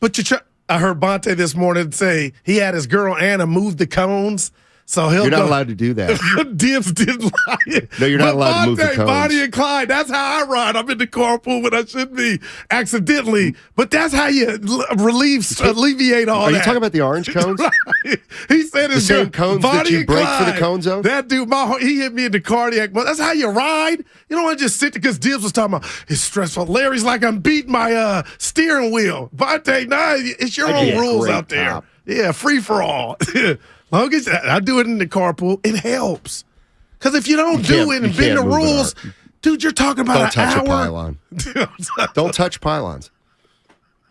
But I heard Bonte this morning say he had his girl Anna move the cones. So you're not allowed to do that. Dibbs didn't lie. No, you're not allowed to move the cones. Bonnie and Clyde, that's how I ride. I'm in the carpool when I shouldn't be accidentally. But that's how you alleviate all that. Are you talking about the orange cones? Right. He said the same cones that you break for the cone zone? That dude, he hit me in the cardiac. But that's how you ride. You don't want to just sit there because Dibbs was talking about it's stressful. Larry's like, I'm beating my steering wheel. Bonte, it's your own rules out there. Pop. Yeah, free for all. Long as I do it in the carpool, it helps. Because if you don't do it and bend the rules, dude, you're talking about an hour. Don't touch a pylon. Don't touch pylons.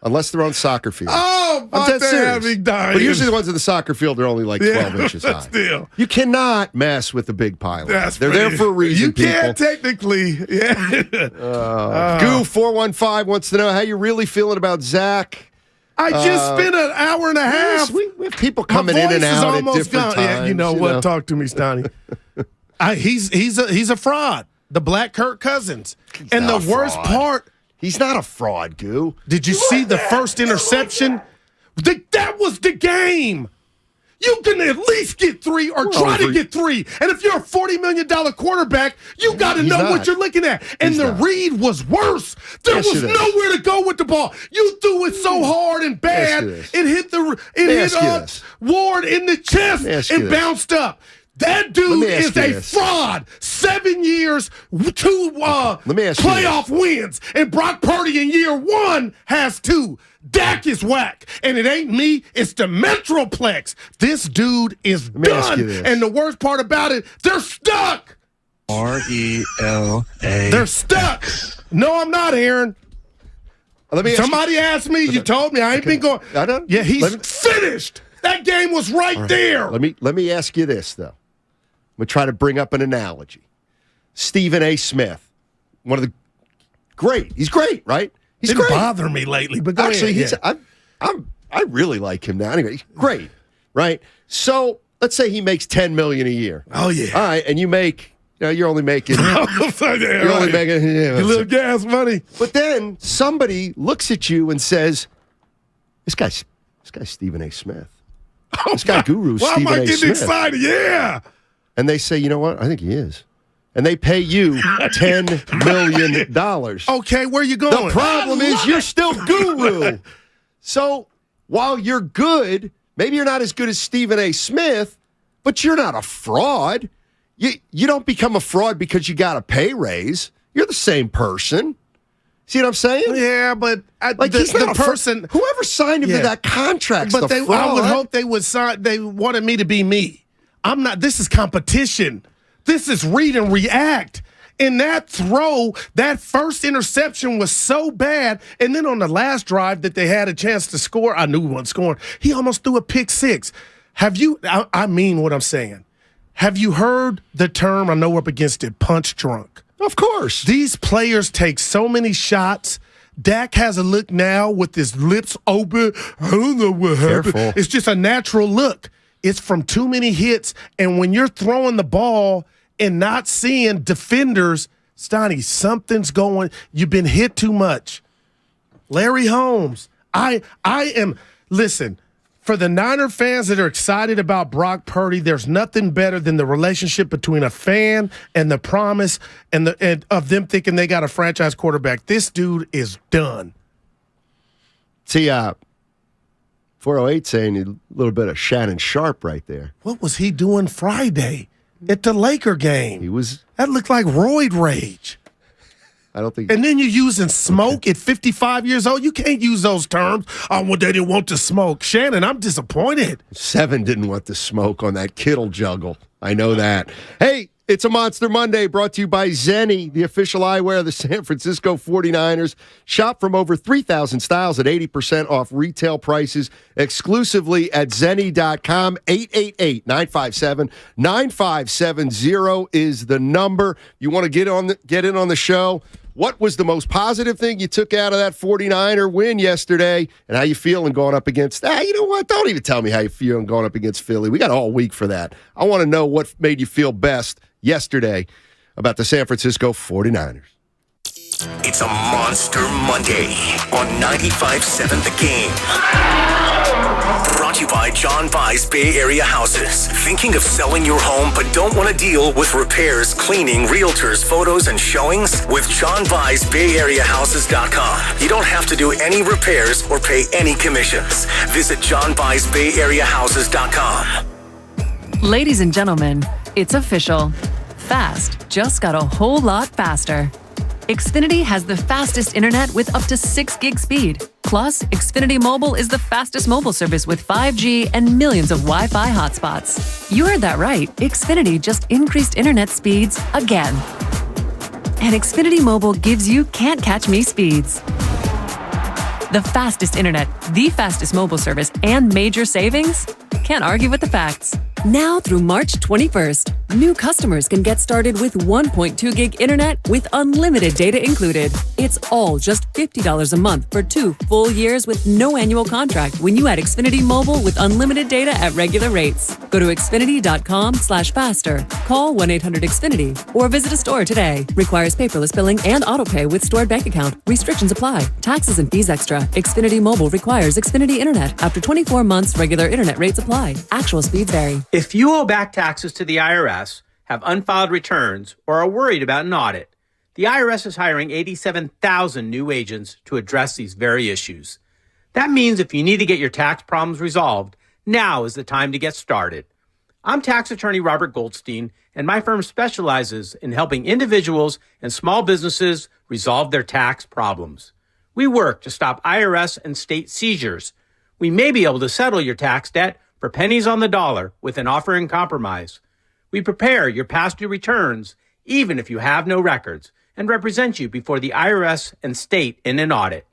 Unless they're on soccer field. Oh, I'm dead serious. But usually the ones in the soccer field are only like 12 inches high. Still. You cannot mess with the big pylons. They're there for a reason, people. You can't technically. Yeah. Goo 415 wants to know how you really feeling about Zach. I just spent an hour and a half. Yes, we have people coming in and out at different times. Yeah, you know what? Talk to me, Stoney. He's a fraud. The Black Kirk Cousins. And the worst part. He's not a fraud, Goo. Did you see the first interception? That was the game. You can at least get 3 or try to get 3. And if you're a $40 million quarterback, you got to know what you're looking at. And the read was worse. There was nowhere to go with the ball. You threw it so hard and bad, it hit Ward in the chest and bounced up. That dude is a fraud. 7 years, 2 playoff wins. And Brock Purdy in year 1 has 2. Dak is whack. And it ain't me, it's the Metroplex. This dude is done. And the worst part about it, they're stuck. RELA. They're stuck. No, I'm not, Aaron. Somebody asked me, you told me, I ain't been going. I don't. Yeah, he's finished. That game was right there. Let me ask you this, though. I'm going to try to bring up an analogy. Stephen A. Smith, one of the great. He's great, right? He's Didn't great. bother me lately, but actually, I really like him now. Anyway, he's great, right? So let's say he makes $10 million a year. Oh yeah. All right, and you make. You're only making. You're only making a little gas money. But then somebody looks at you and says, "This guy's Stephen A. Smith. This guy Guru Stephen A. Smith." Why am I getting excited? Yeah. And they say, you know what? I think he is. And they pay you $10 million. Okay, where you going? The problem is you're still Guru. So while you're good, maybe you're not as good as Stephen A. Smith, but you're not a fraud. You don't become a fraud because you got a pay raise. You're the same person. See what I'm saying? Yeah, but he's not the person whoever signed him to that contract. But I would hope they would sign. They wanted me to be me. I'm not. This is competition. This is read and react. In that throw, that first interception was so bad. And then on the last drive that they had a chance to score, I knew he wasn't scoring. He almost threw a pick six. Have you, I mean what I'm saying. Have you heard the term, I know we're up against it, punch drunk? Of course. These players take so many shots. Dak has a look now with his lips open. I don't know what happened. Careful. It's just a natural look. It's from too many hits. And when you're throwing the ball and not seeing defenders, Stoney, something's going. You've been hit too much. Larry Holmes, I am, listen, for the Niner fans that are excited about Brock Purdy, there's nothing better than the relationship between a fan and the promise and of them thinking they got a franchise quarterback. This dude is done. See, 408 saying a little bit of Shannon Sharp right there. What was he doing Friday at the Laker game? That looked like roid rage. I don't think. And then you're using smoke at 55 years old. You can't use those terms. Oh, well, they didn't want to smoke. Shannon, I'm disappointed. 7 didn't want to smoke on that Kittle juggle. I know that. Hey, it's a Monster Monday brought to you by Zenni, the official eyewear of the San Francisco 49ers. Shop from over 3,000 styles at 80% off retail prices exclusively at Zenni.com. 888-957-9570 is the number. You want to get in on the show? What was the most positive thing you took out of that 49er win yesterday, and how you feeling going up against, you know what, don't even tell me how you feeling going up against Philly. We got all week for that. I want to know what made you feel best yesterday about the San Francisco 49ers. It's a Monster Monday on 95.7 The Game. Brought to you by John Vai's Bay Area Houses. Thinking of selling your home but don't want to deal with repairs, cleaning, realtors, photos, and showings? With John Vai's Bay Area Houses.com. You don't have to do any repairs or pay any commissions. Visit John Vai's Bay Area Houses.com. Ladies and gentlemen, it's official. Fast just got a whole lot faster. Xfinity has the fastest internet with up to 6 gig speed. Plus, Xfinity Mobile is the fastest mobile service with 5G and millions of Wi-Fi hotspots. You heard that right. Xfinity just increased internet speeds again. And Xfinity Mobile gives you can't catch me speeds. The fastest internet, the fastest mobile service, and major savings? Can't argue with the facts. Now through March 21st, new customers can get started with 1.2 gig internet with unlimited data included. It's all just $50 a month for 2 full years with no annual contract when you add Xfinity Mobile with unlimited data at regular rates. Go to Xfinity.com/faster. Call 1-800-XFINITY or visit a store today. Requires paperless billing and autopay with stored bank account. Restrictions apply. Taxes and fees extra. Xfinity Mobile requires Xfinity Internet. After 24 months, regular internet rates apply. Actual speeds vary. If you owe back taxes to the IRS, have unfiled returns, or are worried about an audit, the IRS is hiring 87,000 new agents to address these very issues. That means if you need to get your tax problems resolved, now is the time to get started. I'm tax attorney Robert Goldstein, and my firm specializes in helping individuals and small businesses resolve their tax problems. We work to stop IRS and state seizures. We may be able to settle your tax debt for pennies on the dollar with an offer in compromise. We prepare your past due returns, even if you have no records, and represent you before the IRS and state in an audit.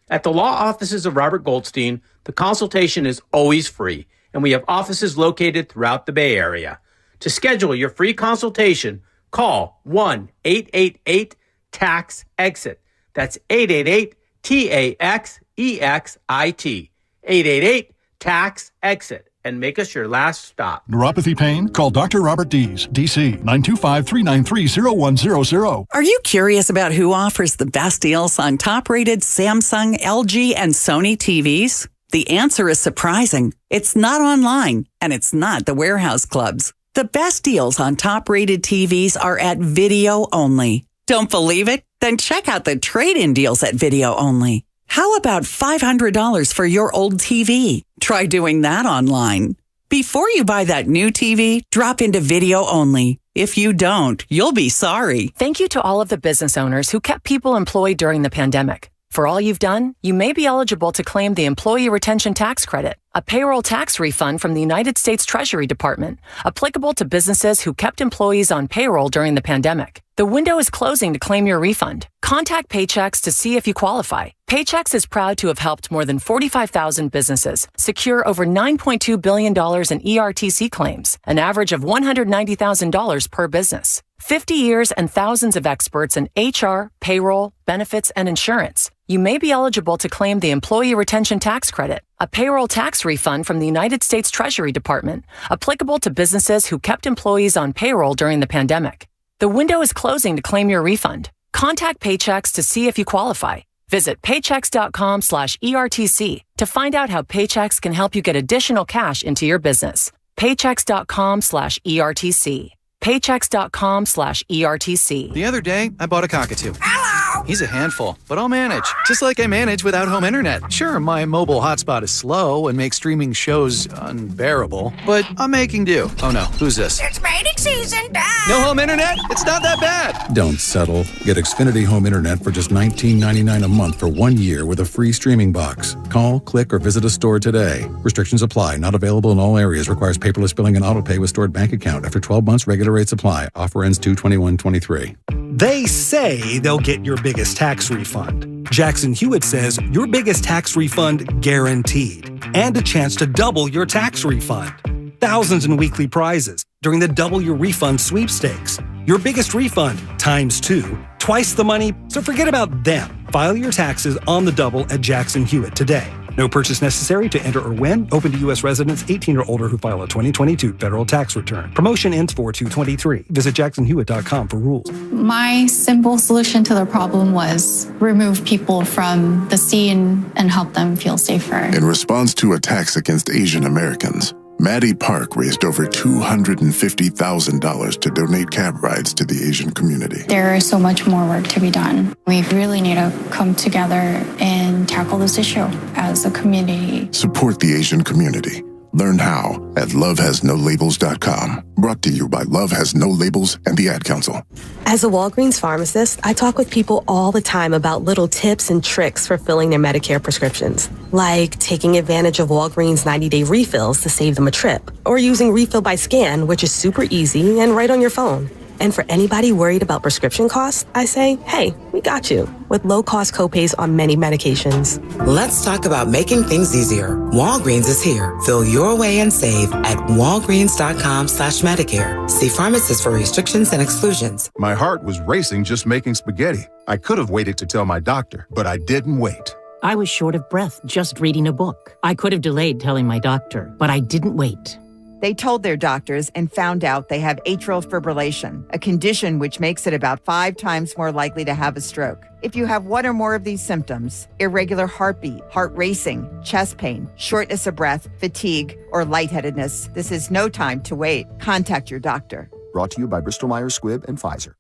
At the law offices of Robert Goldstein, the consultation is always free, and we have offices located throughout the Bay Area. To schedule your free consultation, call 1-888-TAX-EXIT. That's 888-TAXEXIT. 888-TAX-EXIT. And make us your last stop. Neuropathy pain? Call Dr. Robert Dees, DC, 925-393-0100. Are you curious about who offers the best deals on top-rated Samsung, LG, and Sony TVs? The answer is surprising. It's not online, and it's not the warehouse clubs. The best deals on top-rated TVs are at Video Only. Don't believe it? Then check out the trade-in deals at Video Only. How about $500 for your old TV? Try doing that online. Before you buy that new TV, drop into video only. If you don't, you'll be sorry. Thank you to all of the business owners who kept people employed during the pandemic. For all you've done, you may be eligible to claim the Employee Retention Tax Credit, a payroll tax refund from the United States Treasury Department, applicable to businesses who kept employees on payroll during the pandemic. The window is closing to claim your refund. Contact Paychex to see if you qualify. Paychex is proud to have helped more than 45,000 businesses secure over $9.2 billion in ERTC claims, an average of $190,000 per business. 50 years and thousands of experts in HR, payroll, benefits, and insurance. You may be eligible to claim the Employee Retention Tax Credit, a payroll tax refund from the United States Treasury Department, applicable to businesses who kept employees on payroll during the pandemic. The window is closing to claim your refund. Contact Paychex to see if you qualify. Visit paychex.com/ERTC to find out how Paychex can help you get additional cash into your business. Paychex.com/ERTC. Paychex.com/ERTC. The other day, I bought a cockatoo. Hello! He's a handful, but I'll manage. Just like I manage without home internet. Sure, my mobile hotspot is slow and makes streaming shows unbearable, but I'm making do. Oh no, who's this? It's mating season, Dad! No home internet? It's not that bad! Don't settle. Get Xfinity Home Internet for just $19.99 a month for 1 year with a free streaming box. Call, click, or visit a store today. Restrictions apply. Not available in all areas. Requires paperless billing and autopay with stored bank account. After 12 months, regular rates apply. Offer ends 2/21/23. They say they'll get your biggest tax refund. Jackson Hewitt says your biggest tax refund guaranteed. And a chance to double your tax refund. Thousands in weekly prizes during the Double Your Refund sweepstakes. Your biggest refund times 2, twice the money, so forget about them. File your taxes on the double at Jackson Hewitt today. No purchase necessary to enter or win. Open to U.S. residents 18 or older who file a 2022 federal tax return. Promotion ends 4/2/23. Visit jacksonhewitt.com for rules. My simple solution to the problem was remove people from the scene and help them feel safer. In response to attacks against Asian Americans, Maddie Park raised over $250,000 to donate cab rides to the Asian community. There is so much more work to be done. We really need to come together and tackle this issue as a community. Support the Asian community. Learn how at lovehasnolabels.com. Brought to you by Love Has No Labels and the Ad Council. As a Walgreens pharmacist, I talk with people all the time about little tips and tricks for filling their Medicare prescriptions, like taking advantage of Walgreens 90-day refills to save them a trip, or using Refill by Scan, which is super easy and right on your phone. And for anybody worried about prescription costs, I say, hey, we got you, with low-cost copays on many medications. Let's talk about making things easier. Walgreens is here. Fill your way and save at walgreens.com/Medicare. See pharmacists for restrictions and exclusions. My heart was racing just making spaghetti. I could have waited to tell my doctor, but I didn't wait. I was short of breath just reading a book. I could have delayed telling my doctor, but I didn't wait. They told their doctors and found out they have atrial fibrillation, a condition which makes it about 5 times more likely to have a stroke. If you have one or more of these symptoms, irregular heartbeat, heart racing, chest pain, shortness of breath, fatigue, or lightheadedness, this is no time to wait. Contact your doctor. Brought to you by Bristol Myers Squibb and Pfizer.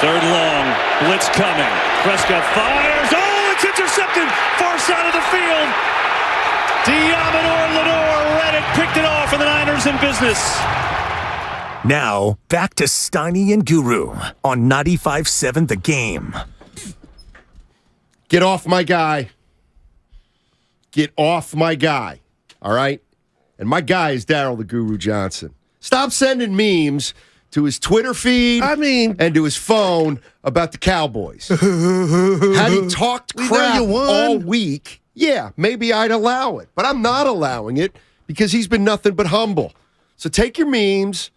Third long, blitz coming. Prescott fires. Oh, it's intercepted. Far side of the field. Diamador Lenore Reddick picked it off, and the Niners in business. Now, back to Steiny and Guru on 95.7 The Game. Get off my guy. Get off my guy. All right? And my guy is Daryl the Guru Johnson. Stop sending memes to his Twitter feed and to his phone about the Cowboys. Had he talked crap all week, yeah, maybe I'd allow it. But I'm not allowing it because he's been nothing but humble. So take your memes.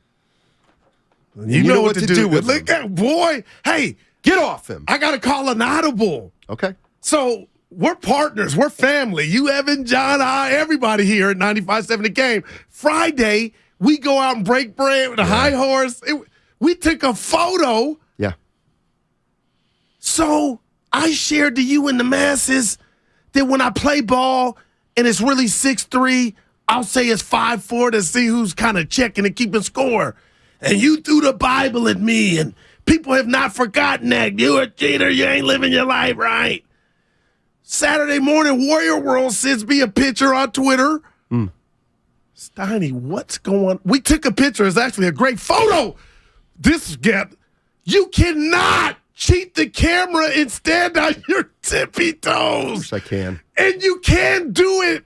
You know what to do with them. Look at boy. Hey, get off him. I got to call an audible. Okay. So we're partners. We're family. You, Evan, John, I, everybody here at 95.7 The Game. Friday, we go out and break bread with a high horse. We took a photo. Yeah. So I shared to you and the masses that when I play ball and it's really 6'3", I'll say it's 5'4" to see who's kind of checking and keeping score. And you threw the Bible at me, and people have not forgotten that. You a cheater. You ain't living your life right. Saturday morning, Warrior World sends me a picture on Twitter. Steiny, what's going on? We took a picture. It's actually a great photo. You cannot cheat the camera and stand on your tippy toes. Of course I can. And you can do it.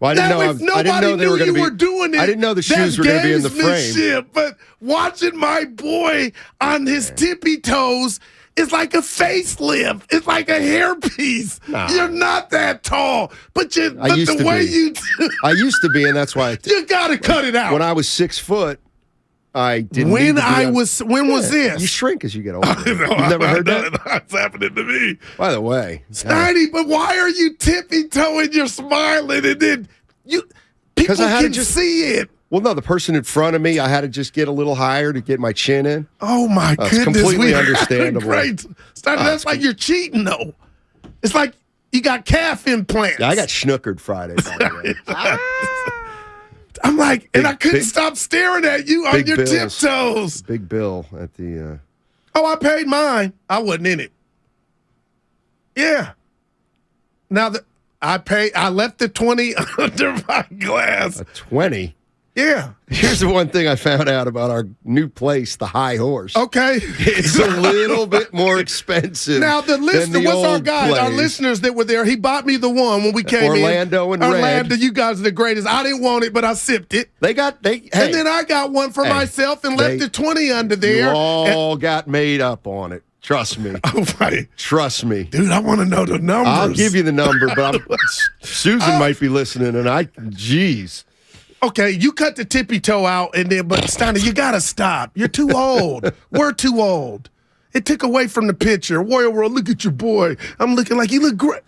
Well, I didn't know they were going to be doing it. I didn't know the shoes were going to be in the frame. But watching my boy on his tippy toes is like a facelift. It's like a hairpiece. Nah. You're not that tall, but I used to be, and that's why you got to cut it out. When I was 6 foot, I didn't. When was this? You shrink as you get older. You've never heard that? That's happening to me. By the way, Steiny, but why are you tippy toeing? You're smiling, and then people can see it. Well, no, the person in front of me, I had to just get a little higher to get my chin in. Oh, my goodness. It's completely understandable. Great. Steiny, that's like you're cheating, though. It's like you got calf implants. Yeah, I got schnookered Friday, by the way. I'm like, and I couldn't stop staring at you on your tiptoes. Big bill at the... Oh, I paid mine. I wasn't in it. Yeah. Now, I left the 20 under my glass. A 20? Yeah. Here's the one thing I found out about our new place, the High Horse. Okay. It's a little bit more expensive. Now, the listener, what's our guy? Our listeners that were there, he bought me the one when we came Orlando in. And Orlando, Red. you guys are the greatest. I didn't want it, but I sipped it. And then I got one for myself and left the 20 under there. You all got made up on it. Trust me. Oh, right. Trust me. Dude, I want to know the numbers. I'll give you the number, but Susan might be listening, and geez. Okay, you cut the tippy toe out, but Steiny, you got to stop. You're too old. We're too old. It took away from the picture. Warrior World, look at your boy. I'm looking like he look great.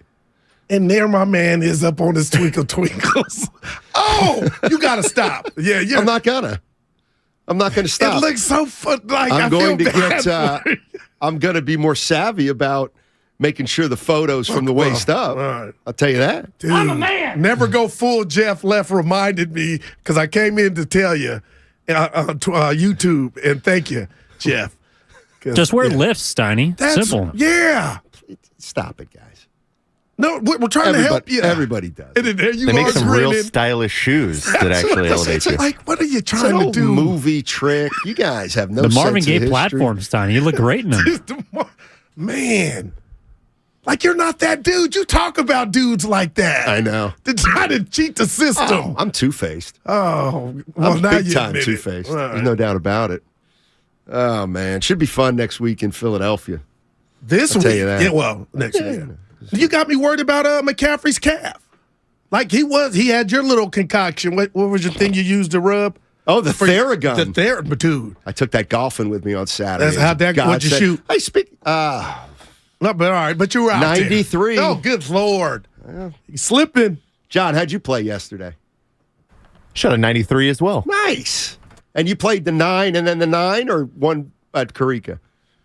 And there my man is up on his twinkles. Oh, you got to stop. Yeah, I'm not gonna stop. It looks so fun. Like I'm going to get. I'm going to be more savvy about making sure the photos from the waist up. Right. I'll tell you that. Dude, I'm a man. Never go full Jeff Left reminded me because I came in to tell you on YouTube, and thank you, Jeff. Just wear lifts, Steiny. Simple. Yeah. Stop it, guys. No, we're trying to help you. Everybody does. And there you they make are some grinning. real stylish shoes that actually elevate you. Like, what are you It's an trying to old do? movie trick. You guys have no The Marvin sense Gaye of history. platform, Steiny. You look great in them. Man. Like, you're not that dude. You talk about dudes like that. I know. To try to cheat the system. Oh, I'm two-faced. Oh, well, I'm now big you time admit it. two-faced. All right. There's no doubt about it. Oh, man. Should be fun next week in Philadelphia. This I'll week? tell you that. Yeah, well, next week. You got me worried about McCaffrey's calf. Like he had your little concoction. What was your thing you used to rub? Oh, the Theragun. The Theragun, dude. I took that golfing with me on Saturday. What'd you shoot? I speak. No, but all right, but you were out 93. there. Oh, good Lord. You slipping. John, how'd you play yesterday? Shot a 93 as well. Nice. And you played the 9 and then the 9 or one at Carica?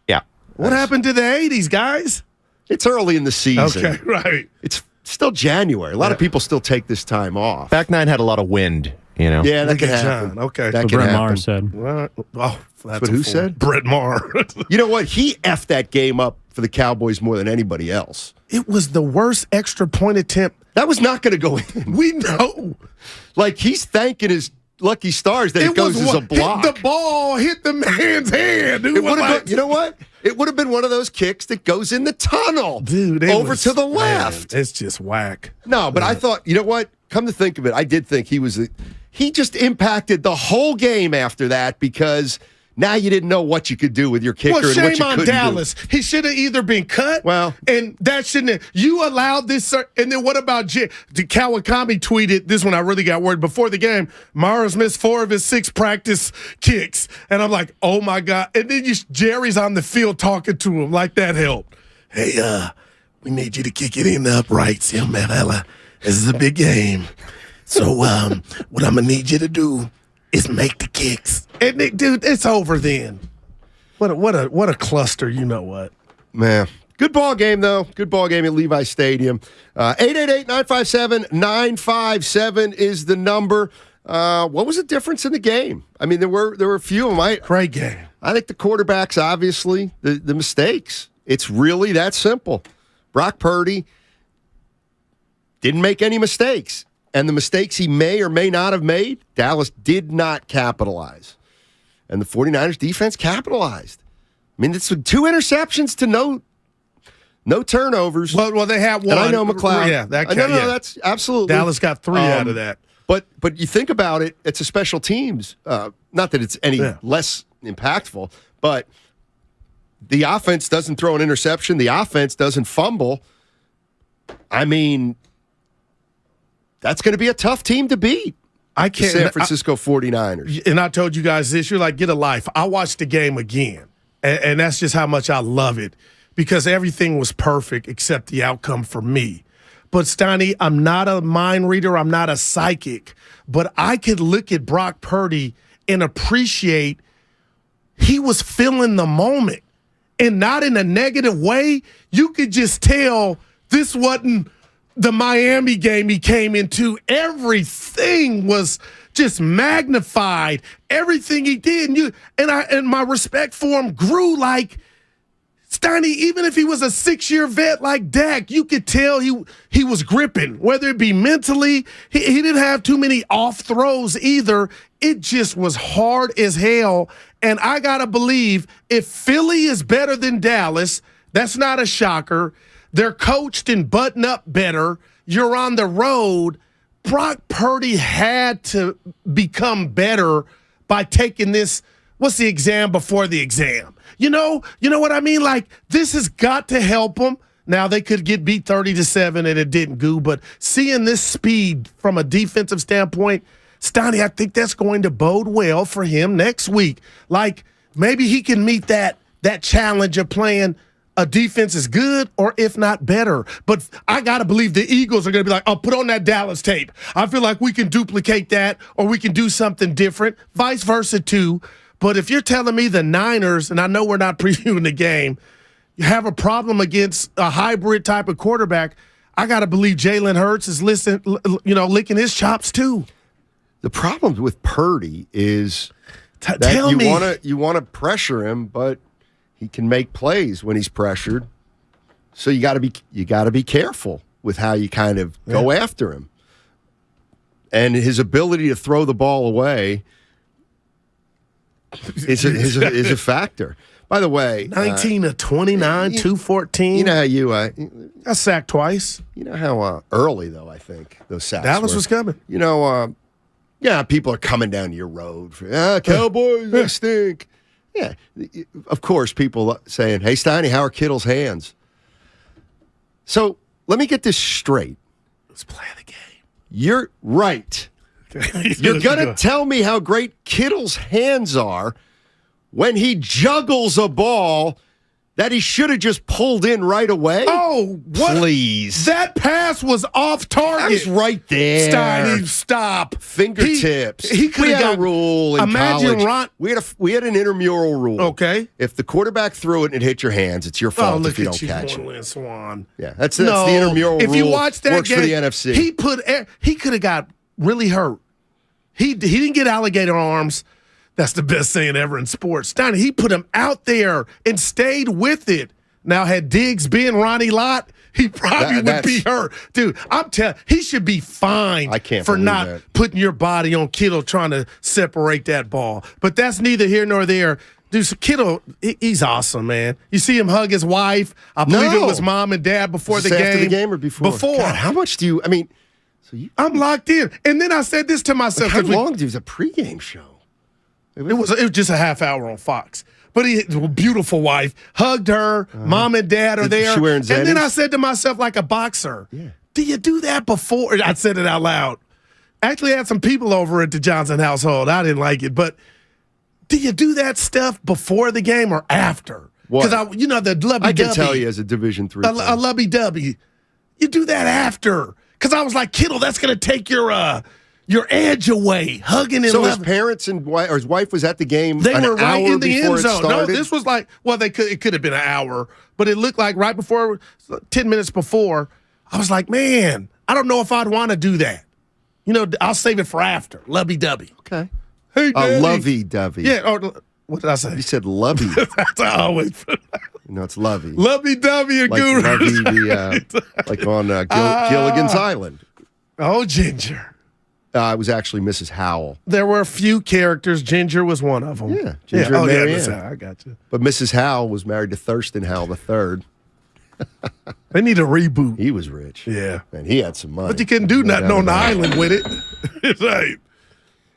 Yeah. What happened to the 80s, guys? It's early in the season. Okay, right. It's still January. A lot of people still take this time off. Back 9 had a lot of wind, you know. Yeah, that Look can at happen. John. Okay. That What can Brett happen. Maher said. Well, that's what who said? Brett Maher. You know what? He effed that game up for the Cowboys more than anybody else. It was the worst extra point attempt. That was not going to go in. We know. Like, he's thanking his lucky stars that it goes as a block. Hit the ball, hit the man's hand. It would have been, you know what? It would have been one of those kicks that goes in the tunnel. Dude, over to the left. Man, it's just whack. No, but I thought, you know what? Come to think of it, I did think he just impacted the whole game after that because now you didn't know what you could do with your kicker and what you couldn't do. Well, shame on Dallas. He should have either been cut, and that shouldn't have. You allowed this, and then what about Kawakami tweeted, this one I really got worried before the game, Mars missed 4 of his 6 practice kicks, and I'm like, oh my God. And then Jerry's on the field talking to him like that helped. Hey, we need you to kick it in the uprights, young man, fella. This is a big game. So what I'm going to need you to do is make the kicks. And dude, it's over then. What a cluster, you know what? Man. Good ball game, though. Good ball game at Levi Stadium. 888-957-957 is the number. What was the difference in the game? I mean, there were a few of them. Great game. I think the quarterbacks, obviously, the mistakes. It's really that simple. Brock Purdy didn't make any mistakes. And the mistakes he may or may not have made, Dallas did not capitalize. And the 49ers defense capitalized. I mean, it's 2 interceptions to no turnovers. Well, they had one. And I know McLeod. Yeah, that's absolutely. Dallas got 3 out of that. But you think about it, it's a special teams. Not that it's any less impactful, but the offense doesn't throw an interception. The offense doesn't fumble. I mean, that's going to be a tough team to beat. I can't. The San Francisco 49ers. And I told you guys this. You're like, get a life. I watched the game again, and that's just how much I love it because everything was perfect except the outcome for me. But, Steiny, I'm not a mind reader. I'm not a psychic. But I could look at Brock Purdy and appreciate he was feeling the moment. And not in a negative way. You could just tell this wasn't the Miami game he came into. Everything was just magnified. Everything he did. And my respect for him grew like, Steiny, even if he was a 6-year vet like Dak, you could tell he was gripping, whether it be mentally. He didn't have too many off throws either. It just was hard as hell. And I got to believe if Philly is better than Dallas, that's not a shocker. They're coached and button up better. You're on the road. Brock Purdy had to become better by taking this. What's the exam before the exam? You know what I mean? Like, this has got to help them. Now, they could get beat 30-7 and it didn't go, but seeing this speed from a defensive standpoint, Steiny, I think that's going to bode well for him next week. Like, maybe he can meet that challenge of playing a defense is good or if not better. But I got to believe the Eagles are going to be like, oh, put on that Dallas tape. I feel like we can duplicate that or we can do something different, vice versa too. But if you're telling me the Niners, and I know we're not previewing the game, you have a problem against a hybrid type of quarterback, I got to believe Jalen Hurts is licking his chops too. The problem with Purdy is that you want to pressure him, but he can make plays when he's pressured. So you got to be careful with how you kind of go after him. And his ability to throw the ball away is a factor. By the way, 19 to 29, 214. You know how you got sacked twice. You know how early though I think those sacks. Dallas was coming. You know, people are coming down your road. Cowboys, they stink. Yeah, of course, people saying, "Hey, Steiny, how are Kittle's hands?" So let me get this straight. Let's play the game. You're right. You're going to tell me how great Kittle's hands are when he juggles a ball that he should have just pulled in right away? Oh, what? Please. That pass was off target. It's right there. Steiny, stop. Fingertips. He could have got a rule in imagine college. We had an intramural rule. Okay. If the quarterback threw it and it hit your hands, it's your fault if you don't catch it. Swan. Yeah, that's the intramural rule. If you watch that works game, for the NFC. He could have got really hurt. He didn't get alligator arms. That's the best saying ever in sports. Steiny, he put him out there and stayed with it. Now, had Diggs been Ronnie Lott, he probably would be hurt. Dude, I'm telling he should be fined for not putting your body on Kittle trying to separate that ball. But that's neither here nor there. Dude, so Kittle, he's awesome, man. You see him hug his wife. I believe it was mom and dad before the game. After the game or before? Before. God, how much do you, I mean. I'm locked in. And then I said this to myself. How long did it was a pregame show? It was just a half hour on Fox. But he, beautiful wife, hugged her. Mom and dad are there. She wearing Zennies? And then I said to myself, like a boxer, do you do that before? I said it out loud. Actually had some people over at the Johnson household. I didn't like it. But do you do that stuff before the game or after? Because the lovey-dovey. I can tell you as a Division III. A lovey-dovey. You do that after. Because I was like, Kittle, that's going to take your edge away, hugging him. So his parents and his wife was at the game. They were right in the end zone. No, this was like, it could have been an hour, but it looked like right before, 10 minutes before. I was like, man, I don't know if I'd want to do that. I'll save it for after. Lovey-dovey. Okay. Hey, Daddy. Lovey-dovey. Yeah, or What did I say? You said lovey. That's how I always put it. No, it's lovey. Lovey-dovey and like Guru. Lovey, like on Gilligan's Island. Oh, Ginger. It was actually Mrs. Howell. There were a few characters. Ginger was one of them. Yeah, Ginger and Mary Ann. I got you. But Mrs. Howell was married to Thurston Howell III. They need a reboot. He was rich. Yeah. And he had some money. But you couldn't do nothing on the island with it. It's right.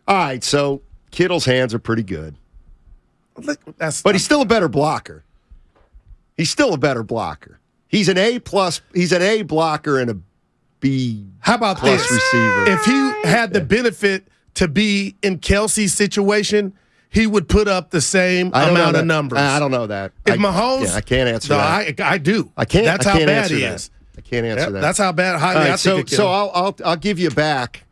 All right, so Kittle's hands are pretty good. But he's still a better blocker. He's still a better blocker. He's an A+. He's an A blocker and a B. How about plus this? Receiver. If he had the benefit to be in Kelsey's situation, he would put up the same amount of numbers. I don't know that. If Mahomes, I can't answer that. I do. I can't. That's I can't how bad answer he that. is. I can't answer that. That's how bad. I think so I'll give you back.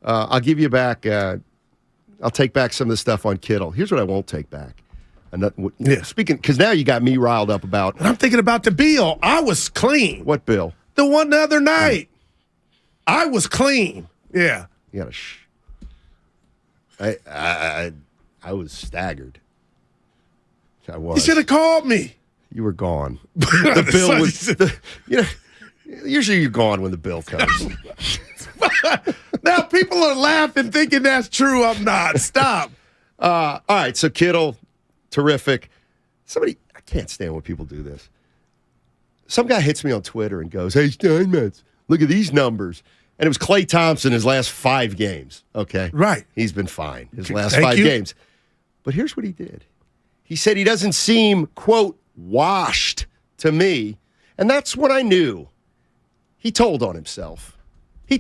I'll give you back. I'll take back some of the stuff on Kittle. Here's what I won't take back. Speaking, because now you got me riled up about. And I'm thinking about the bill. I was clean. What bill? The one the other night. I was clean. Yeah. You gotta I was staggered. I was. You should have called me. You were gone. The bill was. Usually you're gone when the bill comes. Now people are laughing, thinking that's true. I'm not. Stop. All right. So Kittle, terrific. I can't stand when people do this. Some guy hits me on Twitter and goes, "Hey Steinmetz, look at these numbers." And it was Klay Thompson his last 5 games. Okay. Right. He's been fine his last 5 games. But here's what he did. He said he doesn't seem, quote, washed to me. And that's what I knew. He told on himself. You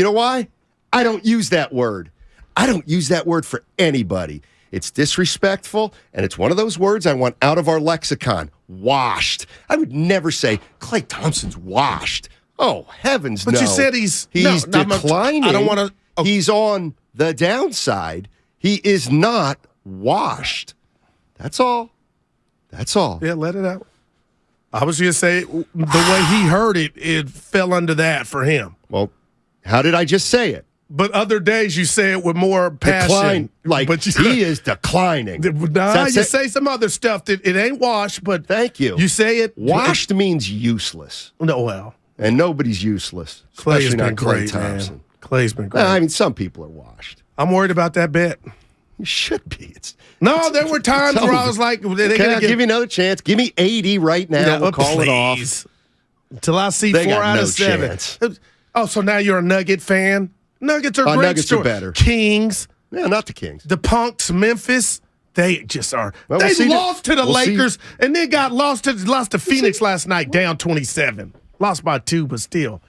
know why? I don't use that word. I don't use that word for anybody. It's disrespectful, and it's one of those words I want out of our lexicon. Washed. I would never say Klay Thompson's washed. Oh, heavens no. But you said he's declining. I don't want to. Oh. He's on the downside. He is not washed. That's all. Yeah, let it out. I was going to say, the way he heard it, it fell under that for him. Well, how did I just say it? But other days you say it with more passion. He is declining. Nah, you say some other stuff that it ain't washed, but thank you. You say it. Washed means useless. No, well. And nobody's useless. Clay's been Klay great, Thompson. man. Clay's been great. I mean, some people are washed. I'm worried about that bet. You should be. There were times where I was like, I'll give you another chance. Give me 80 right now. We'll call it off. Until I see they 4 got out no of 7. Chance. Oh, so now you're a Nugget fan? Nuggets are great. Nuggets are better. Kings. Yeah, not the Kings. The Punks, Memphis. They just are. Well, they lost to the Lakers and then got lost to Phoenix last night, down 27. Lost by 2, but still.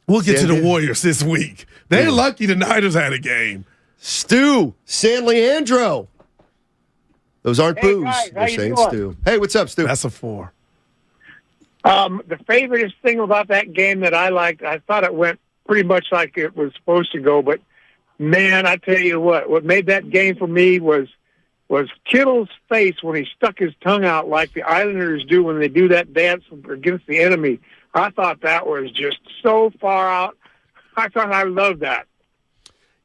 We'll get to the Warriors this week. They're lucky the Niners had a game. Stu, San Leandro. Those aren't boos. Guys, They're saying Stu. Hey, what's up, Stu? That's a 4. The favorite thing about that game that I liked, I thought it went pretty much like it was supposed to go, but man, I tell you what made that game for me was Kittle's face when he stuck his tongue out like the Islanders do when they do that dance against the enemy. I thought that was just so far out. I thought I loved that.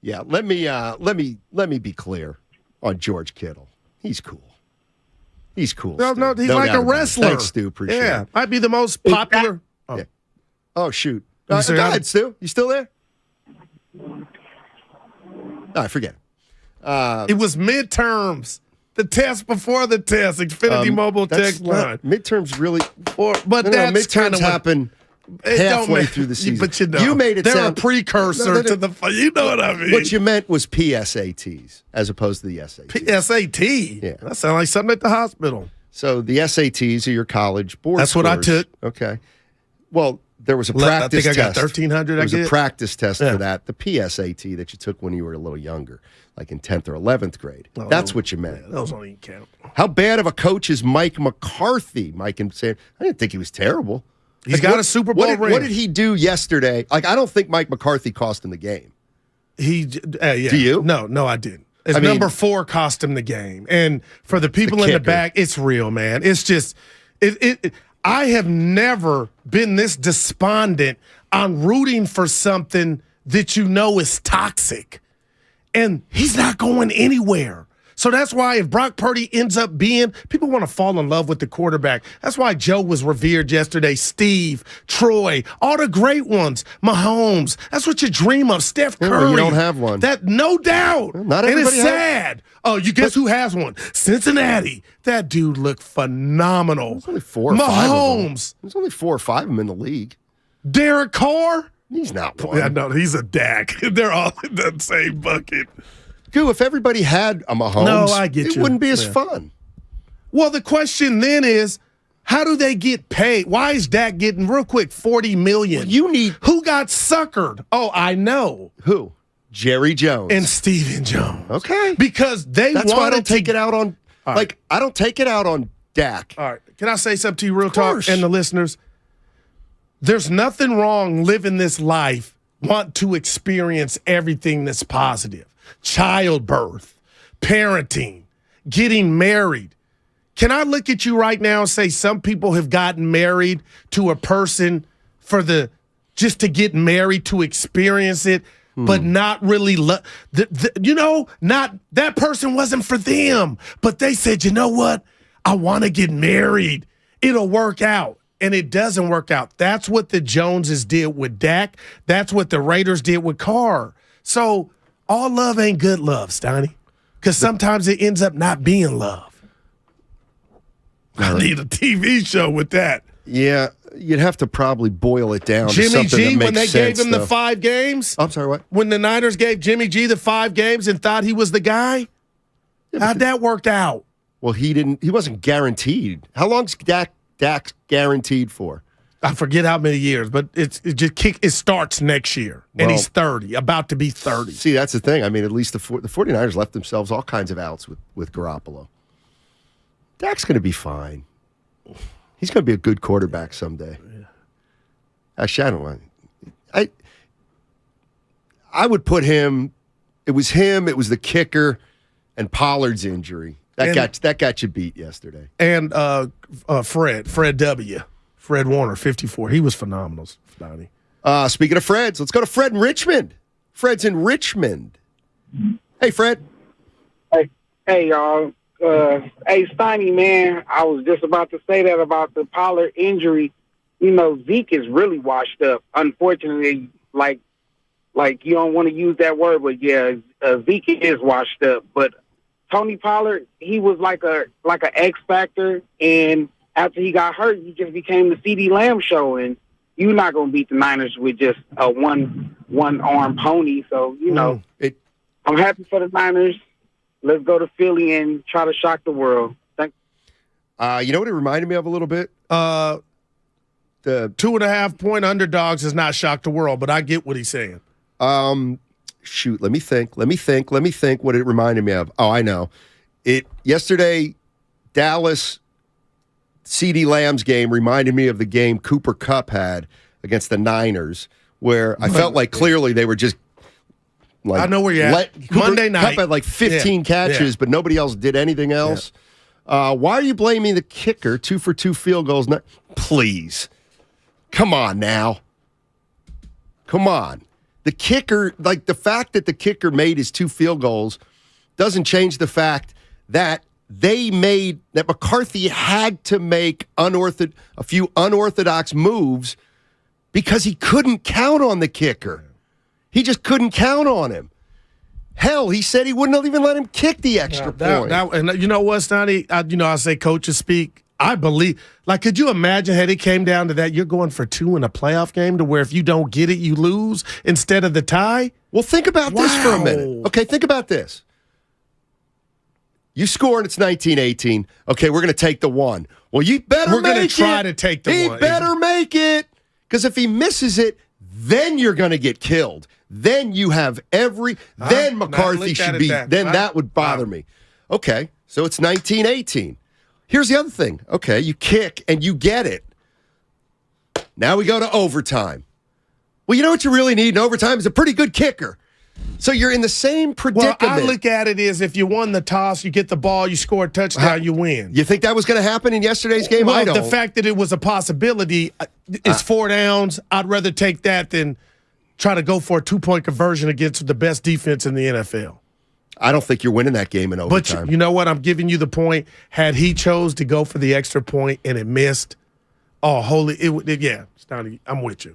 Yeah, let me be clear on George Kittle. He's cool. He's cool. No, he's like a wrestler. Thanks, Stu. Appreciate it. Might be the most popular. Yeah. Oh, shoot. Go ahead, Stu. You still there? I forget it. It was midterms. The test before the test. Xfinity Mobile text line. Midterms really. But that's midterms happen halfway through the season. But you made it they're sound a precursor to the. You know what I mean? What you meant was PSATs as opposed to the SATs. PSAT. Yeah, that sounds like something at the hospital. So the SATs are your college board. That's scores. what I took. Okay. Well, there was a practice test. I think I got 1,300. There was a practice test for that. The PSAT that you took when you were a little younger, like in 10th or 11th grade. That's what you meant. Those don't even count. How bad of a coach is Mike McCarthy? Mike and saying, I didn't think he was terrible. He's got a Super Bowl ring. What did he do yesterday? Like, I don't think Mike McCarthy cost him the game. Yeah. Do you? No, I didn't. Number 4 cost him the game. And for the people in the back, it's real, man. It's just, I have never been this despondent on rooting for something that you know is toxic. And he's not going anywhere. So that's why if Brock Purdy ends up being, people want to fall in love with the quarterback. That's why Joe was revered yesterday. Steve, Troy, all the great ones. Mahomes. That's what you dream of. Steph Curry. Well, you don't have one. That, no doubt. Well, not and everybody it's sad. Oh, you guess who has one? Cincinnati. That dude looked phenomenal. There's only 4 or 5 of them. Mahomes. There's only 4 or 5 of them in the league. Derek Carr. He's not one. Yeah, no, he's a Dak. They're all in the same bucket. Goo, if everybody had a Mahomes, it wouldn't be as fun. Well, the question then is, how do they get paid? Why is Dak getting, real quick, $40 million? Well, who got suckered? Oh, I know. Who? Jerry Jones. And Steven Jones. Okay. Because That's why I don't take it out on, I don't take it out on Dak. All right. Can I say something to you real talk and the listeners? There's nothing wrong living this life, want to experience everything that's positive. Childbirth, parenting, getting married. Can I look at you right now and say some people have gotten married to a person just to get married, to experience it, but not really not that person wasn't for them, but they said, you know what? I want to get married. It'll work out. And it doesn't work out. That's what the Joneses did with Dak. That's what the Raiders did with Carr. So all love ain't good love, Steiny, because sometimes it ends up not being love. I need a TV show with that. Yeah, you'd have to probably boil it down to Jimmy something G, that makes when they sense, gave him though. the 5 games. I'm sorry, what? When the Niners gave Jimmy G the 5 games and thought he was the guy, how'd that work out? Well, he wasn't guaranteed. How long's Dak guaranteed for? I forget how many years, but it starts next year, and he's 30, about to be 30. See, that's the thing. I mean, at least the 49ers left themselves all kinds of outs with Garoppolo. Dak's going to be fine. He's going to be a good quarterback someday. Yeah. Actually, I don't know. I would put him. It was him. It was the kicker, and Pollard's injury that got you beat yesterday. And Fred W. Fred Warner, 54. He was phenomenal, Donnie. Speaking of Freds, let's go to Fred in Richmond. Fred's in Richmond. Hey, Fred. Hey, y'all. Hey, Steiny, man, I was just about to say that about the Pollard injury. You know, Zeke is really washed up. Unfortunately, like you don't want to use that word, but yeah, Zeke is washed up. But Tony Pollard, he was like a X factor, and after he got hurt, he just became the CeeDee Lamb show, and you're not going to beat the Niners with just a one-arm pony. So, you know, I'm happy for the Niners. Let's go to Philly and try to shock the world. Thanks. You know what it reminded me of a little bit? The 2.5-point underdogs has not shocked the world, but I get what he's saying. Shoot, let me think what it reminded me of. Oh, I know. Yesterday, Dallas CeeDee Lamb's game reminded me of the game Cooper Kupp had against the Niners, where I felt like clearly they were just I know where you're at. Monday night. Kupp had like 15 catches, but nobody else did anything else. Yeah. Why are you blaming the kicker? 2 for 2 field goals. Please. Come on now. Come on. The kicker, like the fact that the kicker made his 2 field goals doesn't change the fact that that McCarthy had to make a few unorthodox moves because he couldn't count on the kicker. He just couldn't count on him. Hell, he said he wouldn't even let him kick the extra point. And you know what, Stoney? I say coaches speak. I believe, could you imagine had it came down to that? You're going for 2 in a playoff game to where if you don't get it, you lose instead of the tie? Well, think about this for a minute. Okay, think about this. You score and it's 19-18. Okay, we're going to take the 1. Well, you better make it. We're going to try to take the 1. He better make it. Because if he misses it, then you're going to get killed. Then you have then McCarthy should be, that would bother me. Okay, so it's 19-18. Here's the other thing. Okay, you kick and you get it. Now we go to overtime. Well, you know what you really need in overtime is a pretty good kicker. So you're in the same predicament. Well, I look at it as if you won the toss, you get the ball, you score a touchdown, you win. You think that was going to happen in yesterday's game? Well, I don't. The fact that it was a possibility is 4 downs. I'd rather take that than try to go for a 2-point conversion against the best defense in the NFL. I don't think you're winning that game in overtime. But you know what? I'm giving you the point. Had he chose to go for the extra point and it missed, yeah, Stoney, I'm with you.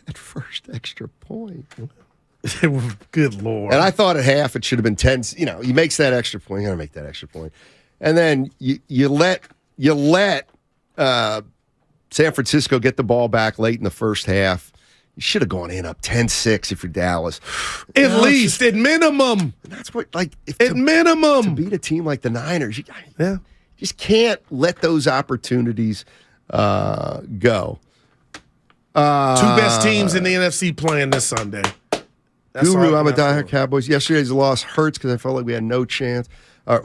That first extra point. Good Lord. And I thought at half it should have been 10. He makes that extra point. You got to make that extra point. And then you let San Francisco get the ball back late in the first half. You should have gone in up 10-6 if you're Dallas. At least, at minimum. That's what, minimum. To beat a team like the Niners, you just can't let those opportunities go. Two best teams in the NFC playing this Sunday. Guru, I'm a diehard Cowboys. Yesterday's loss hurts because I felt like we had no chance.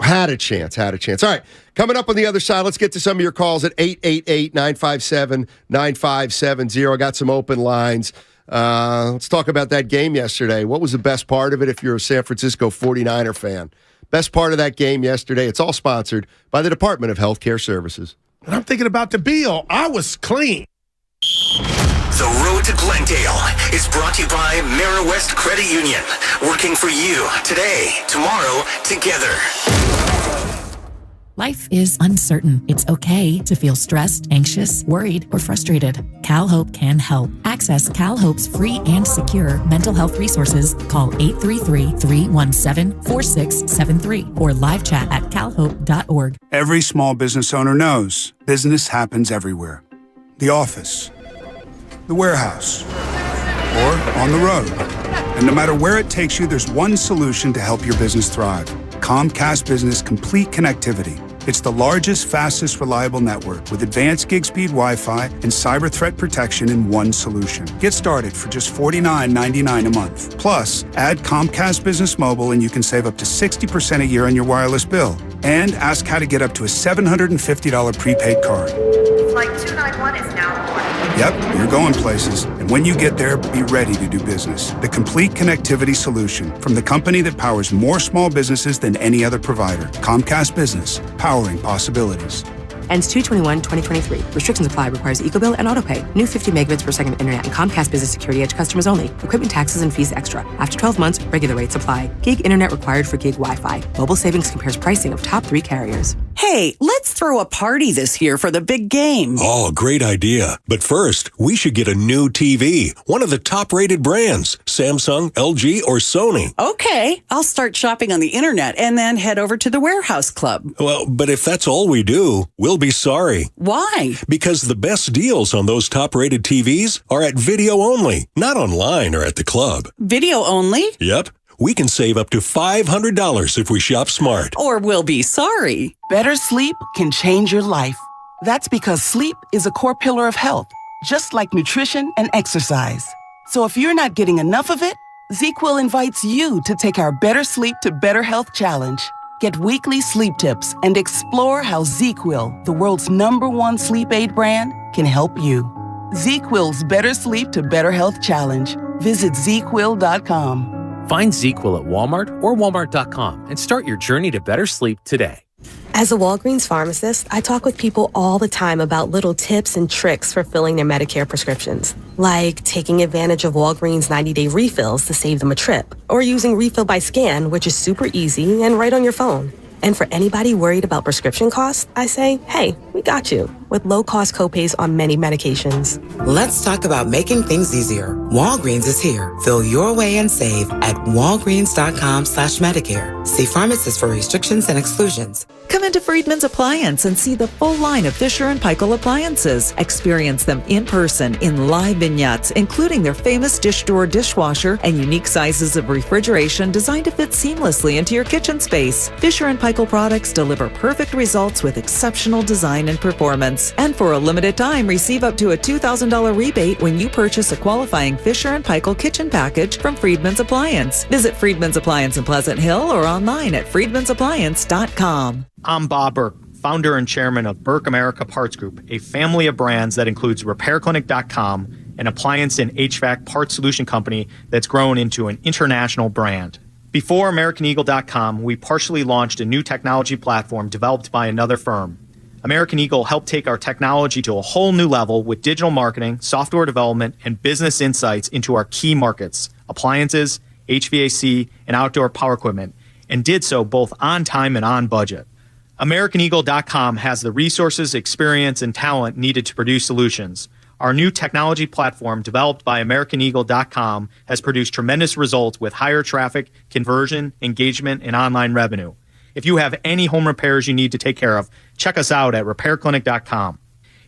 Had a chance. All right, coming up on the other side, let's get to some of your calls at 888-957-9570. I got some open lines. Let's talk about that game yesterday. What was the best part of it if you're a San Francisco 49er fan? Best part of that game yesterday, it's all sponsored by the Department of Healthcare Services. And I'm thinking about the bill. I was clean. The Road to Glendale is brought to you by West Credit Union. Working for you today, tomorrow, together. Life is uncertain. It's okay to feel stressed, anxious, worried, or frustrated. CalHope can help. Access CalHope's free and secure mental health resources. Call 833-317-4673 or live chat at calhope.org. Every small business owner knows business happens everywhere. The office, the warehouse, or on the road. And no matter where it takes you, there's one solution to help your business thrive. Comcast Business Complete Connectivity. It's the largest, fastest, reliable network with advanced gig speed Wi-Fi and cyber threat protection in one solution. Get started for just $49.99 a month. Plus, add Comcast Business Mobile and you can save up to 60% a year on your wireless bill. And ask how to get up to a $750 prepaid card. Flight 291 is now boarding. Yep, you're going places. And when you get there, be ready to do business. The complete connectivity solution from the company that powers more small businesses than any other provider. Comcast Business, powering possibilities. Ends 2/21/2023. Restrictions apply. Requires EcoBill and AutoPay. New 50 megabits per second internet and Comcast Business Security Edge customers only. Equipment taxes and fees extra. After 12 months, regular rates apply. Gig internet required for gig Wi-Fi. Mobile savings compares pricing of top 3 carriers. Hey, let's throw a party this year for the big game. Oh, great idea. But first, we should get a new TV. One of the top-rated brands. Samsung, LG, or Sony. Okay, I'll start shopping on the internet and then head over to the Warehouse Club. Well, but if that's all we do, we'll be sorry. Why? Because the best deals on those top-rated TVs are at video only, not online or at the club. Video only? Yep. We can save up to $500 if we shop smart. Or we'll be sorry. Better sleep can change your life. That's because sleep is a core pillar of health, just like nutrition and exercise. So if you're not getting enough of it, ZQL invites you to take our Better Sleep to Better Health Challenge. Get weekly sleep tips and explore how ZQL, the world's #1 sleep aid brand, can help you. ZQL's Better Sleep to Better Health Challenge. Visit ZQL.com. Find ZQL at Walmart or Walmart.com and start your journey to better sleep today. As a Walgreens pharmacist, I talk with people all the time about little tips and tricks for filling their Medicare prescriptions, like taking advantage of Walgreens 90-day refills to save them a trip, or using Refill by Scan, which is super easy and right on your phone. And for anybody worried about prescription costs, I say, hey, we got you, with low-cost copays on many medications. Let's talk about making things easier. Walgreens is here. Fill your way and save at walgreens.com/Medicare. See pharmacists for restrictions and exclusions. Come into Friedman's Appliance and see the full line of Fisher & Paykel appliances. Experience them in person in live vignettes, including their famous dish drawer dishwasher and unique sizes of refrigeration designed to fit seamlessly into your kitchen space. Fisher & Paykel products deliver perfect results with exceptional design and performance. And for a limited time, receive up to a $2,000 rebate when you purchase a qualifying Fisher & Paykel kitchen package from Friedman's Appliance. Visit Friedman's Appliance in Pleasant Hill or online at friedmansappliance.com. I'm Bob Burke, founder and chairman of Burke America Parts Group, a family of brands that includes RepairClinic.com, an appliance and HVAC parts solution company that's grown into an international brand. Before AmericanEagle.com, we partially launched a new technology platform developed by another firm. American Eagle helped take our technology to a whole new level with digital marketing, software development, and business insights into our key markets, appliances, HVAC, and outdoor power equipment, and did so both on time and on budget. AmericanEagle.com has the resources, experience, and talent needed to produce solutions. Our new technology platform, developed by AmericanEagle.com, has produced tremendous results with higher traffic, conversion, engagement, and online revenue. If you have any home repairs you need to take care of, check us out at RepairClinic.com.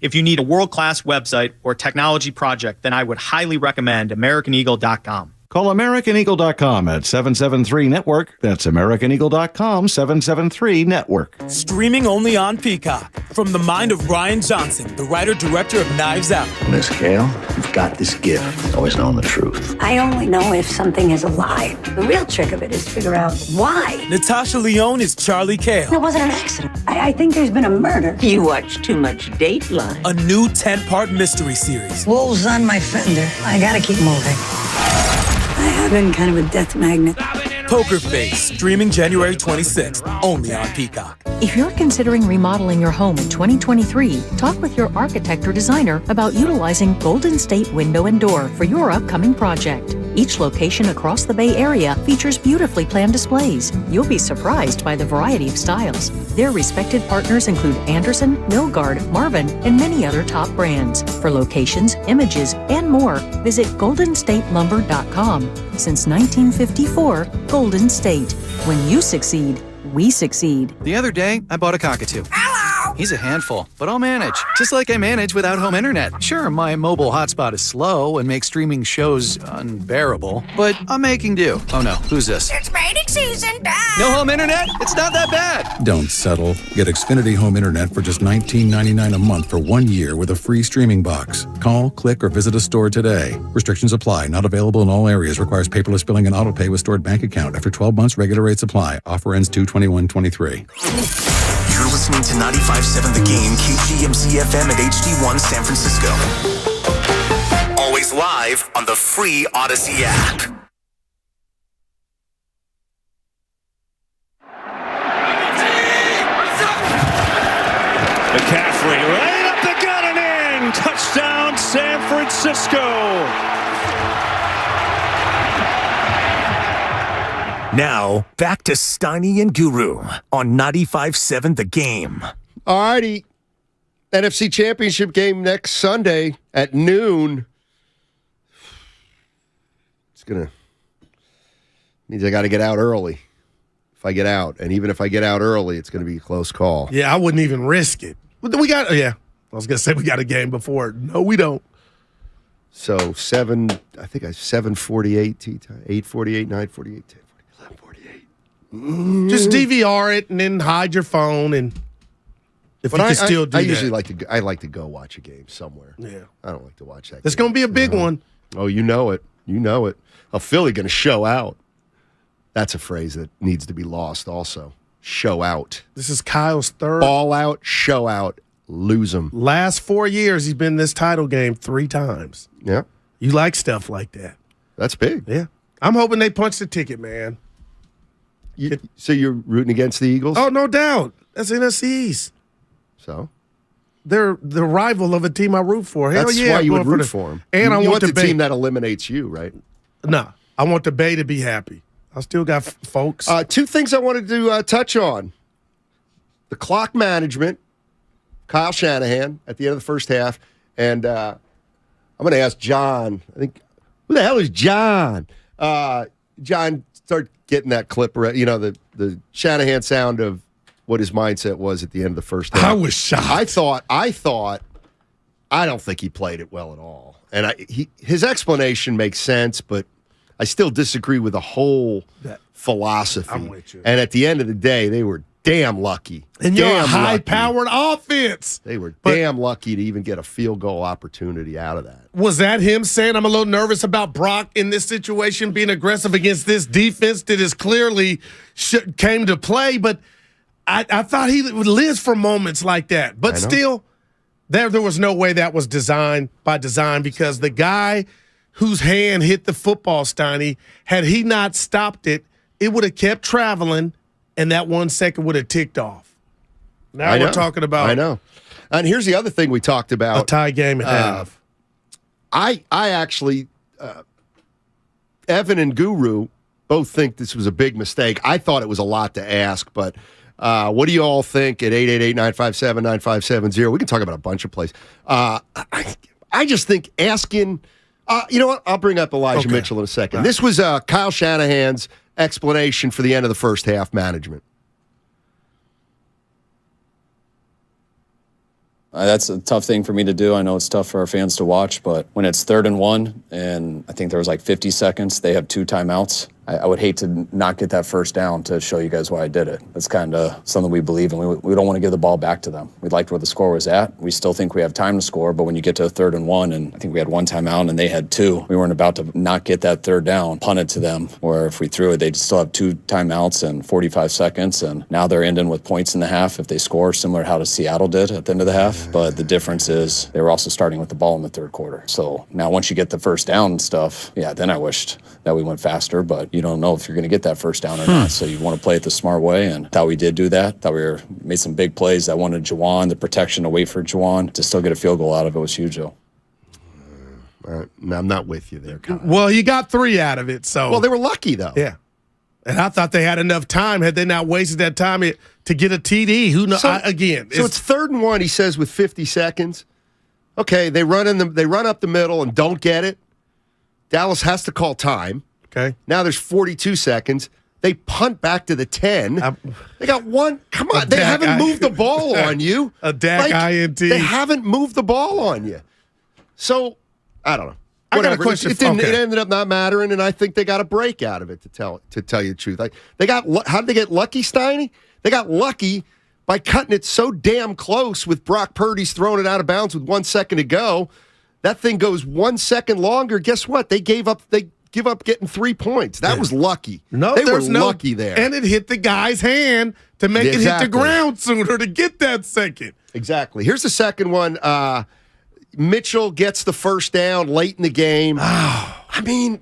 If you need a world-class website or technology project, then I would highly recommend AmericanEagle.com. Call AmericanEagle.com at 773-NETWORK. That's AmericanEagle.com, 773-NETWORK. Streaming only on Peacock. From the mind of Ryan Johnson, the writer-director of Knives Out. Miss Gale, you've got this gift. Always knowing the truth. I only know if something is a lie. The real trick of it is to figure out why. Natasha Lyonne is Charlie Cale. It wasn't an accident. I think there's been a murder. You watch too much Dateline. A new 10-part mystery series. Wolves on my fender. I gotta keep moving. I have been kind of a death magnet. Poker Face, streaming January 26th, only on Peacock. If you're considering remodeling your home in 2023, talk with your architect or designer about utilizing Golden State Window and Door for your upcoming project. Each location across the Bay Area features beautifully planned displays. You'll be surprised by the variety of styles. Their respected partners include Anderson, Milgard, Marvin, and many other top brands. For locations, images, and more, visit goldenstatelumber.com. Since 1954, Golden State. When you succeed, we succeed. The other day, I bought a cockatoo. Hello! He's a handful, but I'll manage. Just like I manage without home internet. Sure, my mobile hotspot is slow and makes streaming shows unbearable, but I'm making do. Oh no, who's this? It's mating season, Dad! No home internet? It's not that bad! Don't settle. Get Xfinity Home Internet for just $19.99 a month for 1 year with a free streaming box. Call, click, or visit a store today. Restrictions apply. Not available in all areas. Requires paperless billing and autopay with stored bank account. After 12 months, regular rates apply. Offer ends 2/21/23. You're listening to 95.7 The Game, KGMZ FM at HD1 San Francisco. Always live on the free Odyssey app. McCaffrey right up the gut and in. Touchdown, San Francisco. Now, back to Steiny and Guru on 95.7 The Game. All righty. NFC Championship game next Sunday at noon. Means I got to get out early if I get out. And even if I get out early, it's going to be a close call. Yeah, I wouldn't even risk it. I was going to say we got a game before. No, we don't. So 7:48 tea time, 8:48, 9:48, 10:48. Just DVR it and then hide your phone, and if you can still do that. I usually like to go watch a game somewhere. Yeah, I don't like to watch that. It's going to be a big one. Oh, you know it. You know it. Oh, Philly going to show out. That's a phrase that needs to be lost. Also, show out. This is Kyle's third. Ball out, show out, lose them. Last 4 years, he's been in this title game 3 times. Yeah, you like stuff like that. That's big. Yeah, I'm hoping they punch the ticket, man. So you're rooting against the Eagles? Oh, no doubt. That's NFC East. So? They're the rival of a team I root for. Hell That's yeah, why you would root for them. And I want the team that eliminates you, right? No, I want the Bay to be happy. I still got folks. 2 things I wanted to touch on. The clock management, Kyle Shanahan at the end of the first half. And I'm going to ask John, who the hell is John? John, start getting that clip, the Shanahan sound of what his mindset was at the end of the first half. I was shocked. I don't think he played it well at all. And his explanation makes sense, but I still disagree with the whole philosophy. I'm with you. And at the end of the day, they were damn lucky. And you're a high-powered offense. They were damn lucky to even get a field goal opportunity out of that. Was that him saying, I'm a little nervous about Brock in this situation, being aggressive against this defense that is clearly came to play? But I thought he lives for moments like that. But still, there was no way that was designed by design, because the guy whose hand hit the football, Steiny, had he not stopped it, it would have kept traveling, and that 1 second would have ticked off. Now we're talking about. I know. And here's the other thing we talked about. A tie game at half. I actually, Evan and Guru both think this was a big mistake. I thought it was a lot to ask, but what do you all think at 888-957-9570? We can talk about a bunch of plays. I just think asking, you know what? I'll bring up Elijah Mitchell in a second. This was Kyle Shanahan's explanation for the end of the first half management. That's a tough thing for me to do. I know it's tough for our fans to watch, but when it's 3rd and 1, and I think there was like 50 seconds, they have 2 timeouts. I would hate to not get that first down to show you guys why I did it. That's kind of something we believe in. We don't want to give the ball back to them. We liked where the score was at. We still think we have time to score, but when you get to a 3rd and 1, and I think we had 1 timeout and they had 2, we weren't about to not get that 3rd down, punt it to them, where if we threw it, they'd still have 2 timeouts and 45 seconds, and now they're ending with points in the half if they score, similar to how Seattle did at the end of the half. But the difference is they were also starting with the ball in the 3rd quarter. So now once you get the first down and stuff, then I wished that we went faster, but you don't know if you're going to get that first down or not. So you want to play it the smart way, and thought we did do that. Thought we made some big plays. I wanted Juwan, the protection to wait for Juwan. To still get a field goal out of it was huge, though. No, I'm not with you there, Kyle. Well, you got 3 out of it, so. Well, they were lucky, though. Yeah. And I thought they had enough time. Had they not wasted that time to get a TD, who knows? So it's 3rd and 1, he says, with 50 seconds. Okay, they run up the middle and don't get it. Dallas has to call time. Okay. Now there's 42 seconds. They punt back to the 10. They got 1. Come on. They haven't moved the ball on you. A DAC INT. They haven't moved the ball on you. So, I don't know. I got a question. It ended up not mattering, and I think they got a break out of it, to tell you the truth. How did they get lucky, Steiny? They got lucky by cutting it so damn close with Brock Purdy's throwing it out of bounds with 1 second to go. That thing goes 1 second longer. Guess what? They give up getting 3 points. That was lucky. No, they were lucky there. And it hit the guy's hand to make it hit the ground sooner to get that second. Exactly. Here's the second one. Mitchell gets the first down late in the game. I mean,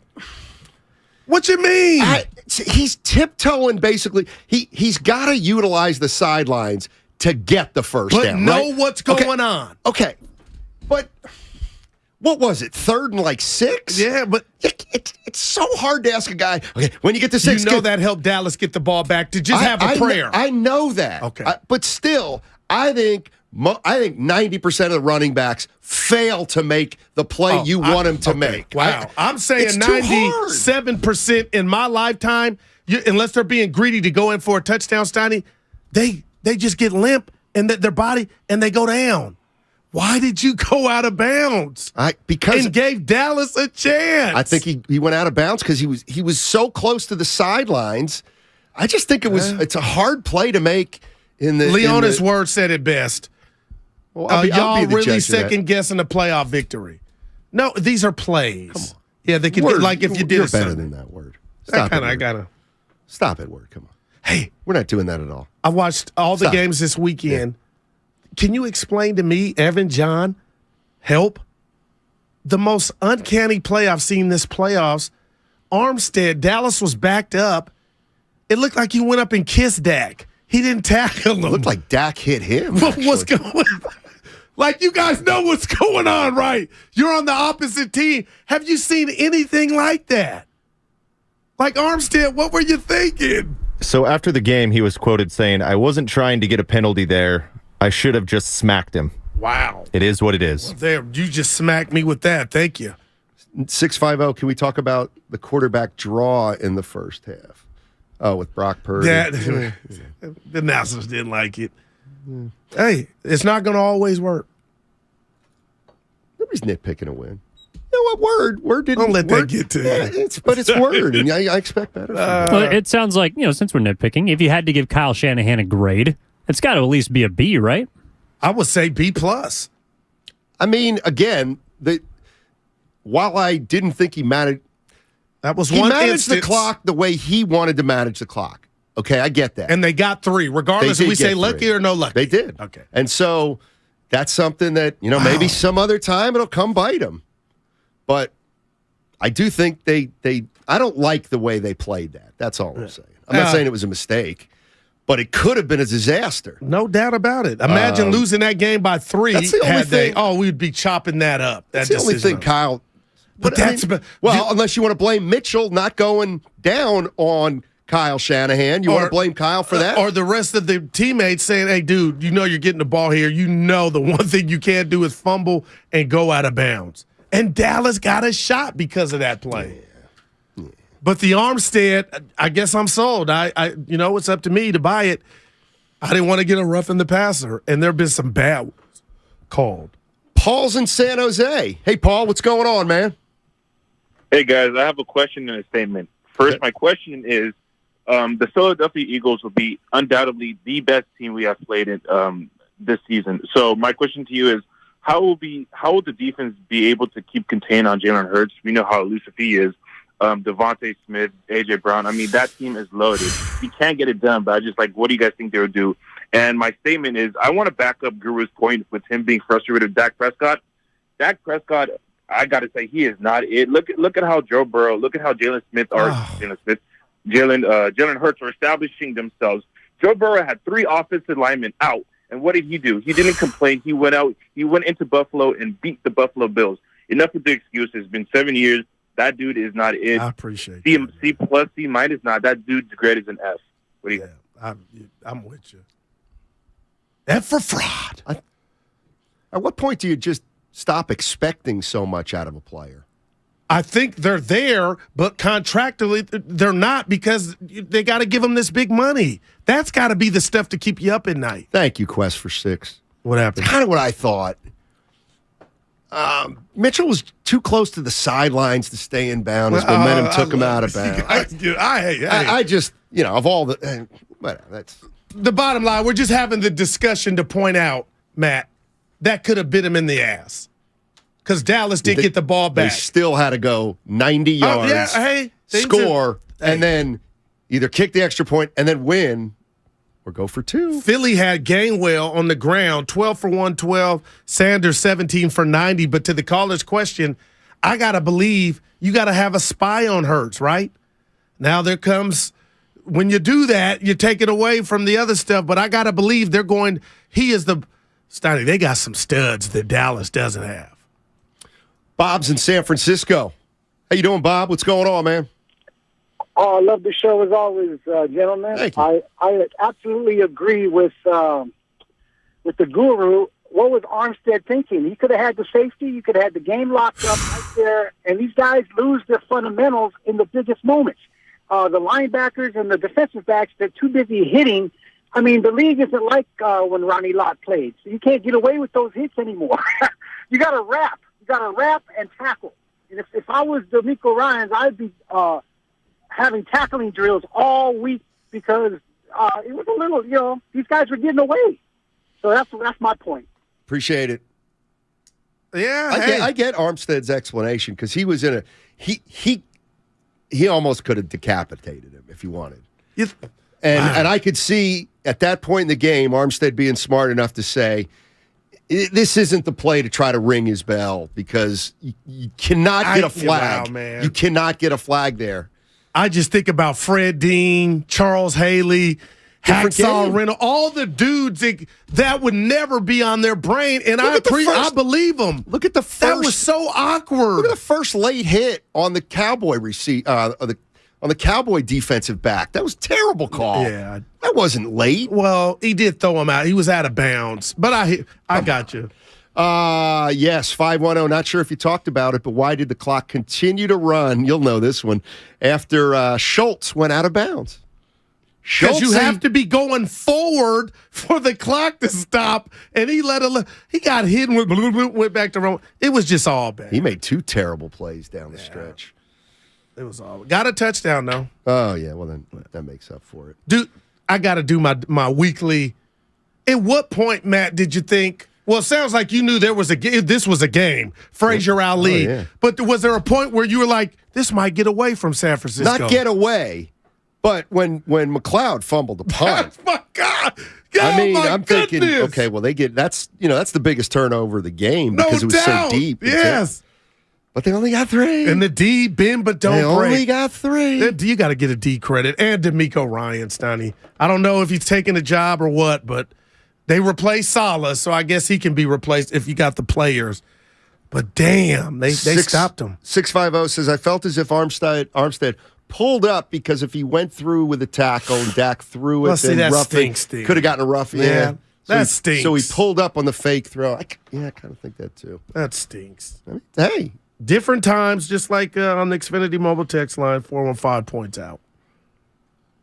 what you mean? He's tiptoeing, basically. He's got to utilize the sidelines to get the first down. But know what's going on. Okay. But what was it, 3rd and 6? Yeah, but it's so hard to ask a guy, okay, when you get to 6. You know that helped Dallas get the ball back to just have a prayer. I know that. Okay. But still, I think 90% of the running backs fail to make the play you want them to make. Wow. I'm saying 97% in my lifetime, unless they're being greedy to go in for a touchdown, Steiny, they just get limp and their body and they go down. Why did you go out of bounds? Because and gave Dallas a chance. I think he went out of bounds because he was so close to the sidelines. I just think it's a hard play to make. Leona's word said it best. Well, y'all really second guessing a playoff victory. No, these are plays. Come on. Yeah, they could if you did You're it. better than that word. Stop it, word. Come on. Hey, we're not doing that at all. I watched all the games this weekend. Yeah. Can you explain to me, Evan, John, help? The most uncanny play I've seen this playoffs. Armstead, Dallas was backed up. It looked like he went up and kissed Dak. He didn't tackle him. It looked like Dak hit him. What's going on? Like, you guys know what's going on, right? You're on the opposite team. Have you seen anything like that? Like, Armstead, what were you thinking? So after the game, he was quoted saying, "I wasn't trying to get a penalty there. I should have just smacked him." Wow. It is what it is. Well, there, you just smacked me with that. Thank you. 650, can we talk about the quarterback draw in the first half? Oh, with Brock Purdy. The announcers didn't like it. Hey, it's not going to always work. Nobody's nitpicking a win. You know what? Word didn't. Don't let that get to you. But it's Word, and I expect better. Well, it sounds like, since we're nitpicking, if you had to give Kyle Shanahan a grade, it's got to at least be a B, right? I would say B+. I mean, again, while I didn't think he managed, he managed the clock the way he wanted to manage the clock. Okay, I get that. And they got 3, regardless if we say lucky or no lucky. They did. Okay. And so that's something that, maybe some other time it'll come bite them. But I do think I don't like the way they played that. That's all I'm saying. I'm not saying it was a mistake, but it could have been a disaster. No doubt about it. Imagine losing that game by 3. That's the only thing. We'd be chopping that up. That's the only thing, Kyle. But unless you want to blame Mitchell not going down on Kyle Shanahan. You want to blame Kyle for that? Or the rest of the teammates saying, hey, dude, you're getting the ball here. The one thing you can't do is fumble and go out of bounds. And Dallas got a shot because of that play. Yeah. But the Armstead, I guess I'm sold. It's up to me to buy it. I didn't want to get a roughing the passer, and there have been some bad ones called. Paul's in San Jose. Hey, Paul, what's going on, man? Hey, guys, I have a question and a statement. First, my question is, the Philadelphia Eagles will be undoubtedly the best team we have played in this season. So my question to you is, how will the defense be able to keep contained on Jalen Hurts? We know how elusive he is. Devontae Smith, A.J. Brown. I mean, that team is loaded. He can't get it done, but I just what do you guys think they would do? And my statement is, I want to back up Guru's point with him being frustrated with Dak Prescott. Dak Prescott, I got to say, he is not it. Look at how Joe Burrow, look at how Jalen Hurts are establishing themselves. Joe Burrow had 3 offensive linemen out, and what did he do? He didn't complain. He went into Buffalo and beat the Buffalo Bills. Enough with the excuses. It's been 7 years. That dude is not it. I appreciate C+, C- not. That dude's great as an F. What do you think? I'm with you. F for fraud. At what point do you just stop expecting so much out of a player? I think they're there, but contractually they're not, because they got to give them this big money. That's got to be the stuff to keep you up at night. Thank you, Quest for 6. What happened? Kind of what I thought. Mitchell was too close to the sidelines to stay in bounds. His momentum took him out of bounds. I just, of all the, that's the bottom line. We're just having the discussion to point out, Matt, that could have bit him in the ass, because Dallas did get the ball back. They still had to go 90 yards, score, and then either kick the extra point and then win, or go for 2. Philly had Gainwell on the ground, 12 for 112, Sanders 17 for 90. But to the caller's question, I got to believe you got to have a spy on Hurts, right? Now there comes, when you do that, you take it away from the other stuff. But I got to believe they're going, Steiny, they got some studs that Dallas doesn't have. Bob's in San Francisco. How you doing, Bob? What's going on, man? Oh, I love the show as always, gentlemen. Thank you. I absolutely agree with the Guru. What was Armstead thinking? He could have had the safety. You could have had the game locked up right there. And these guys lose their fundamentals in the biggest moments. The linebackers and the defensive backs, they're too busy hitting. I mean, the league isn't like when Ronnie Lott played. So you can't get away with those hits anymore. You got to wrap. You got to wrap and tackle. And if I was D'Amico Ryans, I'd be having tackling drills all week, because it was a little, these guys were getting away. So that's my point. Appreciate it. Yeah, I get Armstead's explanation, because he was in he almost could have decapitated him if he wanted. And I could see at that point in the game Armstead being smart enough to say, this isn't the play to try to ring his bell, because you cannot get a flag. Man. You cannot get a flag there. I just think about Fred Dean, Charles Haley, Hacksaw Reynolds, all the dudes that would never be on their brain, and I believe them. Look at the first. That was so awkward. Look at the first late hit on the Cowboy on the Cowboy defensive back. That was a terrible call. Yeah, that wasn't late. Well, he did throw him out. He was out of bounds. But I got you. Yes, 510. Not sure if you talked about it, but why did the clock continue to run? You'll know this one. After Schultz went out of bounds. Because you have to be going forward for the clock to stop, and he got hit and went back to run. It was just all bad. He made 2 terrible plays down the stretch. It was all got a touchdown though. Oh yeah, well then that makes up for it. Dude, I got to do my weekly. At what point, Matt, did you think? Well, it sounds like you knew this was a game, Frazier Ali. Oh, yeah. But was there a point where you were like, this might get away from San Francisco? Not get away, but when McLeod fumbled the punt. Oh, my God. I'm thinking, okay, well that's the biggest turnover of the game, because it was so deep. Yes. But they only got 3. And the D, bend but don't break. They only got 3. You got to get a D credit. And D'Amico Ryan, Steiny. I don't know if he's taking a job or what, but they replaced Salah, so I guess he can be replaced if you got the players. But damn, they stopped him. 650 says, I felt as if Armstead pulled up because if he went through with a tackle and Dak threw it, Well, see, then that roughing stinks. could have gotten a rough. Yeah, that So stinks. So he pulled up on the fake throw. I kind of think that too. That stinks. Hey, different times, just like on the Xfinity mobile text line, 415 points out.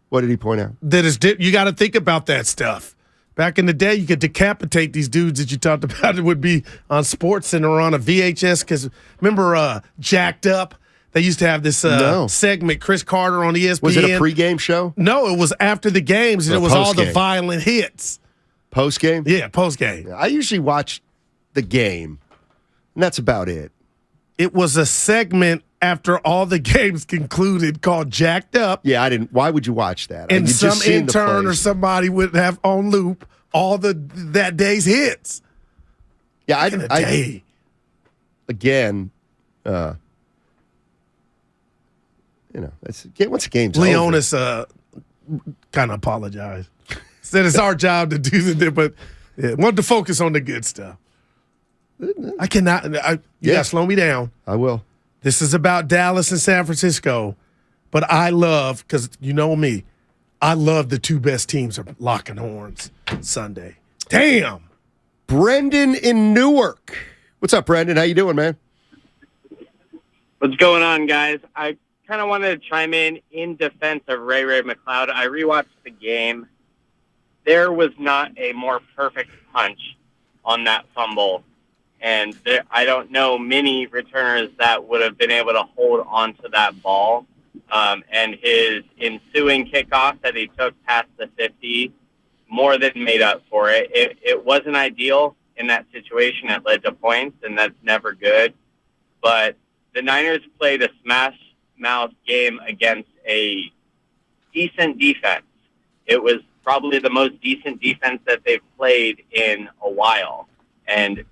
What did he point out? That is, you got to think about that stuff. Back in the day, you could decapitate these dudes that you talked about. It would be on SportsCenter or on a VHS. Because remember, Jacked Up. They used to have this segment, Chris Carter on ESPN. Was it a pregame show? No, it was after the games, and it was all the post-game? violent hits. Postgame? Yeah, postgame. I usually watch the game, and that's about it. It was a segment after all the games concluded called Jacked Up. Yeah, I didn't. Why would you watch that? And You'd some just seen the intern or plays. somebody would have on loop all that day's hits. Yeah, day. Again, once the game's Leonis kind of apologized. Said it's our job to do the, but wanted to focus on the good stuff. I cannot. You got to slow me down. I will. This is about Dallas and San Francisco, but I love, because you know me, I love the two best teams are locking horns Sunday. Damn. Brendan in Newark. What's up, Brendan? How you doing, man? What's going on, guys? I kind of wanted to chime in defense of Ray McLeod. I rewatched the game. There was not a more perfect punch on that fumble. And I don't know many returners that would have been able to hold on to that ball. And his ensuing kickoff that he took past the 50 more than made up for it. It wasn't ideal in that situation. It led to points, and that's never good. But the Niners played a smash-mouth game against a decent defense. It was probably the most decent defense that they've played in a while. And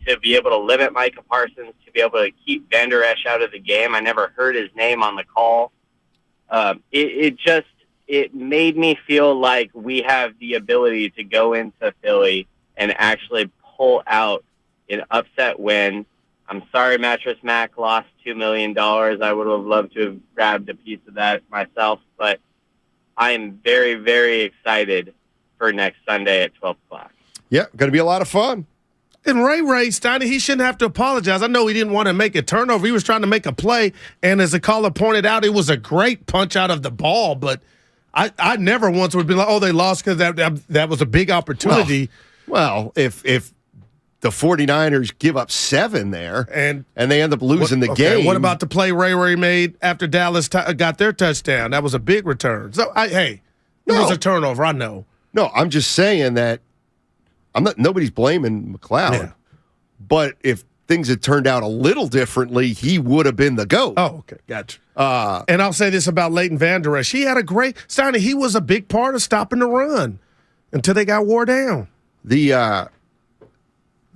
to be able to limit Micah Parsons, to be able to keep Van Der Esch out of the game. I never heard his name on the call. It made me feel like we have the ability to go into Philly and actually pull out an upset win. I'm sorry Mattress Mac lost $2 million. I would have loved to have grabbed a piece of that myself, but I am very, very excited for next Sunday at 12 o'clock. Yeah, going to be a lot of fun. And Ray Steiner, he shouldn't have to apologize. I know he didn't want to make a turnover. He was trying to make a play. And as the caller pointed out, it was a great punch out of the ball. But I never once would be like, oh, they lost because that was a big opportunity. Well, if the 49ers give up 7 there and they end up losing the game. What about the play Ray made after Dallas got their touchdown? That was a big return. So, it was a turnover. I know. No, I'm just saying that nobody's blaming McLeod, but if things had turned out a little differently, he would have been the GOAT. Oh, okay, gotcha. And I'll say this about Leighton Van Der Esch. He had a great Steiner. He was a big part of stopping the run until they got wore down. The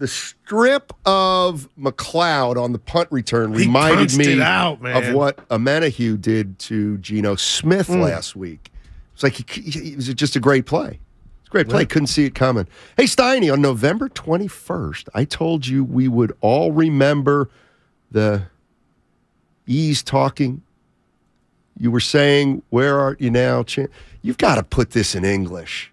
strip of McLeod on the punt return reminded me of what Amenahue did to Geno Smith last week. It's like it was just a great play. Great play. Couldn't see it coming. Hey, Steiny, on November 21st, I told you we would all remember the E's talking. You were saying, where are you now? You've got to put this in English.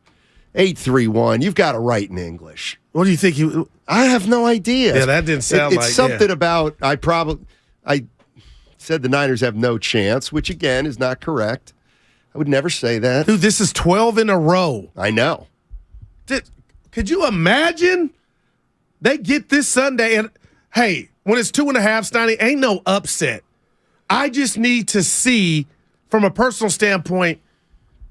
831, you've got to write in English. What do you think you... I have no idea. Yeah, that didn't sound it's something about, I said the Niners have no chance, which, again, is not correct. I would never say that. Dude, this is 12 in a row. I know. Could you imagine? They get this Sunday, and hey, when it's 2.5, Steiny, ain't no upset. I just need to see, from a personal standpoint,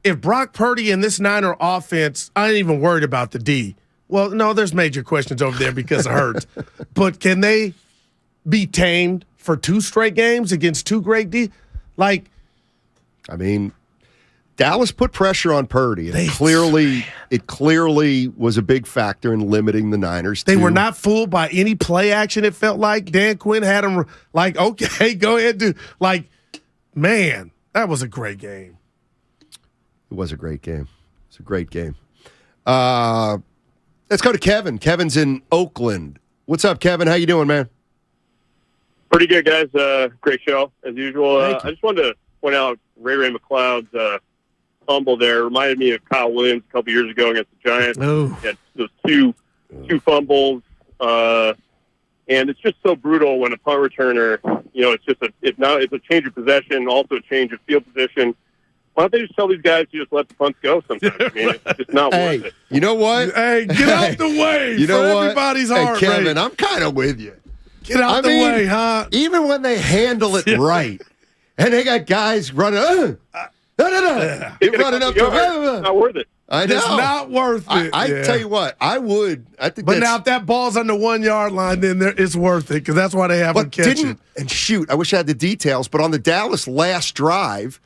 if Brock Purdy and this Niner offense, I ain't even worried about the D. Well, no, there's major questions over there because of Hurts. But can they be tamed for 2 straight games against 2 great D? Dallas put pressure on Purdy. It clearly was a big factor in limiting the Niners. They were not fooled by any play action, it felt like. Dan Quinn had them okay, go ahead, dude. Man, that was a great game. It was a great game. It's a great game. Let's go to Kevin. Kevin's in Oakland. What's up, Kevin? How you doing, man? Pretty good, guys. Great show, as usual. I just wanted to point out Ray McLeod's fumble there reminded me of Kyle Williams a couple years ago against the Giants. He had those two fumbles, and it's just so brutal when a punt returner, it's just it's a change of possession, also a change of field position. Why don't they just tell these guys to just let the punts go sometimes? I mean, it's just not worth it. You know what? Hey, get out the way You know for what? everybody's heart Hey, Kevin, rate. I'm kind of with you. Get out the way, huh? Even when they handle it right, and they got guys running, they're running up to It's not worth it. I know. It's not worth it. I yeah. tell you what, I would. I think But now if that ball's on the 1 yard line, then it's worth it because that's why they have him catch it. And shoot, I wish I had the details, but on the Dallas last drive,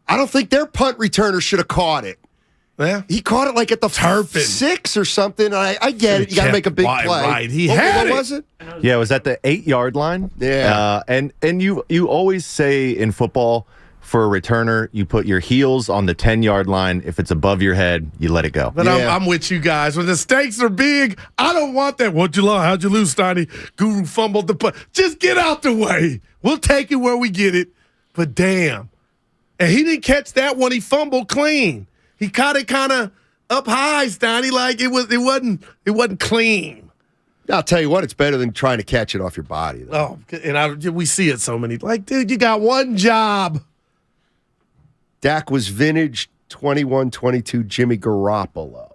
I don't think their punt returner should have caught it. Yeah. He caught it like at the 6 or something. I get it. You got to make a big play. Right. He what, had what it. was it? Yeah, it was at the 8-yard line. Yeah. And you always say in football, for a returner, you put your heels on the 10-yard line. If it's above your head, you let it go. But I'm with you guys. When the stakes are big, I don't want that. What'd you lose? How'd you lose, Steiny? Guru fumbled the punt. Just get out the way. We'll take it where we get it. But damn. And he didn't catch that one. He fumbled clean. He caught it kind of up high, Steiny. Like it wasn't clean. I'll tell you what, it's better than trying to catch it off your body, though. Oh, and we see it so many. Like, dude, you got one job. Dak was vintage 21-22 Jimmy Garoppolo.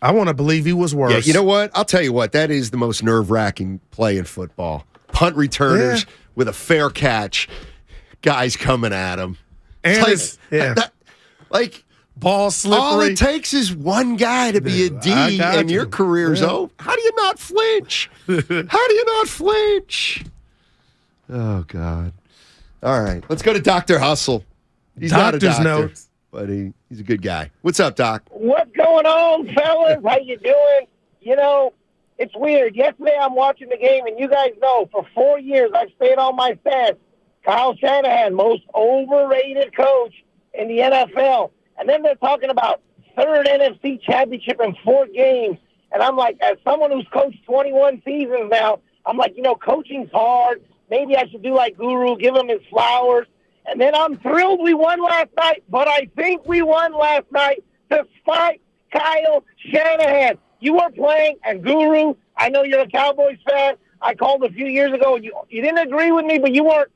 I want to believe he was worse. Yeah, you know what? I'll tell you what. That is the most nerve-wracking play in football. Punt returners with a fair catch, guys coming at him. And like ball slippery. All it takes is one guy to be a D, and your career's over. How do you not flinch? How do you not flinch? Oh, God. All right. Let's go to Dr. Hustle. He's not a doctor, notes. but he's a good guy. What's up, Doc? What's going on, fellas? How you doing? You know, it's weird. Yesterday I'm watching the game, and you guys know for 4 years I've stayed on my stance. Kyle Shanahan, most overrated coach in the NFL. And then they're talking about third NFC championship in 4 games. And I'm like, as someone who's coached 21 seasons now, I'm like, coaching's hard. Maybe I should do like Guru, give him his flowers. And then I'm thrilled we won last night, but I think we won last night despite Kyle Shanahan. You were playing, and Guru, I know you're a Cowboys fan. I called a few years ago, and you didn't agree with me, but you weren't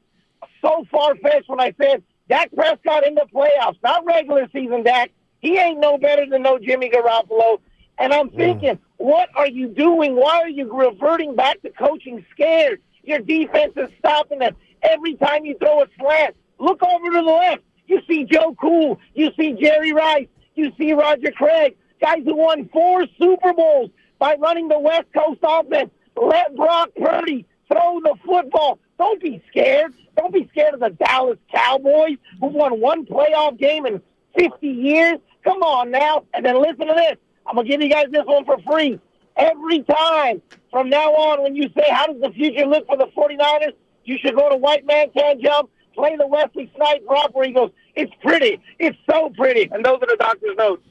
so far-fetched when I said Dak Prescott in the playoffs, not regular season Dak. He ain't no better than no Jimmy Garoppolo. And I'm thinking, what are you doing? Why are you reverting back to coaching scared? Your defense is stopping them. Every time you throw a slant, look over to the left. You see Joe Cool. You see Jerry Rice. You see Roger Craig. Guys who won 4 Super Bowls by running the West Coast offense. Let Brock Purdy throw the football. Don't be scared. Don't be scared of the Dallas Cowboys who won 1 playoff game in 50 years. Come on now. And then listen to this. I'm going to give you guys this one for free. Every time from now on when you say, how does the future look for the 49ers, you should go to White Man Can't Jump, play the Wesley Snipes drop where he goes, it's pretty. It's so pretty. And those are the doctor's notes.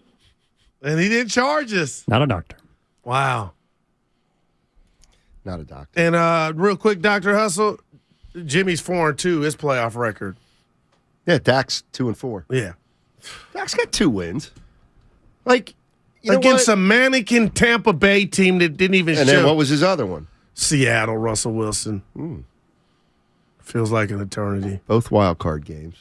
And he didn't charge us. Not a doctor. Wow. Not a doctor. And real quick, Dr. Hustle, Jimmy's 4-2, his playoff record. Yeah, Dak's 2-4. Yeah. Dak's got 2 wins. Like, against a mannequin Tampa Bay team that didn't even show. And then what was his other one? Seattle, Russell Wilson. Feels like an eternity. Both wild card games.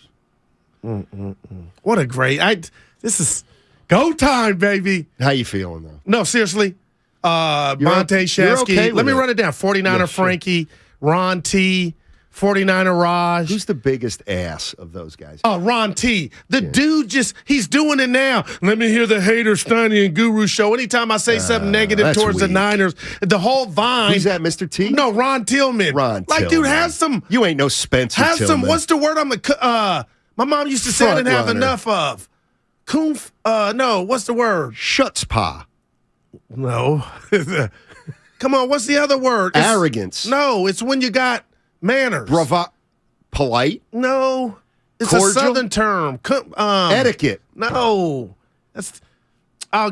What a great! This is go time, baby. How you feeling though? No, seriously. Monte Shasky. Okay Let me run it down. 49er Frankie, Ron T, 49er Raj. Who's the biggest ass of those guys? Oh, Ron T. The dude he's doing it now. Let me hear the hater, Steiny, and Guru show. Anytime I say something negative towards the Niners, the whole vine. Who's that, Mr. T? No, Ron Tillman. Like, dude, have some. You ain't no Spencer Have Tillman. some, what's the word my mom used to say I didn't have enough of. Kumph, no, what's the word? Schutzpah. No. Come on, what's the other word? Arrogance. No, it's when you got manners. Polite? No. It's cordial? a southern term. Etiquette. No. I'll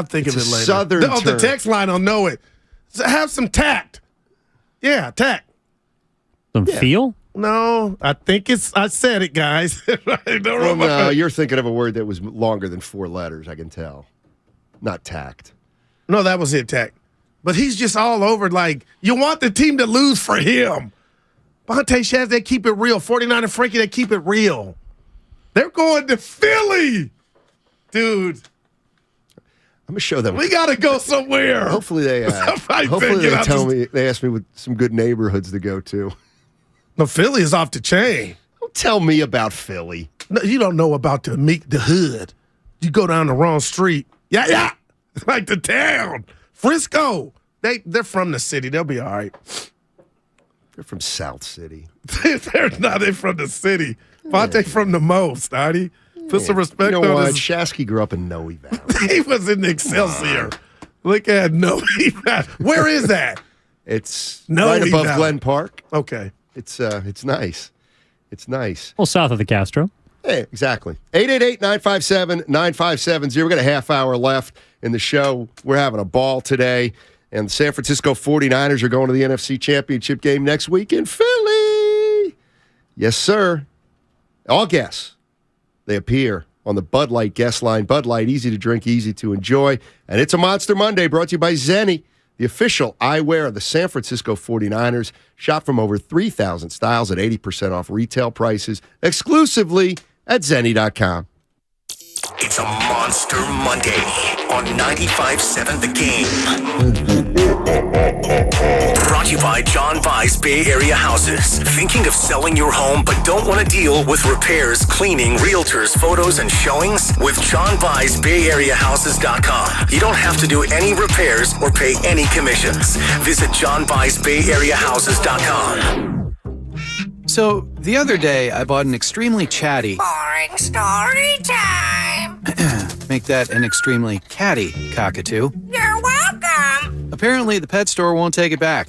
think of it later. Southern term. The text line will know it. So have some tact. Yeah, tact. Some feel? No, I think I said it, guys. Well, no, you're thinking of a word that was longer than 4 letters, I can tell. Not tact. No, that was it, tact. But he's just all over, like, you want the team to lose for him. Vontae Shaz, they keep it real. 49 and Frankie, they keep it real. They're going to Philly. Dude. I'm gonna show them. We got to go somewhere. Hopefully they tell me, they ask me with some good neighborhoods to go to. No, Philly is off the chain. Don't tell me about Philly. No, you don't know about the hood. You go down the wrong street. Yeah. It's like the town. Frisco. They're from the city. They'll be all right. They're from South City. They're from the city. Vontae from the most, Artie. Put some respect on what? his... Shasky grew up in Noe Valley. He was in Excelsior. Look at Noe Valley. Where is that? It's Noe right above Valley. Glen Park. Okay. It's nice. It's nice. Well, south of the Castro. Hey, exactly. 888-957-9570. We got a half hour left in the show. We're having a ball today. And the San Francisco 49ers are going to the NFC Championship game next week in Philly. Yes, sir. All guests. They appear on the Bud Light guest line. Bud Light, easy to drink, easy to enjoy. And it's a Monster Monday brought to you by Zenni, the official eyewear of the San Francisco 49ers. Shop from over 3,000 styles at 80% off retail prices exclusively at Zenni.com. It's a Monster Monday on 95.7 The Game. Brought to you by John Vai's Bay Area Houses. Thinking of selling your home but don't want to deal with repairs, cleaning, realtors, photos, and showings? With John Vai's Bay Area Houses.com. You don't have to do any repairs or pay any commissions. Visit John Vai's Bay Area Houses.com. So, the other day, I bought an extremely chatty... Boring story time. Make that an extremely catty cockatoo. You're welcome. Apparently, the pet store won't take it back.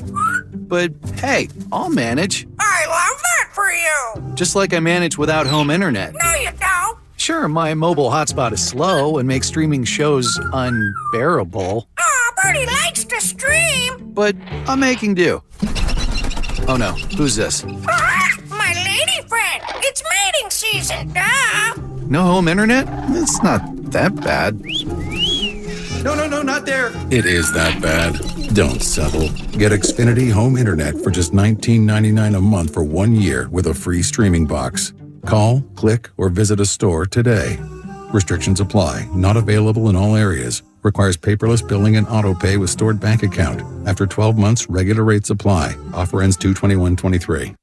But, hey, I'll manage. I love that for you. Just like I manage without home internet. No, you don't. Sure, my mobile hotspot is slow and makes streaming shows unbearable. Oh, Bertie likes to stream. But I'm making do. Oh no, who's this? My lady friend. It's mating season, duh. No home internet? It's not that bad. No, not there. It is that bad. Don't settle. Get Xfinity Home Internet for just $19.99 a month for 1 year with a free streaming box. Call, click, or visit a store today. Restrictions apply. Not available in all areas. Requires paperless billing and auto pay with stored bank account. After 12 months, regular rates apply. Offer ends 2/21/23.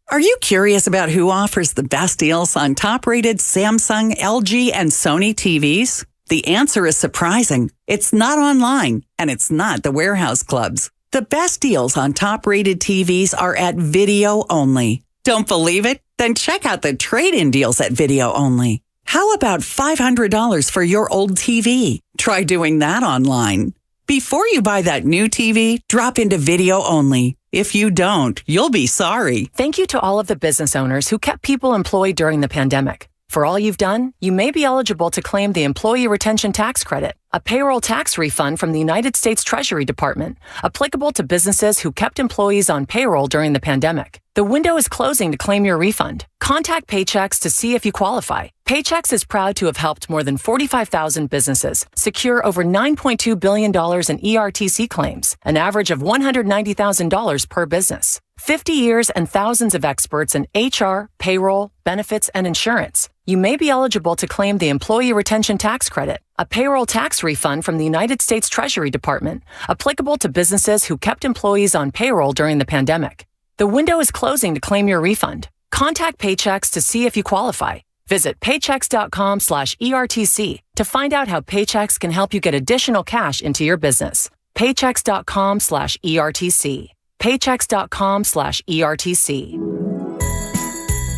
Are you curious about who offers the best deals on top-rated Samsung, LG, and Sony TVs? The answer is surprising. It's not online, and it's not the warehouse clubs. The best deals on top-rated TVs are at Video Only. Don't believe it? Then check out the trade-in deals at Video Only. How about $500 for your old TV? Try doing that online. Before you buy that new TV, drop into Video Only. If you don't, you'll be sorry. Thank you to all of the business owners who kept people employed during the pandemic. For all you've done, you may be eligible to claim the Employee Retention Tax Credit, a payroll tax refund from the United States Treasury Department, applicable to businesses who kept employees on payroll during the pandemic. The window is closing to claim your refund. Contact Paychex to see if you qualify. Paychex is proud to have helped more than 45,000 businesses secure over $9.2 billion in ERTC claims, an average of $190,000 per business. 50 years and thousands of experts in HR, payroll, benefits, and insurance. You may be eligible to claim the Employee Retention Tax Credit, a payroll tax refund from the United States Treasury Department, applicable to businesses who kept employees on payroll during the pandemic. The window is closing to claim your refund. Contact Paychex to see if you qualify. Visit paychex.com/ERTC to find out how Paychex can help you get additional cash into your business. Paychex.com/ERTC. Paychex.com/ERTC.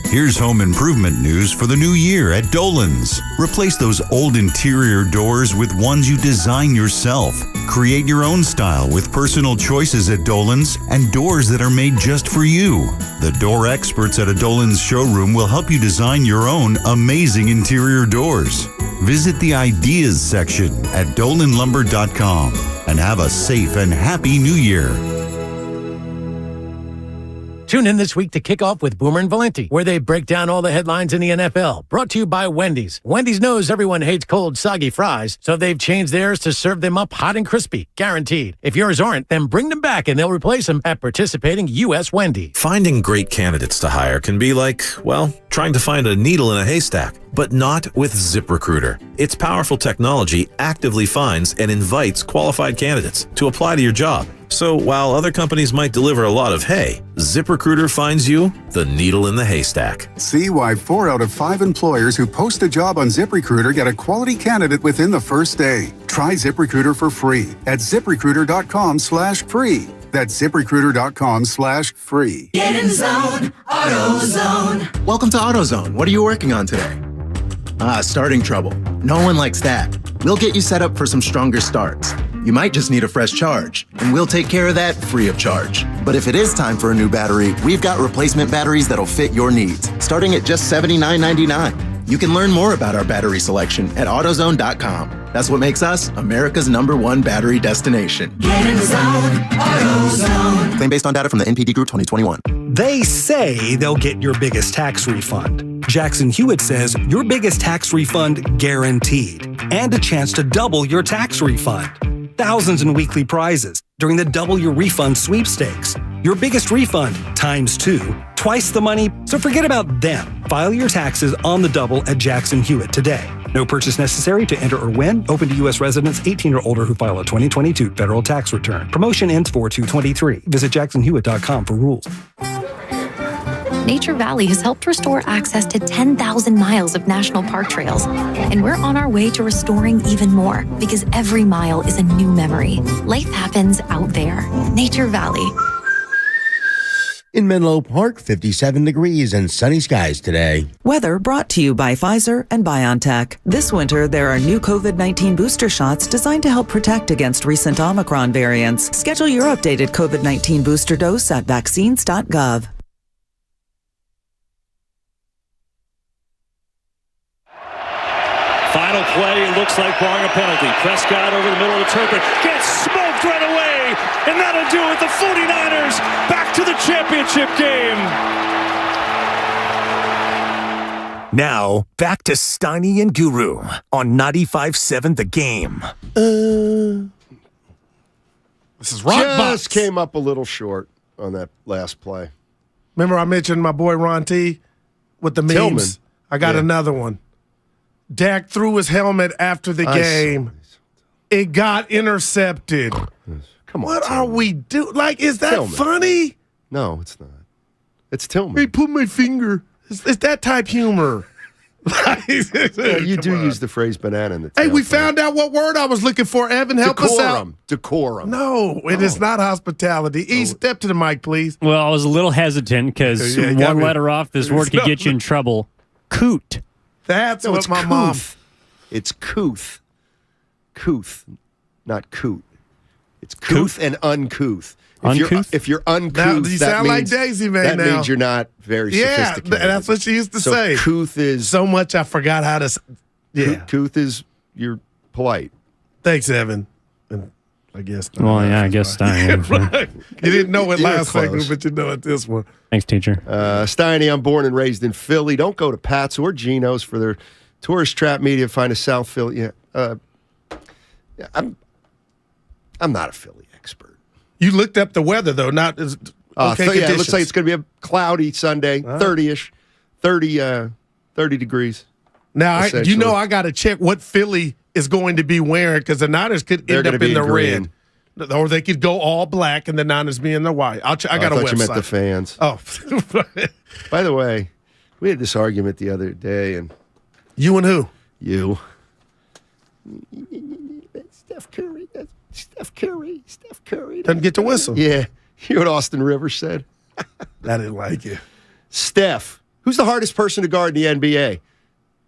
Here's home improvement news for the new year at Dolan's. Replace those old interior doors with ones you design yourself. Create your own style with personal choices at Dolan's and doors that are made just for you. The door experts at a Dolan's showroom will help you design your own amazing interior doors. Visit the ideas section at dolanlumber.com and have a safe and happy new year. Tune in this week to kick off with Boomer and Valenti, where they break down all the headlines in the NFL. Brought to you by Wendy's. Wendy's knows everyone hates cold, soggy fries, so they've changed theirs to serve them up hot and crispy, guaranteed. If yours aren't, then bring them back and they'll replace them at participating U.S. Wendy's. Finding great candidates to hire can be like, well, trying to find a needle in a haystack, but not with ZipRecruiter. Its powerful technology actively finds and invites qualified candidates to apply to your job. So while other companies might deliver a lot of hay, ZipRecruiter finds you the needle in the haystack. See why 4 out of 5 employers who post a job on ZipRecruiter get a quality candidate within the first day. Try ZipRecruiter for free at ZipRecruiter.com/free. That's ZipRecruiter.com/free. Get in zone, AutoZone. Welcome to AutoZone. What are you working on today? Starting trouble. No one likes that. We'll get you set up for some stronger starts. You might just need a fresh charge, and we'll take care of that free of charge. But if it is time for a new battery, we've got replacement batteries that'll fit your needs, starting at just $79.99. You can learn more about our battery selection at AutoZone.com. That's what makes us America's #1 battery destination. Get in zone, AutoZone. Claim based on data from the NPD Group 2021. They say they'll get your biggest tax refund. Jackson Hewitt says your biggest tax refund guaranteed, and a chance to double your tax refund. Thousands in weekly prizes during the Double Your Refund sweepstakes. Your biggest refund ×2, twice the money, so forget about them. File your taxes on the double at Jackson Hewitt today. No purchase necessary to enter or win. Open to U.S. residents 18 or older who file a 2022 federal tax return. Promotion ends 4/2/23. Visit jacksonhewitt.com for rules. Nature Valley has helped restore access to 10,000 miles of national park trails. And we're on our way to restoring even more, because every mile is a new memory. Life happens out there. Nature Valley. In Menlo Park, 57 degrees and sunny skies today. Weather brought to you by Pfizer and BioNTech. This winter, there are new COVID-19 booster shots designed to help protect against recent Omicron variants. Schedule your updated COVID-19 booster dose at vaccines.gov. Final play, it looks like barring a penalty. Prescott over the middle of the turf, gets smoked right away, and that'll do it. The 49ers back to the championship game. Now, back to Steiny and Guru on 95.7 The Game. This is Rock Just Box. came up a little short on that last play. Remember I mentioned my boy Ron T with the memes? Tillman. I got another one. Dak threw his helmet after the game. It got intercepted. Come on. What are we doing? Like, is that Tillman. funny? No, it's not. It's Tillman. He put my finger. It's that type humor. Yeah, you do use the phrase banana in the Hey, tail, we found out what word I was looking for. Evan, help us out. Decorum. No, it is not hospitality. E, step to the mic, please. Well, I was a little hesitant because Yeah, you got one me. letter off this word could get you in trouble. Coot. That's No, what it's my mom. It's couth. Couth, not coot. It's couth and uncouth. If you're uncouth, Now, you that sound like means, Daisy Man that now. means you're not very Yeah, sophisticated. that's what she used to say. Couth is so much I forgot how to. Yeah. Couth is you're polite. Thanks, Evan. And I guess. Well, yeah, I guess Steiny. Right. You didn't know it You were last close. segment, but you know it this one. Thanks, teacher. Steiny, I'm born and raised in Philly. Don't go to Pat's or Geno's for their tourist trap media. Find a South Philly. Yeah, I'm not a Philly expert. You looked up the weather though, not as okay. Yeah, it looks like it's going to be a cloudy Sunday, 30-ish, 30 degrees. Now, I essentially. got to check what Philly is going to be wearing because the Niners could They're end up gonna be in the in green. red, or they could go all black and the Niners be in the white. I got a thought website. you meant the fans. Oh, by the way, we had this argument the other day, and you and who? You. Steph Curry. Doesn't get to whistle. Yeah. You know what Austin Rivers said? I didn't like it. Steph. Who's the hardest person to guard in the NBA?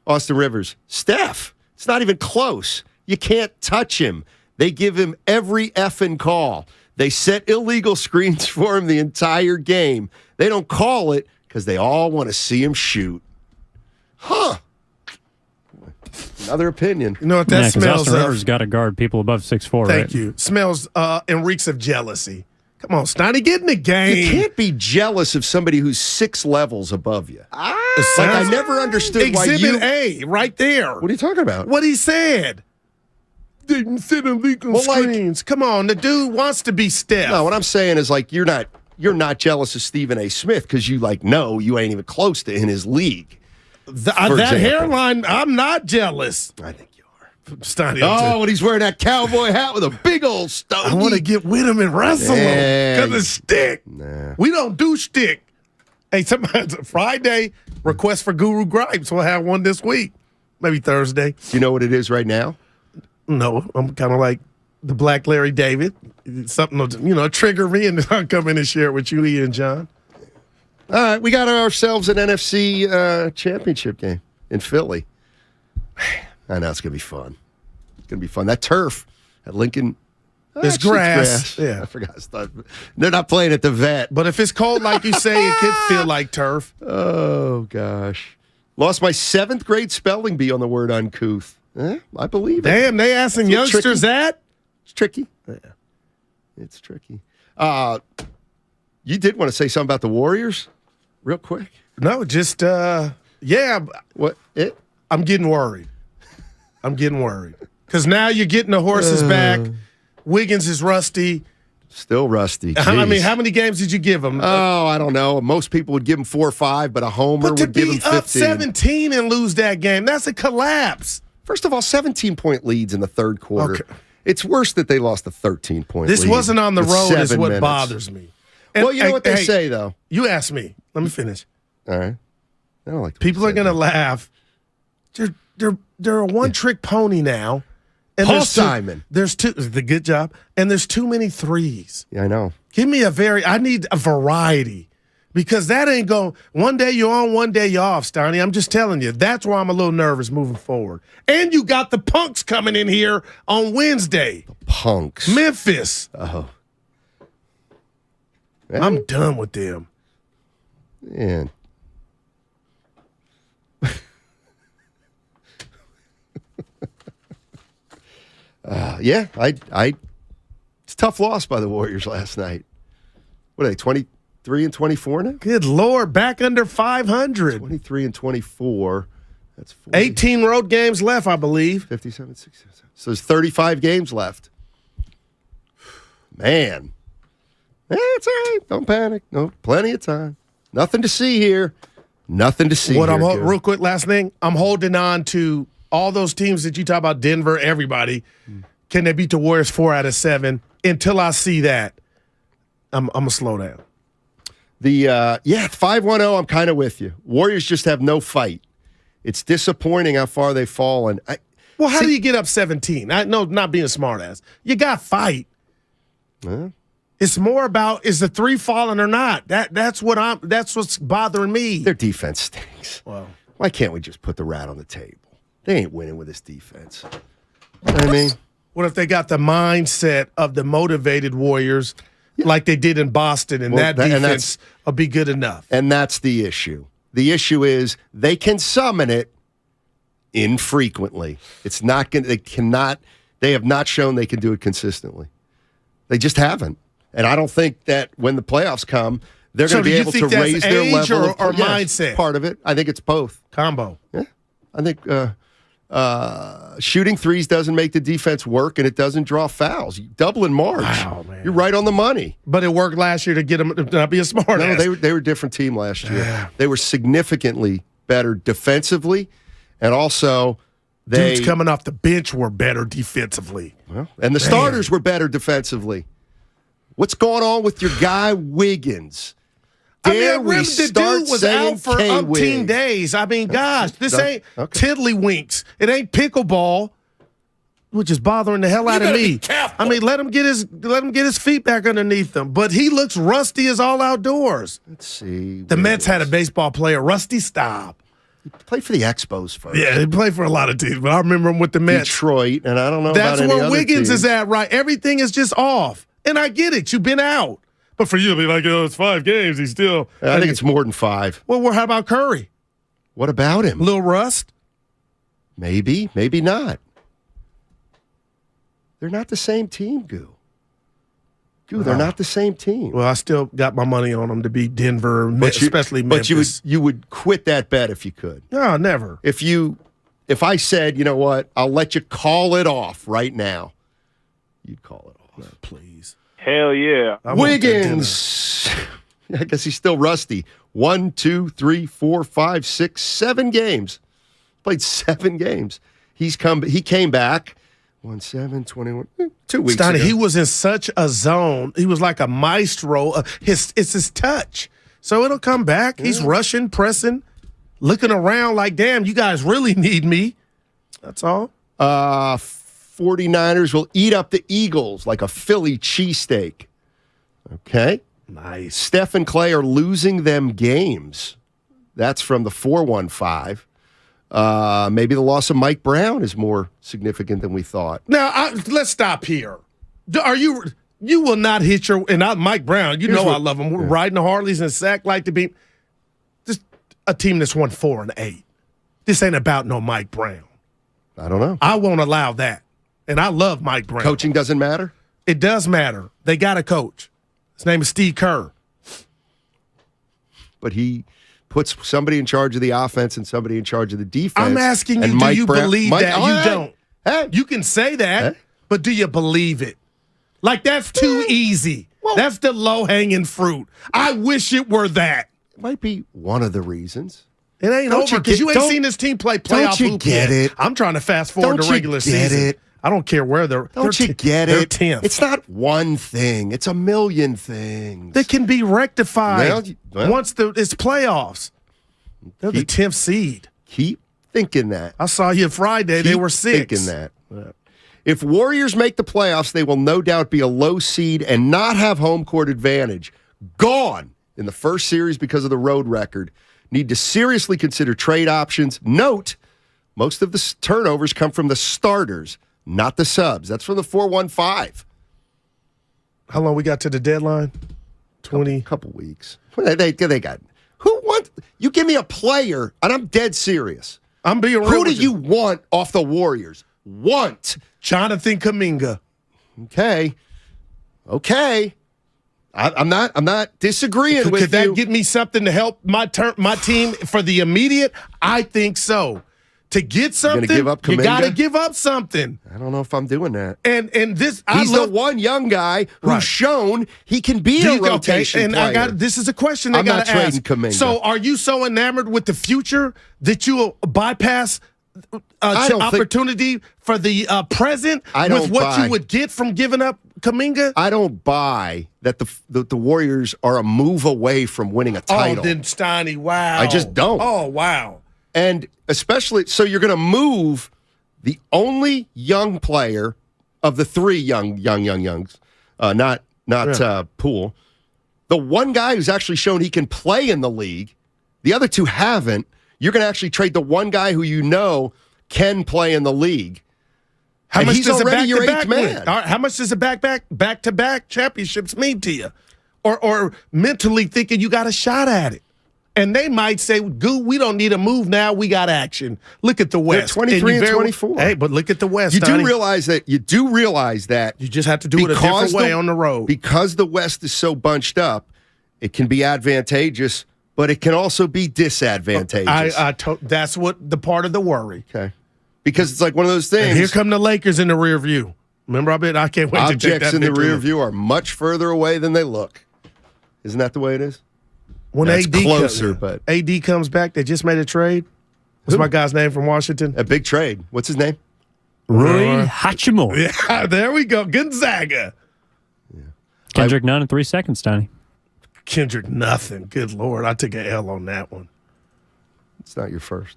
Austin Rivers. Steph. It's not even close. You can't touch him. They give him every effing call. They set illegal screens for him the entire game. They don't call it because they all want to see him shoot. Huh. Another opinion. You know what that smells Austin of? Rivers got to guard people above 6'4", right? Thank you. Smells and reeks of jealousy. Come on, Stoney, get in the game. You can't be jealous of somebody who's 6 levels above you. I never understood why you... Exhibit A, right there. What are you talking about? What he said. Didn't sit and leak on screens. Come on, the dude wants to be Steph. No, what I'm saying is you're not jealous of Stephen A. Smith because you know you ain't even close to in his league. That hairline, I'm not jealous. I think you are. Stoney. And he's wearing that cowboy hat with a big old stogie. I want to get with him and wrestle him because it's stick. Nah. We don't do stick. Hey, Friday, request for Guru Gripes. We'll have one this week. Maybe Thursday. Do you know what it is right now? No, I'm kind of like the Black Larry David. Something will, trigger me, and I'll come in and share it with you, Ian and John. All right, we got ourselves an NFC championship game in Philly. I know it's going to be fun. It's going to be fun. That turf at Lincoln. It's grass. Yeah, I forgot. They're not playing at the Vet. But if it's cold, like you say, it could feel like turf. Oh, gosh. Lost my 7th grade spelling bee on the word uncouth. I believe it. Damn, they asking youngsters that? It's tricky. Yeah. It's tricky. You did want to say something about the Warriors real quick? No, just, yeah. What? I'm getting worried. Because now you're getting the horses back. Wiggins is rusty. Still rusty. Jeez. I mean, how many games did you give him? Oh, I don't know. Most people would give him 4 or 5, but a homer would give him 15. Up 17 and lose that game, that's a collapse. First of all, 17-point leads in the third quarter. Okay. It's worse that they lost a 13-point lead. This wasn't on the road is what bothers me. And, you know what they say, though? You asked me. Let me finish. All right. I don't like people are going to laugh. They're a one-trick pony now. And Paul Simon. There's the good job. And there's too many threes. Yeah, I know. Give me I need a variety. Because that ain't going, one day you're on, one day you're off, Stoney. I'm just telling you. That's why I'm a little nervous moving forward. And you got the Punks coming in here on Wednesday. The Punks. Memphis. Oh. I'm done with them. Man. Yeah, it's a tough loss by the Warriors last night. What are they, 23 and 24 now? Good Lord, back under 500. 23 and 24. That's 40. 18 road games left, I believe. 57, 67. So there's 35 games left. Man. It's all right. Don't panic. No, plenty of time. Nothing to see here. Nothing to see here. Real quick, last thing. I'm holding on to all those teams that you talk about, Denver, everybody. Can they beat the Warriors 4 out of 7? Until I see that, I'm going to slow down. 5-1-0, I'm kind of with you. Warriors just have no fight. It's disappointing how far they've fallen. How do you get up 17? I know, not being a smartass. You got fight. It's more about, is the 3 falling or not? That's what's bothering me. Their defense stinks. Well, why can't we just put the rat on the table? They ain't winning with this defense. You know what I mean? What if they got the mindset of the motivated Warriors like they did in Boston, and that defense will be good enough? And that's the issue. The issue is they can summon it infrequently. It's not going. They have not shown they can do it consistently. They just haven't. And I don't think that when the playoffs come, they're going to be able to raise their level or mindset. Part of it. I think it's both. Combo. Yeah. I think shooting threes doesn't make the defense work, and it doesn't draw fouls. You double in March. Wow, man. You're right on the money. But it worked last year to get them to not be a smart ass. No, they were a different team last year. They were significantly better defensively, and also dudes coming off the bench were better defensively. Well, and the starters were better defensively. What's going on with your guy Wiggins? The dude was out for umpteen days. I mean, gosh, this ain't tiddlywinks. It ain't pickleball, which is bothering the hell out of me. I mean, let him get his feet back underneath him. But he looks rusty as all outdoors. Let's see. The Mets had a baseball player, Rusty Staub. He played for the Expos first. Yeah, he played for a lot of teams, but I remember him with the Mets. Detroit, and I don't know That's about any where other Wiggins teams. is at, right? Everything is just off. And I get it. You've been out. But for you to be like, it's 5 games, he's still. I think it's more than 5. Well, how about Curry? What about him? Little rust? Maybe, maybe not. They're not the same team, Goo. Dude, they're not the same team. Well, I still got my money on them to beat Denver, especially Memphis. But you would quit that bet if you could. No, never. If I said, you know what, I'll let you call it off right now, you'd call it off. No, please. Hell yeah. Wiggins. I guess he's still rusty. 1, 2, 3, 4, 5, 6, 7 games. Played 7 games. He came back. 1-7-21. 2 weeks Steiny, ago. he was in such a zone. He was like a maestro. It's his touch. So it'll come back. He's rushing, pressing, looking around like, damn, you guys really need me. That's all. 49ers will eat up the Eagles like a Philly cheesesteak. Okay. Nice. Steph and Clay are losing them games. That's from the 415. Maybe the loss of Mike Brown is more significant than we thought. Now, let's stop here. You will not hit Mike Brown, I love him. We're riding the Harleys and Sack like to be just a team that's won 4-8. This ain't about no Mike Brown. I don't know. I won't allow that. And I love Mike Brown. Coaching doesn't matter? It does matter. They got a coach. His name is Steve Kerr. But he puts somebody in charge of the offense and somebody in charge of the defense. I'm asking you, do you believe that? You don't. Hey. You can say that, but do you believe it? Like, that's too easy. That's the low-hanging fruit. I wish it were that. It might be one of the reasons. It ain't over because you ain't seen this team play playoff hoop yet. Don't you get it? I'm trying to fast forward to regular season. I don't care where they're. Don't you get they're it? 10th. It's not one thing. It's a million things. They can be rectified once it's playoffs. They're the 10th seed. Keep thinking that. I saw you Friday. They were 6. Thinking that. If Warriors make the playoffs, they will no doubt be a low seed and not have home court advantage. Gone in the first series because of the road record. Need to seriously consider trade options. Note, most of the turnovers come from the starters, not the subs. That's from the 415. How long we got to the deadline? 20? Couple weeks. They got. Who wants? You give me a player, and I'm dead serious. I'm being real. Who do you want off the Warriors? Jonathan Kuminga. Okay. I'm not disagreeing with you. Could that get me something to help my team for the immediate? I think so. To get something, give up you Kuminga? got to give up something. I don't know if I'm doing that. And this, he's the one young guy who's shown he can be a rotation player. This is a question they got to ask. I'm not trading Kuminga. So, are you so enamored with the future that you will bypass opportunity for the present with what you would get from giving up Kuminga? I don't buy that the Warriors are a move away from winning a title. Oh, then Steiny, wow. I just don't. Oh, wow. And especially, so you're going to move the only young player of the 3 youngs, not Poole, the one guy who's actually shown he can play in the league. The other 2 haven't. You're going to actually trade the one guy who you know can play in the league. How much does already your 8th man. All right, how much does a back-to-back championships mean to you? Or mentally thinking you got a shot at it. And they might say, "Goo, we don't need a move now. We got action. Look at the West. They're 23 and 24. Hey, but look at the West. You do realize that you just have to do it a different way on the road. Because the West is so bunched up, it can be advantageous, but it can also be disadvantageous. That's what the part of the worry. Okay. Because it's like one of those things. And here come the Lakers in the rear view. Remember, I can't wait to take that objects in the rear view are much further away than they look. Isn't that the way it is? When That's closer, but AD comes back, they just made a trade. What's my guy's name from Washington? A big trade. What's his name? Rui Hachimura. Yeah, there we go. Gonzaga. Yeah. Kendrick Nunn in 3 seconds, Tony. Kendrick nothing. Good Lord. I took an L on that one. It's not your first.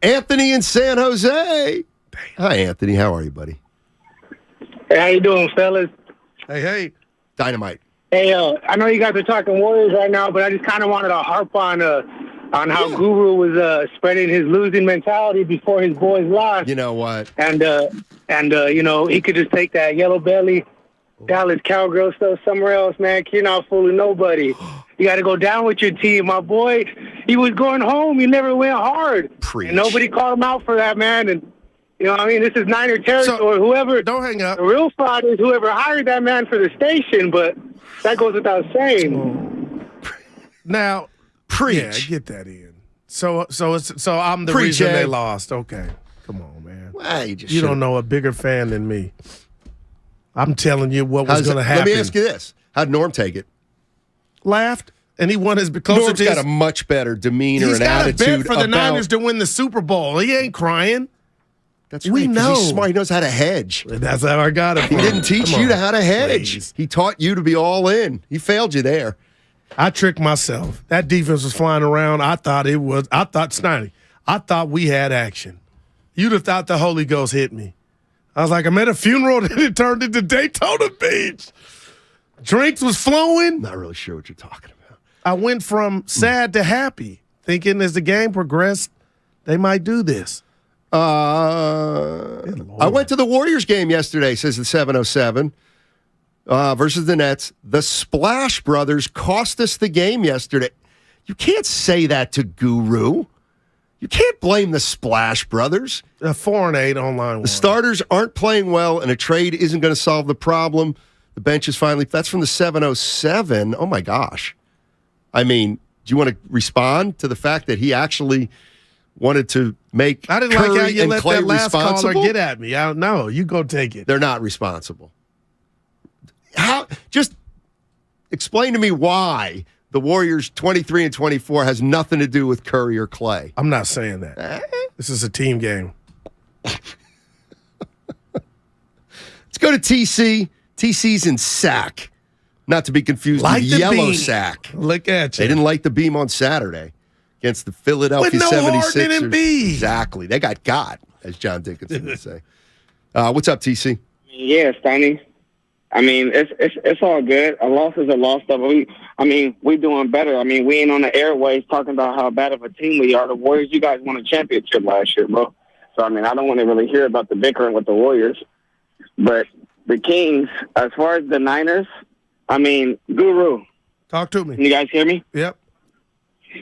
Anthony in San Jose. Damn. Hi, Anthony. How are you, buddy? Hey, how you doing, fellas? Hey. Dynamite. Hey, I know you guys are talking Warriors right now, but I just kind of wanted to harp on how Guru was spreading his losing mentality before his boys lost. You know what? And you know, he could just take that yellow belly, Dallas Cowgirl stuff somewhere else, man. You're not fooling nobody. You got to go down with your team, my boy. He was going home. He never went hard. Preach. And nobody called him out for that, man. And You know what I mean? This is Niner territory. Whoever, don't hang up. The real fraud is whoever hired that man for the station, but that goes without saying. Now, preach. Yeah, get that in. So I'm the Preach, reason they Ed. lost. Okay, come on, man. Well, you don't know a bigger fan than me. I'm telling you what was going to happen. Let me ask you this: how'd Norm take it? Laughed, and he won his closer Norm's to his, got a much better demeanor He's and got a attitude bet for the about- Niners to win the Super Bowl. He ain't crying. That's we right, 'cause know. he's smart. He knows how to hedge. That's how I got it. He didn't teach Come you on, how to hedge. please. He taught you to be all in. He failed you there. I tricked myself. That defense was flying around. I thought Snidey. I thought we had action. You'd have thought the Holy Ghost hit me. I was like, I'm at a funeral, and it turned into Daytona Beach. Drinks was flowing. Not really sure what you're talking about. I went from sad to happy, thinking as the game progressed, they might do this. I went to the Warriors game yesterday, says the 707, versus the Nets. The Splash Brothers cost us the game yesterday. You can't say that to Guru. You can't blame the Splash Brothers. 4-8 online. The starters aren't playing well, and a trade isn't going to solve the problem. The bench is finally. That's from the 707. Oh, my gosh. I mean, do you want to respond to the fact that he actually wanted to make I didn't Curry like how you and let Clay that last responsible? caller get at me. I don't know. You go take it. They're not responsible. How? Just explain to me why the Warriors 23 and 24 has nothing to do with Curry or Clay. I'm not saying that. This is a team game. Let's go to TC. TC's in sack. Not to be confused Light with the yellow beam. sack. Look at you. They didn't light the beam on Saturday against the Philadelphia With no 76ers. Harden and Embiid. Exactly. They got, as John Dickinson would say. What's up, TC? Yeah, Steiny. I mean, it's all good. A loss is a loss, though. We doing better. I mean, we ain't on the airways talking about how bad of a team we are. The Warriors, you guys won a championship last year, bro. So, I mean, I don't want to really hear about the bickering with the Warriors. But the Kings, as far as the Niners, I mean, Guru. Talk to me. Can you guys hear me? Yep.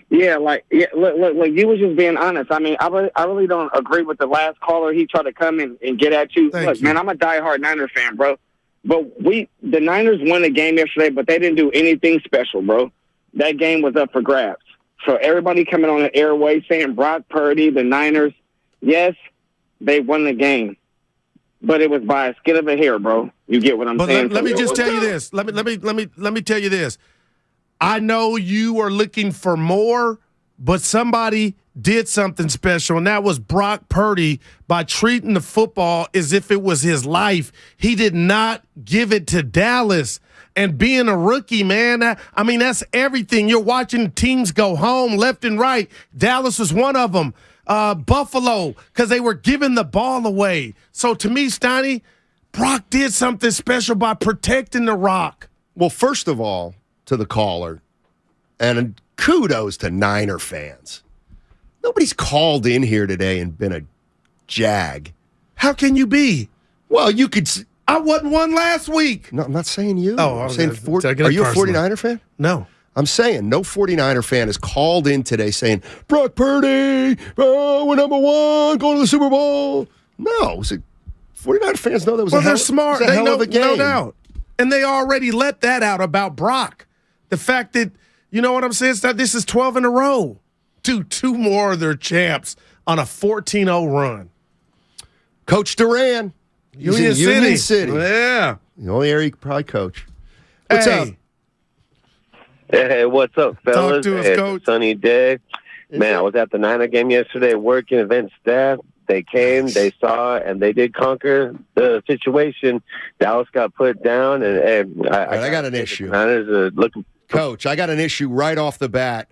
Yeah, look, you was just being honest. I mean, I really don't agree with the last caller. He tried to come in and get at you. Thank Look, you. man, I'm a diehard Niner fan, bro. But the Niners won the game yesterday, but they didn't do anything special, bro. That game was up for grabs. So everybody coming on the airway saying Brock Purdy, the Niners, yes, they won the game. But it was by a skin of a hair, bro. You get what I'm saying? Let me just tell you this. Let me tell you this. I know you are looking for more, but somebody did something special, and that was Brock Purdy by treating the football as if it was his life. He did not give it to Dallas. And being a rookie, man, I mean, that's everything. You're watching teams go home left and right. Dallas was one of them. Buffalo, because they were giving the ball away. So to me, Steiny, Brock did something special by protecting the rock. Well, first of all, to the caller, and kudos to Niner fans. Nobody's called in here today and been a jag. How can you be? Well, you could. I wasn't one last week. No, I'm not saying you. Oh, I'm saying taking it are you a personal. 49er fan? No. I'm saying no 49er fan has called in today saying, Brock Purdy, we're number one, going to the Super Bowl. No. 49er fans know that was a hell, they're smart. was a They hell know, of a game. no doubt. And they already let that out about Brock. The fact that, you know what I'm saying, that this is 12 in a row. Two more of their champs on a 14-0 run. Coach Duran. He's in Union City. Yeah. The only area he could probably coach. What's up? Hey, what's up, fellas? Talk to us, It's Coach. a sunny day. Man, I was at the Niner game yesterday working event staff. They came, they saw, and they did conquer the situation. Dallas got put down, and I got an issue. Niners are looking. Coach, I got an issue right off the bat.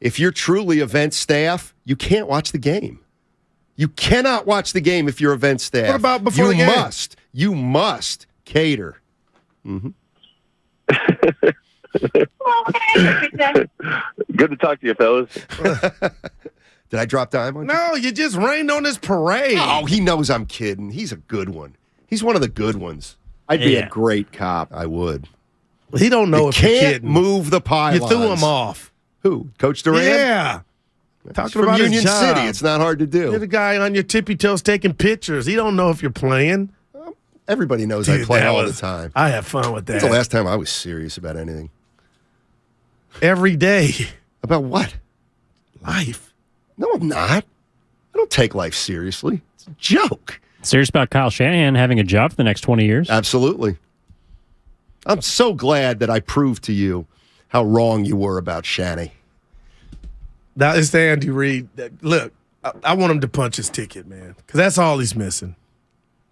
If you're truly event staff, you can't watch the game. You cannot watch the game if you're event staff. What about before you the game? You must cater. Mm-hmm. Good to talk to you, fellas. Did I drop dime on you? No, you just rained on this parade. Oh, he knows I'm kidding. He's a good one. He's one of the good ones. I'd be a great cop. I would. He don't know you if you're can't kidding. move the pylons. You threw him off. Who? Coach Duran? Yeah. Talking from about Union his job. City. It's not hard to do. You're the guy on your tippy toes taking pictures. He don't know if you're playing. Everybody knows I play all the time. I have fun with that. When's the last time I was serious about anything? Every day. About what? Life. No, I'm not. I don't take life seriously. It's a joke. Serious about Kyle Shanahan having a job for the next 20 years? Absolutely. I'm so glad that I proved to you how wrong you were about Shanny. Now, it's the Andy Reid. Look, I want him to punch his ticket, man, because that's all he's missing.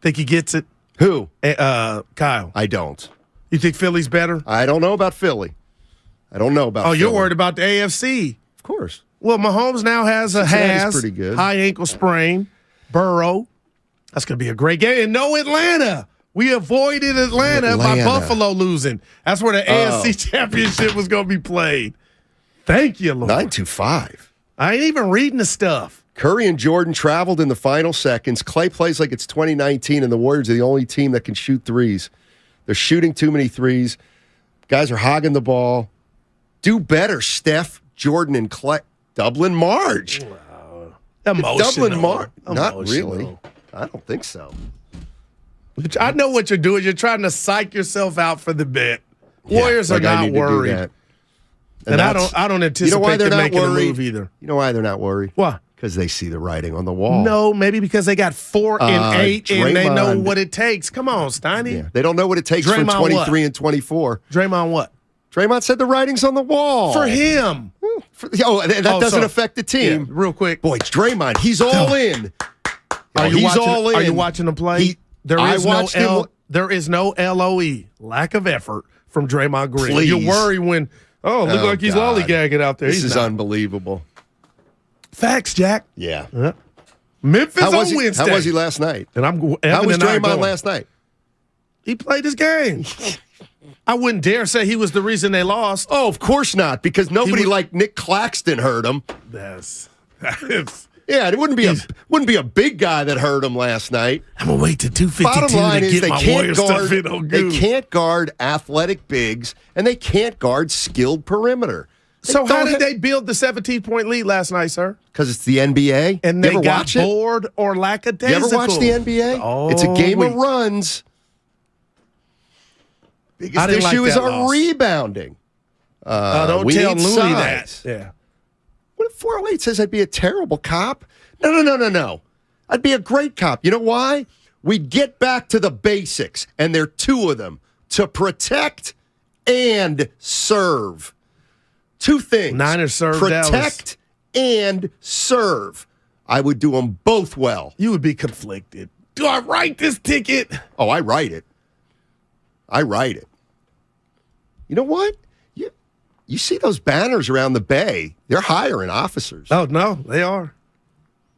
Think he gets it? Who? Kyle. I don't. You think Philly's better? I don't know about Philly. I don't know about Philly. You're worried about the AFC. Of course. Well, Mahomes now has pretty good. high ankle sprain. Burrow. That's going to be a great game. And no Atlanta. We avoided Atlanta by Buffalo losing. That's where the AFC Championship was going to be played. Thank you, Lord. 925. I ain't even reading the stuff. Curry and Jordan traveled in the final seconds. Clay plays like it's 2019, and the Warriors are the only team that can shoot threes. They're shooting too many threes. Guys are hogging the ball. Do better, Steph, Jordan, and Clay. Dublin Marge. Wow. Emotional. Dublin Marge. Not Emotional. really. I don't think so. I know what you're doing. You're trying to psych yourself out for the bet. Warriors are not worried. And I don't anticipate them making a move either. You know why they're not worried? Why? Because they see the writing on the wall. No, maybe because they got 4 and 8 and they know what it takes. Come on, Steiny. Yeah, they don't know what it takes from 23 and 24. Draymond what? Draymond said the writing's on the wall. For him. That doesn't affect the team. Yeah, real quick. Boy, Draymond, he's all in. Are you watching him play? There is no LOE, lack of effort from Draymond Green. Please. You worry when, look like he's lollygagging out there. This is unbelievable. Facts, Jack. Yeah. Memphis on Wednesday. How was he last night? And how was Draymond last night? He played his game. I wouldn't dare say he was the reason they lost. Oh, of course not, because nobody like Nick Claxton hurt him. Yeah, it wouldn't be a big guy that hurt him last night. I'm gonna wait to 2:52 Bottom line to is get my Warrior stuff in on They can't guard athletic bigs, and they can't guard skilled perimeter. So how did they build the 17-point lead last night, sir? Because it's the NBA. And they got bored or lackadaisical. You ever watch the NBA? Oh, it's a game of runs. Biggest issue is our rebounding. Don't tell Looney that. Yeah. What if 408 says I'd be a terrible cop? No. I'd be a great cop. You know why? We'd get back to the basics, and there are two of them, to protect and serve. Two things. Niners serve Protect and serve. I would do them both well. You would be conflicted. Do I write this ticket? Oh, I write it. You know what? You see those banners around the Bay. They're hiring officers. Oh, no, they are.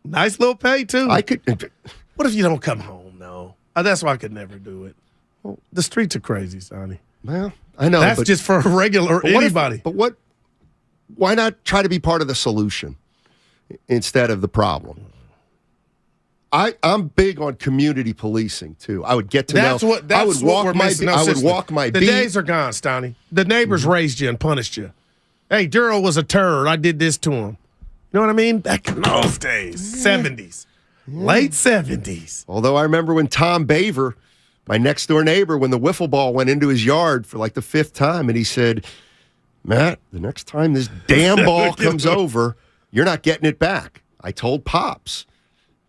Nice little pay, too. What if you don't come home, though? That's why I could never do it. Well, the streets are crazy, Sonny. Well, I know. That's just for a regular anybody. Why not try to be part of the solution instead of the problem? I'm big on community policing too. I would get to know. I would walk my beat. The days are gone, Stoney. The neighbors raised you and punished you. Hey, Duro was a turd. I did this to him. You know what I mean? Back in those days, 70s, late 70s. Although I remember when Tom Baver, my next door neighbor, when the wiffle ball went into his yard for like the 5th time, and he said, "Matt, the next time this damn ball comes over, you're not getting it back." I told Pops.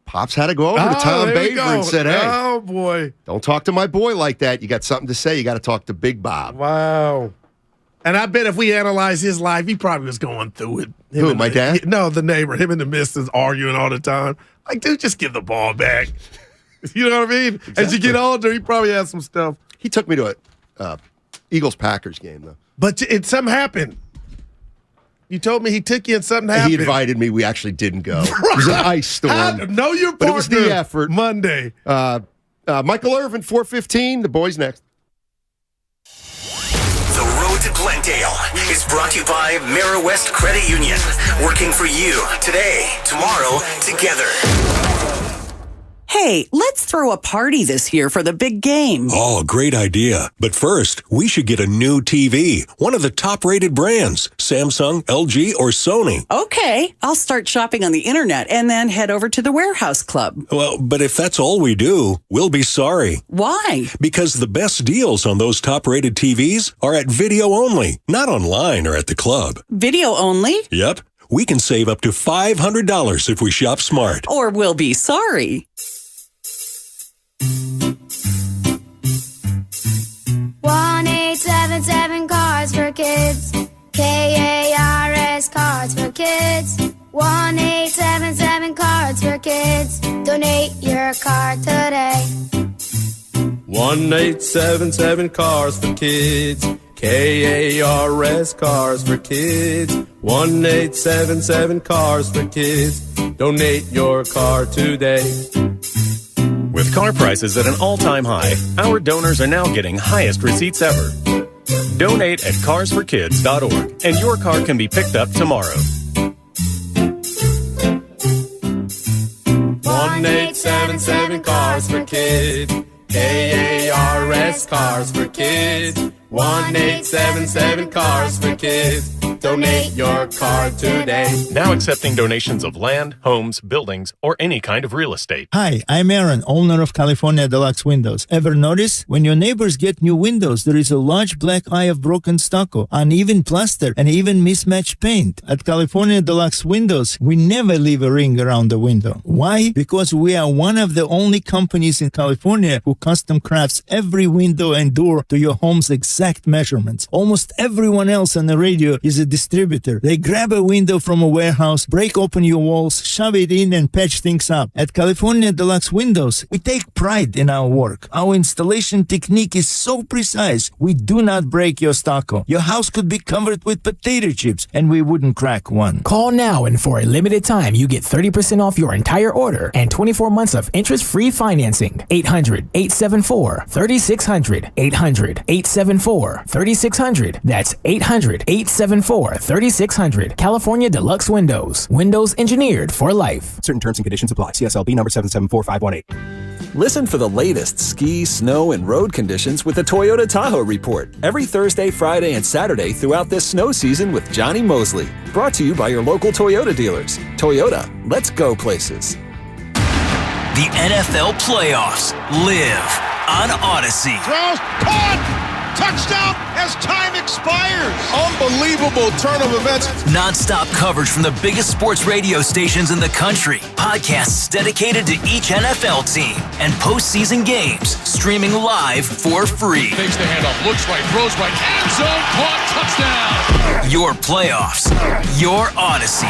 Pops had to go over to Tom Baver and said, "Hey, oh boy, don't talk to my boy like that. You got something to say. You got to talk to Big Bob." Wow. And I bet if we analyze his life, he probably was going through it. Who, my dad? No, the neighbor. Him and the missus arguing all the time. Like, dude, just give the ball back. You know what I mean? Exactly. As you get older, he probably has some stuff. He took me to a Eagles-Packers game, though. But something happened. You told me he took you and something happened. He invited me. We actually didn't go. It was an ice storm. Know your partner. But it was the effort. Monday. Michael Irvin, 4:15. The boys next. The Road to Glendale is brought to you by Mira West Credit Union. Working for you today, tomorrow, together. Hey, let's throw a party this year for the big game. Oh, great idea. But first, we should get a new TV. One of the top-rated brands. Samsung, LG, or Sony. Okay, I'll start shopping on the internet and then head over to the warehouse club. Well, but if that's all we do, we'll be sorry. Why? Because the best deals on those top-rated TVs are at video only, not online or at the club. Video only? Yep. We can save up to $500 if we shop smart. Or we'll be sorry. 1-877 Cars for Kids. KARS Cards for Kids. 1-877 Cards for Kids. Donate your card today. 1-877 Cars for Kids. KARS Cars for Kids. 1-877 Cars for Kids. Donate your car today. With car prices at an all-time high, our donors are now getting highest receipts ever. Donate at carsforkids.org, and your car can be picked up tomorrow. 1-877 Cars for Kids. KARS Cars for Kids. 1-877 Cars for Kids. Donate your car today. Now accepting donations of land, homes, buildings, or any kind of real estate. Hi, I'm Aaron, owner of California Deluxe Windows. Ever notice? When your neighbors get new windows, there is a large black eye of broken stucco, uneven plaster, and even mismatched paint. At California Deluxe Windows, we never leave a ring around the window. Why? Because we are one of the only companies in California who custom crafts every window and door to your home's exact measurements. Almost everyone else on the radio is a distributor. They grab a window from a warehouse, break open your walls, shove it in, and patch things up. At California Deluxe Windows, we take pride in our work. Our installation technique is so precise, we do not break your stucco. Your house could be covered with potato chips, and we wouldn't crack one. Call now, and for a limited time, you get 30% off your entire order and 24 months of interest-free financing. 800-874-3600. 800-874-3600. That's 800-874-3600. California Deluxe Windows. Windows engineered for life. Certain terms and conditions apply. CSLB number 774518. Listen for the latest ski, snow, and road conditions with the Toyota Tahoe Report every Thursday, Friday, and Saturday throughout this snow season with Johnny Mosley. Brought to you by your local Toyota dealers. Toyota, let's go places. The NFL playoffs live on Odyssey. Throws, caught! Touchdown as time expires. Unbelievable turn of events. Non-stop coverage from the biggest sports radio stations in the country. Podcasts dedicated to each NFL team and postseason games streaming live for free. Takes the handoff, looks right, throws right, end zone, caught, touchdown. Your playoffs, your Odyssey.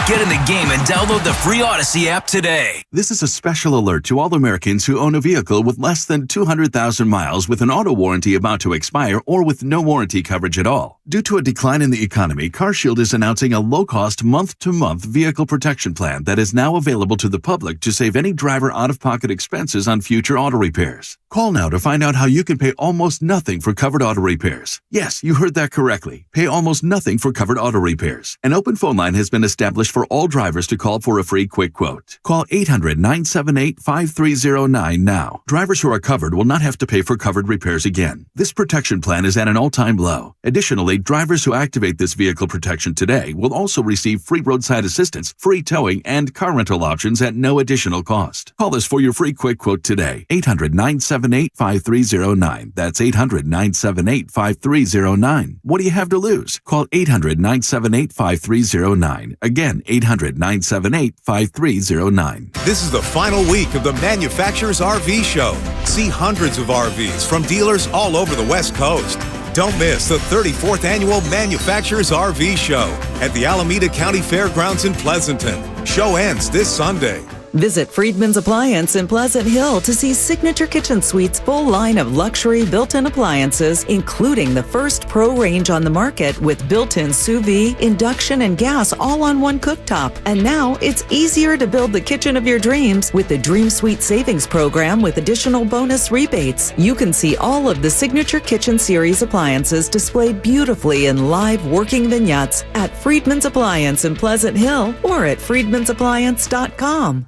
Get in the game and download the free Odyssey app today. This is a special alert to all Americans who own a vehicle with less than 200,000 miles with an auto warranty about to expire or with no warranty coverage at all. Due to a decline in the economy, CarShield is announcing a low-cost month-to-month vehicle protection plan that is now available to the public to save any driver out-of-pocket expenses on future auto repairs. Call now to find out how you can pay almost nothing for covered auto repairs. Yes, you heard that correctly. Pay almost nothing for covered auto repairs. An open phone line has been established for all drivers to call for a free quick quote. Call 800-978-5309 now. Drivers who are covered will not have to pay for covered repairs again. This protection plan is at an all-time low. Additionally, drivers who activate this vehicle protection today will also receive free roadside assistance, free towing, and car rental options at no additional cost. Call us for your free quick quote today. 800-978-5309. That's 800-978-5309. What do you have to lose? Call 800-978-5309. Again, 800-978-5309. This is the final week of the Manufacturers RV Show. See hundreds of RVs from dealers all over the West Coast. Don't miss the 34th Annual Manufacturers RV Show at the Alameda County Fairgrounds in Pleasanton. Show ends this Sunday. Visit Friedman's Appliance in Pleasant Hill to see Signature Kitchen Suite's full line of luxury built-in appliances, including the first Pro range on the market with built-in sous vide, induction, and gas all on one cooktop. And now it's easier to build the kitchen of your dreams with the Dream Suite Savings Program with additional bonus rebates. You can see all of the Signature Kitchen Series appliances displayed beautifully in live working vignettes at Friedman's Appliance in Pleasant Hill or at friedmansappliance.com.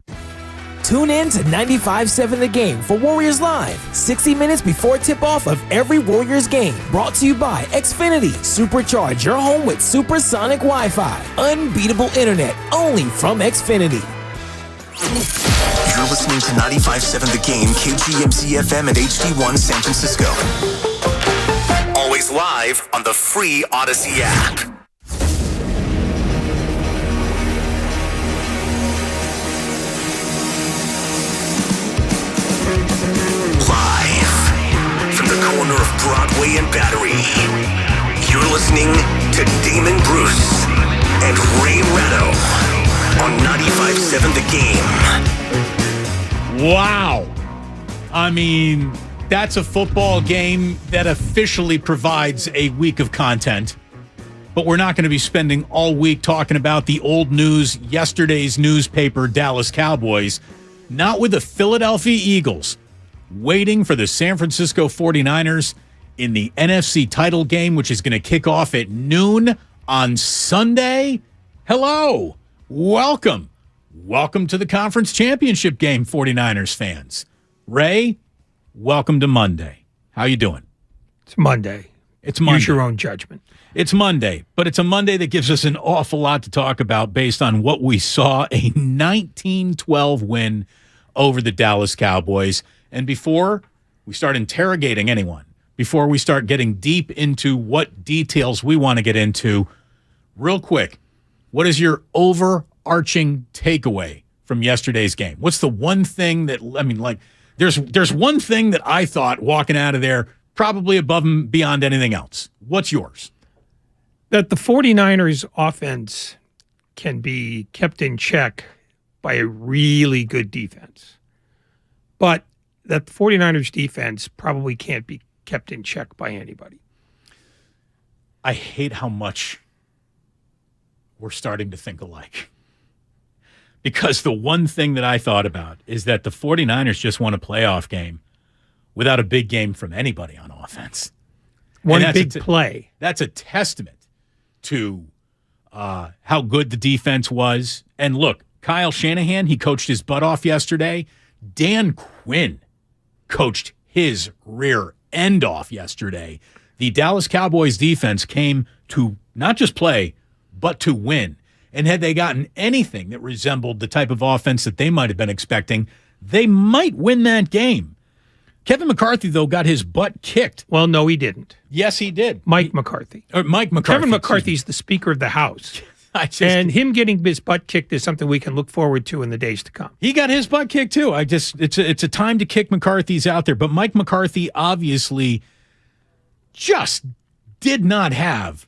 Tune in to 95.7 The Game for Warriors Live, 60 minutes before tip-off of every Warriors game. Brought to you by Xfinity. Supercharge your home with supersonic Wi-Fi. Unbeatable internet, only from Xfinity. You're listening to 95.7 The Game, KGMZ FM and HD1 San Francisco. Always live on the free Odyssey app. From the corner of Broadway and Battery, you're listening to Damon Bruce and Ray Ratto on 95.7 The Game. Wow. I mean, that's a football game that officially provides a week of content. But we're not going to be spending all week talking about the old news, yesterday's newspaper, Dallas Cowboys, not with the Philadelphia Eagles, waiting for the San Francisco 49ers in the NFC title game, which is going to kick off at noon on Sunday. Hello. Welcome. Welcome to the conference championship game, 49ers fans. Ray, welcome to Monday. How you doing? It's Monday. It's Monday. Use your own judgment. It's Monday, but it's a Monday that gives us an awful lot to talk about based on what we saw, a 19-12 win over the Dallas Cowboys. And before we start interrogating anyone, before we start getting deep into what details we want to get into, real quick, what is your overarching takeaway from yesterday's game? What's the one thing that, I mean, like, there's one thing that I thought walking out of there probably above and beyond anything else. What's yours? That the 49ers offense can be kept in check by a really good defense. But that the 49ers defense probably can't be kept in check by anybody. I hate how much we're starting to think alike. Because the one thing that I thought about is that the 49ers just won a playoff game without a big game from anybody on offense. One big play. That's a testament to how good the defense was. And look, Kyle Shanahan, he coached his butt off yesterday. Dan Quinn coached his rear end off yesterday. The Dallas Cowboys defense came to not just play, but to win. And had they gotten anything that resembled the type of offense that they might have been expecting, they might win that game. Kevin McCarthy, though, got his butt kicked. Well, no, he didn't. Yes, he did. Mike McCarthy. Kevin McCarthy's the Speaker of the House. And him getting his butt kicked is something we can look forward to in the days to come. He got his butt kicked, too. It's a time to kick McCarthy's out there. But Mike McCarthy obviously just did not have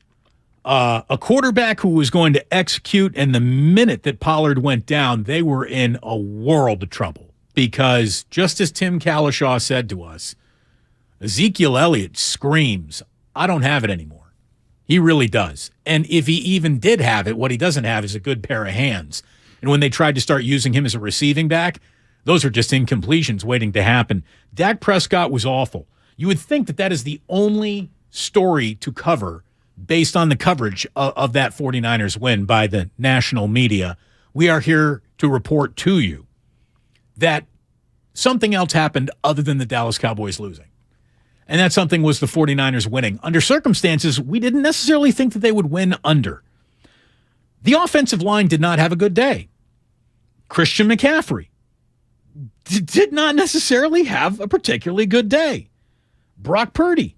a quarterback who was going to execute. And the minute that Pollard went down, they were in a world of trouble. Because just as Tim Kalishaw said to us, Ezekiel Elliott screams, I don't have it anymore. He really does. And if he even did have it, what he doesn't have is a good pair of hands. And when they tried to start using him as a receiving back, those are just incompletions waiting to happen. Dak Prescott was awful. You would think that that is the only story to cover based on the coverage of that 49ers win by the national media. We are here to report to you that something else happened other than the Dallas Cowboys losing. And that something was the 49ers winning under circumstances we didn't necessarily think that they would win under. The offensive line did not have a good day. Christian McCaffrey did not necessarily have a particularly good day. Brock Purdy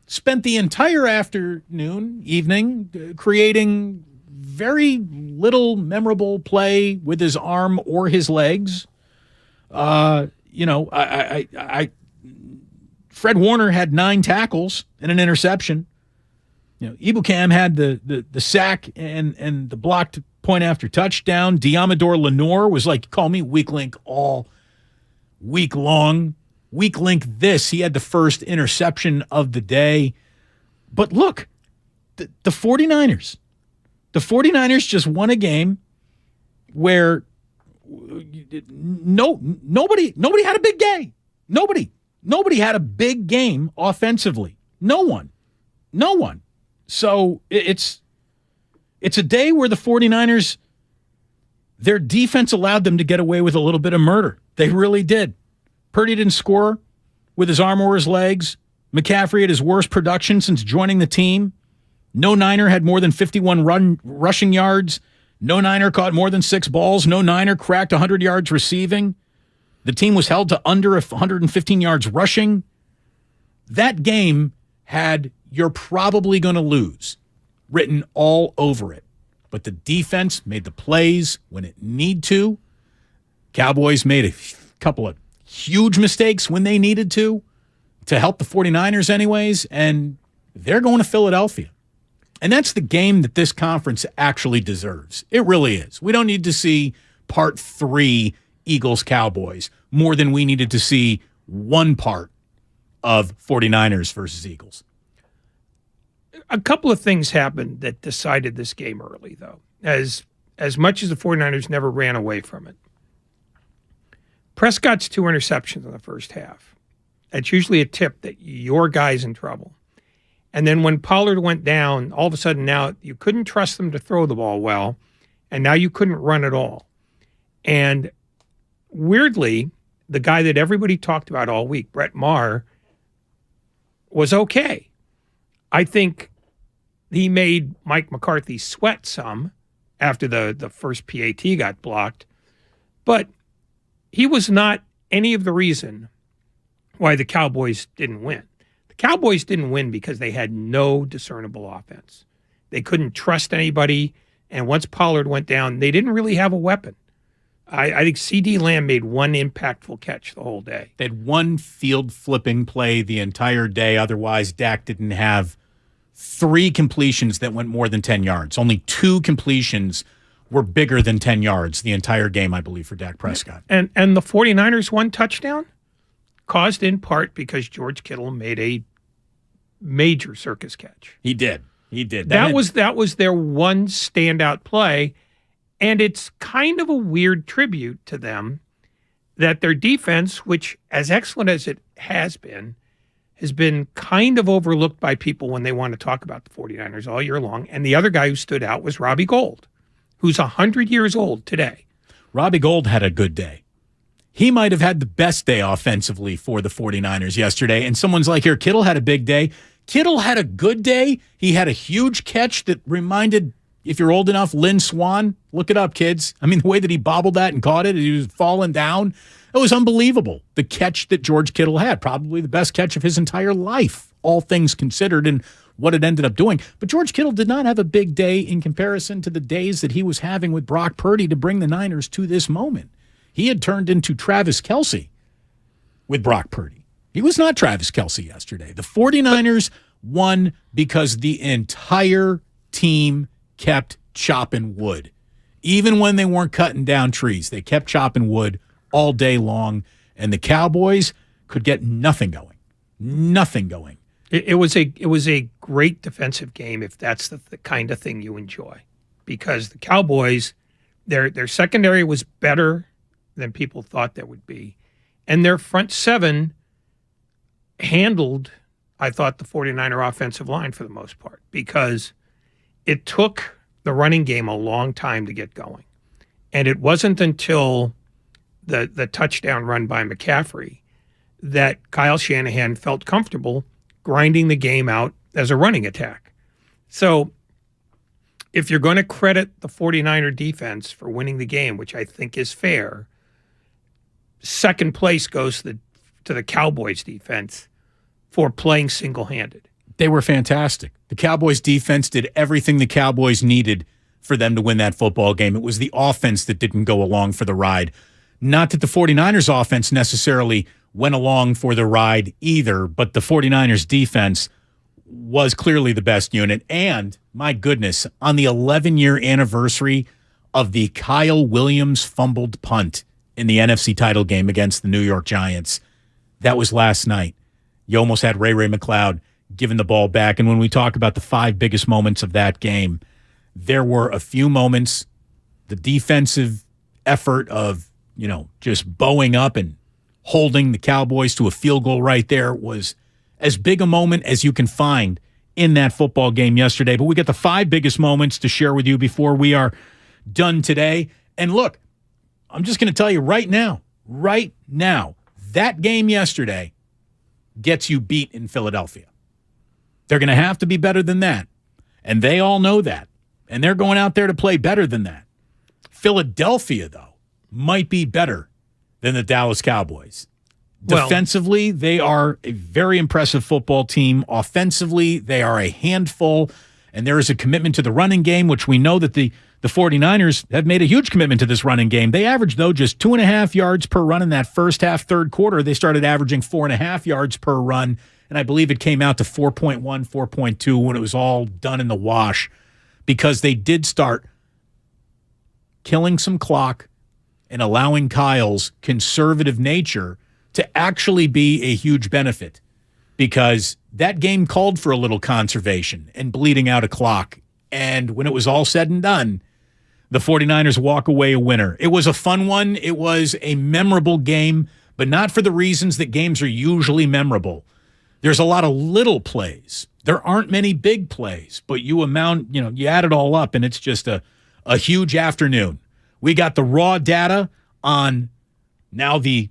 spent the entire afternoon, evening, creating very little memorable play with his arm or his legs. Fred Warner had 9 tackles and an interception. Ibukam had the sack and the blocked point after touchdown. Diamador Lenore was like, call me weak link all week long. Weak link this. He had the first interception of the day. But look, the 49ers. The 49ers just won a game where nobody had a big day. Nobody had a big game offensively. No one. So it's a day where the 49ers, Their defense allowed them to get away with a little bit of murder. They really did. Purdy didn't score with his arm or his legs. McCaffrey had his worst production since joining the team. No Niner had more than 51 rushing yards. No Niner caught more than 6 balls. No Niner cracked 100 yards receiving. The team was held to under 115 yards rushing. That game had "you're probably going to lose" written all over it. But the defense made the plays when it needed to. Cowboys made a couple of huge mistakes when they needed to help the 49ers anyways, and they're going to Philadelphia. And that's the game that this conference actually deserves. It really is. We don't need to see part 3 Eagles-Cowboys more than we needed to see one part of 49ers versus Eagles. A couple of things happened that decided this game early, though, as much as the 49ers never ran away from it. Prescott's 2 interceptions in the first half. That's usually a tip that your guy's in trouble. And then when Pollard went down, all of a sudden now you couldn't trust them to throw the ball well, and now you couldn't run at all. And weirdly, the guy that everybody talked about all week, Brett Maher, was okay. I think he made Mike McCarthy sweat some after the first PAT got blocked, but he was not any of the reason why the Cowboys didn't win. The Cowboys didn't win because they had no discernible offense. They couldn't trust anybody, and once Pollard went down, they didn't really have a weapon. I think C.D. Lamb made one impactful catch the whole day. They had one field-flipping play the entire day. Otherwise, Dak didn't have 3 completions that went more than 10 yards. Only 2 completions were bigger than 10 yards the entire game, I believe, for Dak Prescott. And the 49ers' one touchdown caused in part because George Kittle made a major circus catch. He did. That was their one standout play. And it's kind of a weird tribute to them that their defense, which as excellent as it has been kind of overlooked by people when they want to talk about the 49ers all year long. And the other guy who stood out was Robbie Gould, who's 100 years old today. Robbie Gould had a good day. He might have had the best day offensively for the 49ers yesterday. And someone's like, here, Kittle had a big day. Kittle had a good day. He had a huge catch that reminded, if you're old enough, Lynn Swann. Look it up, kids. I mean, the way that he bobbled that and caught it, he was falling down. It was unbelievable. The catch that George Kittle had, probably the best catch of his entire life, all things considered, and what it ended up doing. But George Kittle did not have a big day in comparison to the days that he was having with Brock Purdy to bring the Niners to this moment. He had turned into Travis Kelce with Brock Purdy. He was not Travis Kelce yesterday. The 49ers won because the entire team kept chopping wood. Even when they weren't cutting down trees, they kept chopping wood all day long, and the Cowboys could get nothing going. Nothing going. It was a great defensive game if that's the kind of thing you enjoy, because the Cowboys, their secondary was better than people thought there would be, and their front seven handled, I thought, the 49er offensive line for the most part, because it took the running game a long time to get going. And it wasn't until the touchdown run by McCaffrey that Kyle Shanahan felt comfortable grinding the game out as a running attack. So if you're going to credit the 49er defense for winning the game, which I think is fair, second place goes to the Cowboys defense for playing single-handed. They were fantastic. The Cowboys defense did everything the Cowboys needed for them to win that football game. It was the offense that didn't go along for the ride. Not that the 49ers offense necessarily went along for the ride either, but the 49ers defense was clearly the best unit. And, my goodness, on the 11-year anniversary of the Kyle Williams fumbled punt in the NFC title game against the New York Giants, that was last night. You almost had Ray McCloud giving the ball back. And when we talk about the 5 biggest moments of that game, there were a few moments, the defensive effort of, just bowing up and holding the Cowboys to a field goal right there was as big a moment as you can find in that football game yesterday. But we got the 5 biggest moments to share with you before we are done today. And look, I'm just going to tell you right now, that game yesterday gets you beat in Philadelphia. They're going to have to be better than that. And they all know that. And they're going out there to play better than that. Philadelphia, though, might be better than the Dallas Cowboys. Defensively, they are a very impressive football team. Offensively, they are a handful. And there is a commitment to the running game, which we know that the 49ers have made a huge commitment to this running game. They averaged, though, just 2.5 yards per run in that first half, third quarter. They started averaging 4.5 yards per run, and I believe it came out to 4.1, 4.2 when it was all done in the wash, because they did start killing some clock and allowing Kyle's conservative nature to actually be a huge benefit, because that game called for a little conservation and bleeding out a clock. And when it was all said and done, the 49ers walk away a winner. It was a fun one. It was a memorable game, but not for the reasons that games are usually memorable. There's a lot of little plays. There aren't many big plays, but you add it all up, and it's just a huge afternoon. We got the raw data on now the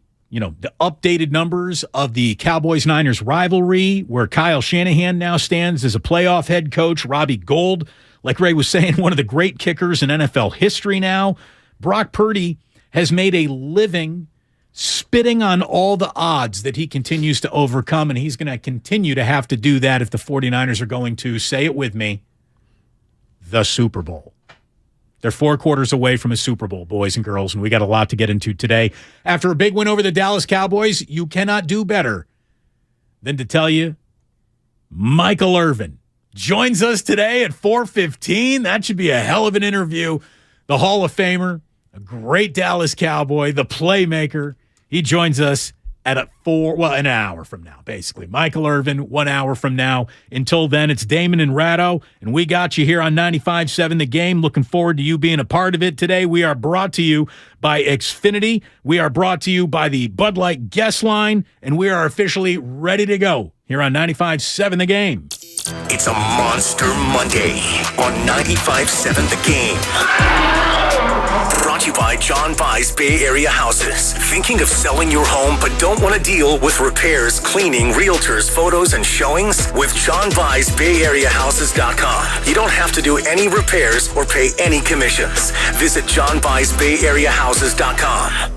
updated numbers of the Cowboys-Niners rivalry, where Kyle Shanahan now stands as a playoff head coach. Robbie Gould, like Ray was saying, one of the great kickers in NFL history now. Brock Purdy has made a living spitting on all the odds that he continues to overcome, and he's going to continue to have to do that if the 49ers are going to, say it with me, the Super Bowl. They're 4 quarters away from a Super Bowl, boys and girls, and we got a lot to get into today. After a big win over the Dallas Cowboys, you cannot do better than to tell you Michael Irvin joins us today at 4:15. That should be a hell of an interview. The Hall of Famer, a great Dallas Cowboy, the playmaker. He joins us at an hour from now, basically. Michael Irvin, 1 hour from now. Until then, it's Damon and Ratto, and we got you here on 95.7 The Game. Looking forward to you being a part of it today. We are brought to you by Xfinity. We are brought to you by the Bud Light Guest Line, and we are officially ready to go here on 95.7 The Game. It's a Monster Monday on 95.7 The Game. Brought to you by John Vai's Bay Area Houses. Thinking of selling your home but don't want to deal with repairs, cleaning, realtors, photos, and showings? With John Vai's Bay Area Houses.com. You don't have to do any repairs or pay any commissions. Visit John Vai's Bay Area Houses.com.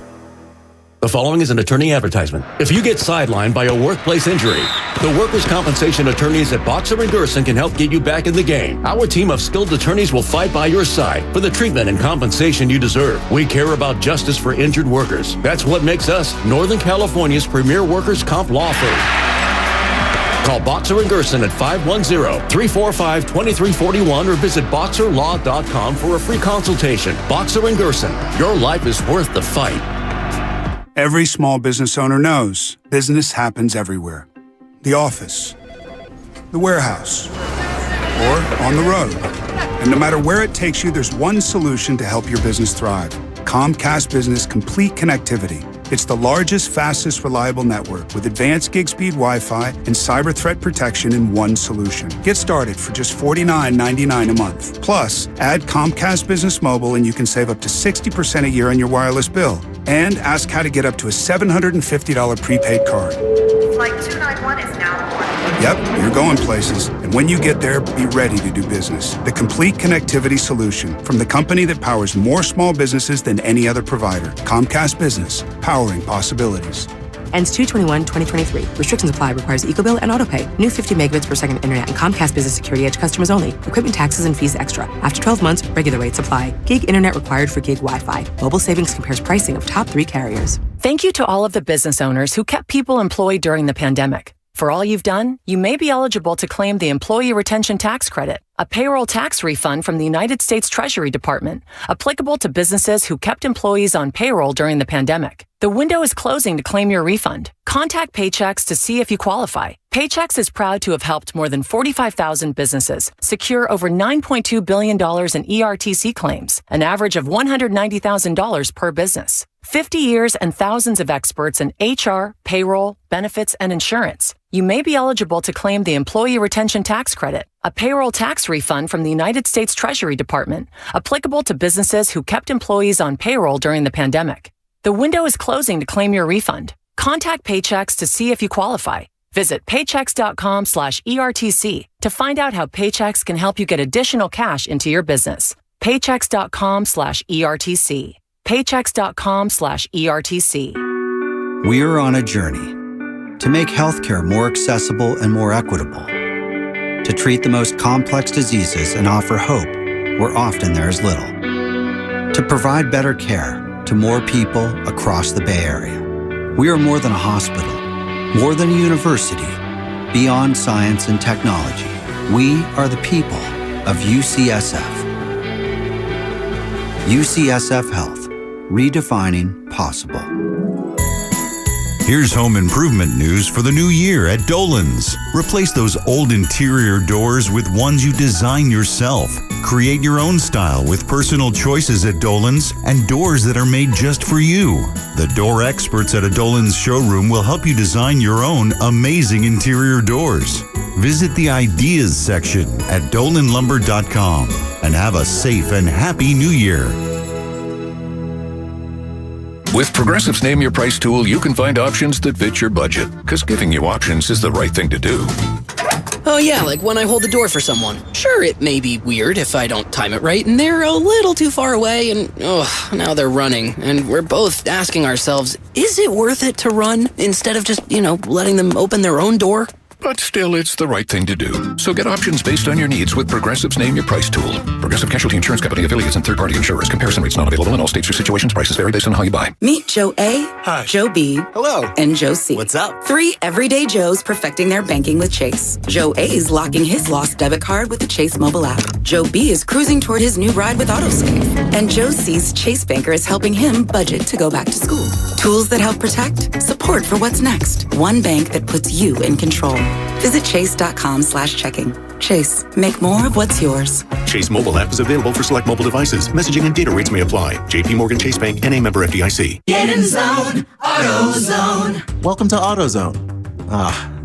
The following is an attorney advertisement. If you get sidelined by a workplace injury, the workers' compensation attorneys at Boxer & Gerson can help get you back in the game. Our team of skilled attorneys will fight by your side for the treatment and compensation you deserve. We care about justice for injured workers. That's what makes us Northern California's premier workers' comp law firm. Call Boxer & Gerson at 510-345-2341 or visit boxerlaw.com for a free consultation. Boxer & Gerson, your life is worth the fight. Every small business owner knows business happens everywhere. The office, the warehouse, or on the road. And no matter where it takes you, there's one solution to help your business thrive. Comcast Business Complete Connectivity. It's the largest, fastest, reliable network with advanced gig speed Wi-Fi and cyber threat protection in one solution. Get started for just $49.99 a month. Plus, add Comcast Business Mobile and you can save up to 60% a year on your wireless bill. And ask how to get up to a $750 prepaid card. Flight 291 is now reporting. Yep, you're going places. And when you get there, be ready to do business. The complete connectivity solution from the company that powers more small businesses than any other provider. Comcast Business, powering possibilities. Ends 2/21/2023. Restrictions apply. Requires EcoBill and AutoPay. New 50 megabits per second internet and Comcast Business Security Edge customers only. Equipment taxes and fees extra. After 12 months, regular rates apply. Gig internet required for gig Wi-Fi. Mobile savings compares pricing of top 3 carriers. Thank you to all of the business owners who kept people employed during the pandemic. For all you've done, you may be eligible to claim the Employee Retention Tax Credit, a payroll tax refund from the United States Treasury Department, applicable to businesses who kept employees on payroll during the pandemic. The window is closing to claim your refund. Contact Paychex to see if you qualify. Paychex is proud to have helped more than 45,000 businesses secure over $9.2 billion in ERTC claims, an average of $190,000 per business. 50 years and thousands of experts in HR, payroll, benefits, and insurance. You may be eligible to claim the Employee Retention Tax Credit. A payroll tax refund from the United States Treasury Department, applicable to businesses who kept employees on payroll during the pandemic. The window is closing to claim your refund. Contact Paychex to see if you qualify. Visit paychex.com/ERTC to find out how Paychex can help you get additional cash into your business. Paychex.com/ERTC. Paychex.com/ERTC. We're on a journey to make healthcare more accessible and more equitable, to treat the most complex diseases and offer hope where often there is little, to provide better care to more people across the Bay Area. We are more than a hospital, more than a university, beyond science and technology. We are the people of UCSF. UCSF Health, redefining possible. Here's home improvement news for the new year at Dolan's. Replace those old interior doors with ones you design yourself. Create your own style with personal choices at Dolan's and doors that are made just for you. The door experts at a Dolan's showroom will help you design your own amazing interior doors. Visit the Ideas section at dolanlumber.com and have a safe and happy new year. With Progressive's Name Your Price tool, you can find options that fit your budget, because giving you options is the right thing to do. Oh yeah, like when I hold the door for someone. Sure, it may be weird if I don't time it right, and they're a little too far away, and now they're running. And we're both asking ourselves, is it worth it to run instead of just, letting them open their own door? But still, it's the right thing to do. So get options based on your needs with Progressive's Name Your Price tool. Progressive Casualty Insurance Company, affiliates, and third-party insurers. Comparison rates not available in all states or situations. Prices vary based on how you buy. Meet Joe A, Hi. Joe B, Hello. and Joe C. What's up? 3 everyday Joes perfecting their banking with Chase. Joe A is locking his lost debit card with the Chase mobile app. Joe B is cruising toward his new ride with Autosave. And Joe C's Chase banker is helping him budget to go back to school. Tools that help protect, support for what's next. One bank that puts you in control. Visit chase.com/checking. Chase, make more of what's yours. Chase mobile app is available for select mobile devices. Messaging and data rates may apply. JP Morgan Chase Bank, N.A. member FDIC. Get in zone, AutoZone. Welcome to AutoZone.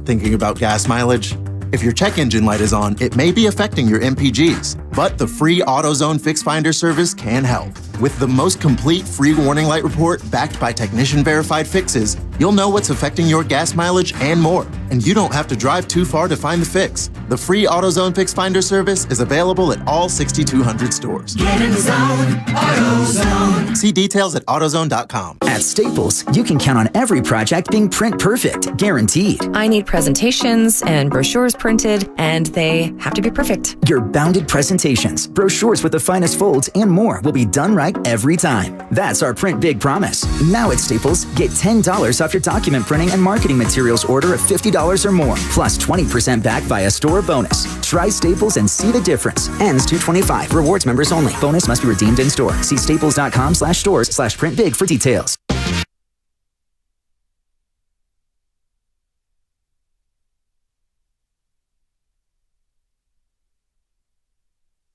Thinking about gas mileage? If your check engine light is on, it may be affecting your MPGs, but the free AutoZone Fix Finder service can help. With the most complete free warning light report backed by technician-verified fixes, you'll know what's affecting your gas mileage and more, and you don't have to drive too far to find the fix. The free AutoZone Fix Finder service is available at all 6,200 stores. Get in the zone, AutoZone. See details at AutoZone.com. At Staples, you can count on every project being print perfect, guaranteed. I need presentations and brochures printed, and they have to be perfect. Your bounded presentations, brochures with the finest folds, and more will be done right every time. That's our Print Big promise. Now at Staples, get $10 off your document printing and marketing materials order of $50 or more, plus 20% back via store bonus. Try Staples and see the difference. Ends 2/25. Rewards members only. Bonus must be redeemed in store. See staples.com/stores/printbig for details.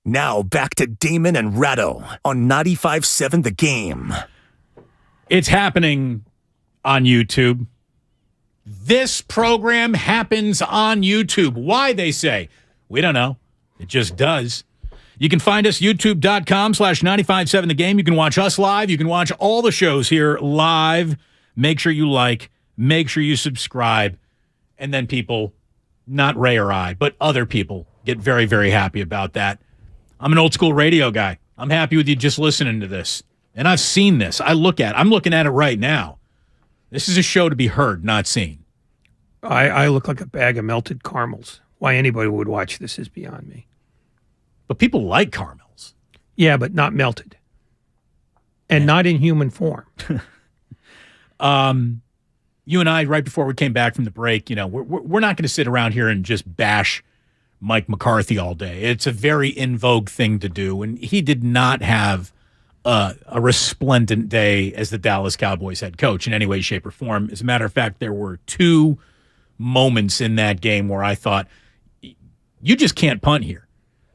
Now back to Damon and Ratto on 95.7 The Game. It's happening on YouTube. This program happens on YouTube. Why, they say? We don't know. It just does. You can find us youtube.com/957 The Game. You can watch us live. You can watch all the shows here live. Make sure you like. Make sure you subscribe. And then people, not Ray or I, but other people get very, very happy about that. I'm an old school radio guy. I'm happy with you just listening to this. And I've seen this. I'm looking at it right now. This is a show to be heard, not seen. I look like a bag of melted caramels. Why anybody would watch this is beyond me. But people like caramels. Yeah, but not melted. And not in human form. You and I, right before we came back from the break, we're not going to sit around here and just bash Mike McCarthy all day. It's a very in vogue thing to do, and he did not have a resplendent day as the Dallas Cowboys head coach in any way, shape, or form. As a matter of fact, there were 2 moments in that game where I thought, you just can't punt here.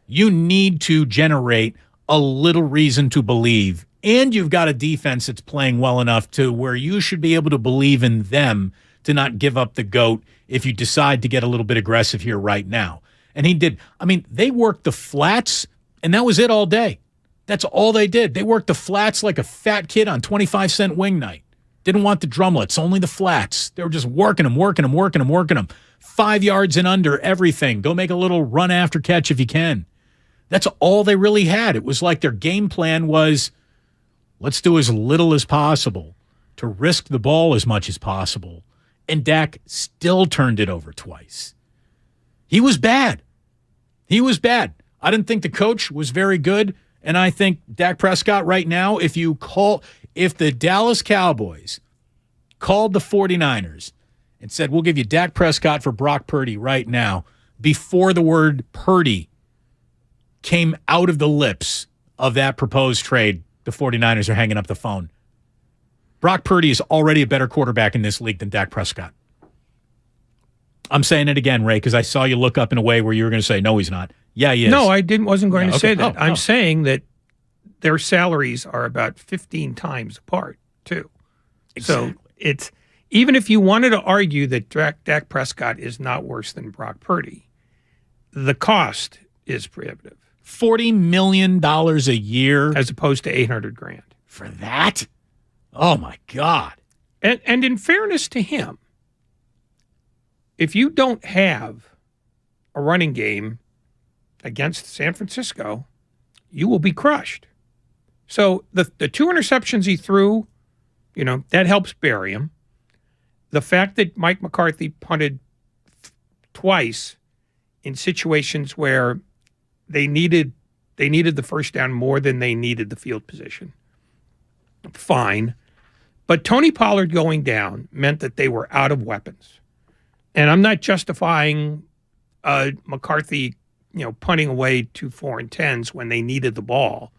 You need to generate a little reason to believe, and you've got a defense that's playing well enough to where you should be able to believe in them to not give up the GOAT if you decide to get a little bit aggressive here right now. And he did. I mean, they worked the flats, and that was it all day. That's all they did. They worked the flats like a fat kid on 25-cent wing night. Didn't want the drumlets, only the flats. They were just working them. 5 yards and under, everything. Go make a little run after catch if you can. That's all they really had. It was like their game plan was, let's do as little as possible to risk the ball as much as possible. And Dak still turned it over twice. He was bad. I didn't think the coach was very good. And I think Dak Prescott right now, if the Dallas Cowboys called the 49ers and said, we'll give you Dak Prescott for Brock Purdy right now, before the word Purdy came out of the lips of that proposed trade, the 49ers are hanging up the phone. Brock Purdy is already a better quarterback in this league than Dak Prescott. I'm saying it again, Ray, because I saw you look up in a way where you were going to say, no, he's not. Yeah, he is. No, I wasn't going to say that. Oh, I'm saying that their salaries are about 15 times apart, too. Exactly. So it's, even if you wanted to argue that Dak Prescott is not worse than Brock Purdy, the cost is prohibitive. $40 million a year. As opposed to $800,000. For that? Oh, my God. And in fairness to him, if you don't have a running game against San Francisco, you will be crushed. So the 2 interceptions he threw, that helps bury him. The fact that Mike McCarthy punted twice in situations where they needed the first down more than they needed the field position. Fine. But Tony Pollard going down meant that they were out of weapons. And I'm not justifying McCarthy, punting away 2 4 and 10s when they needed the ball.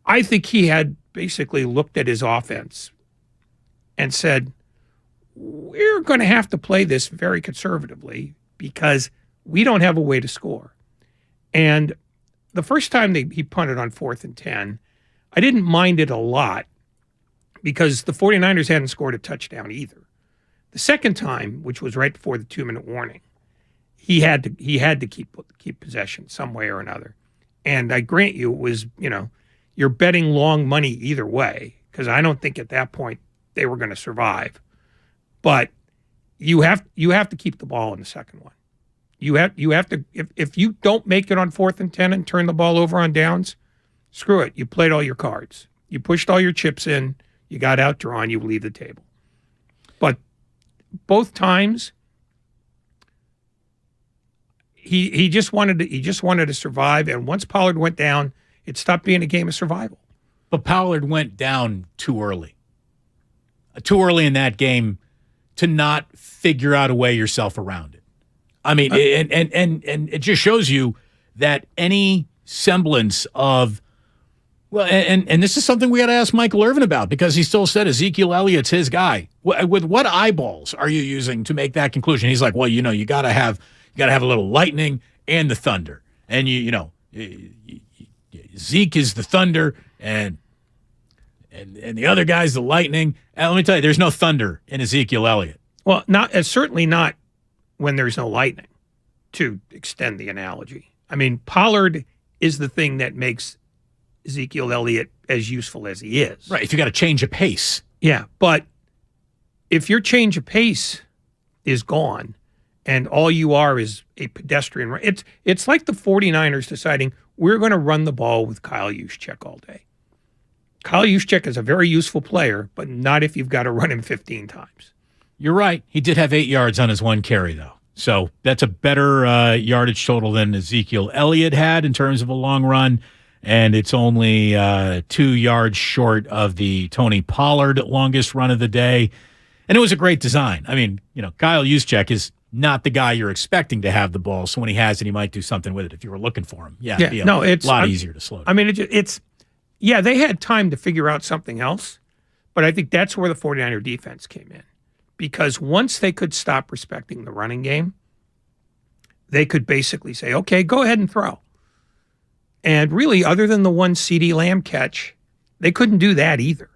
I think he had basically looked at his offense and said, we're going to have to play this very conservatively because we don't have a way to score. And the first time he punted on 4th and 10, I didn't mind it a lot because the 49ers hadn't scored a touchdown either. The second time, which was right before the 2-minute warning, he had to keep possession some way or another. And I grant you, it was, you're betting long money either way, because I don't think at that point they were going to survive. But you have to keep the ball in the second one. You have to, if you don't make it on 4th and 10 and turn the ball over on downs, screw it. You played all your cards. You pushed all your chips in. You got outdrawn. You leave the table. But both times, he just wanted to survive. And once Pollard went down, it stopped being a game of survival. But Pollard went down too early. Too early in that game to not figure out a way yourself around it. I mean, and it just shows you that any semblance of, well, and this is something we got to ask Michael Irvin about, because he still said Ezekiel Elliott's his guy. With what eyeballs are you using to make that conclusion? He's like, well, you got to have a little lightning and the thunder, and Zeke is the thunder, and the other guy's the lightning. And let me tell you, there's no thunder in Ezekiel Elliott. Well, certainly not when there's no lightning, to extend the analogy. I mean, Pollard is the thing that makes Ezekiel Elliott as useful as he is. Right, if you got to change a pace. Yeah, but if your change of pace is gone and all you are is a pedestrian, it's like the 49ers deciding we're going to run the ball with Kyle Juszczyk all day. Kyle Juszczyk is a very useful player, but not if you've got to run him 15 times. You're right. He did have 8 yards on his one carry, though. So that's a better yardage total than Ezekiel Elliott had in terms of a long run. And it's only 2 yards short of the Tony Pollard longest run of the day. And it was a great design. I mean, Kyle Juszczyk is not the guy you're expecting to have the ball. So when he has it, he might do something with it. If you were looking for him, it'd be a lot easier to slow down. I mean, they had time to figure out something else. But I think that's where the 49er defense came in. Because once they could stop respecting the running game, they could basically say, okay, go ahead and throw. And really, other than the one CeeDee Lamb catch, they couldn't do that either.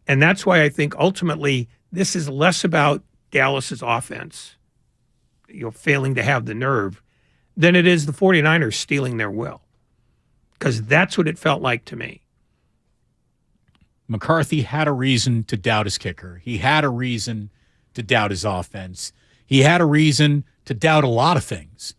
And that's why I think ultimately this is less about Dallas's offense, failing to have the nerve, than it is the 49ers stealing their will. Because that's what it felt like to me. McCarthy had a reason to doubt his kicker. He had a reason to doubt his offense. He had a reason to doubt a lot of things.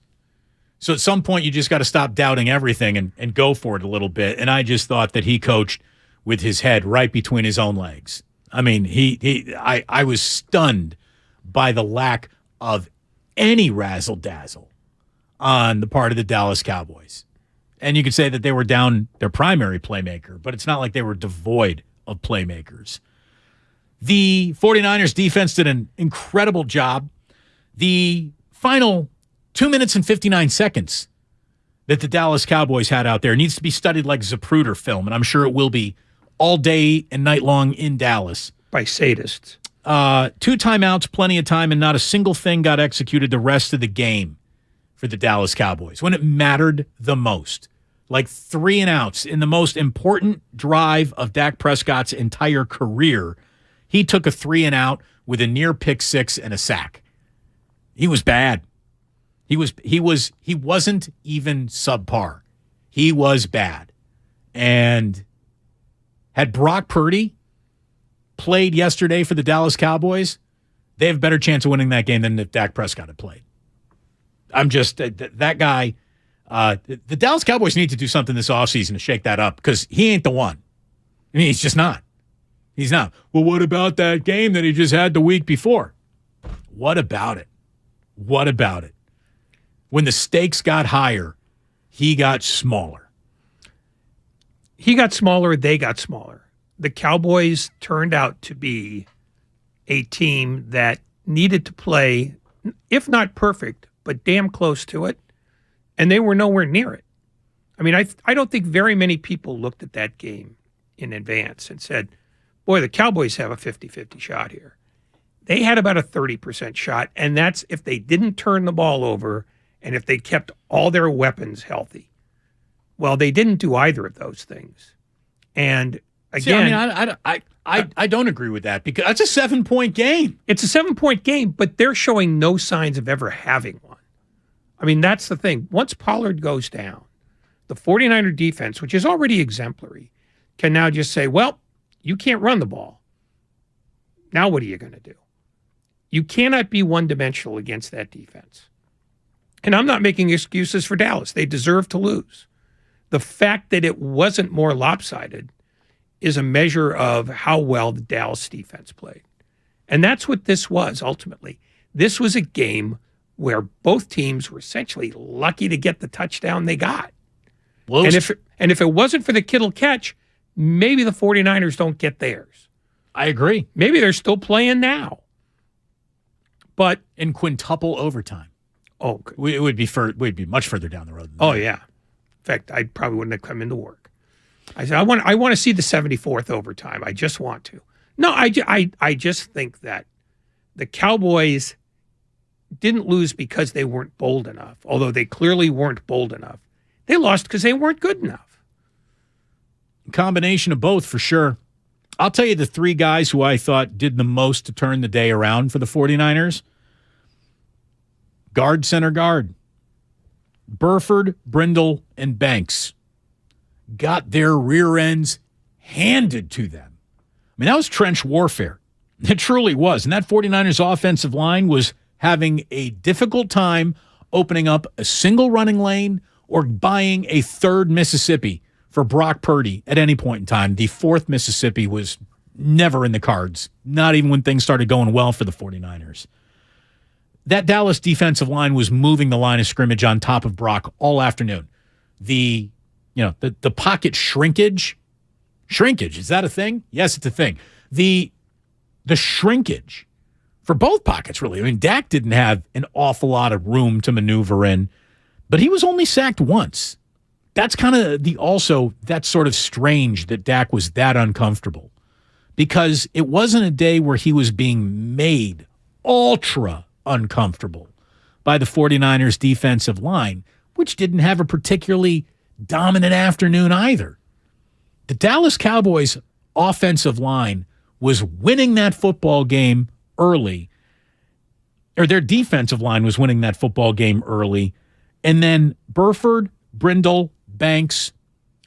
So at some point, you just got to stop doubting everything and go for it a little bit. And I just thought that he coached with his head right between his own legs. I mean, I was stunned by the lack of any razzle-dazzle on the part of the Dallas Cowboys. And you could say that they were down their primary playmaker, but it's not like they were devoid of playmakers. The 49ers defense did an incredible job. The final 2 minutes and 59 seconds that the Dallas Cowboys had out there needs to be studied like Zapruder film, and I'm sure it will be all day and night long in Dallas. By sadists. 2 timeouts, plenty of time, and not a single thing got executed the rest of the game for the Dallas Cowboys when it mattered the most. Like 3 and outs in the most important drive of Dak Prescott's entire career. He took a 3 and out with a near pick 6 and a sack. He was bad. He wasn't even subpar. He was bad. And had Brock Purdy played yesterday for the Dallas Cowboys, they have a better chance of winning that game than if Dak Prescott had played. I'm just, that guy, the Dallas Cowboys need to do something this offseason to shake that up because he ain't the one. I mean, he's just not. He's not. Well, what about that game that he just had the week before? What about it? What about it? When the stakes got higher, he got smaller. He got smaller, they got smaller. The Cowboys turned out to be a team that needed to play, if not perfect, but damn close to it, and they were nowhere near it. I mean, I don't think very many people looked at that game in advance and said, boy, the Cowboys have a 50-50 shot here. They had about a 30% shot, and that's if they didn't turn the ball over and if they kept all their weapons healthy. Well, they didn't do either of those things. And again, see, I don't agree with that because that's a 7-point game. It's a 7-point game, but they're showing no signs of ever having one. I mean, that's the thing. Once Pollard goes down, the 49er defense, which is already exemplary, can now just say, well, you can't run the ball. Now what are you going to do? You cannot be one-dimensional against that defense. And I'm not making excuses for Dallas. They deserve to lose. The fact that it wasn't more lopsided is a measure of how well the Dallas defense played. And that's what this was ultimately. This was a game where both teams were essentially lucky to get the touchdown they got. Well, and if it wasn't for the Kittle catch, maybe the 49ers don't get theirs. I agree. Maybe they're still playing now. But in quintuple overtime. Oh, it would be much further down the road than oh that. Yeah. In fact, I probably wouldn't have come into work. I said, I want to see the 74th overtime. I just want to. No, I just think that the Cowboys didn't lose because they weren't bold enough, although they clearly weren't bold enough. They lost because they weren't good enough. Combination of both for sure. I'll tell you the 3 guys who I thought did the most to turn the day around for the 49ers. Guard, center, guard. Burford, Brindle, and Banks got their rear ends handed to them. I mean, that was trench warfare. It truly was. And that 49ers offensive line was having a difficult time opening up a single running lane or buying a third Mississippi for Brock Purdy at any point in time. The 4th Mississippi was never in the cards, not even when things started going well for the 49ers. That Dallas defensive line was moving the line of scrimmage on top of Brock all afternoon. The pocket shrinkage, is that a thing? Yes, it's a thing. The shrinkage for both pockets, really. I mean, Dak didn't have an awful lot of room to maneuver in, but he was only sacked once. That's kind of that's sort of strange that Dak was that uncomfortable because it wasn't a day where he was being made ultra uncomfortable by the 49ers defensive line, which didn't have a particularly dominant afternoon either. The Dallas Cowboys offensive line was winning that football game early, or their defensive line was winning that football game early, And then Burford, Brindle, Banks,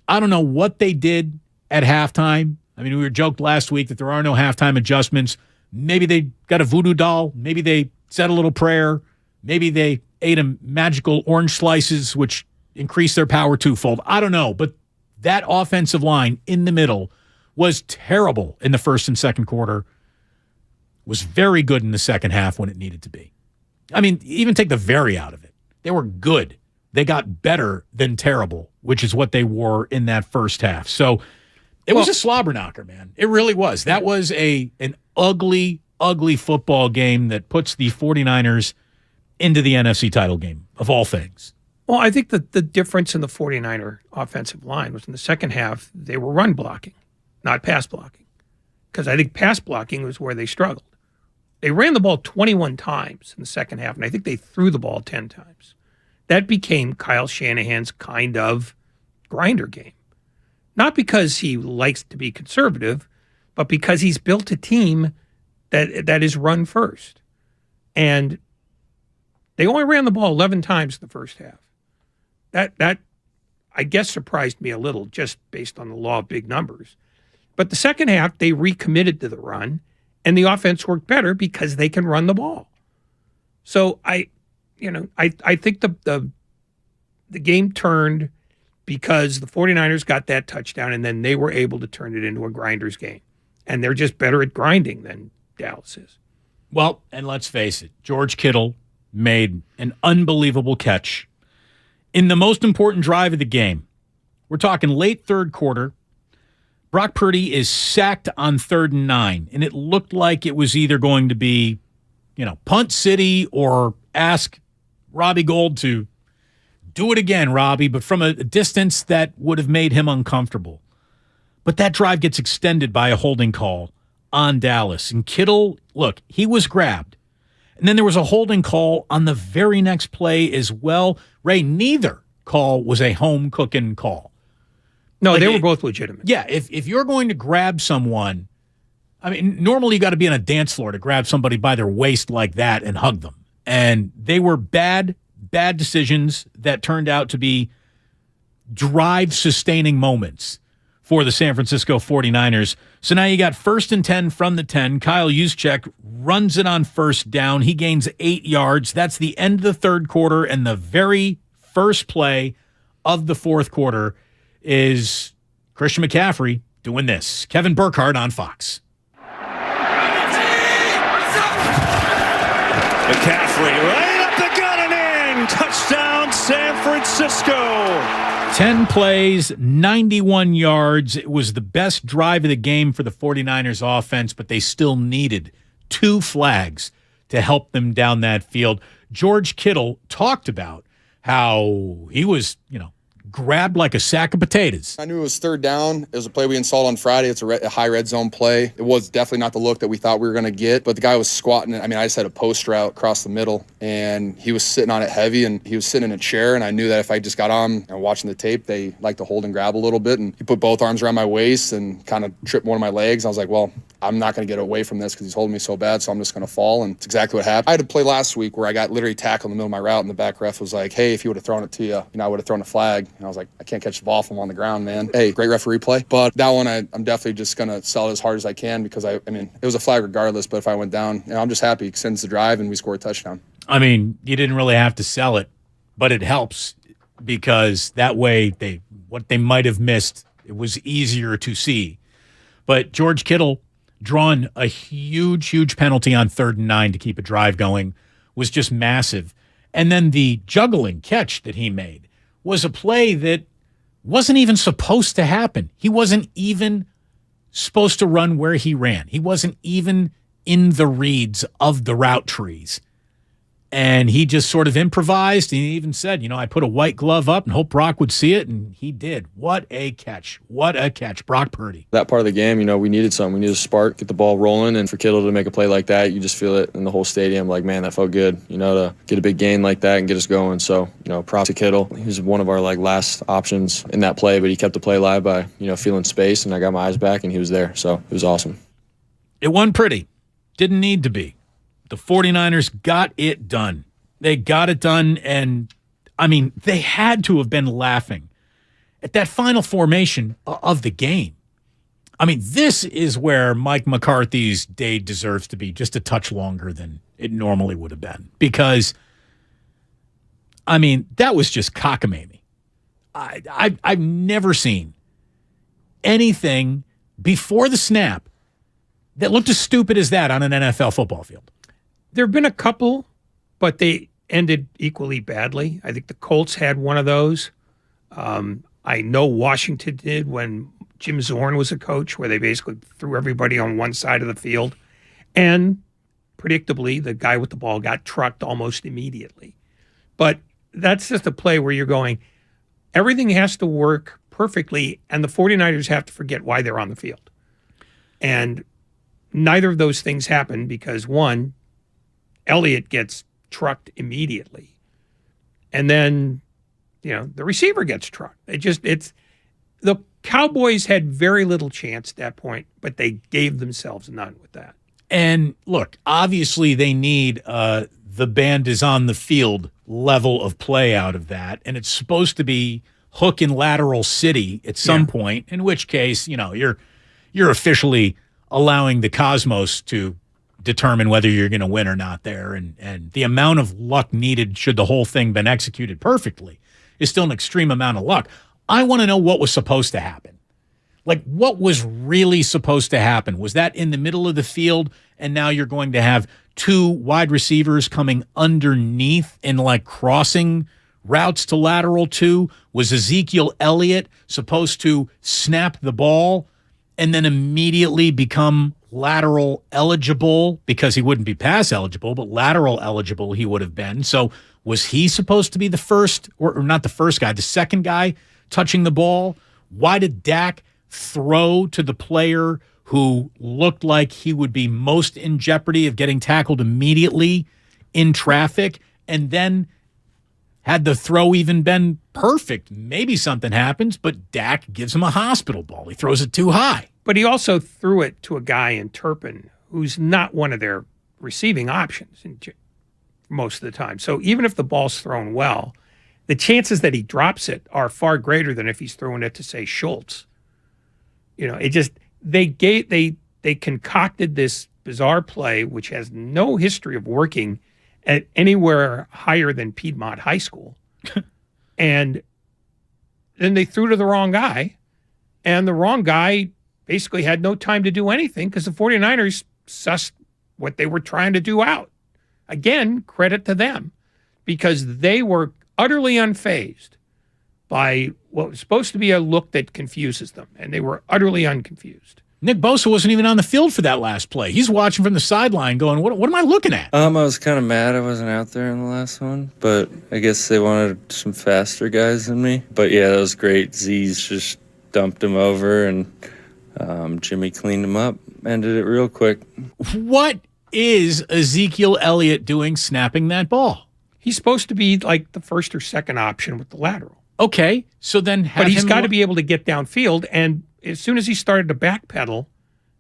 I don't know what they did at halftime. I mean, we were joked last week that there are no halftime adjustments. Maybe they got a voodoo doll. Maybe they said a little prayer. Maybe they ate a magical orange slices, which increased their power twofold. I don't know, but that offensive line in the middle was terrible in the first and second quarter, was very good in the second half when it needed to be. I mean, even take the very out of it. They were good. They got better than terrible, which is what they were in that first half. So it was a slobber knocker, man. It really was. That was an ugly, ugly football game that puts the 49ers into the NFC title game, of all things. Well, I think that the difference in the 49er offensive line was in the second half, they were run blocking, not pass blocking. Because I think pass blocking was where they struggled. They ran the ball 21 times in the second half, and I think they threw the ball 10 times. That became Kyle Shanahan's kind of grinder game. Not because he likes to be conservative, but because he's built a team that is run first. And they only ran the ball 11 times in the first half. That I guess surprised me a little just based on the law of big numbers. But the second half, they recommitted to the run, and the offense worked better because they can run the ball. So I think the game turned because the 49ers got that touchdown, and then they were able to turn it into a grinder's game. And they're just better at grinding than Dallas is. Well, and let's face it, George Kittle made an unbelievable catch in the most important drive of the game. We're talking late third quarter. Brock Purdy is sacked on 3rd and 9, and it looked like it was either going to be, punt city or ask Robbie Gould to do it again, Robbie, but from a distance that would have made him uncomfortable. But that drive gets extended by a holding call on Dallas. And Kittle, look, he was grabbed. And then there was a holding call on the very next play as well. Ray, neither call was a home cooking call. No, they were both legitimate. Yeah, if you're going to grab someone, I mean, normally you got to be on a dance floor to grab somebody by their waist like that and hug them. And they were bad decisions that turned out to be drive-sustaining moments for the San Francisco 49ers. So now you got 1st and 10 from the 10. Kyle Juszczyk runs it on first down. He gains 8 yards. That's the end of the third quarter, and the very first play of the fourth quarter is Christian McCaffrey doing this. Kevin Burkhardt on Fox. McCaffrey right up the gut and in. Touchdown, San Francisco. 10 plays, 91 yards. It was the best drive of the game for the 49ers offense, but they still needed 2 flags to help them down that field. George Kittle talked about how he was, grabbed like a sack of potatoes. I knew it was 3rd down. It was a play we installed on Friday. It's a high red zone play. It was definitely not the look that we thought we were going to get, but the guy was squatting. I mean, I just had a post route across the middle, and he was sitting on it heavy, and he was sitting in a chair, and I knew that if I just got on and watching the tape, they like to hold and grab a little bit, and he put both arms around my waist and kind of tripped one of my legs. I was like, well, I'm not going to get away from this because he's holding me so bad, so I'm just going to fall, and it's exactly what happened. I had a play last week where I got literally tackled in the middle of my route, and the back ref was like, hey, if he would have thrown it to you, I would have thrown a flag. And I was like, I can't catch the ball from on the ground, man. Hey, great referee play. But that one, I'm definitely just going to sell it as hard as I can because, I mean, it was a flag regardless, but if I went down, I'm just happy. It extends the drive, and we score a touchdown. I mean, you didn't really have to sell it, but it helps because that way what they might have missed, it was easier to see. But George Kittle drawing a huge penalty on 3rd and 9 to keep a drive going was just massive. And then the juggling catch that he made was a play that wasn't even supposed to happen. He wasn't even supposed to run where he ran. He wasn't even in the reeds of the route trees. And he just sort of improvised. And he even said, I put a white glove up and hope Brock would see it. And he did. What a catch. What a catch. Brock Purdy. That part of the game, we needed something. We needed a spark, get the ball rolling. And for Kittle to make a play like that, you just feel it in the whole stadium. Like, man, that felt good, to get a big gain like that and get us going. So, props to Kittle. He was one of our, last options in that play. But he kept the play alive by, feeling space. And I got my eyes back, and he was there. So it was awesome. It wasn't pretty. Didn't need to be. The 49ers got it done. They got it done, and I mean, they had to have been laughing at that final formation of the game. I mean, this is where Mike McCarthy's day deserves to be just a touch longer than it normally would have been. Because, I mean, that was just cockamamie. I've never seen anything before the snap that looked as stupid as that on an NFL football field. There have been a couple, but they ended equally badly. I think the Colts had one of those. I know Washington did when Jim Zorn was a coach, where they basically threw everybody on one side of the field. And predictably, the guy with the ball got trucked almost immediately. But that's just a play where you're going, everything has to work perfectly, and the 49ers have to forget why they're on the field. And neither of those things happen because, one, Elliott gets trucked immediately. And then, the receiver gets trucked. The Cowboys had very little chance at that point, but they gave themselves none with that. And look, obviously they need the band is on the field level of play out of that. And it's supposed to be hook and lateral city at some point, in which case, you're officially allowing the cosmos to determine whether you're going to win or not there. And the amount of luck needed, should the whole thing been executed perfectly, is still an extreme amount of luck. I want to know what was supposed to happen. Like, what was really supposed to happen? Was that in the middle of the field, and now you're going to have two wide receivers coming underneath and crossing routes to lateral two? Was Ezekiel Elliott supposed to snap the ball and then immediately become lateral eligible, because he wouldn't be pass eligible, but lateral eligible he would have been? So was he supposed to be the first, or not the first guy, the second guy touching the ball? Why did Dak throw to the player who looked like he would be most in jeopardy of getting tackled immediately in traffic? And then, had the throw even been perfect, maybe something happens, but Dak gives him a hospital ball. He throws it too high. But he also threw it to a guy in Turpin who's not one of their receiving options most of the time. So even if the ball's thrown well, the chances that he drops it are far greater than if he's throwing it to, say, Schultz. They concocted this bizarre play, which has no history of working at anywhere higher than Piedmont High School. And then they threw to the wrong guy, and the wrong guy basically had no time to do anything because the 49ers sussed what they were trying to do out. Again, credit to them, because they were utterly unfazed by what was supposed to be a look that confuses them, and they were utterly unconfused. Nick Bosa wasn't even on the field for that last play. He's watching from the sideline going, what am I looking at? I was kind of mad I wasn't out there in the last one, but I guess they wanted some faster guys than me. But yeah, that was great. Z's just dumped him over, and Jimmy cleaned him up, ended it real quick. What is Ezekiel Elliott doing snapping that ball? He's supposed to be like the first or second option with the lateral. Okay, so then but he's got to be able to get downfield, and as soon as he started to backpedal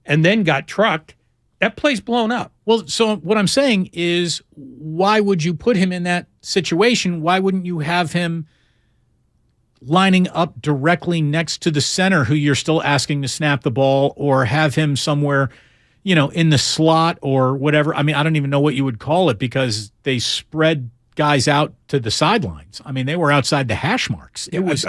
and then got trucked, that play's blown up. Well, so what I'm saying is, why would you put him in that situation? Why wouldn't you have him lining up directly next to the center who you're still asking to snap the ball, or have him somewhere, in the slot or whatever? I mean, I don't even know what you would call it, because they spread guys out to the sidelines. I mean, they were outside the hash marks. It was.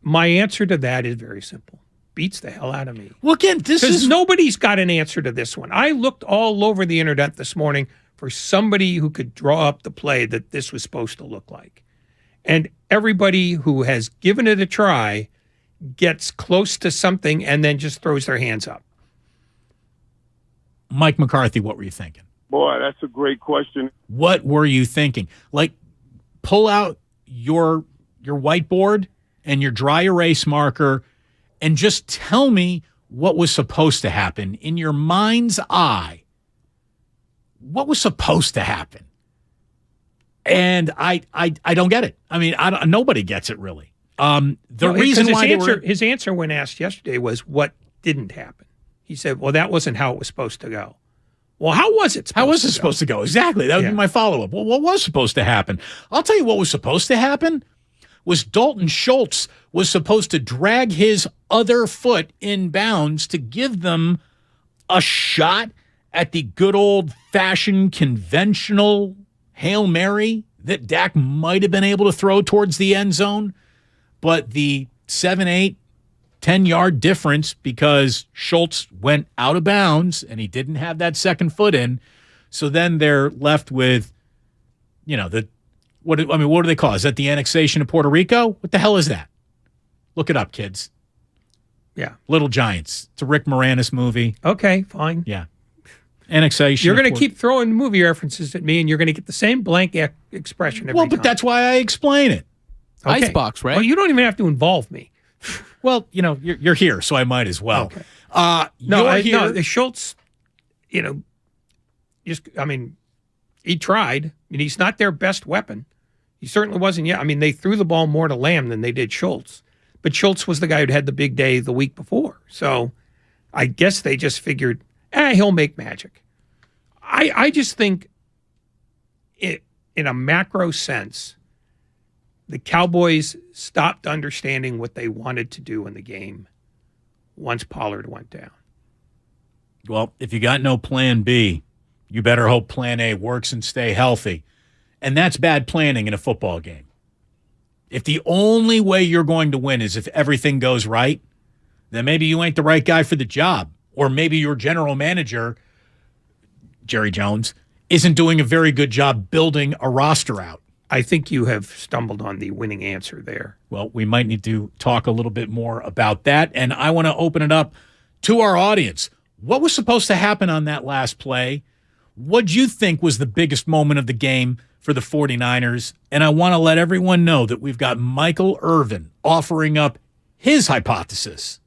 My answer to that is very simple. Beats the hell out of me. Well, again, because nobody's got an answer to this one. I looked all over the internet this morning for somebody who could draw up the play that this was supposed to look like. And everybody who has given it a try gets close to something and then just throws their hands up. Mike McCarthy, what were you thinking? Boy, that's a great question. What were you thinking? Pull out your whiteboard and your dry erase marker and just tell me what was supposed to happen in your mind's eye. What was supposed to happen? And I don't get it. I mean, nobody gets it really. Reason why his answer when asked yesterday was what didn't happen. He said, well, that wasn't how it was supposed to go. Well, how was it supposed to go? Exactly. That would be my follow-up. Well, what was supposed to happen? I'll tell you what was supposed to happen was Dalton Schultz was supposed to drag his other foot in bounds to give them a shot at the good old-fashioned conventional Hail Mary that Dak might have been able to throw towards the end zone. But the 7, 8, 10-yard difference because Schultz went out of bounds and he didn't have that second foot in. So then they're left with, what do they call it? Is that the annexation of Puerto Rico? What the hell is that? Look it up, kids. Yeah. Little Giants. It's a Rick Moranis movie. Okay, fine. Yeah. Annexation. You're going to keep throwing movie references at me, and you're going to get the same blank expression every time. But that's why I explain it. Okay. Icebox, right? Well, you don't even have to involve me. Well, you're here, so I might as well. Okay. The Schultz, he tried. He's not their best weapon. He certainly wasn't yet. They threw the ball more to Lamb than they did Schultz. But Schultz was the guy who'd had the big day the week before. So I guess they just figured, he'll make magic. I just think in a macro sense, the Cowboys stopped understanding what they wanted to do in the game once Pollard went down. Well, if you got no plan B, you better hope plan A works and stay healthy. And that's bad planning in a football game. If the only way you're going to win is if everything goes right, then maybe you ain't the right guy for the job. Or maybe your general manager, Jerry Jones, isn't doing a very good job building a roster out. I think you have stumbled on the winning answer there. Well, we might need to talk a little bit more about that. And I want to open it up to our audience. What was supposed to happen on that last play? What'd you think was the biggest moment of the game for the 49ers? And I want to let everyone know that we've got Michael Irvin offering up his hypothesis,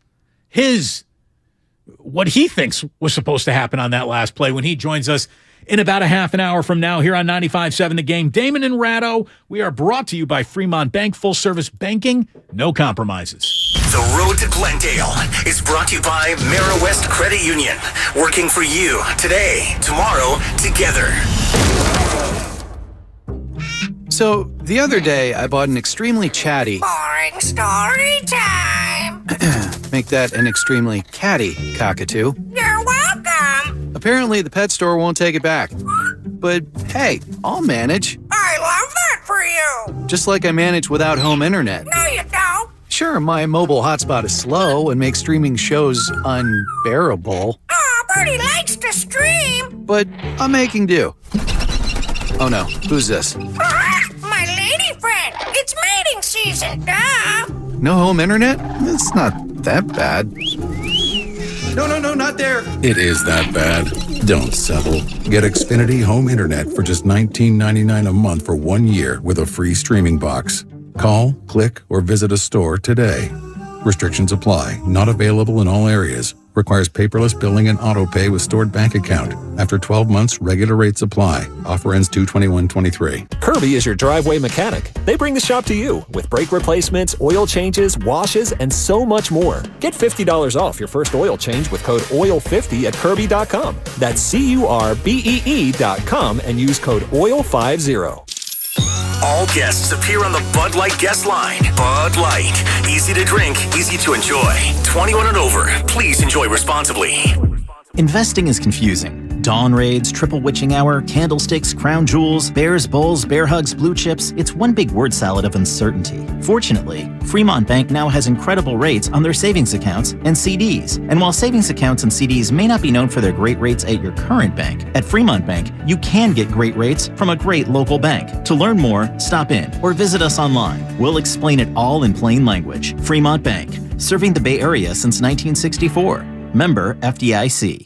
what he thinks was supposed to happen on that last play when he joins us in about a half an hour from now here on 95.7 The Game. Damon and Ratto, we are brought to you by Fremont Bank, full service banking, no compromises. The road to Glendale is brought to you by West Credit Union. Working for you today, tomorrow, together. So, the other day, I bought an extremely chatty... Boring story time. Make that an extremely catty cockatoo. You're welcome. Apparently, the pet store won't take it back. But, hey, I'll manage. I love that for you. Just like I manage without home internet. No, you don't. Sure, my mobile hotspot is slow and makes streaming shows unbearable. Oh, Bertie likes to stream. But I'm making do. Oh no, who's this? My lady friend. It's mating season, duh. No home internet? It's not that bad. No, not there. It is that bad. Don't settle. Get Xfinity Home Internet for just $19.99 a month for 1 year with a free streaming box. Call, click, or visit a store today. Restrictions apply. Not available in all areas. Requires paperless billing and auto pay with stored bank account. After 12 months, regular rates apply. Offer ends 2/21/23. Kirby is your driveway mechanic. They bring the shop to you with brake replacements, oil changes, washes, and so much more. Get $50 off your first oil change with code OIL50 at Kirby.com. That's CURBEE.com and use code OIL50. All guests appear on the Bud Light guest line. Bud Light. Easy to drink, easy to enjoy. 21 and over. Please enjoy responsibly. Investing is confusing. Dawn raids, triple witching hour, candlesticks, crown jewels, bears, bulls, bear hugs, blue chips. It's one big word salad of uncertainty. Fortunately, Fremont Bank now has incredible rates on their savings accounts and CDs. And while savings accounts and CDs may not be known for their great rates at your current bank, at Fremont Bank, you can get great rates from a great local bank. To learn more, stop in or visit us online. We'll explain it all in plain language. Fremont Bank, serving the Bay Area since 1964. Member FDIC.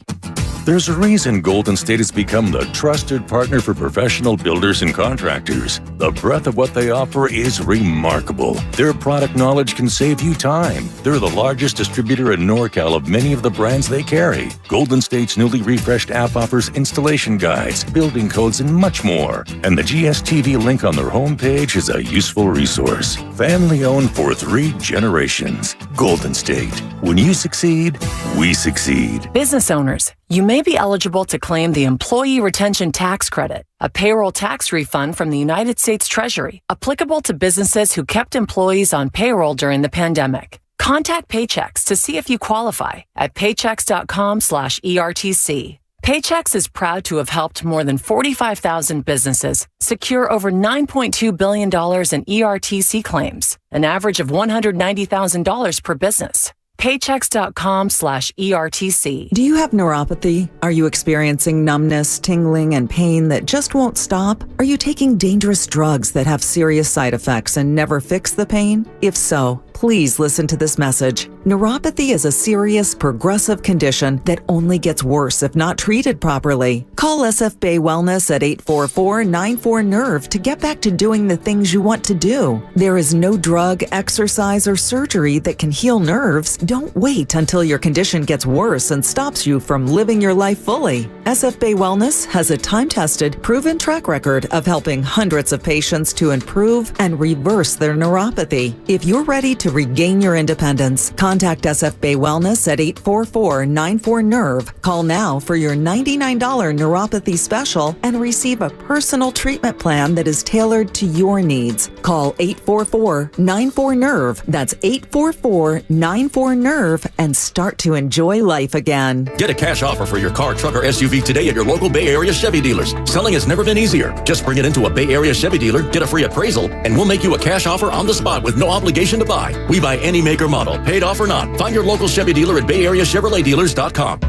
There's a reason Golden State has become the trusted partner for professional builders and contractors. The breadth of what they offer is remarkable. Their product knowledge can save you time. They're the largest distributor in NorCal of many of the brands they carry. Golden State's newly refreshed app offers installation guides, building codes, and much more. And the GSTV link on their homepage is a useful resource. Family owned for 3 generations. Golden State. When you succeed, we succeed. Business owners, you may be eligible to claim the Employee Retention Tax Credit, a payroll tax refund from the United States Treasury, applicable to businesses who kept employees on payroll during the pandemic. Contact Paychex to see if you qualify at paychex.com/ERTC. Paychex is proud to have helped more than 45,000 businesses secure over $9.2 billion in ERTC claims, an average of $190,000 per business. Paychex.com/ERTC. Do you have neuropathy? Are you experiencing numbness, tingling, and pain that just won't stop? Are you taking dangerous drugs that have serious side effects and never fix the pain? If so, please listen to this message. Neuropathy is a serious, progressive condition that only gets worse if not treated properly. Call SF Bay Wellness at 844-94-NERVE to get back to doing the things you want to do. There is no drug, exercise, or surgery that can heal nerves. Don't wait until your condition gets worse and stops you from living your life fully. SF Bay Wellness has a time-tested, proven track record of helping hundreds of patients to improve and reverse their neuropathy. If you're ready to regain your independence, contact SF Bay Wellness at 844-94-NERVE. Call now for your $99 neuropathy special and receive a personal treatment plan that is tailored to your needs. Call 844-94-NERVE. That's 844-94-NERVE and start to enjoy life again. Get a cash offer for your car, truck, or SUV today at your local Bay Area Chevy dealers. Selling has never been easier. Just bring it into a Bay Area Chevy dealer, get a free appraisal, and we'll make you a cash offer on the spot with no obligation to buy. We buy any make or model, paid off or not. Find your local Chevy dealer at BayAreaChevroletDealers.com.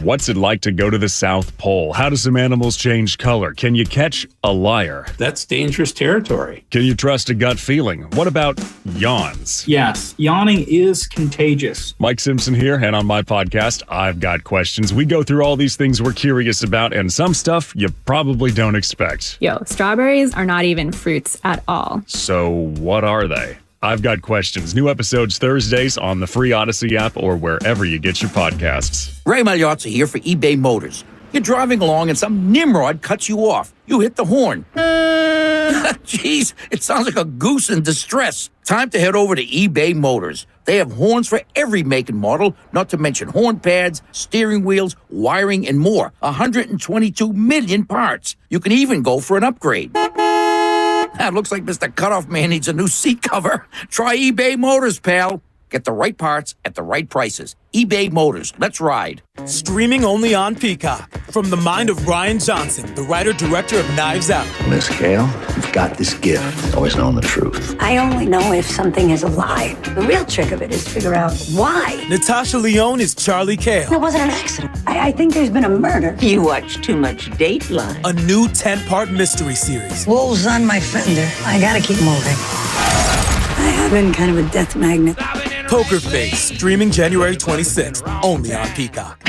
What's it like to go to the South Pole? How do some animals change color? Can you catch a liar? That's dangerous territory. Can you trust a gut feeling? What about yawns? Yes, yawning is contagious. Mike Simpson here, and on my podcast, I've Got Questions. We go through all these things we're curious about and some stuff you probably don't expect. Yo, strawberries are not even fruits at all. So what are they? I've Got Questions. New episodes Thursdays on the free Odyssey app or wherever you get your podcasts. Ray Magliozzi here for eBay Motors. You're driving along and some nimrod cuts you off. You hit the horn. Jeez, it sounds like a goose in distress. Time to head over to eBay Motors. They have horns for every make and model, not to mention horn pads, steering wheels, wiring, and more. 122 million parts. You can even go for an upgrade. It looks like Mr. Cutoff Man needs a new seat cover. Try eBay Motors, pal. Get the right parts at the right prices. eBay Motors. Let's ride. Streaming only on Peacock. From the mind of Ryan Johnson, the writer-director of Knives Out. Miss Gale, you've got this gift. Always knowing the truth. I only know if something is a lie. The real trick of it is to figure out why. Natasha Lyonne is Charlie Cale. It wasn't an accident. I think there's been a murder. You watch too much Dateline. A new 10-part mystery series. Wolves on my fender. I gotta keep moving. I have been kind of a death magnet. Poker Face, streaming January 26th, only on Peacock.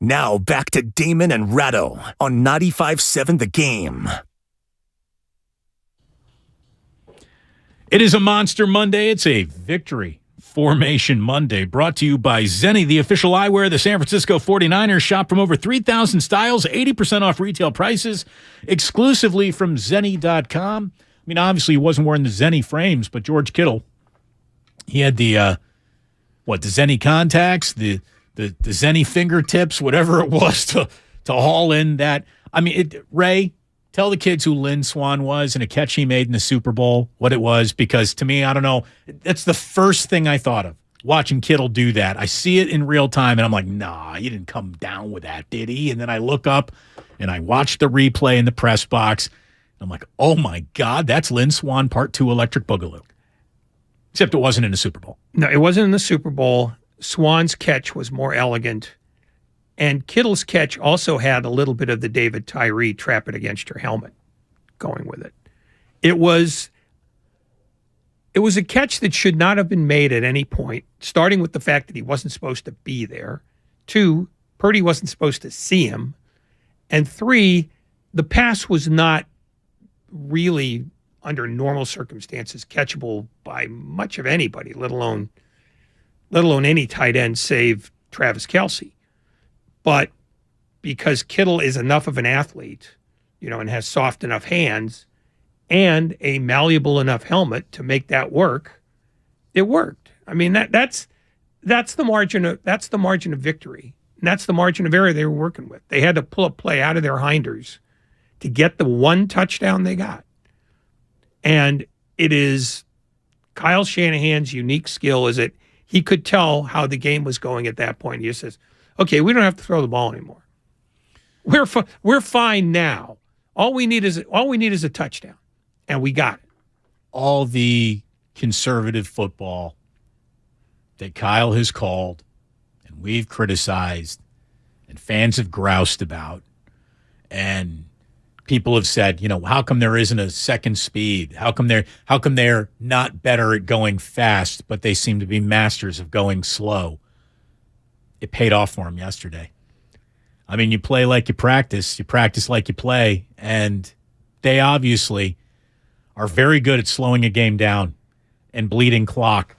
Now back to Damon and Ratto on 95.7 The Game. It is a Monster Monday. It's a victory formation Monday, brought to you by Zenni, the official eyewear of the San Francisco 49ers. Shop from over 3,000 styles, 80% off retail prices, exclusively from Zenni.com. I mean, obviously he wasn't wearing the Zenni frames, but George Kittle, he had the Zenni contacts, the Zenni fingertips, whatever it was to haul in that. I mean, Ray, tell the kids who Lynn Swann was and a catch he made in the Super Bowl, what it was, because to me, I don't know, that's the first thing I thought of, watching Kittle do that. I see it in real time, and I'm like, nah, he didn't come down with that, did he? And then I look up, and I watch the replay in the press box, and I'm like, oh, my God, that's Lynn Swann Part 2 Electric Boogaloo. Except it wasn't in the Super Bowl. No, it wasn't in the Super Bowl. Swann's catch was more elegant. And Kittle's catch also had a little bit of the David Tyree trap it against your helmet going with it. It was a catch that should not have been made at any point, starting with the fact that he wasn't supposed to be there. 2, Purdy wasn't supposed to see him. And 3, the pass was not really, under normal circumstances, catchable by much of anybody, let alone any tight end save Travis Kelce. But because Kittle is enough of an athlete, and has soft enough hands and a malleable enough helmet to make that work. It worked. I mean, that's the margin of victory. And that's the margin of error they were working with. They had to pull a play out of their hinders to get the one touchdown they got. And it is Kyle Shanahan's unique skill is that he could tell how the game was going at that point. He just says, okay, we don't have to throw the ball anymore. We're fine now. All we need is a touchdown. And we got it. All the conservative football that Kyle has called and we've criticized and fans have groused about, and people have said, how come there isn't a second speed? How come they're not better at going fast, but they seem to be masters of going slow? It paid off for them yesterday. I mean, you play like you practice like you play, and they obviously are very good at slowing a game down and bleeding clock.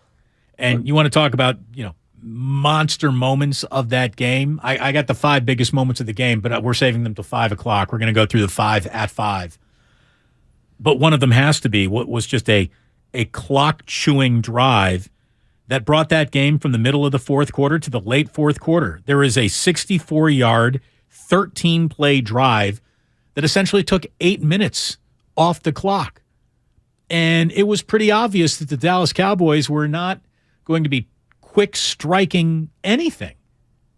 And you want to talk about, monster moments of that game. I got the 5 biggest moments of the game, but we're saving them till 5 o'clock. We're going to go through the 5 at 5. But one of them has to be what was just a clock-chewing drive that brought that game from the middle of the fourth quarter to the late fourth quarter. There is a 64-yard, 13-play drive that essentially took 8 minutes off the clock. And it was pretty obvious that the Dallas Cowboys were not going to be quick striking anything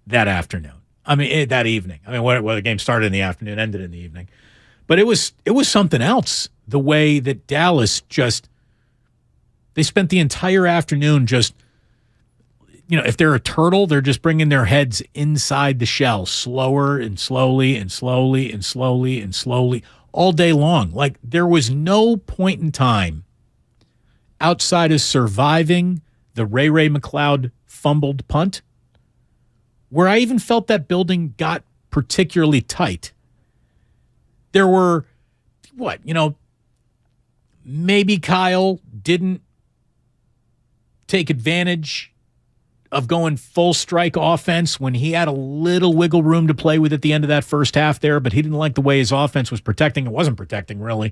that afternoon. That evening. The game started in the afternoon, ended in the evening. But it was something else, the way that Dallas they spent the entire afternoon just, if they're a turtle, they're just bringing their heads inside the shell, slower and slowly and slowly and slowly and slowly all day long. Like, there was no point in time outside of surviving the Ray McLeod fumbled punt where I even felt that building got particularly tight. There were, maybe Kyle didn't take advantage of going full strike offense when he had a little wiggle room to play with at the end of that first half there, but he didn't like the way his offense was protecting. It wasn't protecting, really,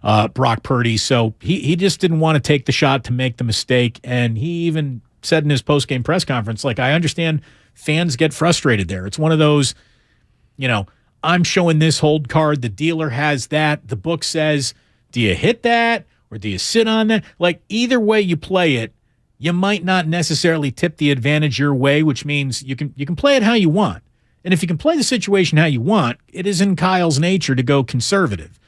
Brock Purdy. So he just didn't want to take the shot to make the mistake. And he even said in his post-game press conference, I understand fans get frustrated there. It's one of those, I'm showing this hold card. The dealer has that. The book says, do you hit that or do you sit on that? Either way you play it, you might not necessarily tip the advantage your way, which means you can play it how you want. And if you can play the situation how you want, it is in Kyle's nature to go conservative,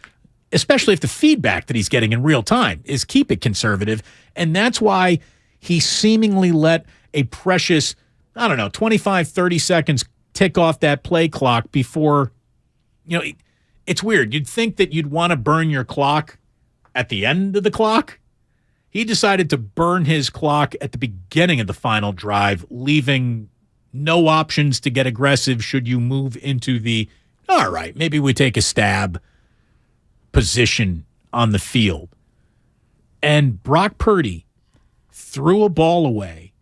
especially if the feedback that he's getting in real time is keep it conservative. And that's why he seemingly let a precious, 25, 30 seconds tick off that play clock before, it's weird. You'd think that you'd want to burn your clock at the end of the clock. He decided to burn his clock at the beginning of the final drive, leaving no options to get aggressive should you move into the, all right, maybe we take a stab position on the field. And Brock Purdy threw a ball away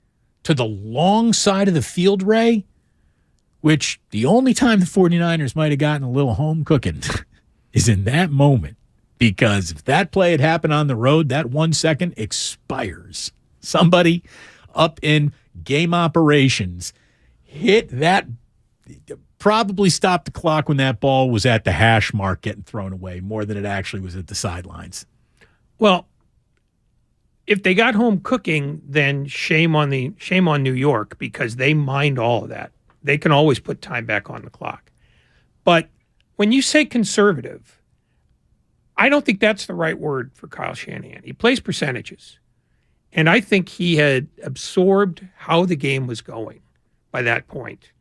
to the long side of the field, Ray, which the only time the 49ers might have gotten a little home cooking is in that moment. Because if that play had happened on the road, that 1 second expires. Somebody up in game operations hit that, probably stopped the clock when that ball was at the hash mark getting thrown away more than it actually was at the sidelines. Well, if they got home cooking, then shame on New York, because they mind all of that. They can always put time back on the clock. But when you say conservative, I don't think that's the right word for Kyle Shanahan. He plays percentages. And I think he had absorbed how the game was going by that point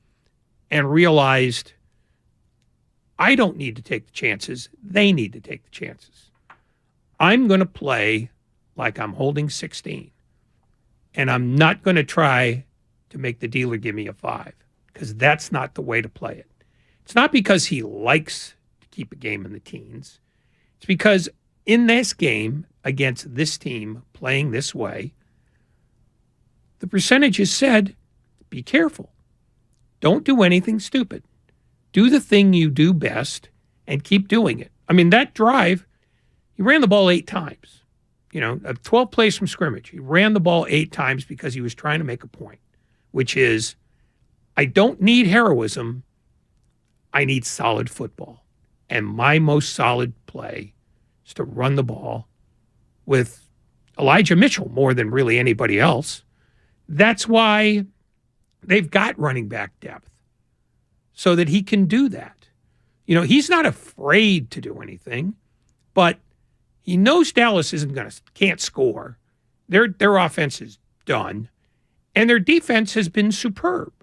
and realized, I don't need to take the chances. They need to take the chances. I'm going to play like I'm holding 16. And I'm not going to try to make the dealer give me a 5, because that's not the way to play it. It's not because he likes to keep a game in the teens. It's because in this game against this team playing this way, the percentages said, be careful. Don't do anything stupid. do the thing you do best and keep doing it. I mean, that drive, he ran the ball 8 times. 12 plays from scrimmage. He ran the ball 8 times because he was trying to make a point, which is, I don't need heroism. I need solid football. And my most solid play is to run the ball with Elijah Mitchell more than really anybody else. That's why they've got running back depth, so that he can do that. He's not afraid to do anything, but he knows Dallas can't score. Their offense is done, and their defense has been superb.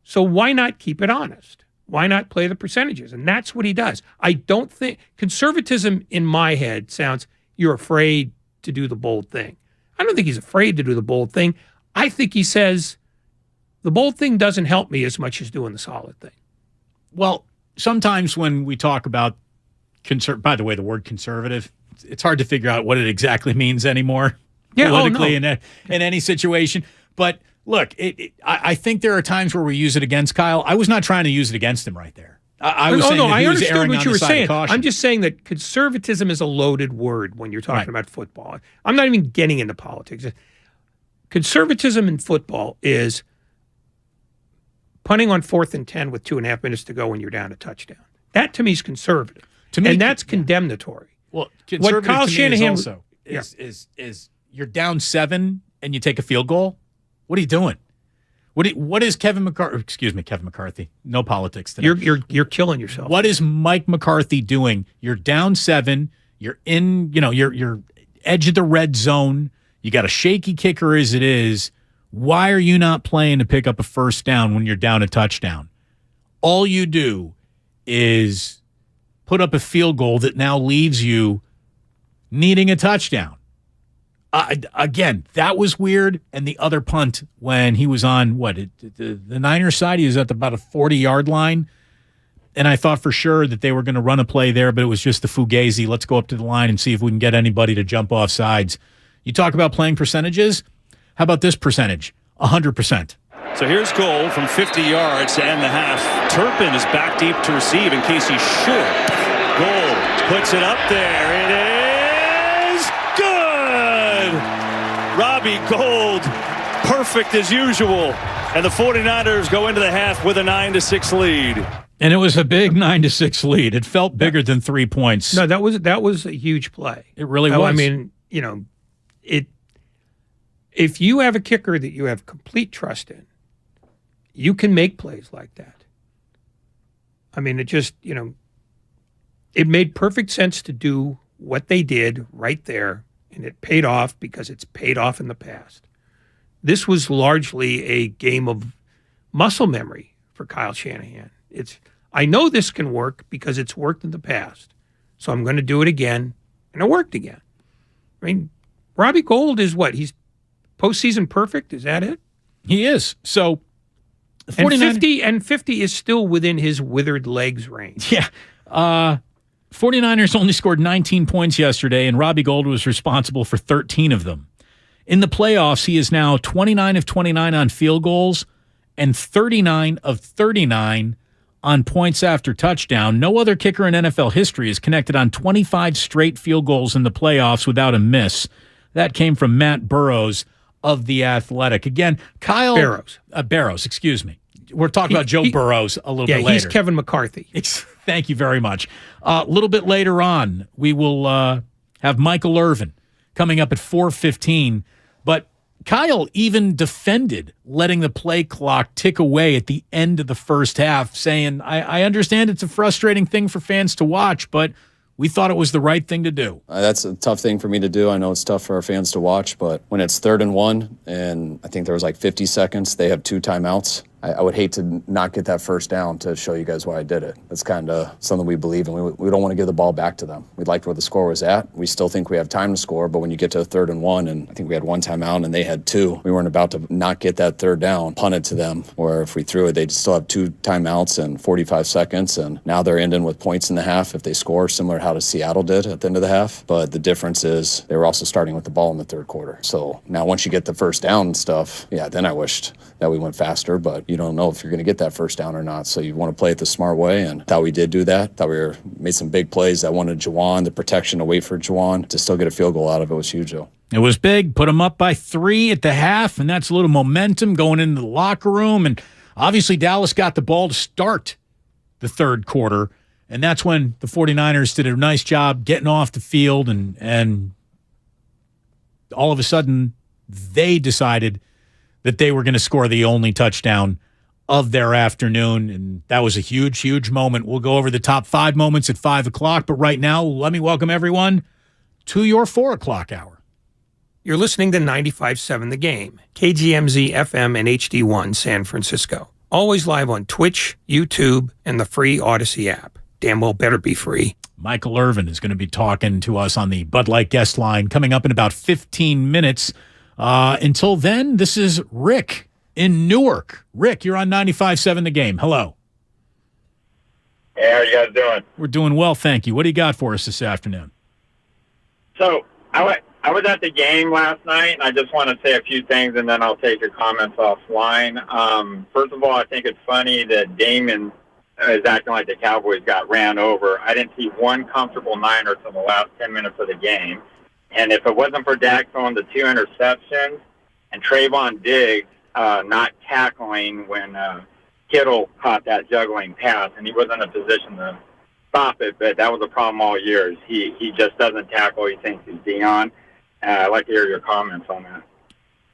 So why not keep it honest? Why not play the percentages? And that's what he does. I don't think conservatism in my head sounds you're afraid to do the bold thing. I don't think he's afraid to do the bold thing. I think he says the bold thing doesn't help me as much as doing the solid thing. Well, sometimes when we talk about by the way, the word conservative, it's hard to figure out what it exactly means anymore politically in any situation. But look, I think there are times where we use it against Kyle. I was not trying to use it against him right there. I understood what you were saying. I'm just saying that conservatism is a loaded word when you're talking about football. I'm not even getting into politics. Conservatism in football is punting on 4th and 10 with 2.5 minutes to go when you're down a touchdown. That to me is conservative. To me, and that's condemnatory. Well, conservative Kyle Shanahan is you're down 7 and you take a field goal. What are you doing? What is Kevin McCarthy? Excuse me, Kevin McCarthy. No politics today. You're killing yourself. What is Mike McCarthy doing? You're down 7. You're in. You're edge of the red zone. You got a shaky kicker as it is. Why are you not playing to pick up a first down when you're down a touchdown? All you do is put up a field goal that now leaves you needing a touchdown. Again, that was weird. And the other punt when he was on, the Niners side, he was at about a 40-yard line. And I thought for sure that they were going to run a play there, but it was just the fugazi. Let's go up to the line and see if we can get anybody to jump off sides. You talk about playing percentages. How about this percentage? 100%. So here's goal from 50 yards to end the half. Turpin is back deep to receive in case he should. Gold puts it up there. It is good! Robbie Gold, perfect as usual. And the 49ers go into the half with a 9-6 lead. And it was a big 9-6 lead. It felt bigger than 3 points. No, that was a huge play. It really was. I mean, if you have a kicker that you have complete trust in, you can make plays like that. I mean, it just, it made perfect sense to do what they did right there, and it paid off because it's paid off in the past. This was largely a game of muscle memory for Kyle Shanahan. I know this can work because it's worked in the past, so I'm going to do it again, and it worked again. I mean, Robbie Gold is what? He's postseason perfect? Is that it? He is. So, and 50 is still within his withered legs range. Yeah. 49ers only scored 19 points yesterday, and Robbie Gold was responsible for 13 of them. In the playoffs, he is now 29 of 29 on field goals and 39 of 39 on points after touchdown. No other kicker in NFL history has connected on 25 straight field goals in the playoffs without a miss. That came from Matt Burrows of The Athletic. Again, Kyle... Barrows, excuse me. We're talking about Joe Burrows a little bit later. Yeah, he's Kevin McCarthy. Thank you very much. A little bit later on, we will have Michael Irvin coming up at 4:15. But Kyle even defended letting the play clock tick away at the end of the first half, saying, I understand it's a frustrating thing for fans to watch, but we thought it was the right thing to do. That's a tough thing for me to do. I know it's tough for our fans to watch, but when it's 3rd and 1, and I think there was like 50 seconds, they have 2 timeouts. I would hate to not get that first down to show you guys why I did it. That's kind of something we believe in. We don't want to give the ball back to them. We liked where the score was at. We still think we have time to score, but when you get to 3rd and 1, and I think we had 1 timeout and they had 2, we weren't about to not get that 3rd down, punt it to them, or if we threw it, they'd still have 2 timeouts and 45 seconds, and now they're ending with points in the half if they score, similar to how Seattle did at the end of the half. But the difference is they were also starting with the ball in the 3rd quarter. So now once you get the first down and stuff, yeah, then I wished that we went faster, but you don't know if you're going to get that first down or not. So you want to play it the smart way, and thought we did do that. Thought we made some big plays. I wanted Juwan, the protection to wait for Juwan to still get a field goal out of it was huge, though. It was big. Put them up by 3 at the half, and that's a little momentum going into the locker room. And obviously Dallas got the ball to start the third quarter, and that's when the 49ers did a nice job getting off the field, and all of a sudden they decided that they were going to score the only touchdown of their afternoon, and that was a huge, huge moment. We'll go over the top 5 moments at 5 o'clock, but right now, let me welcome everyone to your 4 o'clock hour. You're listening to 95.7 The Game, KGMZ FM and HD1 San Francisco. Always live on Twitch, YouTube, and the free Odyssey app. Damn well better be free. Michael Irvin is going to be talking to us on the Bud Light guest line coming up in about 15 minutes. Until then, this is Rick in Newark. Rick, you're on 95.7 The Game. Hello. Hey, how are you guys doing? We're doing well, thank you. What do you got for us this afternoon? So, I was at the game last night, and I just want to say a few things, and then I'll take your comments offline. First of all, I think it's funny that Damon is acting like the Cowboys got ran over. I didn't see one comfortable Niner till the last 10 minutes of the game. And if it wasn't for Dak throwing the 2 interceptions and Trayvon Diggs not tackling when Kittle caught that juggling pass, and he wasn't in a position to stop it, but that was a problem all years. He just doesn't tackle. He thinks he's beyond. I'd like to hear your comments on that.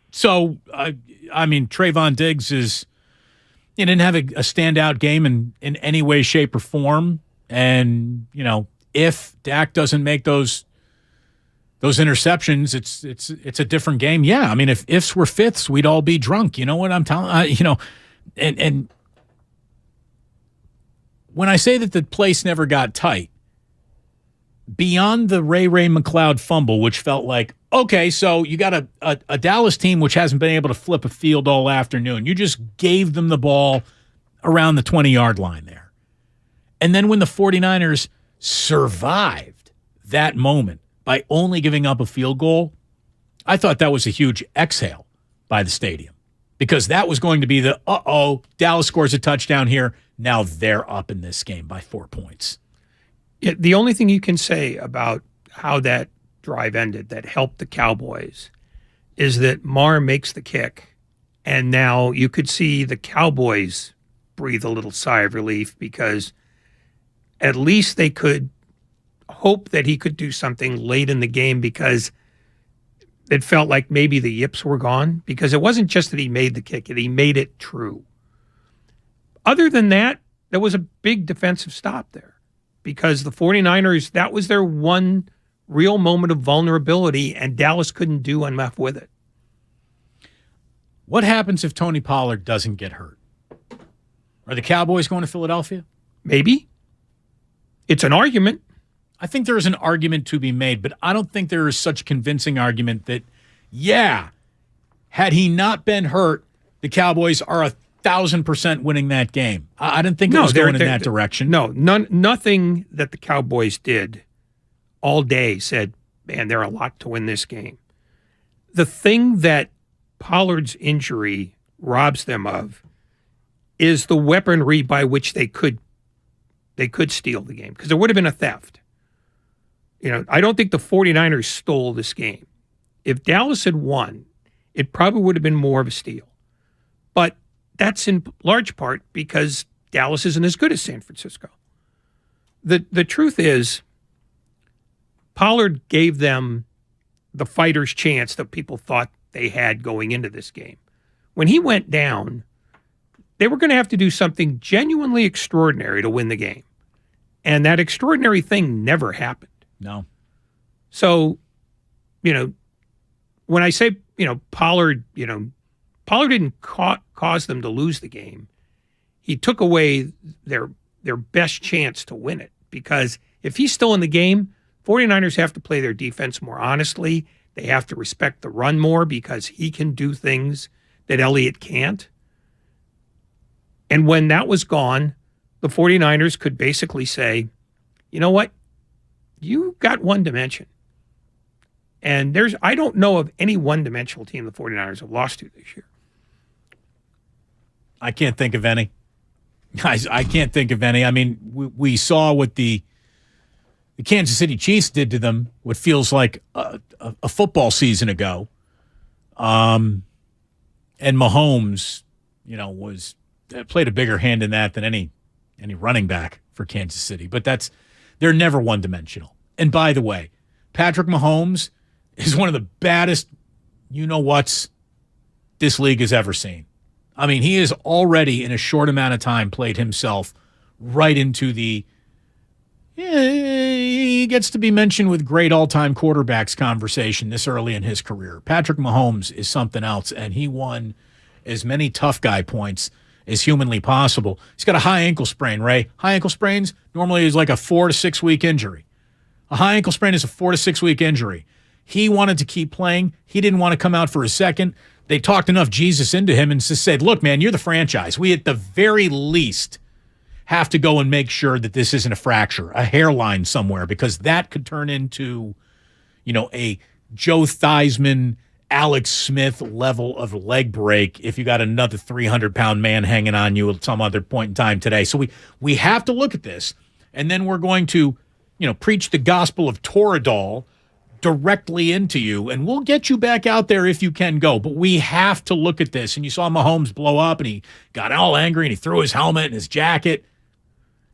So, I mean, Trayvon Diggs he didn't have a standout game in any way, shape, or form. And, if Dak doesn't make those interceptions, it's a different game. Yeah, I mean, if ifs were fifths, we'd all be drunk. You know what I'm telling and when I say that the place never got tight, beyond the Ray McLeod fumble, which felt like, okay, so you got a Dallas team which hasn't been able to flip a field all afternoon. You just gave them the ball around the 20-yard line there. And then when the 49ers survived that moment by only giving up a field goal, I thought that was a huge exhale by the stadium, because that was going to be the, Dallas scores a touchdown here. Now they're up in this game by 4 points. Yeah, the only thing you can say about how that drive ended that helped the Cowboys is that Marr makes the kick, and now you could see the Cowboys breathe a little sigh of relief, because at least they could hope that he could do something late in the game, because it felt like maybe the yips were gone, because it wasn't just that he made the kick, he made it true. Other than that, there was a big defensive stop there, because the 49ers, that was their one real moment of vulnerability, and Dallas couldn't do enough with it. What happens if Tony Pollard doesn't get hurt? Are the Cowboys going to Philadelphia? Maybe. It's an argument. I think there is an argument to be made, but I don't think there is such a convincing argument that, had he not been hurt, the Cowboys are 1,000% winning that game. I didn't think it was going in that direction. No, nothing that the Cowboys did all day said, man, they're a lot to win this game. The thing that Pollard's injury robs them of is the weaponry by which they could steal the game, because there would have been a theft. I don't think the 49ers stole this game. If Dallas had won, it probably would have been more of a steal. But that's in large part because Dallas isn't as good as San Francisco. The truth is, Pollard gave them the fighter's chance that people thought they had going into this game. When he went down, they were going to have to do something genuinely extraordinary to win the game. And that extraordinary thing never happened. No. So, when I say, Pollard, Pollard didn't cause them to lose the game. He took away their best chance to win it, because if he's still in the game, 49ers have to play their defense more honestly. They have to respect the run more, because he can do things that Elliott can't. And when that was gone, the 49ers could basically say, you know what? You got one dimension. And I don't know of any one-dimensional team the 49ers have lost to this year. I can't think of any. Guys, I can't think of any. I mean, we saw what the Kansas City Chiefs did to them, what feels like a football season ago. And Mahomes, played a bigger hand in that than any running back for Kansas City. But they're never one-dimensional. And by the way, Patrick Mahomes is one of the baddest you-know-whats this league has ever seen. I mean, he has already, in a short amount of time, played himself right into the he gets to be mentioned with great all-time quarterbacks conversation this early in his career. Patrick Mahomes is something else, and he won as many tough guy points as humanly possible. He's got a high ankle sprain, Ray. High ankle sprains normally is like a 4 to 6 week injury. A high ankle sprain is a 4 to 6 week injury. He wanted to keep playing. He didn't want to come out for a second. They talked enough Jesus into him and just said, look, man, you're the franchise. We at the very least have to go and make sure that this isn't a fracture, a hairline somewhere, because that could turn into, a Joe Theismann, Alex Smith level of leg break if you got another 300-pound man hanging on you at some other point in time today. So we have to look at this, and then we're going to, preach the gospel of Toradol directly into you, and we'll get you back out there if you can go. But we have to look at this. And you saw Mahomes blow up, and he got all angry, and he threw his helmet and his jacket.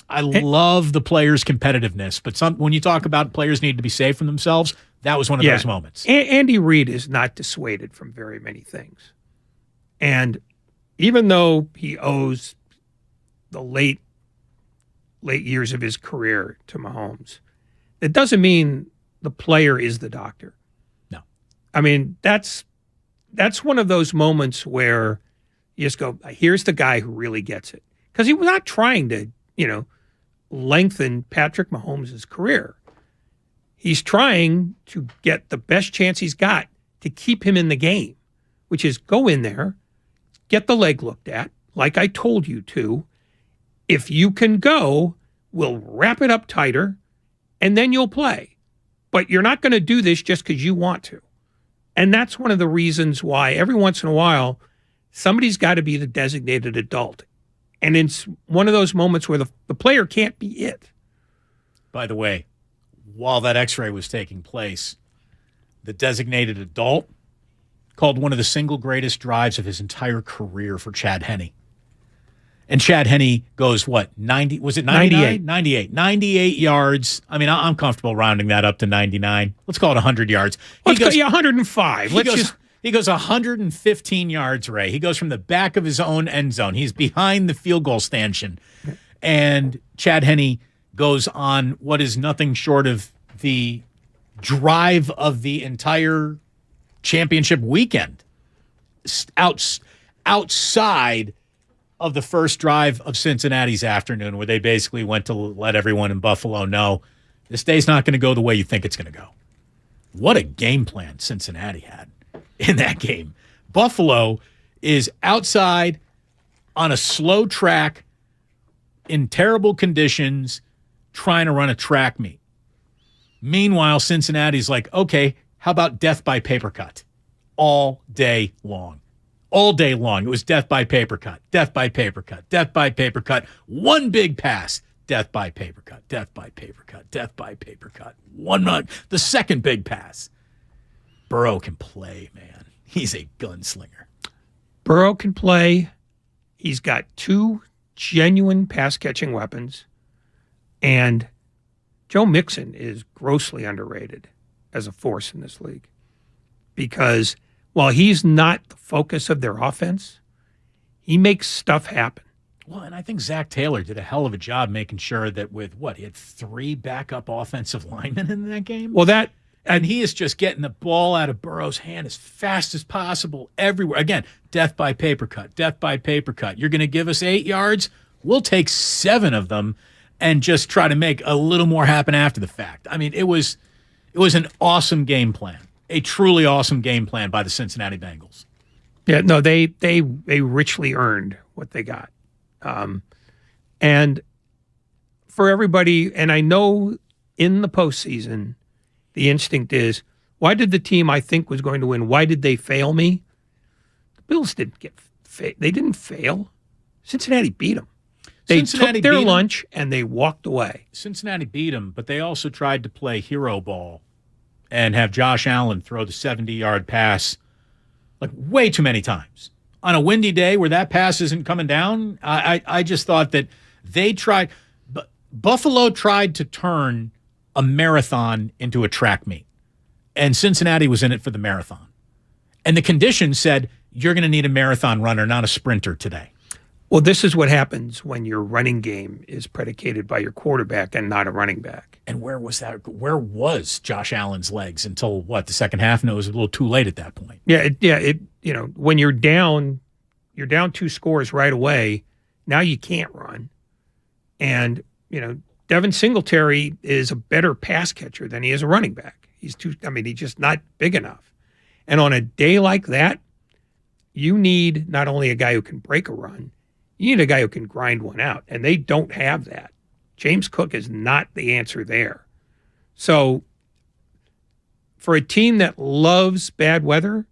I love the players' competitiveness, but when you talk about players need to be safe from themselves, that was one of those moments. Andy Reid is not dissuaded from very many things. And even though he owes the late years of his career to Mahomes, it doesn't mean the player is the doctor. No. I mean, that's one of those moments where you just go, here's the guy who really gets it. Because he was not trying to, lengthen Patrick Mahomes' career. He's trying to get the best chance he's got to keep him in the game, which is go in there, get the leg looked at, like I told you to. If you can go, we'll wrap it up tighter, and then you'll play. But you're not going to do this just because you want to. And that's one of the reasons why every once in a while, somebody's got to be the designated adult. And it's one of those moments where the player can't be it. By the way, while that x-ray was taking place, the designated adult called one of the single greatest drives of his entire career for Chad Henne. And Chad Henne goes, 90? Was it 99? 98. 98 yards. I mean, I'm comfortable rounding that up to 99. Let's call it 100 yards. Let's go 105. He goes 115 yards, Ray. He goes from the back of his own end zone. He's behind the field goal stanchion. And Chad Henne goes on what is nothing short of the drive of the entire championship weekend. Outside of the first drive of Cincinnati's afternoon, where they basically went to let everyone in Buffalo know this day's not going to go the way you think it's going to go. What a game plan Cincinnati had in that game. Buffalo is outside on a slow track in terrible conditions trying to run a track meet. Meanwhile, Cincinnati's like, okay, how about death by paper cut? All day long. All day long. It was death by paper cut, death by paper cut, death by paper cut. One big pass, death by paper cut, death by paper cut, death by paper cut. The second big pass. Burrow can play, man. He's a gunslinger. Burrow can play. He's got 2 genuine pass-catching weapons. And Joe Mixon is grossly underrated as a force in this league. Because while he's not the focus of their offense, he makes stuff happen. Well, and I think Zach Taylor did a hell of a job making sure that he had 3 backup offensive linemen in that game? Well, and he is just getting the ball out of Burrow's hand as fast as possible everywhere. Again, death by paper cut, death by paper cut. You're going to give us 8 yards? We'll take 7 of them and just try to make a little more happen after the fact. I mean, it was an awesome game plan, a truly awesome game plan by the Cincinnati Bengals. Yeah, no, they richly earned what they got. And for everybody, and I know in the postseason, the instinct is, why did the team I think was going to win, why did they fail me? The Bills didn't they didn't fail. Cincinnati beat them. They took their lunch and they walked away. Cincinnati beat them, but they also tried to play hero ball and have Josh Allen throw the 70-yard pass like way too many times. On a windy day where that pass isn't coming down, I just thought that they tried. Buffalo tried to turn a marathon into a track meet, and Cincinnati was in it for the marathon. And the conditions said, you're going to need a marathon runner, not a sprinter today. Well, this is what happens when your running game is predicated by your quarterback and not a running back. And where was that? Where was Josh Allen's legs until what, the second half? No, it was a little too late at that point. When you're down 2 scores right away, now you can't run. And, Devin Singletary is a better pass catcher than he is a running back. He's just not big enough. And on a day like that, you need not only a guy who can break a run, you need a guy who can grind one out, and they don't have that. James Cook is not the answer there. So for a team that loves bad weather,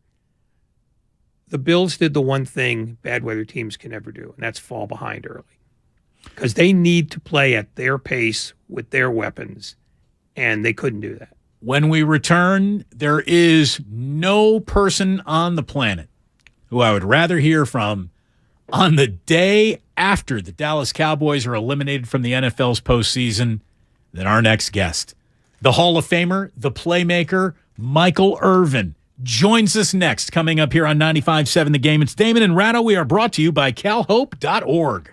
the Bills did the one thing bad weather teams can never do, and that's fall behind early. Because they need to play at their pace with their weapons, and they couldn't do that. When we return, there is no person on the planet who I would rather hear from on the day after the Dallas Cowboys are eliminated from the NFL's postseason than our next guest. The Hall of Famer, the playmaker, Michael Irvin, joins us next, coming up here on 95.7 The Game. It's Damon and Ratto. We are brought to you by calhope.org.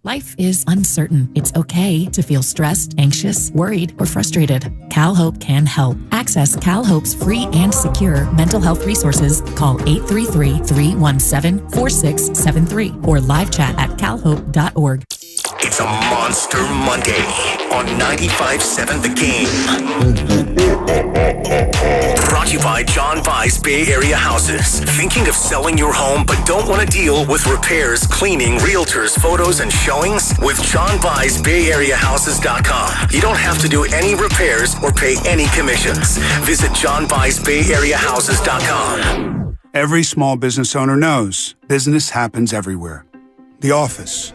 Life is uncertain. It's okay to feel stressed, anxious, worried, or frustrated. CalHope can help. Access CalHope's free and secure mental health resources. Call 833-317-4673 or live chat at calhope.org. It's a Monster Monday on 95.7 The Game. Brought to you by John Vai's Bay Area Houses. Thinking of selling your home but don't want to deal with repairs, cleaning, realtors, photos, and showings? With John Vai's Bay Area Houses.com. You don't have to do any repairs or pay any commissions. Visit John Vai's Bay Area Houses.com. Every small business owner knows business happens everywhere. The office,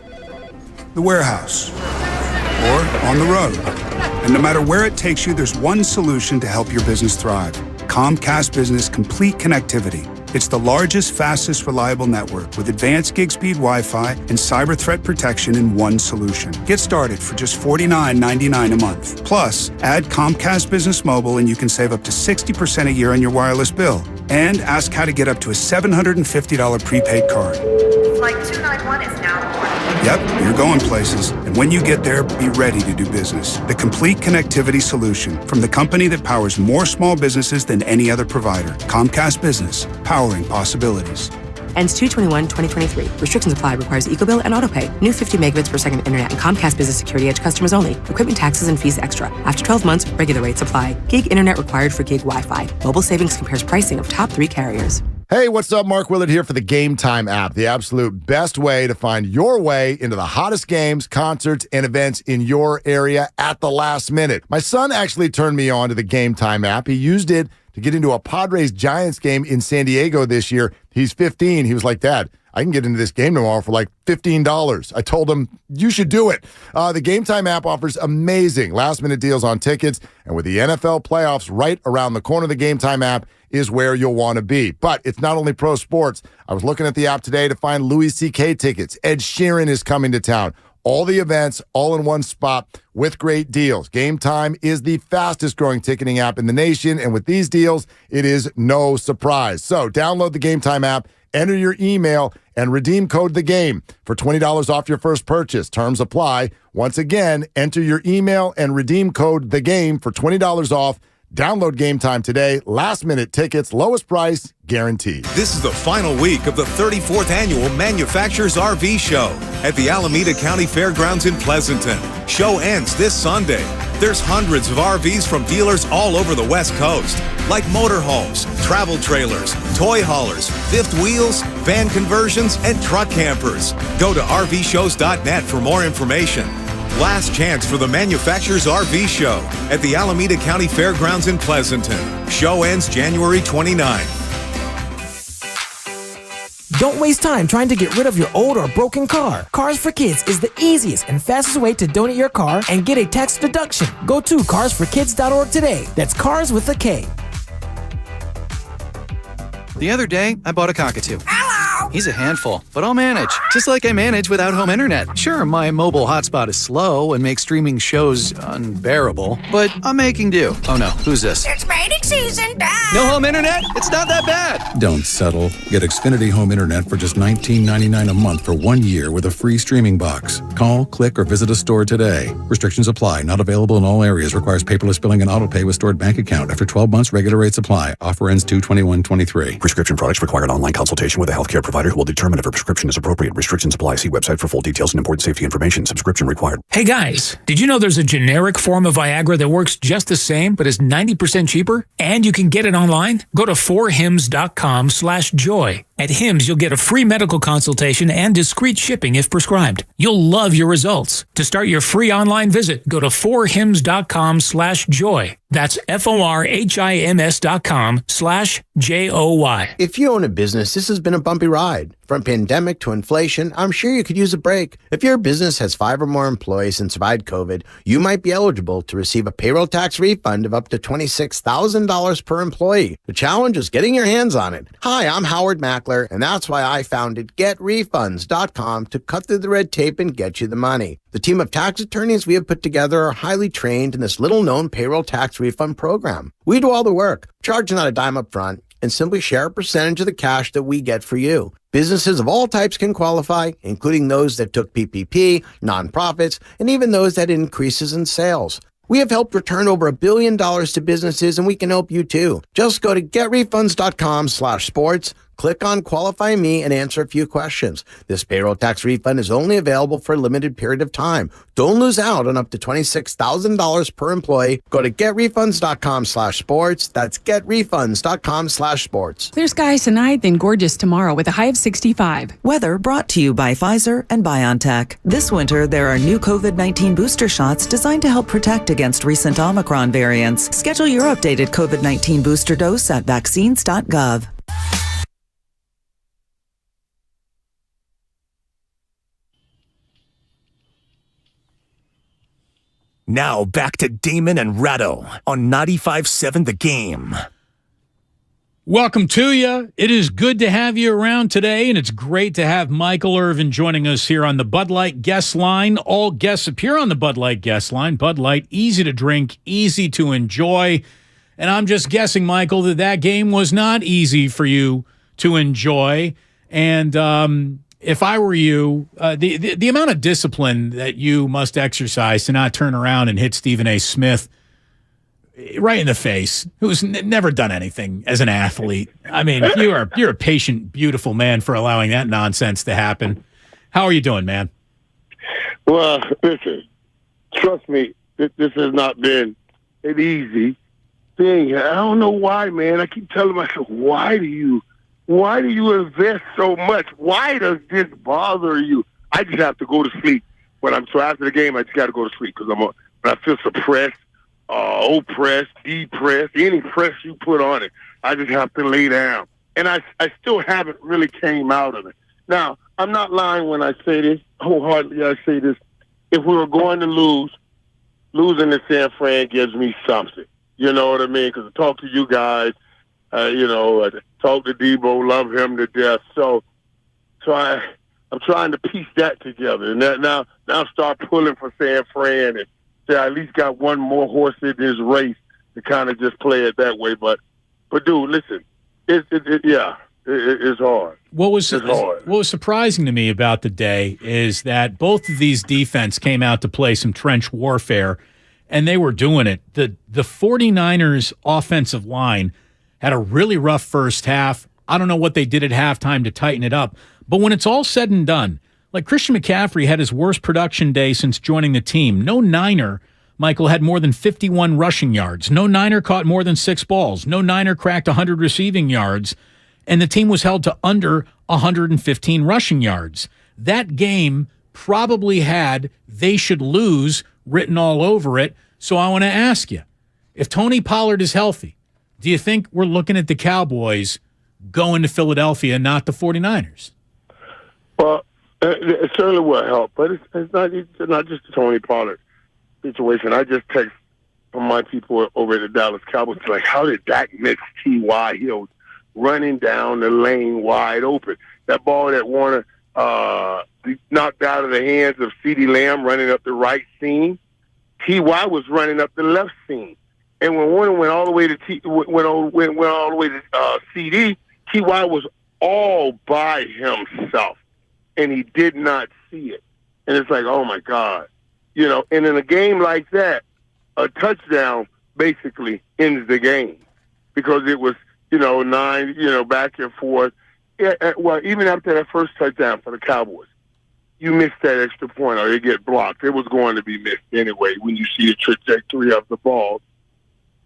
the warehouse, or on the road. And no matter where it takes you, there's one solution to help your business thrive. Comcast Business Complete Connectivity. It's the largest, fastest, reliable network with advanced gig speed Wi-Fi and cyber threat protection in one solution. Get started for just $49.99 a month. Plus, add Comcast Business Mobile and you can save up to 60% a year on your wireless bill. And ask how to get up to a $750 prepaid card. Flight 291 is now boarding. Yep, you're going places. And when you get there, be ready to do business. The complete connectivity solution from the company that powers more small businesses than any other provider. Comcast Business, powering possibilities. Ends 2/21/2023. Restrictions apply. Requires EcoBill and AutoPay. New 50 megabits per second internet and Comcast Business Security Edge customers only. Equipment taxes and fees extra. After 12 months, regular rates apply. Gig internet required for gig Wi-Fi. Mobile Savings compares pricing of top 3 carriers. Hey, what's up? Mark Willard here for the Game Time app, the absolute best way to find your way into the hottest games, concerts, and events in your area at the last minute. My son actually turned me on to the Game Time app. He used it to get into a Padres-Giants game in San Diego this year. He's 15. He was like, Dad, I can get into this game tomorrow for like $15. I told him, you should do it. The Game Time app offers amazing last-minute deals on tickets, and with the NFL playoffs right around the corner, the Game Time app is where you'll want to be. But it's not only pro sports. I was looking at the app today to find Louis C.K. tickets. Ed Sheeran is coming to town. All the events, all in one spot with great deals. Game Time is the fastest growing ticketing app in the nation, and with these deals, it is no surprise. So download the Game Time app, enter your email, and redeem code THEGAME for $20 off your first purchase. Terms apply. Once again, enter your email and redeem code THEGAME for $20 off. Download Game Time today. Last-minute tickets, lowest price, guaranteed. This is the final week of the 34th Annual Manufacturers RV Show at the Alameda County Fairgrounds in Pleasanton. Show ends this Sunday. There's hundreds of RVs from dealers all over the West Coast, like motorhomes, travel trailers, toy haulers, fifth wheels, van conversions, and truck campers. Go to RVshows.net for more information. Last chance for the Manufacturers RV Show at the Alameda County Fairgrounds in Pleasanton. Show ends January 29th. Don't waste time trying to get rid of your old or broken car. Cars for Kids is the easiest and fastest way to donate your car and get a tax deduction. Go to carsforkids.org today. That's cars with a K. The other day, I bought a cockatoo. Hello! He's a handful, but I'll manage. Just like I manage without home internet. Sure, my mobile hotspot is slow and makes streaming shows unbearable, but I'm making do. Oh no, who's this? It's mating season, Dad! No home internet? It's not that bad! Don't settle. Get Xfinity Home Internet for just $19.99 a month for 1 year with a free streaming box. Call, click, or visit a store today. Restrictions apply. Not available in all areas. Requires paperless billing and auto pay with stored bank account. After 12 months, regular rates apply. Offer ends 2/21/23. Prescription products require an online consultation with a healthcare provider who will determine if a prescription is appropriate. Restrictions apply. See website for full details and important safety information. Subscription required. Hey guys, did you know there's a generic form of Viagra that works just the same but is 90% cheaper? And you can get it online? Go to 4hims.com/joy. At Hims, you'll get a free medical consultation and discreet shipping if prescribed. You'll love your results. To start your free online visit, go to 4hims.com/joy. That's FORHIMS.com/JOY. If you own a business, this has been a bumpy ride. From pandemic to inflation, I'm sure you could use a break. If your business has 5 or more employees and survived COVID, you might be eligible to receive a payroll tax refund of up to $26,000 per employee. The challenge is getting your hands on it. Hi, I'm Howard Mackler, and that's why I founded GetRefunds.com to cut through the red tape and get you the money. The team of tax attorneys we have put together are highly trained in this little-known payroll tax refund program. We do all the work, charge not a dime up front, and simply share a percentage of the cash that we get for you. Businesses of all types can qualify, including those that took PPP, nonprofits, and even those that had increases in sales. We have helped return over $1 billion to businesses, and we can help you too. Just go to getrefunds.com/sports, click on Qualify Me, and answer a few questions. This payroll tax refund is only available for a limited period of time. Don't lose out on up to $26,000 per employee. Go to getrefunds.com/sports. That's getrefunds.com/sports. Clear skies tonight, then gorgeous tomorrow with a high of 65. Weather brought to you by Pfizer and BioNTech. This winter, there are new COVID-19 booster shots designed to help protect against recent Omicron variants. Schedule your updated COVID-19 booster dose at vaccines.gov. Now back to Damon and Ratto on 95.7 The Game. Welcome to you. It is good to have you around today, and it's great to have Michael Irvin joining us here on the Bud Light guest line. All guests appear on the Bud Light guest line. Bud Light, easy to drink, easy to enjoy. And I'm just guessing, Michael, that game was not easy for you to enjoy. And if I were you, the amount of discipline that you must exercise to not turn around and hit Stephen A. Smith right in the face, who's never done anything as an athlete. I mean, you're a patient, beautiful man for allowing that nonsense to happen. How are you doing, man? Well, listen, trust me, this has not been an easy thing. I don't know why, man. I keep telling myself, why do you invest so much? Why does this bother you? I just have to go to sleep so after the game, I just got to go to sleep because when I feel suppressed, oppressed, depressed, any press you put on it, I just have to lay down. And I still haven't really came out of it. Now, I'm not lying when I say this. Wholeheartedly, I say this. If we were going to lose, losing to San Fran gives me something. You know what I mean? Because I talk to you guys, I talk to Debo, love him to death. So I'm trying to piece that together. And now start pulling for San Fran and say I at least got one more horse in this race to kind of just play it that way. But dude, listen, it's hard. What was surprising to me about the day is that both of these defense came out to play some trench warfare, and they were doing it. The 49ers offensive line had a really rough first half. I don't know what they did at halftime to tighten it up. But when it's all said and done, like Christian McCaffrey had his worst production day since joining the team. No Niner, Michael, had more than 51 rushing yards. No Niner caught more than 6 balls. No Niner cracked 100 receiving yards. And the team was held to under 115 rushing yards. That game probably had "they should lose" written all over it. So I want to ask you, if Tony Pollard is healthy, do you think we're looking at the Cowboys going to Philadelphia and not the 49ers? Well, it certainly will help, but it's not just the Tony Pollard situation. I just text from my people over at the Dallas Cowboys, like, how did Dak miss T.Y. Hills running down the lane wide open? That ball that Warner knocked out of the hands of CeeDee Lamb running up the right seam, T.Y. was running up the left seam. And when Warner went all the way to CD, T.Y. was all by himself, and he did not see it. And it's like, oh my God, and in a game like that, a touchdown basically ends the game because it was 9 back and forth. Well, even after that first touchdown for the Cowboys, you missed that extra point or you get blocked. It was going to be missed anyway when you see the trajectory of the ball.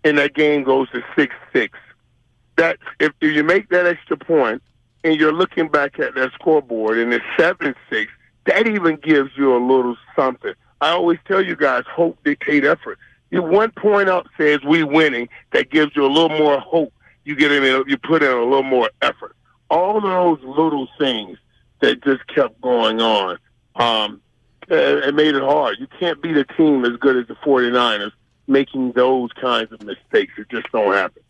And that game goes to 6-6. That if you make that extra point and you're looking back at that scoreboard and it's 7-6, that even gives you a little something. I always tell you guys, hope dictate effort. You're 1 point up says we winning. That gives you a little more hope. You put in a little more effort. All those little things that just kept going on, it made it hard. You can't beat a team as good as the 49ers making those kinds of mistakes. It just don't happen.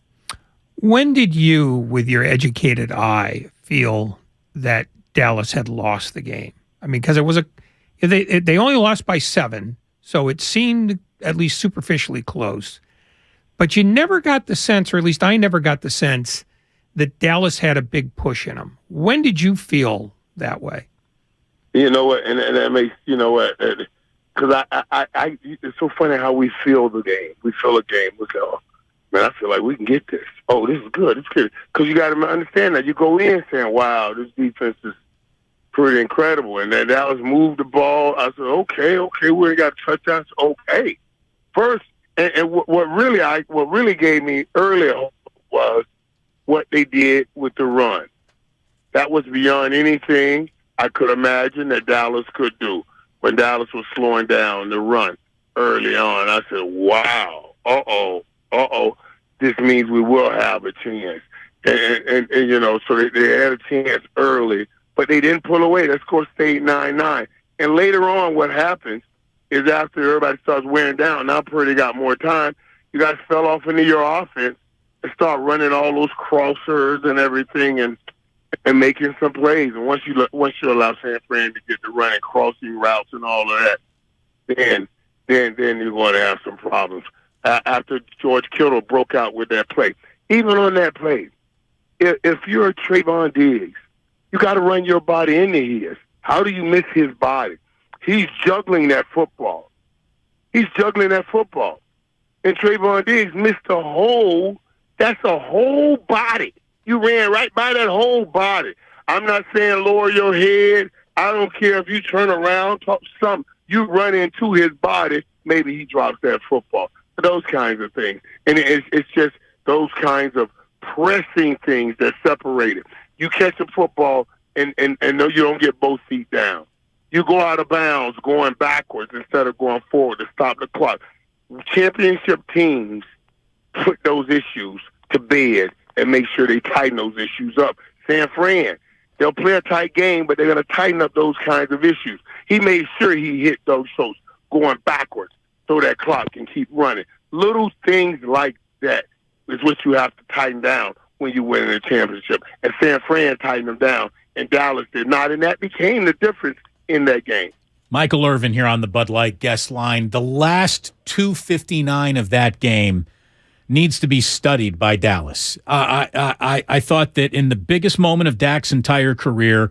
When did you, with your educated eye, feel that Dallas had lost the game? I mean, because it was they only lost by 7, so it seemed at least superficially close. But you never got the sense, or at least I never got the sense, that Dallas had a big push in them. When did you feel that way? You know what, and that makes, because I it's so funny how we feel the game. We feel a game. We go, man, I feel like we can get this. Oh, this is good. It's good. Because you got to understand that you go in saying, wow, this defense is pretty incredible. And then Dallas moved the ball. I said, okay, we got touchdowns. Okay. First, and what really gave me earlier was what they did with the run. That was beyond anything I could imagine that Dallas could do. When Dallas was slowing down the run early on, I said, wow, this means we will have a chance. And so they had a chance early, but they didn't pull away. That score stayed 9-9. And later on, what happens is after everybody starts wearing down, now Purdy got more time, you guys fell off into your offense and start running all those crossers and everything and making some plays. And once you allow San Fran to get the running crossing routes and all of that, then you're going to have some problems. After George Kittle broke out with that play, even on that play, if you're Trayvon Diggs, you got to run your body into his. How do you miss his body? He's juggling that football. And Trayvon Diggs missed that's a whole body. You ran right by that whole body. I'm not saying lower your head. I don't care if you turn around, talk something. You run into his body, maybe he drops that football. Those kinds of things. And it's just those kinds of pressing things that separate it. You catch a football and no, you don't get both feet down. You go out of bounds going backwards instead of going forward to stop the clock. Championship teams put those issues to bed and make sure they tighten those issues up. San Fran, they'll play a tight game, but they're going to tighten up those kinds of issues. He made sure he hit those shows going backwards so that clock can keep running. Little things like that is what you have to tighten down when you win a championship. And San Fran tightened them down, and Dallas did not, and that became the difference in that game. Michael Irvin here on the Bud Light guest line. The last 2:59 of that game needs to be studied by Dallas. I thought that in the biggest moment of Dak's entire career,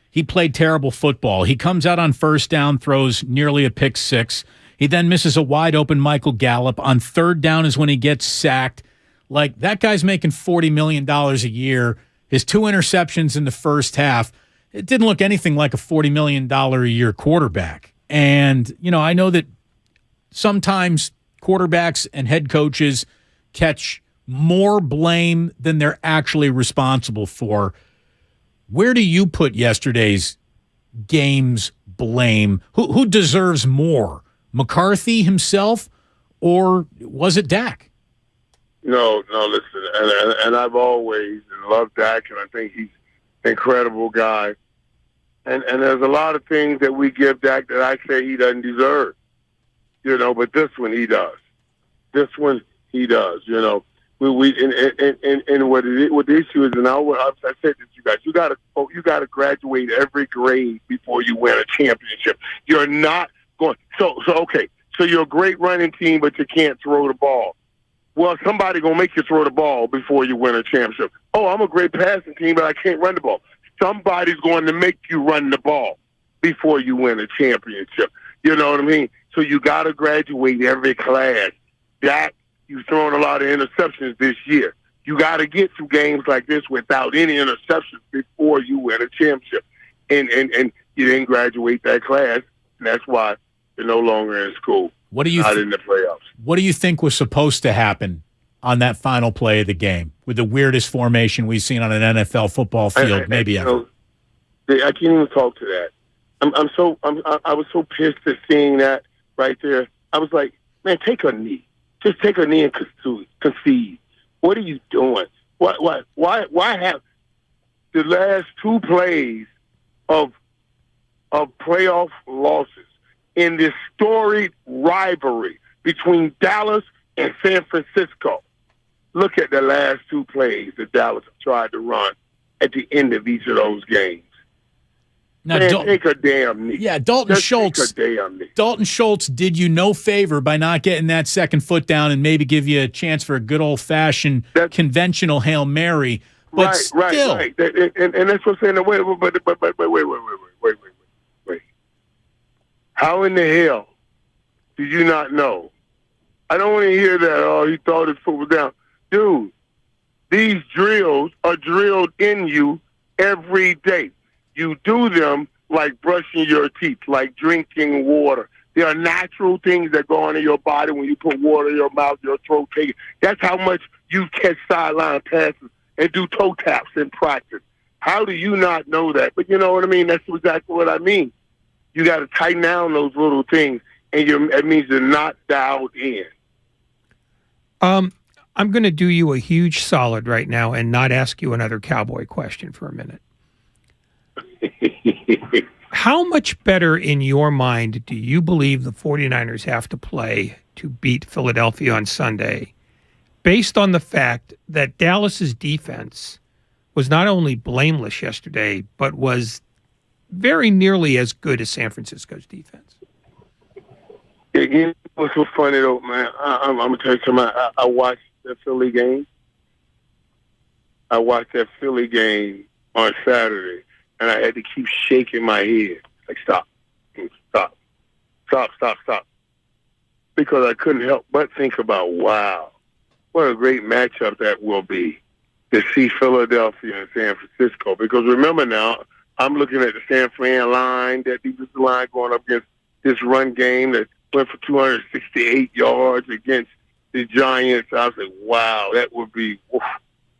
he played terrible football. He comes out on first down, throws nearly a pick six. He then misses a wide-open Michael Gallup. On third down is when he gets sacked. Like, that guy's making $40 million a year. His 2 interceptions in the first half, it didn't look anything like a $40 million a year quarterback. And, I know that sometimes quarterbacks and head coaches catch more blame than they're actually responsible for. Where do you put yesterday's game's blame? Who deserves more? McCarthy himself, or was it Dak? No, listen, and I've always loved Dak, and I think he's an incredible guy. And there's a lot of things that we give Dak that I say he doesn't deserve, but this one he does. This one he does, and what the issue is, and I said this to you guys, you got to graduate every grade before you win a championship. You're not going. So you're a great running team, but you can't throw the ball. Well, somebody gonna make you throw the ball before you win a championship. Oh, I'm a great passing team, but I can't run the ball. Somebody's going to make you run the ball before you win a championship. You know what I mean? So you got to graduate every class. Dak, you've thrown a lot of interceptions this year. You got to get through games like this without any interceptions before you win a championship. And you didn't graduate that class, and that's why you're no longer in school. What do you not in the playoffs? What do you think was supposed to happen on that final play of the game with the weirdest formation we've seen on an NFL football field, maybe ever? I can't even talk to that. I was so pissed at seeing that right there. I was like, man, take a knee. Just take a knee and concede. What are you doing? Why have the last two plays of playoff losses in this storied rivalry between Dallas and San Francisco? Look at the last two plays that Dallas tried to run at the end of each of those games. Now, Man, take a damn knee. Yeah, Dalton Schultz. Take a damn knee. Dalton Schultz did you no favor by not getting that second foot down and maybe give you a chance for a good old-fashioned conventional Hail Mary. But still. Right. And that's what I'm saying. Wait. How in the hell did you not know? I don't want to hear that, oh, he thought his foot was down. Dude, these drills are drilled in you every day. You do them like brushing your teeth, like drinking water. There are natural things that go on in your body when you put water in your mouth, your throat takes. That's how much you catch sideline passes and do toe taps in practice. How do you not know that? But you know what I mean? That's exactly what I mean. You got to tighten down those little things, and it means you're not dialed in. I'm going to do you a huge solid right now and not ask you another Cowboy question for a minute. How much better in your mind do you believe the 49ers have to play to beat Philadelphia on Sunday, based on the fact that Dallas's defense was not only blameless yesterday, but was very nearly as good as San Francisco's defense? You know what's so funny, though, man? I'm going to tell you something. I watched that Philly game. I watched that Philly game on Saturday, and I had to keep shaking my head. Like, stop. Because I couldn't help but think about, wow, what a great matchup that will be to see Philadelphia and San Francisco. Because remember now, I'm looking at the San Fran line, that defensive line going up against this run game that went for 268 yards against the Giants. I was like, wow, that would be,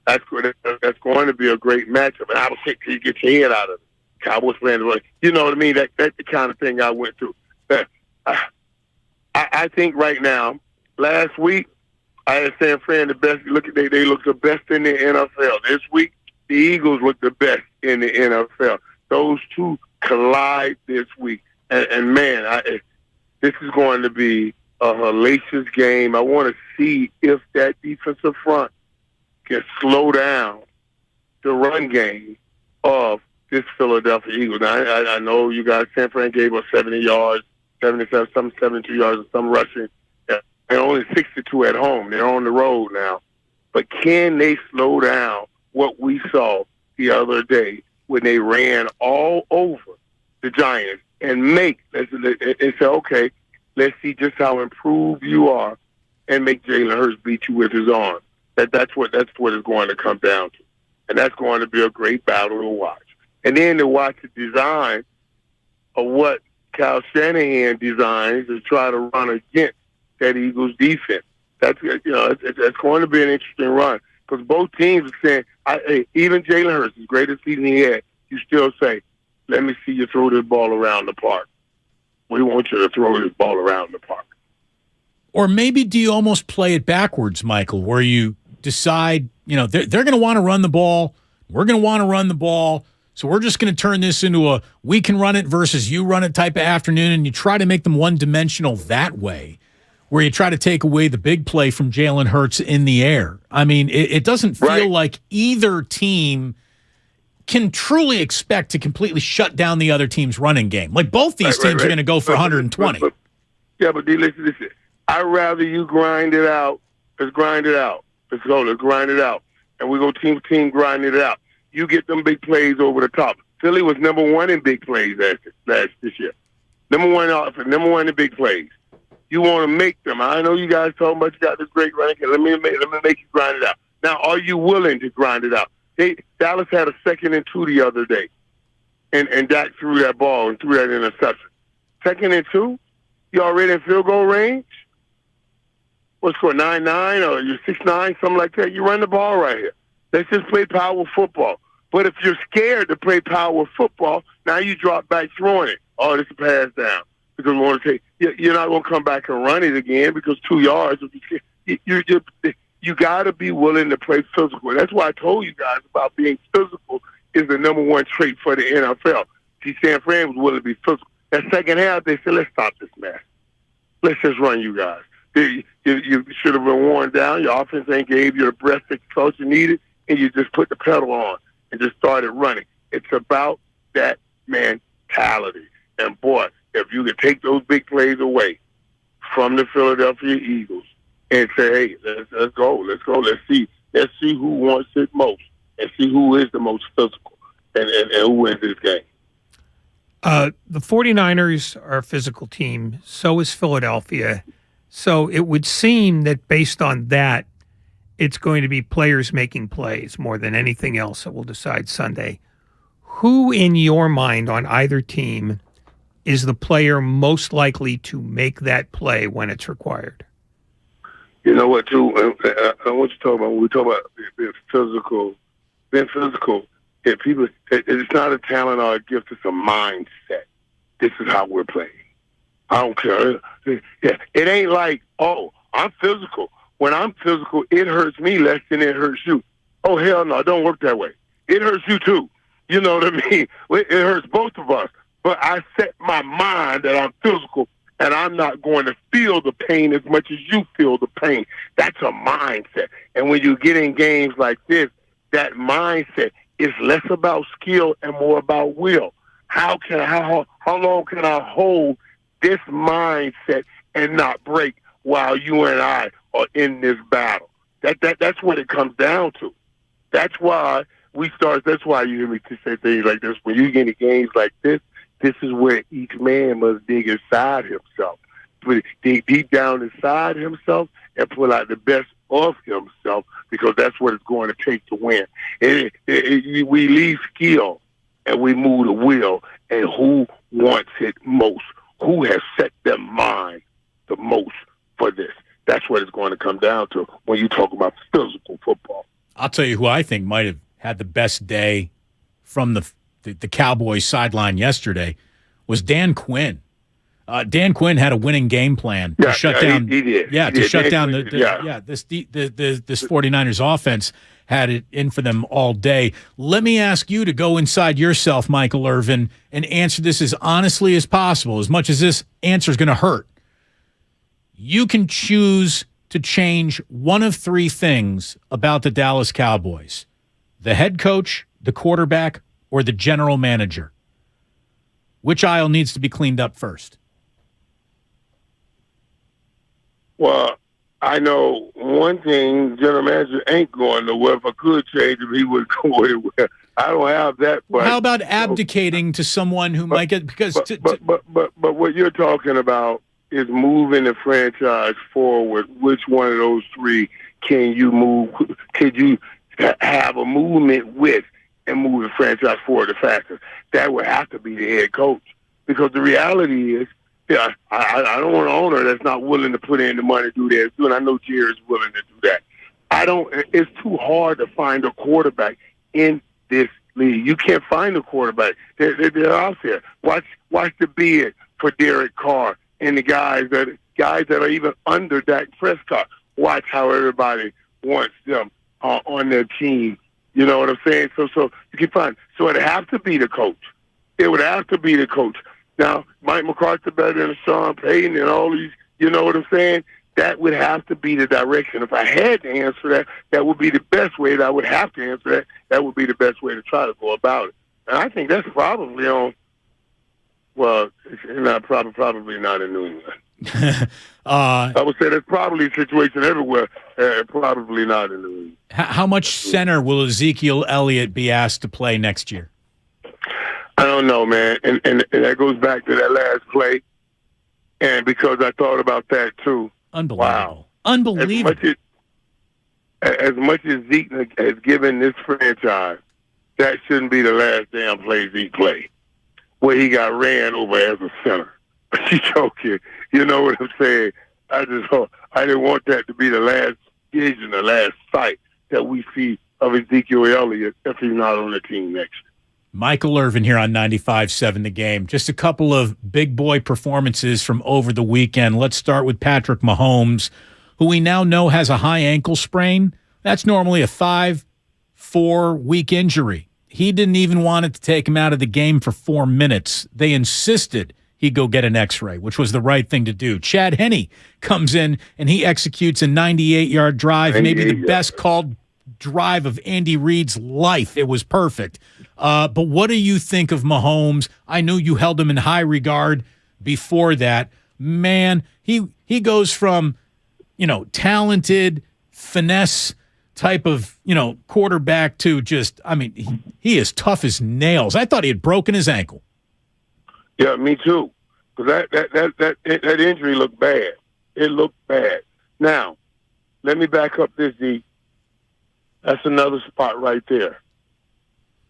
that's going to be a great matchup. And I was sick till you get your head out of it. Cowboys fans, you know what I mean? That's the kind of thing I went through. I think right now, last week, I had San Fran the best. They look the best in the NFL. This week, the Eagles look the best in the NFL. Those two collide this week. And man, this is going to be a hellacious game. I want to see if that defensive front can slow down the run game of this Philadelphia Eagles. Now, I know you guys, San Fran gave us 70 yards, 77, some 72 yards, and some rushing. They're only 62 at home. They're on the road now. But can they slow down what we saw the other day when they ran all over the Giants and say, okay, let's see just how improved you are and make Jalen Hurts beat you with his arm. That's what it's going to come down to. And that's going to be a great battle to watch. And then to watch the design of what Kyle Shanahan designs to try to run against that Eagles defense. That's it's going to be an interesting run because both teams are saying, even Jalen Hurts, the greatest season he had, you still say, let me see you throw this ball around the park. We want you to throw this ball around the park. Or maybe do you almost play it backwards, Michael, where you decide, they're going to want to run the ball. We're going to want to run the ball. So we're just going to turn this into a we can run it versus you run it type of afternoon, and you try to make them one-dimensional that way, where you try to take away the big play from Jalen Hurts in the air. I mean, it doesn't feel like either team can truly expect to completely shut down the other team's running game. Like both these teams are going to go for 120. But listen. I'd rather you grind it out. Let's grind it out. Let's go. Let's grind it out. And we go team grind it out. You get them big plays over the top. Philly was number one in big plays this year. Number one in big plays. You want to make them. I know you guys talking about you got this great running game. Let me make you grind it out. Now, are you willing to grind it out? Dallas had a 2nd and 2 the other day, and Dak threw that ball and threw that interception. 2nd and 2, you already in field goal range. What's score 9-9 or you're 6-9, something like that. You run the ball right here. Let's just play power football. But if you're scared to play power football, now you drop back throwing it. Oh, this is a pass down. Because we want to say you're not going to come back and run it again because 2 yards. You got to be willing to play physical. That's why I told you guys about being physical is the number one trait for the NFL. See, San Fran was willing to be physical. That second half, they said, let's stop this mess. Let's just run you guys. You should have been worn down. Your offense ain't gave you the breath that the coach needed, and you just put the pedal on and just started running. It's about that mentality. And, boy, if you could take those big plays away from the Philadelphia Eagles and say, hey, let's go. Let's see who wants it most and see who is the most physical and who wins this game. The 49ers are a physical team. So is Philadelphia. So it would seem that based on that, it's going to be players making plays more than anything else that will decide Sunday. Who in your mind on either team is the player most likely to make that play when it's required? You know what, too? I want you to talk about when we talk about being physical. It's not a talent or a gift; it's a mindset. This is how we're playing. I don't care. Yeah, it ain't like, oh, I'm physical. When I'm physical, it hurts me less than it hurts you. Oh, hell no, it don't work that way. It hurts you too. You know what I mean? It hurts both of us. But I set my mind that I'm physical, and I'm not going to feel the pain as much as you feel the pain. That's a mindset. And when you get in games like this, that mindset is less about skill and more about will. How long can I hold this mindset and not break while you and I are in this battle? That's what it comes down to. That's why that's why you hear me say things like this. When you get in games like this is where each man must dig inside himself. Dig deep down inside himself and pull out the best of himself, because that's what it's going to take to win. We leave skill and we move the will, and who wants it most? Who has set their mind the most for this? That's what it's going to come down to when you talk about physical football. I'll tell you who I think might have had the best day from the Cowboys sideline yesterday was Dan Quinn. Dan Quinn had a winning game plan to shut down. He did. Yeah, to shut down this 49ers offense had it in for them all day. Let me ask you to go inside yourself, Michael Irvin, and answer this as honestly as possible, as much as this answer is going to hurt. You can choose to change one of three things about the Dallas Cowboys: the head coach, the quarterback, or the general manager. Which aisle needs to be cleaned up first? Well, I know one thing: general manager ain't going nowhere. If I could change him, he would go anywhere. I don't have that. But how about abdicating to someone who might get But what you're talking about is moving the franchise forward. Which one of those three can you move? Could you have a movement with and move the franchise forward the fastest? That would have to be the head coach, because the reality is, I don't want an owner that's not willing to put in the money to do that. And I know Jerry's willing to do that. It's too hard to find a quarterback in this league. You can't find a quarterback. They're out there. Watch the bid for Derek Carr and the guys that guys that are even under Dak Prescott. Watch how everybody wants them on their team. You know what I'm saying? So you can find. So it'd have to be the coach. It would have to be the coach. Now, Mike McCarthy better than Sean Payton and all these. You know what I'm saying? That would have to be the direction. If I had to answer that, that would be the best way. That I would have to answer that. That would be the best way to try to go about it. And I think that's probably on. Well, it's not probably not in New England. I would say that's probably a situation everywhere. Probably not in New England. How much center will Ezekiel Elliott be asked to play next year? I don't know, man. And that goes back to that last play. And because I thought about that too. Unbelievable. Wow. Unbelievable. As much as Zeke has given this franchise, that shouldn't be the last damn play Zeke played, where he got ran over as a center. You joking? You know what I'm saying? I didn't want that to be the last vision, the last sight that we see of Ezekiel Elliott if he's not on the team next year. Michael Irvin here on 95.7 The Game. Just a couple of big boy performances from over the weekend. Let's start with Patrick Mahomes, who we now know has a high ankle sprain. That's normally a 5-4 week injury. He didn't even want it to take him out of the game for 4 minutes. They insisted he go get an x-ray, which was the right thing to do. Chad Henne comes in and he executes a 98-yard drive, maybe the best called drive of Andy Reid's life. It was perfect. But what do you think of Mahomes? I know you held him in high regard before that. Man, he goes from, talented, finesse type of, quarterback to just, he is tough as nails. I thought he had broken his ankle. Yeah, me too. Because that injury looked bad. It looked bad. Now, let me back up this, D. That's another spot right there.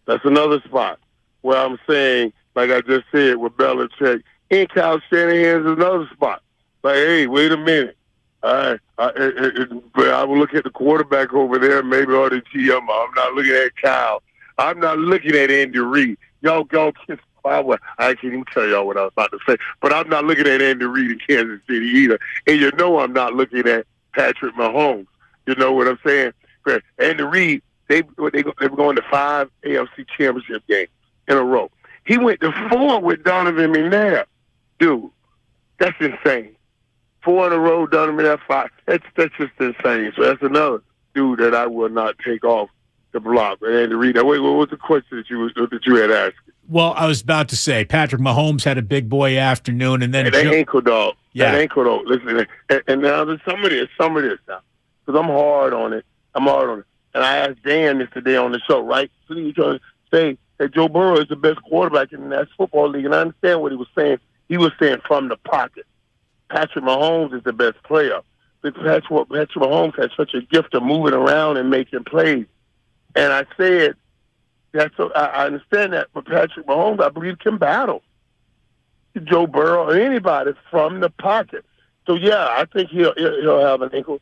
That's another spot where I'm saying, like I just said with Belichick, and Kyle Shanahan's another spot. Like, hey, wait a minute. I will look at the quarterback over there, maybe or the GM. I'm not looking at Kyle. I'm not looking at Andy Reid. Y'all kiss. I can't even tell y'all what I was about to say, but I'm not looking at Andy Reid in Kansas City either. And I'm not looking at Patrick Mahomes. You know what I'm saying? Andy Reid, they were going to 5 AFC championship games in a row. He went to 4 with Donovan McNabb. Dude, that's insane. 4 in a row, Donovan McNabb 5. That's just insane. So that's another dude that I will not take off the block. But Andy Reid. Now, wait, what was the question that you had asked? Well, I was about to say Patrick Mahomes had a big boy afternoon, and then that ankle dog. Yeah, that ankle dog. Listen, and now there's some of this now, because I'm hard on it. And I asked Dan this today on the show, right? So he was trying to say that Joe Burrow is the best quarterback in the National Football League, and I understand what he was saying. He was saying from the pocket. Patrick Mahomes is the best player. But Patrick Mahomes has such a gift of moving around and making plays. And I said, I understand that, but Patrick Mahomes, I believe, can battle Joe Burrow or anybody from the pocket. So, yeah, I think he'll have an ankle.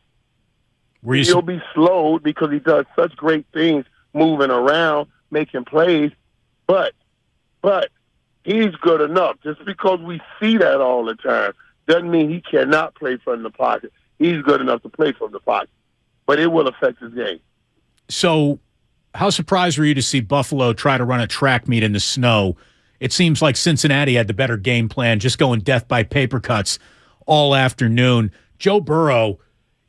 He'll be slowed because he does such great things moving around, making plays. But he's good enough. Just because we see that all the time doesn't mean he cannot play from the pocket. He's good enough to play from the pocket. But it will affect his game. So how surprised were you to see Buffalo try to run a track meet in the snow? It seems like Cincinnati had the better game plan, just going death by paper cuts all afternoon. Joe Burrow,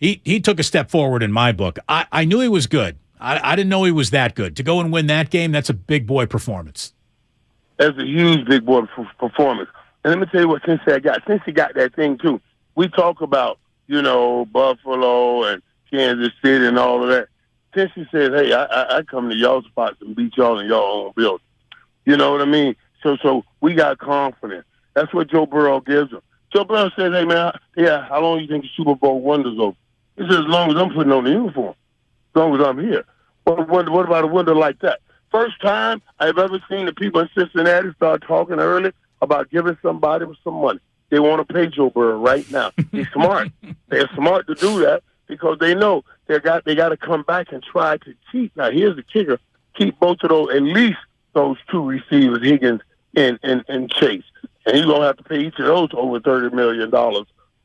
he took a step forward in my book. I knew he was good. I didn't know he was that good. To go and win that game, that's a big boy performance. That's a huge big boy performance. And let me tell you what Cincinnati got. Cincinnati got that thing, too. We talk about, Buffalo and Kansas City and all of that. Cincinnati says, hey, I come to y'all spots and beat y'all in y'all own building. You know what I mean? So we got confidence. That's what Joe Burrow gives them. Joe Burrow says, hey, man, how long do you think the Super Bowl window's over? He says, as long as I'm putting on the uniform, as long as I'm here. What about a window like that? First time I've ever seen the people in Cincinnati start talking early about giving somebody with some money. They want to pay Joe Burrow right now. He's smart. They're smart to do that because they know they got to come back and try to keep. Now, here's the kicker. Keep both of those, at least those two receivers, Higgins and Chase. And he's going to have to pay each of those over $30 million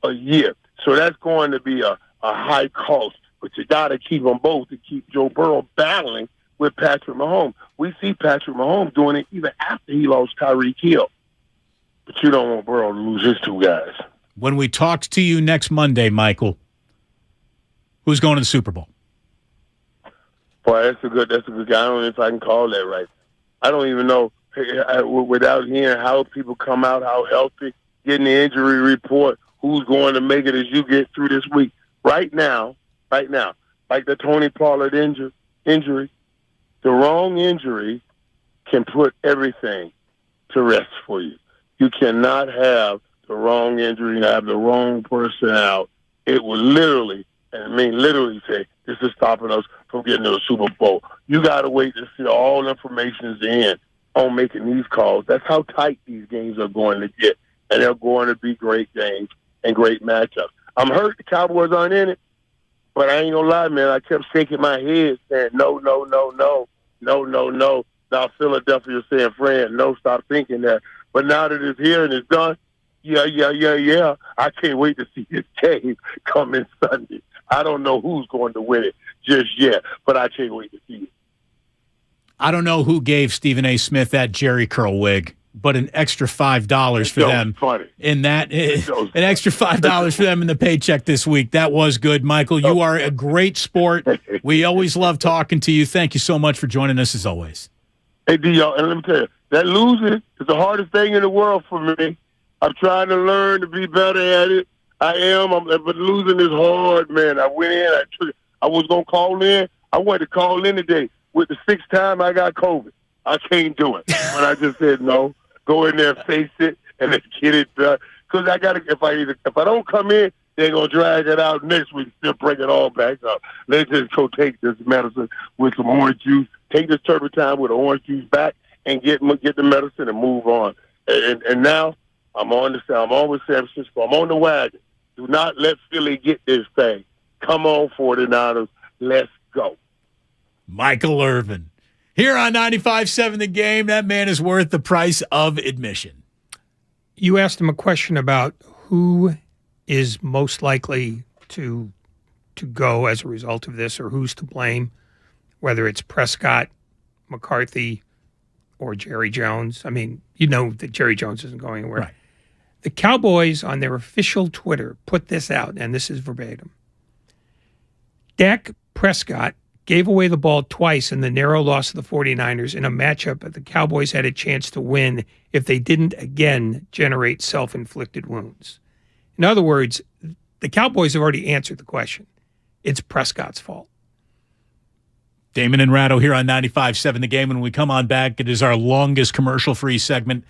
a year. So that's going to be a high cost. But you got to keep them both to keep Joe Burrow battling with Patrick Mahomes. We see Patrick Mahomes doing it even after he lost Tyreek Hill. But you don't want Burrow to lose his two guys. When we talk to you next Monday, Michael, who's going to the Super Bowl? Boy, that's a good guy. I don't know if I can call that right. I don't even know, without hearing how people come out, how healthy, getting the injury report, who's going to make it as you get through this week. Right now, like the Tony Pollard injury, the wrong injury can put everything to rest for you. You cannot have the wrong injury, have the wrong person out. It will literally say, this is stopping us from getting to the Super Bowl. You got to wait to see all information is in on making these calls. That's how tight these games are going to get, and they're going to be great games and great matchups. I'm hurt the Cowboys aren't in it, but I ain't going to lie, man. I kept shaking my head saying, no. Now Philadelphia saying, friend, no, stop thinking that. But now that it's here and it's done, yeah. I can't wait to see this game coming Sunday. I don't know who's going to win it just yet, but I can't wait to see it. I don't know who gave Stephen A. Smith that Jerry curl wig, but an extra $5 for them in that, an extra $5 for them in the paycheck this week. That was good, Michael. You are a great sport. We always love talking to you. Thank you so much for joining us as always. Hey, D.O., and let me tell you, that losing is the hardest thing in the world for me. I'm trying to learn to be better at it. I am, but losing is hard, man. I went in, I was going to call in. I wanted to call in today. With the sixth time I got COVID, I can't do it. But I just said, no, go in there, face it, and then get it done. Because I got to, if I don't come in, they're going to drag it out next week, still bring it all back up. Let's just go take this medicine with some orange juice, take this turpentine with orange juice back, and get the medicine and move on. And now I'm with San Francisco. I'm on the wagon. Do not let Philly get this thing. Come on, 49ers. Let's go. Michael Irvin. Here on 95.7 The Game, that man is worth the price of admission. You asked him a question about who is most likely to go as a result of this, or who's to blame, whether it's Prescott, McCarthy, or Jerry Jones. I mean, you know that Jerry Jones isn't going anywhere. Right. The Cowboys on their official Twitter put this out, and this is verbatim. Dak Prescott gave away the ball twice in the narrow loss of the 49ers in a matchup that the Cowboys had a chance to win if they didn't again generate self-inflicted wounds. In other words, the Cowboys have already answered the question. It's Prescott's fault. Damon and Ratto here on 95.7 The Game. When we come on back, it is our longest commercial-free segment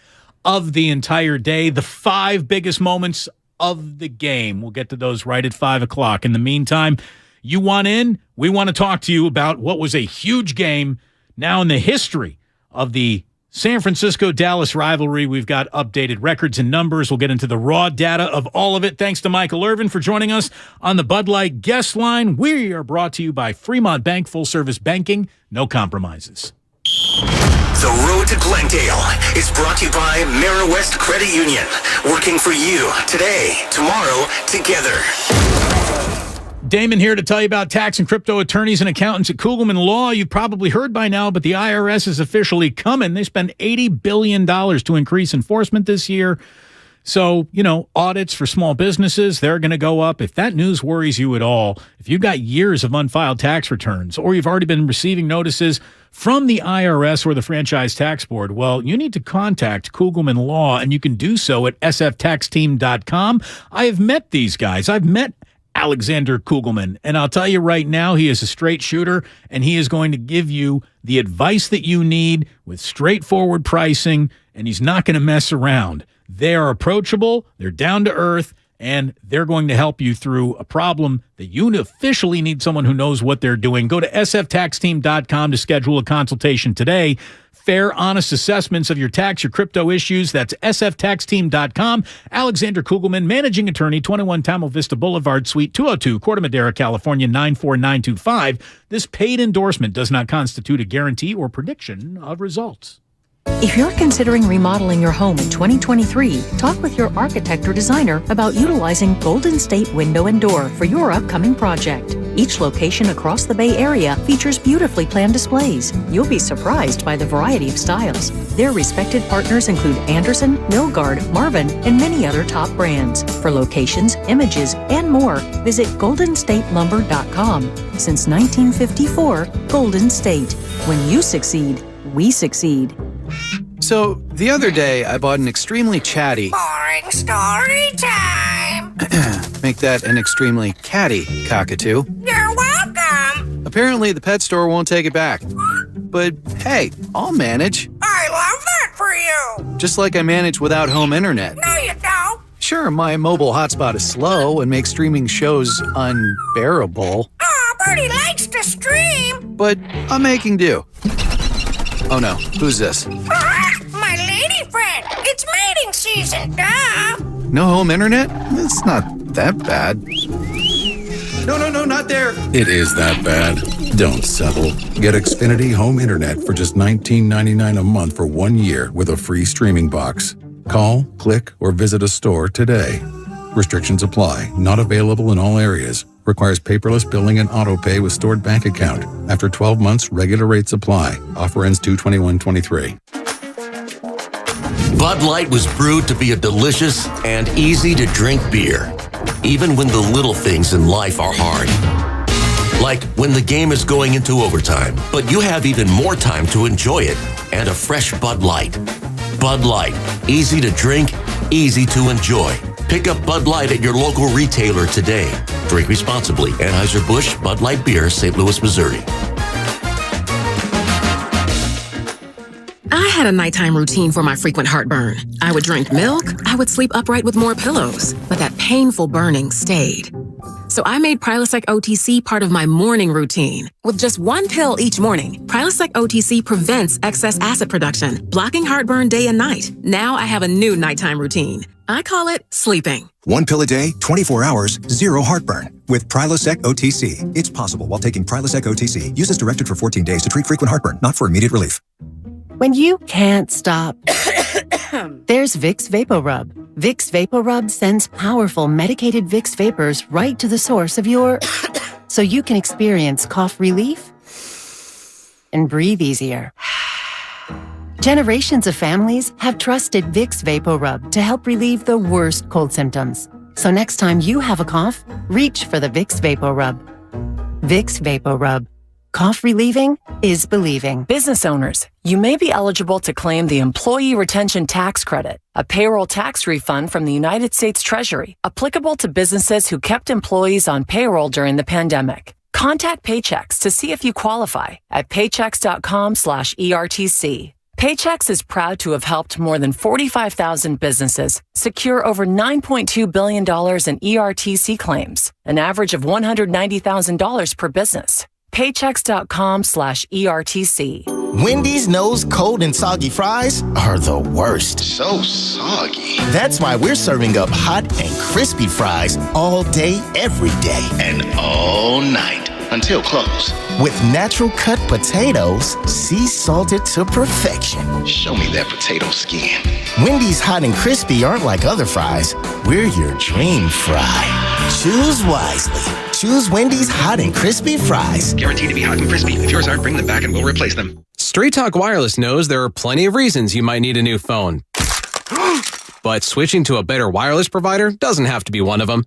of the entire day. The 5 biggest moments of the game. We'll get to those right at 5 o'clock. In the meantime, you want in? We want to talk to you about what was a huge game now in the history of the San Francisco-Dallas rivalry. We've got updated records and numbers. We'll get into the raw data of all of it. Thanks to Michael Irvin for joining us on the Bud Light guest line. We are brought to you by Fremont Bank, full-service banking, no compromises. The Road to Glendale is brought to you by West Credit Union. Working for you today, tomorrow, together. Damon here to tell you about tax and crypto attorneys and accountants at Kugelman Law. You've probably heard by now, but the IRS is officially coming. They spend $80 billion to increase enforcement this year. So, audits for small businesses, they're going to go up. If that news worries you at all, if you've got years of unfiled tax returns, or you've already been receiving notices from the IRS or the Franchise Tax Board, well, you need to contact Kugelman Law, and you can do so at sftaxteam.com. I have met these guys. I've met Alexander Kugelman, and I'll tell you right now, he is a straight shooter, and he is going to give you the advice that you need with straightforward pricing, and he's not going to mess around. They are approachable, they're down to earth, and they're going to help you through a problem that you officially need someone who knows what they're doing. Go to sftaxteam.com to schedule a consultation today. Fair, honest assessments of your tax, your crypto issues. That's sftaxteam.com. Alexander Kugelman, managing attorney, 21 Tamil Vista Boulevard, Suite 202, Corte Madera, California, 94925. This paid endorsement does not constitute a guarantee or prediction of results. If you're considering remodeling your home in 2023, talk with your architect or designer about utilizing Golden State Window and Door for your upcoming project. Each location across the Bay Area features beautifully planned displays. You'll be surprised by the variety of styles. Their respected partners include Anderson, Milgard, Marvin, and many other top brands. For locations, images, and more, visit goldenstatelumber.com. Since 1954, Golden State. When you succeed, we succeed. So, the other day, I bought an extremely chatty... Boring story time. Make that an extremely catty cockatoo. You're welcome. Apparently, the pet store won't take it back. But hey, I'll manage. I love that for you. Just like I manage without home internet. No, you don't. Sure, my mobile hotspot is slow and makes streaming shows unbearable. Aw, Bertie likes to stream. But I'm making do. Oh no, who's this? My lady friend. It's mating season, duh. No home internet? It's not that bad. No, not there. It is that bad. Don't settle. Get Xfinity Home Internet for just $19.99 a month for 1 year with a free streaming box. Call, click, or visit a store today. Restrictions apply. Not available in all areas. Requires paperless billing and auto pay with stored bank account. After 12 months, regular rates apply. Offer ends 2/21/23. Bud Light was brewed to be a delicious and easy-to-drink beer, even when the little things in life are hard. Like when the game is going into overtime, but you have even more time to enjoy it, and a fresh Bud Light. Bud Light, easy to drink, easy to enjoy. Pick up Bud Light at your local retailer today. Drink responsibly. Anheuser-Busch Bud Light Beer, St. Louis, Missouri. I had a nighttime routine for my frequent heartburn. I would drink milk, I would sleep upright with more pillows, but that painful burning stayed. So I made Prilosec OTC part of my morning routine. With just one pill each morning, Prilosec OTC prevents excess acid production, blocking heartburn day and night. Now I have a new nighttime routine. I call it sleeping. 1 pill a day, 24 hours, zero heartburn. With Prilosec OTC. It's possible while taking Prilosec OTC. Use as directed for 14 days to treat frequent heartburn, not for immediate relief. When you can't stop, there's Vicks VapoRub. Vicks VapoRub sends powerful medicated Vicks vapors right to the source of your... so you can experience cough relief and breathe easier. Generations of families have trusted Vicks VapoRub to help relieve the worst cold symptoms. So next time you have a cough, reach for the Vicks VapoRub. Vicks VapoRub. Cough relieving is believing. Business owners, you may be eligible to claim the Employee Retention Tax Credit, a payroll tax refund from the United States Treasury, applicable to businesses who kept employees on payroll during the pandemic. Contact Paychex to see if you qualify at paychex.com/ERTC. Paychex is proud to have helped more than 45,000 businesses secure over $9.2 billion in ERTC claims, an average of $190,000 per business. Paychex.com/ERTC. Wendy's knows cold and soggy fries are the worst. So soggy. That's why we're serving up hot and crispy fries all day, every day. And all night until close. With natural cut potatoes, sea salted to perfection. Show me that potato skin. Wendy's hot and crispy aren't like other fries. We're your dream fry. Choose wisely. Choose Wendy's hot and crispy fries. Guaranteed to be hot and crispy. If yours aren't, bring them back and we'll replace them. Straight Talk Wireless knows there are plenty of reasons you might need a new phone. But switching to a better wireless provider doesn't have to be one of them.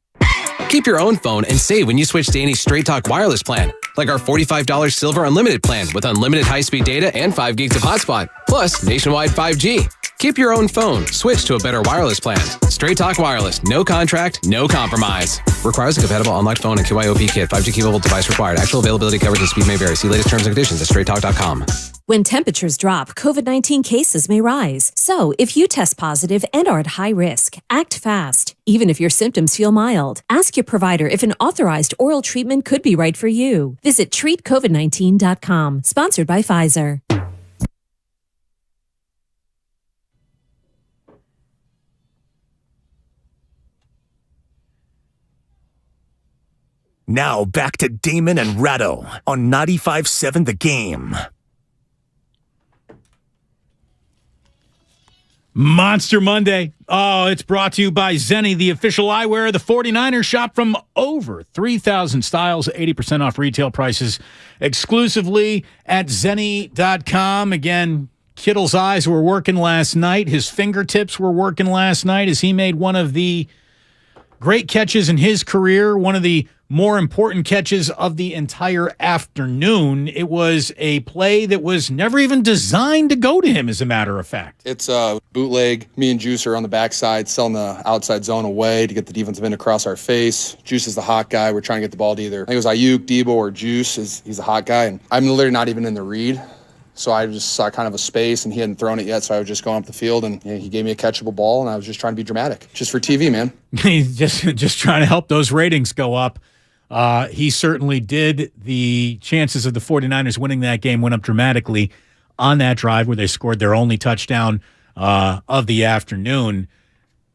Keep your own phone and save when you switch to any Straight Talk Wireless plan, like our $45 Silver Unlimited plan with unlimited high-speed data and 5 gigs of hotspot, plus nationwide 5G. Keep your own phone. Switch to a better wireless plan. Straight Talk Wireless. No contract, no compromise. Requires a compatible unlocked phone and QIOP kit. 5G capable device required. Actual availability, coverage, and speed may vary. See latest terms and conditions at straighttalk.com. When temperatures drop, COVID-19 cases may rise. So, if you test positive and are at high risk, act fast. Even if your symptoms feel mild, ask your provider if an authorized oral treatment could be right for you. Visit treatcovid19.com. Sponsored by Pfizer. Now back to Damon and Ratto on 95.7 The Game. Monster Monday. Oh, it's brought to you by Zenni, the official eyewear of the 49ers. Shop from over 3,000 styles, 80% off retail prices, exclusively at Zenni.com. Again, Kittle's eyes were working last night. His fingertips were working last night as he made one of the great catches in his career, one of the more important catches of the entire afternoon. It was a play that was never even designed to go to him, as a matter of fact. It's a bootleg. Me and Juice are on the backside, selling the outside zone away to get the defensive end across our face. Juice is the hot guy. We're trying to get the ball to either, I think it was Ayuk, Debo, or Juice. He's the hot guy. And I'm literally not even in the read. So I just saw kind of a space, and he hadn't thrown it yet, so I was just going up the field, and he gave me a catchable ball, and I was just trying to be dramatic. Just for TV, man. He's just trying to help those ratings go up. He certainly did. The chances of the 49ers winning that game went up dramatically on that drive where they scored their only touchdown of the afternoon,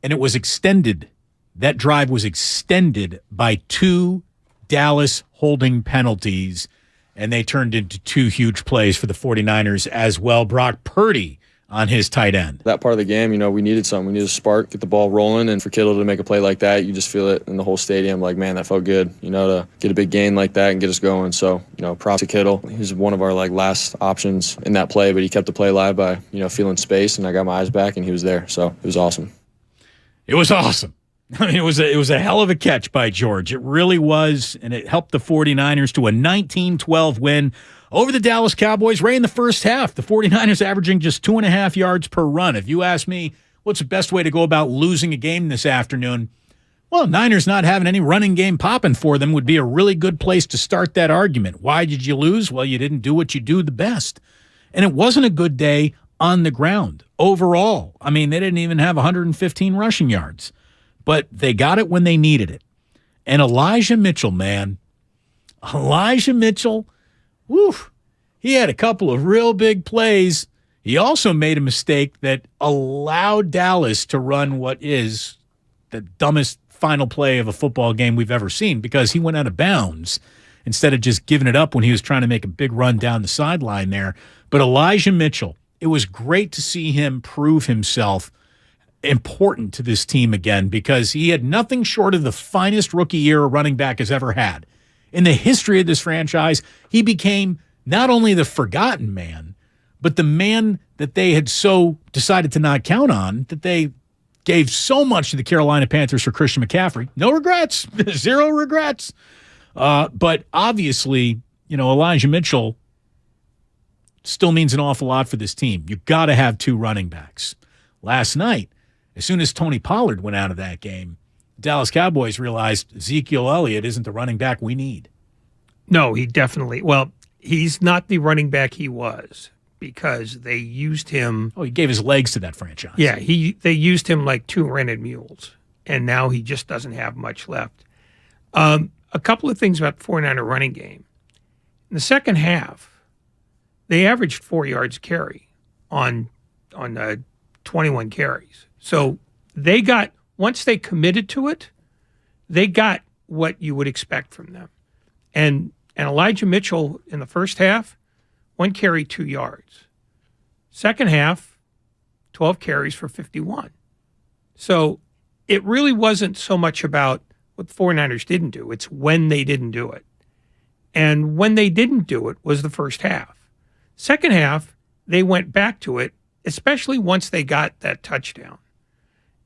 and it was extended. That drive was extended by 2 Dallas holding penalties, and they turned into 2 huge plays for the 49ers as well. Brock Purdy on his tight end. That part of the game, we needed something. We needed a spark, get the ball rolling, and for Kittle to make a play like that, you just feel it in the whole stadium. Like, man, that felt good, to get a big gain like that and get us going. So, props to Kittle. He was one of our, last options in that play, but he kept the play alive by, feeling space, and I got my eyes back, and he was there. So it was awesome. It was awesome. I mean, it was a hell of a catch by George. It really was, and it helped the 49ers to a 19-12 win over the Dallas Cowboys. Ray, in the first half, the 49ers averaging just 2.5 yards per run. If you ask me what's the best way to go about losing a game this afternoon, well, Niners not having any running game popping for them would be a really good place to start that argument. Why did you lose? Well, you didn't do what you do the best. And it wasn't a good day on the ground overall. I mean, they didn't even have 115 rushing yards. But they got it when they needed it. And Elijah Mitchell, man. Elijah Mitchell, he had a couple of real big plays. He also made a mistake that allowed Dallas to run what is the dumbest final play of a football game we've ever seen, because he went out of bounds instead of just giving it up when he was trying to make a big run down the sideline there. But Elijah Mitchell, it was great to see him prove himself important to this team again, because he had nothing short of the finest rookie year a running back has ever had. In the history of this franchise, he became not only the forgotten man, but the man that they had so decided to not count on, that they gave so much to the Carolina Panthers for Christian McCaffrey. No regrets, 0 regrets. But obviously, Elijah Mitchell still means an awful lot for this team. You've got to have 2 running backs. Last night, as soon as Tony Pollard went out of that game, the Dallas Cowboys realized Ezekiel Elliott isn't the running back we need. No, he definitely. Well, he's not the running back he was, because they used him. Oh, he gave his legs to that franchise. Yeah, they used him like 2 rented mules, and now he just doesn't have much left. A couple of things about the 49er running game. In the second half, they averaged 4 yards carry on 21 carries. So they got, once they committed to it, they got what you would expect from them. And Elijah Mitchell in the first half, 1 carry, 2 yards. Second half, 12 carries for 51. So it really wasn't so much about what the 49ers didn't do. It's when they didn't do it. And when they didn't do it was the first half. Second half, they went back to it, especially once they got that touchdown.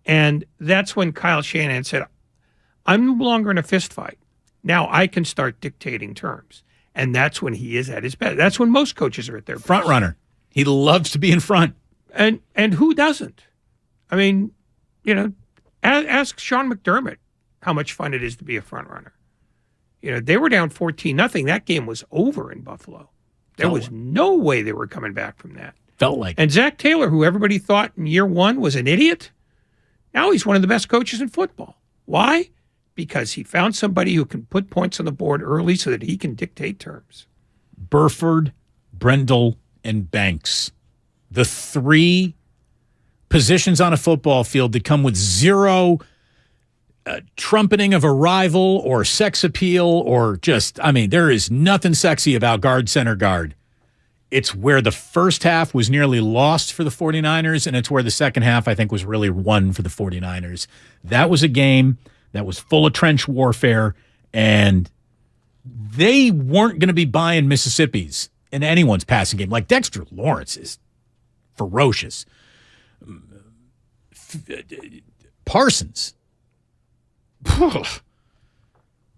And that's when Kyle Shanahan said, I'm no longer in a fist fight. Now I can start dictating terms. And that's when he is at his best. That's when most coaches are at their best. Front runner. He loves to be in front. And who doesn't? I mean, ask Sean McDermott how much fun it is to be a front runner. They were down 14-0. That game was over in Buffalo. There was no way they were coming back from that. Felt like. And Zach Taylor, who everybody thought in year 1 was an idiot, now he's one of the best coaches in football. Why? Because he found somebody who can put points on the board early so that he can dictate terms. Burford, Brendel, and Banks. The 3 positions on a football field that come with 0 trumpeting of a rival or sex appeal or just, there is nothing sexy about guard, center, guard. It's where the first half was nearly lost for the 49ers, and it's where the second half, I think, was really won for the 49ers. That was a game that was full of trench warfare, and they weren't going to be buying Mississippi's in anyone's passing game. Like, Dexter Lawrence is ferocious. Parsons.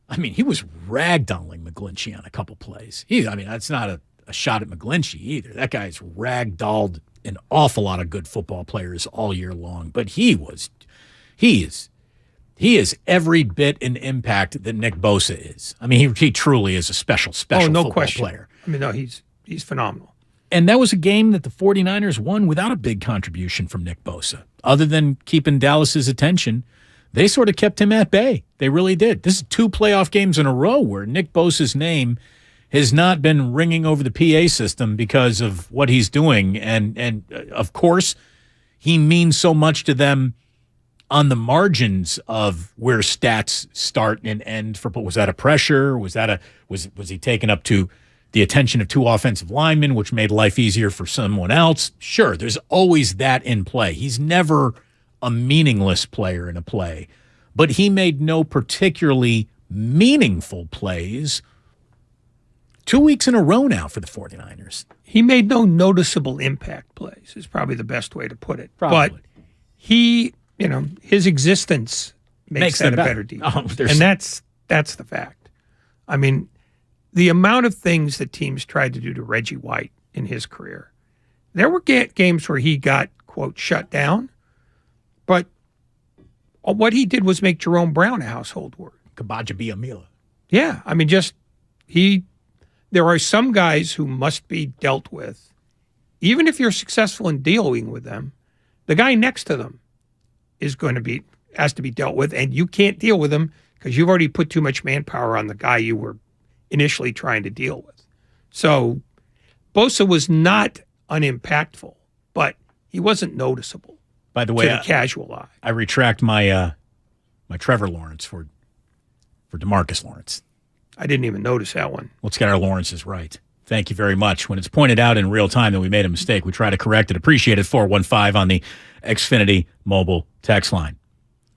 I mean, he was ragdolling McGlinchey on a couple plays. That's not a shot at McGlinchey either. That guy's ragdolled an awful lot of good football players all year long. But he is every bit an impact that Nick Bosa is. I mean, he truly is a special football player. I mean, no, he's phenomenal. And that was a game that the 49ers won without a big contribution from Nick Bosa. Other than keeping Dallas's attention, they sort of kept him at bay. They really did. This is 2 playoff games in a row where Nick Bosa's name has not been ringing over the PA system because of what he's doing. And of course, he means so much to them on the margins of where stats start and end. Was that a pressure? Was he taken up to the attention of 2 offensive linemen, which made life easier for someone else? Sure, there's always that in play. He's never a meaningless player in a play, but he made no particularly meaningful plays 2 weeks in a row now for the 49ers. He made no noticeable impact plays is probably the best way to put it. Probably. But he, his existence makes that a better deal. And that's the fact. I mean, the amount of things that teams tried to do to Reggie White in his career. There were games where he got, quote, shut down, but what he did was make Jerome Brown a household word. Kabaja Biamila. Yeah, I mean, there are some guys who must be dealt with. Even if you're successful in dealing with them, the guy next to them has to be dealt with, and you can't deal with him because you've already put too much manpower on the guy you were initially trying to deal with. So Bosa was not unimpactful, but he wasn't noticeable. By the way, to the casual eye. I retract my my Trevor Lawrence for DeMarcus Lawrence. I didn't even notice that one. Let's get our Lawrences right. Thank you very much. When it's pointed out in real time that we made a mistake, we try to correct it. Appreciate it. 415 on the Xfinity mobile text line.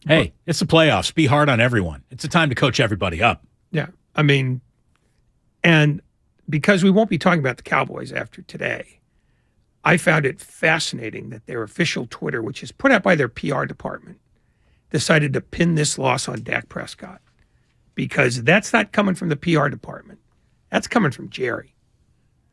Hey, it's the playoffs. Be hard on everyone. It's a time to coach everybody up. Yeah. I mean, and because we won't be talking about the Cowboys after today, I found it fascinating that their official Twitter, which is put out by their PR department, decided to pin this loss on Dak Prescott, because that's not coming from the PR department. That's coming from Jerry,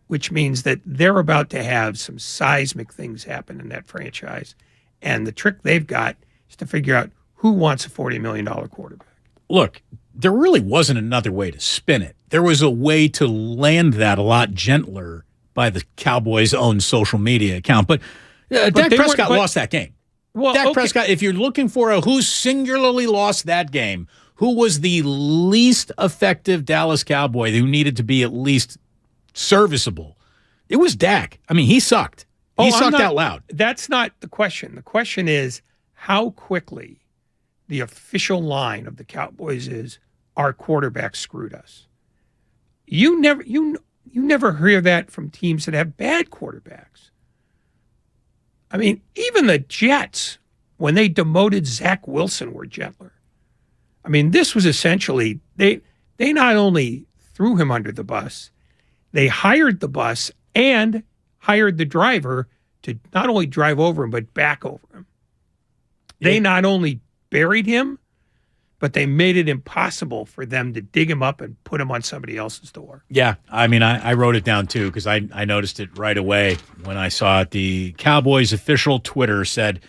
which means that they're about to have some seismic things happen in that franchise. And the trick they've got is to figure out who wants a $40 million quarterback. Look, there really wasn't another way to spin it. There was a way to land that a lot gentler by the Cowboys' own social media account. But Dak Prescott lost that game. Well, Dak Prescott, if you're looking for who singularly lost that game, who was the least effective Dallas Cowboy who needed to be at least serviceable, it was Dak. I mean, he sucked. He sucked out loud. That's not the question. The question is how quickly the official line of the Cowboys is, our quarterback screwed us. You never hear that from teams that have bad quarterbacks. I mean, even the Jets, when they demoted Zach Wilson, were gentler. I mean, this was essentially, they not only threw him under the bus, they hired the bus and hired the driver to not only drive over him, but back over him. They not only buried him, but they made it impossible for them to dig him up and put him on somebody else's door. Yeah, I mean, I wrote it down too because I noticed it right away when I saw it. The Cowboys official Twitter said,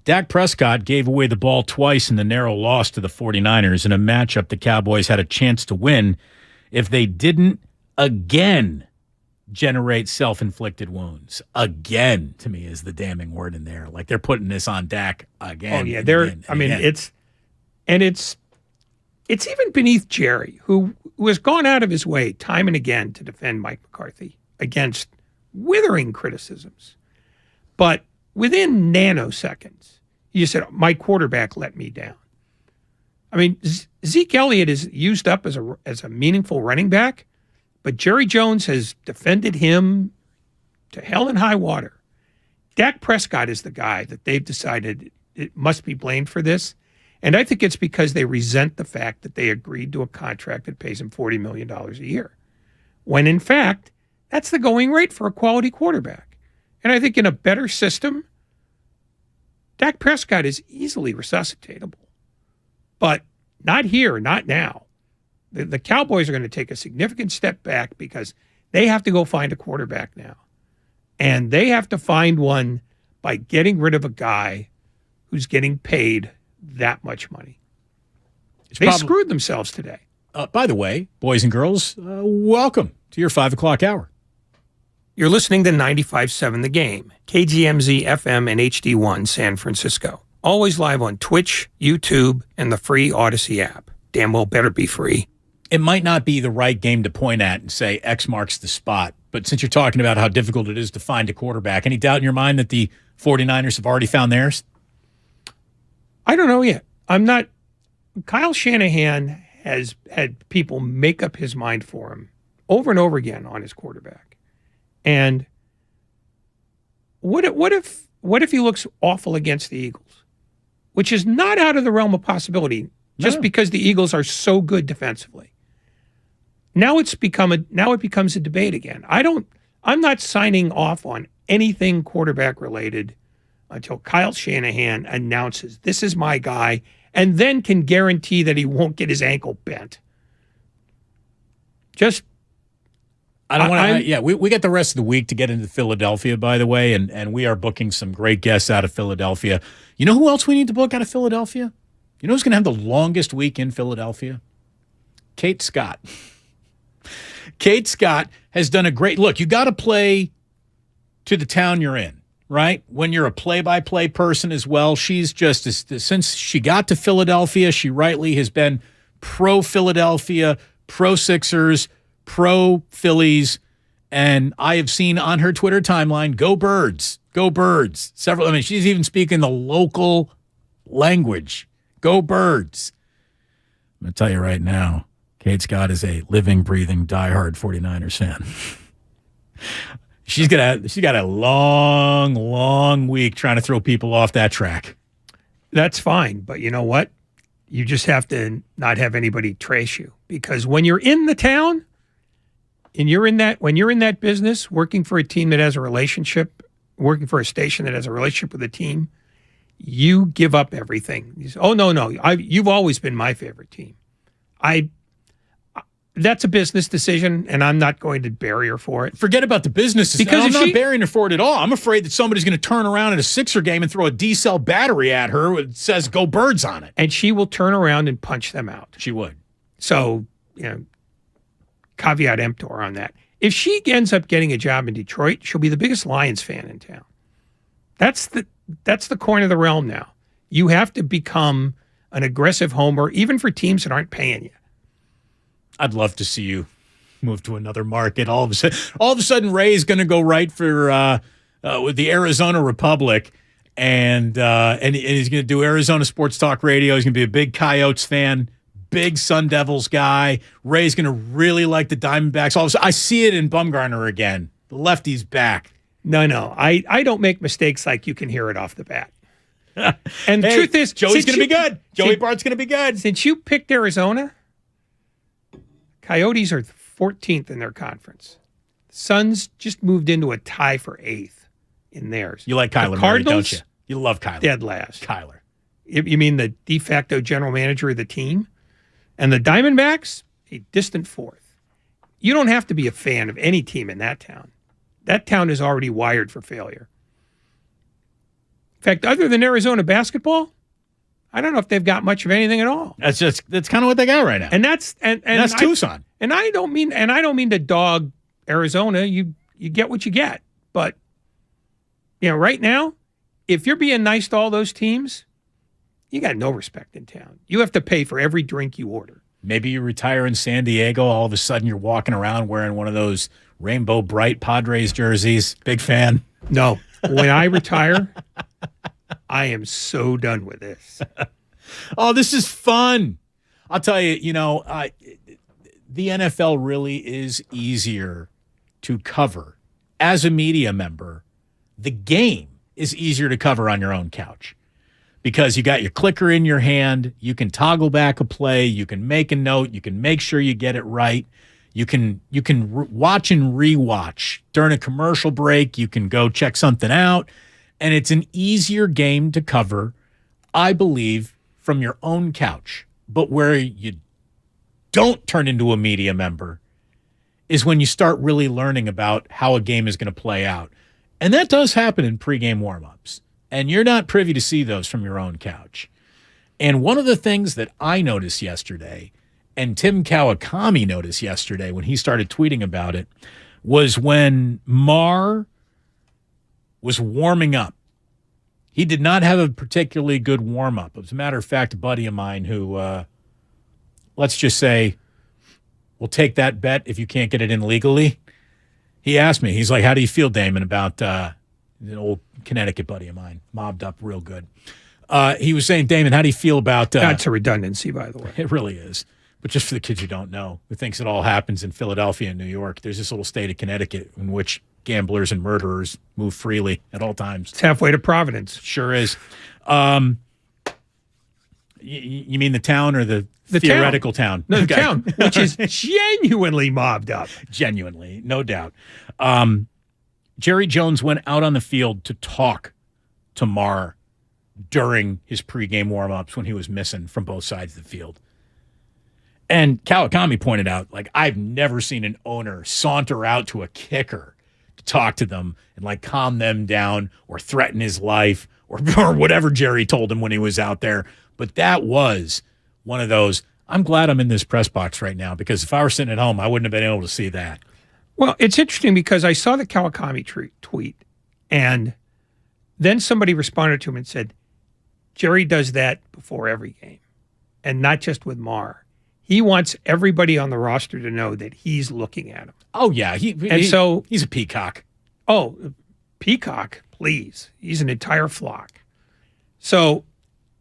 Dak Prescott gave away the ball twice in the narrow loss to the 49ers in a matchup the Cowboys had a chance to win if they didn't again generate self-inflicted wounds. Again, to me, is the damning word in there. Like they're putting this on Dak again. Oh, yeah, it's even beneath Jerry, who has gone out of his way time and again to defend Mike McCarthy against withering criticisms. But within nanoseconds, you said, my quarterback let me down. I mean, Zeke Elliott is used up as a meaningful running back, but Jerry Jones has defended him to hell and high water, Dak Prescott is the guy that they've decided it must be blamed for this. And I think it's because they resent the fact that they agreed to a contract that pays him $40 million a year. When in fact, that's the going rate for a quality quarterback. And I think in a better system, Dak Prescott is easily resuscitatable. But not here, not now. The Cowboys are going to take a significant step back because they have to go find a quarterback now. And they have to find one by getting rid of a guy who's getting paid that much money. They screwed themselves today. By the way, boys and girls, welcome to your 5 o'clock hour. You're listening to 95.7 The Game, KGMZ FM and HD1 San Francisco. Always live on Twitch, YouTube, and the free Odyssey app. Damn well better be free. It might not be the right game to point at and say X marks the spot, but since you're talking about how difficult it is to find a quarterback, any doubt in your mind that the 49ers have already found theirs? I don't know yet. I'm not. Kyle Shanahan has had people make up his mind for him over and over again on his quarterback. And what if he looks awful against the Eagles, which is not out of the realm of possibility, just because the Eagles are so good defensively. Now it becomes a debate again. I'm not signing off on anything quarterback related until Kyle Shanahan announces this is my guy and then can guarantee that he won't get his ankle bent. We get the rest of the week to get into Philadelphia, by the way, and we are booking some great guests out of Philadelphia. You know who else we need to book out of Philadelphia? You know who's going to have the longest week in Philadelphia? Kate Scott. Kate Scott has done a great look. You got to play to the town you're in, right? When you're a play-by-play person as well, she's just, since she got to Philadelphia, she rightly has been pro-Philadelphia, pro-Sixers, pro-Phillies, and I have seen on her Twitter timeline, go Birds, go Birds. She's even speaking the local language. Go Birds. I'm going to tell you right now, Kate Scott is a living, breathing, diehard 49ers fan. She's got a long, long week trying to throw people off that track. That's fine, but you know what? You just have to not have anybody trace you, because when you're in the town and when you're in that business, working for a team that has a relationship, working for a station that has a relationship with a team, you give up everything. You say, oh no, you've always been my favorite team. That's a business decision, and I'm not going to bury her for it. Forget about the business decision. Because I'm not burying her for it at all. I'm afraid that somebody's going to turn around in a Sixer game and throw a D-cell battery at her that says "Go Birds" on it, and she will turn around and punch them out. She would. So, caveat emptor on that. If she ends up getting a job in Detroit, she'll be the biggest Lions fan in town. That's the coin of the realm now. You have to become an aggressive homer, even for teams that aren't paying you. I'd love to see you move to another market. All of a sudden, Ray's going to go right for with the Arizona Republic, and he's going to do Arizona Sports Talk Radio. He's going to be a big Coyotes fan, big Sun Devils guy. Ray's going to really like the Diamondbacks. All of a sudden, I see it in Bumgarner again. The lefty's back. No, I don't make mistakes like you can hear it off the bat. And the truth is, Joey's going to be good. Joey Bart's going to be good. Since you picked Arizona, Coyotes are 14th in their conference. Suns just moved into a tie for 8th in theirs. You like Kyler Murray, don't you? You love Kyler. Dead last. Kyler. You mean the de facto general manager of the team? And the Diamondbacks, a distant 4th. You don't have to be a fan of any team in that town. That town is already wired for failure. In fact, other than Arizona basketball, I don't know if they've got much of anything at all. That's kind of what they got right now. And that's Tucson. And I don't mean to dog Arizona. You get what you get. But right now, if you're being nice to all those teams, you got no respect in town. You have to pay for every drink you order. Maybe you retire in San Diego. All of a sudden, you're walking around wearing one of those rainbow bright Padres jerseys. Big fan. No. When I retire, I am so done with this. Oh, this is fun. I'll tell you, the NFL really is easier to cover as a media member, the game is easier to cover on your own couch because you got your clicker in your hand. You can toggle back a play. You can make a note. You can make sure you get it right. You can watch and rewatch during a commercial break. You can go check something out. And it's an easier game to cover, I believe, from your own couch. But where you don't turn into a media member is when you start really learning about how a game is going to play out. And that does happen in pregame warmups. And you're not privy to see those from your own couch. And one of the things that I noticed yesterday, and Tim Kawakami noticed yesterday when he started tweeting about it, was when Marr was warming up. He did not have a particularly good warm-up. As a matter of fact, a buddy of mine who, let's just say, will take that bet if you can't get it in legally. He asked me, he's like, how do you feel, Damon, about an old Connecticut buddy of mine, mobbed up real good. He was saying, Damon, how do you feel about... That's a redundancy, by the way. It really is. But just for the kids who don't know, who thinks it all happens in Philadelphia and New York, there's this little state of Connecticut in which gamblers and murderers move freely at all times. It's halfway to Providence. Sure is. You mean the town or the theoretical town? No, the town, which is genuinely mobbed up. Genuinely, no doubt. Jerry Jones went out on the field to talk to Marr during his pregame warm-ups when he was missing from both sides of the field. And Kawakami pointed out, like, I've never seen an owner saunter out to a kicker to talk to them and, like, calm them down or threaten his life or whatever Jerry told him when he was out there. But that was one of those, I'm glad I'm in this press box right now, because if I were sitting at home, I wouldn't have been able to see that. Well, it's interesting because I saw the Kawakami tweet, and then somebody responded to him and said, Jerry does that before every game, and not just with Marr. He wants everybody on the roster to know that he's looking at him. Oh, yeah. So he's a peacock. Oh, peacock, please. He's an entire flock. So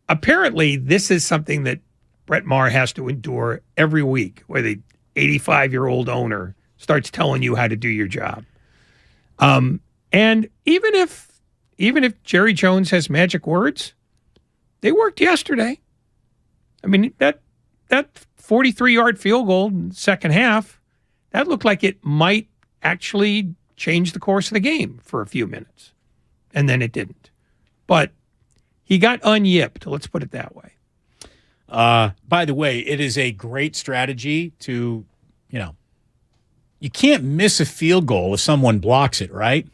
apparently this is something that Brett Maher has to endure every week, where the 85-year-old owner starts telling you how to do your job. And even if Jerry Jones has magic words, they worked yesterday. I mean, that 43-yard field goal in the second half, that looked like it might actually change the course of the game for a few minutes. And then it didn't. But he got unyipped, let's put it that way. By the way, it is a great strategy to, you can't miss a field goal if someone blocks it, right?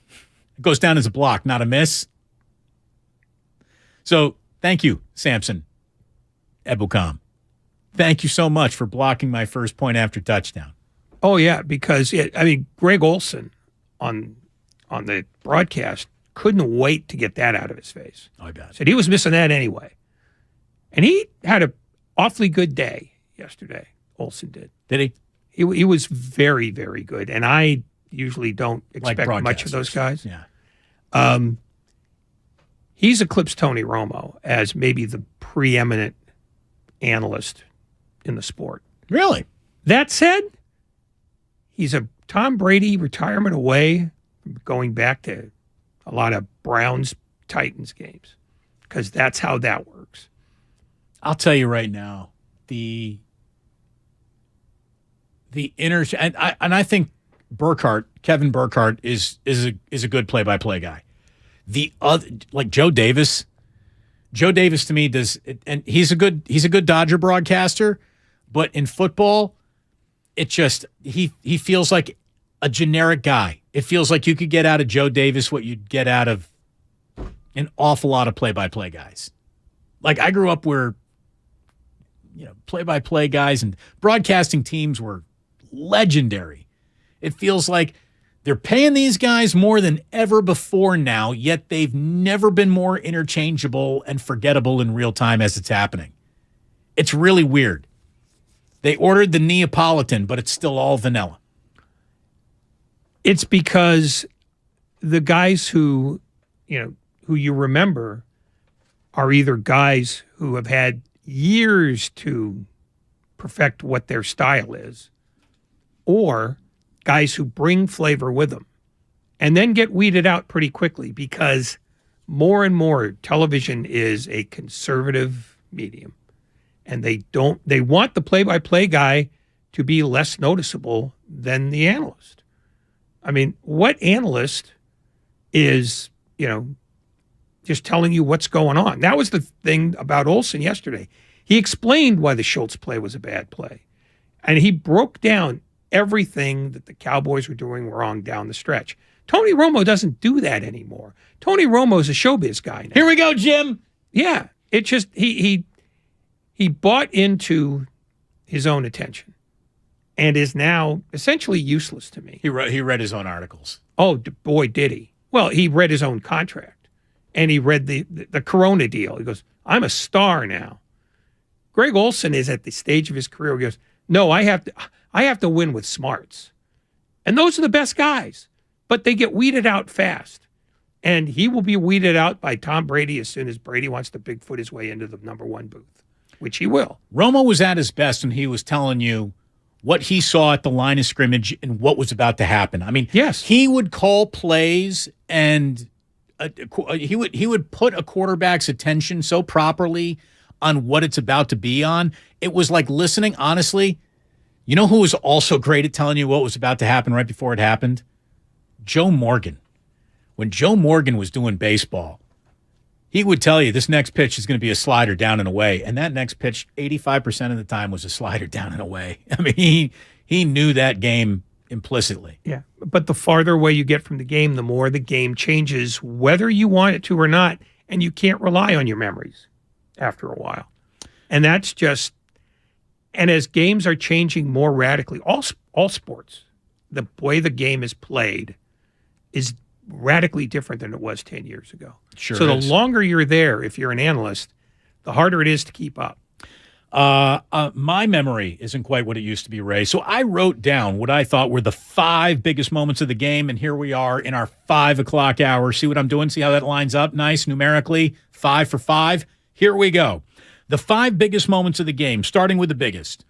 It goes down as a block, not a miss. So thank you, Samson Ebukam. Thank you so much for blocking my first point after touchdown. Oh, yeah, because, Greg Olson on the broadcast couldn't wait to get that out of his face. I bet. Said he was missing that anyway. And he had an awfully good day yesterday, Olson did. Did he? He was very, very good. And I usually don't expect much of those guys. Yeah. He's eclipsed Tony Romo as maybe the preeminent analyst in the sport. Really? That said, he's a Tom Brady retirement away from going back to a lot of Browns-Titans games, because that's how that works. I'll tell you right now, the inner and I think Kevin Burkhardt is a good play-by-play guy. The other, like Joe Davis to me does, and he's a good Dodger broadcaster, but in football, it just he feels like a generic guy. It feels like you could get out of Joe Davis what you'd get out of an awful lot of play-by-play guys. Like, I grew up where play-by-play guys and broadcasting teams were legendary. It feels like they're paying these guys more than ever before now, yet they've never been more interchangeable and forgettable in real time as it's happening. It's really weird. They ordered the Neapolitan, but it's still all vanilla. It's because the guys who you remember are either guys who have had years to perfect what their style is, or guys who bring flavor with them. and then get weeded out pretty quickly because more and more television is a conservative medium, and they want the play-by-play guy to be less noticeable than the analyst. I mean, what analyst is, just telling you what's going on? That was the thing about Olsen yesterday. He explained why the Schultz play was a bad play, and he broke down everything that the Cowboys were doing wrong down the stretch. Tony Romo doesn't do that anymore. Tony Romo's a showbiz guy now. Here we go, Jim. Yeah, it just he bought into his own attention and is now essentially useless to me. He read his own articles. Oh, boy, did he. Well, he read his own contract, and he read the Corona deal. He goes, I'm a star now. Greg Olsen is at the stage of his career where he goes, no, I have to win with smarts. And those are the best guys, but they get weeded out fast. And he will be weeded out by Tom Brady as soon as Brady wants to Bigfoot his way into the number one booth, which he will. Romo was at his best when he was telling you what he saw at the line of scrimmage and what was about to happen. I mean, yes, he would call plays and he would put a quarterback's attention so properly on what it's about to be on. It was like listening, honestly. You know who was also great at telling you what was about to happen right before it happened? Joe Morgan. When Joe Morgan was doing baseball, he would tell you this next pitch is going to be a slider down and away. And that next pitch, 85% of the time, was a slider down and away. I mean, he knew that game implicitly. Yeah, but the farther away you get from the game, the more the game changes, whether you want it to or not, and you can't rely on your memories after a while. And that's just, and as games are changing more radically, all sports, the way the game is played is radically different than it was 10 years ago. Sure so is. The longer you're there, if you're an analyst, the harder it is to keep up. My memory isn't quite what it used to be, Ray. So I wrote down what I thought were the 5 biggest moments of the game, and here we are in our 5 o'clock hour. See what I'm doing? See how that lines up nice numerically? 5 for 5. Here we go. The 5 biggest moments of the game, starting with the biggest.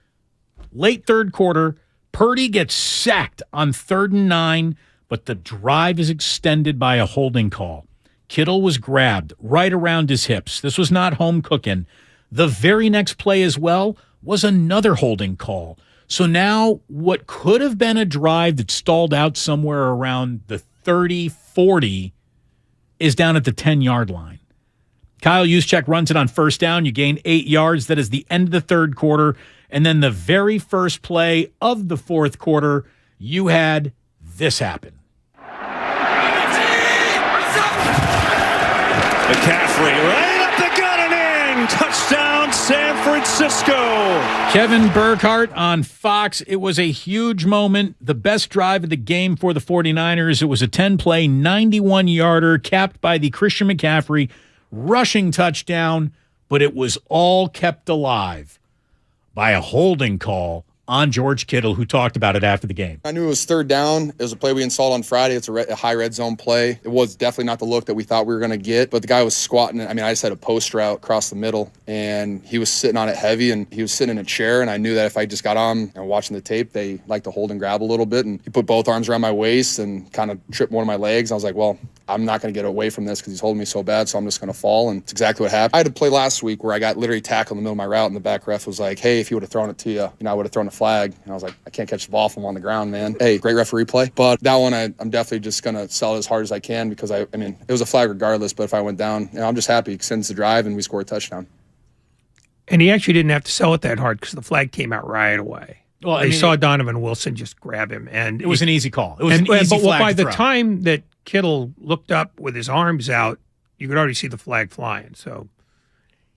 Late third quarter, Purdy gets sacked on 3rd and 9, but the drive is extended by a holding call. Kittle was grabbed right around his hips. This was not home cooking. The very next play as well was another holding call. So now what could have been a drive that stalled out somewhere around the 30, 40 is down at the 10-yard line. Kyle Juszczyk runs it on 1st down. You gain 8 yards. That is the end of the third quarter. And then the very first play of the fourth quarter, you had this happen. McCaffrey right up the gut and in. Touchdown, San Francisco. Kevin Burkhardt on Fox. It was a huge moment. The best drive of the game for the 49ers. It was a 10-play, 91-yarder capped by the Christian McCaffrey rushing touchdown, but it was all kept alive by a holding call on George Kittle, who talked about it after the game. I knew it was 3rd down. It was a play we installed on Friday. It's a high red zone play. It was definitely not the look that we thought we were going to get, but the guy was squatting. I mean, I just had a post route across the middle, and he was sitting on it heavy, and he was sitting in a chair, and I knew that if I just got on and watching the tape, they like to hold and grab a little bit, and he put both arms around my waist and kind of tripped one of my legs. I was like, well, I'm not going to get away from this because he's holding me so bad, so I'm just going to fall, and it's exactly what happened. I had a play last week where I got literally tackled in the middle of my route, and the back ref was like, hey, if he would have thrown it to you, I would have thrown a flag. And I was like, I can't catch the ball from on the ground, man. Hey, great referee play. But that one, I'm definitely just going to sell it as hard as I can because, I mean, it was a flag regardless, but if I went down, I'm just happy. It extends the drive, and we scored a touchdown. And he actually didn't have to sell it that hard because the flag came out right away. Well, they saw Donovan Wilson just grab him, and it was an easy call. It was an easy flag by to the throw. time that Kittle looked up with his arms out, you could already see the flag flying. So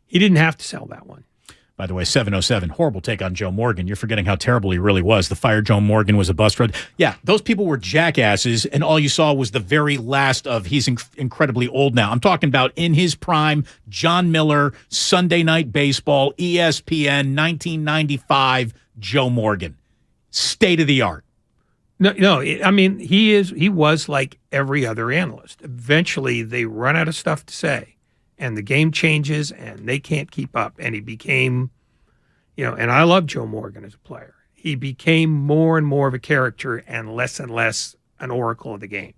he didn't have to sell that one. By the way, 707, horrible take on Joe Morgan. You're forgetting how terrible he really was. The fire Joe Morgan was a bust road. Yeah, those people were jackasses, and all you saw was the very last of he's incredibly old now. I'm talking about in his prime, John Miller, Sunday Night Baseball, ESPN, 1995, Joe Morgan. State of the art. No, I mean, he was like every other analyst. Eventually, they run out of stuff to say, and the game changes, and they can't keep up. And he became, and I love Joe Morgan as a player. He became more and more of a character and less an oracle of the game.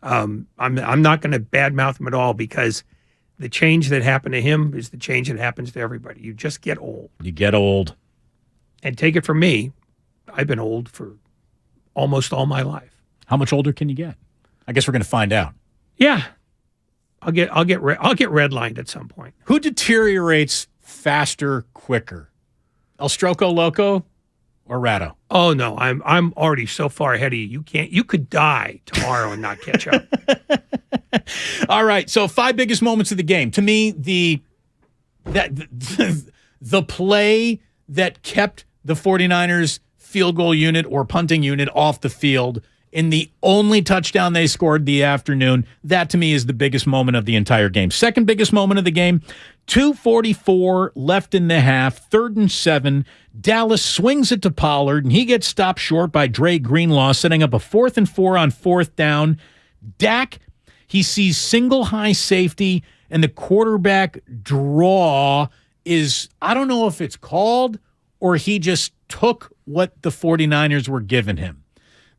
I'm not going to badmouth him at all because the change that happened to him is the change that happens to everybody. You just get old. You get old. And take it from me, I've been old for almost all my life. How much older can you get? I guess we're going to find out. Yeah. I'll get redlined at some point. Who deteriorates faster, quicker? El Stroco Loco or Ratto? Oh no, I'm already so far ahead of you. You could die tomorrow and not catch up. All right, so 5 biggest moments of the game. To me, the play that kept the 49ers field goal unit or punting unit off the field in the only touchdown they scored the afternoon, that to me is the biggest moment of the entire game. Second biggest moment of the game, 2:44 left in the half, 3rd and 7. Dallas swings it to Pollard, and he gets stopped short by Dre Greenlaw, setting up a 4th and 4 on 4th down. Dak, he sees single high safety, and the quarterback draw is, I don't know if it's called or he just took what the 49ers were giving him.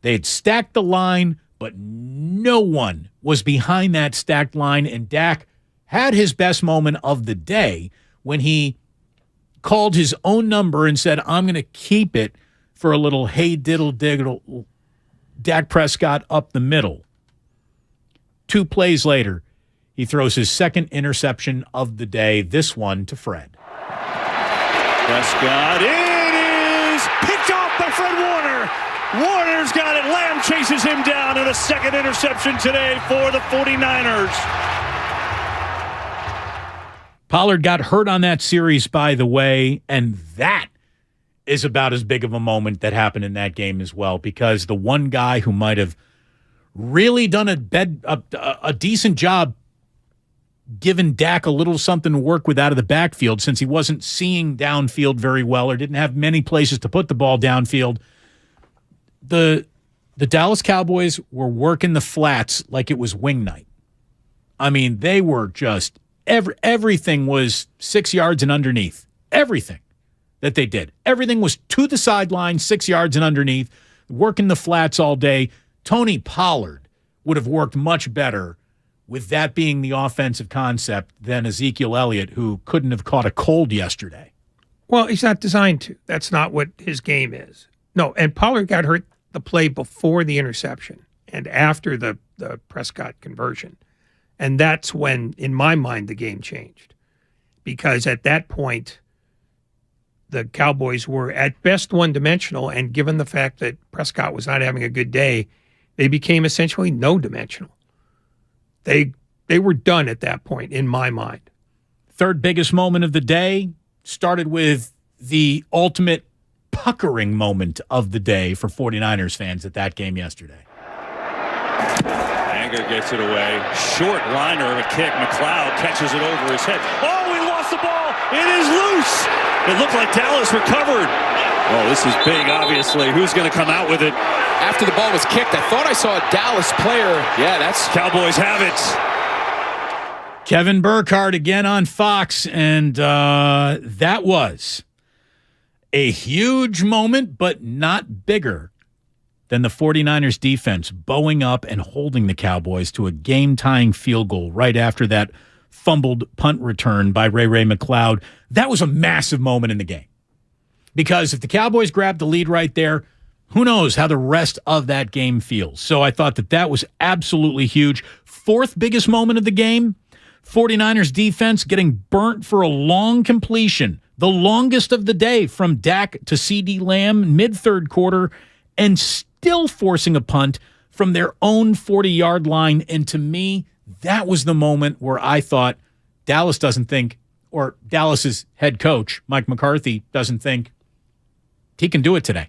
They had stacked the line, but no one was behind that stacked line, and Dak had his best moment of the day when he called his own number and said, I'm going to keep it for a little hey diddle diddle Dak Prescott up the middle. 2 plays later, he throws his second interception of the day, this one to Fred. Prescott, it is picked off by Fred Warner. Warner's got it. Lamb chases him down, and a second interception today for the 49ers. Pollard got hurt on that series, by the way, and that is about as big of a moment that happened in that game as well, because the one guy who might have really done a decent job giving Dak a little something to work with out of the backfield, since he wasn't seeing downfield very well or didn't have many places to put the ball downfield, the Dallas Cowboys were working the flats like it was wing night. I mean, they were just everything was 6 yards and underneath. Everything that they did. Everything was to the sideline, 6 yards and underneath, working the flats all day. Tony Pollard would have worked much better with that being the offensive concept than Ezekiel Elliott, who couldn't have caught a cold yesterday. Well, he's not designed to. That's not what his game is. No, and Pollard got hurt the play before the interception and after the Prescott conversion. And that's when, in my mind, the game changed. Because at that point, the Cowboys were at best one-dimensional, and given the fact that Prescott was not having a good day, they became essentially no-dimensional. They were done at that point, in my mind. Third biggest moment of the day started with the ultimate puckering moment of the day for 49ers fans at that game yesterday. Anger gets it away. Short liner of a kick. McLeod catches it over his head. Oh, he lost the ball. It is loose. It looked like Dallas recovered. Oh, this is big, obviously. Who's going to come out with it? After the ball was kicked, I thought I saw a Dallas player. Yeah, that's... Cowboys have it. Kevin Burkhardt again on Fox, and that was a huge moment, but not bigger than the 49ers defense bowing up and holding the Cowboys to a game-tying field goal right after that fumbled punt return by Ray McLeod. That was a massive moment in the game. Because if the Cowboys grabbed the lead right there, who knows how the rest of that game feels. So I thought that was absolutely huge. Fourth biggest moment of the game, 49ers defense getting burnt for a long completion, the longest of the day from Dak to CeeDee Lamb mid-third quarter, and still forcing a punt from their own 40-yard line. And to me, that was the moment where I thought Dallas doesn't think, or Dallas's head coach, Mike McCarthy, doesn't think he can do it today.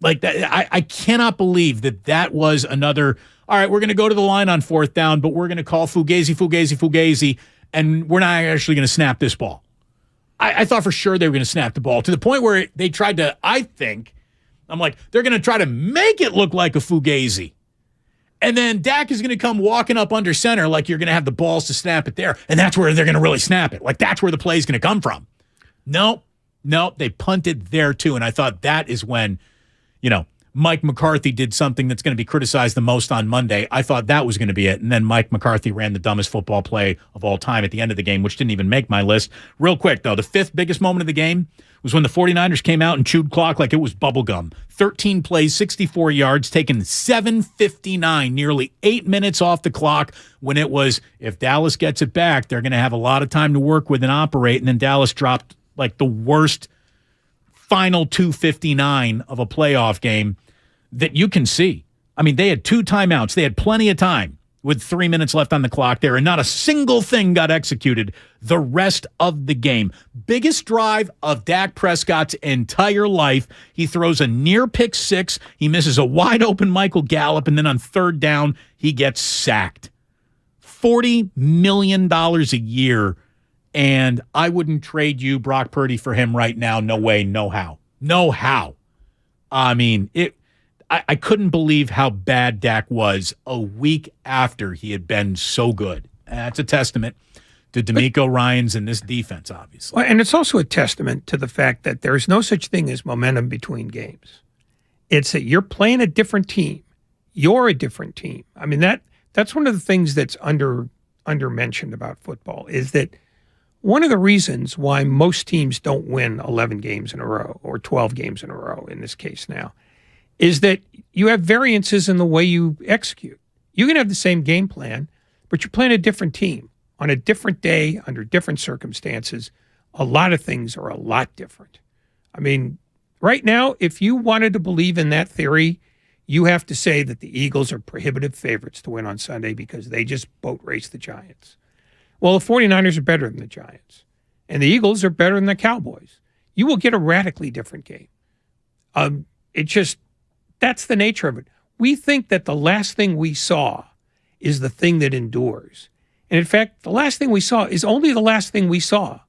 Like that, I cannot believe that was another, all right, we're going to go to the line on 4th down, but we're going to call Fugazi, and we're not actually going to snap this ball. I thought for sure they were going to snap the ball to the point where they tried to, I'm like, they're going to try to make it look like a Fugazi. And then Dak is going to come walking up under center like you're going to have the balls to snap it there. And that's where they're going to really snap it. Like that's where the play is going to come from. Nope, they punted there too. And I thought that is when, Mike McCarthy did something that's going to be criticized the most on Monday. I thought that was going to be it. And then Mike McCarthy ran the dumbest football play of all time at the end of the game, which didn't even make my list. Real quick, though, the fifth biggest moment of the game was when the 49ers came out and chewed clock like it was bubblegum. 13 plays, 64 yards, taken 7:59, nearly 8 minutes off the clock, when it was, if Dallas gets it back, they're going to have a lot of time to work with and operate. And then Dallas dropped like the worst final 2:59 of a playoff game that you can see. I mean, they had 2 timeouts. They had plenty of time with 3 minutes left on the clock there, and not a single thing got executed the rest of the game. Biggest drive of Dak Prescott's entire life. He throws a near pick 6. He misses a wide open Michael Gallup, and then on third down, he gets sacked. $40 million a year, and I wouldn't trade you, Brock Purdy, for him right now. No way, no how. No how. I mean, I couldn't believe how bad Dak was a week after he had been so good. That's a testament to D'Amico Ryans and this defense, obviously. Well, and it's also a testament to the fact that there's no such thing as momentum between games. It's that you're playing a different team. You're a different team. I mean, that's one of the things that's under-mentioned about football, is that one of the reasons why most teams don't win 11 games in a row, or 12 games in a row in this case now, is that you have variances in the way you execute. You can have the same game plan, but you're playing a different team on a different day, under different circumstances. A lot of things are a lot different. I mean, right now, if you wanted to believe in that theory, you have to say that the Eagles are prohibitive favorites to win on Sunday because they just boat race the Giants. Well, the 49ers are better than the Giants, and the Eagles are better than the Cowboys. You will get a radically different game. That's the nature of it. We think that the last thing we saw is the thing that endures. And in fact, the last thing we saw is only the last thing we saw.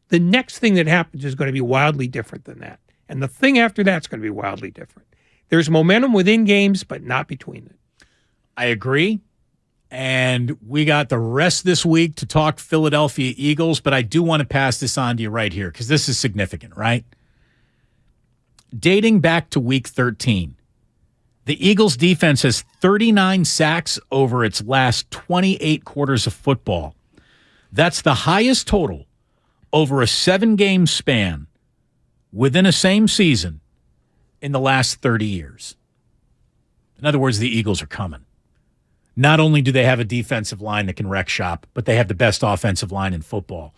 The next thing that happens is going to be wildly different than that. And the thing after that's going to be wildly different. There's momentum within games, but not between them. I agree. And we got the rest this week to talk Philadelphia Eagles, but I do want to pass this on to you right here because this is significant, right? Dating back to week 13, the Eagles defense has 39 sacks over its last 28 quarters of football. That's the highest total over a 7-game span within a same season in the last 30 years. In other words, the Eagles are coming. Not only do they have a defensive line that can wreck shop, but they have the best offensive line in football.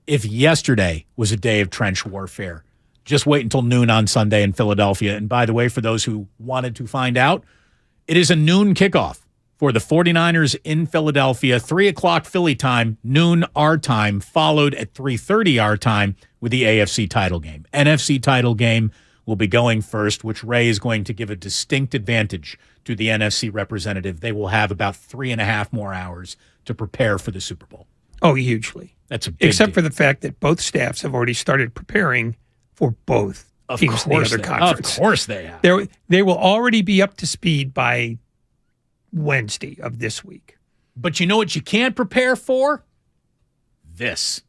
If yesterday was a day of trench warfare, just wait until noon on Sunday in Philadelphia. And by the way, for those who wanted to find out, it is a noon kickoff for the 49ers in Philadelphia, 3 o'clock Philly time, noon our time, followed at 3:30 our time with the AFC title game. NFC title game will be going first, which Ray is going to give a distinct advantage to the NFC representative. They will have about 3.5 more hours to prepare for the Super Bowl. Oh, hugely. That's a big Except deal. for the fact that both staffs have already started preparing for both teams in the other conference. Of course they have. They will already be up to speed by Wednesday of this week. But you know what you can't prepare for? This.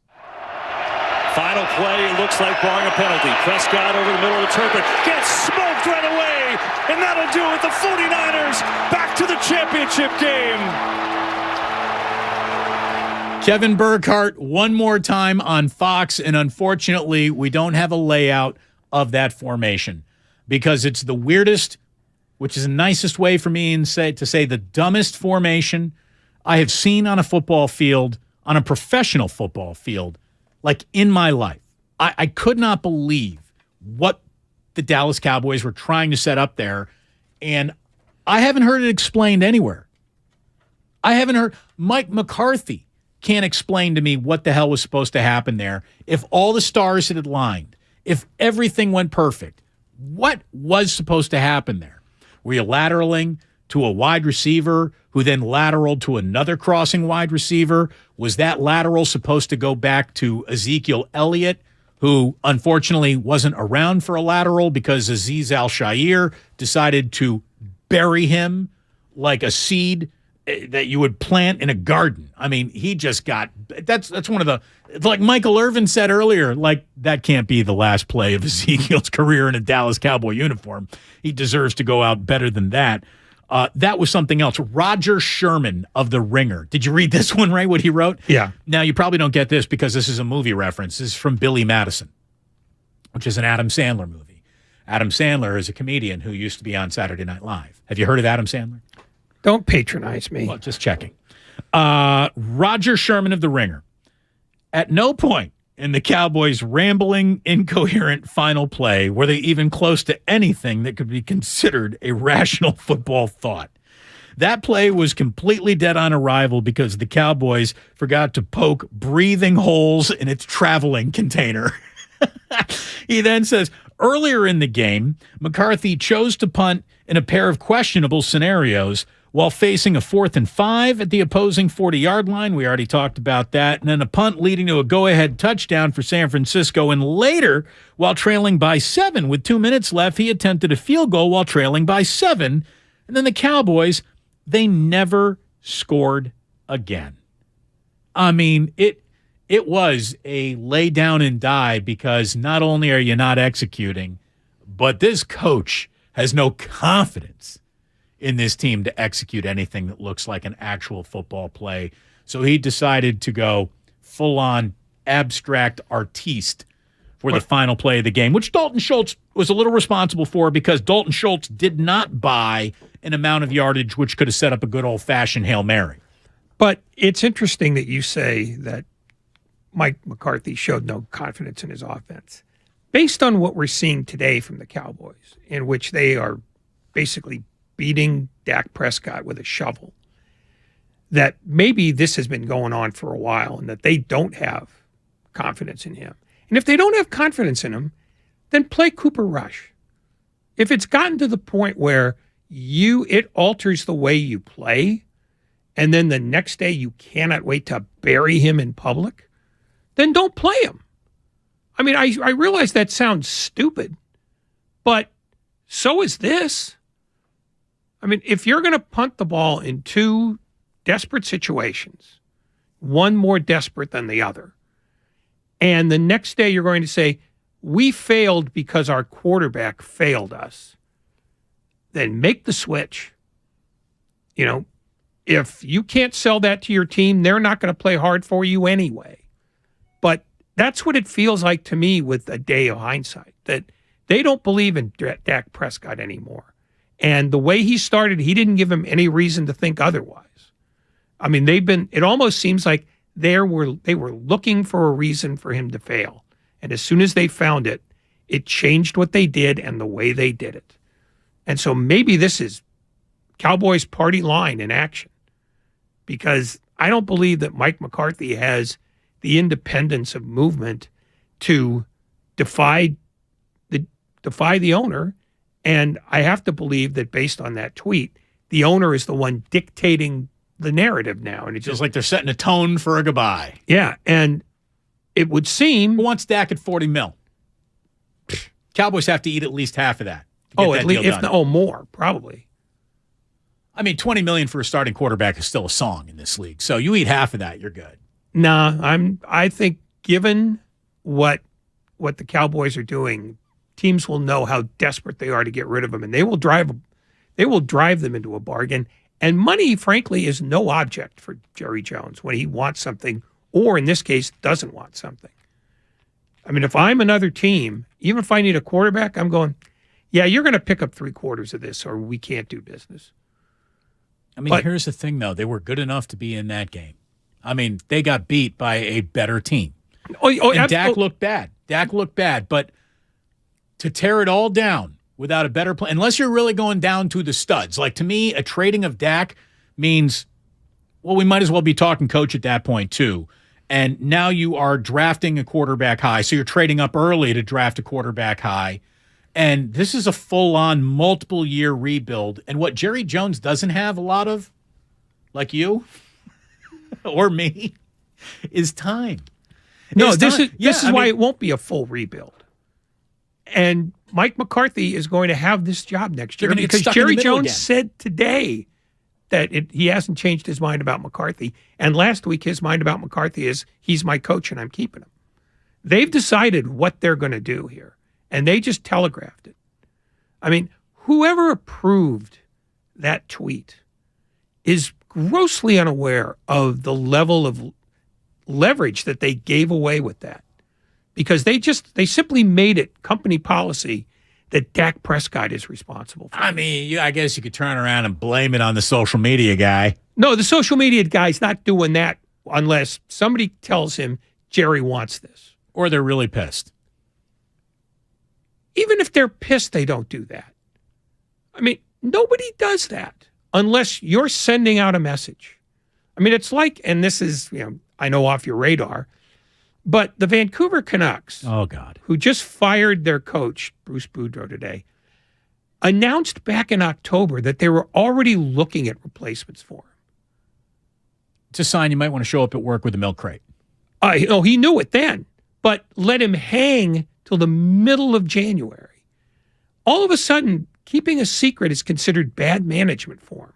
Final play, looks like barring a penalty. Prescott over the middle of the turf, gets smoked right away, and that'll do it. The 49ers back to the championship game. Kevin Burkhardt one more time on Fox, and unfortunately, we don't have a layout of that formation because it's the weirdest, which is the nicest way for me to say the dumbest formation I have seen on a football field, on a professional football field, like in my life. I could not believe what the Dallas Cowboys were trying to set up there, and I haven't heard it explained anywhere. I haven't heard Mike McCarthy can't explain to me what the hell was supposed to happen there. If all the stars had aligned, if everything went perfect, what was supposed to happen there? Were you lateraling to a wide receiver who then lateraled to another crossing wide receiver? Was that lateral supposed to go back to Ezekiel Elliott, who unfortunately wasn't around for a lateral because Azeez Al-Shaair decided to bury him like a seed that you would plant in a garden? I mean, he just got that's one of Like Michael Irvin said earlier, like that can't be the last play of Ezekiel's career in a Dallas Cowboy uniform. He deserves to go out better than that. That was something else. Roger Sherman of The Ringer. Did you read this one, Ray, what he wrote? Yeah. Now, you probably don't get this because this is a movie reference. This is from Billy Madison, which is an Adam Sandler movie. Adam Sandler is a comedian who used to be on Saturday Night Live. Have you heard of Adam Sandler? Don't patronize me. Well, just checking. Roger Sherman of The Ringer. At no point in the Cowboys' rambling, incoherent final play were they even close to anything that could be considered a rational football thought. That play was completely dead on arrival because the Cowboys forgot to poke breathing holes in its traveling container. He then says, earlier in the game, McCarthy chose to punt in a pair of questionable scenarios while facing a 4th and 5 at the opposing 40-yard line. We already talked about that. And then a punt leading to a go-ahead touchdown for San Francisco. And later, while trailing by 7 with 2 minutes left, he attempted a field goal while trailing by 7. And then the Cowboys, they never scored again. I mean, it was a lay down and die because not only are you not executing, but this coach has no confidence in this team to execute anything that looks like an actual football play. So he decided to go full-on abstract artiste for the final play of the game, which Dalton Schultz was a little responsible for because Dalton Schultz did not buy an amount of yardage which could have set up a good old-fashioned Hail Mary. But it's interesting that you say that Mike McCarthy showed no confidence in his offense. Based on what we're seeing today from the Cowboys, in which they are basically beating Dak Prescott with a shovel, that maybe this has been going on for a while and that they don't have confidence in him. And if they don't have confidence in him, then play Cooper Rush. If it's gotten to the point where it alters the way you play, and then the next day you cannot wait to bury him in public, then don't play him. I mean, I realize that sounds stupid, but so is this. I mean, if you're going to punt the ball in 2 desperate situations, one more desperate than the other, and the next day you're going to say, we failed because our quarterback failed us, then make the switch. You know, if you can't sell that to your team, they're not going to play hard for you anyway. But that's what it feels like to me with a day of hindsight, that they don't believe in Dak Prescott anymore. And the way he started, he didn't give him any reason to think otherwise. I mean, it almost seems like they were looking for a reason for him to fail. And as soon as they found it, it changed what they did and the way they did it. And so maybe this is Cowboys party line in action, because I don't believe that Mike McCarthy has the independence of movement to defy the owner. And I have to believe that based on that tweet, the owner is the one dictating the narrative now. And it feels like they're setting a tone for a goodbye. Yeah. And it would seem. Who wants Dak at $40 million? Cowboys have to eat at least half of that. At least, more, probably. I mean, $20 million for a starting quarterback is still a song in this league. So you eat half of that, you're good. Nah, I think given what the Cowboys are doing, teams will know how desperate they are to get rid of them, and they will drive them into a bargain. And money, frankly, is no object for Jerry Jones when he wants something, or in this case, doesn't want something. I mean, if I'm another team, even if I need a quarterback, I'm going, yeah, you're going to pick up 3/4 of this, or we can't do business. I mean, here's the thing, though. They were good enough to be in that game. I mean, they got beat by a better team. And Dak looked bad. Dak looked bad. But to tear it all down without a better plan, unless you're really going down to the studs. Like, to me, a trading of Dak means, well, we might as well be talking coach at that point, too. And now you are drafting a quarterback high. So you're trading up early to draft a quarterback high. And this is a full-on multiple-year rebuild. And what Jerry Jones doesn't have a lot of, like you or me, is time. No, this is why it won't be a full rebuild. And Mike McCarthy is going to have this job next year because Jerry Jones said today that he hasn't changed his mind about McCarthy. And last week, his mind about McCarthy is he's my coach and I'm keeping him. They've decided what they're going to do here, and they just telegraphed it. I mean, whoever approved that tweet is grossly unaware of the level of leverage that they gave away with that, because they simply made it company policy that Dak Prescott is responsible for. I mean, I guess you could turn around and blame it on the social media guy. No, the social media guy's not doing that unless somebody tells him Jerry wants this. Or they're really pissed. Even if they're pissed, they don't do that. I mean, nobody does that unless you're sending out a message. I mean, it's like, and this is, I know off your radar, but the Vancouver Canucks, oh God, who just fired their coach, Bruce Boudreau, today, announced back in October that they were already looking at replacements for him. It's a sign you might want to show up at work with a milk crate. He knew it then, but let him hang till the middle of January. All of a sudden, keeping a secret is considered bad management for him.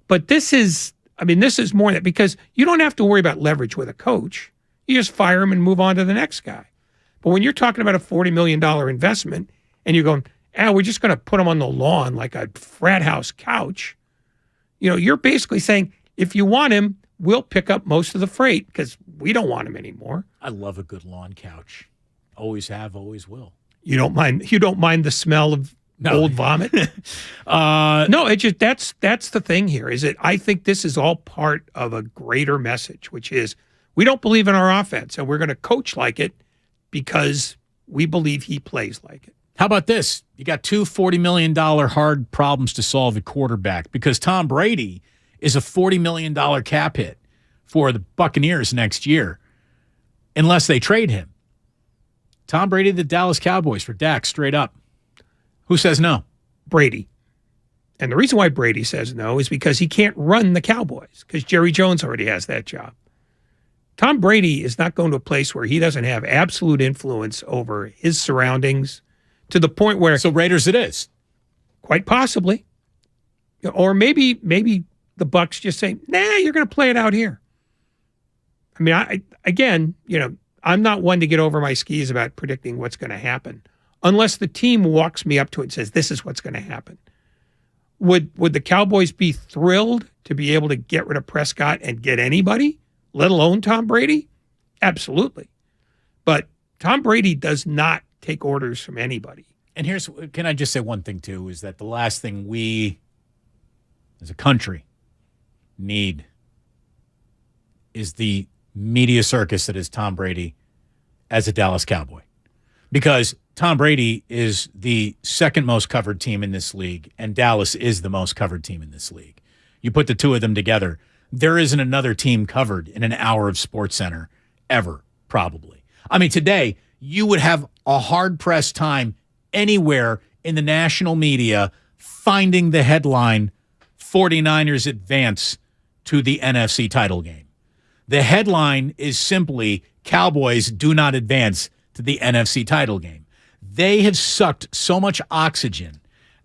But this is more than, because you don't have to worry about leverage with a coach. You just fire him and move on to the next guy. But when you're talking about a $40 million investment and you're going, we're just going to put him on the lawn like a frat house couch, you're basically saying, if you want him, we'll pick up most of the freight because we don't want him anymore. I love a good lawn couch. Always have, always will. You don't mind the smell of old vomit? No, it just that's the thing here, is that I think this is all part of a greater message, which is we don't believe in our offense and we're going to coach like it because we believe he plays like it. How about this? You got two $40 million hard problems to solve at quarterback, because Tom Brady is a $40 million cap hit for the Buccaneers next year unless they trade him. Tom Brady, the Dallas Cowboys for Dak, straight up. Who says no? Brady. And the reason why Brady says no is because he can't run the Cowboys, because Jerry Jones already has that job. Tom Brady is not going to a place where he doesn't have absolute influence over his surroundings, to the point where... So Raiders it is. Quite possibly. Or maybe the Bucs just say, you're going to play it out here. I mean, I'm not one to get over my skis about predicting what's going to happen, unless the team walks me up to it and says, this is what's going to happen. Would the Cowboys be thrilled to be able to get rid of Prescott and get anybody, let alone Tom Brady? Absolutely. But Tom Brady does not take orders from anybody. And can I just say one thing too, is that the last thing we as a country need is the media circus that is Tom Brady as a Dallas Cowboy. Because Tom Brady is the second most covered team in this league, and Dallas is the most covered team in this league. You put the two of them together, there isn't another team covered in an hour of SportsCenter ever, probably. I mean, today, you would have a hard-pressed time anywhere in the national media finding the headline, 49ers advance to the NFC title game. The headline is simply, Cowboys do not advance to the NFC title game. They have sucked so much oxygen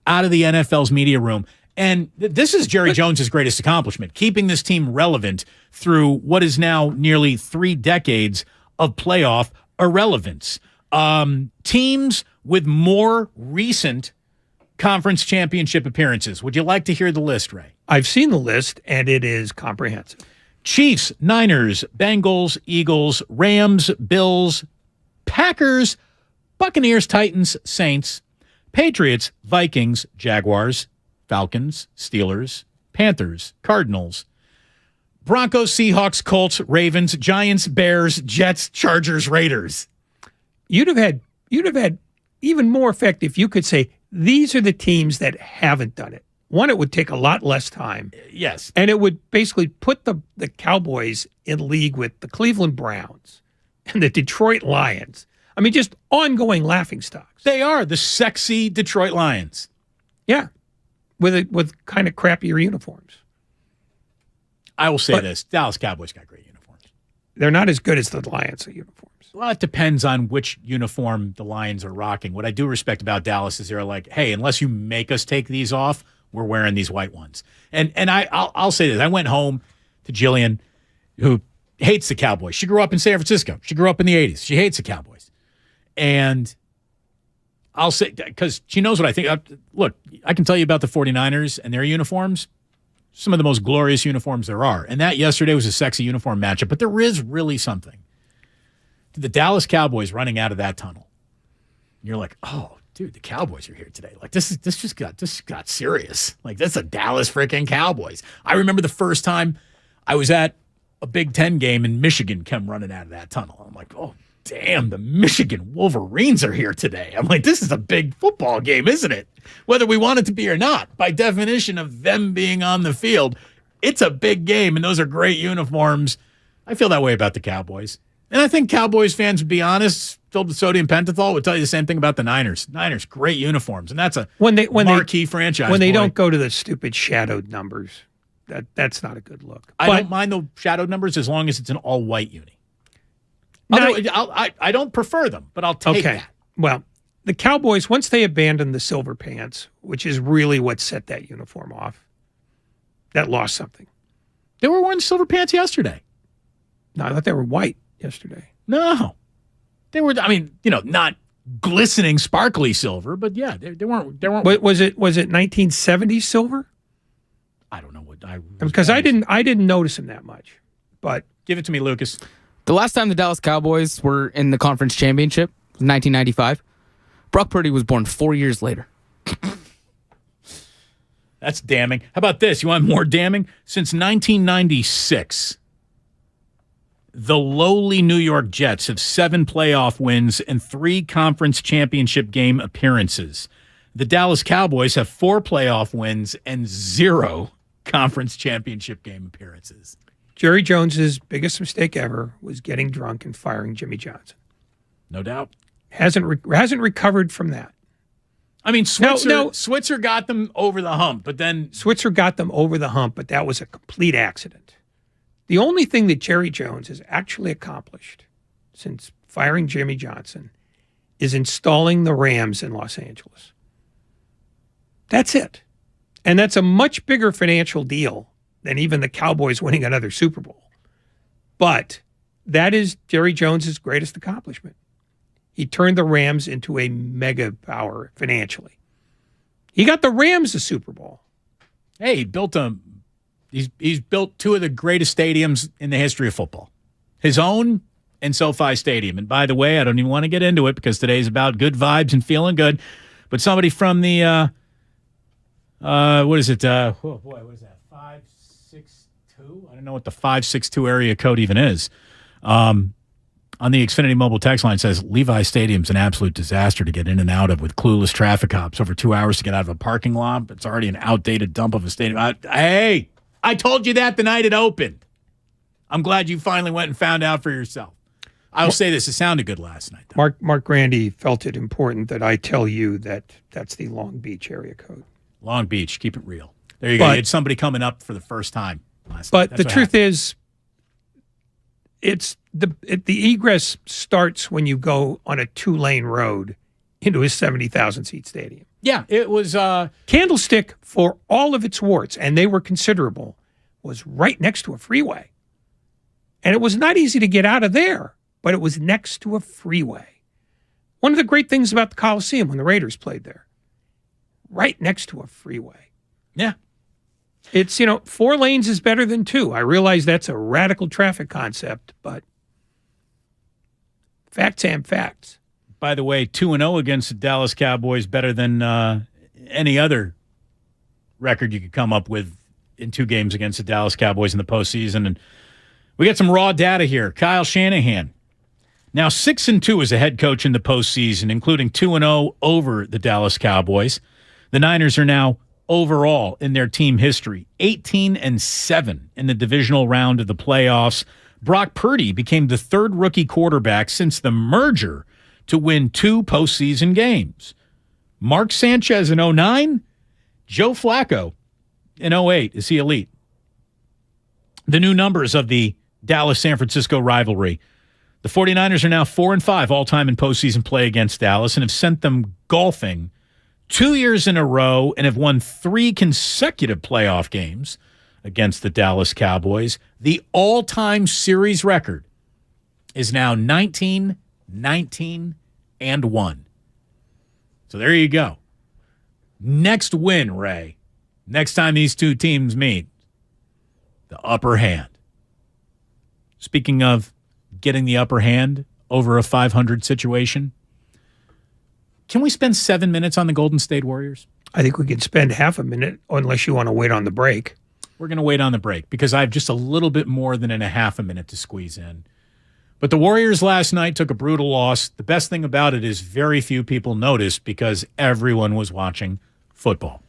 out of the NFL's media room. And this is Jerry Jones's greatest accomplishment, keeping this team relevant through what is now nearly 3 decades of playoff irrelevance. Teams with more recent conference championship appearances. Would you like to hear the list, Ray? I've seen the list, and it is comprehensive. Chiefs, Niners, Bengals, Eagles, Rams, Bills, Packers, Buccaneers, Titans, Saints, Patriots, Vikings, Jaguars, Falcons, Steelers, Panthers, Cardinals, Broncos, Seahawks, Colts, Ravens, Giants, Bears, Jets, Chargers, Raiders. You'd have had even more effect if you could say, these are the teams that haven't done it. One, it would take a lot less time. Yes. And it would basically put the Cowboys in league with the Cleveland Browns and the Detroit Lions. I mean, just ongoing laughingstocks. They are the sexy Detroit Lions. Yeah. With kind of crappier uniforms. I will say this. Dallas Cowboys got great uniforms. They're not as good as the Lions uniforms. Well, it depends on which uniform the Lions are rocking. What I do respect about Dallas is they're like, hey, unless you make us take these off, were wearing these white ones. And I'll say this. I went home to Jillian, who hates the Cowboys. She grew up in San Francisco. She grew up in the 80s. She hates the Cowboys. And I'll say, because she knows what I think. Look, I can tell you about the 49ers and their uniforms. Some of the most glorious uniforms there are. And that yesterday was a sexy uniform matchup. But there is really something to the Dallas Cowboys running out of that tunnel. And you're like, oh, dude, the Cowboys are here today. Like, this just got serious. Like, that's a Dallas freaking Cowboys. I remember the first time I was at a Big Ten game and Michigan came running out of that tunnel. I'm like, oh, damn, the Michigan Wolverines are here today. I'm like, this is a big football game, isn't it? Whether we want it to be or not. By definition of them being on the field, it's a big game, and those are great uniforms. I feel that way about the Cowboys. And I think Cowboys fans would be honest, filled with sodium pentothal, would tell you the same thing about the Niners. Niners, great uniforms, and that's a marquee franchise. When they don't go to the stupid shadowed numbers, that's not a good look. I don't mind the shadowed numbers as long as it's an all-white uni. I don't prefer them, but I'll take that. Well, the Cowboys, once they abandoned the silver pants, which is really what set that uniform off, that lost something. They were wearing silver pants yesterday. No, I thought they were white yesterday. No. They were, I mean, not glistening, sparkly silver, but yeah, they weren't. Was it 1970s silver? I don't know what because I didn't notice them that much. But give it to me, Lucas. The last time the Dallas Cowboys were in the conference championship was 1995. Brock Purdy was born 4 years later. That's damning. How about this? You want more damning? Since 1996, the lowly New York Jets have 7 playoff wins and 3 conference championship game appearances. The Dallas Cowboys have 4 playoff wins and 0 conference championship game appearances. Jerry Jones's biggest mistake ever was getting drunk and firing Jimmy Johnson. No doubt. Hasn't recovered from that. I mean, Switzer got them over the hump, but then... Switzer got them over the hump, but that was a complete accident. The only thing that Jerry Jones has actually accomplished since firing Jimmy Johnson is installing the Rams in Los Angeles. That's it. And that's a much bigger financial deal than even the Cowboys winning another Super Bowl. But that is Jerry Jones's greatest accomplishment. He turned the Rams into a mega power financially. He got the Rams a Super Bowl. Hey, he built he's built 2 of the greatest stadiums in the history of football. His own and SoFi Stadium. And by the way, I don't even want to get into it because today's about good vibes and feeling good. But somebody from the what is it? Oh boy, what is that? 562? I don't know what the 562 area code even is. On the Xfinity mobile text line says Levi Stadium's an absolute disaster to get in and out of with clueless traffic cops. Over 2 hours to get out of a parking lot. It's already an outdated dump of a stadium. Hey, I told you that the night it opened. I'm glad you finally went and found out for yourself. I'll say this, it sounded good last night, though. Mark Grandy felt it important that I tell you that that's the Long Beach area code. Long Beach, keep it real. There you go. You had somebody coming up for the first time last night. But the truth is, it's the egress starts when you go on a 2-lane road into a 70,000 seat stadium. Yeah, it was Candlestick, for all of its warts, and they were considerable, was right next to a freeway. And it was not easy to get out of there, but it was next to a freeway. One of the great things about the Coliseum when the Raiders played there, right next to a freeway. Yeah. It's, 4 lanes is better than 2. I realize that's a radical traffic concept, but facts and facts. By the way, 2-0 against the Dallas Cowboys, better than any other record you could come up with in 2 games against the Dallas Cowboys in the postseason. And we got some raw data here. Kyle Shanahan, now 6-2 as a head coach in the postseason, including 2-0 over the Dallas Cowboys. The Niners are now overall in their team history 18-7 in the divisional round of the playoffs. Brock Purdy became the 3rd rookie quarterback since the merger to win 2 postseason games. Mark Sanchez in 2009, Joe Flacco in 2008. Is he elite? The new numbers of the Dallas-San Francisco rivalry. The 49ers are now 4-5 all-time in postseason play against Dallas and have sent them golfing 2 years in a row and have won 3 consecutive playoff games against the Dallas Cowboys. The all-time series record is now 19, 19, and 1. So there you go. Next win, Ray. Next time these two teams meet, the upper hand. Speaking of getting the upper hand over a 500 situation, can we spend 7 minutes on the Golden State Warriors? I think we could spend half a minute, unless you want to wait on the break. We're going to wait on the break because I have just a little bit more than a half a minute to squeeze in. But the Warriors last night took a brutal loss. The best thing about it is very few people noticed because everyone was watching football.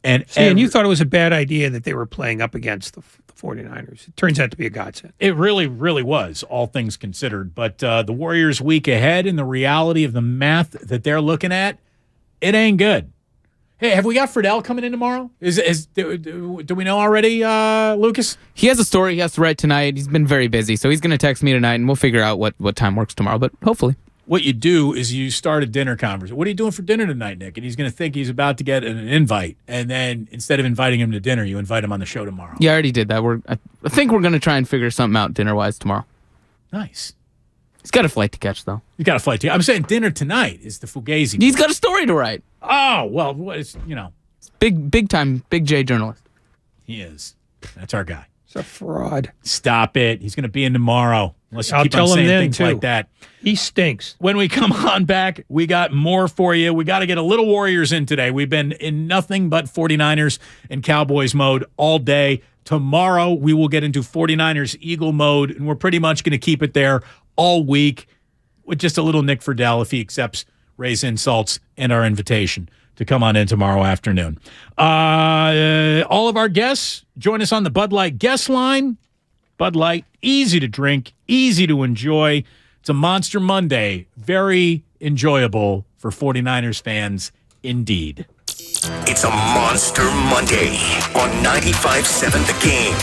And you thought it was a bad idea that they were playing up against the 49ers. It turns out to be a godsend. It really, really was, all things considered. But the Warriors week ahead and the reality of the math that they're looking at, it ain't good. Hey, have we got Friedel coming in tomorrow? Do we know already, Lucas? He has a story he has to write tonight. He's been very busy, so he's going to text me tonight, and we'll figure out what time works tomorrow, but hopefully. What you do is you start a dinner conversation. What are you doing for dinner tonight, Nick? And he's going to think he's about to get an invite, and then instead of inviting him to dinner, you invite him on the show tomorrow. Yeah, I already did that. I think we're going to try and figure something out dinner-wise tomorrow. Nice. He's got a flight to catch, though. He's got a flight to catch. I'm saying dinner tonight is the Fugazi. He's got a story to write. Oh, well, it's, Big time, Big J journalist. He is. That's our guy. It's a fraud. Stop it. He's going to be in tomorrow. Unless you I'll keep tell on him saying then, things too. like that. He stinks. When we come on back, we got more for you. We got to get a little Warriors in today. We've been in nothing but 49ers and Cowboys mode all day. Tomorrow, we will get into 49ers Eagle mode, and we're pretty much going to keep it there all week with just a little Nick Friedel if he accepts Ray's insults and our invitation to come on in tomorrow afternoon. All of our guests, join us on the Bud Light guest line. Bud Light, easy to drink, easy to enjoy. It's a Monster Monday. Very enjoyable for 49ers fans indeed. It's a Monster Monday on 95.7 The Game.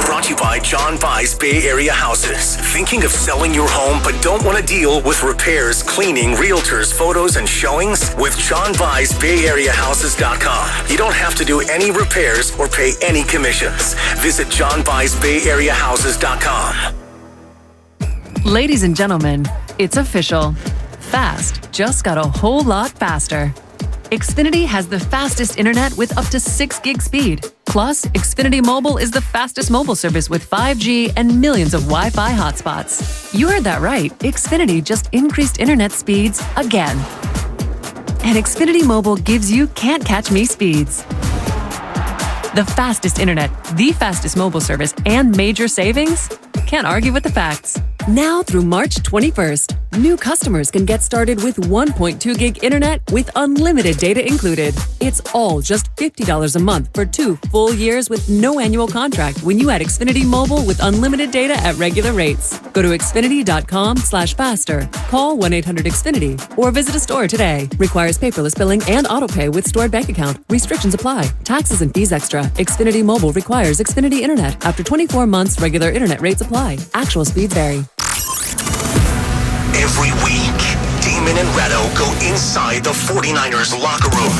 Brought to you by John Vai's Bay Area Houses. Thinking of selling your home but don't want to deal with repairs, cleaning, realtors, photos, and showings? With John Vai's BayAreaHouses.com. You don't have to do any repairs or pay any commissions. Visit John Vai's BayAreaHouses.com. Ladies and gentlemen, it's official. Fast just got a whole lot faster. Xfinity has the fastest internet with up to 6 gig speed. Plus, Xfinity Mobile is the fastest mobile service with 5G and millions of Wi-Fi hotspots. You heard that right. Xfinity just increased internet speeds again. And Xfinity Mobile gives you can't-catch-me speeds. The fastest internet, the fastest mobile service, and major savings? Can't argue with the facts. Now through March 21st, new customers can get started with 1.2 gig internet with unlimited data included. It's all just $50 a month for 2 full years with no annual contract when you add Xfinity Mobile with unlimited data at regular rates. Go to Xfinity.com/faster. Call 1-800-XFINITY or visit a store today. Requires paperless billing and autopay with stored bank account. Restrictions apply. Taxes and fees extra. Xfinity Mobile requires Xfinity Internet. After 24 months, regular internet rates apply. Actual speeds vary. Every week, Damon and Retto go inside the 49ers locker room.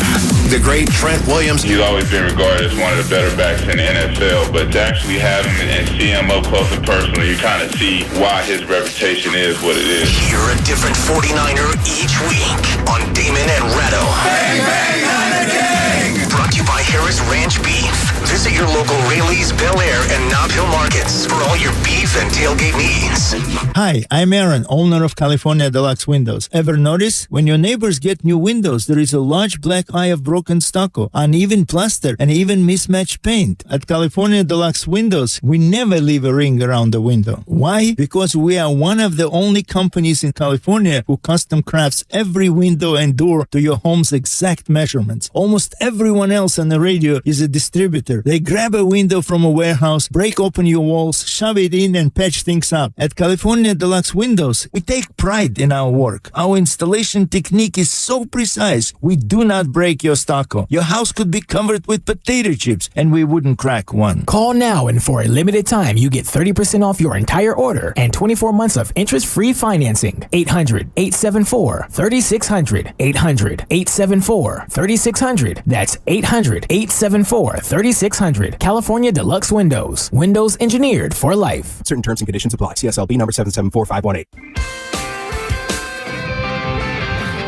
The great Trent Williams. He's always been regarded as one of the better backs in the NFL, but to actually have him and see him up close and personal, you kind of see why his reputation is what it is. Hear a different 49er each week on Damon and Retto. Bang, bang, Heineken! Brought to you by Harris Ranch Beef. Visit your local Rayleigh's, Bel Air, and Nob Hill markets for all your beef and tailgate needs. Hi, I'm Aaron, owner of California Deluxe Windows. Ever notice? When your neighbors get new windows, there is a large black eye of broken stucco, uneven plaster, and even mismatched paint. At California Deluxe Windows, we never leave a ring around the window. Why? Because we are one of the only companies in California who custom crafts every window and door to your home's exact measurements. Almost everyone else on the radio is a distributor. They grab a window from a warehouse, break break open your walls, shove it in, and patch things up. At California Deluxe Windows, we take pride in our work. Our installation technique is so precise, we do not break your stucco. Your house could be covered with potato chips, and we wouldn't crack one. Call now, and for a limited time, you get 30% off your entire order and 24 months of interest-free financing. 800-874-3600. 800-874-3600. That's 800-874-3600. California Deluxe Windows. Windows engineered for life. Certain terms and conditions apply. CSLB number 774518.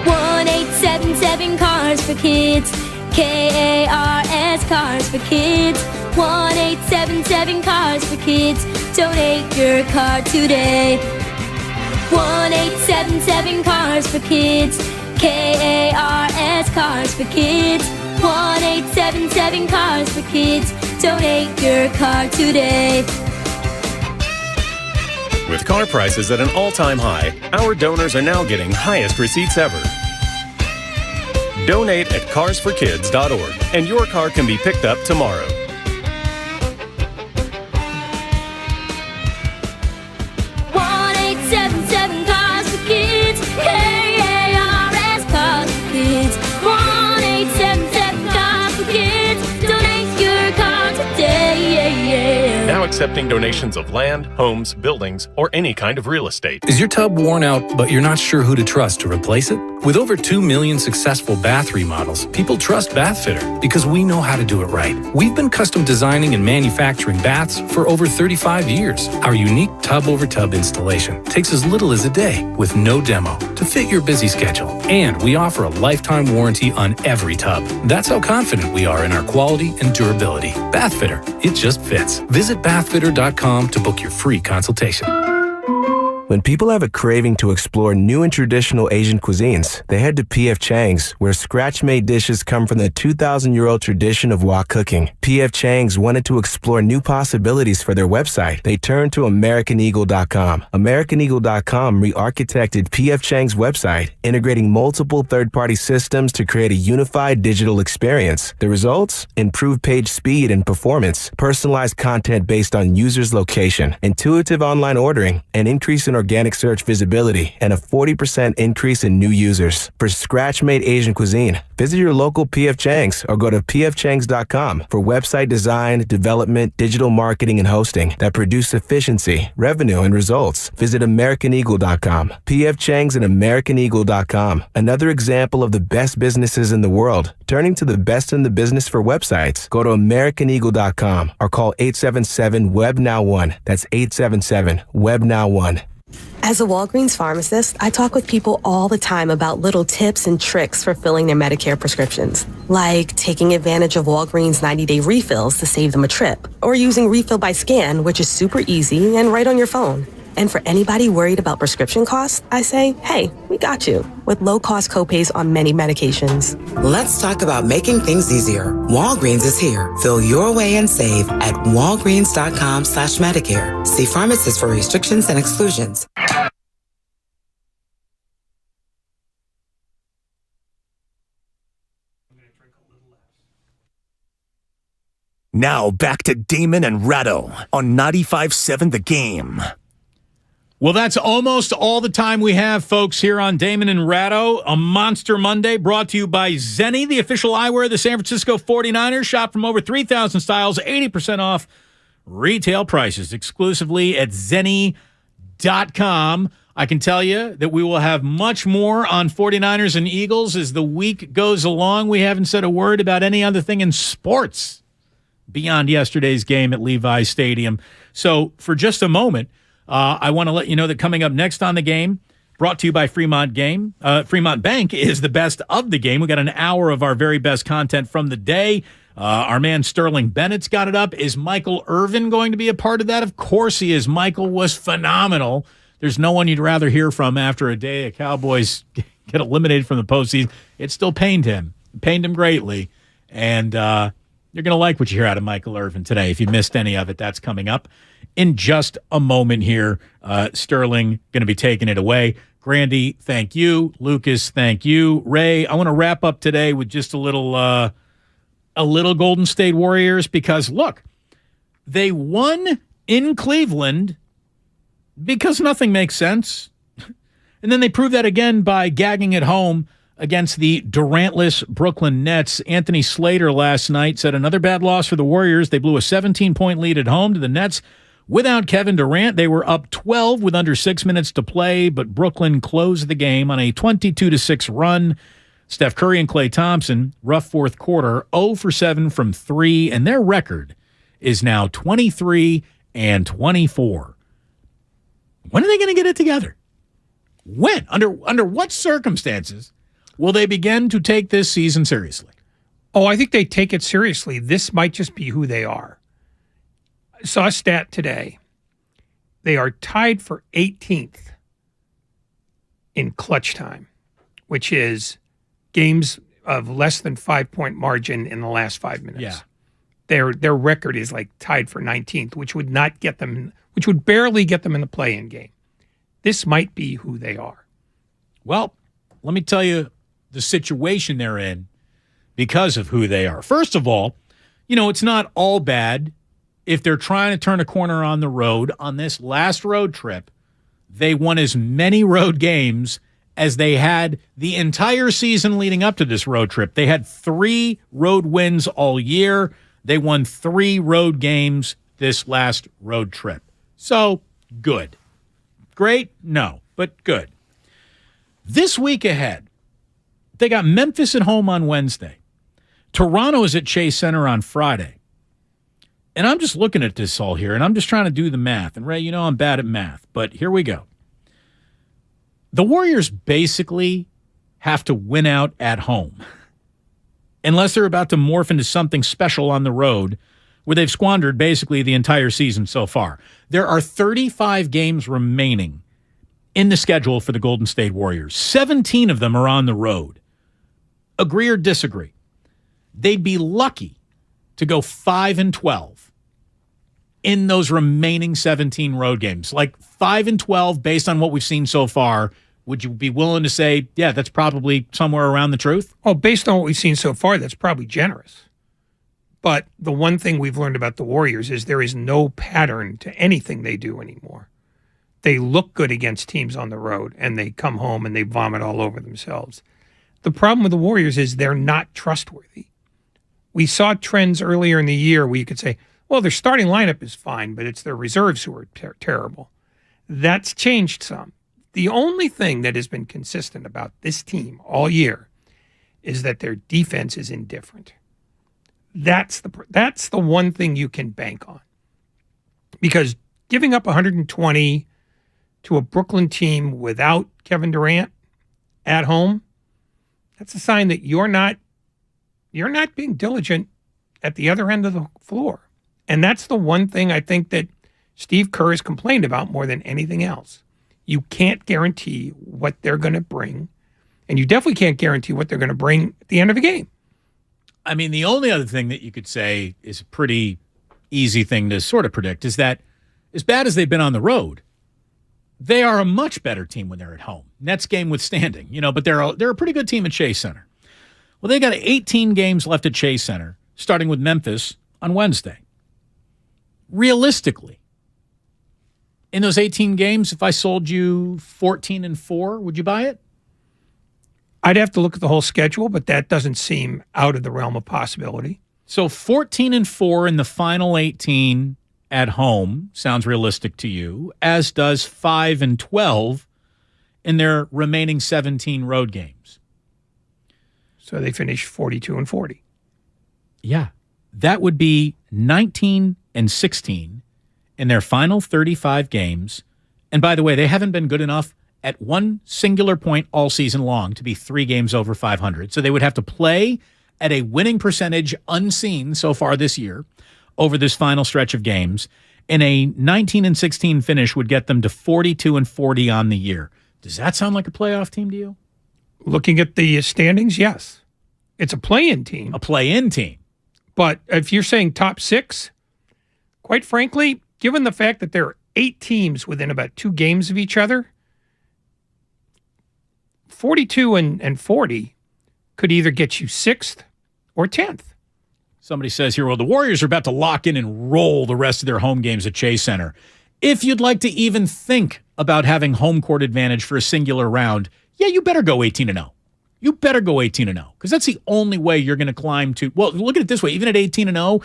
1877 Cars for Kids. KARS Cars for Kids. 1877 Cars for Kids. Donate your car today. 1877 Cars for Kids. KARS Cars for Kids. 1877 Cars for Kids. Donate your car today. With car prices at an all-time high, our donors are now getting highest receipts ever. Donate at carsforkids.org, and your car can be picked up tomorrow. Cars for Kids. KARS Cars for Kids. 1877 Cars for Kids. Donate your car today. Now accepting donations of land, homes, buildings, or any kind of real estate. Is your tub worn out, but you're not sure who to trust to replace it? With over 2 million successful bath remodels, people trust Bathfitter because we know how to do it right. We've been custom designing and manufacturing baths for over 35 years. Our unique tub-over-tub installation takes as little as a day with no demo to fit your busy schedule. And we offer a lifetime warranty on every tub. That's how confident we are in our quality and durability. Bathfitter, it just fits. Visit bathfitter.com to book your free consultation. When people have a craving to explore new and traditional Asian cuisines, they head to P.F. Chang's, where scratch-made dishes come from the 2,000-year-old tradition of wok cooking. P.F. Chang's wanted to explore new possibilities for their website. They turned to AmericanEagle.com. AmericanEagle.com re-architected P.F. Chang's website, integrating multiple third-party systems to create a unified digital experience. The results? Improved page speed and performance, personalized content based on users' location, intuitive online ordering, an increase in organic search visibility, and a 40% increase in new users. For scratch-made Asian cuisine, visit your local P.F. Chang's or go to pfchangs.com for website design, development, digital marketing, and hosting that produce efficiency, revenue, and results. Visit AmericanEagle.com. P.F. Chang's and AmericanEagle.com. Another example of the best businesses in the world, turning to the best in the business for websites. Go to AmericanEagle.com or call 877-WEB-NOW1. That's 877-WEB-NOW1. As a Walgreens pharmacist, I talk with people all the time about little tips and tricks for filling their Medicare prescriptions, like taking advantage of Walgreens 90-day refills to save them a trip, or using Refill by Scan, which is super easy and right on your phone. And for anybody worried about prescription costs, I say, hey, we got you, with low-cost copays on many medications. Let's talk about making things easier. Walgreens is here. Fill your way and save at walgreens.com/Medicare. See pharmacists for restrictions and exclusions. Now back to Damon and Ratto on 95.7 The Game. Well, that's almost all the time we have, folks, here on Damon and Ratto. A Monster Monday brought to you by Zenni, the official eyewear of the San Francisco 49ers. Shop from over 3,000 styles, 80% off retail prices, exclusively at Zenni.com. I can tell you that we will have much more on 49ers and Eagles as the week goes along. We haven't said a word about any other thing in sports beyond yesterday's game at Levi's Stadium. So for just a moment, I want to let you know that coming up next on the game, brought to you by Fremont Bank, is the best of the game. We got an hour of our very best content from the day. Our man Sterling Bennett's got it up. Is Michael Irvin going to be a part of that? Of course he is. Michael was phenomenal. There's no one you'd rather hear from after a day of Cowboys get eliminated from the postseason. It still pained him. It pained him greatly. And you're going to like what you hear out of Michael Irvin today. If you missed any of it, that's coming up in just a moment here. Sterling going to be taking it away. Grandy, thank you. Lucas, thank you. Ray, I want to wrap up today with just a little Golden State Warriors because, look, They won in Cleveland because nothing makes sense. And then they proved that again by gagging at home against the Durantless Brooklyn Nets. Anthony Slater last night said another bad loss for the Warriors. They blew a 17-point lead at home to the Nets. Without Kevin Durant, they were up 12 with under 6 minutes to play, but Brooklyn closed the game on a 22-6 run. Steph Curry and Klay Thompson, rough fourth quarter, 0 for 7 from 3, and their record is now 23-24. When are they going to get it together? When? Under what circumstances will they begin to take this season seriously? Oh, I think they take it seriously. This might just be who they are. I saw a stat today. They are tied for 18th in clutch time, which is games of less than 5-point margin in the last 5 minutes. Yeah. Their record is like tied for 19th, which would not get them, which would barely get them in the play-in game. This might be who they are. Well, let me tell you the situation they're in because of who they are. First of all, it's not all bad if they're trying to turn a corner on the road. On this last road trip, they won as many road games as they had the entire season leading up to this road trip. They had 3 road wins all year. They won 3 road games this last road trip. So, good. Great? No, but good. This week ahead, they got Memphis at home on Wednesday. Toronto is at Chase Center on Friday. And I'm just looking at this all here, and I'm just trying to do the math. And, Ray, I'm bad at math, but here we go. The Warriors basically have to win out at home, unless they're about to morph into something special on the road, where they've squandered basically the entire season so far. There are 35 games remaining in the schedule for the Golden State Warriors. 17 of them are on the road. Agree or disagree? They'd be lucky to go 5-12 in those remaining 17 road games. Like 5-12 based on what we've seen so far. Would you be willing to say, yeah, that's probably somewhere around the truth? Oh, based on what we've seen so far, that's probably generous. But the one thing we've learned about the Warriors is there is no pattern to anything they do anymore. They look good against teams on the road, and they come home and they vomit all over themselves. The problem with the Warriors is they're not trustworthy. We saw trends earlier in the year where you could say, well, their starting lineup is fine, but it's their reserves who are terrible. That's changed some. The only thing that has been consistent about this team all year is that their defense is indifferent. That's the one thing you can bank on. Because giving up 120 to a Brooklyn team without Kevin Durant at home, that's a sign that you're not being diligent at the other end of the floor. And that's the one thing I think that Steve Kerr has complained about more than anything else. You can't guarantee what they're going to bring, and you definitely can't guarantee what they're going to bring at the end of a game. I mean, the only other thing that you could say is a pretty easy thing to sort of predict is that as bad as they've been on the road, they are a much better team when they're at home. Nets game withstanding, but they're a pretty good team at Chase Center. Well, they got 18 games left at Chase Center, starting with Memphis on Wednesday. Realistically, in those 18 games, if I sold you 14-4, would you buy it? I'd have to look at the whole schedule, but that doesn't seem out of the realm of possibility. So 14-4 in the final 18 at home sounds realistic to you, as does 5-12 in their remaining 17 road games. So they finish 42-40. Yeah. That would be 19-16 in their final 35 games. And by the way, they haven't been good enough at one singular point all season long to be 3 games over 500. So they would have to play at a winning percentage unseen so far this year over this final stretch of games. And a 19-16 finish would get them to 42-40 on the year. Does that sound like a playoff team to you? Looking at the standings, yes. It's a play-in team. A play-in team. But if you're saying top 6, quite frankly, given the fact that there are 8 teams within about 2 games of each other, 42 and 40 could either get you 6th or 10th. Somebody says here, well, the Warriors are about to lock in and roll the rest of their home games at Chase Center. If you'd like to even think about having home court advantage for a singular round, yeah, you better go 18-0. You better go 18-0 because that's the only way you're going to climb to. Well, look at it this way. Even at 18-0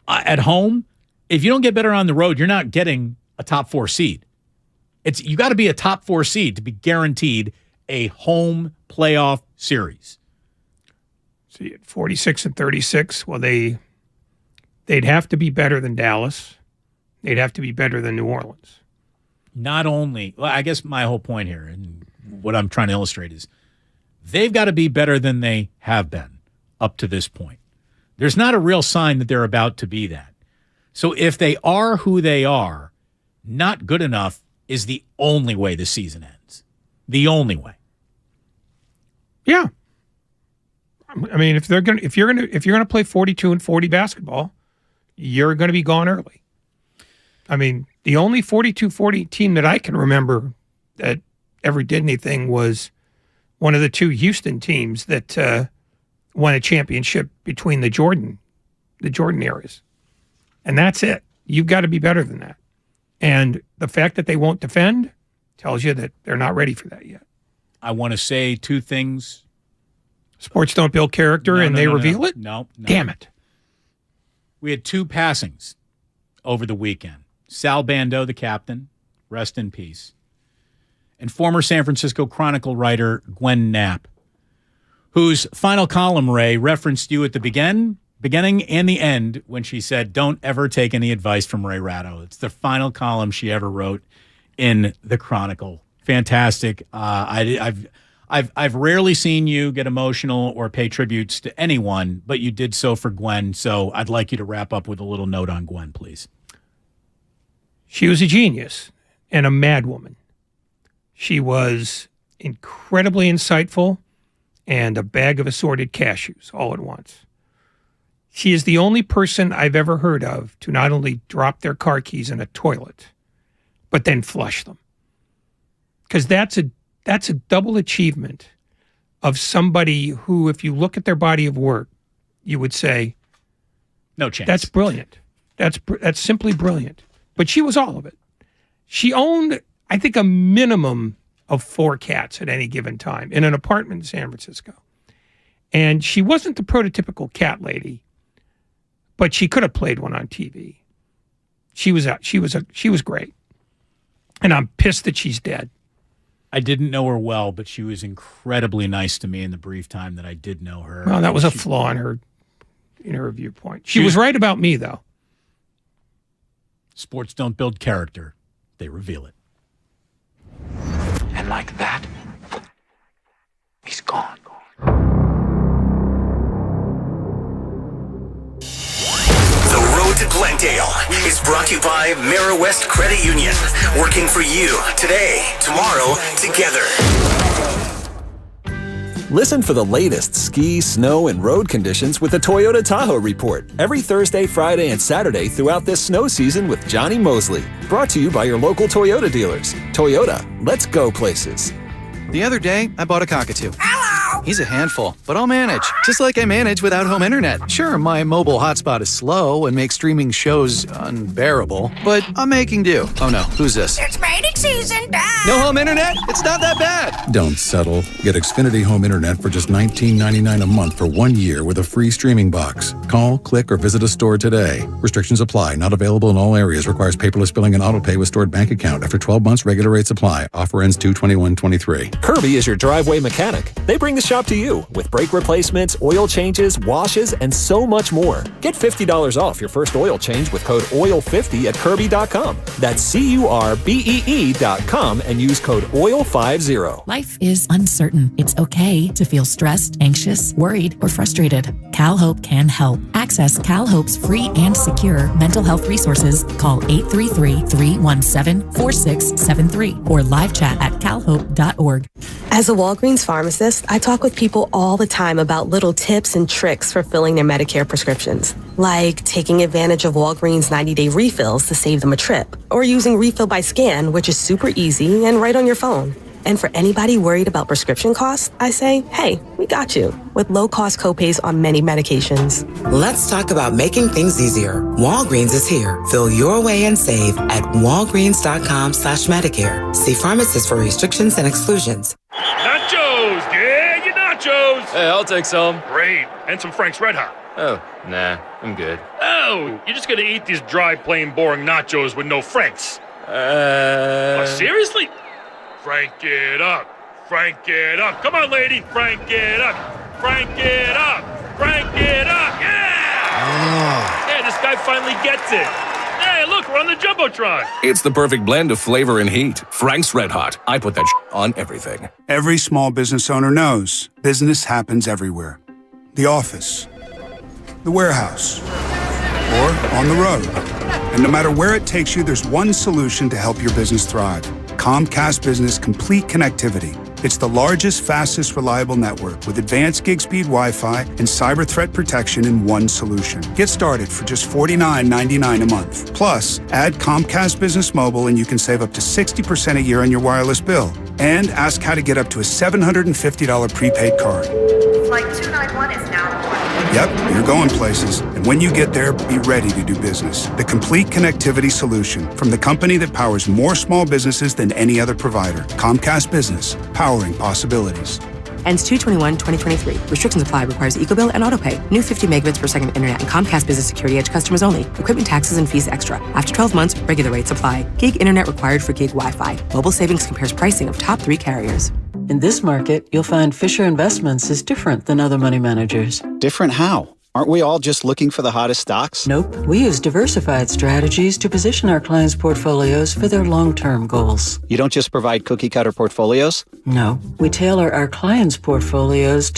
at home, if you don't get better on the road, you're not getting a top 4 seed. You got to be a top 4 seed to be guaranteed a home playoff series. See, at 46 and 36, well, they'd have to be better than Dallas. They'd have to be better than New Orleans. Not only, well, I guess my whole point here and what I'm trying to illustrate is they've got to be better than they have been up to this point. There's not a real sign that they're about to be that. So if they are who they are, not good enough is the only way the season ends. The only way. Yeah. I mean, if you're gonna play 42 and 40 basketball, you're going to be gone early. I mean, the only 42-40 team that I can remember that ever did anything was one of the 2 Houston teams that won a championship between the Jordan eras. And that's it. You've got to be better than that. And the fact that they won't defend tells you that they're not ready for that yet. I want to say 2 things. Sports don't build character and they reveal it? No. Damn it. We had 2 passings over the weekend. Sal Bando, the captain, rest in peace, and former San Francisco Chronicle writer Gwen Knapp, whose final column, Ray, referenced you at the beginning and the end when she said, don't ever take any advice from Ray Ratto. It's the final column she ever wrote in the Chronicle. Fantastic. I've rarely seen you get emotional or pay tributes to anyone, but you did so for Gwen. So I'd like you to wrap up with a little note on Gwen, please. She was a genius and a madwoman. She was incredibly insightful and a bag of assorted cashews all at once. She is the only person I've ever heard of to not only drop their car keys in a toilet, but then flush them. Because that's a double achievement of somebody who, if you look at their body of work, you would say, no chance. That's brilliant. That's simply brilliant. But she was all of it. She owned, I think, a minimum of 4 cats at any given time in an apartment in San Francisco. And she wasn't the prototypical cat lady, but she could have played one on TV. She was great. And I'm pissed that she's dead. I didn't know her well, but she was incredibly nice to me in the brief time that I did know her. Well, that was a flaw in her viewpoint. She was right about me, though. Sports don't build character. They reveal it. And like that, he's gone. The Road to Glendale is brought to you by Mara West Credit Union. Working for you today, tomorrow, together. Listen for the latest ski, snow, and road conditions with the Toyota Tahoe Report every Thursday, Friday, and Saturday throughout this snow season with Johnny Mosley. Brought to you by your local Toyota dealers. Toyota, let's go places. The other day, I bought a cockatoo. He's a handful, but I'll manage. Just like I manage without home internet. Sure, my mobile hotspot is slow and makes streaming shows unbearable, but I'm making do. Oh no, who's this? It's mating season, Dad! No home internet? It's not that bad! Don't settle. Get Xfinity Home Internet for just $19.99 a month for 1 year with a free streaming box. Call, click, or visit a store today. Restrictions apply. Not available in all areas. Requires paperless billing and autopay with stored bank account. After 12 months, regular rates apply. Offer ends 2/21/23. Kirby is your driveway mechanic. They bring the shop to you with brake replacements, oil changes, washes, and so much more. Get $50 off your first oil change with code OIL50 at Kirby.com. That's CURBEE.com and use code OIL50. Life is uncertain. It's okay to feel stressed, anxious, worried, or frustrated. CalHope can help. Access CalHope's free and secure mental health resources. Call 833-317-4673 or live chat at calhope.org. As a Walgreens pharmacist, I talk with people all the time about little tips and tricks for filling their Medicare prescriptions, like taking advantage of Walgreens 90-day refills to save them a trip, or using Refill by Scan, which is super easy and right on your phone. And for anybody worried about prescription costs, I say, hey, we got you with low-cost copays on many medications. Let's talk about making things easier. Walgreens is here. Fill your way and save at walgreens.com/Medicare. See pharmacists for restrictions and exclusions. Nachos! Yeah, your nachos! Hey, I'll take some. Great. And some Frank's Red Hot. Oh, nah, I'm good. Oh, you're just gonna eat these dry, plain, boring nachos with no Franks? Oh, seriously? Frank it up. Frank it up. Come on, lady. Frank it up. Frank it up. Frank it up. Yeah! Yeah, this guy finally gets it. Hey, look, we're on the Jumbotron. It's the perfect blend of flavor and heat. Frank's Red Hot. I put that on everything. Every small business owner knows business happens everywhere. The office, the warehouse, or on the road. And no matter where it takes you, there's one solution to help your business thrive. Comcast Business Complete Connectivity. It's the largest, fastest, reliable network with advanced gig speed Wi-Fi and cyber threat protection in one solution. Get started for just $49.99 a month. Plus, add Comcast Business Mobile and you can save up to 60% a year on your wireless bill. And ask how to get up to a $750 prepaid card. Flight 291 is now aboard. Yep, you're going places. And when you get there, be ready to do business. The complete connectivity solution from the company that powers more small businesses than any other provider. Comcast Business, powering possibilities. Ends 2/21/2023. Restrictions apply. Requires EcoBill and AutoPay. New 50 megabits per second internet and Comcast Business Security Edge customers only. Equipment taxes and fees extra. After 12 months, regular rates apply. Gig internet required for gig Wi-Fi. Mobile Savings compares pricing of top 3 carriers. In this market, you'll find Fisher Investments is different than other money managers. Different how? Aren't we all just looking for the hottest stocks? Nope. We use diversified strategies to position our clients' portfolios for their long-term goals. You don't just provide cookie-cutter portfolios? No. We tailor our clients' portfolios